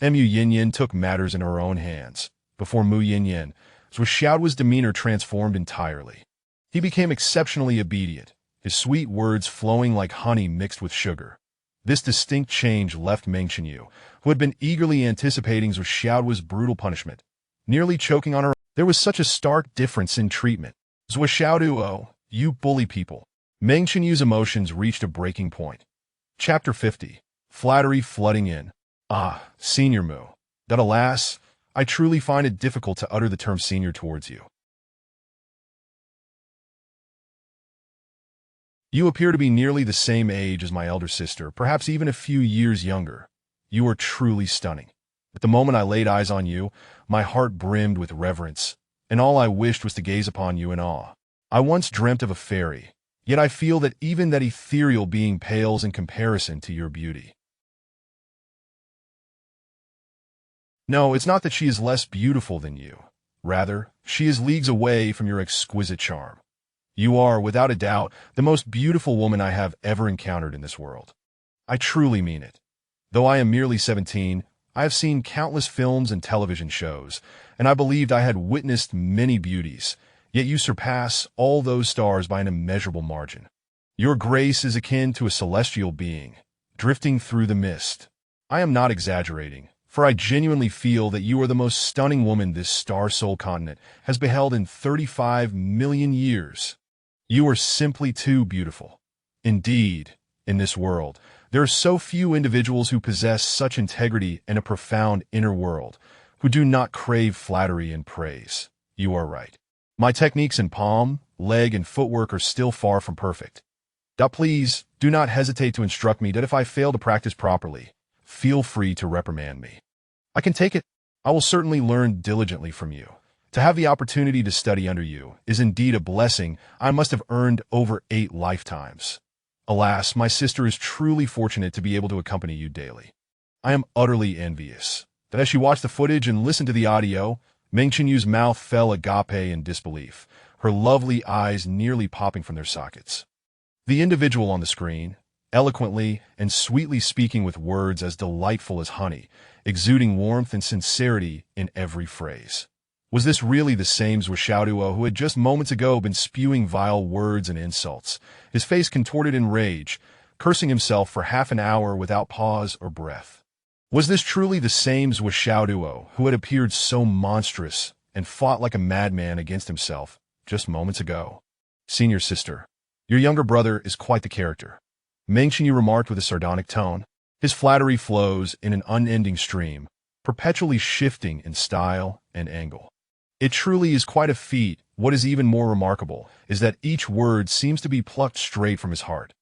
Mu Yinyan took matters in her own hands. Before Mu Yinyan, Zuo Xiaoduo's demeanor transformed entirely. He became exceptionally obedient, his sweet words flowing like honey mixed with sugar. This distinct change left Meng Qianyu, who had been eagerly anticipating Zuo Xiaoduo's brutal punishment, nearly choking on her. There was such a stark difference in treatment. Zuo Xiaoduo, you bully people. Meng Qianyu's emotions reached a breaking point. Chapter 50. Flattery flooding in. Ah, Senior Mu. That alas, I truly find it difficult to utter the term senior towards you. You appear to be nearly the same age as my elder sister, perhaps even a few years younger. You are truly stunning. At the moment I laid eyes on you, my heart brimmed with reverence, and all I wished was to gaze upon you in awe. I once dreamt of a fairy, yet I feel that even that ethereal being pales in comparison to your beauty. No, it's not that she is less beautiful than you. Rather, she is leagues away from your exquisite charm. You are, without a doubt, the most beautiful woman I have ever encountered in this world. I truly mean it. Though I am merely 17, I have seen countless films and television shows, and I believed I had witnessed many beauties, yet you surpass all those stars by an immeasurable margin. Your grace is akin to a celestial being, drifting through the mist. I am not exaggerating, for I genuinely feel that you are the most stunning woman this star-soul continent has beheld in 35 million years. You are simply too beautiful. Indeed, in this world, there are so few individuals who possess such integrity and a profound inner world, who do not crave flattery and praise. You are right. My techniques in palm, leg, and footwork are still far from perfect. Please, do not hesitate to instruct me that if I fail to practice properly, feel free to reprimand me. I can take it. I will certainly learn diligently from you. To have the opportunity to study under you is indeed a blessing I must have earned over 8 lifetimes. Alas, my sister is truly fortunate to be able to accompany you daily. I am utterly envious that as she watched the footage and listened to the audio, Meng Qianyu's mouth fell agape in disbelief, her lovely eyes nearly popping from their sockets. The individual on the screen, eloquently and sweetly speaking with words as delightful as honey, exuding warmth and sincerity in every phrase. Was this really the same Zuo Xiaoduo who had just moments ago been spewing vile words and insults, his face contorted in rage, cursing himself for half an hour without pause or breath? Was this truly the same Zuo Xiaoduo who had appeared so monstrous and fought like a madman against himself just moments ago? Senior sister, your younger brother is quite the character, Meng Qianyu remarked with a sardonic tone. His flattery flows in an unending stream, perpetually shifting in style and angle. It truly is quite a feat. What is even more remarkable is that each word seems to be plucked straight from his heart.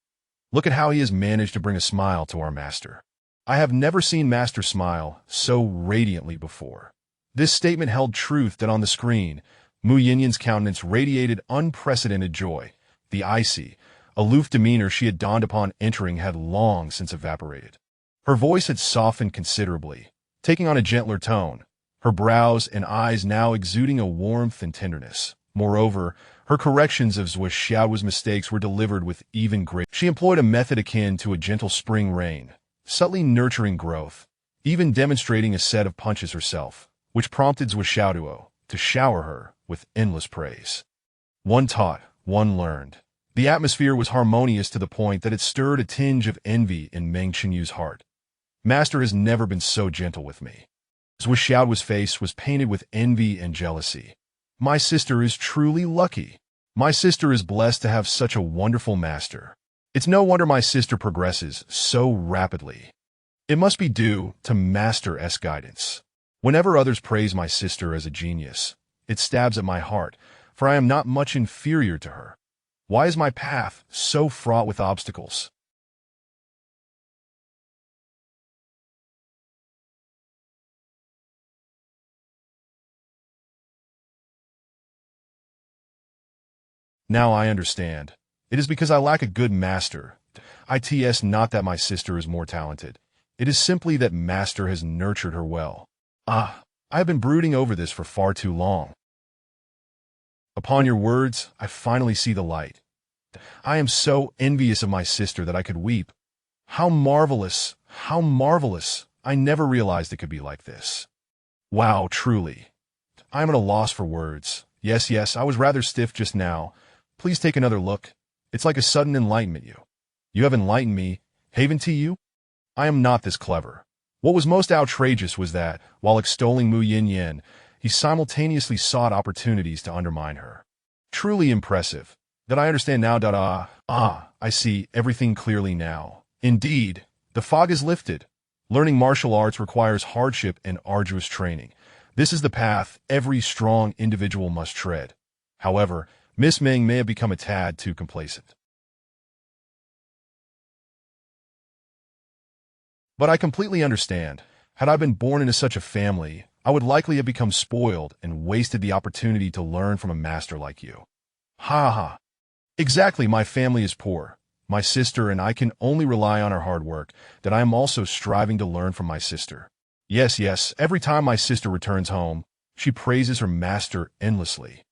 Look at how he has managed to bring a smile to our master. I have never seen Master smile so radiantly before. This statement held truth that on the screen, Mu Yinyan's countenance radiated unprecedented joy. The icy, aloof demeanor she had donned upon entering had long since evaporated. Her voice had softened considerably, taking on a gentler tone, her brows and eyes now exuding a warmth and tenderness. Moreover, her corrections of Zuo Xiaoduo's mistakes were delivered with even greater. She employed a method akin to a gentle spring rain, subtly nurturing growth, even demonstrating a set of punches herself, which prompted Zuo Xiaoduo to shower her with endless praise. One taught, one learned. The atmosphere was harmonious to the point that it stirred a tinge of envy in Meng Qianyu's heart. Master has never been so gentle with me. Zuo Xiaoduo's face was painted with envy and jealousy. My sister is truly lucky. My sister is blessed to have such a wonderful master. It's no wonder my sister progresses so rapidly. It must be due to Master's guidance. Whenever others praise my sister as a genius, it stabs at my heart, for I am not much inferior to her. Why is my path so fraught with obstacles? Now I understand. It is because I lack a good master. It's not that my sister is more talented. It is simply that Master has nurtured her well. I have been brooding over this for far too long. Upon your words, I finally see the light. I am so envious of my sister that I could weep. How marvelous, how marvelous. I never realized it could be like this. Wow, truly. I am at a loss for words. Yes, I was rather stiff just now. Please take another look. It's like a sudden enlightenment You have enlightened me, haven't you? I am not this clever. What was most outrageous was that, while extolling Mu Yin, he simultaneously sought opportunities to undermine her. Truly impressive. That I understand now. I see everything clearly now. Indeed, the fog is lifted. Learning martial arts requires hardship and arduous training. This is the path every strong individual must tread. However, Miss Ming may have become a tad too complacent. But I completely understand. Had I been born into such a family, I would likely have become spoiled and wasted the opportunity to learn from a master like you. Ha ha. Exactly, my family is poor. My sister and I can only rely on our hard work, that I am also striving to learn from my sister. Yes, every time my sister returns home, she praises her master endlessly.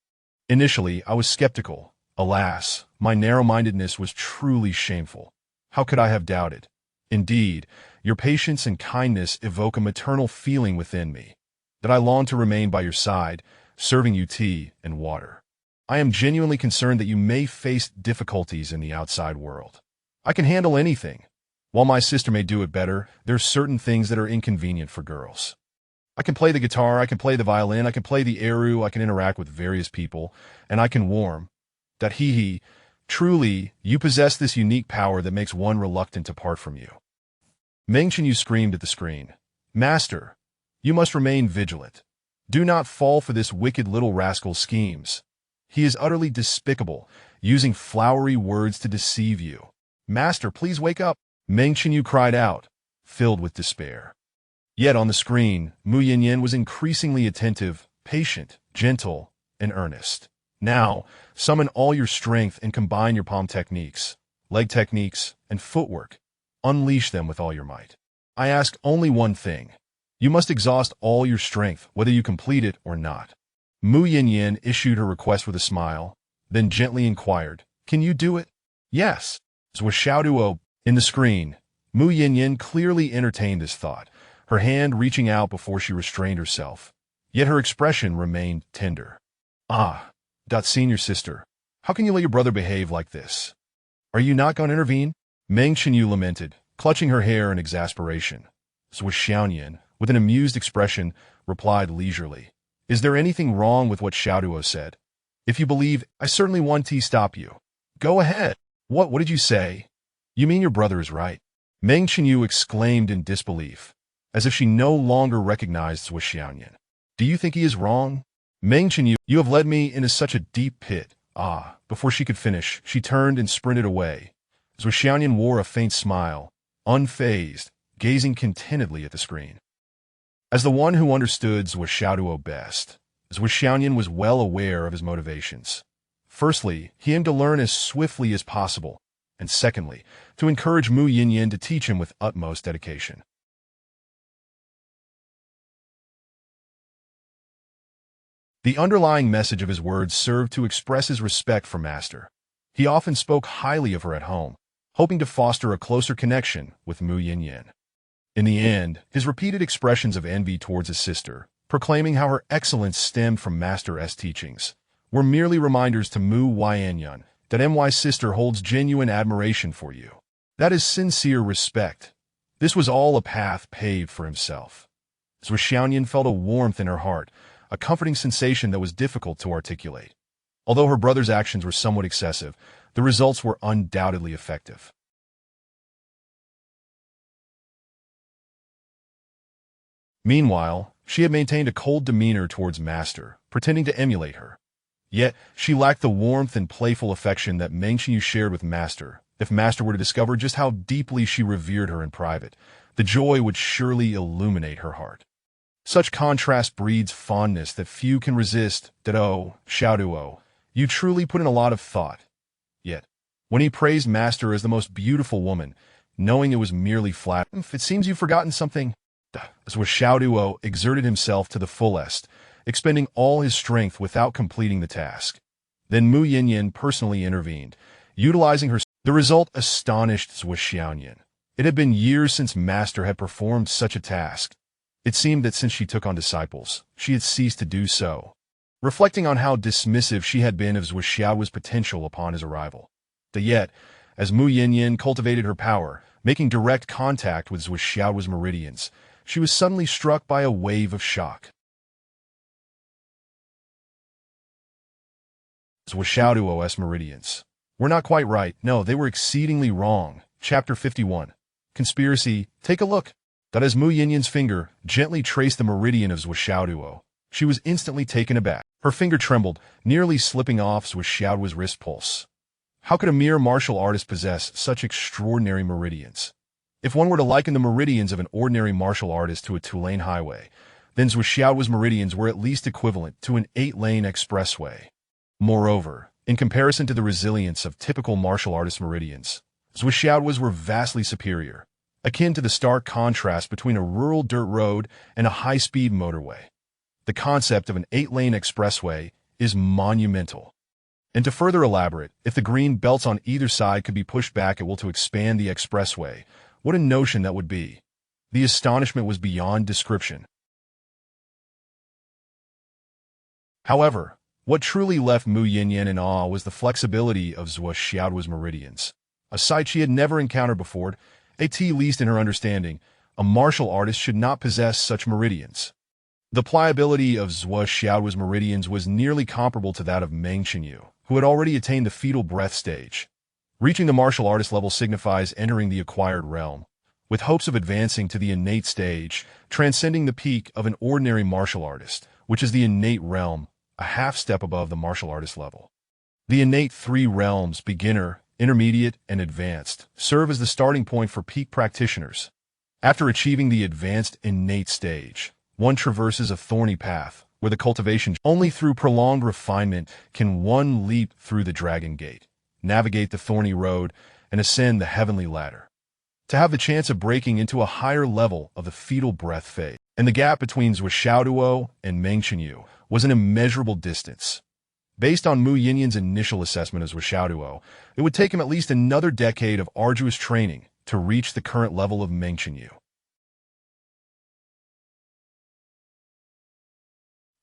Initially, I was skeptical. Alas, my narrow-mindedness was truly shameful. How could I have doubted? Indeed, your patience and kindness evoke a maternal feeling within me, that I long to remain by your side, serving you tea and water. I am genuinely concerned that you may face difficulties in the outside world. I can handle anything. While my sister may do it better, there are certain things that are inconvenient for girls. I can play the guitar, I can play the violin, I can play the eru, I can interact with various people, and I can warm. That truly, you possess this unique power that makes one reluctant to part from you. Meng Qianyu screamed at the screen. Master, you must remain vigilant. Do not fall for this wicked little rascal's schemes. He is utterly despicable, using flowery words to deceive you. Master, please wake up, Meng Qianyu cried out, filled with despair. Yet on the screen, Mu Yin was increasingly attentive, patient, gentle, and earnest. Now, summon all your strength and combine your palm techniques, leg techniques, and footwork. Unleash them with all your might. I ask only one thing. You must exhaust all your strength, whether you complete it or not. Mu Yin issued her request with a smile, then gently inquired, Can you do it? Yes. Zuo Xiaoduo. In the screen, Mu Yin clearly entertained this thought, her hand reaching out before she restrained herself. Yet her expression remained tender. Senior sister, how can you let your brother behave like this? Are you not going to intervene? Meng Qianyu lamented, clutching her hair in exasperation. Zuo Xiaoduo, with an amused expression, replied leisurely. Is there anything wrong with what Xiaoduo said? If you believe, I certainly want to stop you. Go ahead. What did you say? You mean your brother is right? Meng Qianyu exclaimed in disbelief, as if she no longer recognized Zuo Xiaoduo. Do you think he is wrong? Meng Qianyu, you have led me into such a deep pit. Before she could finish, she turned and sprinted away. Zuo Xiaoduo wore a faint smile, unfazed, gazing contentedly at the screen. As the one who understood Zuo Xiaoduo best, Zuo Xiaoduo was well aware of his motivations. Firstly, he aimed to learn as swiftly as possible, and secondly, to encourage Mu Yin to teach him with utmost dedication. The underlying message of his words served to express his respect for Master. He often spoke highly of her at home, hoping to foster a closer connection with Mu Yin. In the end, his repeated expressions of envy towards his sister, proclaiming how her excellence stemmed from Master's teachings, were merely reminders to Mu Yin that MY's sister holds genuine admiration for you. That is sincere respect. This was all a path paved for himself. Zuo Xiaoduo felt a warmth in her heart, a comforting sensation that was difficult to articulate. Although her brother's actions were somewhat excessive, the results were undoubtedly effective. Meanwhile, she had maintained a cold demeanor towards Master, pretending to emulate her. Yet, she lacked the warmth and playful affection that Meng Qianyu shared with Master. If Master were to discover just how deeply she revered her in private, the joy would surely illuminate her heart. Such contrast breeds fondness that few can resist. Xiaoduo, you truly put in a lot of thought. Yet, when he praised Master as the most beautiful woman, knowing it was merely flat, it seems you've forgotten something. Zuo Xiaoduo exerted himself to the fullest, expending all his strength without completing the task. Then Mu Yin personally intervened, utilizing her. The result astonished Zuo Xiaoduo. It had been years since Master had performed such a task. It seemed that since she took on disciples, she had ceased to do so. Reflecting on how dismissive she had been of Zuo Xiaoduo's potential upon his arrival. Yet, as Mu Yinyan cultivated her power, making direct contact with Zuo Xiaoduo's meridians, she was suddenly struck by a wave of shock. Zuo Xiaoduo's meridians were not quite right. No, they were exceedingly wrong. Chapter 51. Conspiracy. Take a look. That as Mu Yinyan's finger gently traced the meridian of Zuo Xiaoduo, she was instantly taken aback. Her finger trembled, nearly slipping off Zuo Xiaoduo's wrist pulse. How could a mere martial artist possess such extraordinary meridians? If one were to liken the meridians of an ordinary martial artist to a two-lane highway, then Zuo Xiaoduo's meridians were at least equivalent to an 8-lane expressway. Moreover, in comparison to the resilience of typical martial artist meridians, Zuo Xiaoduo's were vastly superior, akin to the stark contrast between a rural dirt road and a high-speed motorway. The concept of an 8-lane expressway is monumental. And to further elaborate, if the green belts on either side could be pushed back at will to expand the expressway, what a notion that would be. The astonishment was beyond description. However, what truly left Mu Yinyan in awe was the flexibility of Zuo Xiaoduo's meridians, a sight she had never encountered before. At least in her understanding, a martial artist should not possess such meridians. The pliability of Zuo Xiaoduo's meridians was nearly comparable to that of Meng Qinyu, who had already attained the fetal breath stage. Reaching the martial artist level signifies entering the acquired realm, with hopes of advancing to the innate stage, transcending the peak of an ordinary martial artist, which is the innate realm, a half-step above the martial artist level. The innate 3 realms, beginner, intermediate, and advanced, serve as the starting point for peak practitioners. After achieving the advanced innate stage, one traverses a thorny path, where the cultivation only through prolonged refinement can one leap through the dragon gate, navigate the thorny road, and ascend the heavenly ladder. To have the chance of breaking into a higher level of the fetal breath phase, and the gap between Zuo Xiaoduo and Meng Qinyu was an immeasurable distance. Based on Mu Yinyan's initial assessment of Zuo Xiaoduo, it would take him at least another decade of arduous training to reach the current level of Meng Qinyu.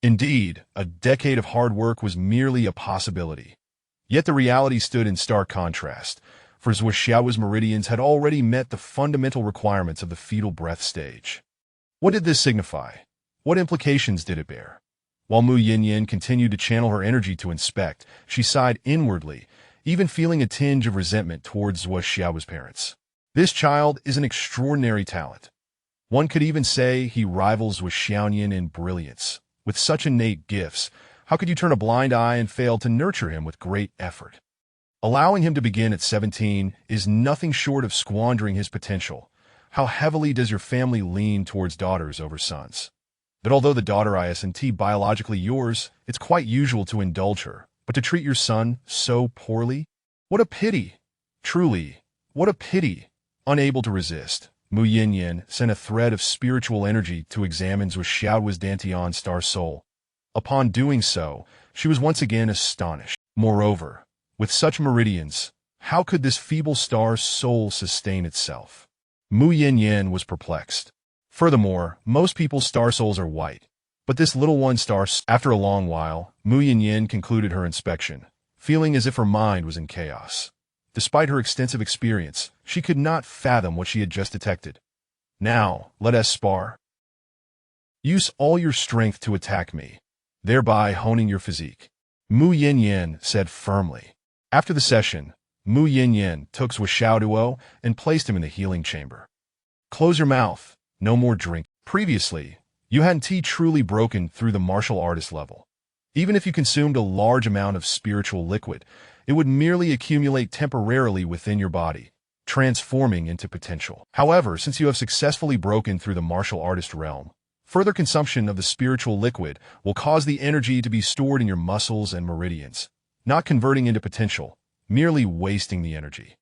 Indeed, a decade of hard work was merely a possibility. Yet the reality stood in stark contrast, for Zuo Xiaoduo's meridians had already met the fundamental requirements of the fetal breath stage. What did this signify? What implications did it bear? While Mu Yinyan continued to channel her energy to inspect, she sighed inwardly, even feeling a tinge of resentment towards Zuo Xiaoduo's parents. This child is an extraordinary talent. One could even say he rivals Zuo Xiaoyan in brilliance. With such innate gifts, how could you turn a blind eye and fail to nurture him with great effort? Allowing him to begin at 17 is nothing short of squandering his potential. How heavily does your family lean towards daughters over sons? That although the daughter isn't biologically yours, it's quite usual to indulge her, but to treat your son so poorly? What a pity! Truly, what a pity! Unable to resist, Mu Yinyan sent a thread of spiritual energy to examine Zuo Xiaoduo's Dantian star soul. Upon doing so, she was once again astonished. Moreover, with such meridians, how could this feeble star's soul sustain itself? Mu Yinyan was perplexed. Furthermore, most people's star souls are white, but this little one star. After a long while, Mu Yinyan concluded her inspection, feeling as if her mind was in chaos. Despite her extensive experience, she could not fathom what she had just detected. Now, let us spar. Use all your strength to attack me, thereby honing your physique, Mu Yinyan said firmly. After the session, Mu Yinyan took Zuo Xiaoduo and placed him in the healing chamber. Close your mouth, no more drink. Previously, you hadn't truly broken through the martial artist level. Even if you consumed a large amount of spiritual liquid, it would merely accumulate temporarily within your body, transforming into potential. However, since you have successfully broken through the martial artist realm, further consumption of the spiritual liquid will cause the energy to be stored in your muscles and meridians, not converting into potential, merely wasting the energy.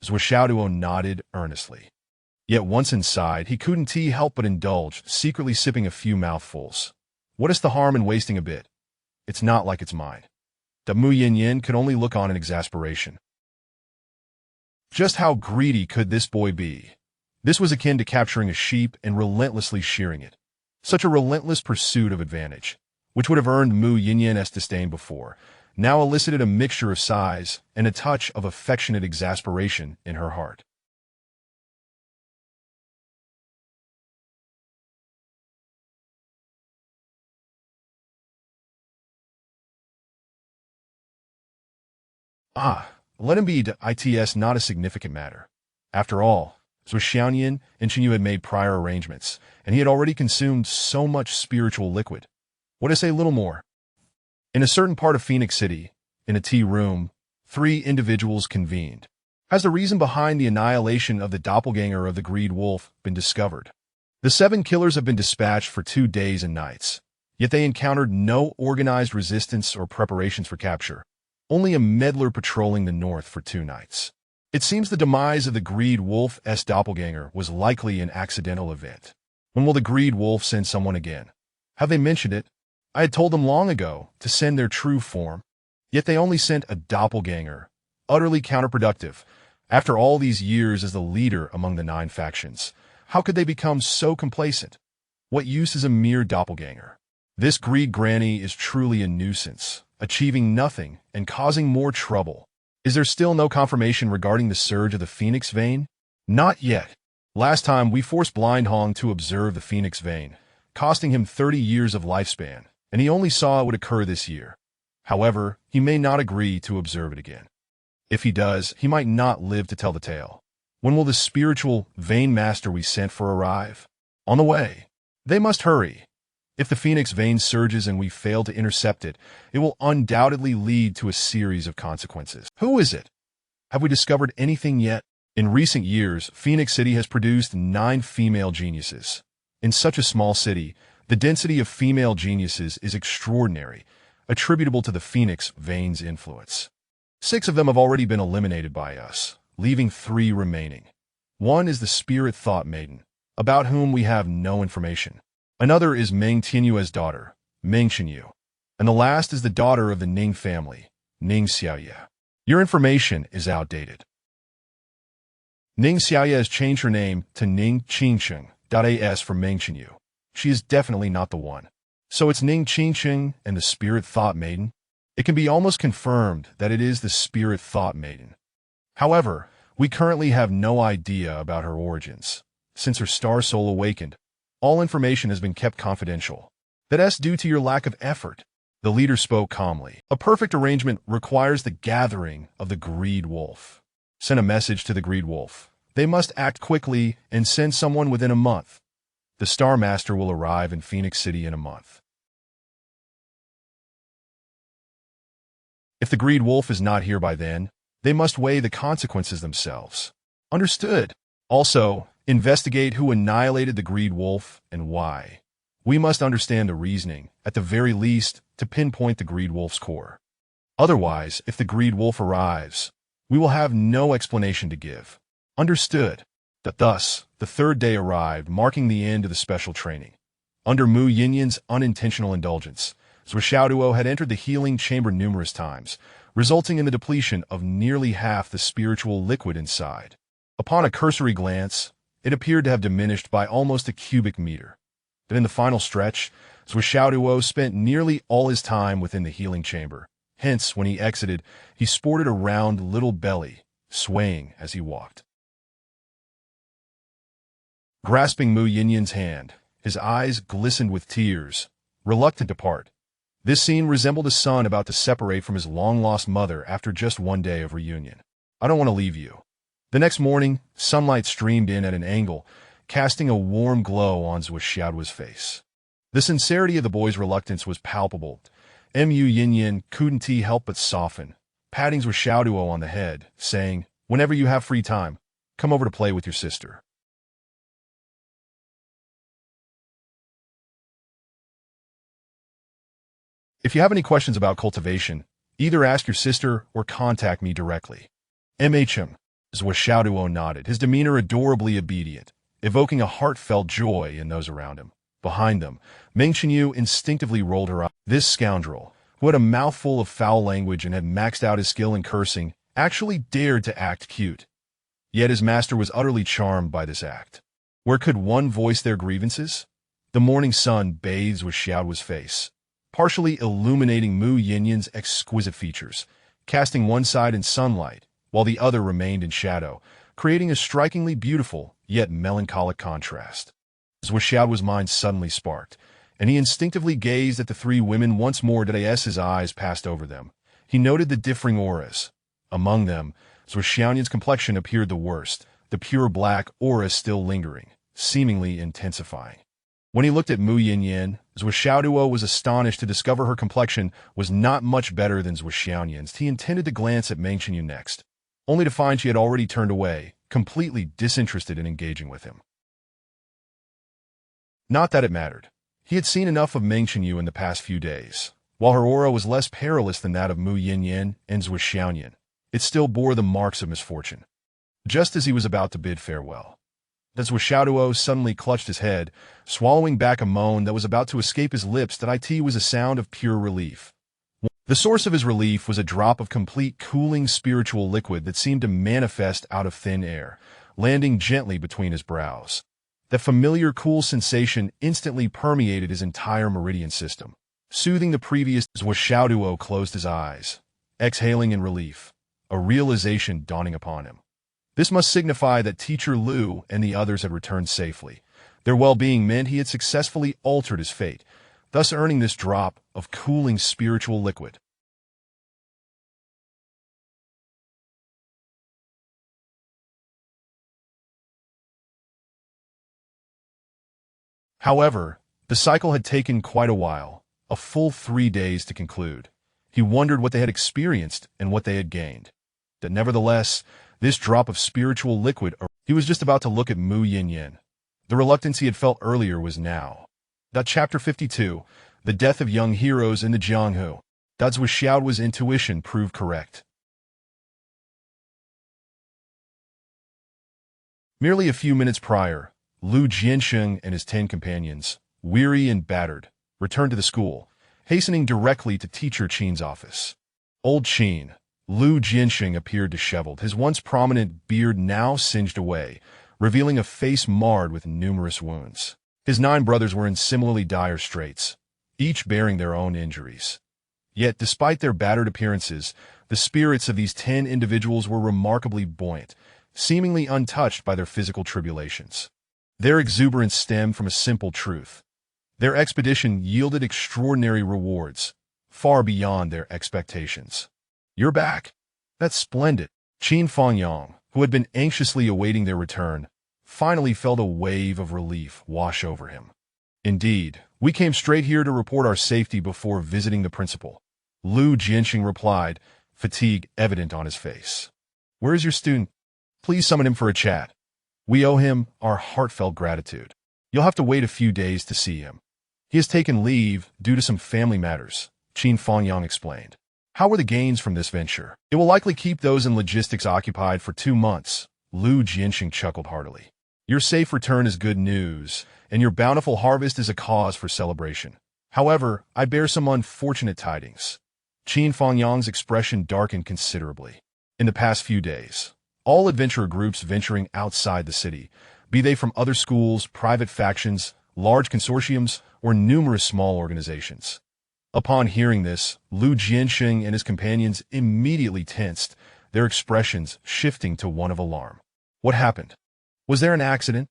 Zuo Xiaoduo nodded earnestly. Yet once inside, he couldn't help but indulge, secretly sipping a few mouthfuls. What is the harm in wasting a bit? It's not like it's mine. The Mu Yinyan could only look on in exasperation. Just how greedy could this boy be? This was akin to capturing a sheep and relentlessly shearing it. Such a relentless pursuit of advantage, which would have earned Mu Yinyan's disdain before, now elicited a mixture of sighs and a touch of affectionate exasperation in her heart. Let him be its not a significant matter. After all, Zuo Xiaoduo and Qinyu had made prior arrangements, and he had already consumed so much spiritual liquid. What to say little more? In a certain part of Phoenix City, in a tea room, 3 individuals convened. Has the reason behind the annihilation of the doppelganger of the Greed Wolf been discovered? The 7 killers have been dispatched for 2 days and nights, yet they encountered no organized resistance or preparations for capture, only a meddler patrolling the north for 2 nights. It seems the demise of the Greed Wolf's doppelganger was likely an accidental event. When will the Greed Wolf send someone again? Have they mentioned it? I had told them long ago to send their true form, yet they only sent a doppelganger, utterly counterproductive. After all these years as the leader among the 9 factions, how could they become so complacent? What use is a mere doppelganger? This Greed Granny is truly a nuisance, achieving nothing and causing more trouble. Is there still no confirmation regarding the surge of the Phoenix Vein? Not yet. Last time we forced Blind Hong to observe the Phoenix Vein, costing him 30 years of lifespan, and he only saw it would occur this year. However, he may not agree to observe it again. If he does, he might not live to tell the tale. When will the spiritual vein master we sent for arrive? On the way. They must hurry. If the Phoenix Vein surges and we fail to intercept it, it will undoubtedly lead to a series of consequences. Who is it? Have we discovered anything yet? In recent years, Phoenix City has produced 9 female geniuses. In such a small city, the density of female geniuses is extraordinary, attributable to the Phoenix Vein's influence. 6 of them have already been eliminated by us, leaving 3 remaining. One is the Spirit Thought Maiden, about whom we have no information. Another is Meng Tianyu's daughter, Meng Qinyu. And the last is the daughter of the Ning family, Ning Xiaoye. Your information is outdated. Ning Xiaoye has changed her name to Ning Qingcheng.as for Meng Qinyu. She is definitely not the one. So it's Ning Qingcheng and the Spirit Thought Maiden? It can be almost confirmed that it is the Spirit Thought Maiden. However, we currently have no idea about her origins. Since her star soul awakened, all information has been kept confidential. That's due to your lack of effort. The leader spoke calmly. A perfect arrangement requires the gathering of the Greed Wolf. Send a message to the Greed Wolf. They must act quickly and send someone within a month. The Star Master will arrive in Phoenix City in a month. If the Greed Wolf is not here by then, they must weigh the consequences themselves. Understood. Also, investigate who annihilated the Greed Wolf and why. We must understand the reasoning, at the very least, to pinpoint the Greed Wolf's core. Otherwise, if the Greed Wolf arrives, we will have no explanation to give. Understood. Thus, the 3rd day arrived, marking the end of the special training. Under Mu Yinyan's unintentional indulgence, Zuo Xiaoduo had entered the healing chamber numerous times, resulting in the depletion of nearly half the spiritual liquid inside. Upon a cursory glance, it appeared to have diminished by almost a cubic meter. But in the final stretch, Zuo Xiaoduo spent nearly all his time within the healing chamber. Hence, when he exited, he sported a round little belly, swaying as he walked. Grasping Mu Yinyan's hand, his eyes glistened with tears, reluctant to part. This scene resembled a son about to separate from his long-lost mother after just 1 day of reunion. I don't want to leave you. The next morning, sunlight streamed in at an angle, casting a warm glow on Zuo Xiaoduo's face. The sincerity of the boy's reluctance was palpable. Mu Yinyan couldn't help but soften, patting Zuo Xiaoduo on the head, saying, "Whenever you have free time, come over to play with your sister." If you have any questions about cultivation, either ask your sister or contact me directly. MHM. Zuo Xiaoduo nodded, his demeanor adorably obedient, evoking a heartfelt joy in those around him. Behind them, Meng Qinyu instinctively rolled her eyes. This scoundrel, who had a mouthful of foul language and had maxed out his skill in cursing, actually dared to act cute. Yet his master was utterly charmed by this act. Where could one voice their grievances? The morning sun bathes with Xiaoduo's face, partially illuminating Mu Yinyan's exquisite features, casting one side in sunlight, while the other remained in shadow, creating a strikingly beautiful, yet melancholic contrast. Zuo Xiaoduo's mind suddenly sparked, and he instinctively gazed at the three women once more as his eyes passed over them. He noted the differing auras. Among them, Zuo Xiaoduo's complexion appeared the worst, the pure black aura still lingering, seemingly intensifying. When he looked at Mu Yinyan, Zuo Xiaoduo was astonished to discover her complexion was not much better than Zuo Xiaoduo's. He intended to glance at Meng Qingyu next, only to find she had already turned away, completely disinterested in engaging with him. Not that it mattered. He had seen enough of Meng Qingyu in the past few days. While her aura was less perilous than that of Mu Yinyan and Zuo Xiaoduo, it still bore the marks of misfortune. Just as he was about to bid farewell, Zuo Xiaoduo suddenly clutched his head, swallowing back a moan that was about to escape his lips. That it was a sound of pure relief. The source of his relief was a drop of complete cooling spiritual liquid that seemed to manifest out of thin air, landing gently between his brows. That familiar cool sensation instantly permeated his entire meridian system, soothing the previous. Zuo Xiaoduo closed his eyes, exhaling in relief, a realization dawning upon him. This must signify that Teacher Lu and the others had returned safely. Their well-being meant he had successfully altered his fate, thus earning this drop of cooling spiritual liquid. However, the cycle had taken quite a while, a full 3 days to conclude. He wondered what they had experienced and what they had gained. That nevertheless, this drop of spiritual liquid, he was just about to look at Mu Yinyan. The reluctance he had felt earlier was now. Chapter 52, The Death of Young Heroes in the Jianghu. Zuo Xiaoduo's intuition proved correct. Merely a few minutes prior, Lu Jiansheng and his 10 companions, weary and battered, returned to the school, hastening directly to Teacher Qin's office. Old Qin, Lu Jiansheng appeared disheveled, his once prominent beard now singed away, revealing a face marred with numerous wounds. His 9 brothers were in similarly dire straits, each bearing their own injuries. Yet, despite their battered appearances, the spirits of these 10 individuals were remarkably buoyant, seemingly untouched by their physical tribulations. Their exuberance stemmed from a simple truth. Their expedition yielded extraordinary rewards, far beyond their expectations. "You're back. That's splendid." Qin Fangyang, who had been anxiously awaiting their return, finally felt a wave of relief wash over him. "Indeed, we came straight here to report our safety before visiting the principal," Lu Jianxing replied, fatigue evident on his face. "Where is your student? Please summon him for a chat. We owe him our heartfelt gratitude. You'll have to wait a few days to see him. He has taken leave due to some family matters," Qin Fangyang explained. "How were the gains from this venture?" "It will likely keep those in logistics occupied for 2 months," Lu Jianxing chuckled heartily. "Your safe return is good news, and your bountiful harvest is a cause for celebration. However, I bear some unfortunate tidings." Qin Fangyang's expression darkened considerably. In the past few days, all adventurer groups venturing outside the city, be they from other schools, private factions, large consortiums, or numerous small organizations. Upon hearing this, Lu Jianxing and his companions immediately tensed, their expressions shifting to one of alarm. What happened? Was there an accident?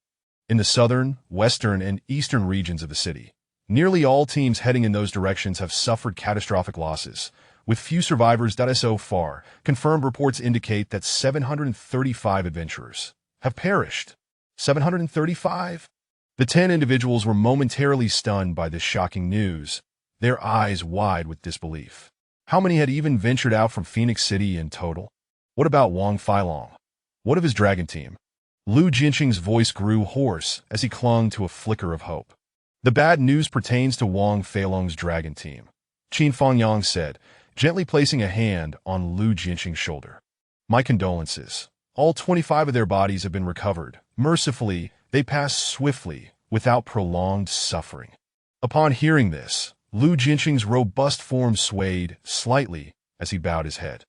In the southern, western, and eastern regions of the city, nearly all teams heading in those directions have suffered catastrophic losses, with few survivors. So far, confirmed reports indicate that 735 adventurers have perished. 735? The 10 individuals were momentarily stunned by this shocking news, their eyes wide with disbelief. How many had even ventured out from Phoenix City in total? What about Wang Feilong? What of his dragon team? Lu Jianxing's voice grew hoarse as he clung to a flicker of hope. "The bad news pertains to Wang Feilong's dragon team," Qin Fangyang said, gently placing a hand on Lu Jianxing's shoulder. "My condolences. All 25 of their bodies have been recovered. Mercifully, they passed swiftly, without prolonged suffering." Upon hearing this, Lu Jianxing's robust form swayed slightly as he bowed his head.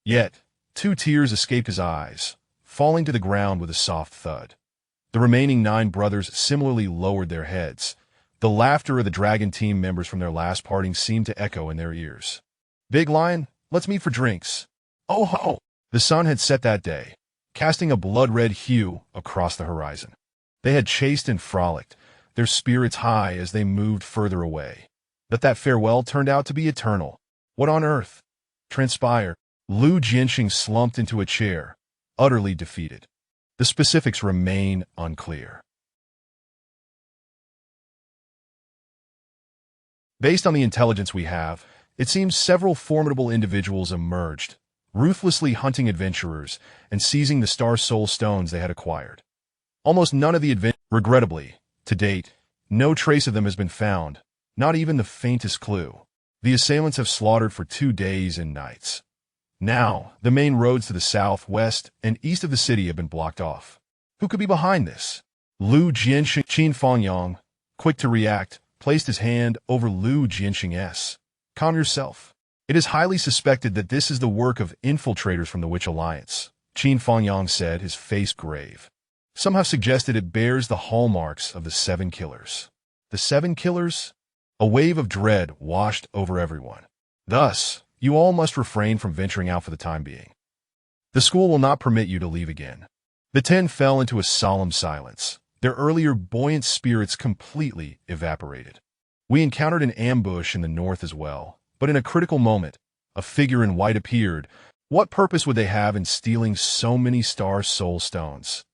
Yet, 2 tears escaped his eyes, falling to the ground with a soft thud. The remaining 9 brothers similarly lowered their heads, The laughter of the Dragon team members from their last parting seemed to echo in their ears. "Big Lion, let's meet for drinks." Oh ho! The sun had set that day, casting a blood-red hue across the horizon. They had chased and frolicked, their spirits high as they moved further away. But that farewell turned out to be eternal. What on earth transpired? Lu Jianxing slumped into a chair, utterly defeated. The specifics remain unclear. Based on the intelligence we have, it seems several formidable individuals emerged, ruthlessly hunting adventurers and seizing the Star Soul stones they had acquired. Almost none of the regrettably, to date, no trace of them has been found, not even the faintest clue. The assailants have slaughtered for 2 days and nights. Now, the main roads to the south, west, and east of the city have been blocked off. Who could be behind this? Lu Jianxing. Qin Fangyang, quick to react, placed his hand over Lu Jianxing's. "Calm yourself. It is highly suspected that this is the work of infiltrators from the Witch Alliance," Qin Fangyang said, his face grave. "Some have suggested it bears the hallmarks of the 7 killers. The 7 killers? A wave of dread washed over everyone. Thus, you all must refrain from venturing out for the time being. The school will not permit you to leave again." The 10 fell into a solemn silence. Their earlier buoyant spirits completely evaporated. "We encountered an ambush in the north as well, but in a critical moment, a figure in white appeared. What purpose would they have in stealing so many Star Soul stones?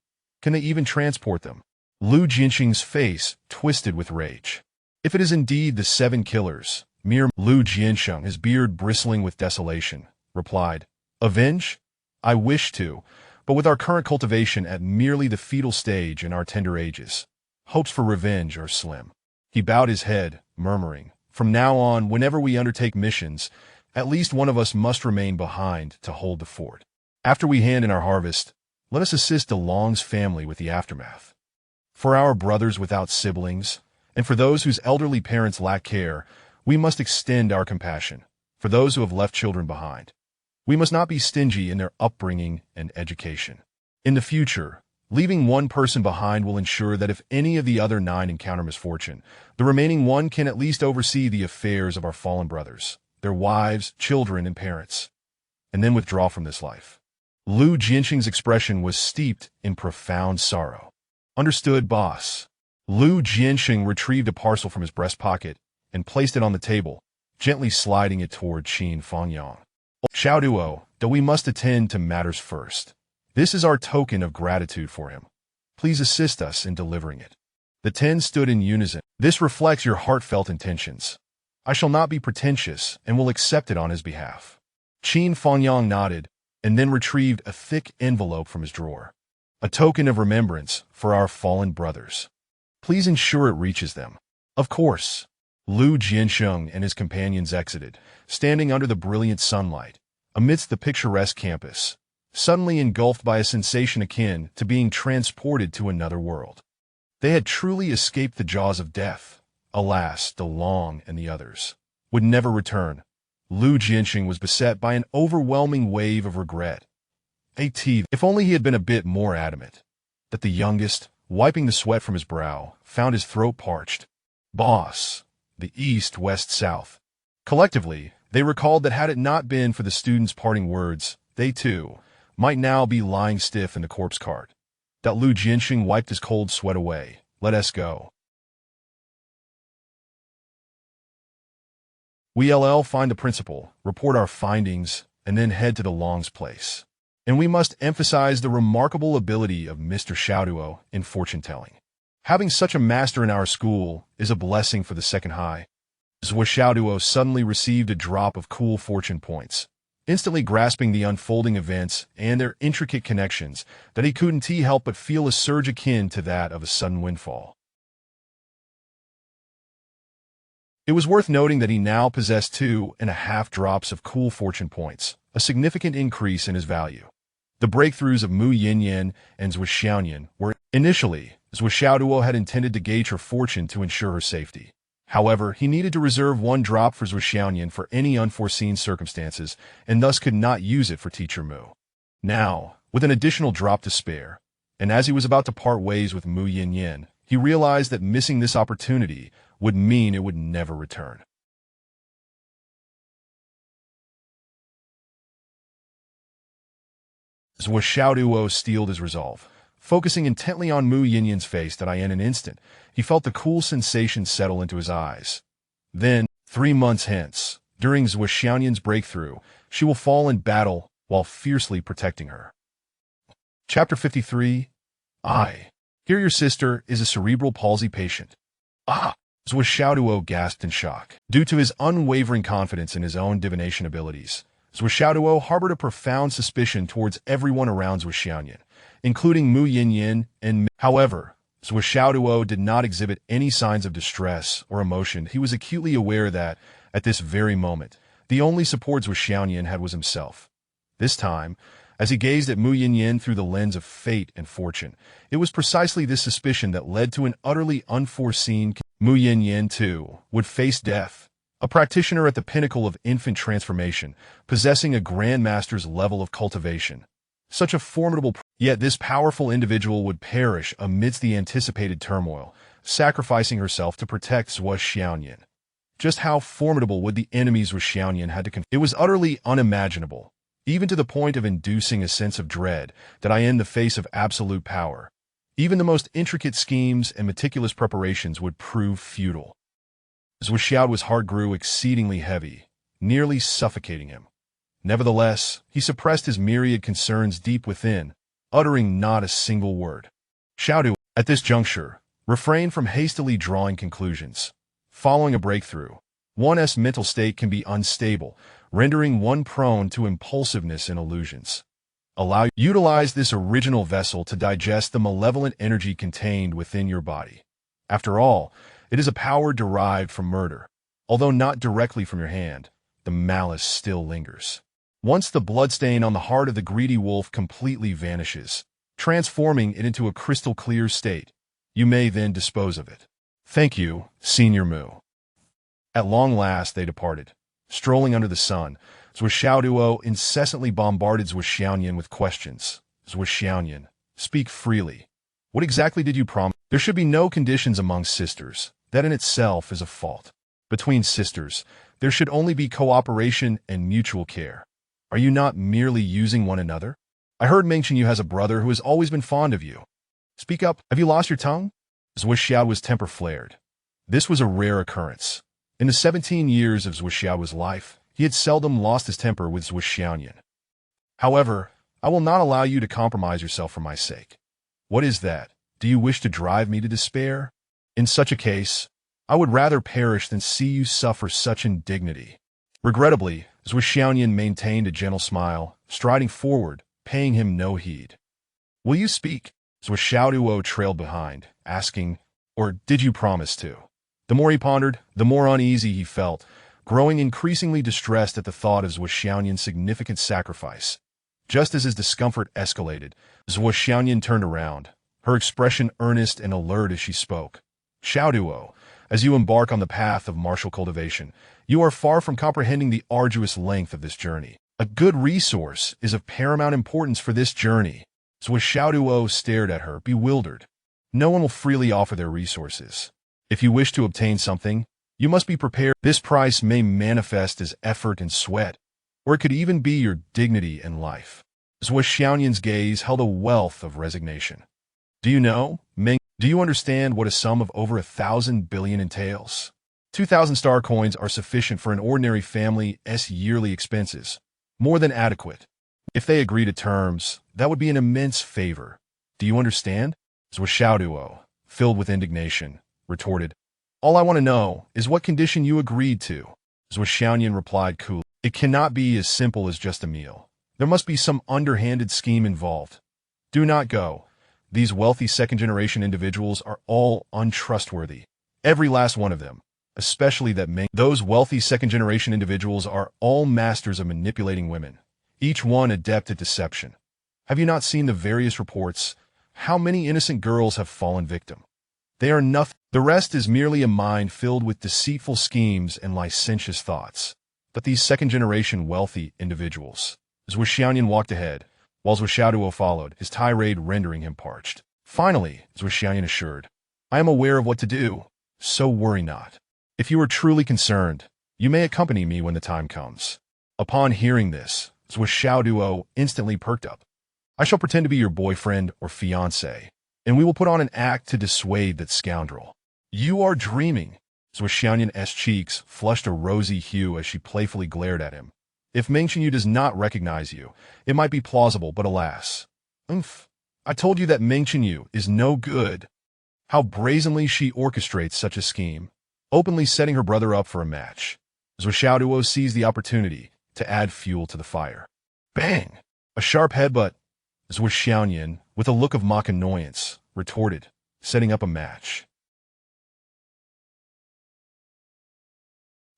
Can they even transport them?" Lu Jianxing's face twisted with rage. "If it is indeed the 7 killers," mere Lu Jianxing, his beard bristling with desolation, replied, "Avenge? I wish to, but with our current cultivation at merely the fetal stage in our tender ages, hopes for revenge are slim." He bowed his head, murmuring, "From now on, whenever we undertake missions, at least one of us must remain behind to hold the fort. After we hand in our harvest, let us assist DeLong's family with the aftermath. For our brothers without siblings, and for those whose elderly parents lack care, we must extend our compassion. For those who have left children behind, we must not be stingy in their upbringing and education. In the future, leaving one person behind will ensure that if any of the other 9 encounter misfortune, the remaining one can at least oversee the affairs of our fallen brothers, their wives, children, and parents, and then withdraw from this life." Lu Jianxing's expression was steeped in profound sorrow. "Understood, boss." Lu Jianxing retrieved a parcel from his breast pocket and placed it on the table, gently sliding it toward Qin Fangyang. "Xiaoduo, though we must attend to matters first. This is our token of gratitude for him. Please assist us in delivering it." The 10 stood in unison. "This reflects your heartfelt intentions. I shall not be pretentious and will accept it on his behalf." Qin Fangyang nodded and then retrieved a thick envelope from his drawer. "A token of remembrance for our fallen brothers. Please ensure it reaches them." "Of course." Lu Jianxing and his companions exited, standing under the brilliant sunlight, amidst the picturesque campus, suddenly engulfed by a sensation akin to being transported to another world. They had truly escaped the jaws of death. Alas, DeLong and the others would never return. Lu Jianxing was beset by an overwhelming wave of regret. If only he had been a bit more adamant. That the youngest, wiping the sweat from his brow, found his throat parched. "Boss." The east, west, south. Collectively, they recalled that had it not been for the student's parting words, they too might now be lying stiff in the corpse cart. That Lu Jianxing wiped his cold sweat away. "Let us go. We'll find the principal, report our findings, and then head to DeLong's place. And we must emphasize the remarkable ability of Mr. Xiaoduo in fortune-telling. Having such a master in our school is a blessing for the second high." Zuo Xiaoduo suddenly received a drop of cool fortune points, instantly grasping the unfolding events and their intricate connections that he couldn't help but feel a surge akin to that of a sudden windfall. It was worth noting that he now possessed 2.5 drops of cool fortune points, a significant increase in his value. The breakthroughs of Mu Yinyan and Zuo Xiaoduo were initially, Zuo Xiaoduo had intended to gauge her fortune to ensure her safety. However, he needed to reserve 1 drop for Zuo Xiaoduo for any unforeseen circumstances, and thus could not use it for Teacher Mu. Now, with an additional drop to spare, and as he was about to part ways with Mu Yinyan, he realized that missing this opportunity would mean it would never return. Zuo Xiaoduo steeled his resolve. Focusing intently on Mu Yinyan's face that in an instant, he felt the cool sensation settle into his eyes. Then, 3 months hence, during Zuo Xiaoyan's breakthrough, she will fall in battle while fiercely protecting her. Chapter 53. Here your sister is a cerebral palsy patient. Zuo Xiaoduo gasped in shock. Due to his unwavering confidence in his own divination abilities, Zuo Xiaoduo harbored a profound suspicion towards everyone around Zuo Xiaoyan, including Mu Yinyan and However, Zuo Xiaoduo did not exhibit any signs of distress or emotion. He was acutely aware that, at this very moment, the only support Zuo Xiaoyan had was himself. This time, as he gazed at Mu Yinyan through the lens of fate and fortune, it was precisely this suspicion that led to an utterly unforeseen. Mu Yinyan, too, would face death, a practitioner at the pinnacle of infant transformation, possessing a grandmaster's level of cultivation. Such a formidable, yet this powerful individual would perish amidst the anticipated turmoil, sacrificing herself to protect Zuo Xiaoyan. Just how formidable would the enemies Zuo Xiaoyan had to confront? It was utterly unimaginable, even to the point of inducing a sense of dread, that in the face of absolute power, even the most intricate schemes and meticulous preparations would prove futile. Zuo Xiaoduo's heart grew exceedingly heavy, nearly suffocating him. Nevertheless, he suppressed his myriad concerns deep within, uttering not a single word. Xiaoduo, at this juncture, refrained from hastily drawing conclusions. Following a breakthrough, one's mental state can be unstable, rendering one prone to impulsiveness and illusions. Utilize this original vessel to digest the malevolent energy contained within your body. After all, it is a power derived from murder. Although not directly from your hand, the malice still lingers. Once the bloodstain on the heart of the greedy wolf completely vanishes, transforming it into a crystal-clear state, you may then dispose of it. Thank you, Senior Mu. At long last they departed. Strolling under the sun, Zuo Xiaoduo incessantly bombarded Zuo Xiaoyan with questions. Zuo Xiaoyan, speak freely. What exactly did you promise? There should be no conditions among sisters. That in itself is a fault. Between sisters, there should only be cooperation and mutual care. Are you not merely using one another? I heard mention you has a brother who has always been fond of you. Speak up. Have you lost your tongue? Zuo Xiaoduo's temper flared. This was a rare occurrence. In the 17 years of Zuo Xiaoduo's life, he had seldom lost his temper with Zuo Xiaoyan. However, I will not allow you to compromise yourself for my sake. What is that? Do you wish to drive me to despair? In such a case, I would rather perish than see you suffer such indignity. Regrettably, Zuo Xiaoyan maintained a gentle smile, striding forward, paying him no heed. Will you speak? Zuo Xiaoduo trailed behind, asking, or did you promise to? The more he pondered, the more uneasy he felt, growing increasingly distressed at the thought of Zuo Xiaoyan's significant sacrifice. Just as his discomfort escalated, Zuo Xiaoyan turned around, her expression earnest and alert as she spoke. Xiaoduo, as you embark on the path of martial cultivation, you are far from comprehending the arduous length of this journey. A good resource is of paramount importance for this journey. Zuo Xiaoduo stared at her, bewildered. No one will freely offer their resources. If you wish to obtain something, you must be prepared. This price may manifest as effort and sweat, or it could even be your dignity and life. Zuo Xiaoyan's gaze held a wealth of resignation. Do you know, Meng? Do you understand what a sum of over 1,000 billion entails? 2,000 star coins are sufficient for an ordinary family's yearly expenses. More than adequate. If they agree to terms, that would be an immense favor. Do you understand? Zuo Xiaoduo, filled with indignation, retorted. All I want to know is what condition you agreed to. Zuo Xiaoyan replied coolly. It cannot be as simple as just a meal. There must be some underhanded scheme involved. Do not go. These wealthy second-generation individuals are all untrustworthy. Every last one of them. Especially that Meng. Those wealthy second-generation individuals are all masters of manipulating women. Each one adept at deception. Have you not seen the various reports? How many innocent girls have fallen victim? They are nothing. The rest is merely a mind filled with deceitful schemes and licentious thoughts. But these second-generation wealthy individuals. Zuo Xiaoyan walked ahead, while Zuo Xiaoduo followed, his tirade rendering him parched. Finally, Zuo Xiaoyan assured, I am aware of what to do. so worry not. If you are truly concerned, you may accompany me when the time comes." Upon hearing this, Zuo Xiaoduo instantly perked up. "I shall pretend to be your boyfriend or fiancé, and we will put on an act to dissuade that scoundrel." "You are dreaming." Zuo Xiaoyan's cheeks flushed a rosy hue as she playfully glared at him. "If Meng Qianyu does not recognize you, it might be plausible, but alas. Umph. I told you that Meng Qianyu is no good." How brazenly she orchestrates such a scheme, openly setting her brother up for a match. Zuo Xiaoduo seized the opportunity to add fuel to the fire. Bang! A sharp headbutt. Zuo Xiaoyan, with a look of mock annoyance, retorted, setting up a match.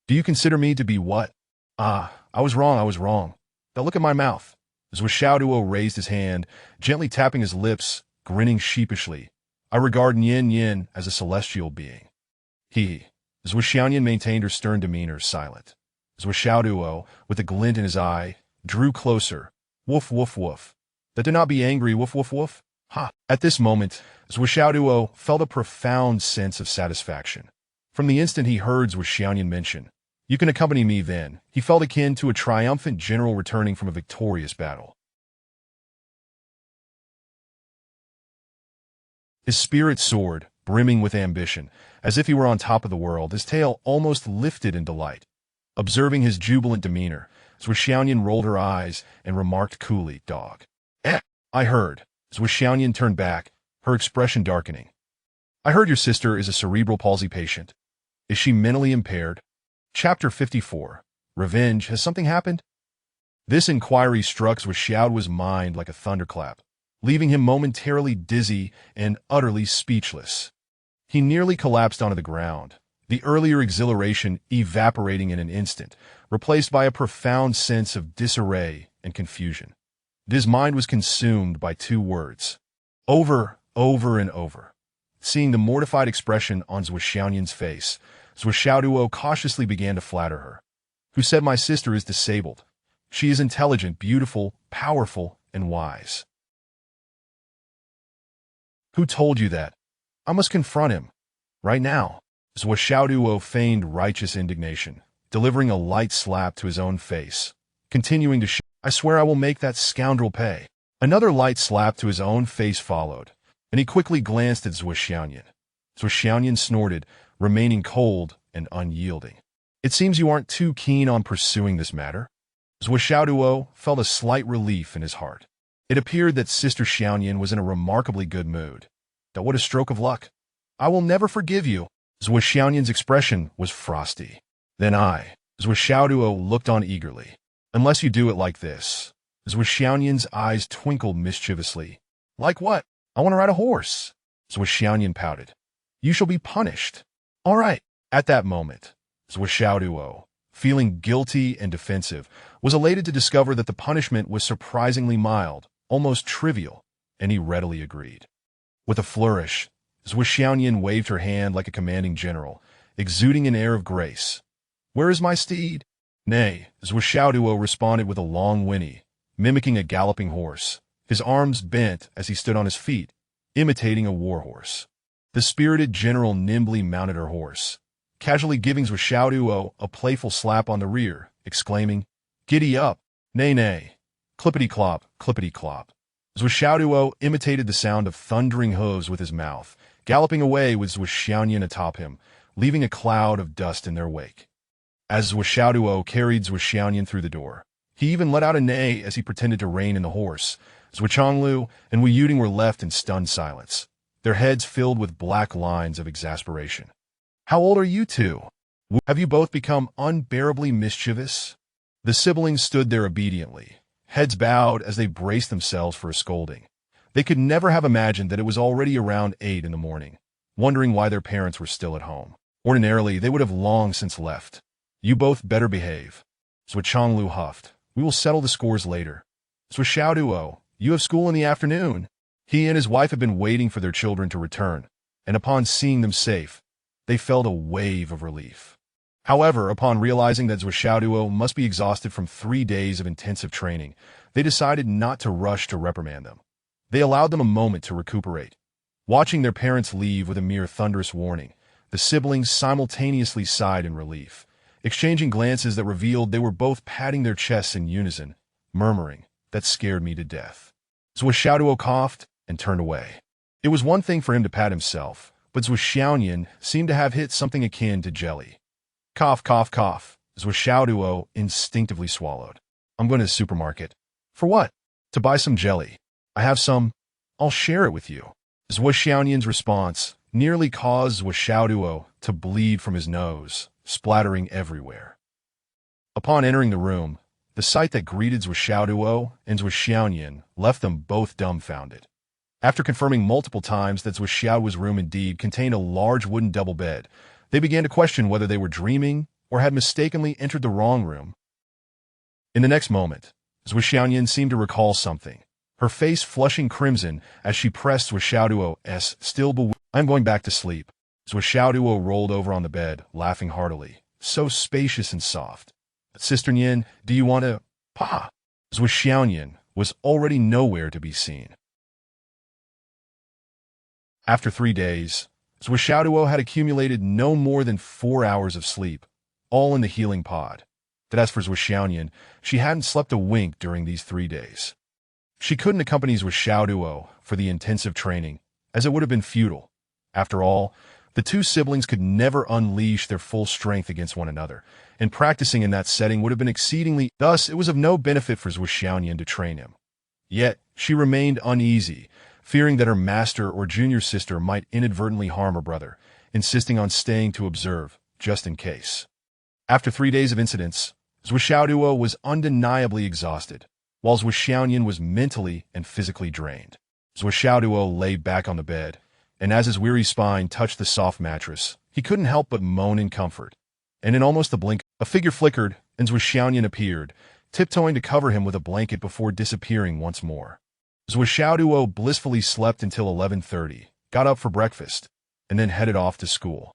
"Do you consider me to be what?" "Ah, I was wrong. Now look at my mouth." Zuo Xiaoduo raised his hand, gently tapping his lips, grinning sheepishly. "I regard Yin Yin as a celestial being." Zuo Xiaoyan maintained her stern demeanor, silent. Zuo Xiaoduo, with a glint in his eye, drew closer. "Woof, woof, woof. That do not be angry, woof, woof, woof." Ha! At this moment, Zuo Xiaoduo felt a profound sense of satisfaction. From the instant he heard Zuo Xiaoyan mention, "You can accompany me then," he felt akin to a triumphant general returning from a victorious battle. His spirit soared, brimming with ambition, as if he were on top of the world, his tail almost lifted in delight. Observing his jubilant demeanor, Zuo Xiaoyan rolled her eyes and remarked coolly, "Dog." I heard." Zuo Xiaoyan turned back, her expression darkening. "I heard your sister is a cerebral palsy patient. Is she mentally impaired?" Chapter 54. Revenge. Has something happened? This inquiry struck Zuo Xiaoduo's mind like a thunderclap, leaving him momentarily dizzy and utterly speechless. He nearly collapsed onto the ground, the earlier exhilaration evaporating in an instant, replaced by a profound sense of disarray and confusion. His mind was consumed by two words. Over and over. Seeing the mortified expression on Zuo Xiaoyan's face, Zuo Xiaoduo cautiously began to flatter her. "Who said my sister is disabled? She is intelligent, beautiful, powerful, and wise." "Who told you that? I must confront him. Right now." Zuo Xiaoduo feigned righteous indignation, delivering a light slap to his own face, continuing to shout, "I swear I will make that scoundrel pay." Another light slap to his own face followed, and he quickly glanced at Zuo Xiaoyan. Zuo Xiaoyan snorted, remaining cold and unyielding. "It seems you aren't too keen on pursuing this matter." Zuo Xiaoduo felt a slight relief in his heart. It appeared that Sister Xiaoyan was in a remarkably good mood. That what a stroke of luck. "I will never forgive you." Zuo Xiaoyan's expression was frosty. "Then Zuo Xiaoduo looked on eagerly. "Unless you do it like this." Zuo Xiaoyan's eyes twinkled mischievously. "Like what?" "I want to ride a horse." Zuo Xiaoyan pouted. "You shall be punished." "All right." At that moment, Zuo Xiaoduo, feeling guilty and defensive, was elated to discover that the punishment was surprisingly mild, almost trivial, and he readily agreed. With a flourish, Zuo Xiaoyan waved her hand like a commanding general, exuding an air of grace. "Where is my steed?" "Nay," Zuo Xiaoduo responded with a long whinny, mimicking a galloping horse, his arms bent as he stood on his feet, imitating a war horse. The spirited general nimbly mounted her horse, casually giving Zuo Xiaoduo a playful slap on the rear, exclaiming, "Giddy up! Nay, clippity-clop, clippity-clop." Zuo Xiaoduo imitated the sound of thundering hooves with his mouth, galloping away with Zuo Xiaoyan atop him, leaving a cloud of dust in their wake. As Zuo Xiaoduo carried Zuo Xiaoyan through the door, he even let out a neigh as he pretended to rein in the horse. Zuo Chonglu and Wu Yuding were left in stunned silence, their heads filled with black lines of exasperation. "How old are you two? Have you both become unbearably mischievous?" The siblings stood there obediently, heads bowed as they braced themselves for a scolding. They could never have imagined that it was already around 8 in the morning, wondering why their parents were still at home. Ordinarily, they would have long since left. "You both better behave." Zuo Chonglu huffed. "We will settle the scores later." "Zuo Xiaoduo, you have school in the afternoon." He and his wife had been waiting for their children to return, and upon seeing them safe, they felt a wave of relief. However, upon realizing that Zuo Xiaoduo must be exhausted from 3 days of intensive training, they decided not to rush to reprimand them. They allowed them a moment to recuperate. Watching their parents leave with a mere thunderous warning, The siblings simultaneously sighed in relief, exchanging glances that revealed they were both patting their chests in unison, murmuring, "That scared me to death." Zuo Xiaoduo coughed and turned away. It was one thing for him to pat himself, but Zuo Xiaoyan seemed to have hit something akin to jelly. Cough, cough, cough. Zuo Xiaoduo instinctively swallowed. "I'm going to the supermarket." "For what?" "To buy some jelly. I have some. I'll share it with you." Zuo Xiaoyan's response nearly caused Zuo Xiaoduo to bleed from his nose, splattering everywhere. Upon entering the room, the sight that greeted Zuo Xiaoduo and Zuo Xiaoyan left them both dumbfounded. After confirming multiple times that Zuo Xiaoduo's room indeed contained a large wooden double bed, they began to question whether they were dreaming or had mistakenly entered the wrong room. In the next moment, Zuo Xiaoyan seemed to recall something, her face flushing crimson as she pressed Zuo Xiaoduo's still bewildered. "I'm going back to sleep." Zuo Xiaoduo rolled over on the bed, laughing heartily. "So spacious and soft." "Sister Nian, do you want to—" "Pa!" Zuo Xiaoyan was already nowhere to be seen. After 3 days, Zuo Xiaoduo had accumulated no more than 4 hours of sleep, all in the healing pod. But as for Zuo Xiaoyan, she hadn't slept a wink during these 3 days. She couldn't accompany Zuo Xiaoduo for the intensive training, as it would have been futile. After all, the two siblings could never unleash their full strength against one another, and practicing in that setting would have been exceedingly— Thus, it was of no benefit for Zuo Xiaoyan to train him. Yet, she remained uneasy, fearing that her master or junior sister might inadvertently harm her brother, insisting on staying to observe, just in case. After 3 days of incidents, Zuo Xiaoduo was undeniably exhausted, while Zuo Xiaoyan was mentally and physically drained. Zuo Xiaoduo lay back on the bed, and as his weary spine touched the soft mattress, he couldn't help but moan in comfort. And in almost a blink, a figure flickered, and Zuo Xiaoyan appeared, tiptoeing to cover him with a blanket before disappearing once more. Zuo Xiaoduo blissfully slept until 11:30, got up for breakfast, and then headed off to school.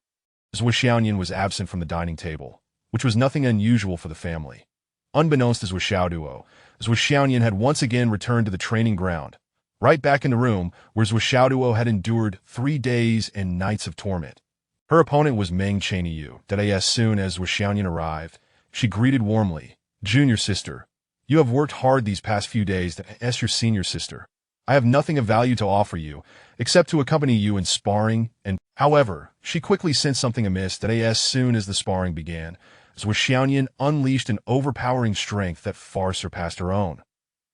Zuo Xiaoyan was absent from the dining table, which was nothing unusual for the family. Unbeknownst to Zuo Xiaoduo, Zuo Xiaoyan had once again returned to the training ground, right back in the room where Zuo Xiaoduo had endured 3 days and nights of torment. Her opponent was Meng Chenyu. As soon as Zuo Xiaoyan arrived, she greeted warmly, "Junior sister, you have worked hard these past few days as your senior sister. I have nothing of value to offer you, except to accompany you in sparring and—" However, she quickly sensed something amiss. As soon as the sparring began, Zuo Xiaoyan unleashed an overpowering strength that far surpassed her own.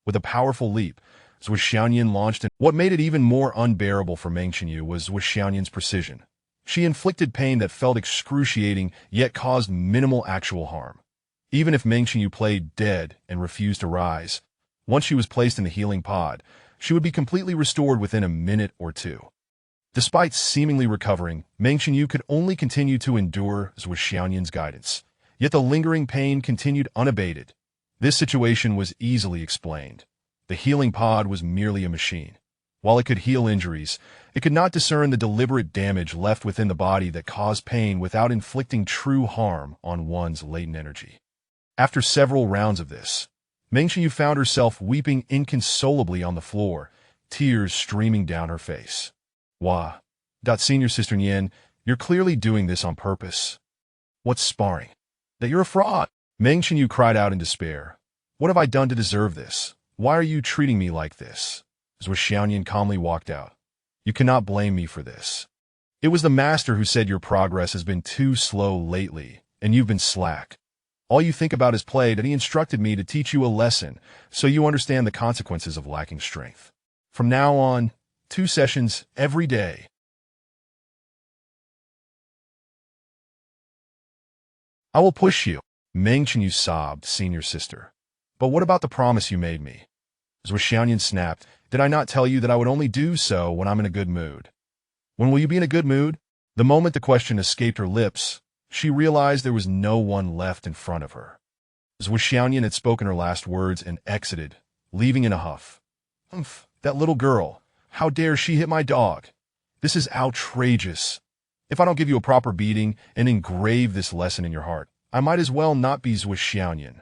With a powerful leap, Zuo Xiaoyan launched in. What made it even more unbearable for Meng Chenyu was Zuo Xiaoyan's precision. She inflicted pain that felt excruciating, yet caused minimal actual harm. Even if Meng Chenyu played dead and refused to rise, once she was placed in the healing pod, she would be completely restored within a minute or two. Despite seemingly recovering, Meng Chenyu could only continue to endure Zuo Xiaoyan's guidance. Yet the lingering pain continued unabated. This situation was easily explained. The healing pod was merely a machine. While it could heal injuries, it could not discern the deliberate damage left within the body that caused pain without inflicting true harm on one's latent energy. After several rounds of this, Meng Chenyu found herself weeping inconsolably on the floor, tears streaming down her face. "Wah. Senior Sister Nian, you're clearly doing this on purpose." "What's sparring?" "That you're a fraud." Meng Chenyu cried out in despair. "What have I done to deserve this? Why are you treating me like this?" Zuo Xiaoyan calmly walked out. "You cannot blame me for this. It was the master who said your progress has been too slow lately, and you've been slack. All you think about is play, that he instructed me to teach you a lesson, so you understand the consequences of lacking strength. From now on, 2 sessions every day." "I will push you." Meng Chenyu sobbed, "Senior sister. But what about the promise you made me?" Zuo Xiaoyan snapped, "Did I not tell you that I would only do so when I'm in a good mood?" "When will you be in a good mood?" The moment the question escaped her lips, she realized there was no one left in front of her. Zuo Xiaoyan had spoken her last words and exited, leaving in a huff. "Umph, that little girl. How dare she hit my dog? This is outrageous. If I don't give you a proper beating and engrave this lesson in your heart, I might as well not be Zuo Xiaoyan."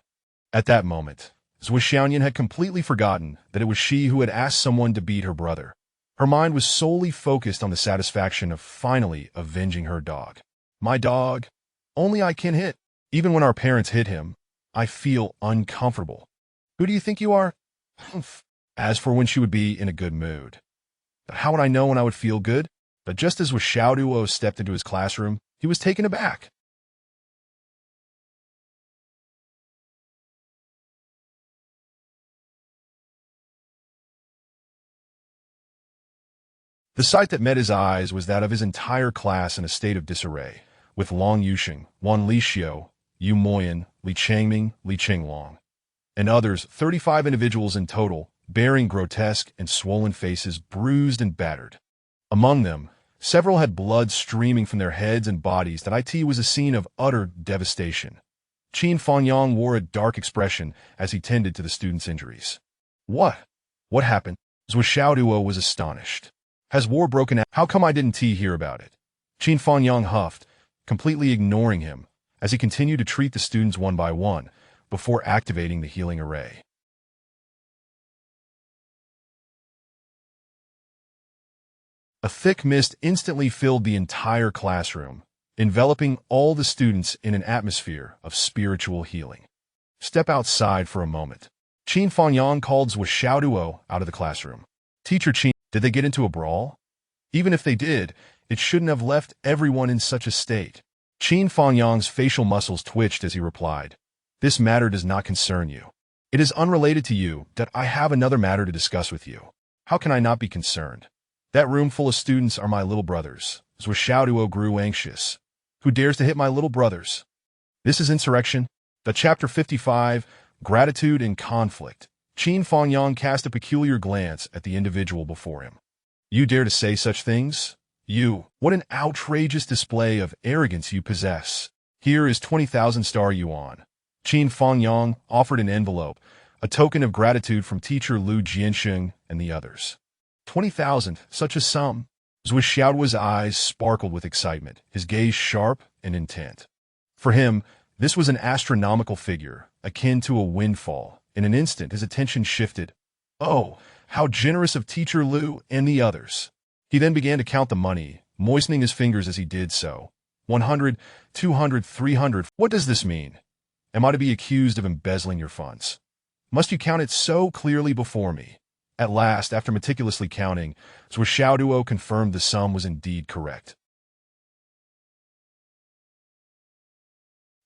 At that moment, Zuo Xiaoyan had completely forgotten that it was she who had asked someone to beat her brother. Her mind was solely focused on the satisfaction of finally avenging her dog. My dog. Only I can hit. Even when our parents hit him, I feel uncomfortable. Who do you think you are? Humph. As for when she would be in a good mood. But how would I know when I would feel good? But just as Zuo Xiaoduo stepped into his classroom, he was taken aback. The sight that met his eyes was that of his entire class in a state of disarray, with Long Yuxing, Wan Lixiu, Yu Moyan, Li Changming, Li Qinglong, and others, 35 individuals in total, bearing grotesque and swollen faces, bruised and battered. Among them, several had blood streaming from their heads and bodies. That it was a scene of utter devastation. Qin Fangyang wore a dark expression as he tended to the students' injuries. What? What happened? Zuo Xiaoduo was astonished. Has war broken out? How come I didn't hear about it? Qin Fangyang huffed, completely ignoring him, as he continued to treat the students one by one, before activating the healing array. A thick mist instantly filled the entire classroom, enveloping all the students in an atmosphere of spiritual healing. Step outside for a moment. Qin Fangyang called Zuo Xiaoduo out of the classroom. Teacher Qin, did they get into a brawl? Even if they did, it shouldn't have left everyone in such a state. Qin Fangyang's facial muscles twitched as he replied, This matter does not concern you. It is unrelated to you. That I have another matter to discuss with you. How can I not be concerned? That room full of students are my little brothers. Zuo Xiaoduo grew anxious. Who dares to hit my little brothers? This is insurrection. The Chapter 55, Gratitude and Conflict. Qin Fangyang cast a peculiar glance at the individual before him. You dare to say such things? You, what an outrageous display of arrogance you possess. Here is 20,000 star yuan. Qin Fangyang offered an envelope, a token of gratitude from teacher Lu Jiansheng and the others. 20,000, such a sum. Zuo Xiaoduo's eyes sparkled with excitement, his gaze sharp and intent. For him, this was an astronomical figure, akin to a windfall. In an instant, his attention shifted. Oh, how generous of teacher Lu and the others. He then began to count the money, moistening his fingers as he did so. 100, 200, 300. What does this mean? Am I to be accused of embezzling your funds? Must you count it so clearly before me? At last, after meticulously counting, Zuo Xiaoduo confirmed the sum was indeed correct.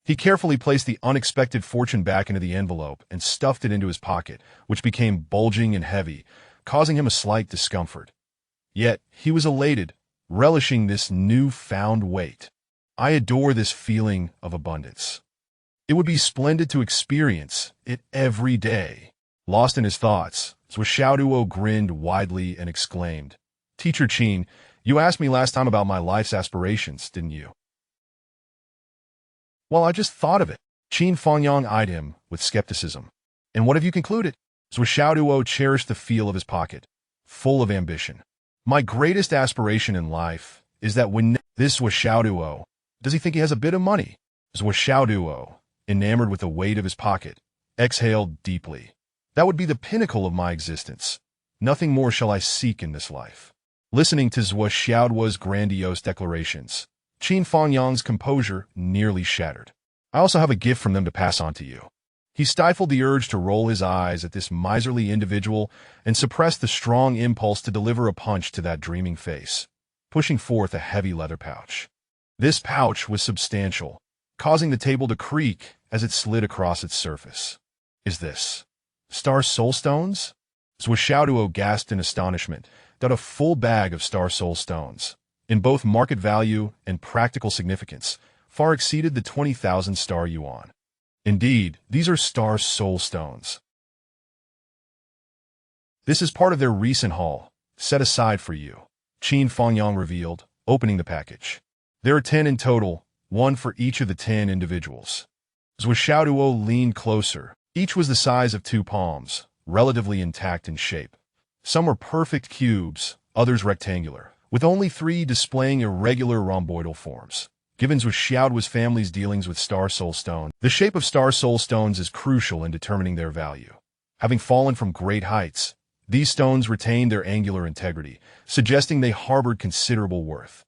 He carefully placed the unexpected fortune back into the envelope and stuffed it into his pocket, which became bulging and heavy, causing him a slight discomfort. Yet, he was elated, relishing this new-found weight. I adore this feeling of abundance. It would be splendid to experience it every day. Lost in his thoughts, Zuo Xiaoduo grinned widely and exclaimed, Teacher Qin, you asked me last time about my life's aspirations, didn't you? Well, I just thought of it. Qin Fangyang eyed him with skepticism. And what have you concluded? Zuo Xiaoduo cherished the feel of his pocket, full of ambition. My greatest aspiration in life is that when this Zuo Xiaoduo, does he think he has a bit of money? Zuo Xiaoduo, enamored with the weight of his pocket, exhaled deeply. That would be the pinnacle of my existence. Nothing more shall I seek in this life. Listening to Zuo Xiaoduo's grandiose declarations, Qin Fangyang's composure nearly shattered. I also have a gift from them to pass on to you. He stifled the urge to roll his eyes at this miserly individual and suppressed the strong impulse to deliver a punch to that dreaming face, pushing forth a heavy leather pouch. This pouch was substantial, causing the table to creak as it slid across its surface. Is this Star Soul Stones? Zuo Xiaoduo gasped in astonishment that a full bag of Star Soul Stones, in both market value and practical significance, far exceeded the 20,000 star yuan. Indeed, these are Star Soul Stones. This is part of their recent haul, set aside for you, Qin Fangyang revealed, opening the package. There are 10 in total, one for each of the 10 individuals. Zuo Xiaoduo leaned closer. Each was the size of 2 palms, relatively intact in shape. Some were perfect cubes, others rectangular, with only 3 displaying irregular rhomboidal forms. Given Zuo Xiaoduo's family's dealings with Star Soul Stone, the shape of Star Soul Stones is crucial in determining their value. Having fallen from great heights, these stones retained their angular integrity, suggesting they harbored considerable worth.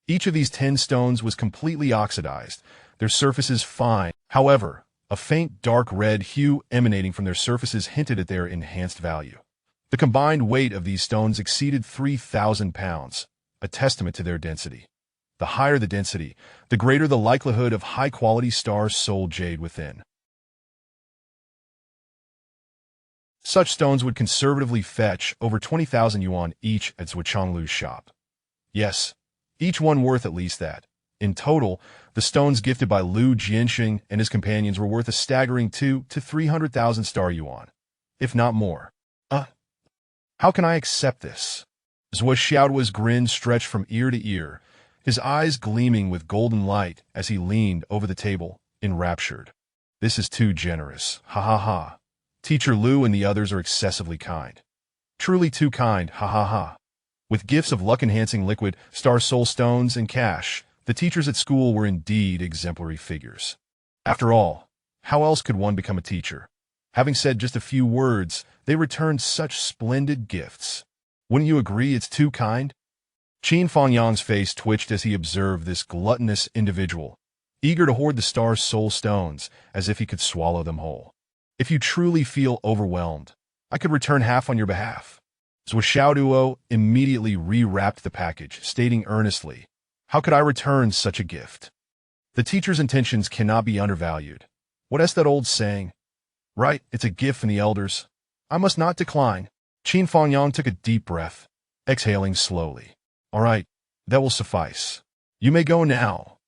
Each of these 10 stones was completely oxidized, their surfaces fine. However, a faint dark red hue emanating from their surfaces hinted at their enhanced value. The combined weight of these stones exceeded 3,000 pounds, a testament to their density. The higher the density, the greater the likelihood of high-quality star soul jade within. Such stones would conservatively fetch over 20,000 yuan each at Zuo Xiaoduo's shop. Yes, each one worth at least that. In total, the stones gifted by Lu Jianxing and his companions were worth a staggering 200,000 to 300,000 star yuan, if not more. How can I accept this? Zuo Xiaoduo's grin stretched from ear to ear, his eyes gleaming with golden light as he leaned over the table, enraptured. This is too generous, ha ha ha. Teacher Lu and the others are excessively kind. Truly too kind, ha ha ha. With gifts of luck-enhancing liquid, star soul stones, and cash, the teachers at school were indeed exemplary figures. After all, how else could one become a teacher? Having said just a few words, they returned such splendid gifts. Wouldn't you agree it's too kind? Qin Fangyang's face twitched as he observed this gluttonous individual, eager to hoard the star soul stones as if he could swallow them whole. If you truly feel overwhelmed, I could return half on your behalf. Zuo Xiaoduo immediately rewrapped the package, stating earnestly, how could I return such a gift? The teacher's intentions cannot be undervalued. What's that old saying? Right, it's a gift from the elders. I must not decline. Qin Fangyang took a deep breath, exhaling slowly. All right, that will suffice. You may go now.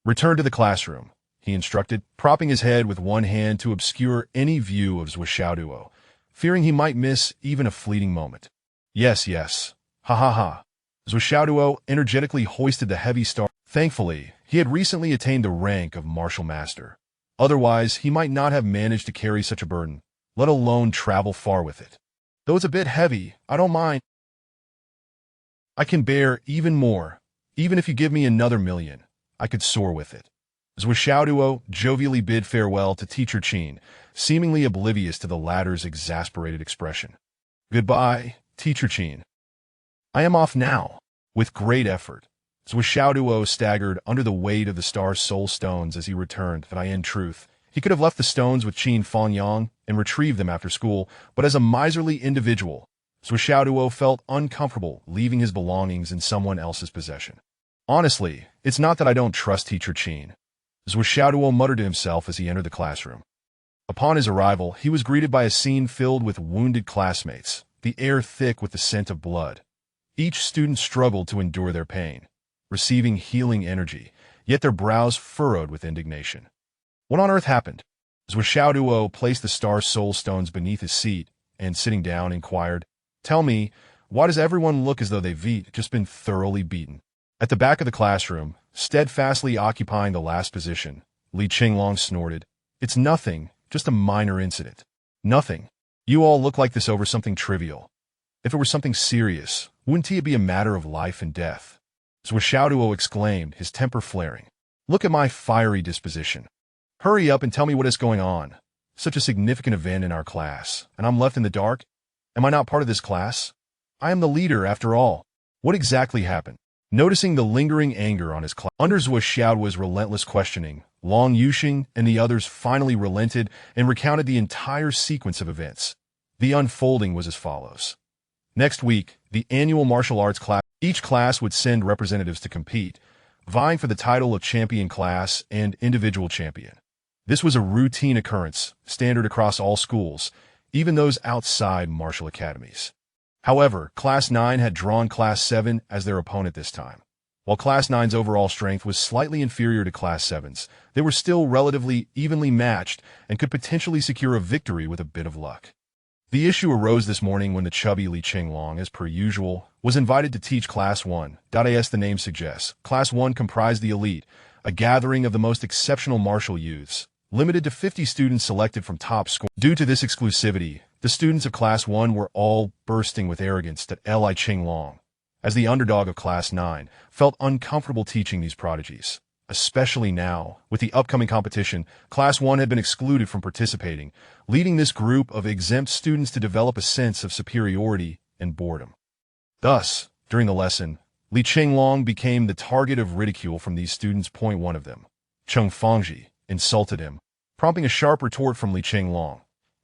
Return to the classroom, he instructed, propping his head with one hand to obscure any view of Zuo Xiaoduo, fearing he might miss even a fleeting moment. Yes, yes. Ha ha ha. Zuo Xiaoduo energetically hoisted the heavy star. Thankfully, he had recently attained the rank of martial master. Otherwise, he might not have managed to carry such a burden, let alone travel far with it. Though it's a bit heavy, I don't mind. I can bear even more. Even if you give me another 1,000,000, I could soar with it. Zuo Xiaoduo jovially bid farewell to Teacher Qin, seemingly oblivious to the latter's exasperated expression. Goodbye, Teacher Qin. I am off now. With great effort, Zuo Xiaoduo staggered under the weight of the star soul stones as he returned. That in truth, he could have left the stones with Qin Fangyang and retrieved them after school, but as a miserly individual, Zuo Xiaoduo felt uncomfortable leaving his belongings in someone else's possession. Honestly, it's not that I don't trust Teacher Qin. Zuo Xiaoduo muttered to himself as he entered the classroom. Upon his arrival, he was greeted by a scene filled with wounded classmates, the air thick with the scent of blood. Each student struggled to endure their pain, receiving healing energy, yet their brows furrowed with indignation. What on earth happened? Zuo Xiaoduo placed the star soul stones beneath his seat and, sitting down, inquired, Tell me, why does everyone look as though they've just been thoroughly beaten? At the back of the classroom, steadfastly occupying the last position, Li Qinglong snorted, It's nothing, just a minor incident. Nothing. You all look like this over something trivial. If it were something serious, wouldn't it be a matter of life and death? Zuo Xiaoduo exclaimed, his temper flaring. Look at my fiery disposition. Hurry up and tell me what is going on. Such a significant event in our class, and I'm left in the dark? Am I not part of this class? I am the leader, after all. What exactly happened? Noticing the lingering anger on his class, under Zuo Xiaoduo's relentless questioning, Long Yuxing and the others finally relented and recounted the entire sequence of events. The unfolding was as follows. Next week, the annual martial arts class. Each class would send representatives to compete, vying for the title of champion class and individual champion. This was a routine occurrence, standard across all schools, even those outside martial academies. However, Class 9 had drawn Class 7 as their opponent this time. While Class 9's overall strength was slightly inferior to Class 7's, they were still relatively evenly matched and could potentially secure a victory with a bit of luck. The issue arose this morning when the chubby Li Qinglong, as per usual, was invited to teach Class 1. As the name suggests, Class 1 comprised the elite, a gathering of the most exceptional martial youths, limited to 50 students selected from top schools. Due to this exclusivity, the students of Class 1 were all bursting with arrogance that Li Qinglong, as the underdog of Class 9, felt uncomfortable teaching these prodigies. Especially now, with the upcoming competition, Class 1 had been excluded from participating, leading this group of exempt students to develop a sense of superiority and boredom. Thus, During the lesson, Li Qinglong became the target of ridicule from these students. One of them, Cheng Fangji, insulted him, prompting a sharp retort from Li Qinglong,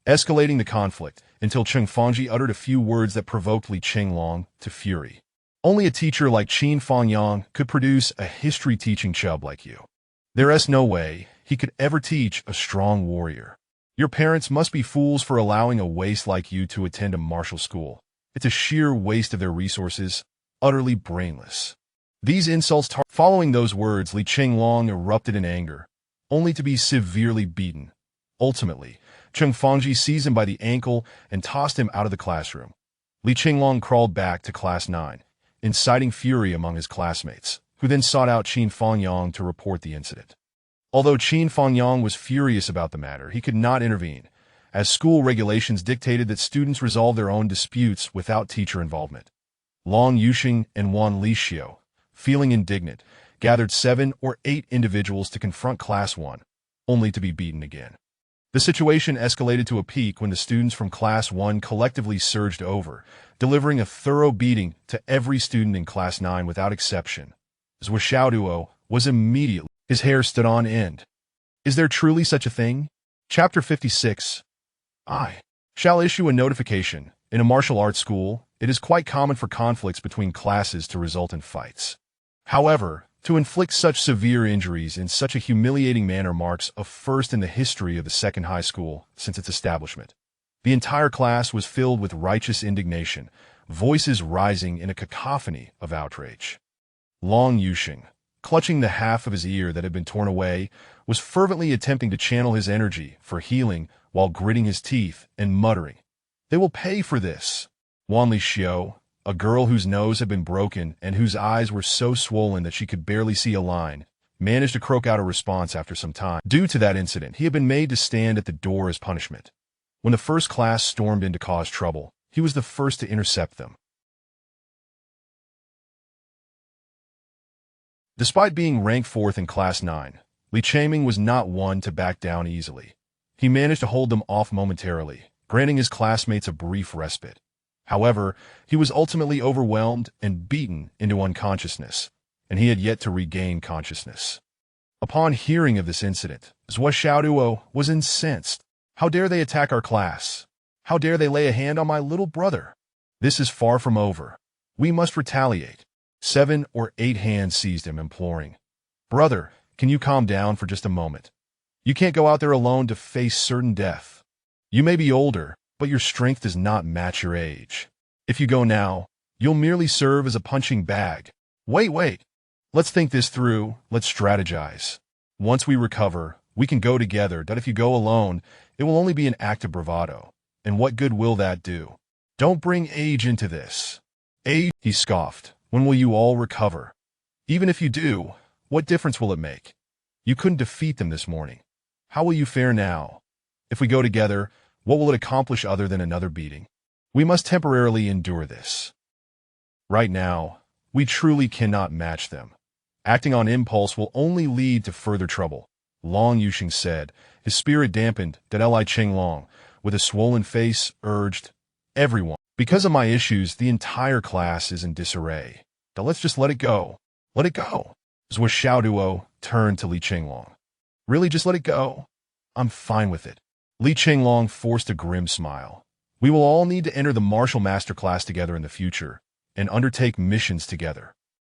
escalating the conflict until Cheng Fangji uttered a few words that provoked Li Qinglong to fury. Only a teacher like Qin Fangyang could produce a history-teaching chub like you. There's no way he could ever teach a strong warrior. Your parents must be fools for allowing a waste like you to attend a martial school. It's a sheer waste of their resources, utterly brainless. These insults following those words, Li Qinglong erupted in anger, only to be severely beaten. Ultimately, Cheng Fangji seized him by the ankle and tossed him out of the classroom. Li Qinglong crawled back to class 9, inciting fury among his classmates, who then sought out Qin Fangyang to report the incident. Although Qin Fangyang was furious about the matter, he could not intervene, as school regulations dictated that students resolve their own disputes without teacher involvement. Long Yuxing and Wan Lixiu, feeling indignant, gathered 7 or 8 individuals to confront Class 1, only to be beaten again. The situation escalated to a peak when the students from Class 1 collectively surged over, delivering a thorough beating to every student in Class 9 without exception. Zuo Xiaoduo was immediately, his hair stood on end. Is there truly such a thing? Chapter 56. I shall issue a notification. In a martial arts school, it is quite common for conflicts between classes to result in fights. However, to inflict such severe injuries in such a humiliating manner marks a first in the history of the second high school since its establishment. The entire class was filled with righteous indignation, voices rising in a cacophony of outrage. Long Yuxing, clutching the half of his ear that had been torn away, was fervently attempting to channel his energy for healing while gritting his teeth and muttering, "They will pay for this." Wan Lixiu, a girl whose nose had been broken and whose eyes were so swollen that she could barely see a line, managed to croak out a response after some time. Due to that incident, he had been made to stand at the door as punishment. When the first class stormed in to cause trouble, he was the first to intercept them. Despite being ranked 4th in Class 9, Li Qingming was not one to back down easily. He managed to hold them off momentarily, granting his classmates a brief respite. However, he was ultimately overwhelmed and beaten into unconsciousness, and he had yet to regain consciousness. Upon hearing of this incident, Zuo Xiaoduo was incensed. How dare they attack our class? How dare they lay a hand on my little brother? This is far from over. We must retaliate. 7 or 8 hands seized him, imploring, "Brother, can you calm down for just a moment? You can't go out there alone to face certain death. You may be older, but your strength does not match your age. If you go now, you'll merely serve as a punching bag. Wait. Let's think this through. Let's strategize. Once we recover, we can go together. But if you go alone, it will only be an act of bravado. And what good will that do? Don't bring age into this." "Age," he scoffed. "When will you all recover? Even if you do, what difference will it make? You couldn't defeat them this morning. How will you fare now? If we go together, what will it accomplish other than another beating? We must temporarily endure this. Right now, we truly cannot match them. Acting on impulse will only lead to further trouble," Long Yuxing said, his spirit dampened. Li Qinglong, with a swollen face, urged, "Everyone, because of my issues, the entire class is in disarray. Now let's just let it go. Let it go." Zuo Xiaoduo turned to Li Qinglong. "Really, just let it go? I'm fine with it." Li Qinglong forced a grim smile. "We will all need to enter the martial masterclass together in the future and undertake missions together.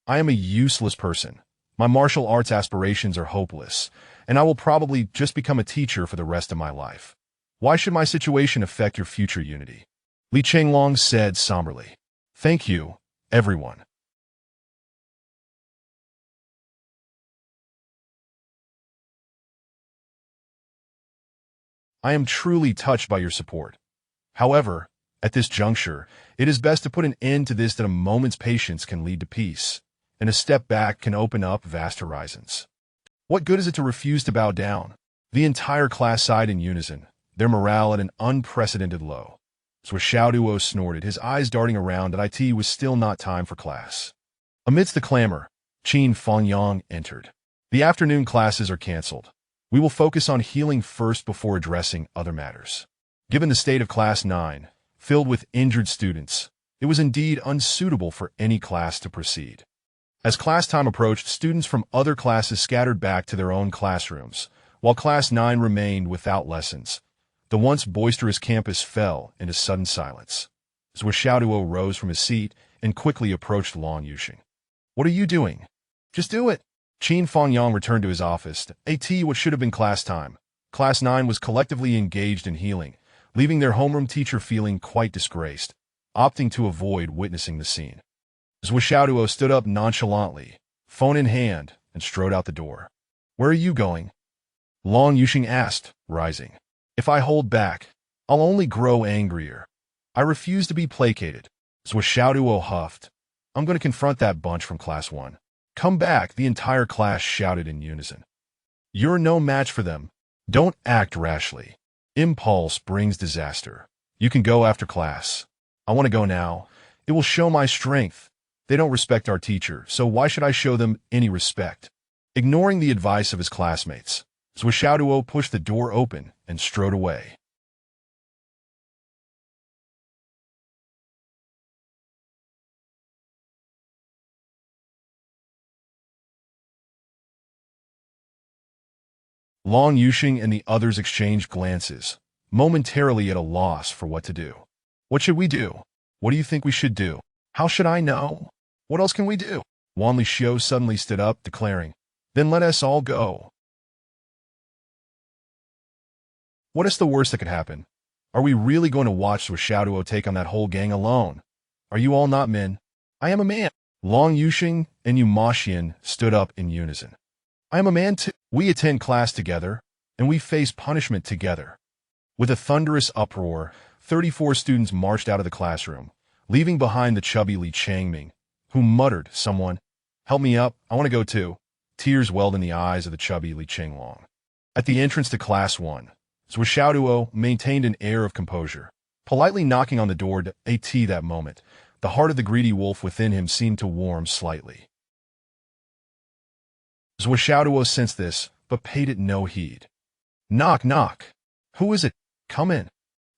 I am a useless person. My martial arts aspirations are hopeless, and I will probably just become a teacher for the rest of my life. Why should my situation affect your future unity?" Li Qinglong said somberly. "Thank you, everyone." I am truly touched by your support. However, at this juncture, it is best to put an end to this, that a moment's patience can lead to peace, and a step back can open up vast horizons. What good is it to refuse to bow down? The entire class sighed in unison, their morale at an unprecedented low. Zuo Xiaoduo snorted, his eyes darting around, that it was still not time for class. Amidst the clamor, Qin Fangyang entered. "The afternoon classes are canceled. We will focus on healing first before addressing other matters." Given the state of Class 9, filled with injured students, It was indeed unsuitable for any class to proceed. As class time approached, students from other classes scattered back to their own classrooms, while Class 9 remained without lessons. The once boisterous campus fell into sudden silence. Zuo Xiaoduo rose from his seat and quickly approached Long Yuxing. "What are you doing?" "Just do it." Qin Fangyang returned to his office. What should have been class time. Class 9 was collectively engaged in healing, leaving their homeroom teacher feeling quite disgraced, opting to avoid witnessing the scene. Zuo Xiaoduo stood up nonchalantly, phone in hand, and strode out the door. "Where are you going?" Long Yuxing asked, rising. "If I hold back, I'll only grow angrier. I refuse to be placated." Zuo Xiaoduo huffed. "I'm going to confront that bunch from Class 1. "Come back," the entire class shouted in unison. "You're no match for them. Don't act rashly. Impulse brings disaster. You can go after class." "I want to go now. It will show my strength. They don't respect our teacher, so why should I show them any respect?" Ignoring the advice of his classmates, Zuo Xiaoduo pushed the door open and strode away. Long Yuxing and the others exchanged glances, momentarily at a loss for what to do. "What should we do? What do you think we should do?" "How should I know? What else can we do?" Wan Lixio suddenly stood up, declaring, "Then let us all go." What is the worst that could happen? Are we really going to watch Zuo Xiaoduo take on that whole gang alone? Are you all not men? "I am a man." Long Yuxing and Yu Maxian stood up in unison. "I am a man too. We attend class together, and we face punishment together." With a thunderous uproar, 34 students marched out of the classroom, leaving behind the chubby Li Changming, who muttered, "Someone, help me up, I want to go too." Tears welled in the eyes of the chubby Li Chenglong. At the entrance to Class 1, Zuo Xiaoduo maintained an air of composure, politely knocking on the door to that moment. The heart of the greedy wolf within him seemed to warm slightly. Zuo Xiaoduo sensed this, but paid it no heed. "Knock, knock. Who is it? Come in."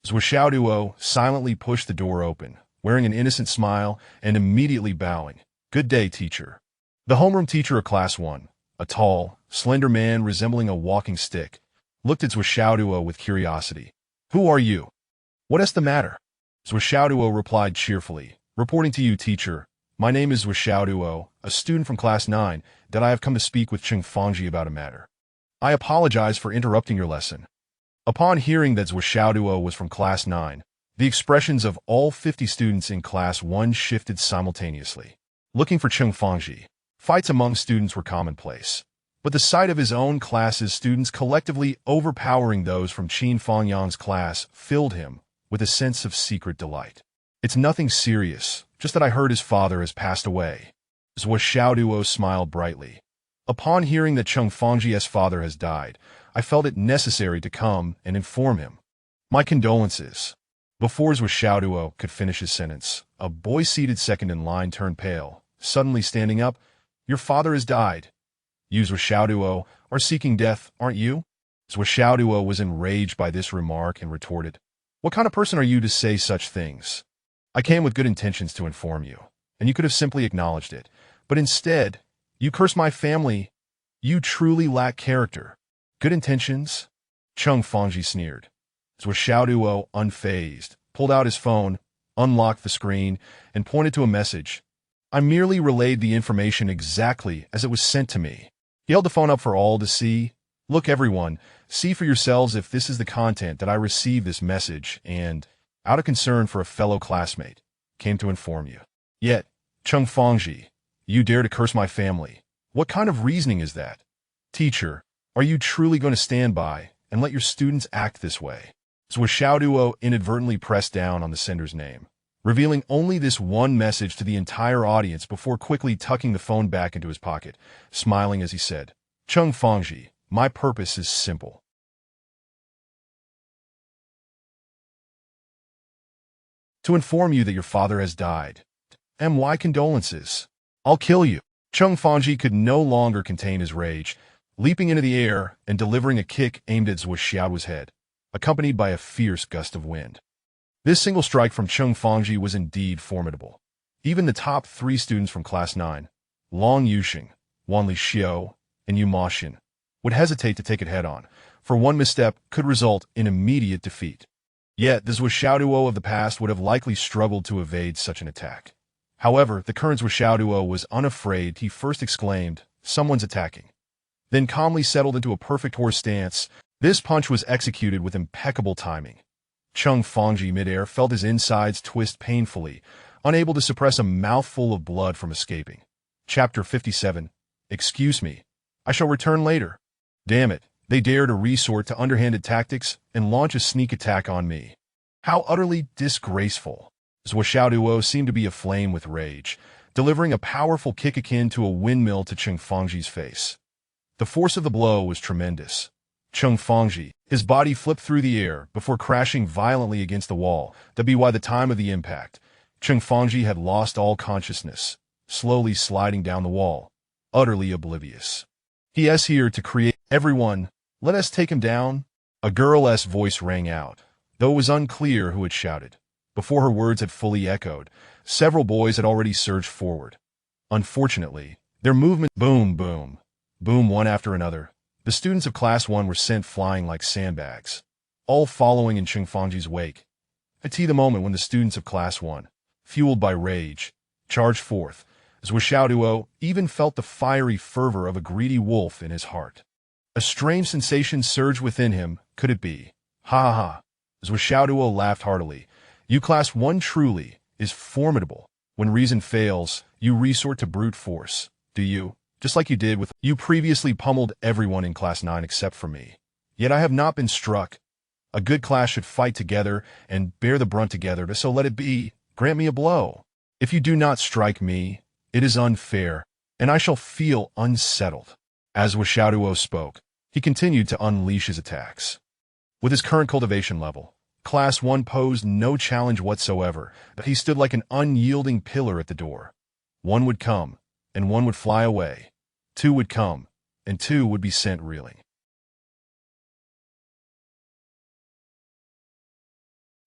Zuo Xiaoduo silently pushed the door open, wearing an innocent smile and immediately bowing. "Good day, teacher." The homeroom teacher of Class 1, a tall, slender man resembling a walking stick, looked at Zuo Xiaoduo with curiosity. "Who are you? What is the matter?" Zuo Xiaoduo replied cheerfully, "Reporting to you, teacher. My name is Zuo Xiaoduo, a student from Class 9, that I have come to speak with Cheng Fangji about a matter. I apologize for interrupting your lesson." Upon hearing that Zuo Xiaoduo was from Class 9, the expressions of all 50 students in Class 1 shifted simultaneously. Looking for Cheng Fangji, fights among students were commonplace, but the sight of his own class's students collectively overpowering those from Qin Fangyang's class filled him with a sense of secret delight. "It's nothing serious, just that I heard his father has passed away." Zuo Xiaoduo smiled brightly. "Upon hearing that Cheng Fangji's father has died, I felt it necessary to come and inform him. My condolences." Before Zuo Xiaoduo could finish his sentence, a boy seated second in line turned pale, suddenly standing up. "Your father has died. You, Zuo Xiaoduo, are seeking death, aren't you?" Zuo Xiaoduo was enraged by this remark and retorted, "What kind of person are you to say such things? I came with good intentions to inform you, and you could have simply acknowledged it. But instead, you curse my family. You truly lack character." "Good intentions?" Cheng Fangji sneered. Zuo Xiaoduo, unfazed, pulled out his phone, unlocked the screen, and pointed to a message. "I merely relayed the information exactly as it was sent to me." He held the phone up for all to see. "Look, everyone, see for yourselves if this is the content that I received this message and, out of concern for a fellow classmate, came to inform you." "Yet, Cheng Fangji, you dare to curse my family. What kind of reasoning is that? Teacher, are you truly going to stand by and let your students act this way?" Zuo Xiaoduo inadvertently pressed down on the sender's name, revealing only this one message to the entire audience before quickly tucking the phone back into his pocket, smiling as he said, "Cheng Fangji, my purpose is simple. To inform you that your father has died. My condolences. I'll kill you." Cheng Fangji could no longer contain his rage, leaping into the air and delivering a kick aimed at Zuo Xiaoduo's head, accompanied by a fierce gust of wind. This single strike from Cheng Fangji was indeed formidable. Even the top 3 students from Class 9, Long Yuxing, Wanli Xiao, and Yu Maxin, would hesitate to take it head-on, for one misstep could result in immediate defeat. Yet, the Zuo Xiaoduo of the past would have likely struggled to evade such an attack. However, the current Zuo Xiaoduo was unafraid. He first exclaimed, "Someone's attacking," then calmly settled into a perfect horse stance. This punch was executed with impeccable timing. Cheng Fangji midair felt his insides twist painfully, unable to suppress a mouthful of blood from escaping. Chapter 57. Excuse me. I shall return later. Damn it, they dare to resort to underhanded tactics and launch a sneak attack on me. How utterly disgraceful. Zuo Xiaoduo seemed to be aflame with rage, delivering a powerful kick akin to a windmill to Cheng Fangji's face. The force of the blow was tremendous. Cheng Fangji, his body flipped through the air before crashing violently against the wall. By the time of the impact, Cheng Fangji had lost all consciousness, slowly sliding down the wall, utterly oblivious. He is here to create. Everyone, let us take him down. A girl's voice rang out, though it was unclear who had shouted. Before her words had fully echoed, several boys had already surged forward. Unfortunately, their movement boom, boom, boom one after another. The students of Class 1 were sent flying like sandbags, all following in Cheng Fangji's wake. At the moment when the students of Class 1, fueled by rage, charged forth, Zuo Xiaoduo even felt the fiery fervor of a greedy wolf in his heart. A strange sensation surged within him. Could it be? Ha ha ha. Zuo Xiaoduo laughed heartily. You Class 1 truly is formidable. When reason fails, you resort to brute force, do you? Just like you did with you previously pummeled everyone in Class 9 except for me. Yet I have not been struck. A good class should fight together and bear the brunt together, so let it be. Grant me a blow. If you do not strike me, it is unfair, and I shall feel unsettled. As Zuo Xiaoduo spoke, he continued to unleash his attacks. With his current cultivation level, Class 1 posed no challenge whatsoever, but he stood like an unyielding pillar at the door. One would come, and one would fly away. 2 would come, and 2 would be sent reeling.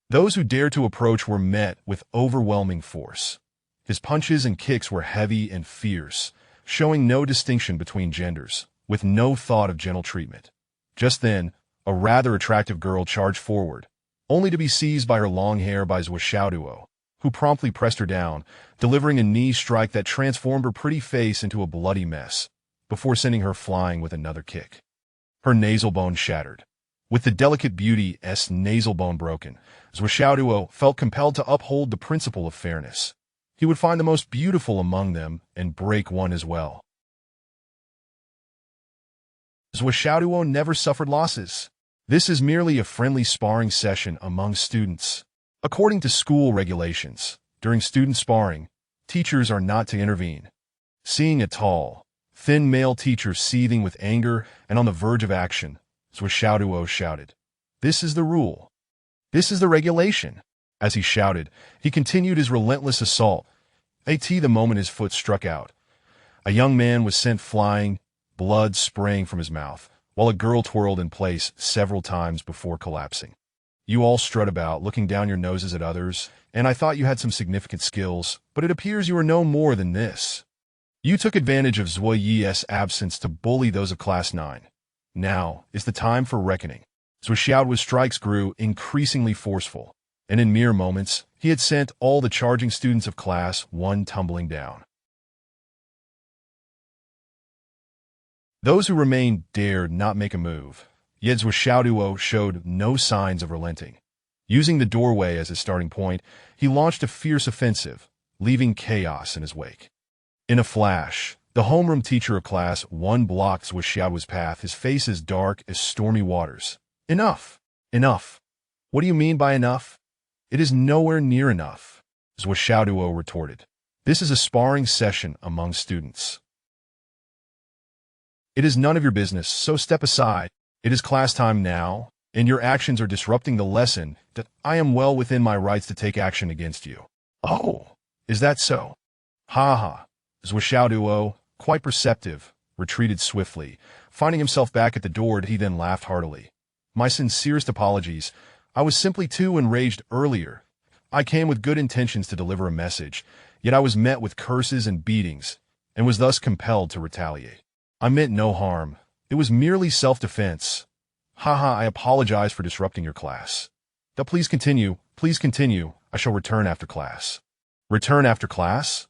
Those who dared to approach were met with overwhelming force. His punches and kicks were heavy and fierce, showing no distinction between genders, with no thought of gentle treatment. Just then, a rather attractive girl charged forward, only to be seized by her long hair by Zuo Xiaoduo, who promptly pressed her down, delivering a knee strike that transformed her pretty face into a bloody mess, before sending her flying with another kick. Her nasal bone shattered. With the delicate beauty's nasal bone broken, Zuo Xiaoduo felt compelled to uphold the principle of fairness. He would find the most beautiful among them and break one as well. Zuo Xiaoduo never suffered losses. This is merely a friendly sparring session among students. According to school regulations, during student sparring, teachers are not to intervene. Seeing a tall, thin male teacher seething with anger and on the verge of action, Zuo Xiaoduo shouted, "This is the rule. This is the regulation." As he shouted, he continued his relentless assault. The moment his foot struck out, a young man was sent flying, blood spraying from his mouth, while a girl twirled in place several times before collapsing. You all strut about, looking down your noses at others, and I thought you had some significant skills, but it appears you are no more than this. You took advantage of Zuo Yi's absence to bully those of Class 9. Now is the time for reckoning. Zuo Xiaoduo's strikes grew increasingly forceful, and in mere moments, he had sent all the charging students of Class 1 tumbling down. Those who remained dared not make a move, yet Zuo Xiaoduo showed no signs of relenting. Using the doorway as his starting point, he launched a fierce offensive, leaving chaos in his wake. In a flash, the homeroom teacher of Class 1 blocked Zuo Xiaoduo's path, his face as dark as stormy waters. "Enough! Enough! What do you mean by enough? It is nowhere near enough," Zuo Xiaoduo retorted. "This is a sparring session among students. It is none of your business, so step aside. It is class time now, and your actions are disrupting the lesson that I am well within my rights to take action against you." "Oh, is that so?" "Ha ha." Zuo Xiaoduo, quite perceptive, retreated swiftly. Finding himself back at the door, he then laughed heartily. "My sincerest apologies. I was simply too enraged earlier. I came with good intentions to deliver a message, yet I was met with curses and beatings, and was thus compelled to retaliate. I meant no harm. It was merely self-defense. Haha, I apologize for disrupting your class. Now please continue, please continue. I shall return after class. Return after class?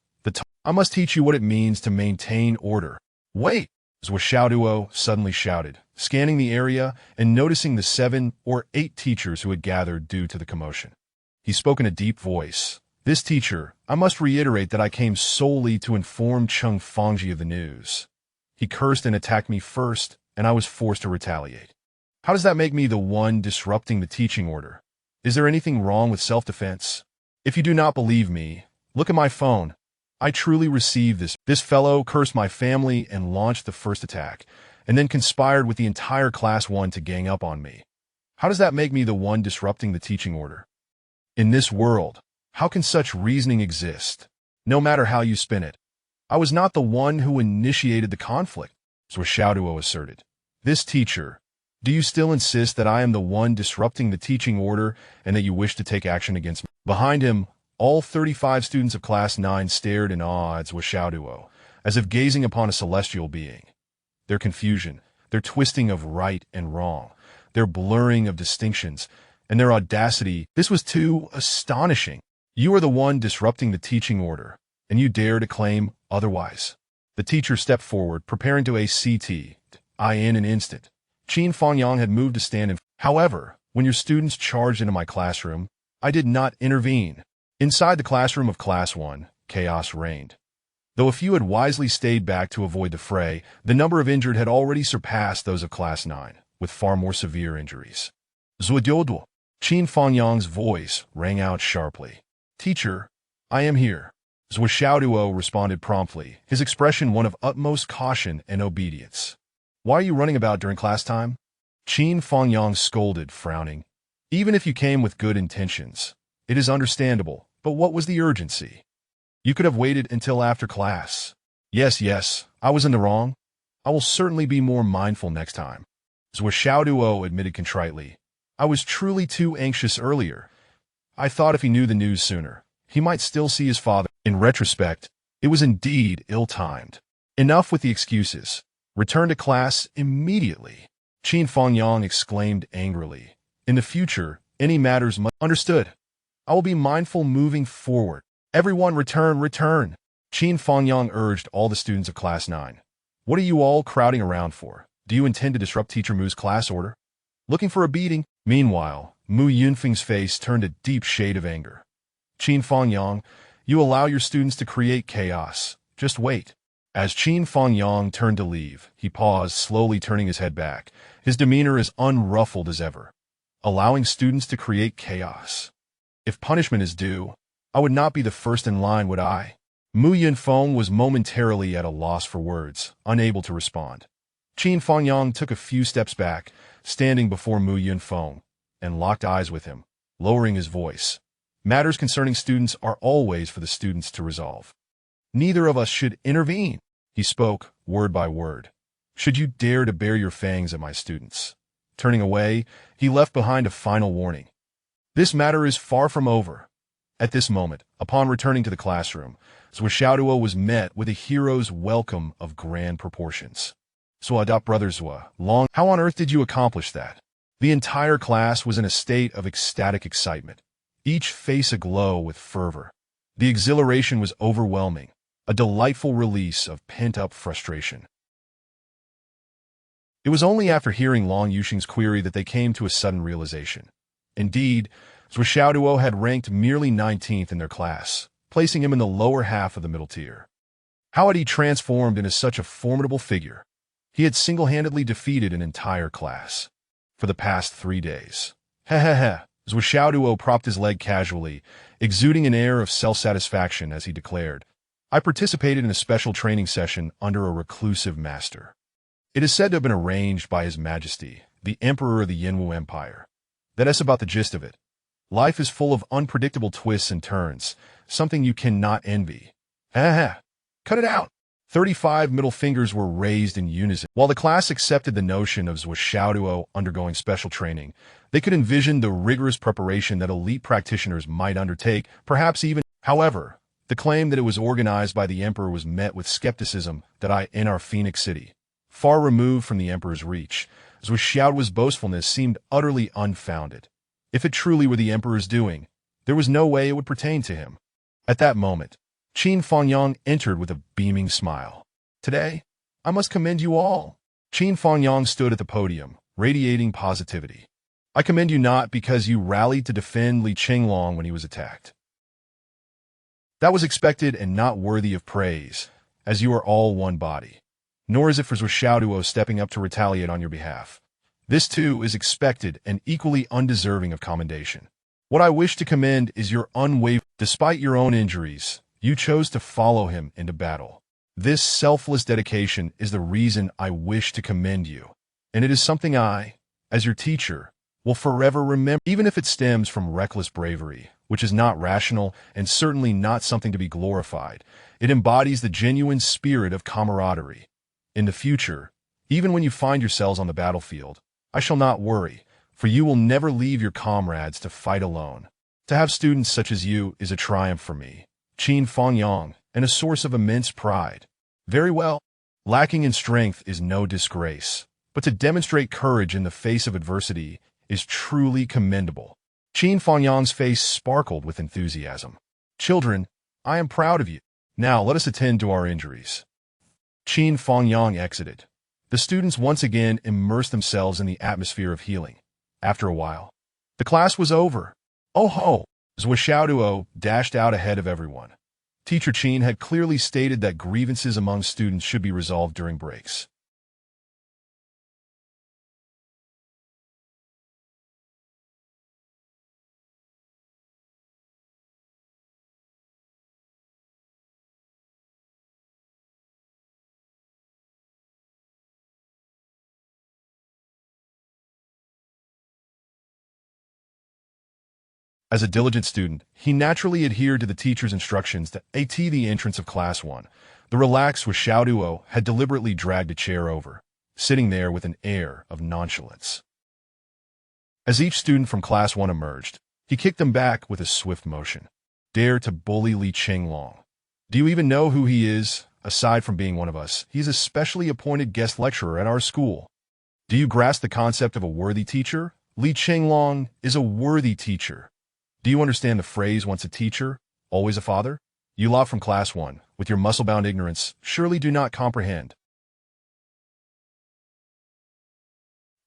I must teach you what it means to maintain order. Wait! Zuo Xiaoduo suddenly shouted, scanning the area and noticing the 7 or 8 teachers who had gathered due to the commotion. He spoke in a deep voice. This teacher, I must reiterate that I came solely to inform Cheng Fangji of the news. He cursed and attacked me first, and I was forced to retaliate. How does that make me the one disrupting the teaching order? Is there anything wrong with self-defense? If you do not believe me, look at my phone. I truly received this. This fellow cursed my family and launched the first attack, and then conspired with the entire Class 1 to gang up on me. How does that make me the one disrupting the teaching order? In this world, how can such reasoning exist? No matter how you spin it. I was not the one who initiated the conflict, Zuo Xiaoduo asserted. This teacher, do you still insist that I am the one disrupting the teaching order and that you wish to take action against me? Behind him, all 35 students of Class 9 stared in awe at Zuo Xiaoduo, as if gazing upon a celestial being. Their confusion, their twisting of right and wrong, their blurring of distinctions, and their audacity, this was too astonishing. You are the one disrupting the teaching order, and you dare to claim otherwise. The teacher stepped forward, preparing to ACT. In an instant, Qin Fangyang had moved to stand in. However, when your students charged into my classroom, I did not intervene. Inside the classroom of Class 1, chaos reigned. Though a few had wisely stayed back to avoid the fray, the number of injured had already surpassed those of Class 9, with far more severe injuries. Zuo Xiaoduo, Qin Fangyang's voice rang out sharply. Teacher, I am here. Zuo Xiaoduo responded promptly, his expression one of utmost caution and obedience. Why are you running about during class time? Qin Fangyang scolded, frowning. Even if you came with good intentions, it is understandable, but what was the urgency? You could have waited until after class. Yes, I was in the wrong. I will certainly be more mindful next time. Zuo Xiaoduo admitted contritely. I was truly too anxious earlier. I thought if he knew the news sooner, he might still see his father. In retrospect, it was indeed ill-timed. Enough with the excuses. Return to class immediately. Qin Fangyang exclaimed angrily. In the future, any matters must... Understood. I will be mindful moving forward. Everyone return. Qin Fangyang urged all the students of Class 9. What are you all crowding around for? Do you intend to disrupt Teacher Mu's class order? Looking for a beating? Meanwhile, Mu Yunfeng's face turned a deep shade of anger. Qin Fangyang, you allow your students to create chaos. Just wait. As Qin Fangyang turned to leave, he paused, slowly turning his head back, his demeanor as unruffled as ever. Allowing students to create chaos. If punishment is due, I would not be the first in line, would I? Mu Yunfeng was momentarily at a loss for words, unable to respond. Qin Fangyang took a few steps back, standing before Mu Yunfeng, and locked eyes with him, lowering his voice. Matters concerning students are always for the students to resolve. Neither of us should intervene, he spoke, word by word. Should you dare to bare your fangs at my students? Turning away, he left behind a final warning. This matter is far from over. At this moment, upon returning to the classroom, Zuo Xiaoduo was met with a hero's welcome of grand proportions. Brother Zuo, how on earth did you accomplish that? The entire class was in a state of ecstatic excitement, each face aglow with fervor. The exhilaration was overwhelming, a delightful release of pent-up frustration. It was only after hearing Long Yuxing's query that they came to a sudden realization. Indeed, Zuo Xiaoduo had ranked merely 19th in their class, placing him in the lower half of the middle tier. How had he transformed into such a formidable figure? He had single-handedly defeated an entire class. For the past 3 days. Zuo Xiaoduo propped his leg casually, exuding an air of self-satisfaction as he declared, I participated in a special training session under a reclusive master. It is said to have been arranged by His Majesty, the Emperor of the Yinwu Empire. That's about the gist of it. Life is full of unpredictable twists and turns, something you cannot envy. Cut it out. 35 middle fingers were raised in unison. While the class accepted the notion of Zuo Xiaoduo undergoing special training, they could envision the rigorous preparation that elite practitioners might undertake, perhaps even. However, the claim that it was organized by the emperor was met with skepticism in our Phoenix City. Far removed from the emperor's reach, Zuo Xiaoduo's boastfulness seemed utterly unfounded. If it truly were the emperor's doing, there was no way it would pertain to him. At that moment, Qin Fangyang entered with a beaming smile. Today, I must commend you all. Qin Fangyang stood at the podium, radiating positivity. I commend you not because you rallied to defend Li Qinglong when he was attacked. That was expected and not worthy of praise, as you are all one body. Nor is it for Zuo Xiaoduo stepping up to retaliate on your behalf. This too is expected and equally undeserving of commendation. What I wish to commend is your unwavering. Despite your own injuries, you chose to follow him into battle. This selfless dedication is the reason I wish to commend you, and it is something I, as your teacher, will forever remember, even if it stems from reckless bravery, which is not rational and certainly not something to be glorified. It embodies the genuine spirit of camaraderie. In the future, even when you find yourselves on the battlefield, I shall not worry, for you will never leave your comrades to fight alone. To have students such as you is a triumph for me, Qin Fangyang, and a source of immense pride. Very well, lacking in strength is no disgrace, but to demonstrate courage in the face of adversity is truly commendable. Qin Fangyang's face sparkled with enthusiasm. Children, I am proud of you. Now let us attend to our injuries. Qin Fangyang exited. The students once again immersed themselves in the atmosphere of healing. After a while, the class was over. Oh ho! Zuo Xiaoduo dashed out ahead of everyone. Teacher Qin had clearly stated that grievances among students should be resolved during breaks. As a diligent student, he naturally adhered to the teacher's instructions to the entrance of Class 1. The relaxed Zuo Xiaoduo had deliberately dragged a chair over, sitting there with an air of nonchalance. As each student from Class 1 emerged, he kicked them back with a swift motion. Dare to bully Li Qinglong. Do you even know who he is? Aside from being one of us, he is a specially appointed guest lecturer at our school. Do you grasp the concept of a worthy teacher? Li Qinglong is a worthy teacher. Do you understand the phrase, once a teacher, always a father? You lot from Class 1, with your muscle-bound ignorance, surely do not comprehend.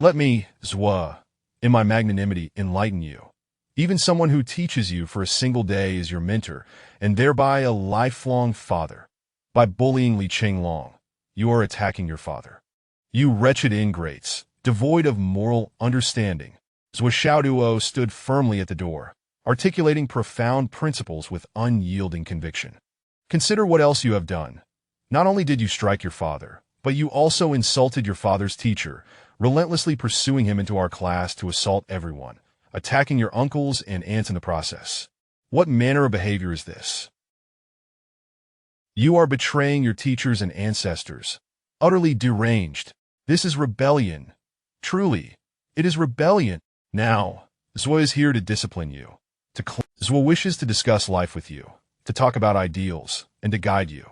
Let me, Zuo, in my magnanimity, enlighten you. Even someone who teaches you for a single day is your mentor, and thereby a lifelong father. By bullying Li Qinglong, you are attacking your father. You wretched ingrates, devoid of moral understanding. Zuo Xiaoduo stood firmly at the door, articulating profound principles with unyielding conviction. Consider what else you have done. Not only did you strike your father, but you also insulted your father's teacher, relentlessly pursuing him into our class to assault everyone, attacking your uncles and aunts in the process. What manner of behavior is this? You are betraying your teachers and ancestors. Utterly deranged. This is rebellion. Truly, it is rebellion. Now, Zuo is here to discipline you. Zuo wishes to discuss life with you, to talk about ideals, and to guide you.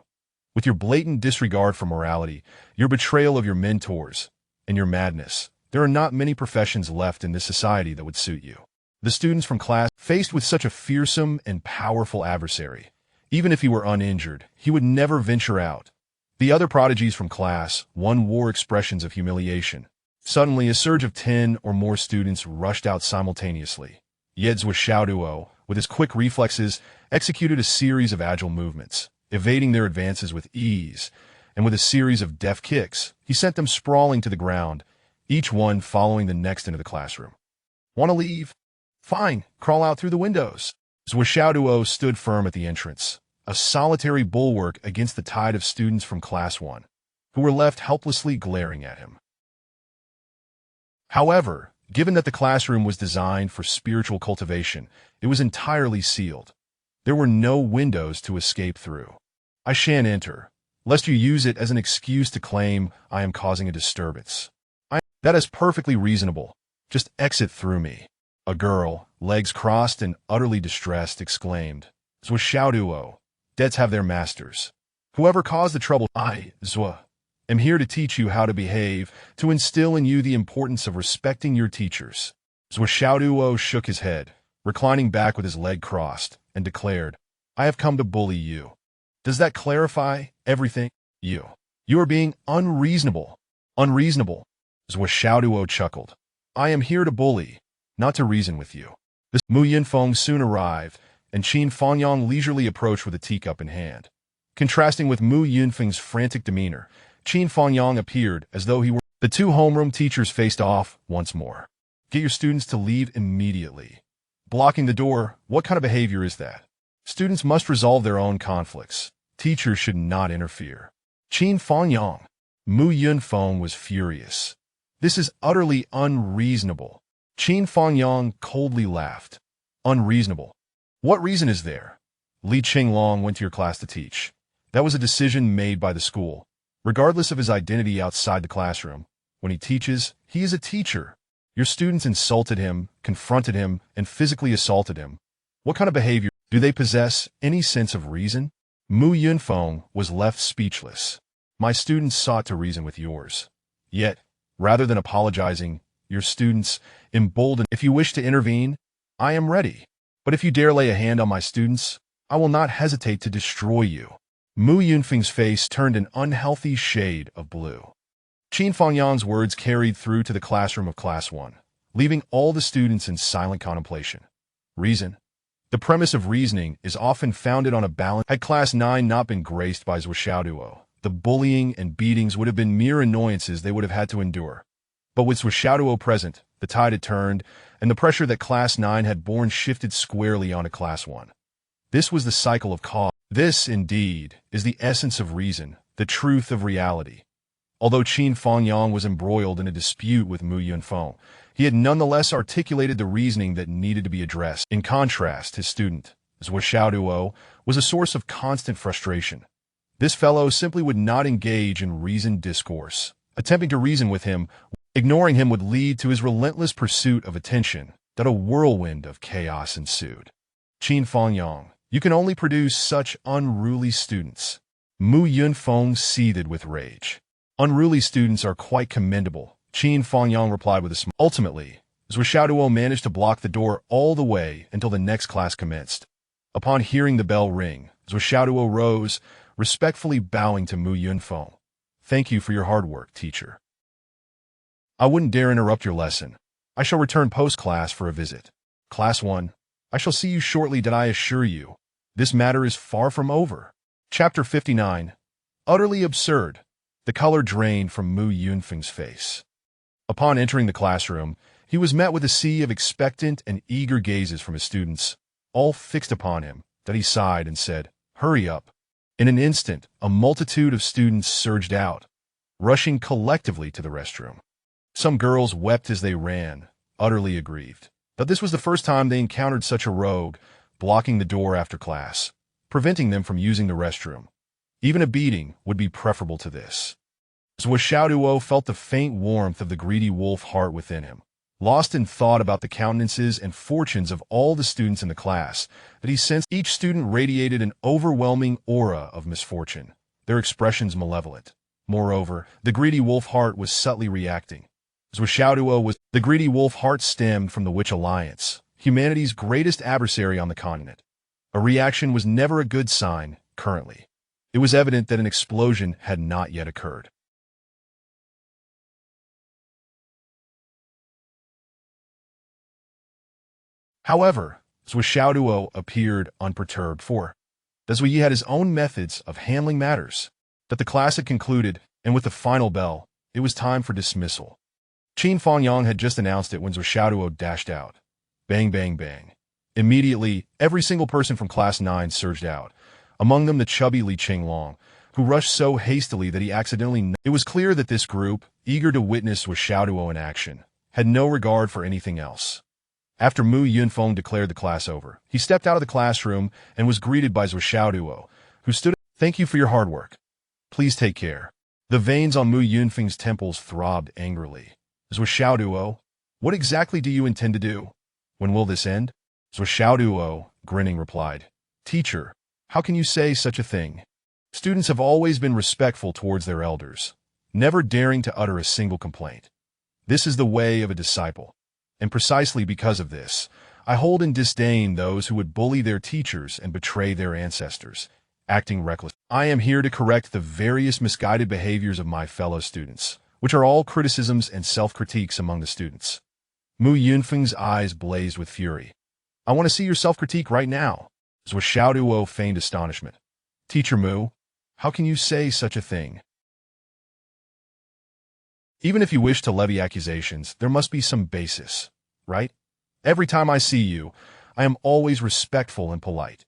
With your blatant disregard for morality, your betrayal of your mentors, and your madness, there are not many professions left in this society that would suit you. The students from class, faced with such a fearsome and powerful adversary, even if he were uninjured, he would never venture out. The other prodigies from class 1 wore expressions of humiliation. Suddenly, a surge of 10 or more students rushed out simultaneously. Yet Zuo Xiaoduo, with his quick reflexes, executed a series of agile movements, evading their advances with ease, and with a series of deft kicks, he sent them sprawling to the ground, each one following the next into the classroom. Want to leave? Fine, crawl out through the windows. Zuo Xiaoduo stood firm at the entrance, a solitary bulwark against the tide of students from Class 1, who were left helplessly glaring at him. However, given that the classroom was designed for spiritual cultivation, it was entirely sealed. There were no windows to escape through. I shan't enter. lest you use it as an excuse to claim I am causing a disturbance. That is perfectly reasonable. Just exit through me. A girl, legs crossed and utterly distressed, exclaimed, Zuo Xiaoduo, debts have their masters. Whoever caused the trouble, I, Zuo, am here to teach you how to behave, to instill in you the importance of respecting your teachers. Zuo Xiaoduo shook his head, reclining back with his leg crossed, and declared, I have come to bully you. Does that clarify everything? You are being unreasonable. Unreasonable. Zuo Xiaoduo chuckled. I am here to bully, not to reason with you. Mu Yunfeng soon arrived, and Qin Fangyang leisurely approached with a teacup in hand. Contrasting with Mu Yunfeng's frantic demeanor, Qin Fangyang appeared as though he were. The two homeroom teachers faced off once more. Get your students to leave immediately. Blocking the door, what kind of behavior is that? Students must resolve their own conflicts. Teachers should not interfere. Qin Fangyang. Mu Yunfeng was furious. This is utterly unreasonable. Qin Fangyang coldly laughed. Unreasonable. What reason is there? Li Qinglong went to your class to teach. That was a decision made by the school. Regardless of his identity outside the classroom, when he teaches, he is a teacher. Your students insulted him, confronted him, and physically assaulted him. What kind of behavior? Do they possess any sense of reason? Mu Yunfeng was left speechless. My students sought to reason with yours. Yet, rather than apologizing, your students, emboldened, if you wish to intervene, I am ready. But if you dare lay a hand on my students, I will not hesitate to destroy you. Mu Yunfeng's face turned an unhealthy shade of blue. Qin Fangyang's words carried through to the classroom of Class 1, leaving all the students in silent contemplation. Reason. The premise of reasoning is often founded on a balance. Had Class 9 not been graced by Zuo Xiaoduo, the bullying and beatings would have been mere annoyances they would have had to endure. But with Zuo Xiaoduo present, the tide had turned, and the pressure that Class 9 had borne shifted squarely onto Class 1. This was the cycle of cause. This, indeed, is the essence of reason, the truth of reality. Although Qin Fangyang was embroiled in a dispute with Mu Yunfeng, he had nonetheless articulated the reasoning that needed to be addressed. In contrast, his student, Zuo Xiaoduo, was a source of constant frustration. This fellow simply would not engage in reasoned discourse. Attempting to reason with him, ignoring him would lead to his relentless pursuit of attention, that a whirlwind of chaos ensued. Qin Fangyang, you can only produce such unruly students. Mu Yunfeng seethed with rage. Unruly students are quite commendable, Qin Fangyang replied with a smile. Ultimately, Zuo Xiaoduo managed to block the door all the way until the next class commenced. Upon hearing the bell ring, Zuo Xiaoduo rose, respectfully bowing to Mu Yunfeng. Thank you for your hard work, teacher. I wouldn't dare interrupt your lesson. I shall return post-class for a visit. Class 1, I shall see you shortly, did I assure you. This matter is far from over. Chapter 59. Utterly absurd. The color drained from Mu Yunfeng's face. Upon entering the classroom, he was met with a sea of expectant and eager gazes from his students, all fixed upon him, that he sighed and said, Hurry up. In an instant, a multitude of students surged out, rushing collectively to the restroom. Some girls wept as they ran, utterly aggrieved. But this was the first time they encountered such a rogue, blocking the door after class, preventing them from using the restroom. Even a beating would be preferable to this. Zuo Xiaoduo felt the faint warmth of the greedy wolf heart within him. Lost in thought about the countenances and fortunes of all the students in the class, that he sensed each student radiated an overwhelming aura of misfortune, their expressions malevolent. Moreover, the greedy wolf heart was subtly reacting. Zuo Xiaoduo was the greedy wolf heart stemmed from the Witch Alliance, humanity's greatest adversary on the continent. A reaction was never a good sign, currently. It was evident that an explosion had not yet occurred. However, Zuo Xiaoduo appeared unperturbed, for Zuo Yi had his own methods of handling matters. That the class had concluded, and with the final bell, it was time for dismissal. Qin Fangyang had just announced it when Zuo Xiaoduo dashed out. Bang, bang, bang. Immediately, every single person from Class 9 surged out, among them the chubby Li Qinglong, who rushed so hastily that he accidentally... It was clear that this group, eager to witness Zuo Xiaoduo in action, had no regard for anything else. After Mu Yunfeng declared the class over, he stepped out of the classroom and was greeted by Zuo Xiaoduo, who stood... Thank you for your hard work. Please take care. The veins on Mu Yunfeng's temples throbbed angrily. Zuo Xiaoduo, what exactly do you intend to do? When will this end? Zuo Xiaoduo, grinning, replied, Teacher, how can you say such a thing? Students have always been respectful towards their elders, never daring to utter a single complaint. This is the way of a disciple. And precisely because of this, I hold in disdain those who would bully their teachers and betray their ancestors, acting reckless. I am here to correct the various misguided behaviors of my fellow students, which are all criticisms and self-critiques among the students. Mu Yunfeng's eyes blazed with fury. I want to see your self-critique right now. Zuo Xiaoduo feigned astonishment. Teacher Mu, how can you say such a thing? Even if you wish to levy accusations, there must be some basis, right? Every time I see you, I am always respectful and polite.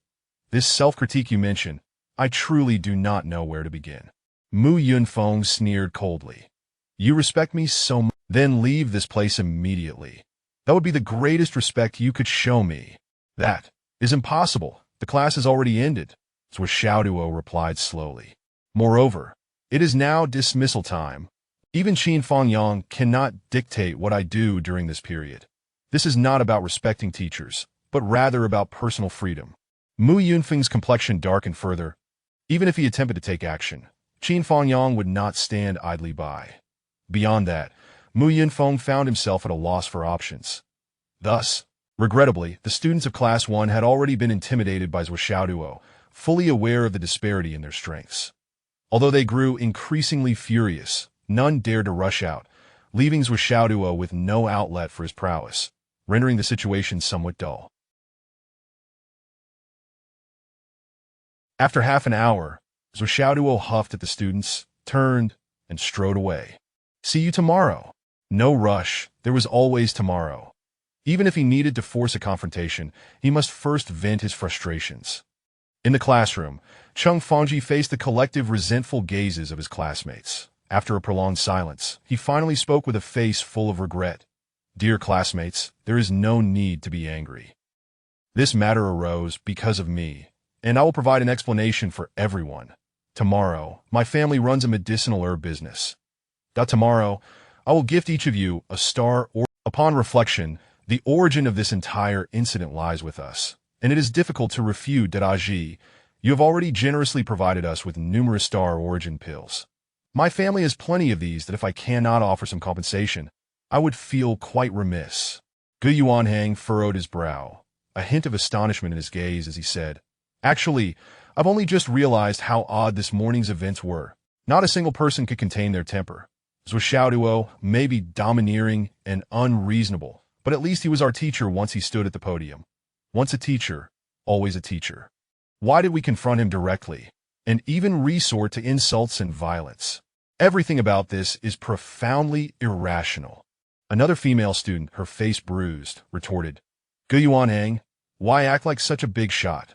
This self-critique you mention, I truly do not know where to begin. Mu Yunfeng sneered coldly. You respect me so much, then leave this place immediately. That would be the greatest respect you could show me. That is impossible. The class has already ended, Zuo Xiaoduo replied slowly. Moreover, it is now dismissal time. Even Qin Fangyang cannot dictate what I do during this period. This is not about respecting teachers, but rather about personal freedom. Mu Yunfeng's complexion darkened further. Even if he attempted to take action, Qin Fangyang would not stand idly by. Beyond that, Mu Yunfeng found himself at a loss for options. Thus, regrettably, the students of Class 1 had already been intimidated by Zuo Xiaoduo, fully aware of the disparity in their strengths. Although they grew increasingly furious, none dared to rush out, leaving Zuo Xiaoduo with no outlet for his prowess, rendering the situation somewhat dull. After half an hour, Zuo Xiaoduo huffed at the students, turned, and strode away. See you tomorrow. No rush, there was always tomorrow. Even if he needed to force a confrontation, he must first vent his frustrations. In the classroom, Cheng Fangji faced the collective resentful gazes of his classmates. After a prolonged silence, he finally spoke with a face full of regret. Dear classmates, there is no need to be angry. This matter arose because of me, and I will provide an explanation for everyone. Tomorrow, my family runs a medicinal herb business. Tomorrow, I will gift each of you a star or upon reflection, the origin of this entire incident lies with us, and it is difficult to refute Dadaji. You have already generously provided us with numerous star origin pills. My family has plenty of these that if I cannot offer some compensation, I would feel quite remiss. Gu Yuanhang furrowed his brow, a hint of astonishment in his gaze as he said, Actually, I've only just realized how odd this morning's events were. Not a single person could contain their temper. Zuo Xiaoduo may be domineering and unreasonable, but at least he was our teacher once he stood at the podium. Once a teacher, always a teacher. Why did we confront him directly, and even resort to insults and violence? Everything about this is profoundly irrational. Another female student, her face bruised, retorted, Gu Yuanhang, why act like such a big shot?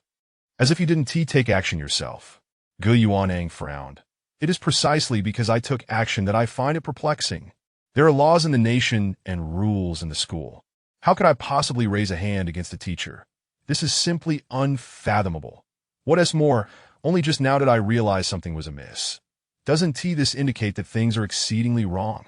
As if you didn't take action yourself. Gu Yuanhang frowned. It is precisely because I took action that I find it perplexing. There are laws in the nation and rules in the school. How could I possibly raise a hand against a teacher? This is simply unfathomable. What is more, only just now did I realize something was amiss. Doesn't this indicate that things are exceedingly wrong?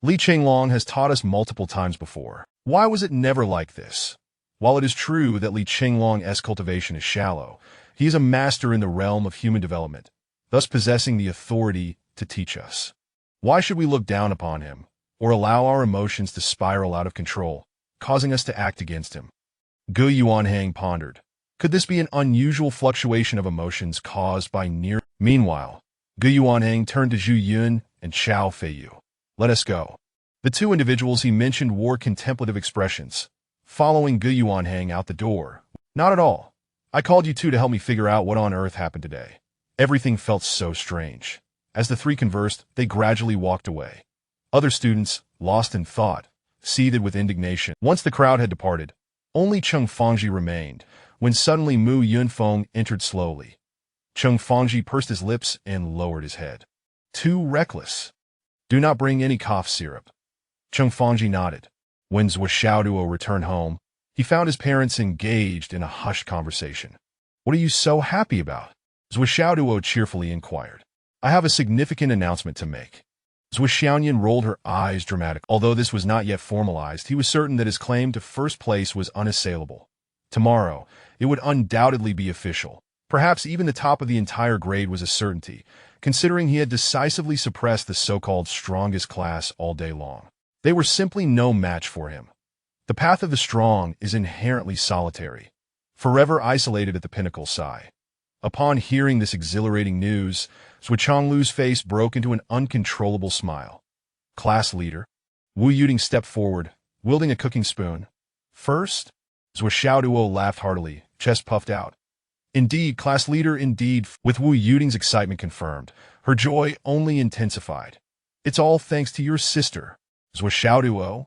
Li Chenglong has taught us multiple times before. Why was it never like this? While it is true that Li Chenglong's cultivation is shallow, he is a master in the realm of human development, thus possessing the authority to teach us. Why should we look down upon him, or allow our emotions to spiral out of control, causing us to act against him? Gu Yuanhang pondered. Could this be an unusual fluctuation of emotions caused by near? Meanwhile, Gu Yuanhang turned to Zhu Yun and Xiao Feiyu. Let us go. The two individuals he mentioned wore contemplative expressions, following Gu Yuanhang out the door. Not at all. I called you two to help me figure out what on earth happened today. Everything felt so strange. As the three conversed, they gradually walked away. Other students, lost in thought, seethed with indignation. Once the crowd had departed, only Cheng Fangji remained, when suddenly Mu Yunfeng entered slowly. Cheng Fangji pursed his lips and lowered his head. Too reckless. Do not bring any cough syrup. Cheng Fangji nodded. When Zuo Xiaoduo returned home, he found his parents engaged in a hushed conversation. What are you so happy about? Zuo Xiaoduo cheerfully inquired. I have a significant announcement to make. Zuo Xiaoduo rolled her eyes dramatically. Although this was not yet formalized, he was certain that his claim to first place was unassailable. Tomorrow, it would undoubtedly be official. Perhaps even the top of the entire grade was a certainty, considering he had decisively suppressed the so-called strongest class all day long. They were simply no match for him. The path of the strong is inherently solitary, forever isolated at the pinnacle. Sigh. Upon hearing this exhilarating news, Zuo Xiaoduo's face broke into an uncontrollable smile. Class leader. Wu Yuding stepped forward, wielding a cooking spoon. First? Zuo Xiaoduo laughed heartily, chest puffed out. Indeed, class leader, indeed. With Wu Yuding's excitement confirmed, her joy only intensified. It's all thanks to your sister, Zuo Xiaoduo.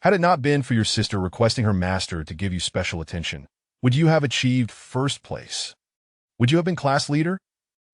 Had it not been for your sister requesting her master to give you special attention, would you have achieved first place? Would you have been class leader?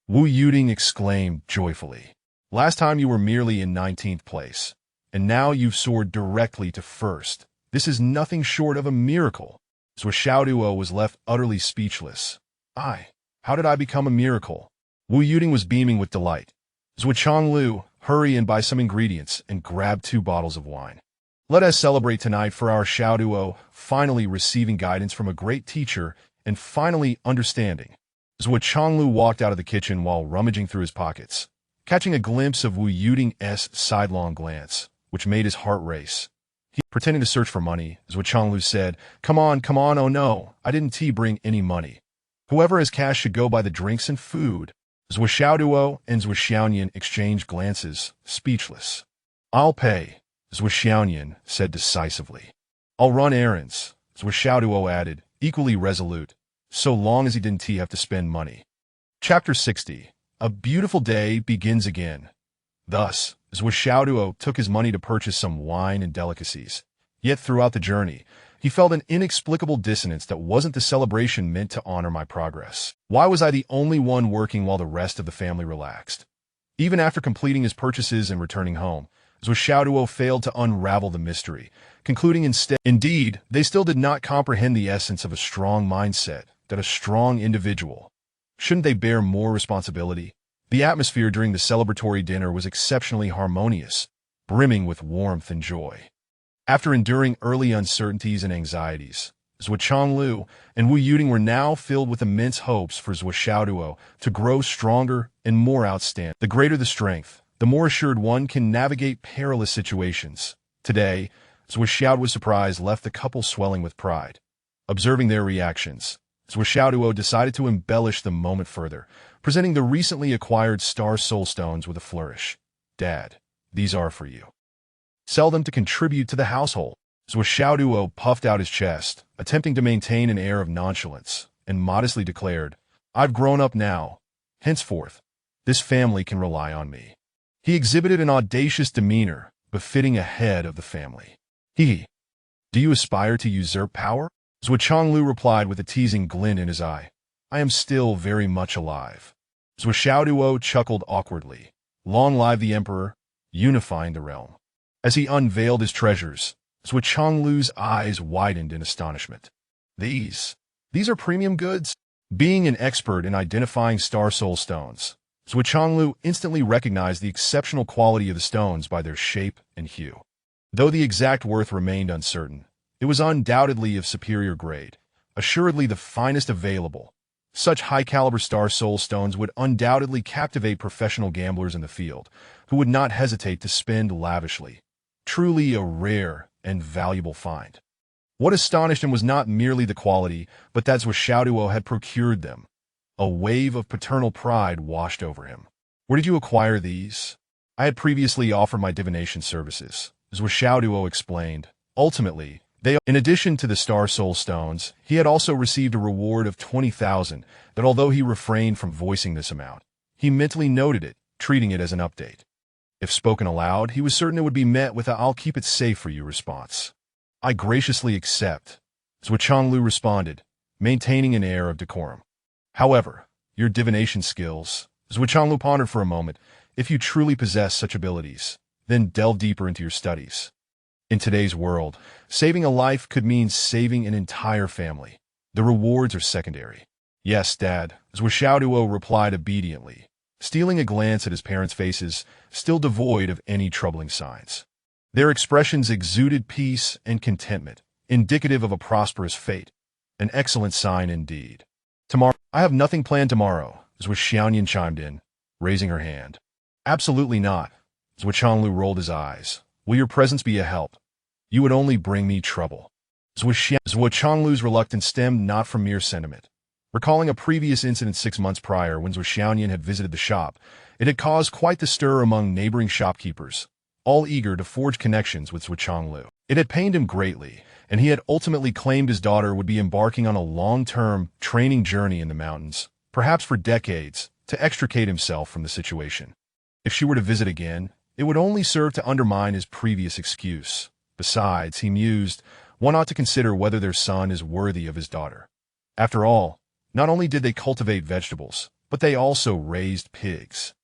Wu Yuding exclaimed joyfully. Last time you were merely in 19th place, and now you've soared directly to first. This is nothing short of a miracle. Zuo Xiaoduo was left utterly speechless. How did I become a miracle? Wu Yuding was beaming with delight. Zuo Xiaoduo, hurry and buy some ingredients and grab 2 bottles of wine. Let us celebrate tonight for our Xiaoduo finally receiving guidance from a great teacher and finally understanding. Zuo Xiaoduo walked out of the kitchen while rummaging through his pockets, catching a glimpse of Wu Yuding's sidelong glance, which made his heart race. He, pretending to search for money, Zuo Xiaoduo said, Come on, oh no, I didn't bring any money. Whoever has cash should go buy the drinks and food. Zuo Xiaoduo and Zuo Xiaoduo exchanged glances, speechless. I'll pay, Zuo Xiaoduo said decisively. I'll run errands, Zuo Xiaoduo added, equally resolute, so long as he didn't have to spend money. Chapter 60. A beautiful day begins again. Thus, Zuo Xiaoduo took his money to purchase some wine and delicacies. Yet throughout the journey, he felt an inexplicable dissonance that wasn't the celebration meant to honor my progress. Why was I the only one working while the rest of the family relaxed? Even after completing his purchases and returning home, Zuo Xiaoduo failed to unravel the mystery, concluding indeed, they still did not comprehend the essence of a strong mindset, that a strong individual. Shouldn't they bear more responsibility? The atmosphere during the celebratory dinner was exceptionally harmonious, brimming with warmth and joy. After enduring early uncertainties and anxieties, Zuo Xiaoduo and Wu Yuding were now filled with immense hopes for Zuo Xiaoduo to grow stronger and more outstanding. The greater the strength, the more assured one can navigate perilous situations. Today, Zuo Xiaoduo's surprise left the couple swelling with pride. Observing their reactions, Zuo Xiaoduo decided to embellish the moment further, presenting the recently acquired Star Soul Stones with a flourish. Dad, these are for you. Sell them to contribute to the household. Zuo Xiaoduo puffed out his chest, attempting to maintain an air of nonchalance, and modestly declared, I've grown up now. Henceforth, this family can rely on me. He exhibited an audacious demeanor, befitting a head of the family. Do you aspire to usurp power? Zuo Xiaoduo replied with a teasing glint in his eye. I am still very much alive. Zuo Xiaoduo chuckled awkwardly. Long live the emperor, unifying the realm. As he unveiled his treasures, Zuo Xiaoduo's eyes widened in astonishment. These are premium goods? Being an expert in identifying Star Soul Stones, Zuo Xiaoduo instantly recognized the exceptional quality of the stones by their shape and hue. Though the exact worth remained uncertain, it was undoubtedly of superior grade, assuredly the finest available. Such high-caliber Star Soul Stones would undoubtedly captivate professional gamblers in the field, who would not hesitate to spend lavishly. Truly a rare and valuable find. What astonished him was not merely the quality, but that Zuo Xiaoduo had procured them. A wave of paternal pride washed over him. Where did you acquire these? I had previously offered my divination services, Zuo Xiaoduo explained. Ultimately, in addition to the Star Soul Stones, he had also received a reward of 20,000 that although he refrained from voicing this amount, he mentally noted it, treating it as an update. If spoken aloud, he was certain it would be met with a I'll keep it safe for you response. I graciously accept, Zuo Xiaoduo responded, maintaining an air of decorum. However, your divination skills, Zuo Xiaoduo pondered for a moment, if you truly possess such abilities, then delve deeper into your studies. In today's world, saving a life could mean saving an entire family. The rewards are secondary. Yes, Dad, Zuo Xiaoduo replied obediently, stealing a glance at his parents' faces, still devoid of any troubling signs. Their expressions exuded peace and contentment, indicative of a prosperous fate. An excellent sign indeed. Tomorrow, I have nothing planned tomorrow, Zuo Xiaoduo chimed in, raising her hand. Absolutely not. Zuo Xiaoduo rolled his eyes. Will your presence be a help? You would only bring me trouble. Zuo Xiaoduo's reluctance stemmed not from mere sentiment. Recalling a previous incident 6 months prior when Zuo Xiaoduo had visited the shop, it had caused quite the stir among neighboring shopkeepers, all eager to forge connections with Zuo Xiaoduo. It had pained him greatly, and he had ultimately claimed his daughter would be embarking on a long-term training journey in the mountains, perhaps for decades, to extricate himself from the situation. If she were to visit again, it would only serve to undermine his previous excuse. Besides, he mused, one ought to consider whether their son is worthy of his daughter. After all, not only did they cultivate vegetables, but they also raised pigs.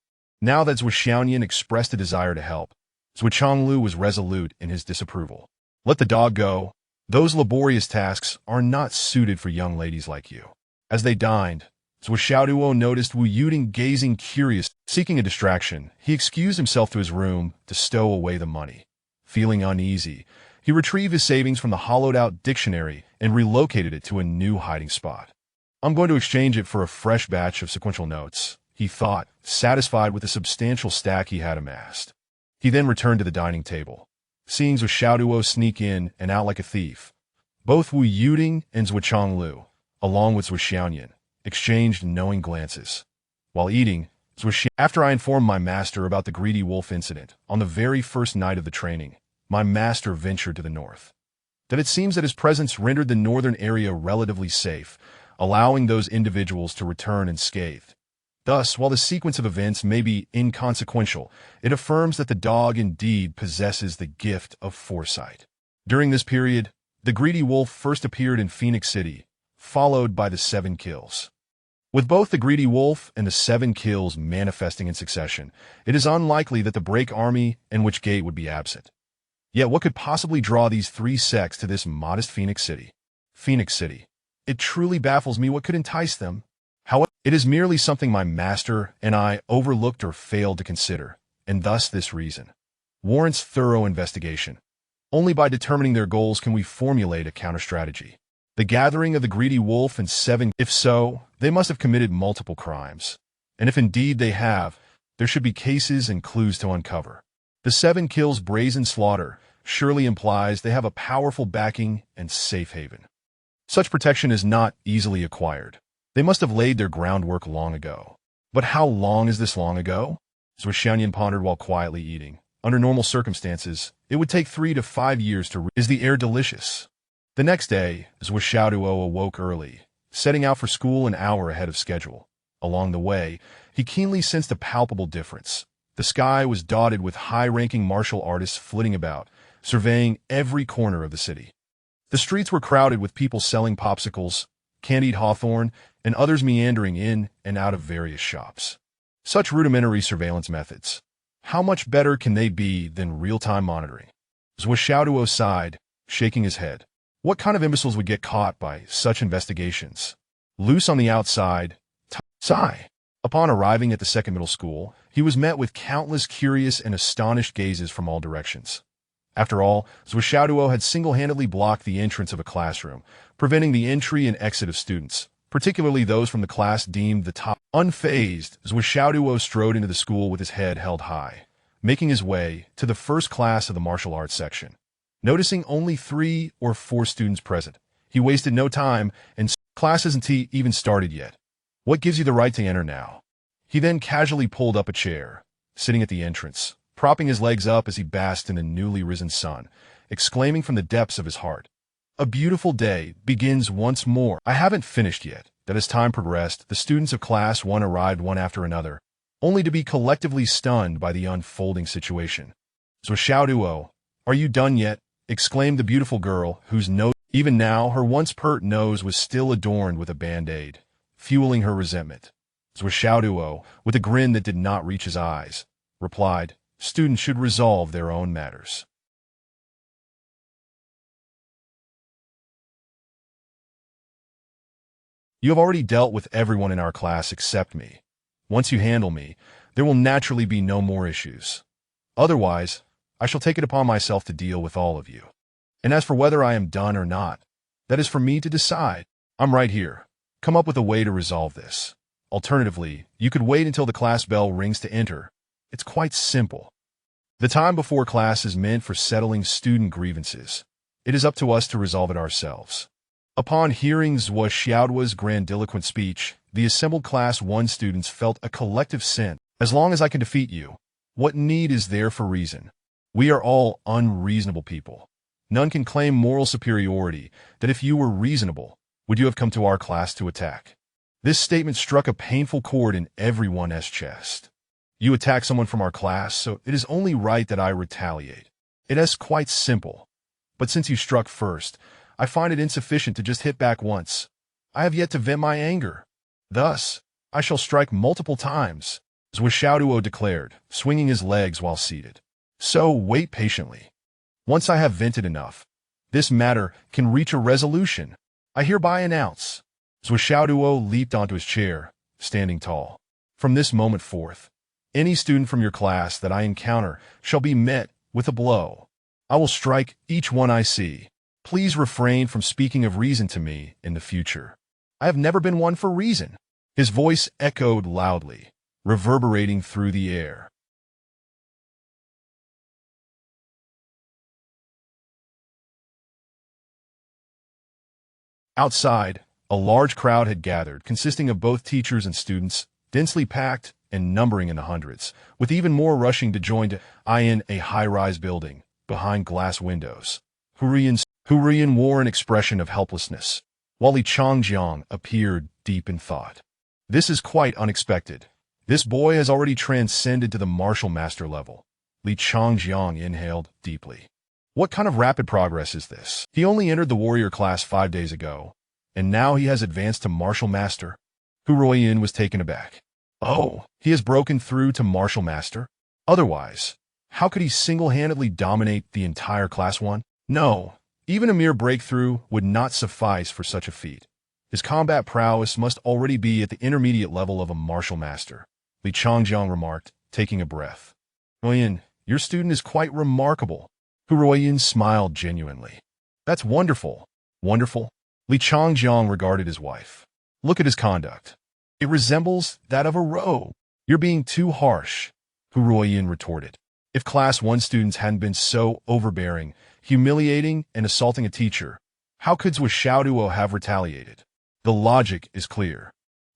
Now that Zuo Xiaoduo expressed a desire to help, Zuo Xiaoduo was resolute in his disapproval. Let the dog go. Those laborious tasks are not suited for young ladies like you. As they dined, Zuo Xiaoduo noticed Wu Yuding gazing curious. Seeking a distraction, he excused himself to his room to stow away the money. Feeling uneasy, he retrieved his savings from the hollowed-out dictionary and relocated it to a new hiding spot. I'm going to exchange it for a fresh batch of sequential notes, he thought, satisfied with the substantial stack he had amassed. He then returned to the dining table. Seeing Zuo Xiaoduo sneak in and out like a thief, both Wu Yuding and Zuo Xiaoduo, along with Zuo Xiaoduo, exchanged knowing glances. While eating, after I informed my master about the greedy wolf incident on the very first night of the training, my master ventured to the north. That it seems that his presence rendered the northern area relatively safe, allowing those individuals to return unscathed. Thus, while the sequence of events may be inconsequential, it affirms that the dog indeed possesses the gift of foresight. During this period, the greedy wolf first appeared in Phoenix City, followed by the 7 kills. With both the greedy wolf and the 7 kills manifesting in succession, it is unlikely that the Break Army and Witch Gate would be absent. Yet what could possibly draw these 3 sects to this modest Phoenix City? Phoenix City. It truly baffles me what could entice them. However, it is merely something my master and I overlooked or failed to consider, and thus this reason warrants thorough investigation. Only by determining their goals can we formulate a counter-strategy. The gathering of the greedy wolf and 7, if so, they must have committed multiple crimes. And if indeed they have, there should be cases and clues to uncover. The 7 kills brazen slaughter surely implies they have a powerful backing and safe haven. Such protection is not easily acquired. They must have laid their groundwork long ago. But how long is this long ago? Zuo Xiaoduo pondered while quietly eating. Under normal circumstances, it would take 3 to 5 years to Is the air delicious? The next day, Zuo Xiaoduo awoke early, setting out for school an hour ahead of schedule. Along the way, he keenly sensed a palpable difference. The sky was dotted with high-ranking martial artists flitting about, surveying every corner of the city. The streets were crowded with people selling popsicles, candied hawthorn, and others meandering in and out of various shops. Such rudimentary surveillance methods. How much better can they be than real-time monitoring? Zuo Xiaoduo sighed, shaking his head. What kind of imbeciles would get caught by such investigations? Loose on the outside, sigh. Upon arriving at the second middle school, he was met with countless curious and astonished gazes from all directions. After all, Zuo Xiaoduo had single-handedly blocked the entrance of a classroom, preventing the entry and exit of students, particularly those from the class deemed the top. Unfazed, Zuo Xiaoduo strode into the school with his head held high, making his way to the first class of the martial arts section. Noticing only 3 or 4 students present, he wasted no time, and class hasn't even started yet. What gives you the right to enter now? He then casually pulled up a chair, sitting at the entrance, propping his legs up as he basked in the newly risen sun, exclaiming from the depths of his heart, "A beautiful day begins once more." I haven't finished yet. That as time progressed, the students of Class 1 arrived one after another, only to be collectively stunned by the unfolding situation. "Zuo Xiaoduo, are you done yet?" exclaimed the beautiful girl, whose nose, even now, her once pert nose was still adorned with a band-aid, fueling her resentment. Zuo Xiaoduo, with a grin that did not reach his eyes, replied, "Students should resolve their own matters." You have already dealt with everyone in our class except me. Once you handle me, there will naturally be no more issues. Otherwise, I shall take it upon myself to deal with all of you. And as for whether I am done or not, that is for me to decide. I'm right here. Come up with a way to resolve this. Alternatively, you could wait until the class bell rings to enter. It's quite simple. The time before class is meant for settling student grievances. It is up to us to resolve it ourselves. Upon hearing Zuo Xiaoduo's grandiloquent speech, the assembled Class 1 students felt a collective sense. As long as I can defeat you, what need is there for reason? We are all unreasonable people. None can claim moral superiority that if you were reasonable, would you have come to our class to attack? This statement struck a painful chord in everyone's chest. You attack someone from our class, so it is only right that I retaliate. It is quite simple. But since you struck first, I find it insufficient to just hit back once. I have yet to vent my anger. Thus, I shall strike multiple times, Zuo Xiaoduo declared, swinging his legs while seated. So wait patiently. Once I have vented enough, this matter can reach a resolution. I hereby announce. Zuo Xiaoduo leaped onto his chair, standing tall. From this moment forth, any student from your class that I encounter shall be met with a blow. I will strike each one I see. Please refrain from speaking of reason to me in the future. I have never been one for reason. His voice echoed loudly, reverberating through the air. Outside, a large crowd had gathered, consisting of both teachers and students, densely packed and numbering in the hundreds, with even more rushing to join in a high-rise building, behind glass windows. Hurian wore an expression of helplessness, while Li Changjiang appeared deep in thought. This is quite unexpected. This boy has already transcended to the martial master level. Li Changjiang inhaled deeply. What kind of rapid progress is this? He only entered the warrior class 5 days ago, and now he has advanced to martial master. Hu Ruoyin was taken aback. Oh, he has broken through to martial master? Otherwise, how could he single-handedly dominate the entire class 1? No, even a mere breakthrough would not suffice for such a feat. His combat prowess must already be at the intermediate level of a martial master, Li Changjiang remarked, taking a breath. Ruoyin, your student is quite remarkable. Hu Ruoyin smiled genuinely. That's wonderful. Wonderful? Li Changjiang regarded his wife. Look at his conduct. It resembles that of a rogue. You're being too harsh, Hu Ruoyin retorted. If Class 1 students hadn't been so overbearing, humiliating, and assaulting a teacher, how could Zuo Xiaoduo have retaliated? The logic is clear.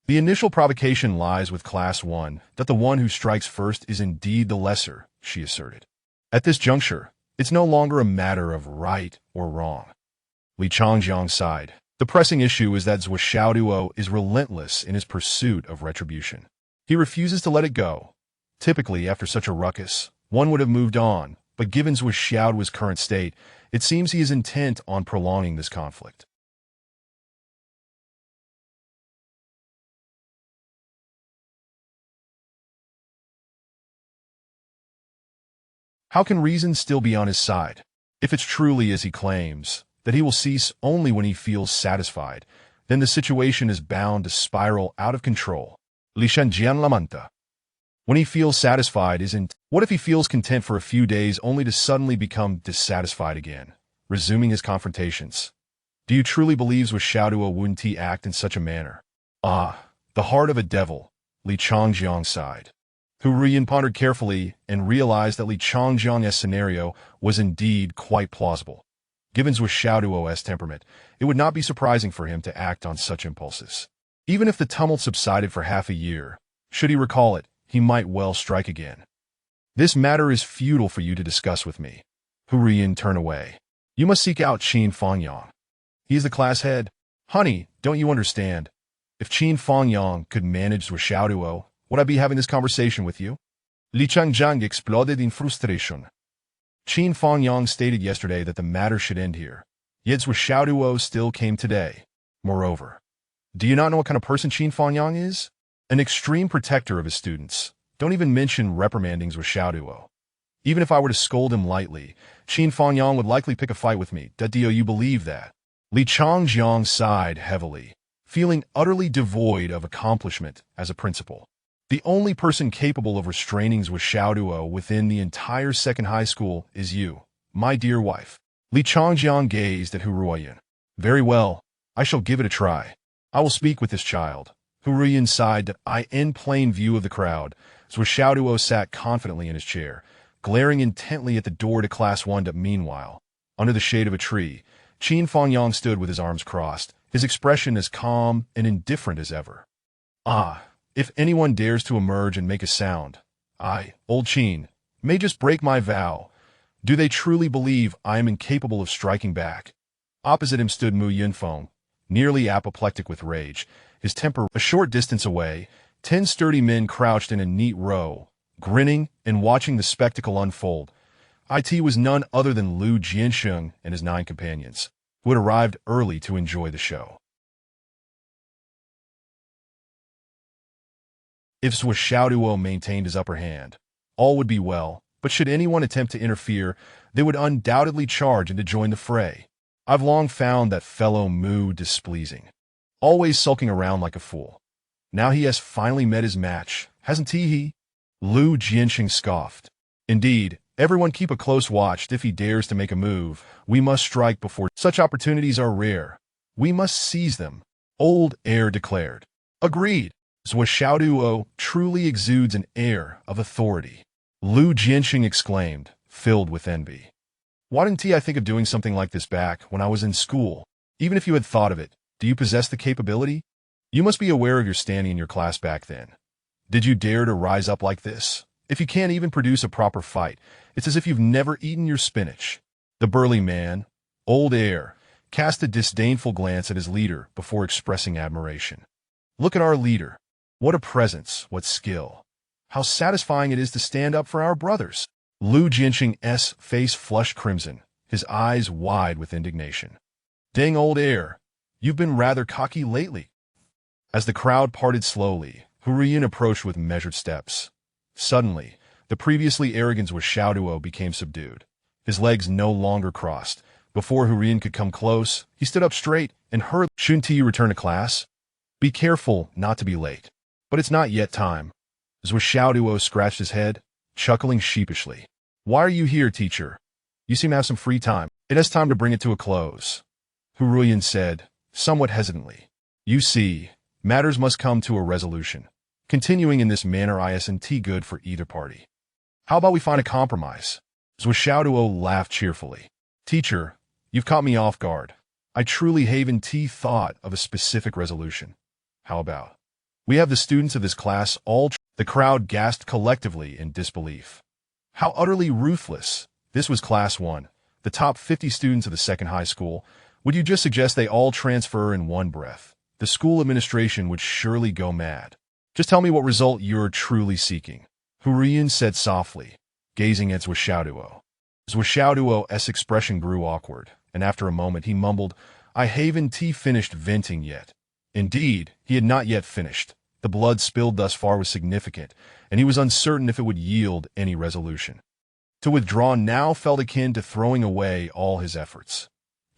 The initial provocation lies with Class 1 that the one who strikes first is indeed the lesser, she asserted. At this juncture, it's no longer a matter of right or wrong. Li Changjiang sighed. The pressing issue is that Zuo Xiaoduo is relentless in his pursuit of retribution. He refuses to let it go. Typically, after such a ruckus, one would have moved on, but given Zuo Xiaoduo's current state, it seems he is intent on prolonging this conflict. How can reason still be on his side? If it's truly as he claims, that he will cease only when he feels satisfied, then the situation is bound to spiral out of control. Li Shenjian lamenta. When he feels satisfied what if he feels content for a few days only to suddenly become dissatisfied again, resuming his confrontations? Do you truly believe Zuo Xiaoduo wouldn't act in such a manner? Ah, the heart of a devil, Li Changjiang sighed. Hu Ruoyin pondered carefully and realized that Li Changjiang's scenario was indeed quite plausible. Given Zuo Xiaoduo's temperament, it would not be surprising for him to act on such impulses. Even if the tumult subsided for half a year, should he recall it, he might well strike again. This matter is futile for you to discuss with me. Hu Ruoyin turned away. You must seek out Qin Fangyang. He is the class head. Honey, don't you understand? If Qin Fangyang could manage Zuo Xiaoduo, would I be having this conversation with you? Li Changjiang exploded in frustration. Qin Fangyang stated yesterday that the matter should end here, yet Zuo Xiaoduo still came today. Moreover, do you not know what kind of person Qin Fangyang is? An extreme protector of his students. Don't even mention reprimanding Zuo Xiaoduo. Even if I were to scold him lightly, Qin Fangyang would likely pick a fight with me. Do you believe that? Li Changjiang sighed heavily, feeling utterly devoid of accomplishment as a principal. The only person capable of restraining Zuo Xiaoduo within the entire second high school is you, my dear wife. Li Changjiang gazed at Hu Ruoyan. Very well, I shall give it a try. I will speak with this child. Hu Ruoyan sighed. In plain view of the crowd, Zuo Xiaoduo sat confidently in his chair, glaring intently at the door to Class 1. Meanwhile, under the shade of a tree, Qin Fangyang stood with his arms crossed, his expression as calm and indifferent as ever. If anyone dares to emerge and make a sound, I, old Qin, may just break my vow. Do they truly believe I am incapable of striking back? Opposite him stood Mu Yunfeng, nearly apoplectic with rage, his temper a short distance away. 10 sturdy men crouched in a neat row, grinning and watching the spectacle unfold. It was none other than Lu Jiansheng and his 9 companions, who had arrived early to enjoy the show. If Zuo Xiaoduo maintained his upper hand, all would be well, but should anyone attempt to interfere, they would undoubtedly charge and to join the fray. I've long found that fellow Mu displeasing, always sulking around like a fool. Now he has finally met his match, hasn't he? Lu Jianxing scoffed. Indeed, everyone keep a close watch. If he dares to make a move, we must strike before. Such opportunities are rare. We must seize them, Old Heir declared. Agreed. Zuo Xiaoduo truly exudes an air of authority. Lu Jianxing exclaimed, filled with envy. Why didn't I think of doing something like this back when I was in school? Even if you had thought of it, do you possess the capability? You must be aware of your standing in your class back then. Did you dare to rise up like this? If you can't even produce a proper fight, it's as if you've never eaten your spinach. The burly man, Old Heir, cast a disdainful glance at his leader before expressing admiration. Look at our leader. What a presence, what skill. How satisfying it is to stand up for our brothers. Lu Jianxing's face flushed crimson, his eyes wide with indignation. Dang, Old Heir, you've been rather cocky lately. As the crowd parted slowly, Hu Ruoyan approached with measured steps. Suddenly, the previously arrogant Zuo Xiaoduo became subdued. His legs no longer crossed. Before Hu Ruoyan could come close, he stood up straight and hurried. Shouldn't you return to class? Be careful not to be late. But it's not yet time. Zuo Xiaoduo scratched his head, chuckling sheepishly. Why are you here, teacher? You seem to have some free time. It is time to bring it to a close. Hu Ruoyan said, somewhat hesitantly. You see, matters must come to a resolution. Continuing in this manner isn't good for either party. How about we find a compromise? Zuo Xiaoduo laughed cheerfully. Teacher, you've caught me off guard. I truly haven't thought of a specific resolution. How about? We have the students of this class all. The crowd gasped collectively in disbelief. How utterly ruthless. This was Class 1, the top 50 students of the second high school. Would you just suggest they all transfer in one breath? The school administration would surely go mad. Just tell me what result you're truly seeking. Hu Ruoyan said softly, gazing at Zuo Xiaoduo. Zuo Xiaoduo's expression grew awkward, and after a moment he mumbled, I haven't finished venting yet. Indeed, he had not yet finished. The blood spilled thus far was significant, and he was uncertain if it would yield any resolution. To withdraw now felt akin to throwing away all his efforts.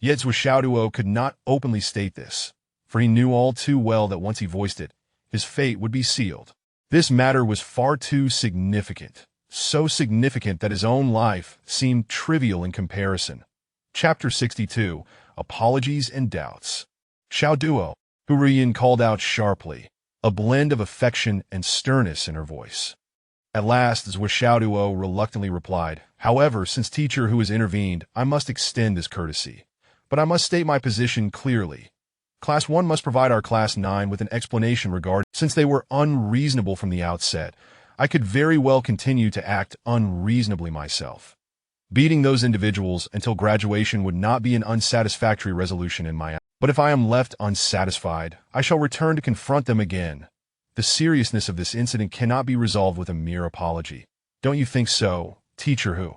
Yet Zuo Xiaoduo could not openly state this, for he knew all too well that once he voiced it, his fate would be sealed. This matter was far too significant, so significant that his own life seemed trivial in comparison. Chapter 62, Apologies and Doubts. Xiaoduo, Hu Ruoyan called out sharply, a blend of affection and sternness in her voice. At last, Zuo Xiaoduo reluctantly replied, however, since teacher who has intervened, I must extend this courtesy. But I must state my position clearly. Class 1 must provide our Class 9 with an explanation regarding, since they were unreasonable from the outset. I could very well continue to act unreasonably myself. Beating those individuals until graduation would not be an unsatisfactory resolution in my eyes. But if I am left unsatisfied, I shall return to confront them again. The seriousness of this incident cannot be resolved with a mere apology. Don't you think so, teacher Hu?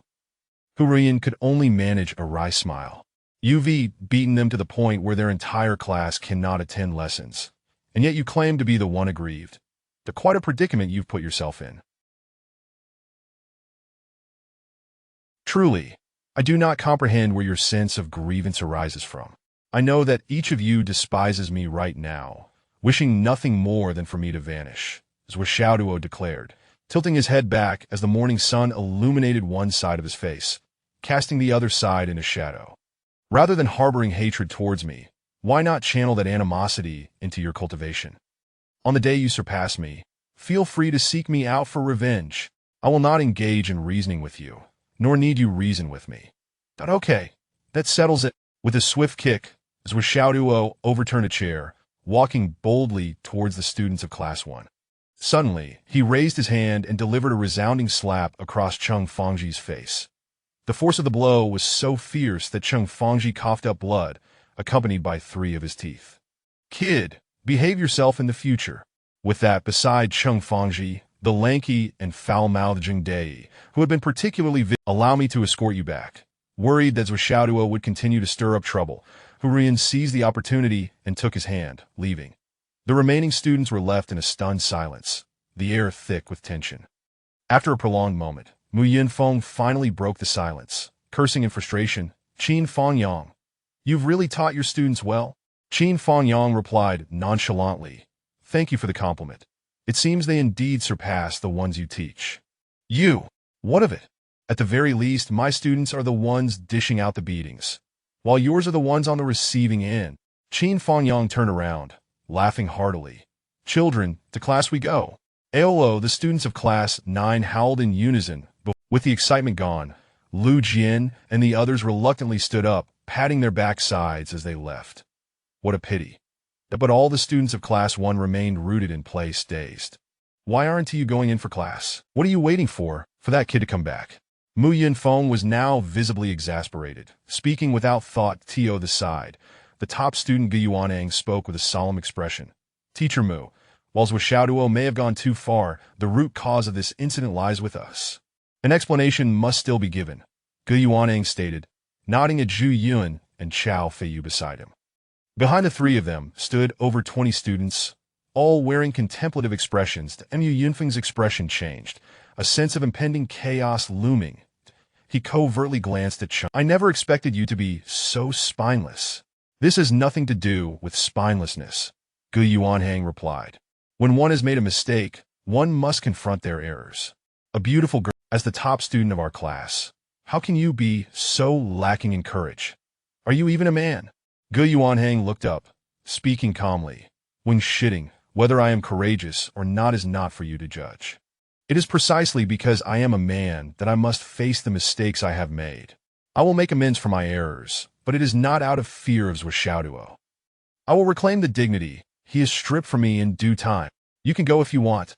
Hu Ruoyan could only manage a wry smile. You've beaten them to the point where their entire class cannot attend lessons, and yet you claim to be the one aggrieved. Quite a predicament you've put yourself in. Truly, I do not comprehend where your sense of grievance arises from. I know that each of you despises me right now, wishing nothing more than for me to vanish. Zuo Xiaoduo declared, tilting his head back as the morning sun illuminated one side of his face, casting the other side into shadow. Rather than harboring hatred towards me, why not channel that animosity into your cultivation? On the day you surpass me, feel free to seek me out for revenge. I will not engage in reasoning with you, nor need you reason with me. But okay, that settles it. With a swift kick, Zuo Xiaoduo overturned a chair, walking boldly towards the students of Class 1. Suddenly, he raised his hand and delivered a resounding slap across Cheng Fengji's face. The force of the blow was so fierce that Cheng Fengji coughed up blood, accompanied by 3 of his teeth. Kid, behave yourself in the future. With that, beside Cheng Fengji, the lanky and foul-mouthed Jing Dai, who had been particularly allow me to escort you back. Worried that Zuo Xiaoduo would continue to stir up trouble, Hurian seized the opportunity and took his hand, leaving. The remaining students were left in a stunned silence, the air thick with tension. After a prolonged moment, Mu Yinfeng finally broke the silence, cursing in frustration, Qin Fangyang, you've really taught your students well? Qin Fangyang replied nonchalantly, thank you for the compliment. It seems they indeed surpass the ones you teach. You, what of it? At the very least, my students are the ones dishing out the beatings, while yours are the ones on the receiving end. Qin Fangyang turned around, laughing heartily. Children, to class we go. Aolo, the students of Class 9 howled in unison. With the excitement gone, Lu Jian and the others reluctantly stood up, patting their backsides as they left. What a pity. But all the students of Class 1 remained rooted in place, dazed. Why aren't you going in for class? What are you waiting for that kid to come back? Mu Yinfeng was now visibly exasperated. Speaking without thought, Tio the side. The top student Gu Yuanang spoke with a solemn expression. Teacher Mu, while Zuo Xiaoduo may have gone too far, the root cause of this incident lies with us. An explanation must still be given, Gu Yuanang stated, nodding at Zhu Yun and Chao Feiyu beside him. Behind the 3 of them stood over 20 students, all wearing contemplative expressions. Mu Yinfeng's expression changed, a sense of impending chaos looming. He covertly glanced at Cheng. I never expected you to be so spineless. This has nothing to do with spinelessness, Gu Yuanhang replied. When one has made a mistake, one must confront their errors. A beautiful girl, as the top student of our class, how can you be so lacking in courage? Are you even a man? Gu Yuanhang looked up, speaking calmly. When shitting, whether I am courageous or not is not for you to judge. It is precisely because I am a man that I must face the mistakes I have made. I will make amends for my errors, but it is not out of fear of Zuo Xiaoduo. I will reclaim the dignity he has stripped from me in due time. You can go if you want.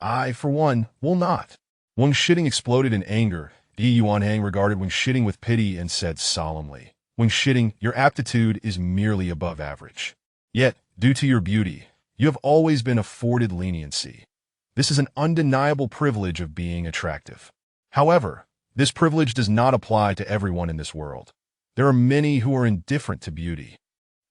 I, for one, will not. Wang Shitting exploded in anger. Gu Yuanhang regarded Wang Shitting with pity and said solemnly, Wang Shitting, your aptitude is merely above average. Yet, due to your beauty, you have always been afforded leniency. This is an undeniable privilege of being attractive. However, this privilege does not apply to everyone in this world. There are many who are indifferent to beauty.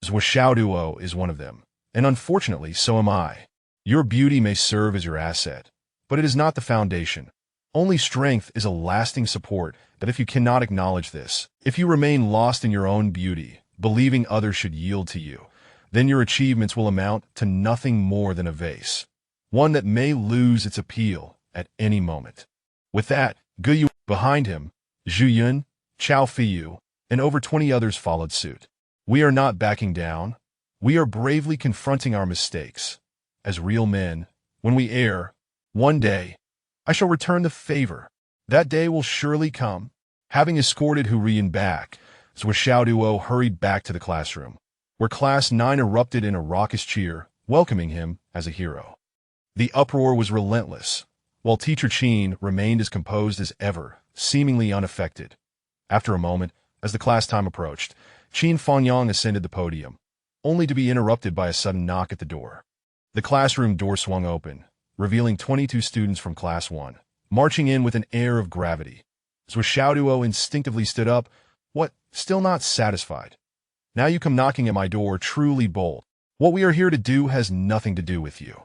Zuo Xiaoduo is one of them, and unfortunately so am I. Your beauty may serve as your asset, but it is not the foundation. Only strength is a lasting support that if you cannot acknowledge this, if you remain lost in your own beauty, believing others should yield to you, then your achievements will amount to nothing more than a vase, one that may lose its appeal at any moment. With that, Gu Yu behind him, Zhu Yun, Chao Feiyu, and over 20 others followed suit. We are not backing down. We are bravely confronting our mistakes. As real men, when we err, one day, I shall return the favor. That day will surely come. Having escorted Hurian back, Zuo Xiaoduo hurried back to the classroom, where Class 9 erupted in a raucous cheer, welcoming him as a hero. The uproar was relentless, while Teacher Qin remained as composed as ever, seemingly unaffected. After a moment, as the class time approached, Qin Fangyang ascended the podium, only to be interrupted by a sudden knock at the door. The classroom door swung open, revealing 22 students from Class 1, marching in with an air of gravity. Zuo Xiaoduo instinctively stood up. What, still not satisfied? Now you come knocking at my door, truly bold. What we are here to do has nothing to do with you.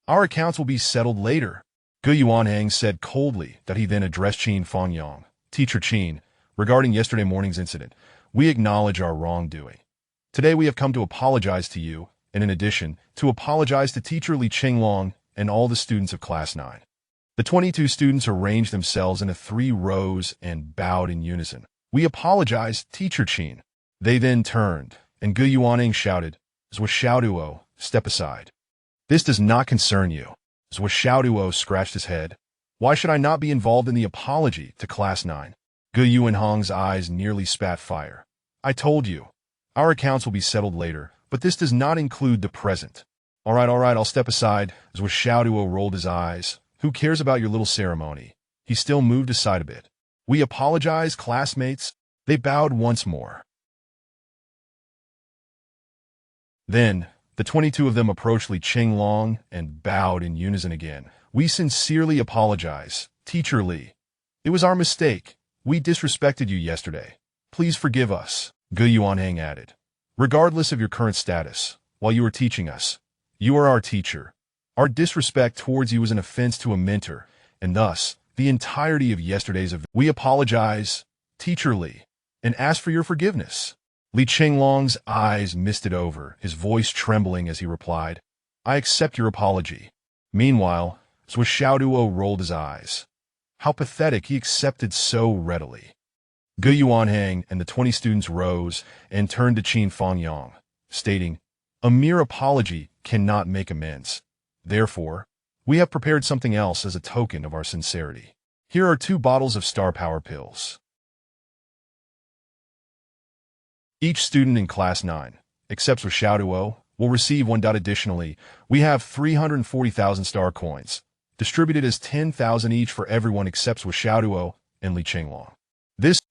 Our accounts will be settled later. Gu Yuanhang said coldly that he then addressed Qin Fangyang. Teacher Qin, regarding yesterday morning's incident, we acknowledge our wrongdoing. Today we have come to apologize to you, and in addition, to apologize to Teacher Li Qinglong and all the students of Class 9. The 22 students arranged themselves into 3 rows and bowed in unison. We apologize, Teacher Qin. They then turned, and Gu Yuanhang shouted, Zuo Xiaoduo, step aside. This does not concern you. Zuo Xiaoduo scratched his head. Why should I not be involved in the apology to Class 9? Gu Yuanhang's eyes nearly spat fire. I told you. Our accounts will be settled later, but this does not include the present. All right, I'll step aside. Zuo Xiaoduo rolled his eyes. Who cares about your little ceremony? He still moved aside a bit. We apologize, classmates. They bowed once more. Then, the 22 of them approached Li Qinglong and bowed in unison again. We sincerely apologize, Teacher Li. It was our mistake. We disrespected you yesterday. Please forgive us, Gu Yuanhang added. Regardless of your current status, while you were teaching us, you are our teacher. Our disrespect towards you was an offense to a mentor, and thus, the entirety of yesterday's event. We apologize, Teacher Li, and ask for your forgiveness. Li Qinglong's eyes misted over, his voice trembling as he replied, I accept your apology. Meanwhile, Zuo Xiaoduo rolled his eyes. How pathetic he accepted so readily. Gu Yuanhang and the 20 students rose and turned to Qin Fangyang, stating, A mere apology cannot make amends. Therefore, we have prepared something else as a token of our sincerity. Here are 2 bottles of star power pills. Each student in Class 9, except for Xiaoduo, will receive 1. Additionally, we have 340,000 star coins, distributed as 10,000 each for everyone except for Xiaoduo and Li Qinglong.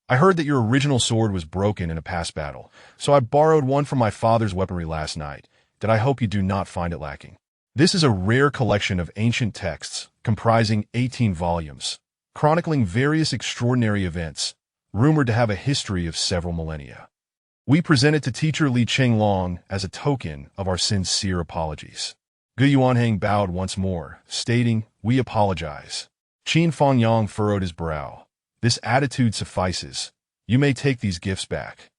I heard that your original sword was broken in a past battle, so I borrowed one from my father's weaponry last night, that I hope you do not find it lacking. This is a rare collection of ancient texts, comprising 18 volumes, chronicling various extraordinary events, rumored to have a history of several millennia. We present it to Teacher Li Qinglong as a token of our sincere apologies. Gu Yuanhang bowed once more, stating, We apologize. Qin Fangyang furrowed his brow. This attitude suffices. You may take these gifts back.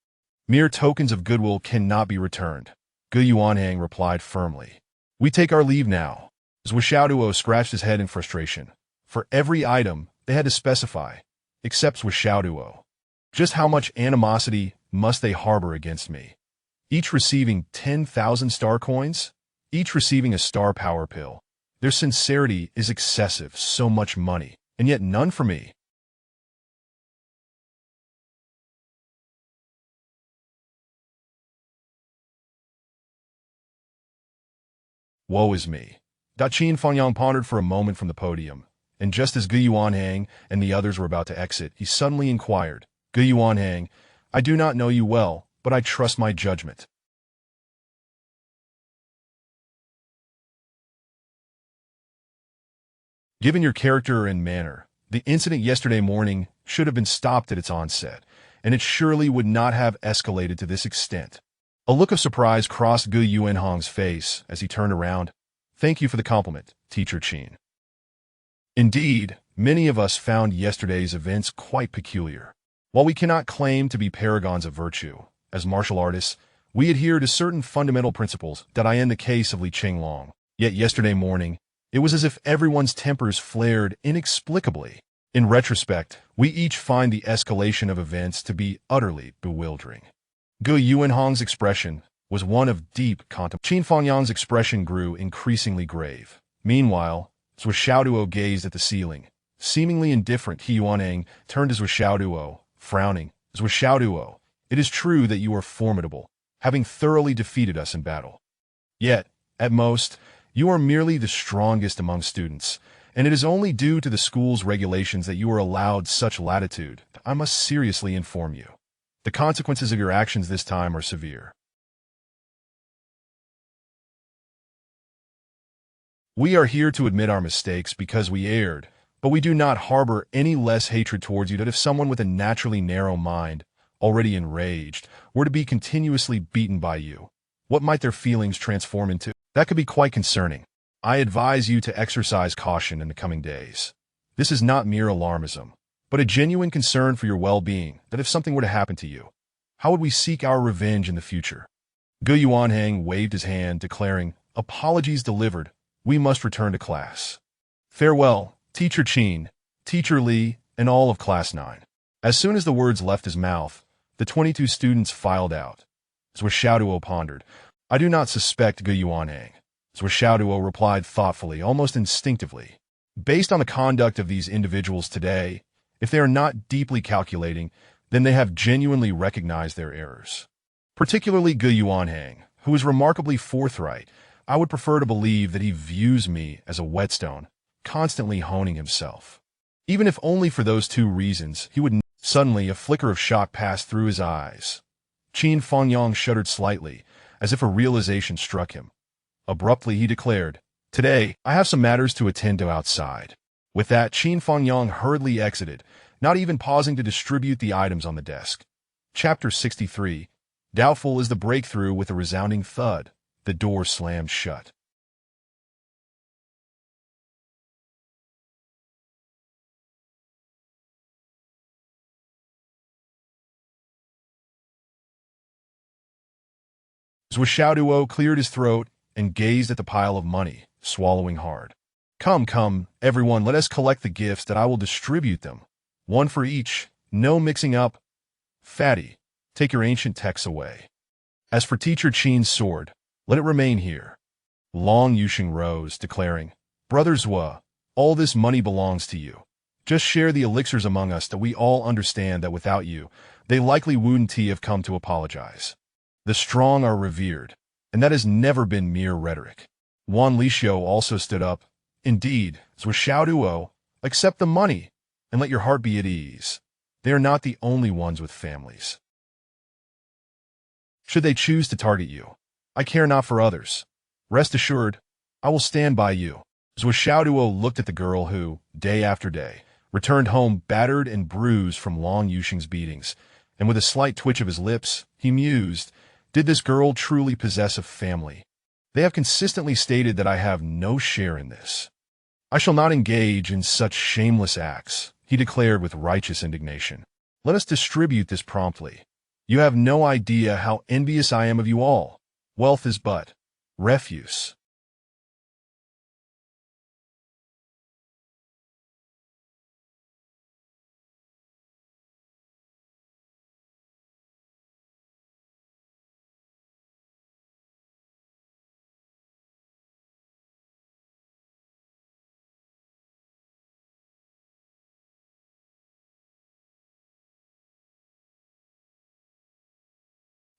Mere tokens of goodwill cannot be returned. Gu Yuanhang replied firmly. We take our leave now. Zuo Xiaoduo scratched his head in frustration. For every item, they had to specify, except Zuo Xiaoduo. Just how much animosity must they harbor against me? Each receiving 10,000 star coins? Each receiving a star power pill. Their sincerity is excessive, so much money, and yet none for me. Woe is me. Qin Fangyang pondered for a moment from the podium, and just as Gu Yuanhang and the others were about to exit, he suddenly inquired, Gu Yuanhang, I do not know you well, but I trust my judgment. Given your character and manner, the incident yesterday morning should have been stopped at its onset, and it surely would not have escalated to this extent. A look of surprise crossed Gu Yuanhang's face as he turned around. Thank you for the compliment, Teacher Qin. Indeed, many of us found yesterday's events quite peculiar. While we cannot claim to be paragons of virtue, as martial artists, we adhere to certain fundamental principles that in the case of Li Qinglong. Yet yesterday morning, it was as if everyone's tempers flared inexplicably. In retrospect, we each find the escalation of events to be utterly bewildering. Gu Yuanhang's expression was one of deep contemplation. Qin Fangyang's expression grew increasingly grave. Meanwhile, Zuo Xiaoduo gazed at the ceiling. Seemingly indifferent, Gu Yuanhang turned to Zuo Xiaoduo, frowning. Zuo Xiaoduo, it is true that you are formidable, having thoroughly defeated us in battle. Yet, at most, you are merely the strongest among students, and it is only due to the school's regulations that you are allowed such latitude. I must seriously inform you. The consequences of your actions this time are severe. We are here to admit our mistakes because we erred, but we do not harbor any less hatred towards you than if someone with a naturally narrow mind, already enraged, were to be continuously beaten by you. What might their feelings transform into? That could be quite concerning. I advise you to exercise caution in the coming days. This is not mere alarmism, but a genuine concern for your well-being that if something were to happen to you, how would we seek our revenge in the future? Ge Yuanhang waved his hand, declaring, "Apologies delivered. We must return to class. Farewell, Teacher Qin, Teacher Li, and all of Class 9. As soon as the words left his mouth, the 22 students filed out. Zuo Xiaoduo pondered. "I do not suspect Ge Yuanhang." Zuo Xiaoduo replied thoughtfully, almost instinctively. "Based on the conduct of these individuals today, if they are not deeply calculating, then they have genuinely recognized their errors. Particularly Ge Yuanhang, who is remarkably forthright. I would prefer to believe that he views me as a whetstone, constantly honing himself. Even if only for those two reasons, he would." Suddenly, a flicker of shock passed through his eyes. Qin Fangyang shuddered slightly, as if a realization struck him. Abruptly, he declared, "Today, I have some matters to attend to outside." With that, Qin Fangyang hurriedly exited, not even pausing to distribute the items on the desk. Chapter 63. Doubtful is the breakthrough. With a resounding thud, the door slammed shut. Zuo Xiaoduo cleared his throat and gazed at the pile of money, swallowing hard. Come, come, everyone, let us collect the gifts that I will distribute them. One for each, no mixing up. Fatty, take your ancient texts away. As for Teacher Qin's sword, let it remain here." Long Yuxing rose, declaring, "Brother Zuo, all this money belongs to you. Just share the elixirs among us that we all understand that without you, they likely wouldn't have come to apologize. The strong are revered, and that has never been mere rhetoric." Wan Lixio also stood up. "Indeed, Zuo Xiaoduo, accept the money, and let your heart be at ease. They are not the only ones with families. Should they choose to target you, I care not for others. Rest assured, I will stand by you." Zuo Xiaoduo looked at the girl who, day after day, returned home battered and bruised from Long Yuxing's beatings, and with a slight twitch of his lips, he mused, "Did this girl truly possess a family? They have consistently stated that I have no share in this. I shall not engage in such shameless acts," he declared with righteous indignation. "Let us distribute this promptly. You have no idea how envious I am of you all. Wealth is but refuse."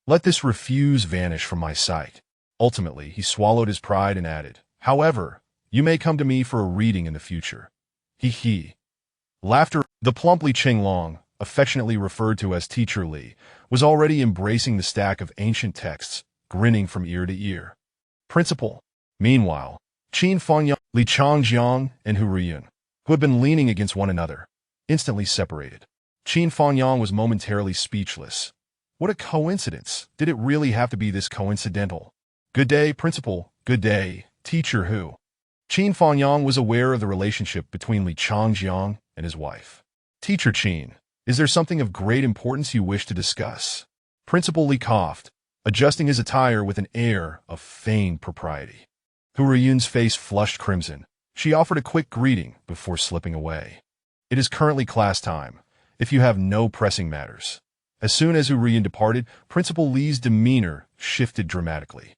Let this refuse vanish from my sight. Ultimately, he swallowed his pride and added, "However, you may come to me for a reading in the future." He. Laughter. The plump Li Qinglong, affectionately referred to as Teacher Li, was already embracing the stack of ancient texts, grinning from ear to ear. Principal. Meanwhile, Qin Fangyang, Li Changjiang, and Hu Riyun, who had been leaning against one another, instantly separated. Qin Fangyang was momentarily speechless. What a coincidence. Did it really have to be this coincidental? "Good day, Principal. Good day, Teacher Hu." Qin Fangyang was aware of the relationship between Li Changjiang and his wife. "Teacher Qin, is there something of great importance you wish to discuss?" Principal Li coughed, adjusting his attire with an air of feigned propriety. Hu Riyun's face flushed crimson. She offered a quick greeting before slipping away. "It is currently class time, if you have no pressing matters." As soon as Hu Riyun departed, Principal Li's demeanor shifted dramatically.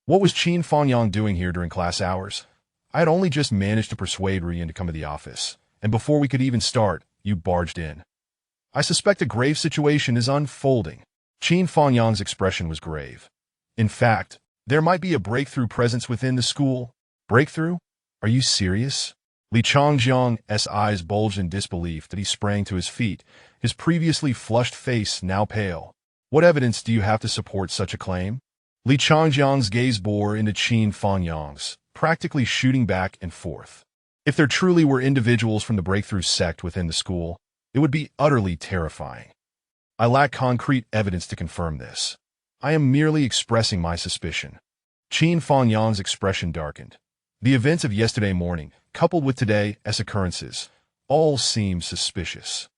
What was Qin Fangyang doing here during class hours? I had only just managed to persuade Riyun to come to the office, and before we could even start, you barged in. I suspect a grave situation is unfolding. Qin Fangyang's expression was grave. In fact, there might be a breakthrough presence within the school. Breakthrough? Are you serious? Li Changjiang's eyes bulged in disbelief that he sprang to his feet, his previously flushed face now pale. What evidence do you have to support such a claim? Li Changjiang's gaze bore into Qin Fangyang's, practically shooting back and forth. If there truly were individuals from the breakthrough sect within the school, it would be utterly terrifying. I lack concrete evidence to confirm this. I am merely expressing my suspicion. Qin Fangyang's expression darkened. The events of yesterday morning, coupled with today's occurrences, all seem suspicious.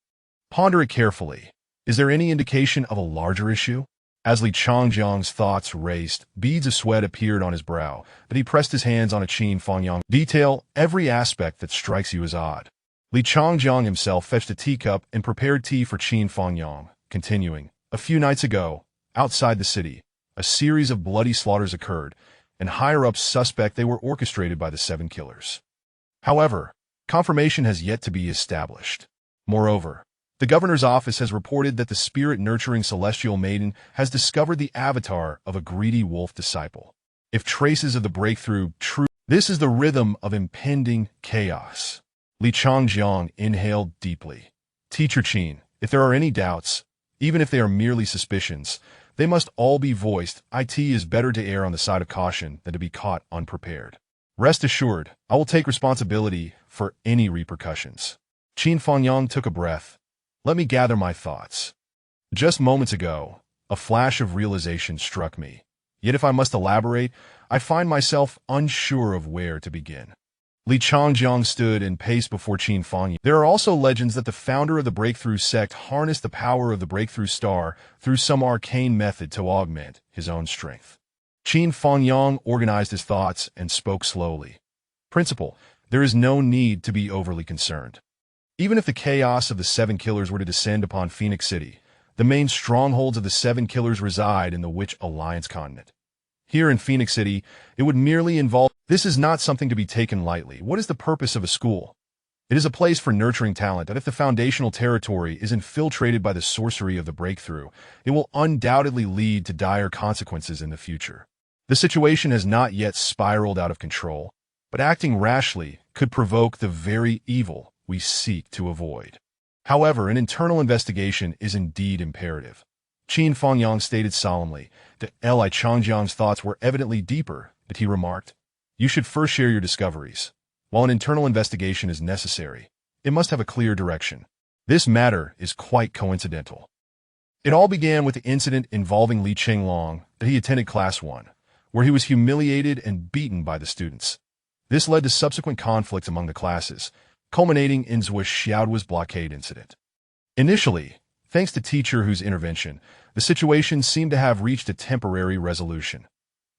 Ponder it carefully. Is there any indication of a larger issue? As Li Changjiang's thoughts raced, beads of sweat appeared on his brow, but he pressed his hands on a Qin Fangyang. Detail every aspect that strikes you as odd. Li Changjiang himself fetched a teacup and prepared tea for Qin Fangyang, continuing, a few nights ago, outside the city, a series of bloody slaughters occurred, and higher-ups suspect they were orchestrated by the 7 killers. However, confirmation has yet to be established. Moreover, the governor's office has reported that the spirit-nurturing celestial maiden has discovered the avatar of a greedy wolf disciple. If traces of the breakthrough true, this is the rhythm of impending chaos. Li Changjiang inhaled deeply. Teacher Qin, if there are any doubts, even if they are merely suspicions, they must all be voiced. It is better to err on the side of caution than to be caught unprepared. Rest assured, I will take responsibility for any repercussions. Qin Fangyang took a breath. Let me gather my thoughts. Just moments ago, a flash of realization struck me. Yet if I must elaborate, I find myself unsure of where to begin. Li Changjiang stood and paced before Qin Fangyang. There are also legends that the founder of the Breakthrough sect harnessed the power of the Breakthrough Star through some arcane method to augment his own strength. Qin Fangyang organized his thoughts and spoke slowly. Principal, there is no need to be overly concerned. Even if the chaos of the 7 killers were to descend upon Phoenix City, the main strongholds of the 7 killers reside in the Witch Alliance continent. Here in Phoenix City, it would merely involve... This is not something to be taken lightly. What is the purpose of a school? It is a place for nurturing talent, and if the foundational territory is infiltrated by the sorcery of the breakthrough, it will undoubtedly lead to dire consequences in the future. The situation has not yet spiraled out of control, but acting rashly could provoke the very evil we seek to avoid. However, an internal investigation is indeed imperative. Qin Fangyang stated solemnly that Li Changjiang's thoughts were evidently deeper, but he remarked, you should first share your discoveries. While an internal investigation is necessary, it must have a clear direction. This matter is quite coincidental. It all began with the incident involving Li Qinglong that he attended Class 1, where he was humiliated and beaten by the students. This led to subsequent conflicts among the classes, culminating in Zuo Xiaoduo's blockade incident. Initially, thanks to Teacher Hu's intervention, the situation seemed to have reached a temporary resolution.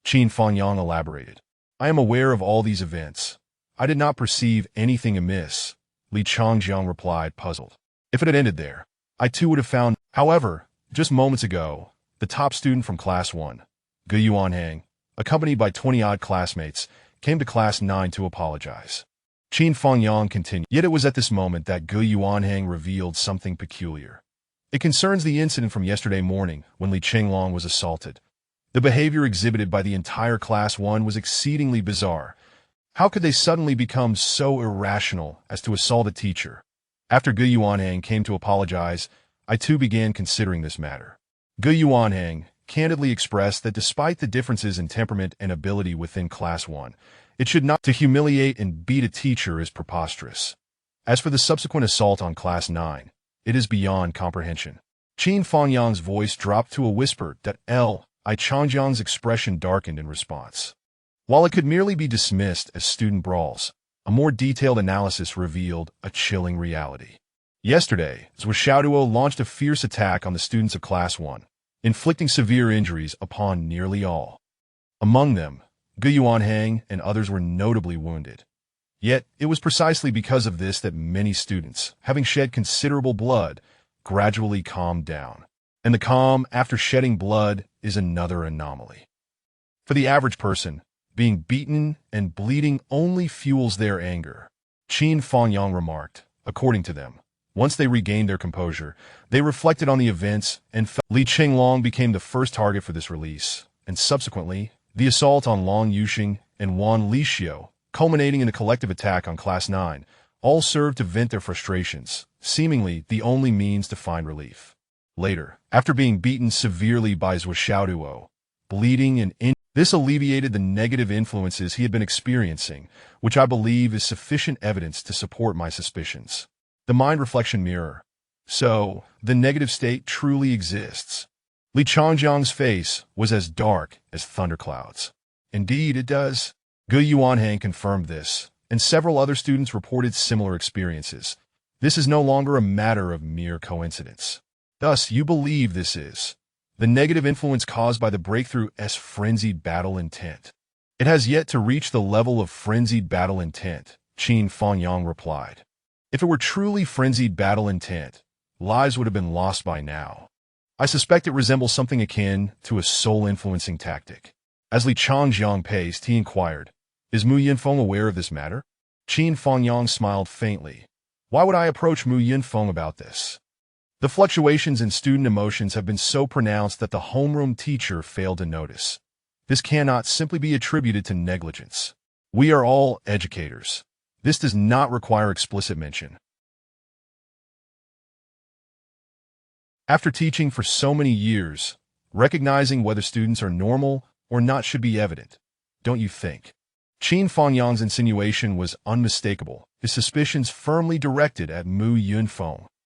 Qin Fangyang elaborated. I am aware of all these events. I did not perceive anything amiss, Li Changjiang replied, puzzled. If it had ended there, I too would have found... However, just moments ago, the top student from Class 1, Gu Yuanhang, accompanied by 20-odd classmates, came to Class 9 to apologize. Qin Fangyang continued. Yet it was at this moment that Gu Yuanhang revealed something peculiar. It concerns the incident from yesterday morning when Li Qinglong was assaulted. The behavior exhibited by the entire Class 1 was exceedingly bizarre. How could they suddenly become so irrational as to assault a teacher? After Gu Yuanhang came to apologize, I too began considering this matter. Gu Yuanhang candidly expressed that despite the differences in temperament and ability within Class 1, it should not to humiliate and beat a teacher is preposterous. As for the subsequent assault on Class 9, it is beyond comprehension. Qin Fangyang's voice dropped to a whisper that Li Changjiang's expression darkened in response. While it could merely be dismissed as student brawls, a more detailed analysis revealed a chilling reality. Yesterday, Zuo Xiaoduo launched a fierce attack on the students of Class 1, inflicting severe injuries upon nearly all. Among them, Gu Yuanhang and others were notably wounded. Yet, it was precisely because of this that many students, having shed considerable blood, gradually calmed down. And the calm after shedding blood is another anomaly. For the average person, being beaten and bleeding only fuels their anger. Qin Fangyang remarked, according to them, once they regained their composure, they reflected on the events and Li Qinglong became the first target for this release, and subsequently, the assault on Long Yuxing and Wan Lixiu, culminating in a collective attack on Class 9, all served to vent their frustrations, seemingly the only means to find relief. Later, after being beaten severely by Zuo Xiaoduo, bleeding and this alleviated the negative influences he had been experiencing, which I believe is sufficient evidence to support my suspicions. The mind reflection mirror. So, the negative state truly exists. Li Changjiang's face was as dark as thunderclouds. Indeed, it does. Gu Yuanhang confirmed this, and several other students reported similar experiences. This is no longer a matter of mere coincidence. Thus, you believe this is the negative influence caused by the breakthrough's frenzied battle intent. It has yet to reach the level of frenzied battle intent, Qin Fangyang replied. If it were truly frenzied battle intent, lives would have been lost by now. I suspect it resembles something akin to a soul-influencing tactic. As Li Changjiang paced, he inquired, "Is Mu Yinfeng aware of this matter?" Qin Fangyang smiled faintly. "Why would I approach Mu Yinfeng about this?" The fluctuations in student emotions have been so pronounced that the homeroom teacher failed to notice. This cannot simply be attributed to negligence. We are all educators. This does not require explicit mention. After teaching for so many years, recognizing whether students are normal or not should be evident, don't you think? Qin Fangyang's insinuation was unmistakable, his suspicions firmly directed at Mu Yunfeng.